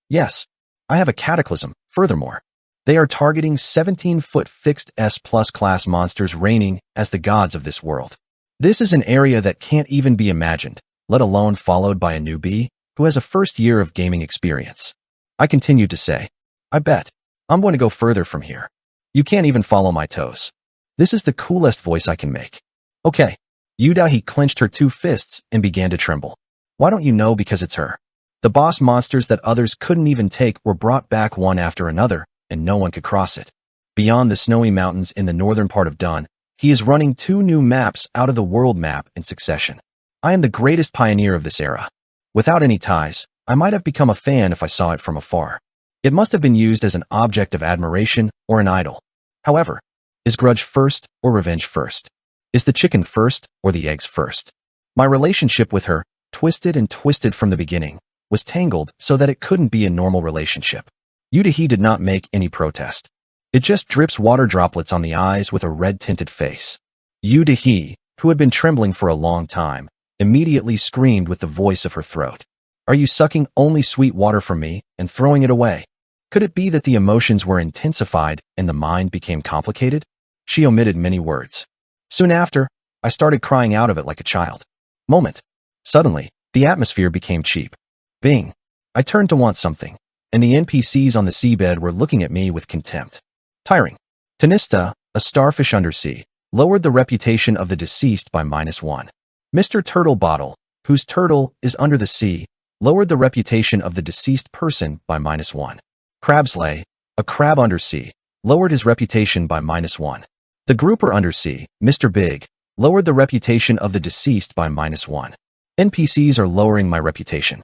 Yes. I have a cataclysm, furthermore. They are targeting 17-foot fixed S+ class monsters reigning as the gods of this world. This is an area that can't even be imagined, let alone followed by a newbie who has a first year of gaming experience. I continued to say, I bet. I'm going to go further from here. You can't even follow my toes. This is the coolest voice I can make. Okay. Yu Dehi clenched her two fists and began to tremble. Why don't you know? Because it's her. The boss monsters that others couldn't even take were brought back one after another, and no one could cross it. Beyond the snowy mountains in the northern part of Dun, he is running 2 new maps out of the world map in succession. I am the greatest pioneer of this era. Without any ties, I might have become a fan if I saw it from afar. It must have been used as an object of admiration or an idol. However, is grudge first or revenge first? Is the chicken first or the eggs first? My relationship with her, twisted and twisted from the beginning, was tangled so that it couldn't be a normal relationship. Yu Dehi did not make any protest. It just drips water droplets on the eyes with a red-tinted face. Yu Dehi, who had been trembling for a long time, immediately screamed with the voice of her throat. Are you sucking only sweet water from me and throwing it away? Could it be that the emotions were intensified and the mind became complicated? She omitted many words. Soon after, I started crying out of it like a child. Moment. Suddenly, the atmosphere became cheap. Bing. I turned to want something, and the NPCs on the seabed were looking at me with contempt. Tiring. Tanista, a starfish undersea, lowered the reputation of the deceased by -1. Mr. Turtle Bottle, whose turtle is under the sea, lowered the reputation of the deceased person by -1. Crabsley, a crab undersea, lowered his reputation by -1. The grouper undersea, Mr. Big, lowered the reputation of the deceased by -1. NPCs are lowering my reputation.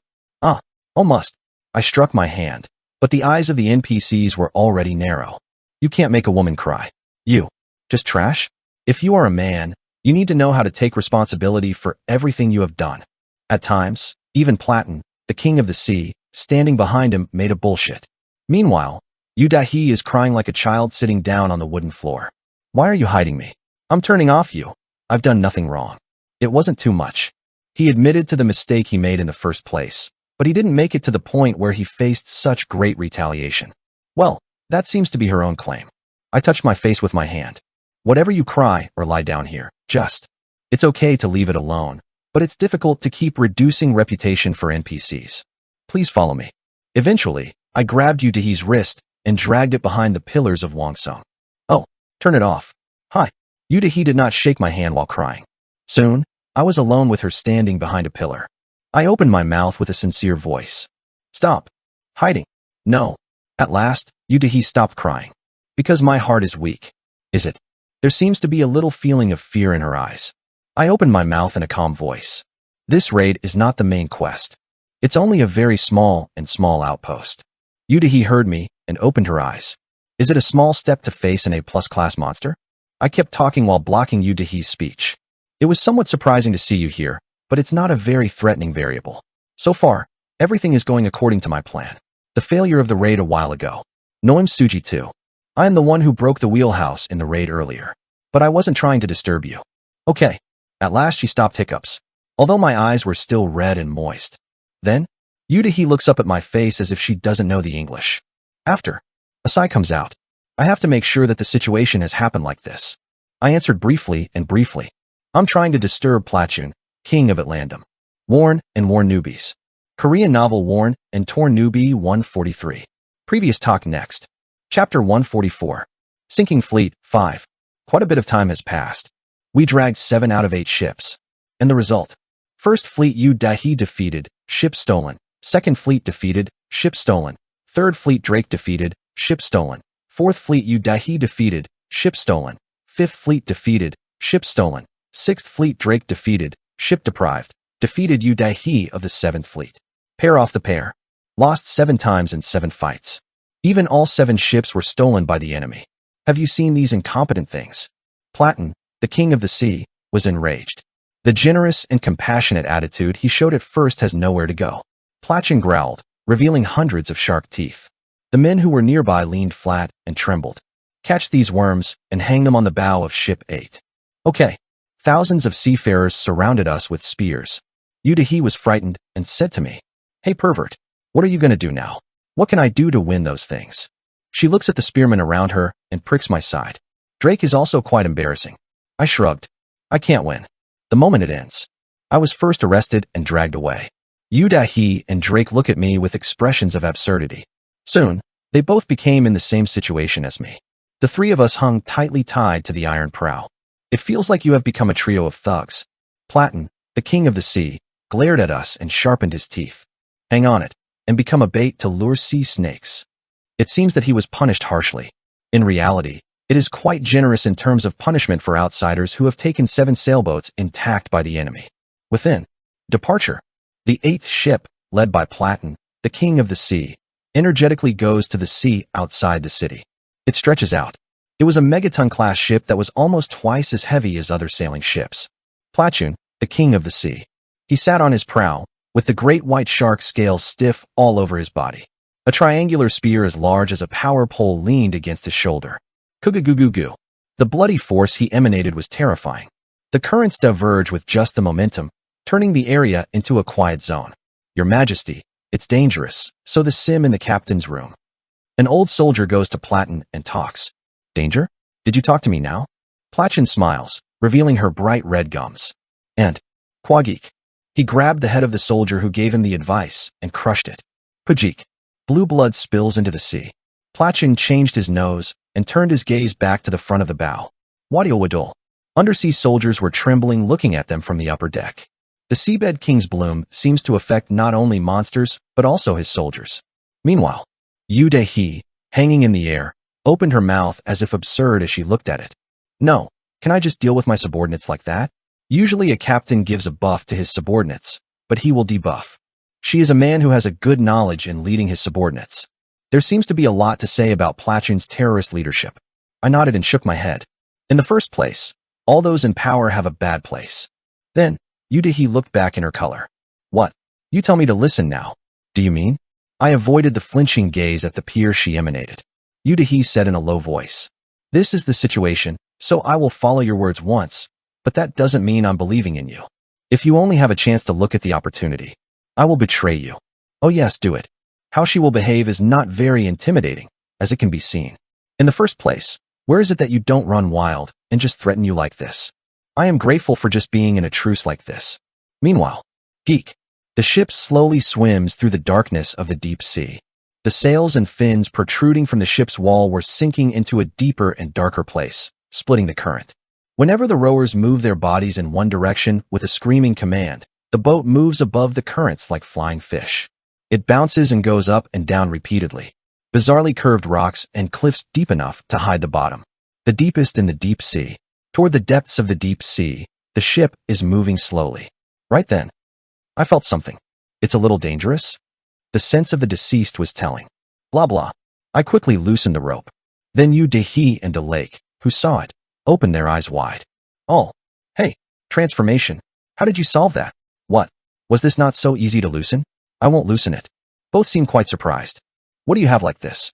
Almost. I struck my hand, but the eyes of the NPCs were already narrow. You can't make a woman cry. You. Just trash? If you are a man, you need to know how to take responsibility for everything you have done. At times, even Platon, the king of the sea, standing behind him, made a bullshit. Meanwhile, Yu Dehi is crying like a child sitting down on the wooden floor. Why are you hiding me? I'm turning off you. I've done nothing wrong. It wasn't too much. He admitted to the mistake he made in the first place, but he didn't make it to the point where he faced such great retaliation. Well, that seems to be her own claim. I touched my face with my hand. Whatever you cry or lie down here, just. It's okay to leave it alone, but it's difficult to keep reducing reputation for NPCs. Please follow me. Eventually, I grabbed Yu Dehi's wrist and dragged it behind the pillars of Wangsong. Oh, turn it off. Hi. Yu Dehi did not shake my hand while crying. Soon, I was alone with her standing behind a pillar. I opened my mouth with a sincere voice. Stop. Hiding. No. At last, Yu Dehi stopped crying. Because my heart is weak. Is it? There seems to be a little feeling of fear in her eyes. I opened my mouth in a calm voice. This raid is not the main quest. It's only a very small outpost. Yu Dehi heard me and opened her eyes. Is it a small step to face an A+ class monster? I kept talking while blocking Yu Dehi's speech. It was somewhat surprising to see you here, but it's not a very threatening variable. So far, everything is going according to my plan. The failure of the raid a while ago. Noam Suji too. I am the one who broke the wheelhouse in the raid earlier. But I wasn't trying to disturb you. Okay. At last she stopped hiccups, although my eyes were still red and moist. Then, Yudahi looks up at my face as if she doesn't know the English. After a sigh comes out. I have to make sure that the situation has happened like this. I answered briefly. I'm trying to disturb Plachun, king of Atlandum. Worn and Worn Newbies. Korean novel Worn and Torn Newbie 143. Previous talk next. Chapter 144. Sinking Fleet 5. Quite a bit of time has passed. We dragged 7 out of 8 ships. And the result? First Fleet Yudahi defeated, ship stolen. Second Fleet defeated, ship stolen. Third Fleet Drake defeated, ship stolen. Fourth Fleet Yudahi defeated, ship stolen. Fifth Fleet defeated, ship stolen. Sixth Fleet Drake defeated, ship deprived. Defeated Yudahi of the 7th Fleet. Pair off the pair. Lost 7 times in 7 fights. Even all 7 ships were stolen by the enemy. Have you seen these incompetent things? Platon, the king of the sea, was enraged. The generous and compassionate attitude he showed at first has nowhere to go. Plachun growled, revealing hundreds of shark teeth. The men who were nearby leaned flat and trembled. Catch these worms and hang them on the bow of ship 8. Okay. Thousands of seafarers surrounded us with spears. Yudahi was frightened and said to me, "Hey pervert, what are you going to do now? What can I do to win those things?" She looks at the spearmen around her and pricks my side. Drake is also quite embarrassing. I shrugged. I can't win. The moment it ends. I was first arrested and dragged away. Yudahi and Drake look at me with expressions of absurdity. Soon, they both became in the same situation as me. The 3 of us hung tightly tied to the iron prow. It feels like you have become a trio of thugs. Platon, the king of the sea, glared at us and sharpened his teeth. Hang on it, and become a bait to lure sea snakes. It seems that he was punished harshly. In reality, it is quite generous in terms of punishment for outsiders who have taken 7 sailboats intact by the enemy. Within departure, the 8th ship, led by Platon, the king of the sea, energetically goes to the sea outside the city. It stretches out. It was a megaton-class ship that was almost twice as heavy as other sailing ships. Plachun, the king of the sea. He sat on his prow, with the great white shark scales stiff all over his body. A triangular spear as large as a power pole leaned against his shoulder. Kugagugugu. The bloody force he emanated was terrifying. The currents diverge with just the momentum, turning the area into a quiet zone. Your Majesty, it's dangerous, so the sim in the captain's room. An old soldier goes to Platon and talks. Danger? Did you talk to me now? Plachun smiles, revealing her bright red gums. And, Quagik. He grabbed the head of the soldier who gave him the advice and crushed it. Pujik. Blue blood spills into the sea. Plachun changed his nose and turned his gaze back to the front of the bow. Wadiolwadol. Undersea soldiers were trembling looking at them from the upper deck. The seabed king's bloom seems to affect not only monsters, but also his soldiers. Meanwhile, Yudahi, hanging in the air, opened her mouth as if absurd as she looked at it. No, can I just deal with my subordinates like that? Usually a captain gives a buff to his subordinates, but he will debuff. She is a man who has a good knowledge in leading his subordinates. There seems to be a lot to say about Plachun's terrorist leadership. I nodded and shook my head. In the first place, all those in power have a bad place. Then, Yudahi looked back in her color. What? You tell me to listen now. Do you mean? I avoided the flinching gaze at the peer she emanated. Yudahi said in a low voice. This is the situation, so I will follow your words once, but that doesn't mean I'm believing in you. If you only have a chance to look at the opportunity, I will betray you. Oh yes, do it. How she will behave is not very intimidating, as it can be seen. In the first place, where is it that you don't run wild and just threaten you like this? I am grateful for just being in a truce like this. Meanwhile, Geek. The ship slowly swims through the darkness of the deep sea. The sails and fins protruding from the ship's wall were sinking into a deeper and darker place, splitting the current. Whenever the rowers move their bodies in one direction with a screaming command, the boat moves above the currents like flying fish. It bounces and goes up and down repeatedly. Bizarrely curved rocks and cliffs deep enough to hide the bottom. The deepest in the deep sea. Toward the depths of the deep sea, the ship is moving slowly. Right then, I felt something. It's a little dangerous? The sense of the deceased was telling. Blah blah. I quickly loosened the rope. Then Yudahi and Delake, who saw it, opened their eyes wide. Oh, hey, transformation. How did you solve that? What? Was this not so easy to loosen? I won't loosen it. Both seem quite surprised. What do you have like this?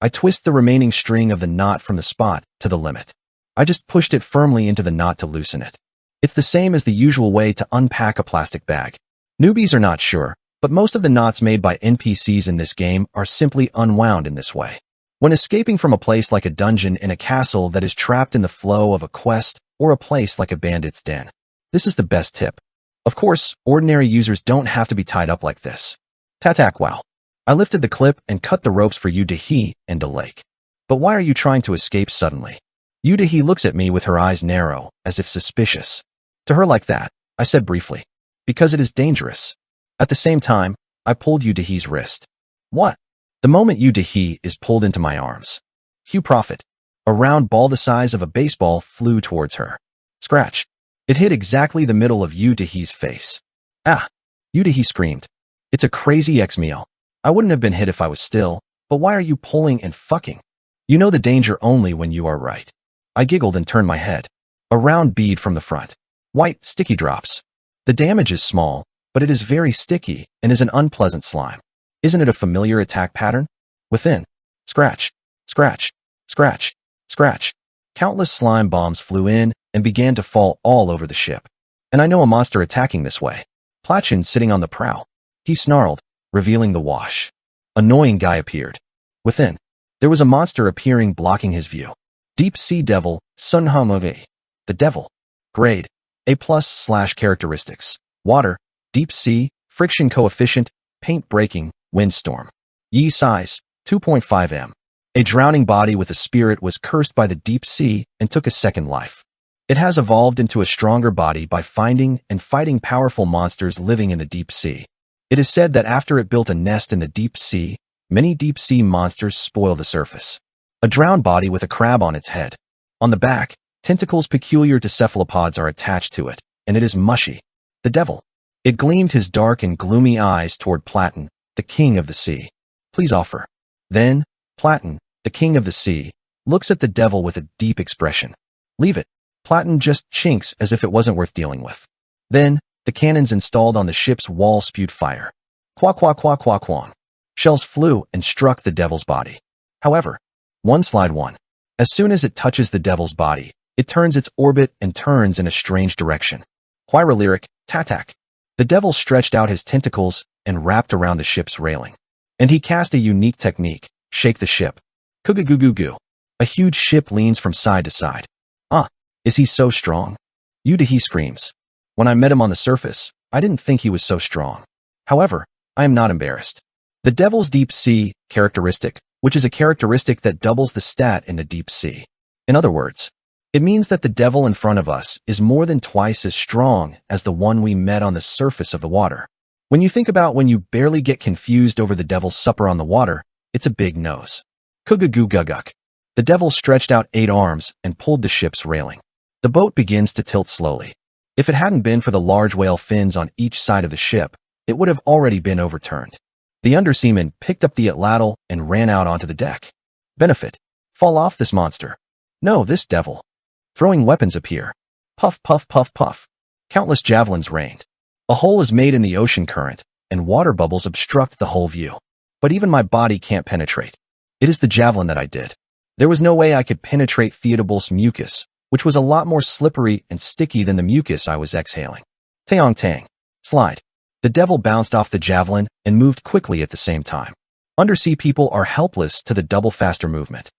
I twist the remaining string of the knot from the spot to the limit. I just pushed it firmly into the knot to loosen it. It's the same as the usual way to unpack a plastic bag. Newbies are not sure, But most of the knots made by NPCs in this game are simply unwound in this way. When escaping from a place like a dungeon in a castle that is trapped in the flow of a quest or a place like a bandit's den. This is the best tip. Of course, ordinary users don't have to be tied up like this. Tatak wow. I lifted the clip and cut the ropes for Yudahi and a lake. But why are you trying to escape suddenly? Yudahi looks at me with her eyes narrow, as if suspicious. To her like that, I said briefly. Because it is dangerous. At the same time, I pulled Yudahi's wrist. What? The moment Yudahi is pulled into my arms. Hugh Prophet. A round ball the size of a baseball flew towards her. Scratch. It hit exactly the middle of Yudahi's face. Ah! Yudahi screamed. It's a crazy ex-meal. I wouldn't have been hit if I was still, but why are you pulling and fucking? You know the danger only when you are right. I giggled and turned my head. A round bead from the front. White, sticky drops. The damage is small, but it is very sticky and is an unpleasant slime. Isn't it a familiar attack pattern? Within. Scratch. Scratch. Scratch. Scratch. Countless slime bombs flew in and began to fall all over the ship. And I know a monster attacking this way. Platchun sitting on the prow. He snarled, revealing the wash. Annoying guy appeared. Within. There was a monster appearing blocking his view. Deep Sea Devil, Sunhamove. The Devil. Grade. A+/characteristics. Water. Deep Sea. Friction coefficient. Paint breaking. Windstorm. Yi size. 2.5 m. A drowning body with a spirit was cursed by the deep sea and took a second life. It has evolved into a stronger body by finding and fighting powerful monsters living in the deep sea. It is said that after it built a nest in the deep sea, many deep sea monsters spoil the surface. A drowned body with a crab on its head. On the back, tentacles peculiar to cephalopods are attached to it, and it is mushy. The Devil. It gleamed his dark and gloomy eyes toward Platun, the king of the sea. Please offer. Then, Platun, the king of the sea, looks at the Devil with a deep expression. Leave it. Platun just chinks as if it wasn't worth dealing with. Then, the cannons installed on the ship's wall spewed fire. Quack quack quack quack quang. Shells flew and struck the Devil's body. However, slide 1. As soon as it touches the Devil's body, it turns its orbit and turns in a strange direction. Huira lyric, tatak. The Devil stretched out his tentacles and wrapped around the ship's railing. And he cast a unique technique, shake the ship. Kugagugugu. A huge ship leans from side to side. Is he so strong? Yudahi screams. When I met him on the surface, I didn't think he was so strong. However, I am not embarrassed. The Devil's Deep Sea characteristic, which is a characteristic that doubles the stat in the deep sea. In other words, it means that the Devil in front of us is more than twice as strong as the one we met on the surface of the water. When you think about when you barely get confused over the Devil's supper on the water, it's a big nose. Kugaguguguk. The Devil stretched out 8 arms and pulled the ship's railing. The boat begins to tilt slowly. If it hadn't been for the large whale fins on each side of the ship, it would have already been overturned. The underseaman picked up the atlatl and ran out onto the deck. Benefit. Fall off this monster. No, this Devil. Throwing weapons appear. Puff, puff, puff, puff. Countless javelins rained. A hole is made in the ocean current, and water bubbles obstruct the whole view. But even my body can't penetrate. It is the javelin that I did. There was no way I could penetrate Theodobul's mucus, which was a lot more slippery and sticky than the mucus I was exhaling. Taong tang. Slide. The Devil bounced off the javelin and moved quickly at the same time. Undersea people are helpless to the double faster movement.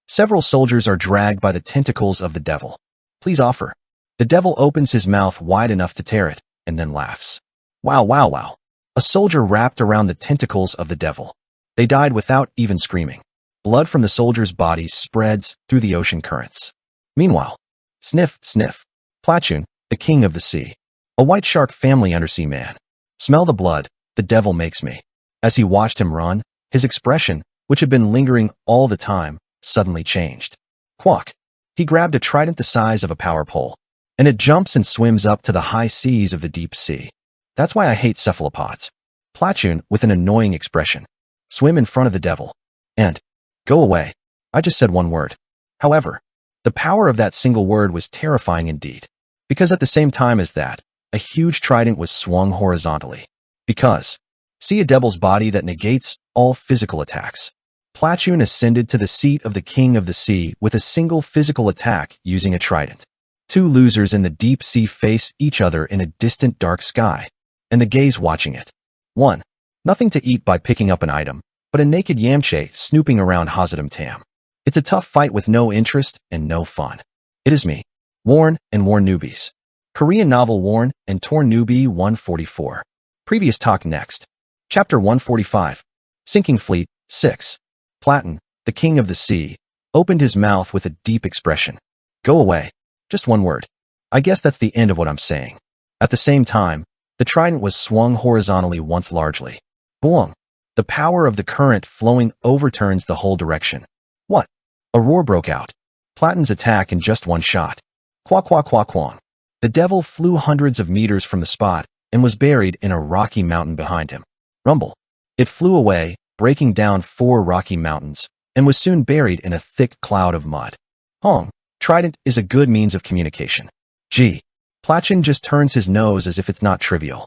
Several soldiers are dragged by the tentacles of the Devil. Please offer. The Devil opens his mouth wide enough to tear it, and then laughs. Wow, wow, wow. A soldier wrapped around the tentacles of the Devil. They died without even screaming. Blood from the soldiers' bodies spreads through the ocean currents. Meanwhile, sniff, sniff. Platchun, the king of the sea. A white shark family undersea man. Smell the blood, the Devil makes me. As he watched him run, his expression, which had been lingering all the time, suddenly changed. Quack. He grabbed a trident the size of a power pole, and it jumps and swims up to the high seas of the deep sea. That's why I hate cephalopods. Platchun, with an annoying expression. Swim in front of the Devil. And, go away. I just said one word. However, the power of that single word was terrifying indeed. Because at the same time as that, a huge trident was swung horizontally. Because, see a Devil's body that negates all physical attacks. Platchun ascended to the seat of the king of the sea with a single physical attack using a trident. 2 losers in the deep sea face each other in a distant dark sky, and the gaze watching it. 1. Nothing to eat by picking up an item, but a naked Yamcha snooping around Hazardum Tam. It's a tough fight with no interest and no fun. It is me, Worn and Worn Newbies. Korean novel Worn and Torn Newbie 144. Previous talk next. Chapter 145. Sinking Fleet 6. Platon, the king of the sea, opened his mouth with a deep expression. Go away. Just one word. I guess that's the end of what I'm saying. At the same time, the trident was swung horizontally once largely. Boom. The power of the current flowing overturns the whole direction. What? A roar broke out. Platon's attack in just one shot. Quack quack quack quang. The devil flew hundreds of meters from the spot and was buried in a rocky mountain behind him. Rumble. It flew away, breaking down 4 rocky mountains, and was soon buried in a thick cloud of mud. Hong. Trident is a good means of communication. Gee. Platon just turns his nose as if it's not trivial.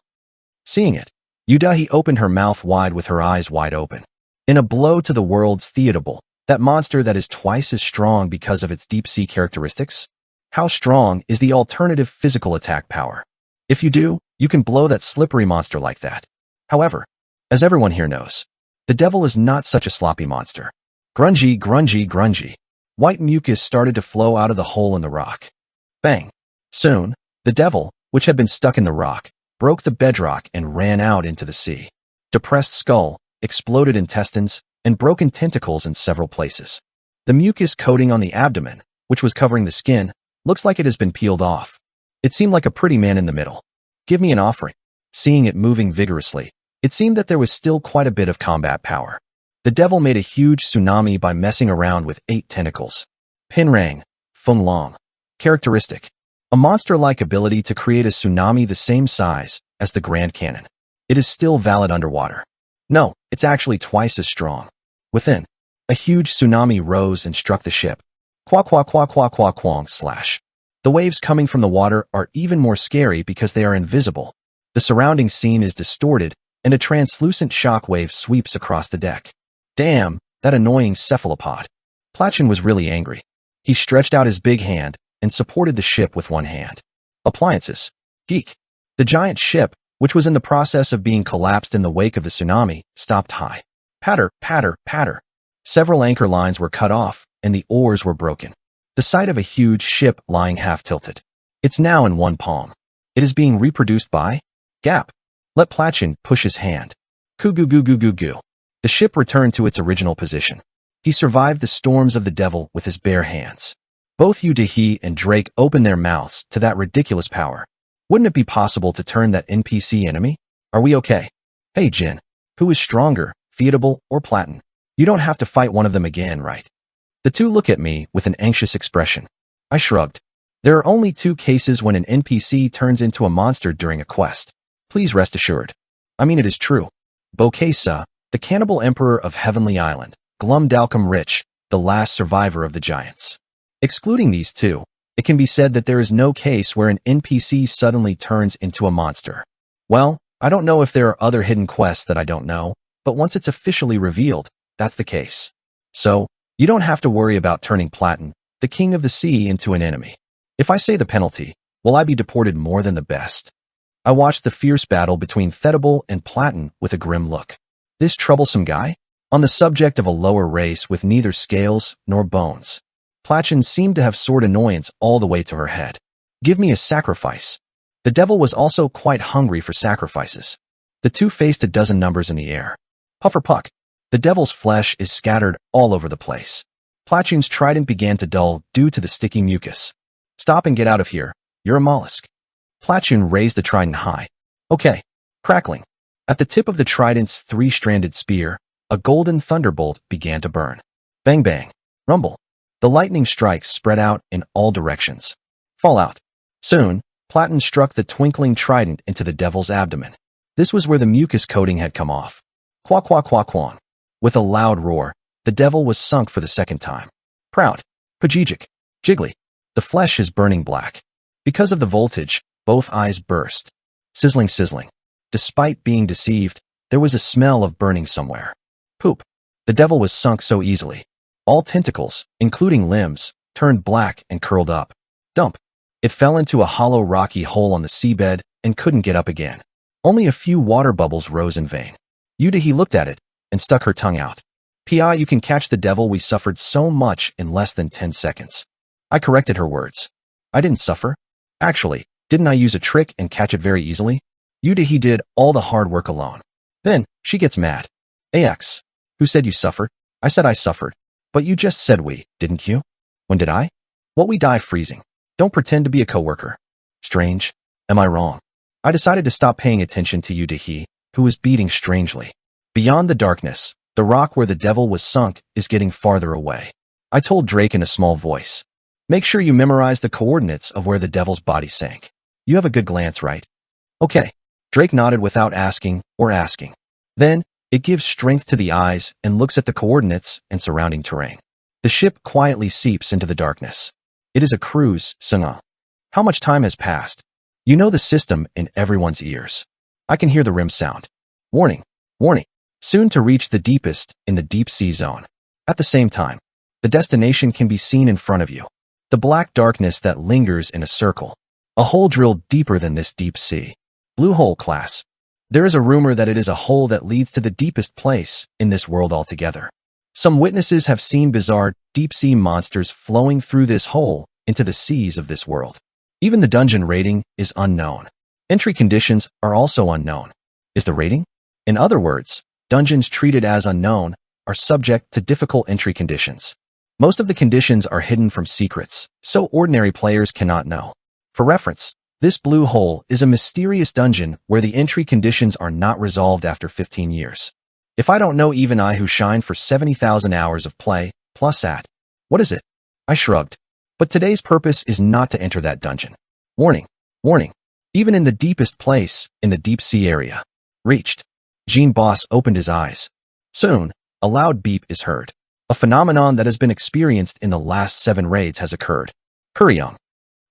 Seeing it, Yudahi opened her mouth wide with her eyes wide open. In a blow to the world's theatable, that monster that is twice as strong because of its deep-sea characteristics? How strong is the alternative physical attack power? If you do, you can blow that slippery monster like that. However, as everyone here knows, the devil is not such a sloppy monster. Grungy, grungy, grungy. White mucus started to flow out of the hole in the rock. Bang. Soon, the devil, which had been stuck in the rock, broke the bedrock and ran out into the sea. Depressed skull, exploded intestines, and broken tentacles in several places. The mucus coating on the abdomen, which was covering the skin, looks like it has been peeled off. It seemed like a pretty man in the middle. Give me an offering. Seeing it moving vigorously, it seemed that there was still quite a bit of combat power. The devil made a huge tsunami by messing around with 8 tentacles. Pinrang, Feng Long. Characteristic. A monster-like ability to create a tsunami the same size as the Grand Cannon. It is still valid underwater. No, it's actually twice as strong. Within, a huge tsunami rose and struck the ship. Quack quack quack quack quack quang slash. The waves coming from the water are even more scary because they are invisible. The surrounding scene is distorted, and a translucent shock wave sweeps across the deck. Damn, that annoying cephalopod. Platon was really angry. He stretched out his big hand and supported the ship with one hand. Appliances. Geek. The giant ship, which was in the process of being collapsed in the wake of the tsunami, stopped high. Patter, patter, patter. Several anchor lines were cut off, and the oars were broken. The sight of a huge ship lying half-tilted. It's now in one palm. It is being reproduced by? Gap. Let Platon push his hand. Coo goo goo goo goo goo. The ship returned to its original position. He survived the storms of the devil with his bare hands. Both Yu-Dahi and Drake opened their mouths to that ridiculous power. Wouldn't it be possible to turn that NPC enemy? Are we okay? Hey Jin. Who is stronger, Theodable or Platon? You don't have to fight one of them again, right? The two look at me with an anxious expression. I shrugged. There are only 2 cases when an NPC turns into a monster during a quest. Please rest assured. I mean it is true. Bokesa, the cannibal emperor of Heavenly Island, Glumdalcom Rich, the last survivor of the giants. Excluding these 2, it can be said that there is no case where an NPC suddenly turns into a monster. Well, I don't know if there are other hidden quests that I don't know, but once it's officially revealed, that's the case. So, you don't have to worry about turning Platon, the king of the sea, into an enemy. If I say the penalty, will I be deported more than the best? I watched the fierce battle between Theodable and Platon with a grim look. This troublesome guy? On the subject of a lower race with neither scales nor bones. Platon seemed to have soared annoyance all the way to her head. Give me a sacrifice. The devil was also quite hungry for sacrifices. The 2 faced a dozen numbers in the air. Puff or puck. The devil's flesh is scattered all over the place. Platon's trident began to dull due to the sticky mucus. Stop and get out of here. You're a mollusk. Platon raised the trident high. Okay. Crackling. At the tip of the trident's 3-stranded spear, a golden thunderbolt began to burn. Bang bang. Rumble. The lightning strikes spread out in all directions. Fallout. Soon, Platon struck the twinkling trident into the devil's abdomen. This was where the mucus coating had come off. Quack quack quack quang. With a loud roar, the devil was sunk for the 2nd time. Proud. Pajijic. Jiggly. The flesh is burning black. Because of the voltage, both eyes burst. Sizzling, sizzling. Despite being deceived, there was a smell of burning somewhere. Poop. The devil was sunk so easily. All tentacles, including limbs, turned black and curled up. Dump. It fell into a hollow rocky hole on the seabed and couldn't get up again. Only a few water bubbles rose in vain. Yudahi looked at it and stuck her tongue out. Pi, you can catch the devil. We suffered so much in less than 10 seconds. I corrected her words. I didn't suffer. Actually, didn't I use a trick and catch it very easily? Yudahi did all the hard work alone. Then, she gets mad. AX. Who said you suffered? I said I suffered. But you just said we, didn't you? When did I? What, we die freezing. Don't pretend to be a coworker. Strange. Am I wrong? I decided to stop paying attention to Yudahi, who was beating strangely. Beyond the darkness, the rock where the devil was sunk is getting farther away. I told Drake in a small voice. Make sure you memorize the coordinates of where the devil's body sank. You have a good glance, right? Okay. Drake nodded without asking or asking. Then, it gives strength to the eyes and looks at the coordinates and surrounding terrain. The ship quietly seeps into the darkness. It is a cruise, Suna. How much time has passed? You know the system in everyone's ears. I can hear the rim sound. Warning, warning. Soon to reach the deepest in the deep sea zone. At the same time, the destination can be seen in front of you. The black darkness that lingers in a circle. A hole drilled deeper than this deep sea. Blue hole class. There is a rumor that it is a hole that leads to the deepest place in this world altogether. Some witnesses have seen bizarre deep-sea monsters flowing through this hole into the seas of this world. Even the dungeon rating is unknown. Entry conditions are also unknown. Is the rating? In other words, dungeons treated as unknown are subject to difficult entry conditions. Most of the conditions are hidden from secrets, so ordinary players cannot know. For reference, this blue hole is a mysterious dungeon where the entry conditions are not resolved after 15 years. If I don't know, even I who shined for 70,000 hours of play, plus at. What is it? I shrugged. But today's purpose is not to enter that dungeon. Warning, warning. Even in the deepest place, in the deep sea area. Reached. Jean Boss opened his eyes. Soon, a loud beep is heard. A phenomenon that has been experienced in the last 7 raids has occurred. Kuryong.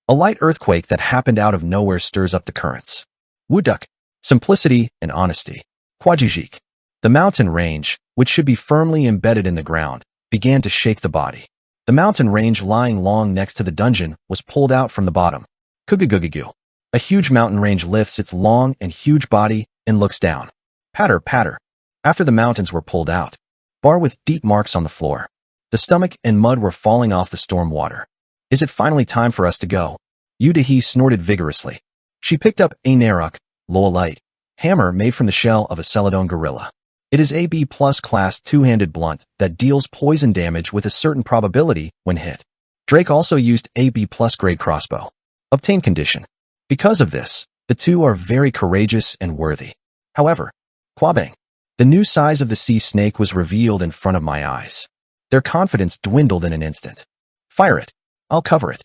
A light earthquake that happened out of nowhere stirs up the currents. Wuduk. Simplicity and honesty. Kwajijik. The mountain range, which should be firmly embedded in the ground, began to shake the body. The mountain range lying long next to the dungeon was pulled out from the bottom. Kugugugugu. A huge mountain range lifts its long and huge body and looks down. Patter, patter. After the mountains were pulled out, bar with deep marks on the floor. The stomach and mud were falling off the storm water. Is it finally time for us to go? Yudahi snorted vigorously. She picked up a Naruk, Loalite, hammer made from the shell of a Celadon gorilla. It is a B+ class two-handed blunt that deals poison damage with a certain probability when hit. Drake also used a B+ grade crossbow. Obtain condition. Because of this, the two are very courageous and worthy. However, Kwabang. The new size of the sea snake was revealed in front of my eyes. Their confidence dwindled in an instant. Fire it. I'll cover it.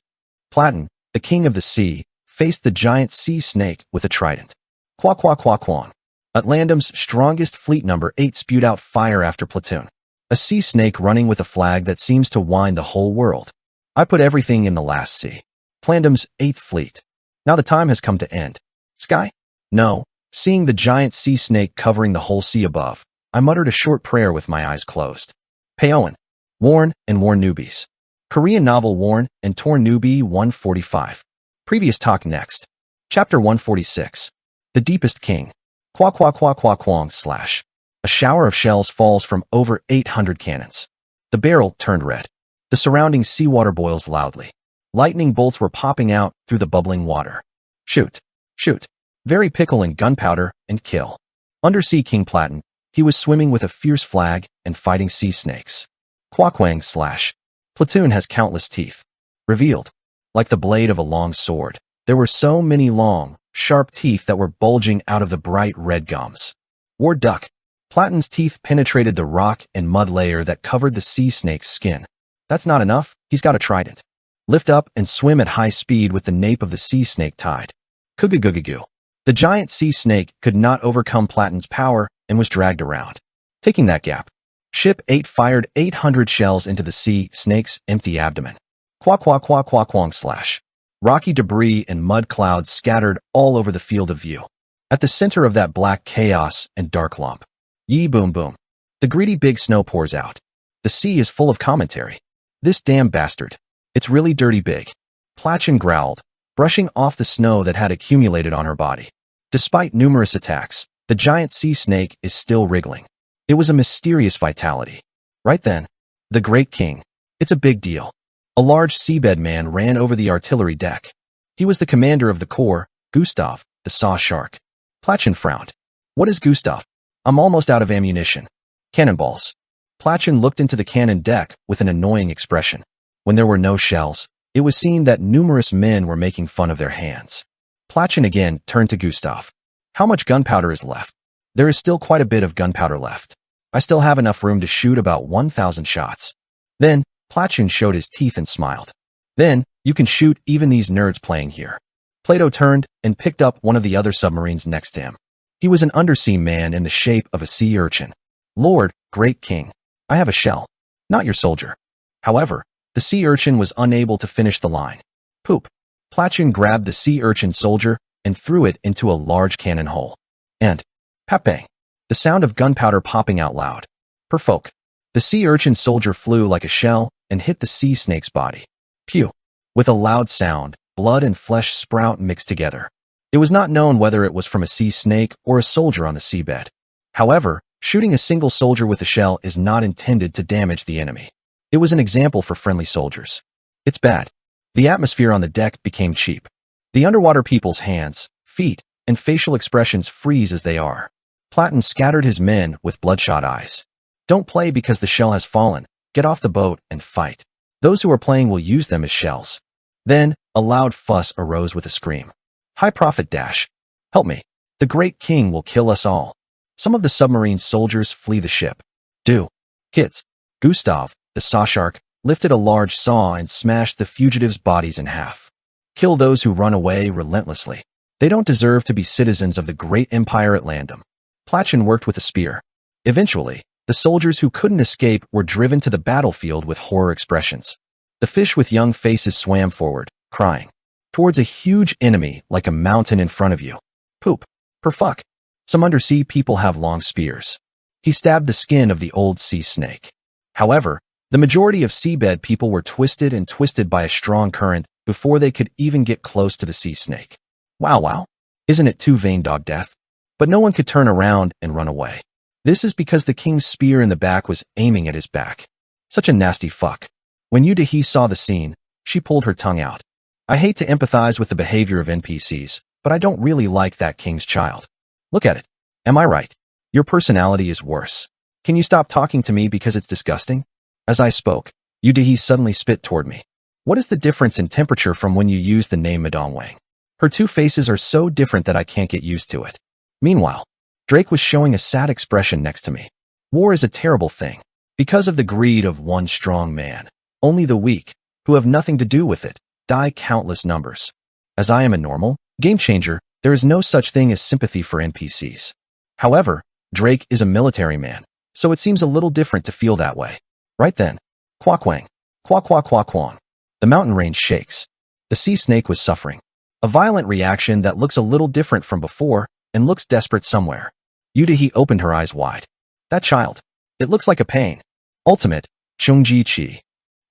Platin, the king of the sea, faced the giant sea snake with a trident. Kwa kwa kwa kwang. Atlandam's strongest fleet number 8 spewed out fire after platoon. A sea snake running with a flag that seems to wind the whole world. I put everything in the last sea. Plandam's 8th fleet. Now the time has come to end. Sky? No. Seeing the giant sea snake covering the whole sea above, I muttered a short prayer with my eyes closed. Payoan. Worn and Worn Newbies. Korean novel Worn and Torn Newbie 145. Previous talk next. Chapter 146. The Deepest King. Kwa kwa kwa kwa kwang slash. A shower of shells falls from over 800 cannons. The barrel turned red. The surrounding seawater boils loudly. Lightning bolts were popping out through the bubbling water. Shoot. Shoot. Very pickle and gunpowder and kill. Undersea King Platin. He was swimming with a fierce flag and fighting sea snakes. Quakwang slash. Platoon has countless teeth. Revealed. Like the blade of a long sword. There were so many long, sharp teeth that were bulging out of the bright red gums. War Duck. Platin's teeth penetrated the rock and mud layer that covered the sea snake's skin. That's not enough, he's got a trident. Lift up and swim at high speed with the nape of the sea snake tied. Kugugugugu. The giant sea snake could not overcome Platin's power and was dragged around. Taking that gap. Ship 8 fired 800 shells into the sea snake's empty abdomen. Kwa kwa kwa kwa kwang slash. Rocky debris and mud clouds scattered all over the field of view. At the center of that black chaos and dark lump. Yee boom boom. The greedy big snow pours out. The sea is full of commentary. This damn bastard. It's really dirty big. Platchin growled, brushing off the snow that had accumulated on her body. Despite numerous attacks, the giant sea snake is still wriggling. It was a mysterious vitality. Right then, the Great King. It's a big deal. A large seabed man ran over the artillery deck. He was the commander of the corps, Gustav, the saw shark. Platchen frowned. What is Gustav? I'm almost out of ammunition. Cannonballs. Platchen looked into the cannon deck with an annoying expression. When there were no shells, it was seen that numerous men were making fun of their hands. Platchen again turned to Gustav. How much gunpowder is left? There is still quite a bit of gunpowder left. I still have enough room to shoot about 1,000 shots. Then, Platchen showed his teeth and smiled. Then, you can shoot even these nerds playing here. Plato turned and picked up one of the other submarines next to him. He was an undersea man in the shape of a sea urchin. Lord, Great King, I have a shell. Not your soldier. However, the sea urchin was unable to finish the line. Poop. Platchen grabbed the sea urchin soldier and threw it into a large cannon hole. And, pap-bang, the sound of gunpowder popping out loud. Perfoke. The sea urchin soldier flew like a shell and hit the sea snake's body. Pew. With a loud sound, blood and flesh sprout mixed together. It was not known whether it was from a sea snake or a soldier on the seabed. However, shooting a single soldier with a shell is not intended to damage the enemy. It was an example for friendly soldiers. It's bad. The atmosphere on the deck became cheap. The underwater people's hands, feet, and facial expressions freeze as they are. Platchen scattered his men with bloodshot eyes. Don't play because the shell has fallen. Get off the boat and fight. Those who are playing will use them as shells. Then, a loud fuss arose with a scream. High Prophet Dash. Help me. The Great King will kill us all. Some of the submarine soldiers flee the ship. Do. Kids. Gustav, the saw shark, lifted a large saw and smashed the fugitives' bodies in half. Kill those who run away relentlessly. They don't deserve to be citizens of the great empire at Landum. Platchen worked with a spear. Eventually, the soldiers who couldn't escape were driven to the battlefield with horror expressions. The fish with young faces swam forward, crying, towards a huge enemy like a mountain in front of you. Poop. Perfuck. Some undersea people have long spears. He stabbed the skin of the old sea snake. However, the majority of seabed people were twisted and twisted by a strong current before they could even get close to the sea snake. Wow. Isn't it too vain dog death? But no one could turn around and run away. This is because the king's spear in the back was aiming at his back. Such a nasty fuck. When Yudahi saw the scene, she pulled her tongue out. I hate to empathize with the behavior of NPCs, but I don't really like that king's child. Look at it. Am I right? Your personality is worse. Can you stop talking to me because it's disgusting? As I spoke, Yudahi suddenly spit toward me. What is the difference in temperature from when you use the name Madame Wang? Her two faces are so different that I can't get used to it. Meanwhile, Drake was showing a sad expression next to me. War is a terrible thing. Because of the greed of one strong man, only the weak, who have nothing to do with it, die countless numbers. As I am a normal game changer, there is no such thing as sympathy for NPCs. However, Drake is a military man, so it seems a little different to feel that way. Right then, quack-wang, quack-quack-quack-quang. The mountain range shakes. The sea snake was suffering. A violent reaction that looks a little different from before and looks desperate somewhere. Yudahi opened her eyes wide. That child. It looks like a pain. Ultimate, Chungji Chi.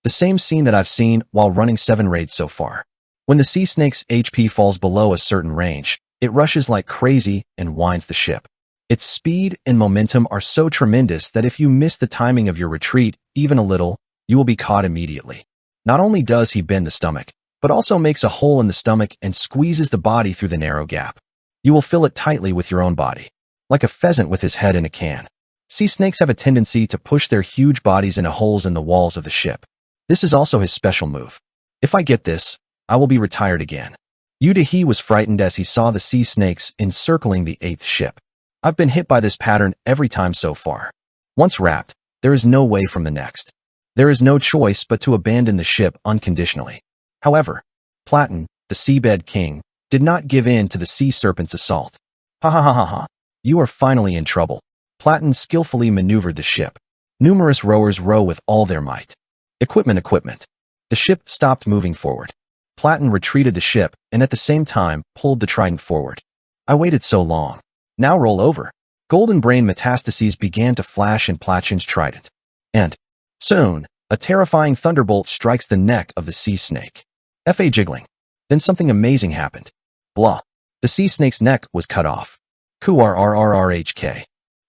The same scene that I've seen while running 7 raids so far. When the sea snake's HP falls below a certain range, it rushes like crazy and winds the ship. Its speed and momentum are so tremendous that if you miss the timing of your retreat even a little, you will be caught immediately. Not only does he bend the stomach, but also makes a hole in the stomach and squeezes the body through the narrow gap. You will fill it tightly with your own body. Like a pheasant with his head in a can. Sea snakes have a tendency to push their huge bodies into holes in the walls of the ship. This is also his special move. If I get this, I will be retired again. Yudahi was frightened as he saw the sea snakes encircling the 8th ship. I've been hit by this pattern every time so far. Once wrapped, there is no way from the next. There is no choice but to abandon the ship unconditionally. However, Platchen, the seabed king, did not give in to the sea serpent's assault. Ha ha ha ha ha. You are finally in trouble. Platchen skillfully maneuvered the ship. Numerous rowers row with all their might. Equipment. The ship stopped moving forward. Platchen retreated the ship and at the same time pulled the trident forward. I waited so long. Now roll over. Golden brain metastases began to flash in Platchen's trident. And, soon, a terrifying thunderbolt strikes the neck of the sea snake. Fa jiggling. Then something amazing happened. Blah. The The sea snake's neck was cut off. Kurrrrhk.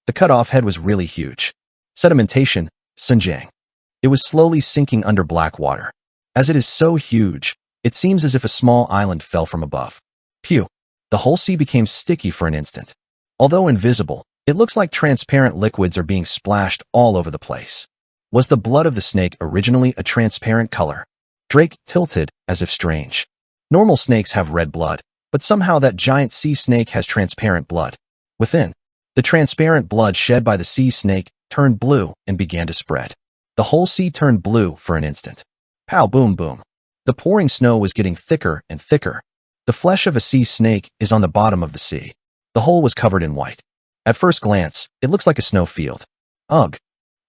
The cut-off head was really huge. Sedimentation, Sunjang. It was slowly sinking under black water. As it is so huge, it seems as if a small island fell from above. Pew. The whole sea became sticky for an instant. Although invisible, it looks like transparent liquids are being splashed all over the place. Was the blood of the snake originally a transparent color? Drake tilted, as if strange. Normal snakes have red blood, but somehow that giant sea snake has transparent blood. Within, the transparent blood shed by the sea snake turned blue and began to spread. The whole sea turned blue for an instant. Pow, boom, boom. The pouring snow was getting thicker and thicker. The flesh of a sea snake is on the bottom of the sea. The hole was covered in white. At first glance, it looks like a snow field. Ugh.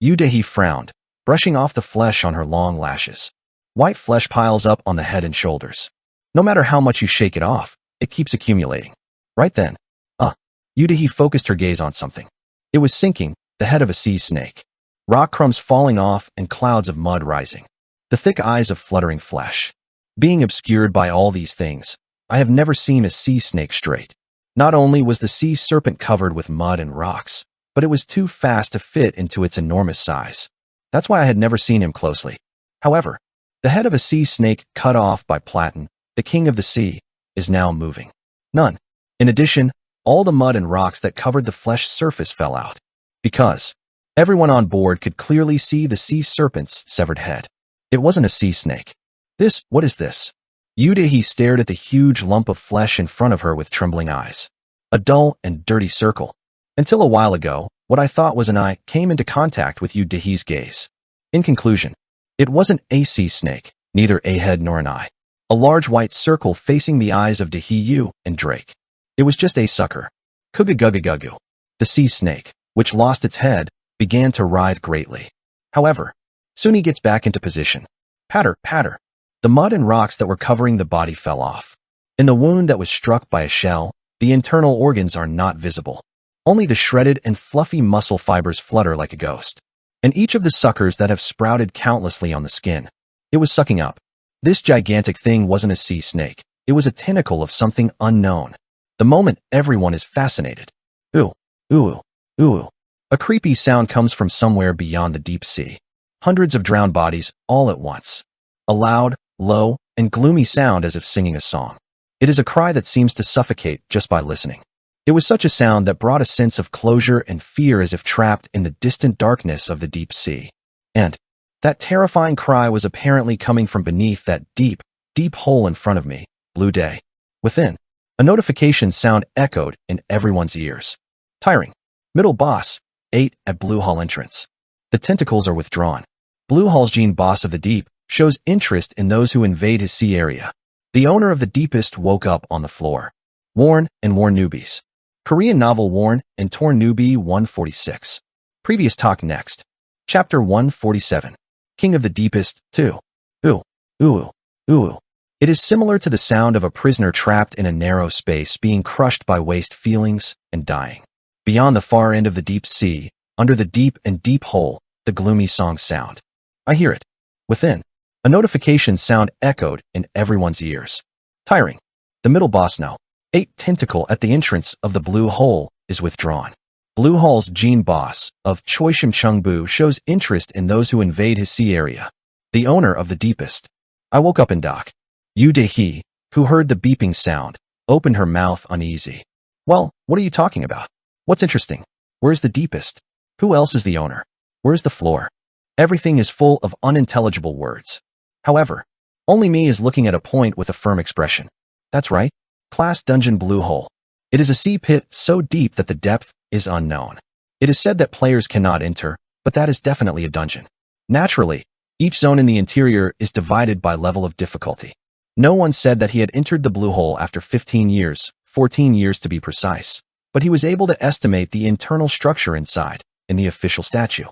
Yudehi frowned, brushing off the flesh on her long lashes. White flesh piles up on the head and shoulders. No matter how much you shake it off, it keeps accumulating. Right then. Yudehi focused her gaze on something. It was sinking, the head of a sea snake. Rock crumbs falling off and clouds of mud rising. The thick eyes of fluttering flesh. Being obscured by all these things, I have never seen a sea snake straight. Not only was the sea serpent covered with mud and rocks, but it was too fast to fit into its enormous size. That's why I had never seen him closely. However, the head of a sea snake cut off by Platon, the king of the sea, is now moving. None. In addition, all the mud and rocks that covered the flesh surface fell out. Because everyone on board could clearly see the sea serpent's severed head. It wasn't a sea snake. What is this? Yudehi stared at the huge lump of flesh in front of her with trembling eyes. A dull and dirty circle. Until a while ago, what I thought was an eye came into contact with Yudehi's gaze. In conclusion, it wasn't a sea snake, neither a head nor an eye. A large white circle facing the eyes of Dehiyu and Drake. It was just a sucker. Kugugugugugu. The sea snake, which lost its head, began to writhe greatly. However, soon he gets back into position. Patter, patter. The mud and rocks that were covering the body fell off. In the wound that was struck by a shell, the internal organs are not visible. Only the shredded and fluffy muscle fibers flutter like a ghost. And each of the suckers that have sprouted countlessly on the skin. It was sucking up. This gigantic thing wasn't a sea snake. It was a tentacle of something unknown. The moment everyone is fascinated. Ooh, ooh, ooh. A creepy sound comes from somewhere beyond the deep sea. Hundreds of drowned bodies, all at once. A loud, low, and gloomy sound as if singing a song. It is a cry that seems to suffocate just by listening. It was such a sound that brought a sense of closure and fear as if trapped in the distant darkness of the deep sea. And that terrifying cry was apparently coming from beneath that deep, deep hole in front of me, blue day. Within, a notification sound echoed in everyone's ears. Tiring. Middle boss, 8 at Blue Hall entrance. The tentacles are withdrawn. Blue Hall's Gene Boss of the Deep shows interest in those who invade his sea area. The owner of the deepest woke up on the floor. Torn Newbies. Korean novel Torn and Torn Newbie 146. Previous talk next. Chapter 147. King of the Deepest 2. Ooh, ooh, ooh. It is similar to the sound of a prisoner trapped in a narrow space being crushed by waste feelings and dying. Beyond the far end of the deep sea, under the deep and deep hole, the gloomy song sound. I hear it. Within, a notification sound echoed in everyone's ears. Tiring. The middle boss now. 8 tentacle at the entrance of the blue hole is withdrawn. Blue Hall's Gene Boss of Choishim Chungbu shows interest in those who invade his sea area. The owner of the deepest. I woke up in dock. Yudehi, who heard the beeping sound, opened her mouth uneasy. Well, what are you talking about? What's interesting? Where's the deepest? Who else is the owner? Where's the floor? Everything is full of unintelligible words. However, only me is looking at a point with a firm expression. That's right. Class Dungeon Blue Hole. It is a sea pit so deep that the depth is unknown. It is said that players cannot enter, but that is definitely a dungeon. Naturally, each zone in the interior is divided by level of difficulty. No one said that he had entered the blue hole after 15 years, 14 years to be precise, but he was able to estimate the internal structure inside, in the official statue.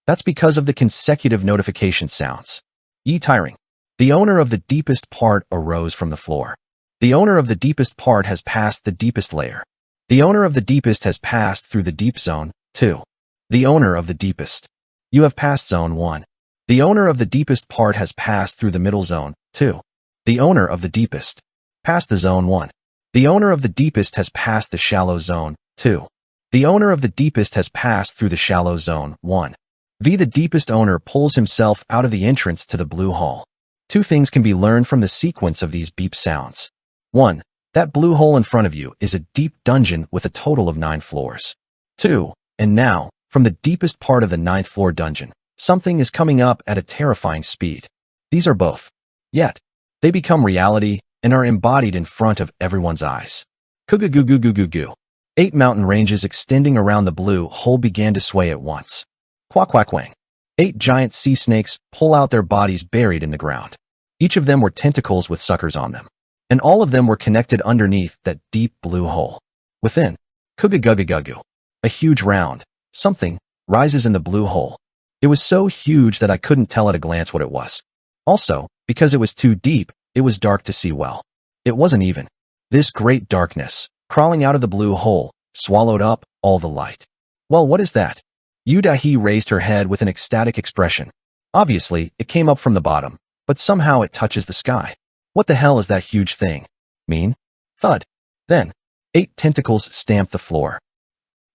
That's because of the consecutive notification sounds. Ye tiring. The owner of the deepest part arose from the floor. The owner of the deepest part has passed the deepest layer. The owner of the deepest has passed through the deep zone, 2. The owner of the deepest. You have passed zone 1. The owner of the deepest part has passed through the middle zone, 2. The owner of the deepest. Past the zone 1. The owner of the deepest has passed the shallow zone. 2. The owner of the deepest has passed through the shallow zone. 1. The deepest owner pulls himself out of the entrance to the blue hole. Two things can be learned from the sequence of these beep sounds. 1. That blue hole in front of you is a deep dungeon with a total of 9 floors. 2. And now, from the deepest part of the 9th floor dungeon, something is coming up at a terrifying speed. These are both. Yet, they become reality and are embodied in front of everyone's eyes. Kugagugugugugoo. 8 mountain ranges extending around the blue hole began to sway at once. Quack quack quang. 8 giant sea snakes pull out their bodies buried in the ground. Each of them were tentacles with suckers on them, and all of them were connected underneath that deep blue hole. Within, Kugagugugugoo, a huge round something rises in the blue hole. It was so huge that I couldn't tell at a glance what it was. Also, because it was too deep, it was dark to see well. It wasn't even. This great darkness, crawling out of the blue hole, swallowed up all the light. Well, what is that? Yudahi raised her head with an ecstatic expression. Obviously, it came up from the bottom, but somehow it touches the sky. What the hell is that huge thing? Mean? Thud. Then, 8 tentacles stamped the floor.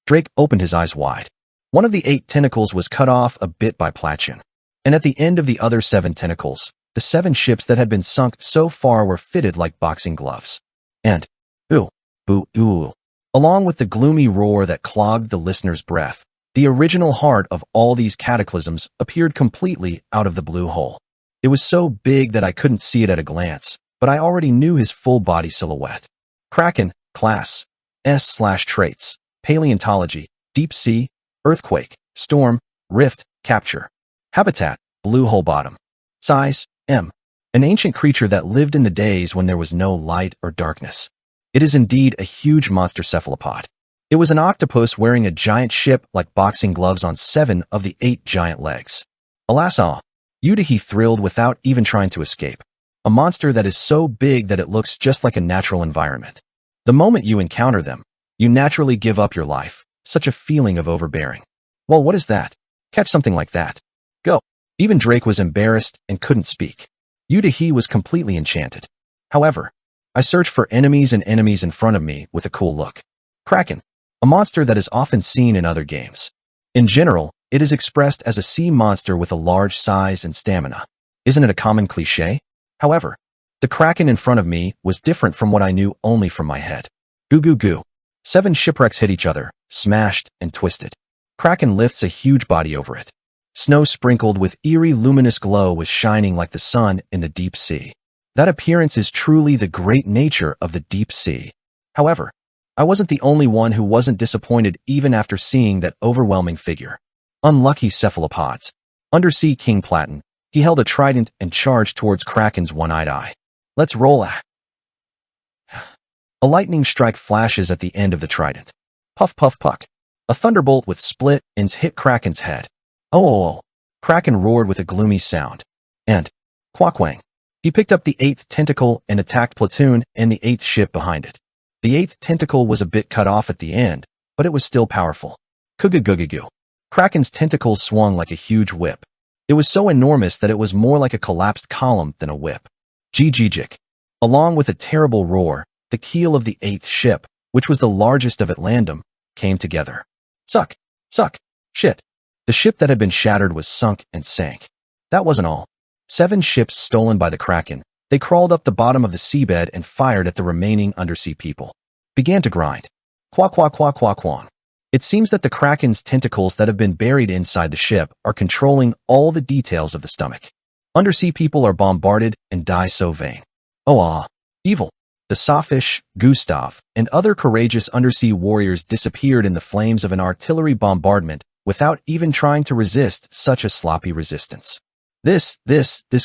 Drake opened his eyes wide. One of the 8 tentacles was cut off a bit by Platchun, and at the end of the other 7 tentacles, the 7 ships that had been sunk so far were fitted like boxing gloves. And, ooh, ooh, ooh, along with the gloomy roar that clogged the listener's breath, the original heart of all these cataclysms appeared completely out of the blue hole. It was so big that I couldn't see it at a glance, but I already knew his full body silhouette. Kraken, class, S/traits, paleontology, deep sea, earthquake, storm, rift, capture. Habitat, blue hole bottom. Size, M. An ancient creature that lived in the days when there was no light or darkness. It is indeed a huge monster cephalopod. It was an octopus wearing a giant ship like boxing gloves on 7 of the 8 giant legs. Alas, Yudahi thrilled without even trying to escape. A monster that is so big that it looks just like a natural environment. The moment you encounter them, you naturally give up your life. Such a feeling of overbearing. Well, what is that? Catch something like that. Go. Even Drake was embarrassed and couldn't speak. Yudahi was completely enchanted. However, I searched for enemies and enemies in front of me with a cool look. Kraken, a monster that is often seen in other games. In general, it is expressed as a sea monster with a large size and stamina. Isn't it a common cliché? However, the Kraken in front of me was different from what I knew only from my head. Goo goo goo. 7 shipwrecks hit each other, smashed and twisted. Kraken lifts a huge body over it. Snow sprinkled with eerie luminous glow was shining like the sun in the deep sea. That appearance is truly the great nature of the deep sea. However, I wasn't the only one who wasn't disappointed even after seeing that overwhelming figure. Unlucky cephalopods. Undersea King Platin. He held a trident and charged towards Kraken's one-eyed eye. Let's roll. A lightning strike flashes at the end of the trident. Puff puff puck. A thunderbolt with split ends hit Kraken's head. Oh. Kraken roared with a gloomy sound. And, quackwang. He picked up the 8th tentacle and attacked Platoon and the 8th ship behind it. The 8th tentacle was a bit cut off at the end, but it was still powerful. Kugagugugoo. Kraken's tentacles swung like a huge whip. It was so enormous that it was more like a collapsed column than a whip. Jijik. Along with a terrible roar, the keel of the 8th ship, which was the largest of Atlandum, came together. Suck. Suck. Shit. The ship that had been shattered was sunk and sank. That wasn't all. 7 ships stolen by the Kraken. They crawled up the bottom of the seabed and fired at the remaining undersea people. Began to grind. Quack quack quack quack quack. It seems that the Kraken's tentacles that have been buried inside the ship are controlling all the details of the stomach. Undersea people are bombarded and die so vain. Evil. The Sawfish, Gustav, and other courageous undersea warriors disappeared in the flames of an artillery bombardment without even trying to resist such a sloppy resistance. This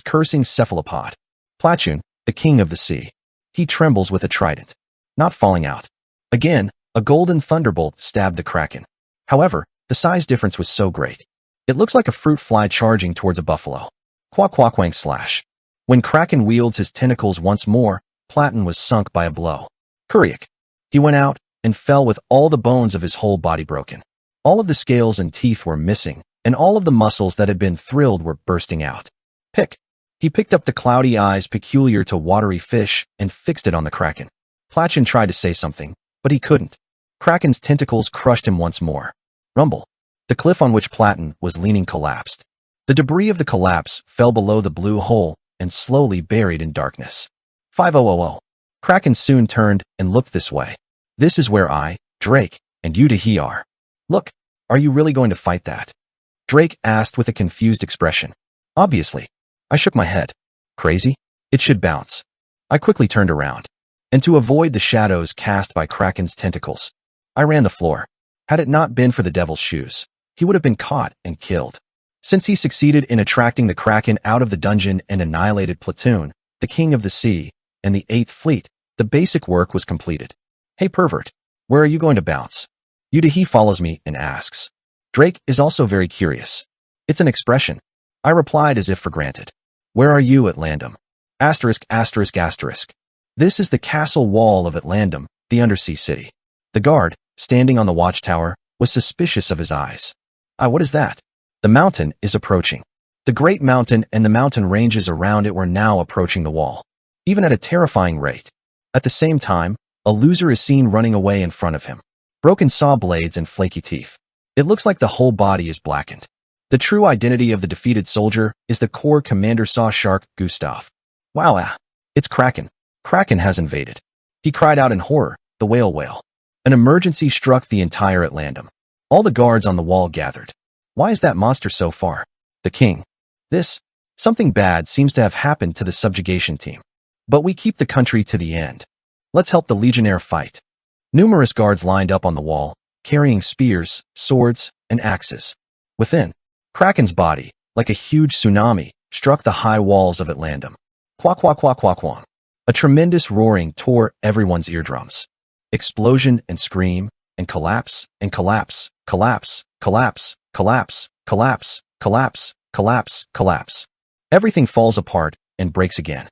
cursing cephalopod. Platchun, the king of the sea. He trembles with a trident. Not falling out. Again, a golden thunderbolt stabbed the Kraken. However, the size difference was so great. It looks like a fruit fly charging towards a buffalo. Quack quack wang slash. When Kraken wields his tentacles once more, Platin was sunk by a blow. Kuriak. He went out and fell with all the bones of his whole body broken. All of the scales and teeth were missing, and all of the muscles that had been thrilled were bursting out. Pick. He picked up the cloudy eyes peculiar to watery fish and fixed it on the Kraken. Platchen tried to say something, but he couldn't. Kraken's tentacles crushed him once more. Rumble. The cliff on which Platchen was leaning collapsed. The debris of the collapse fell below the blue hole and slowly buried in darkness. 5000. Kraken soon turned and looked this way. This is where I, Drake, and Yudahi are. Look, are you really going to fight that? Drake asked with a confused expression. Obviously. I shook my head. Crazy? It should bounce. I quickly turned around. And to avoid the shadows cast by Kraken's tentacles, I ran the floor. Had it not been for the devil's shoes, he would have been caught and killed. Since he succeeded in attracting the Kraken out of the dungeon and annihilated Platoon, the King of the Sea, and the 8th Fleet, the basic work was completed. Hey pervert, where are you going to bounce? Yudahi follows me and asks. Drake is also very curious. It's an expression. I replied as if for granted. Where are you, Atlandum? Asterisk, asterisk, asterisk. This is the castle wall of Atlandum, the undersea city. The guard, standing on the watchtower, was suspicious of his eyes. What is that? The mountain is approaching. The great mountain and the mountain ranges around it were now approaching the wall, even at a terrifying rate. At the same time, a loser is seen running away in front of him. Broken saw blades and flaky teeth. It looks like the whole body is blackened. The true identity of the defeated soldier is the Corps Commander Saw Shark Gustav. Wow, it's Kraken. Kraken has invaded. He cried out in horror, the whale. An emergency struck the entire Atlandum. All the guards on the wall gathered. Why is that monster so far? The king. Something bad seems to have happened to the subjugation team. But we keep the country to the end. Let's help the legionnaire fight. Numerous guards lined up on the wall, carrying spears, swords, and axes. Within, Kraken's body, like a huge tsunami, struck the high walls of Atlandum. Quack, quack, quack, quack, quack. A tremendous roaring tore everyone's eardrums. Explosion and scream, and collapse, and collapse, collapse, collapse, collapse, collapse, collapse, collapse, collapse. Everything falls apart and breaks again.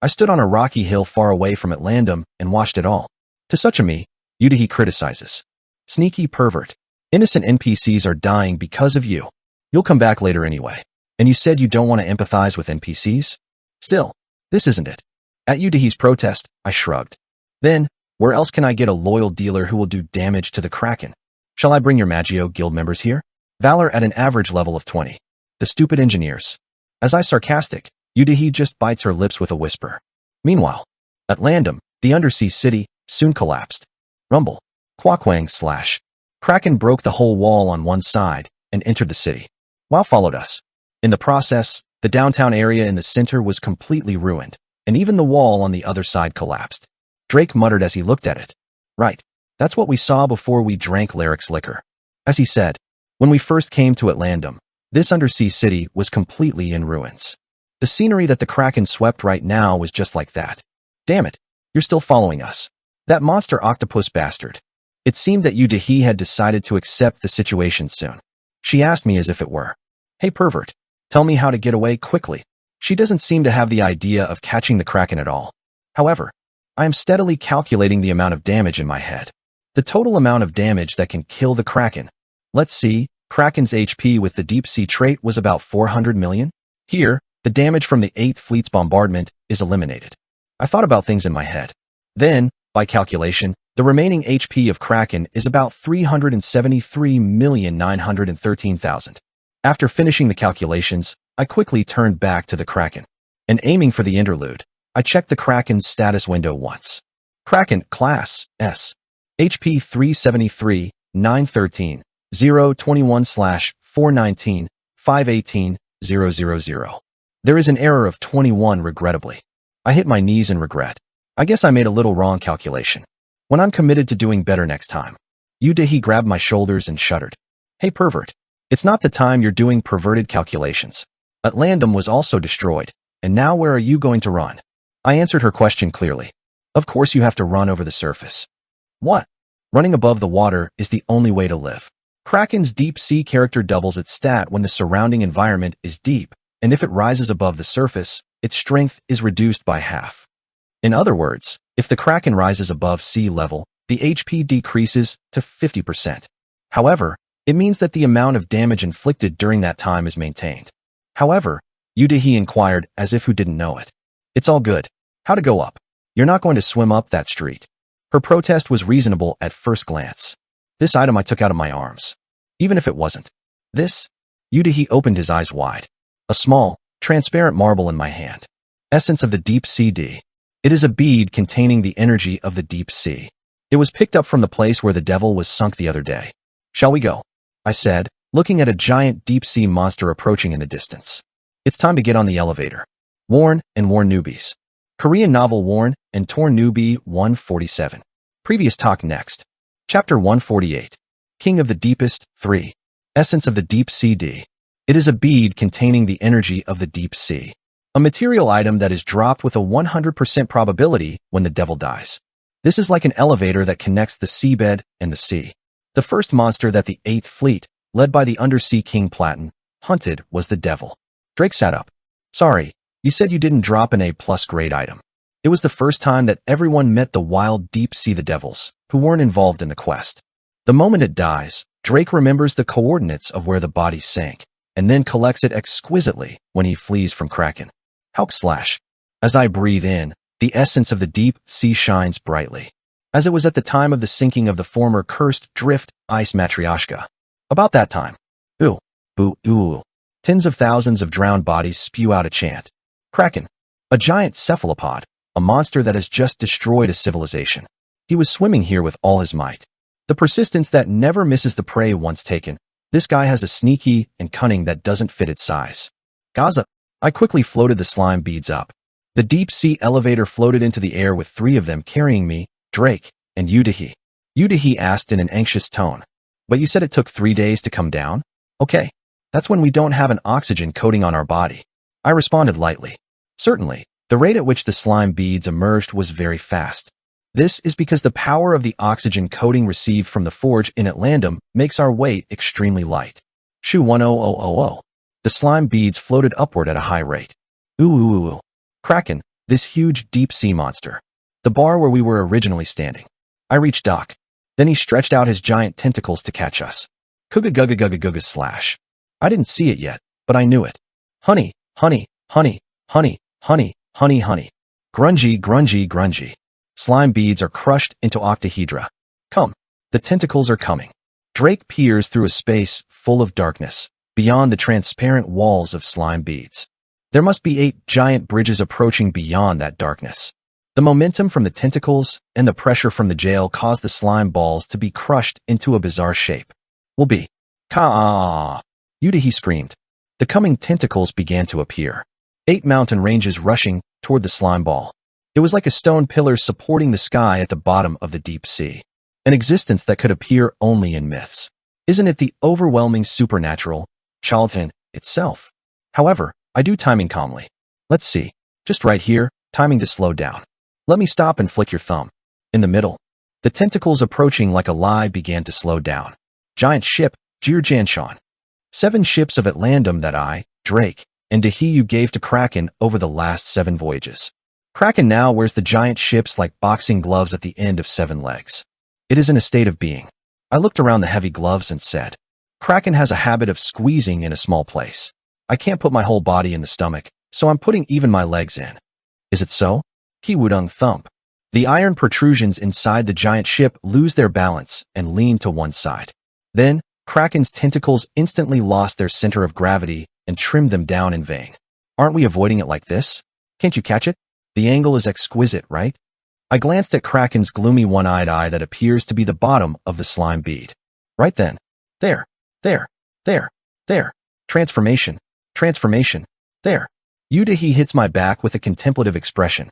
I stood on a rocky hill far away from Atlandum and watched it all. To such a me, Yudahi criticizes. Sneaky pervert. Innocent NPCs are dying because of you. You'll come back later anyway. And you said you don't want to empathize with NPCs? Still, this isn't it. At Yudahi's protest, I shrugged. Then, where else can I get a loyal dealer who will do damage to the Kraken? Shall I bring your Maggio guild members here? Valor at an average level of 20. The stupid engineers. As I sarcastic, Yudahi just bites her lips with a whisper. Meanwhile, Atlandum, the undersea city, soon collapsed. Rumble. Quackwang slash. Kraken broke the whole wall on one side and entered the city. Wow followed us. In the process, the downtown area in the center was completely ruined, and even the wall on the other side collapsed. Drake muttered as he looked at it. Right. That's what we saw before we drank Lyric's liquor. As he said, when we first came to Atlandum, this undersea city was completely in ruins. The scenery that the Kraken swept right now was just like that. Damn it, you're still following us. That monster octopus bastard. It seemed that Yudahi had decided to accept the situation soon. She asked me as if it were. Hey pervert, tell me how to get away quickly. She doesn't seem to have the idea of catching the Kraken at all. However, I am steadily calculating the amount of damage in my head. The total amount of damage that can kill the Kraken. Let's see, Kraken's HP with the deep sea trait was about 400 million. Here, the damage from the 8th Fleet's bombardment is eliminated. I thought about things in my head. Then, by calculation, the remaining HP of Kraken is about 373,913,000. After finishing the calculations, I quickly turned back to the Kraken. And aiming for the interlude, I checked the Kraken's status window once. Kraken, Class, S. HP 373, 913, 021/419, 518, 000. There is an error of 21 regrettably. I hit my knees in regret. I guess I made a little wrong calculation. When I'm committed to doing better next time. Yudahi grabbed my shoulders and shuddered. Hey pervert, it's not the time you're doing perverted calculations. Atlandum was also destroyed, and now where are you going to run? I answered her question clearly. Of course you have to run over the surface. What? Running above the water is the only way to live. Kraken's deep sea character doubles its stat when the surrounding environment is deep, and if it rises above the surface, its strength is reduced by half. In other words, if the Kraken rises above sea level, the HP decreases to 50%. However, it means that the amount of damage inflicted during that time is maintained. However, Yudahi inquired as if who didn't know it. It's all good. How to go up? You're not going to swim up that street. Her protest was reasonable at first glance. This item I took out of my arms. Even if it wasn't. This? Yudahi opened his eyes wide. A small, transparent marble in my hand. Essence of the deep sea D. It is a bead containing the energy of the deep sea. It was picked up from the place where the devil was sunk the other day. Shall we go? I said, looking at a giant deep sea monster approaching in the distance. It's time to get on the elevator. Worn and Worn Newbies. Korean novel Worn and Torn Newbie 147. Previous talk next. Chapter 148. King of the Deepest 3. Essence of the Deep Sea D. It is a bead containing the energy of the deep sea. A material item that is dropped with a 100% probability when the devil dies. This is like an elevator that connects the seabed and the sea. The first monster that the 8th Fleet, led by the Undersea King Platon, hunted was the devil. Drake sat up. Sorry, you said you didn't drop an A+ grade item. It was the first time that everyone met the wild deep sea the devils, who weren't involved in the quest. The moment it dies, Drake remembers the coordinates of where the body sank, and then collects it exquisitely when he flees from Kraken. // As I breathe in, the essence of the deep sea shines brightly, as it was at the time of the sinking of the former cursed drift ice Matryoshka. About that time. Ooh, boo, ooh. Tens of thousands of drowned bodies spew out a chant. Kraken. A giant cephalopod, a monster that has just destroyed a civilization. He was swimming here with all his might. The persistence that never misses the prey once taken. This guy has a sneaky and cunning that doesn't fit its size. Gaza. I quickly floated the slime beads up. The deep sea elevator floated into the air with 3 of them carrying me, Drake, and Yudahi. Yudahi asked in an anxious tone. But you said it took 3 days to come down? Okay. That's when we don't have an oxygen coating on our body. I responded lightly. Certainly, the rate at which the slime beads emerged was very fast. This is because the power of the oxygen coating received from the forge in Atlandum makes our weight extremely light. Shu 10000. The slime beads floated upward at a high rate. Ooh. Kraken, this huge deep sea monster. The bar where we were originally standing. I reached Doc. Then he stretched out his giant tentacles to catch us. Kuga. I didn't see it yet, but I knew it. Honey. Grungy. Slime beads are crushed into octahedra. Come. The tentacles are coming. Drake peers through a space full of darkness, beyond the transparent walls of slime beads. There must be 8 giant bridges approaching beyond that darkness. The momentum from the tentacles and the pressure from the jail caused the slime balls to be crushed into a bizarre shape. Will be. Ka-ah! Yudahi screamed. The coming tentacles began to appear. 8 mountain ranges rushing toward the slime ball. It was like a stone pillar supporting the sky at the bottom of the deep sea. An existence that could appear only in myths. Isn't it the overwhelming supernatural, Chalton, itself? However, I do timing calmly. Let's see. Just right here, timing to slow down. Let me stop and flick your thumb. In the middle. The tentacles approaching like a lie began to slow down. Giant ship, Jirjanshan. 7 ships of Atlandum that I, Drake, and Dahiyu gave to Kraken over the last 7 voyages. Kraken now wears the giant ships like boxing gloves at the end of 7 legs. It is in a state of being. I looked around the heavy gloves and said, Kraken has a habit of squeezing in a small place. I can't put my whole body in the stomach, so I'm putting even my legs in. Is it so? Kiwudung thump. The iron protrusions inside the giant ship lose their balance and lean to one side. Then, Kraken's tentacles instantly lost their center of gravity and trimmed them down in vain. Aren't we avoiding it like this? Can't you catch it? The angle is exquisite, right? I glanced at Kraken's gloomy one-eyed eye that appears to be the bottom of the slime bead. Right then. There. Transformation. There. Yudahi hits my back with a contemplative expression.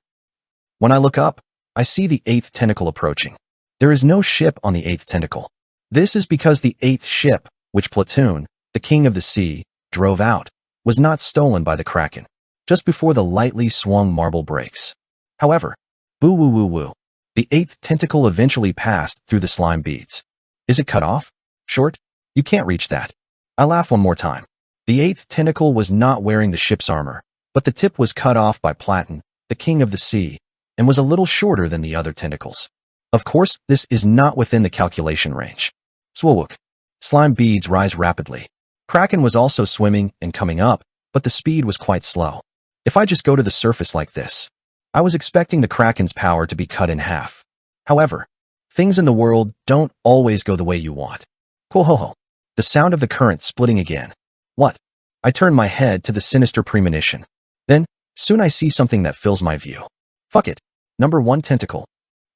When I look up, I see the 8th tentacle approaching. There is no ship on the 8th tentacle. This is because the 8th ship, which Platoon, the king of the sea, drove out, was not stolen by the Kraken, just before the lightly swung marble breaks. However, boo-woo-woo-woo, the 8th tentacle eventually passed through the slime beads. Is it cut off? Short? You can't reach that. I laugh one more time. The 8th tentacle was not wearing the ship's armor, but the tip was cut off by Platon, the king of the sea, and was a little shorter than the other tentacles. Of course, this is not within the calculation range. Swowook. Slime beads rise rapidly. Kraken was also swimming and coming up, but the speed was quite slow. If I just go to the surface like this, I was expecting the Kraken's power to be cut in half. However, things in the world don't always go the way you want. Quohoho. The sound of the current splitting again. What? I turn my head to the sinister premonition. Then, soon I see something that fills my view. Fuck it. Number 1 tentacle.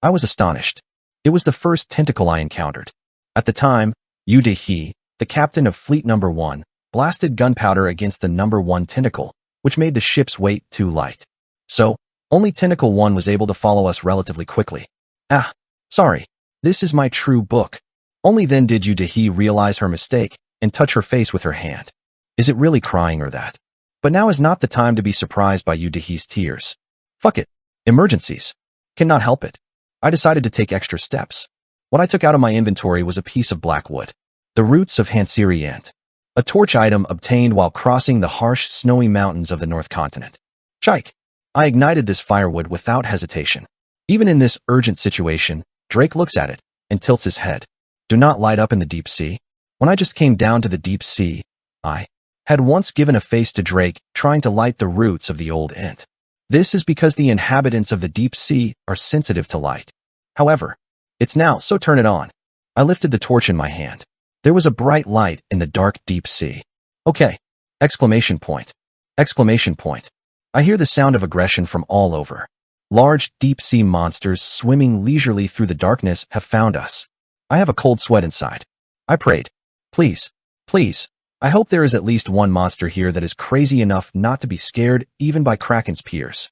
I was astonished. It was the first tentacle I encountered. At the time, Yu De-hee, the captain of Fleet Number 1, blasted gunpowder against the Number 1 tentacle, which made the ship's weight too light. So, only Tentacle 1 was able to follow us relatively quickly. Sorry. This is my true book. Only then did Yu De-hee realize her mistake and touch her face with her hand. Is it really crying or that? But now is not the time to be surprised by Yu De-hee's tears. Fuck it. Emergencies. Cannot help it. I decided to take extra steps. What I took out of my inventory was a piece of black wood. The roots of Hansiri ant. A torch item obtained while crossing the harsh, snowy mountains of the North Continent. Chike. I ignited this firewood without hesitation. Even in this urgent situation, Drake looks at it and tilts his head. Do not light up in the deep sea. When I just came down to the deep sea, I had once given a face to Drake trying to light the roots of the old ant. This is because the inhabitants of the deep sea are sensitive to light. However, it's now, so turn it on. I lifted the torch in my hand. There was a bright light in the dark deep sea. Okay! Exclamation point. Exclamation point. I hear the sound of aggression from all over. Large, deep-sea monsters swimming leisurely through the darkness have found us. I have a cold sweat inside. I prayed. Please, please, I hope there is at least one monster here that is crazy enough not to be scared even by Kraken's peers.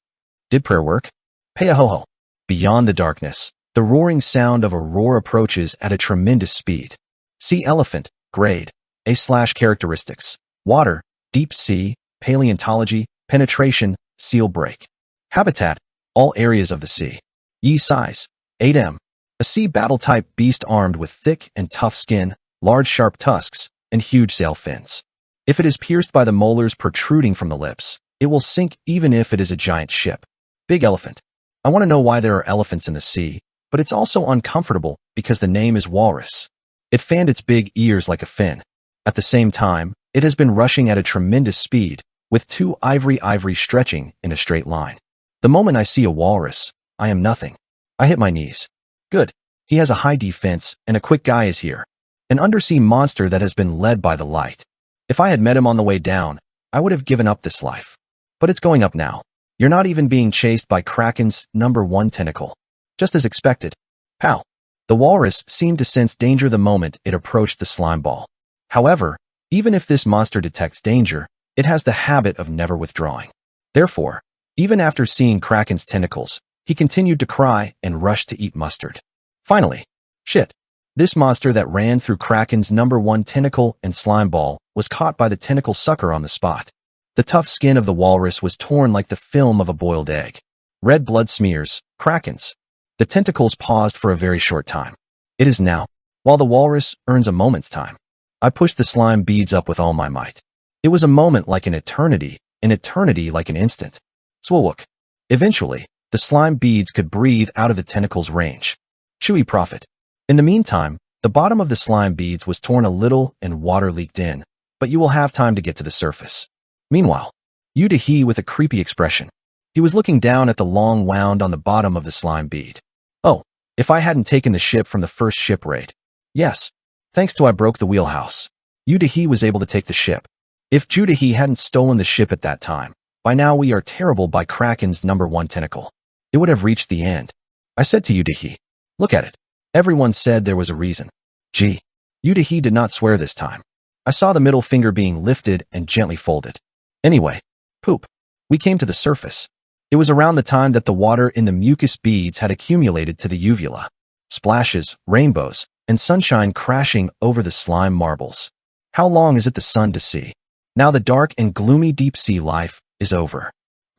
Did prayer work? Pay-a-ho-ho. Beyond the darkness, the roaring sound of a roar approaches at a tremendous speed. Sea elephant, grade, A/characteristics, water, deep sea, paleontology, penetration, seal break. Habitat, all areas of the sea. Yi size, 8m. A sea battle-type beast armed with thick and tough skin, large sharp tusks, and huge sail fins. If it is pierced by the molars protruding from the lips, it will sink even if it is a giant ship. Big elephant. I want to know why there are elephants in the sea, but it's also uncomfortable because the name is walrus. It fanned its big ears like a fin. At the same time, it has been rushing at a tremendous speed, with two ivory stretching in a straight line. The moment I see a walrus, I am nothing. I hit my knees. Good. He has a high defense, and a quick guy is here. An undersea monster that has been led by the light. If I had met him on the way down, I would have given up this life. But it's going up now. You're not even being chased by Kraken's number 1 tentacle. Just as expected. Pow. The walrus seemed to sense danger the moment it approached the slime ball. However, even if this monster detects danger, it has the habit of never withdrawing. Therefore, even after seeing Kraken's tentacles, he continued to cry and rushed to eat mustard. Finally, shit. This monster that ran through Kraken's number 1 tentacle and slime ball was caught by the tentacle sucker on the spot. The tough skin of the walrus was torn like the film of a boiled egg. Red blood smears, Kraken's. The tentacles paused for a very short time. It is now, while the walrus earns a moment's time. I pushed the slime beads up with all my might. It was a moment like an eternity like an instant. Swook. Eventually, the slime beads could breathe out of the tentacle's range. Chewy profit. In the meantime, the bottom of the slime beads was torn a little and water leaked in, but you will have time to get to the surface. Meanwhile, Yu De-hee with a creepy expression. He was looking down at the long wound on the bottom of the slime bead. Oh, if I hadn't taken the ship from the first ship raid. Yes, thanks to I broke the wheelhouse. Yu De-hee was able to take the ship. If Yu De-hee hadn't stolen the ship at that time, by now we are terrible by Kraken's number 1 tentacle. It would have reached the end. I said to Yu De-hee, look at it. Everyone said there was a reason. Gee, Yu De-hee did not swear this time. I saw the middle finger being lifted and gently folded. Anyway, poop. We came to the surface. It was around the time that the water in the mucus beads had accumulated to the uvula. Splashes, rainbows, and sunshine crashing over the slime marbles. How long is it the sun to see? Now the dark and gloomy deep sea life is over.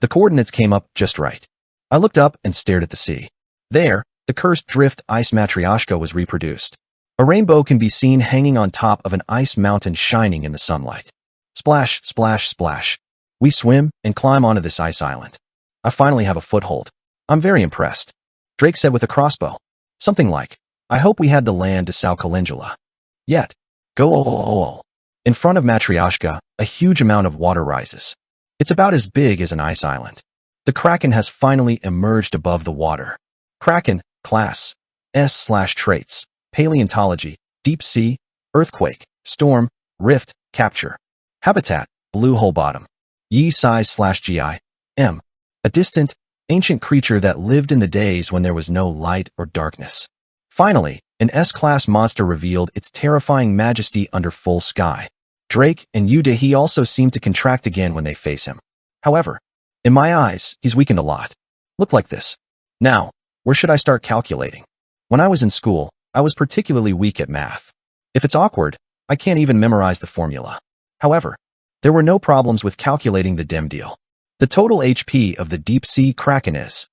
The coordinates came up just right. I looked up and stared at the sea. There, the cursed drift ice matryoshka was reproduced. A rainbow can be seen hanging on top of an ice mountain shining in the sunlight. Splash, splash, splash. We swim and climb onto this ice island. I finally have a foothold. I'm very impressed. Drake said with a crossbow. Something like, I hope we had the land to Sao Calendula. Yet. Go. In front of Matryoshka, a huge amount of water rises. It's about as big as an ice island. The Kraken has finally emerged above the water. Kraken, class, S/traits, paleontology, deep sea, earthquake, storm, rift, capture. Habitat, blue hole bottom. Yi size/gi, m. A distant, ancient creature that lived in the days when there was no light or darkness. Finally, an S-class monster revealed its terrifying majesty under full sky. Drake and Yu-Dahi also seem to contract again when they face him. However, in my eyes, he's weakened a lot. Look like this. Now, where should I start calculating? When I was in school, I was particularly weak at math. If it's awkward, I can't even memorize the formula. However, there were no problems with calculating the DEM deal. The total HP of the deep-sea Kraken is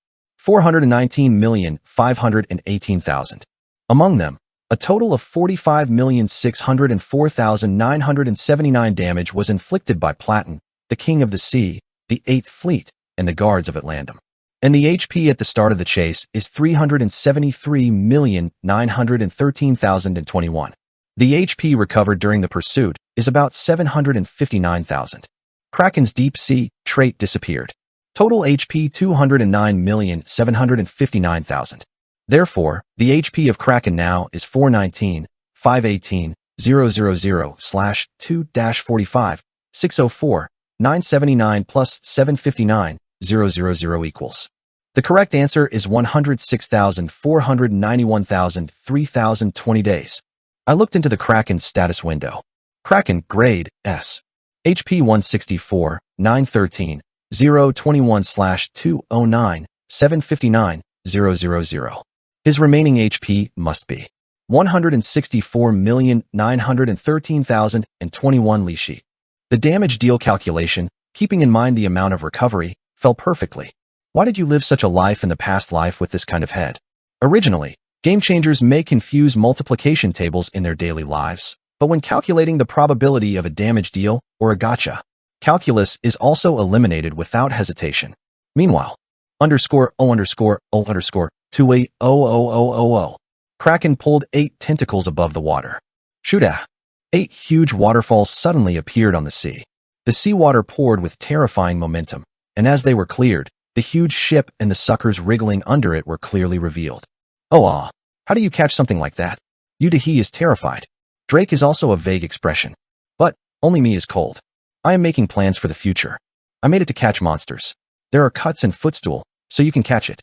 419,518,000. Among them, a total of 45,604,979 damage was inflicted by Platon, the King of the Sea, the 8th Fleet, and the guards of Atlantum. And the HP at the start of the chase is 373,913,021. The HP recovered during the pursuit is about 759,000. Kraken's deep sea trait disappeared. Total HP 209,759,000. Therefore, the HP of Kraken now is 419,518,000/2-45,604,979 plus 759,000 equals. The correct answer is 106,491,003,020 days. I looked into the Kraken's status window. Kraken, grade, S. HP 164, 913, 021/209, 759,000. His remaining HP must be 164,913,021 Li Shi. The damage deal calculation, keeping in mind the amount of recovery, fell perfectly. Why did you live such a life in the past life with this kind of head? Originally, game changers may confuse multiplication tables in their daily lives, but when calculating the probability of a damage deal or a gotcha, calculus is also eliminated without hesitation. Meanwhile, _O_O_2A00000. Kraken pulled 8 tentacles above the water. Shoodah! 8 huge waterfalls suddenly appeared on the sea. The seawater poured with terrifying momentum, and as they were cleared, the huge ship and the suckers wriggling under it were clearly revealed. Oh, how do you catch something like that? Yu-Dahi is terrified. Drake is also a vague expression. But, only me is cold. I am making plans for the future. I made it to catch monsters. There are cuts and footstool, so you can catch it.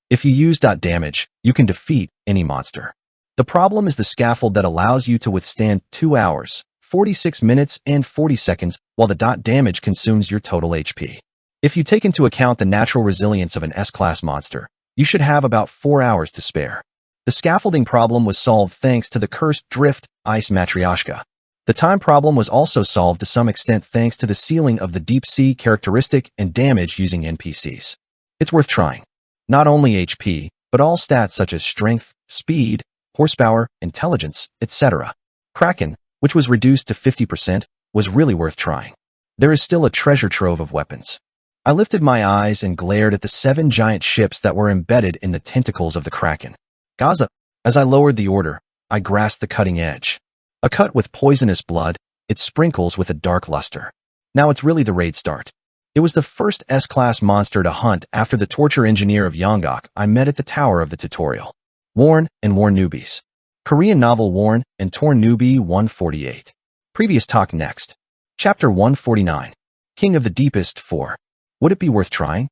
If you use .damage, you can defeat any monster. The problem is the scaffold that allows you to withstand 2 hours, 46 minutes and 40 seconds while the .damage consumes your total HP. If you take into account the natural resilience of an S-class monster, you should have about 4 hours to spare. The scaffolding problem was solved thanks to the cursed drift ice Matryoshka. The time problem was also solved to some extent thanks to the sealing of the deep sea characteristic and damage using NPCs. It's worth trying. Not only HP, but all stats such as strength, speed, horsepower, intelligence, etc. Kraken, which was reduced to 50%, was really worth trying. There is still a treasure trove of weapons. I lifted my eyes and glared at the 7 giant ships that were embedded in the tentacles of the Kraken. Gaza. As I lowered the order, I grasped the cutting edge. A cut with poisonous blood, it sprinkles with a dark luster. Now it's really the raid start. It was the first S-class monster to hunt after the torture engineer of Yonggok I met at the tower of the tutorial. Worn and Worn Newbies. Korean novel Worn and Torn Newbie 148. Previous talk next. Chapter 149. King of the Deepest 4. Would it be worth trying?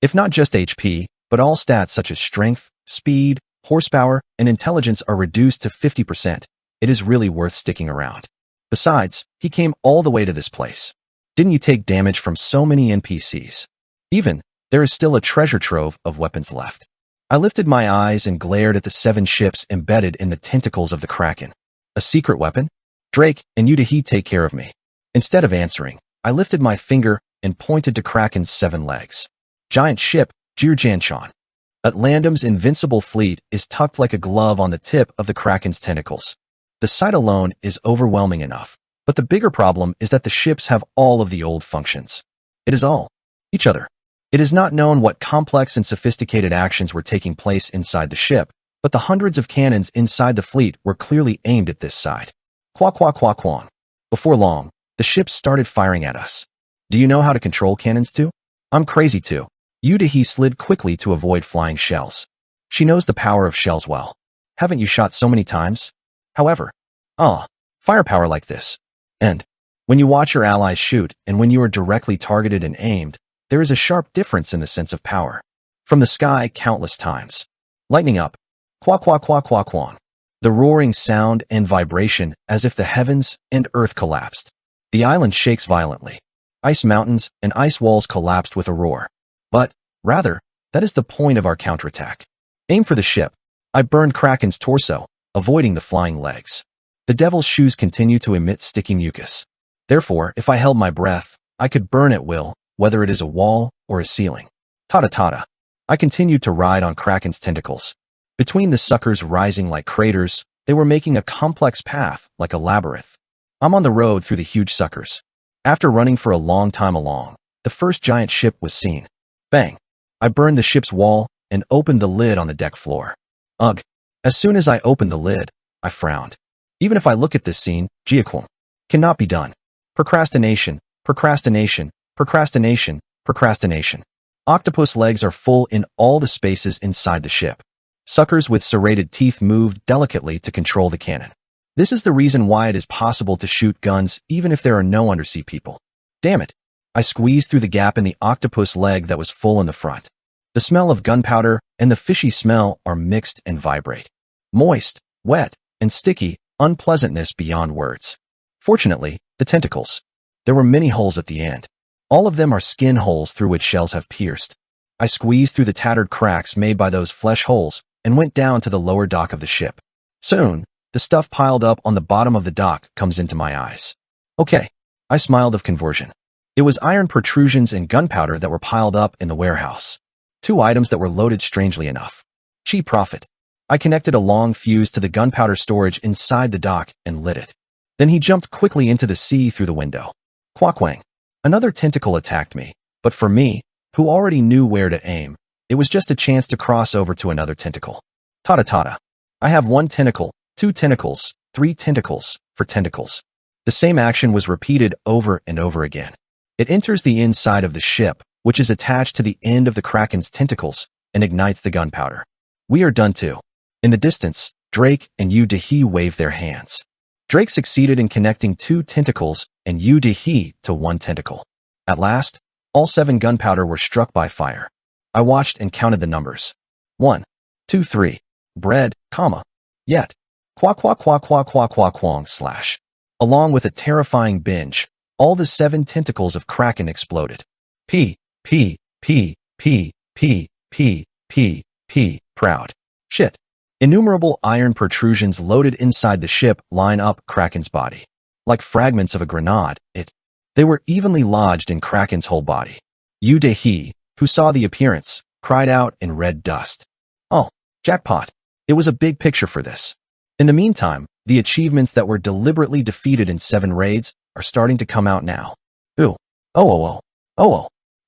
If not just HP, but all stats such as strength, speed, horsepower, and intelligence are reduced to 50%, it is really worth sticking around. Besides, he came all the way to this place. Didn't you take damage from so many NPCs? Even, there is still a treasure trove of weapons left. I lifted my eyes and glared at the 7 ships embedded in the tentacles of the Kraken. A secret weapon? Drake and Yu-Dahi take care of me. Instead of answering, I lifted my finger and pointed to Kraken's 7 legs. Giant ship, Jirjanshan. Atlantum's invincible fleet is tucked like a glove on the tip of the Kraken's tentacles. The sight alone is overwhelming enough, but the bigger problem is that the ships have all of the old functions. It is all each other. It is not known what complex and sophisticated actions were taking place inside the ship, but the hundreds of cannons inside the fleet were clearly aimed at this side. Qua qua qua quang. Before long, the ships started firing at us. Do you know how to control cannons too? I'm crazy too. Yu slid quickly to avoid flying shells. She knows the power of shells well. Haven't you shot so many times? However, firepower like this. And when you watch your allies shoot and when you are directly targeted and aimed, there is a sharp difference in the sense of power. From the sky countless times. Lightning up. Qua qua qua qua quang. The roaring sound and vibration as if the heavens and earth collapsed. The island shakes violently. Ice mountains and ice walls collapsed with a roar. But, rather, that is the point of our counterattack. Aim for the ship. I burned Kraken's torso, avoiding the flying legs. The devil's shoes continue to emit sticky mucus. Therefore, if I held my breath, I could burn at will, whether it is a wall or a ceiling. Tata. I continued to ride on Kraken's tentacles. Between the suckers rising like craters, they were making a complex path like a labyrinth. I'm on the road through the huge suckers. After running for a long time along, the first giant ship was seen. Bang! I burned the ship's wall and opened the lid on the deck floor. Ugh! As soon as I opened the lid, I frowned. Even if I look at this scene, Jiaquan cannot be done. Procrastination. Octopus legs are full in all the spaces inside the ship. Suckers with serrated teeth moved delicately to control the cannon. This is the reason why it is possible to shoot guns even if there are no undersea people. Damn it! I squeezed through the gap in the octopus leg that was full in the front. The smell of gunpowder and the fishy smell are mixed and vibrate. Moist, wet, and sticky, unpleasantness beyond words. Fortunately, the tentacles. There were many holes at the end. All of them are skin holes through which shells have pierced. I squeezed through the tattered cracks made by those flesh holes and went down to the lower dock of the ship. Soon, the stuff piled up on the bottom of the dock comes into my eyes. Okay, I smiled of conversion. It was iron protrusions and gunpowder that were piled up in the warehouse. 2 items that were loaded strangely enough. Cheap profit. I connected a long fuse to the gunpowder storage inside the dock and lit it. Then he jumped quickly into the sea through the window. Quackwang. Another tentacle attacked me, but for me, who already knew where to aim, it was just a chance to cross over to another tentacle. Tata. I have 1 tentacle, 2 tentacles, 3 tentacles, for tentacles. The same action was repeated over and over again. It enters the inside of the ship, which is attached to the end of the Kraken's tentacles, and ignites the gunpowder. We are done too. In the distance, Drake and Yu wave their hands. Drake succeeded in connecting 2 tentacles and Yu to 1 tentacle. At last, all 7 gunpowder were struck by fire. I watched and counted the numbers. 1, 2, 3. Bread, yet. Quang slash. Along with a terrifying binge, all the 7 tentacles of Kraken exploded. Proud. Shit. Innumerable iron protrusions loaded inside the ship line up Kraken's body. Like fragments of a grenade, they were evenly lodged in Kraken's whole body. Yu who saw the appearance, cried out in red dust. Oh, jackpot. It was a big picture for this. In the meantime, the achievements that were deliberately defeated in 7 raids are starting to come out now. Ooh. Oh.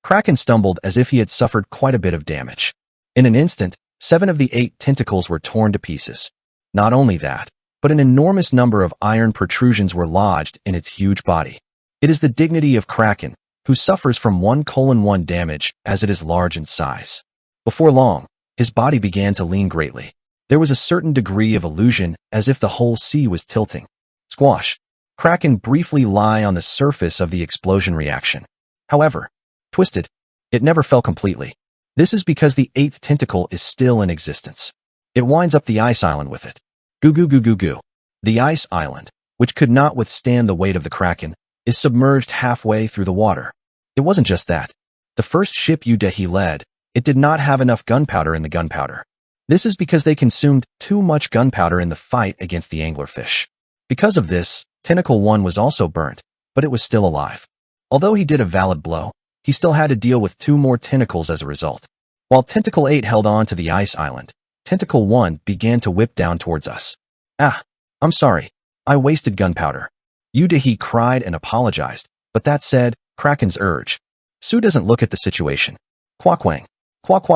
Kraken stumbled as if he had suffered quite a bit of damage. In an instant, 7 of the 8 tentacles were torn to pieces. Not only that, but an enormous number of iron protrusions were lodged in its huge body. It is the dignity of Kraken, who suffers from 1:1 damage as it is large in size. Before long, his body began to lean greatly. There was a certain degree of illusion as if the whole sea was tilting. Squash. Kraken briefly lie on the surface of the explosion reaction. However, twisted, it never fell completely. This is because the 8th tentacle is still in existence. It winds up the ice island with it. Goo. The ice island, which could not withstand the weight of the Kraken, is submerged halfway through the water. It wasn't just that. The first ship Yu led, it did not have enough gunpowder in the gunpowder. This is because they consumed too much gunpowder in the fight against the anglerfish. Because of this, Tentacle 1 was also burnt, but it was still alive. Although he did a valid blow, he still had to deal with 2 more tentacles as a result. While Tentacle 8 held on to the ice island, Tentacle 1 began to whip down towards us. I'm sorry. I wasted gunpowder. Yu cried and apologized, but that said, Kraken's urge. Su doesn't look at the situation. Quackwang. Quack.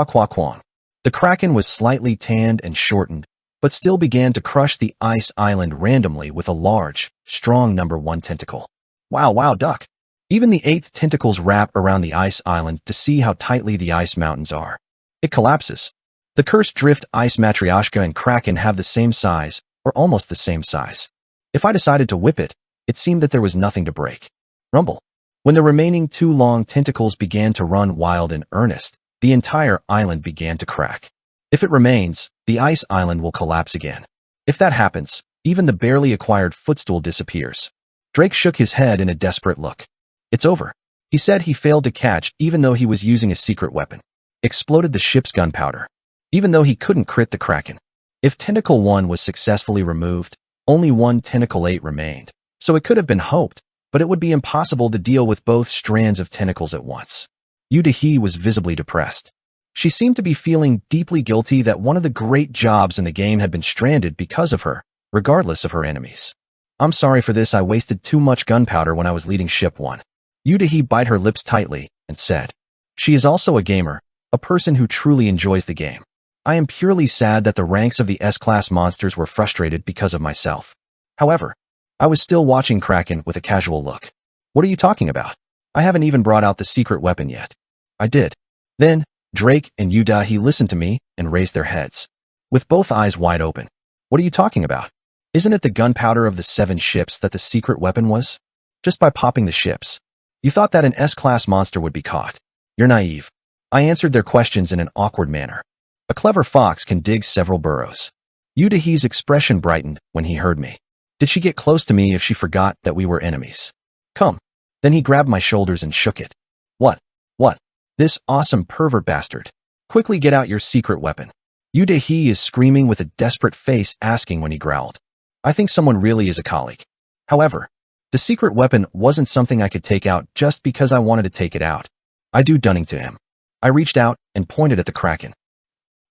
The Kraken was slightly tanned and shortened, but still began to crush the ice island randomly with a large, strong number 1 tentacle. Wow, duck. Even the eighth tentacles wrap around the ice island to see how tightly the ice mountains are. It collapses. The cursed drift ice Matryoshka and Kraken have the same size, or almost the same size. If I decided to whip it, it seemed that there was nothing to break. Rumble. When the remaining two long tentacles began to run wild in earnest, the entire island began to crack. If it remains, the ice island will collapse again. If that happens, even the barely acquired footstool disappears. Drake shook his head in a desperate look. It's over. He said he failed to catch even though he was using a secret weapon. Exploded the ship's gunpowder. Even though he couldn't crit the Kraken. If Tentacle 1 was successfully removed, only one Tentacle 8 remained. So it could have been hoped, but it would be impossible to deal with both strands of tentacles at once. Yudahi was visibly depressed. She seemed to be feeling deeply guilty that one of the great jobs in the game had been stranded because of her, regardless of her enemies. I'm sorry for this, I wasted too much gunpowder when I was leading Ship 1. Yudahi bit her lips tightly and said, she is also a gamer, a person who truly enjoys the game. I am purely sad that the ranks of the S-class monsters were frustrated because of myself. However, I was still watching Kraken with a casual look. What are you talking about? I haven't even brought out the secret weapon yet. I did. Then, Drake and Yudahi listened to me and raised their heads, with both eyes wide open. What are you talking about? Isn't it the gunpowder of the 7 ships that the secret weapon was? Just by popping the ships. You thought that an S-class monster would be caught. You're naive. I answered their questions in an awkward manner. A clever fox can dig several burrows. Yudahi's expression brightened when he heard me. Did she get close to me if she forgot that we were enemies? Come. Then he grabbed my shoulders and shook it. What? What? This awesome pervert bastard. Quickly get out your secret weapon. Yudahi is screaming with a desperate face, asking when he growled. I think someone really is a colleague. However, the secret weapon wasn't something I could take out just because I wanted to take it out. I do dunning to him. I reached out and pointed at the Kraken.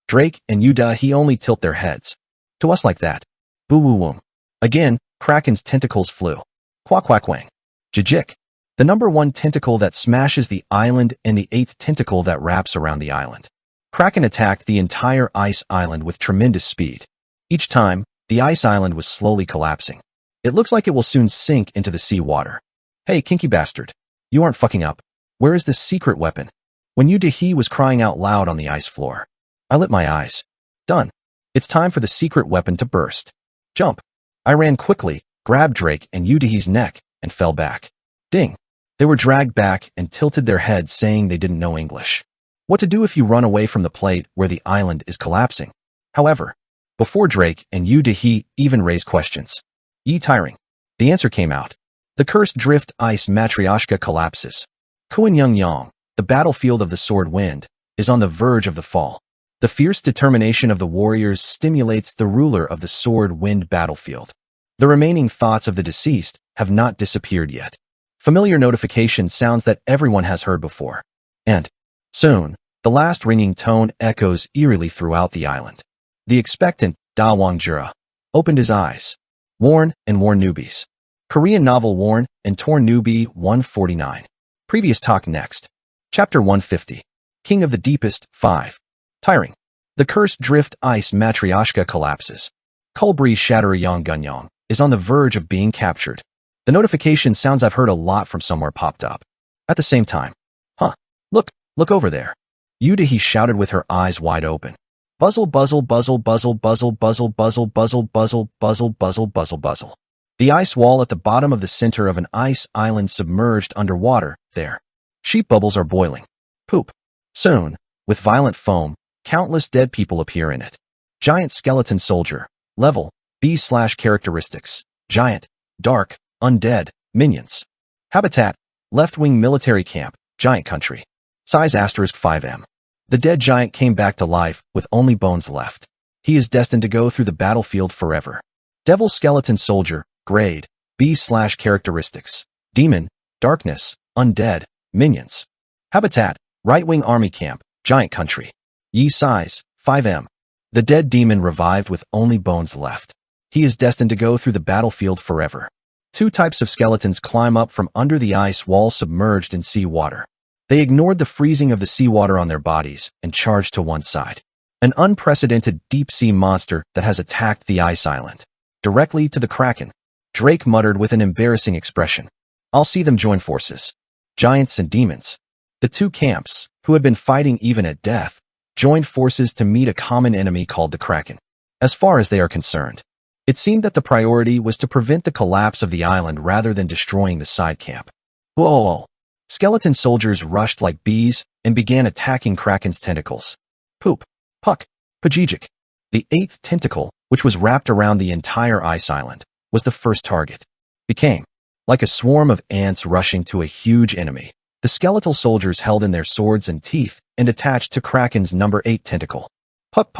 Drake and Yudahi only tilt their heads. To us like that. Boo-woo-woom. Again, Kraken's tentacles flew. Quack-quack-wang. Jijik. The number 1 tentacle that smashes the island and the 8th tentacle that wraps around the island. Kraken attacked the entire ice island with tremendous speed. Each time, the ice island was slowly collapsing. It looks like it will soon sink into the sea water. Hey, kinky bastard. You aren't fucking up. Where is this secret weapon? When Yudahi was crying out loud on the ice floor. I lit my eyes. Done. It's time for the secret weapon to burst. Jump. I ran quickly, grabbed Drake and Yudahi's neck, and fell back. Ding. They were dragged back and tilted their heads, saying they didn't know English. What to do if you run away from the plate where the island is collapsing? However, before Drake and Yudahi even raised questions. Yi tiring. The answer came out. The cursed drift ice Matryoshka collapses. Kuan-Yung-Yang, the battlefield of the sword wind, is on the verge of the fall. The fierce determination of the warriors stimulates the ruler of the sword wind battlefield. The remaining thoughts of the deceased have not disappeared yet. Familiar notification sounds that everyone has heard before. And, soon, the last ringing tone echoes eerily throughout the island. The expectant Da Wangjura opened his eyes. Worn and Worn Newbies. Korean novel Worn and Torn Newbie 149. Previous talk next. Chapter 150. King of the Deepest 5. Tiring. The cursed drift ice Matryoshka collapses. Kulbri Shatteryong Gunyong is on the verge of being captured. The notification sounds I've heard a lot from somewhere popped up. At the same time. Huh. Look over there. Yudahi shouted with her eyes wide open. Buzzle, buzzle, buzzle, buzzle, buzzle, buzzle, buzzle, buzzle, buzzle, buzzle, buzzle, buzzle, buzzle. The ice wall at the bottom of the center of an ice island submerged underwater, there. Sheep bubbles are boiling. Poop. Soon, with violent foam, countless dead people appear in it. Giant skeleton soldier. Level. B/characteristics. Giant. Dark. Undead. Minions. Habitat. Left-wing military camp. Giant country. Size *5M. The dead giant came back to life with only bones left. He is destined to go through the battlefield forever. Devil skeleton soldier. Grade. B/characteristics. Demon. Darkness. Undead. Minions. Habitat. Right-wing army camp. Giant country. Yi size. 5M. The dead demon revived with only bones left. He is destined to go through the battlefield forever. 2 types of skeletons climb up from under the ice wall submerged in sea water. They ignored the freezing of the seawater on their bodies and charged to one side. An unprecedented deep-sea monster that has attacked the ice island. Directly to the Kraken. Drake muttered with an embarrassing expression. I'll see them join forces. giants and demons. The two camps, who had been fighting even at death, joined forces to meet a common enemy called the Kraken. As far as they are concerned, it seemed that the priority was to prevent the collapse of the island rather than destroying the side camp. Whoa! Skeleton soldiers rushed like bees and began attacking Kraken's tentacles. Poop, Puck, Pajijic. The eighth tentacle, which was wrapped around the entire ice island, was the first target. Became like a swarm of ants rushing to a huge enemy. The skeletal soldiers held in their swords and teeth and attached to Kraken's number 8 tentacle. Puck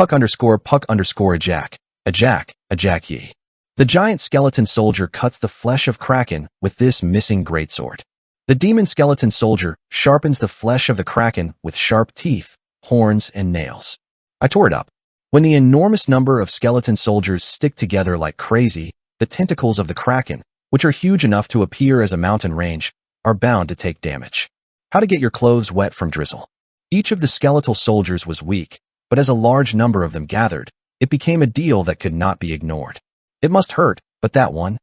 Ajak, Ajak ye. The giant skeleton soldier cuts the flesh of Kraken with this missing greatsword. The demon skeleton soldier sharpens the flesh of the Kraken with sharp teeth, horns, and nails. I tore it up. When the enormous number of skeleton soldiers stick together like crazy, the tentacles of the Kraken, which are huge enough to appear as a mountain range, are bound to take damage. How to get your clothes wet from drizzle. Each of the skeletal soldiers was weak, but as a large number of them gathered, it became a deal that could not be ignored. It must hurt, but that one.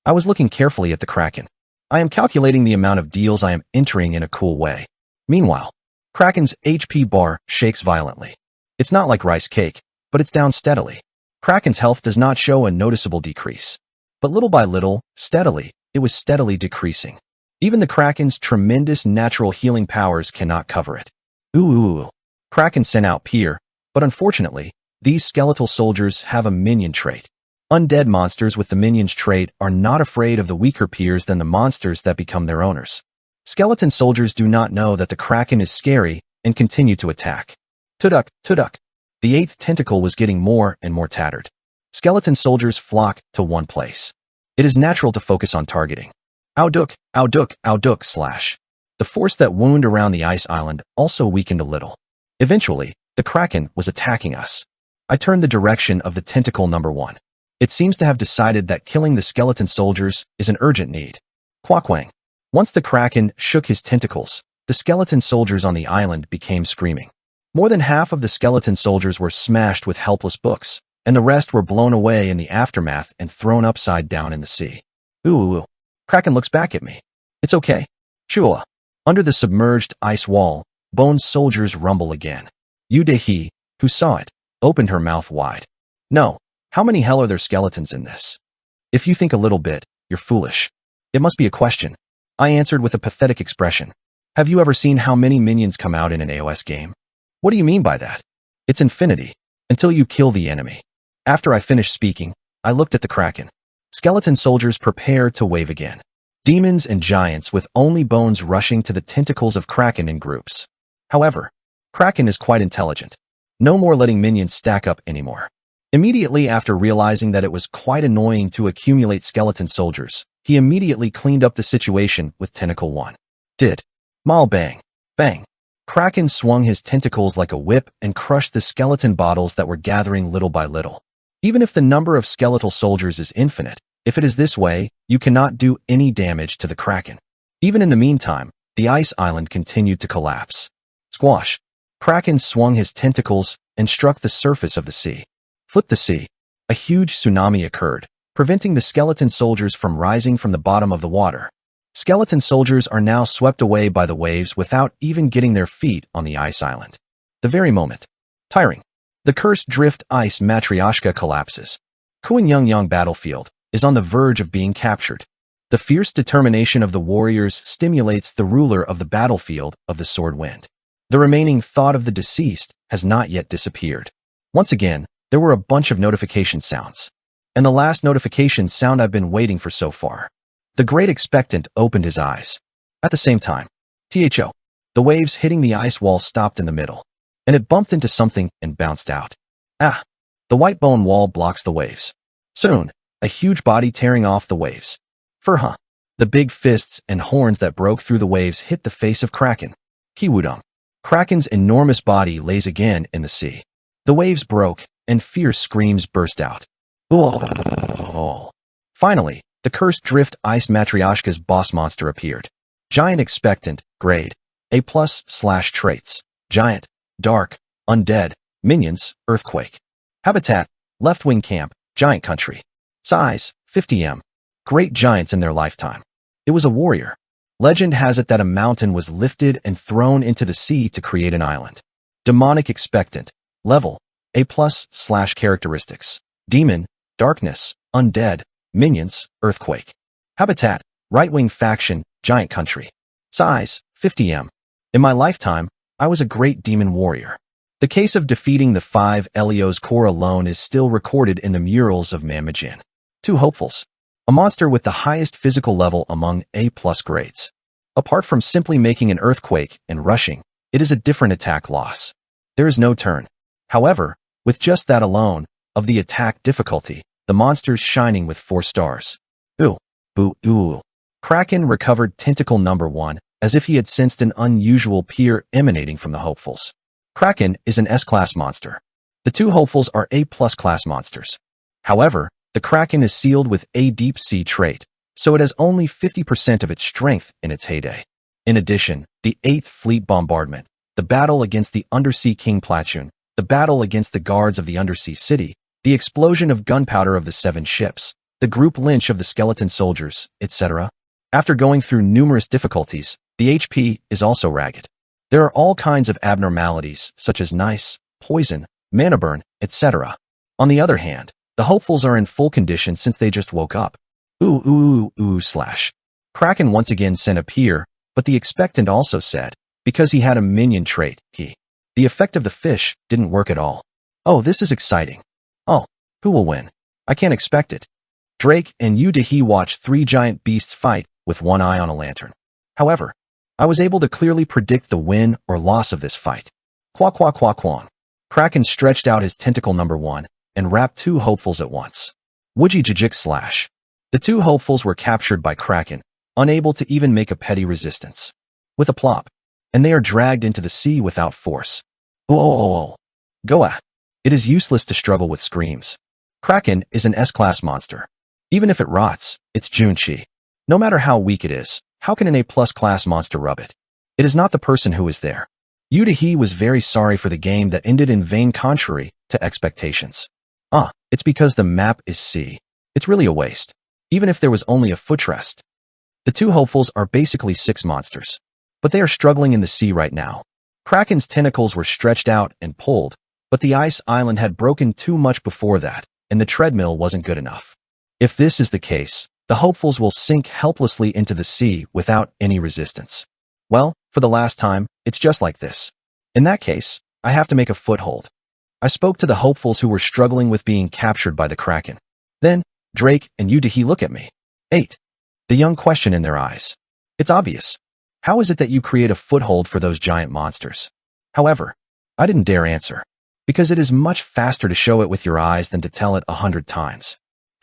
I was looking carefully at the Kraken. I am calculating the amount of deals I am entering in a cool way. Meanwhile, Kraken's HP bar shakes violently. It's not like rice cake, but it's down steadily. Kraken's health does not show a noticeable decrease. But little by little, steadily, it was steadily decreasing. Even the Kraken's tremendous natural healing powers cannot cover it. Ooh. Kraken sent out Pier, but unfortunately, these skeletal soldiers have a minion trait. Undead monsters with the minion's trait are not afraid of the weaker peers than the monsters that become their owners. Skeleton soldiers do not know that the Kraken is scary and continue to attack. Tuduk. The eighth tentacle was getting more and more tattered. Skeleton soldiers flock to one place. It is natural to focus on targeting. Auduk. The force that wound around the ice island also weakened a little. Eventually, the Kraken was attacking us. I turned the direction of the tentacle number 1. It seems to have decided that killing the skeleton soldiers is an urgent need. Quackwang. Once the Kraken shook his tentacles, the skeleton soldiers on the island became screaming. More than half of the skeleton soldiers were smashed with helpless books, and the rest were blown away in the aftermath and thrown upside down in the sea. Ooh. Kraken looks back at me. It's okay. Chua. Under the submerged ice wall, Bone's soldiers rumble again. Udehi, who saw it, opened her mouth wide. No. How many hell are there skeletons in this? If you think a little bit, you're foolish. It must be a question. I answered with a pathetic expression. Have you ever seen how many minions come out in an AOS game? What do you mean by that? It's infinity, until you kill the enemy. After I finished speaking, I looked at the Kraken. Skeleton soldiers prepare to wave again. Demons and giants with only bones rushing to the tentacles of Kraken in groups. However, Kraken is quite intelligent. No more letting minions stack up anymore. Immediately after realizing that it was quite annoying to accumulate skeleton soldiers, he immediately cleaned up the situation with Tentacle 1. Mal bang. Bang. Kraken swung his tentacles like a whip and crushed the skeleton bottles that were gathering little by little. Even if the number of skeletal soldiers is infinite, if it is this way, you cannot do any damage to the Kraken. Even in the meantime, the ice island continued to collapse. Squash. Kraken swung his tentacles and struck the surface of the sea. Flip the sea. A huge tsunami occurred, preventing the skeleton soldiers from rising from the bottom of the water. Skeleton soldiers are now swept away by the waves without even getting their feet on the ice island. The very moment. Tiring. The cursed drift ice Matryoshka collapses. Kuanyang battlefield is on the verge of being captured. The fierce determination of the warriors stimulates the ruler of the battlefield of the sword wind. The remaining thought of the deceased has not yet disappeared. Once again, there were a bunch of notification sounds. And the last notification sound I've been waiting for so far. The great expectant opened his eyes. At the same time, THO. The waves hitting the ice wall stopped in the middle, and it bumped into something and bounced out. The white bone wall blocks the waves. Soon, a huge body tearing off the waves. Furha. The big fists and horns that broke through the waves hit the face of Kraken. Kiwudong. Kraken's enormous body lays again in the sea. The waves broke, and fierce screams burst out. Finally, the cursed drift ice Matryoshka's boss monster appeared. Giant expectant, grade, A+/traits, giant, dark, undead, minions, earthquake. Habitat, left-wing camp, giant country. Size, 50 m. Great giants in their lifetime. It was a warrior. Legend has it that a mountain was lifted and thrown into the sea to create an island. Demonic expectant. Level. A+/ characteristics. Demon. Darkness. Undead. Minions. Earthquake. Habitat. Right-wing faction. Giant country. Size. 50 m. In my lifetime, I was a great demon warrior. The case of defeating the 5 Elios core alone is still recorded in the murals of Mamajin. 2 hopefuls. A monster with the highest physical level among A+ grades. Apart from simply making an earthquake and rushing, it is a different attack loss. There is no turn. However, with just that alone, of the attack difficulty, the monster's shining with 4 stars. Ooh, ooh, ooh. Kraken recovered tentacle number 1, as if he had sensed an unusual peer emanating from the hopefuls. Kraken is an S-class monster. The 2 hopefuls are A+ class monsters. However, the Kraken is sealed with a deep sea trait, so it has only 50% of its strength in its heyday. In addition, the 8th Fleet Bombardment, the battle against the Undersea King Platoon, the battle against the guards of the Undersea City, the explosion of gunpowder of the 7 ships, the group lynch of the skeleton soldiers, etc. After going through numerous difficulties, the HP is also ragged. There are all kinds of abnormalities, such as nice, poison, mana burn, etc. On the other hand, the hopefuls are in full condition since they just woke up. Ooh, ooh, ooh, ooh, slash. Kraken once again sent a peer, but the expectant also said, because he had a minion trait, the effect of the fish didn't work at all. Oh, this is exciting. Oh, who will win? I can't expect it. Drake and Yudahi watched 3 giant beasts fight with one eye on a lantern. However, I was able to clearly predict the win or loss of this fight. Qua qua qua quang. Kraken stretched out his tentacle number 1 and wrapped 2 hopefuls at once. Woodji jajik slash. The 2 hopefuls were captured by Kraken, unable to even make a petty resistance. With a plop, and they are dragged into the sea without force. Oh, oh, oh, oh. Goa. It is useless to struggle with screams. Kraken is an S-class monster. Even if it rots, it's Junchi. No matter how weak it is, how can an A+ class monster rub it? It is not the person who is there. Yudahi was very sorry for the game that ended in vain contrary to expectations. It's because the map is sea. It's really a waste. Even if there was only a footrest. The 2 hopefuls are basically 6 monsters. But they are struggling in the sea right now. Kraken's tentacles were stretched out and pulled, but the ice island had broken too much before that, and the treadmill wasn't good enough. If this is the case, the hopefuls will sink helplessly into the sea without any resistance. Well, for the last time, it's just like this. In that case, I have to make a foothold. I spoke to the hopefuls who were struggling with being captured by the Kraken. Then, Drake and Yudahi look at me. 8. The young question in their eyes. It's obvious. How is it that you create a foothold for those giant monsters? However, I didn't dare answer, because it is much faster to show it with your eyes than to tell it 100 times.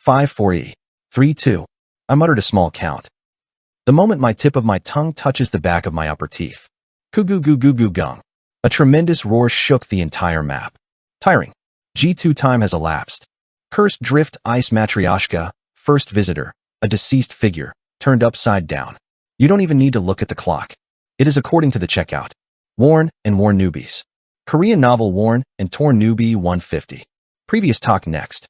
5-4-E. 3-2. I muttered a small count. The moment my tip of my tongue touches the back of my upper teeth. Kugu-gu-gu-gu-gung. A tremendous roar shook the entire map. Tiring. G2 time has elapsed. Cursed drift ice matryoshka, first visitor, a deceased figure, turned upside down. You don't even need to look at the clock. It is according to the checkout. Worn and Worn Newbies. Korean novel Worn and Torn Newbie 150. Previous talk next.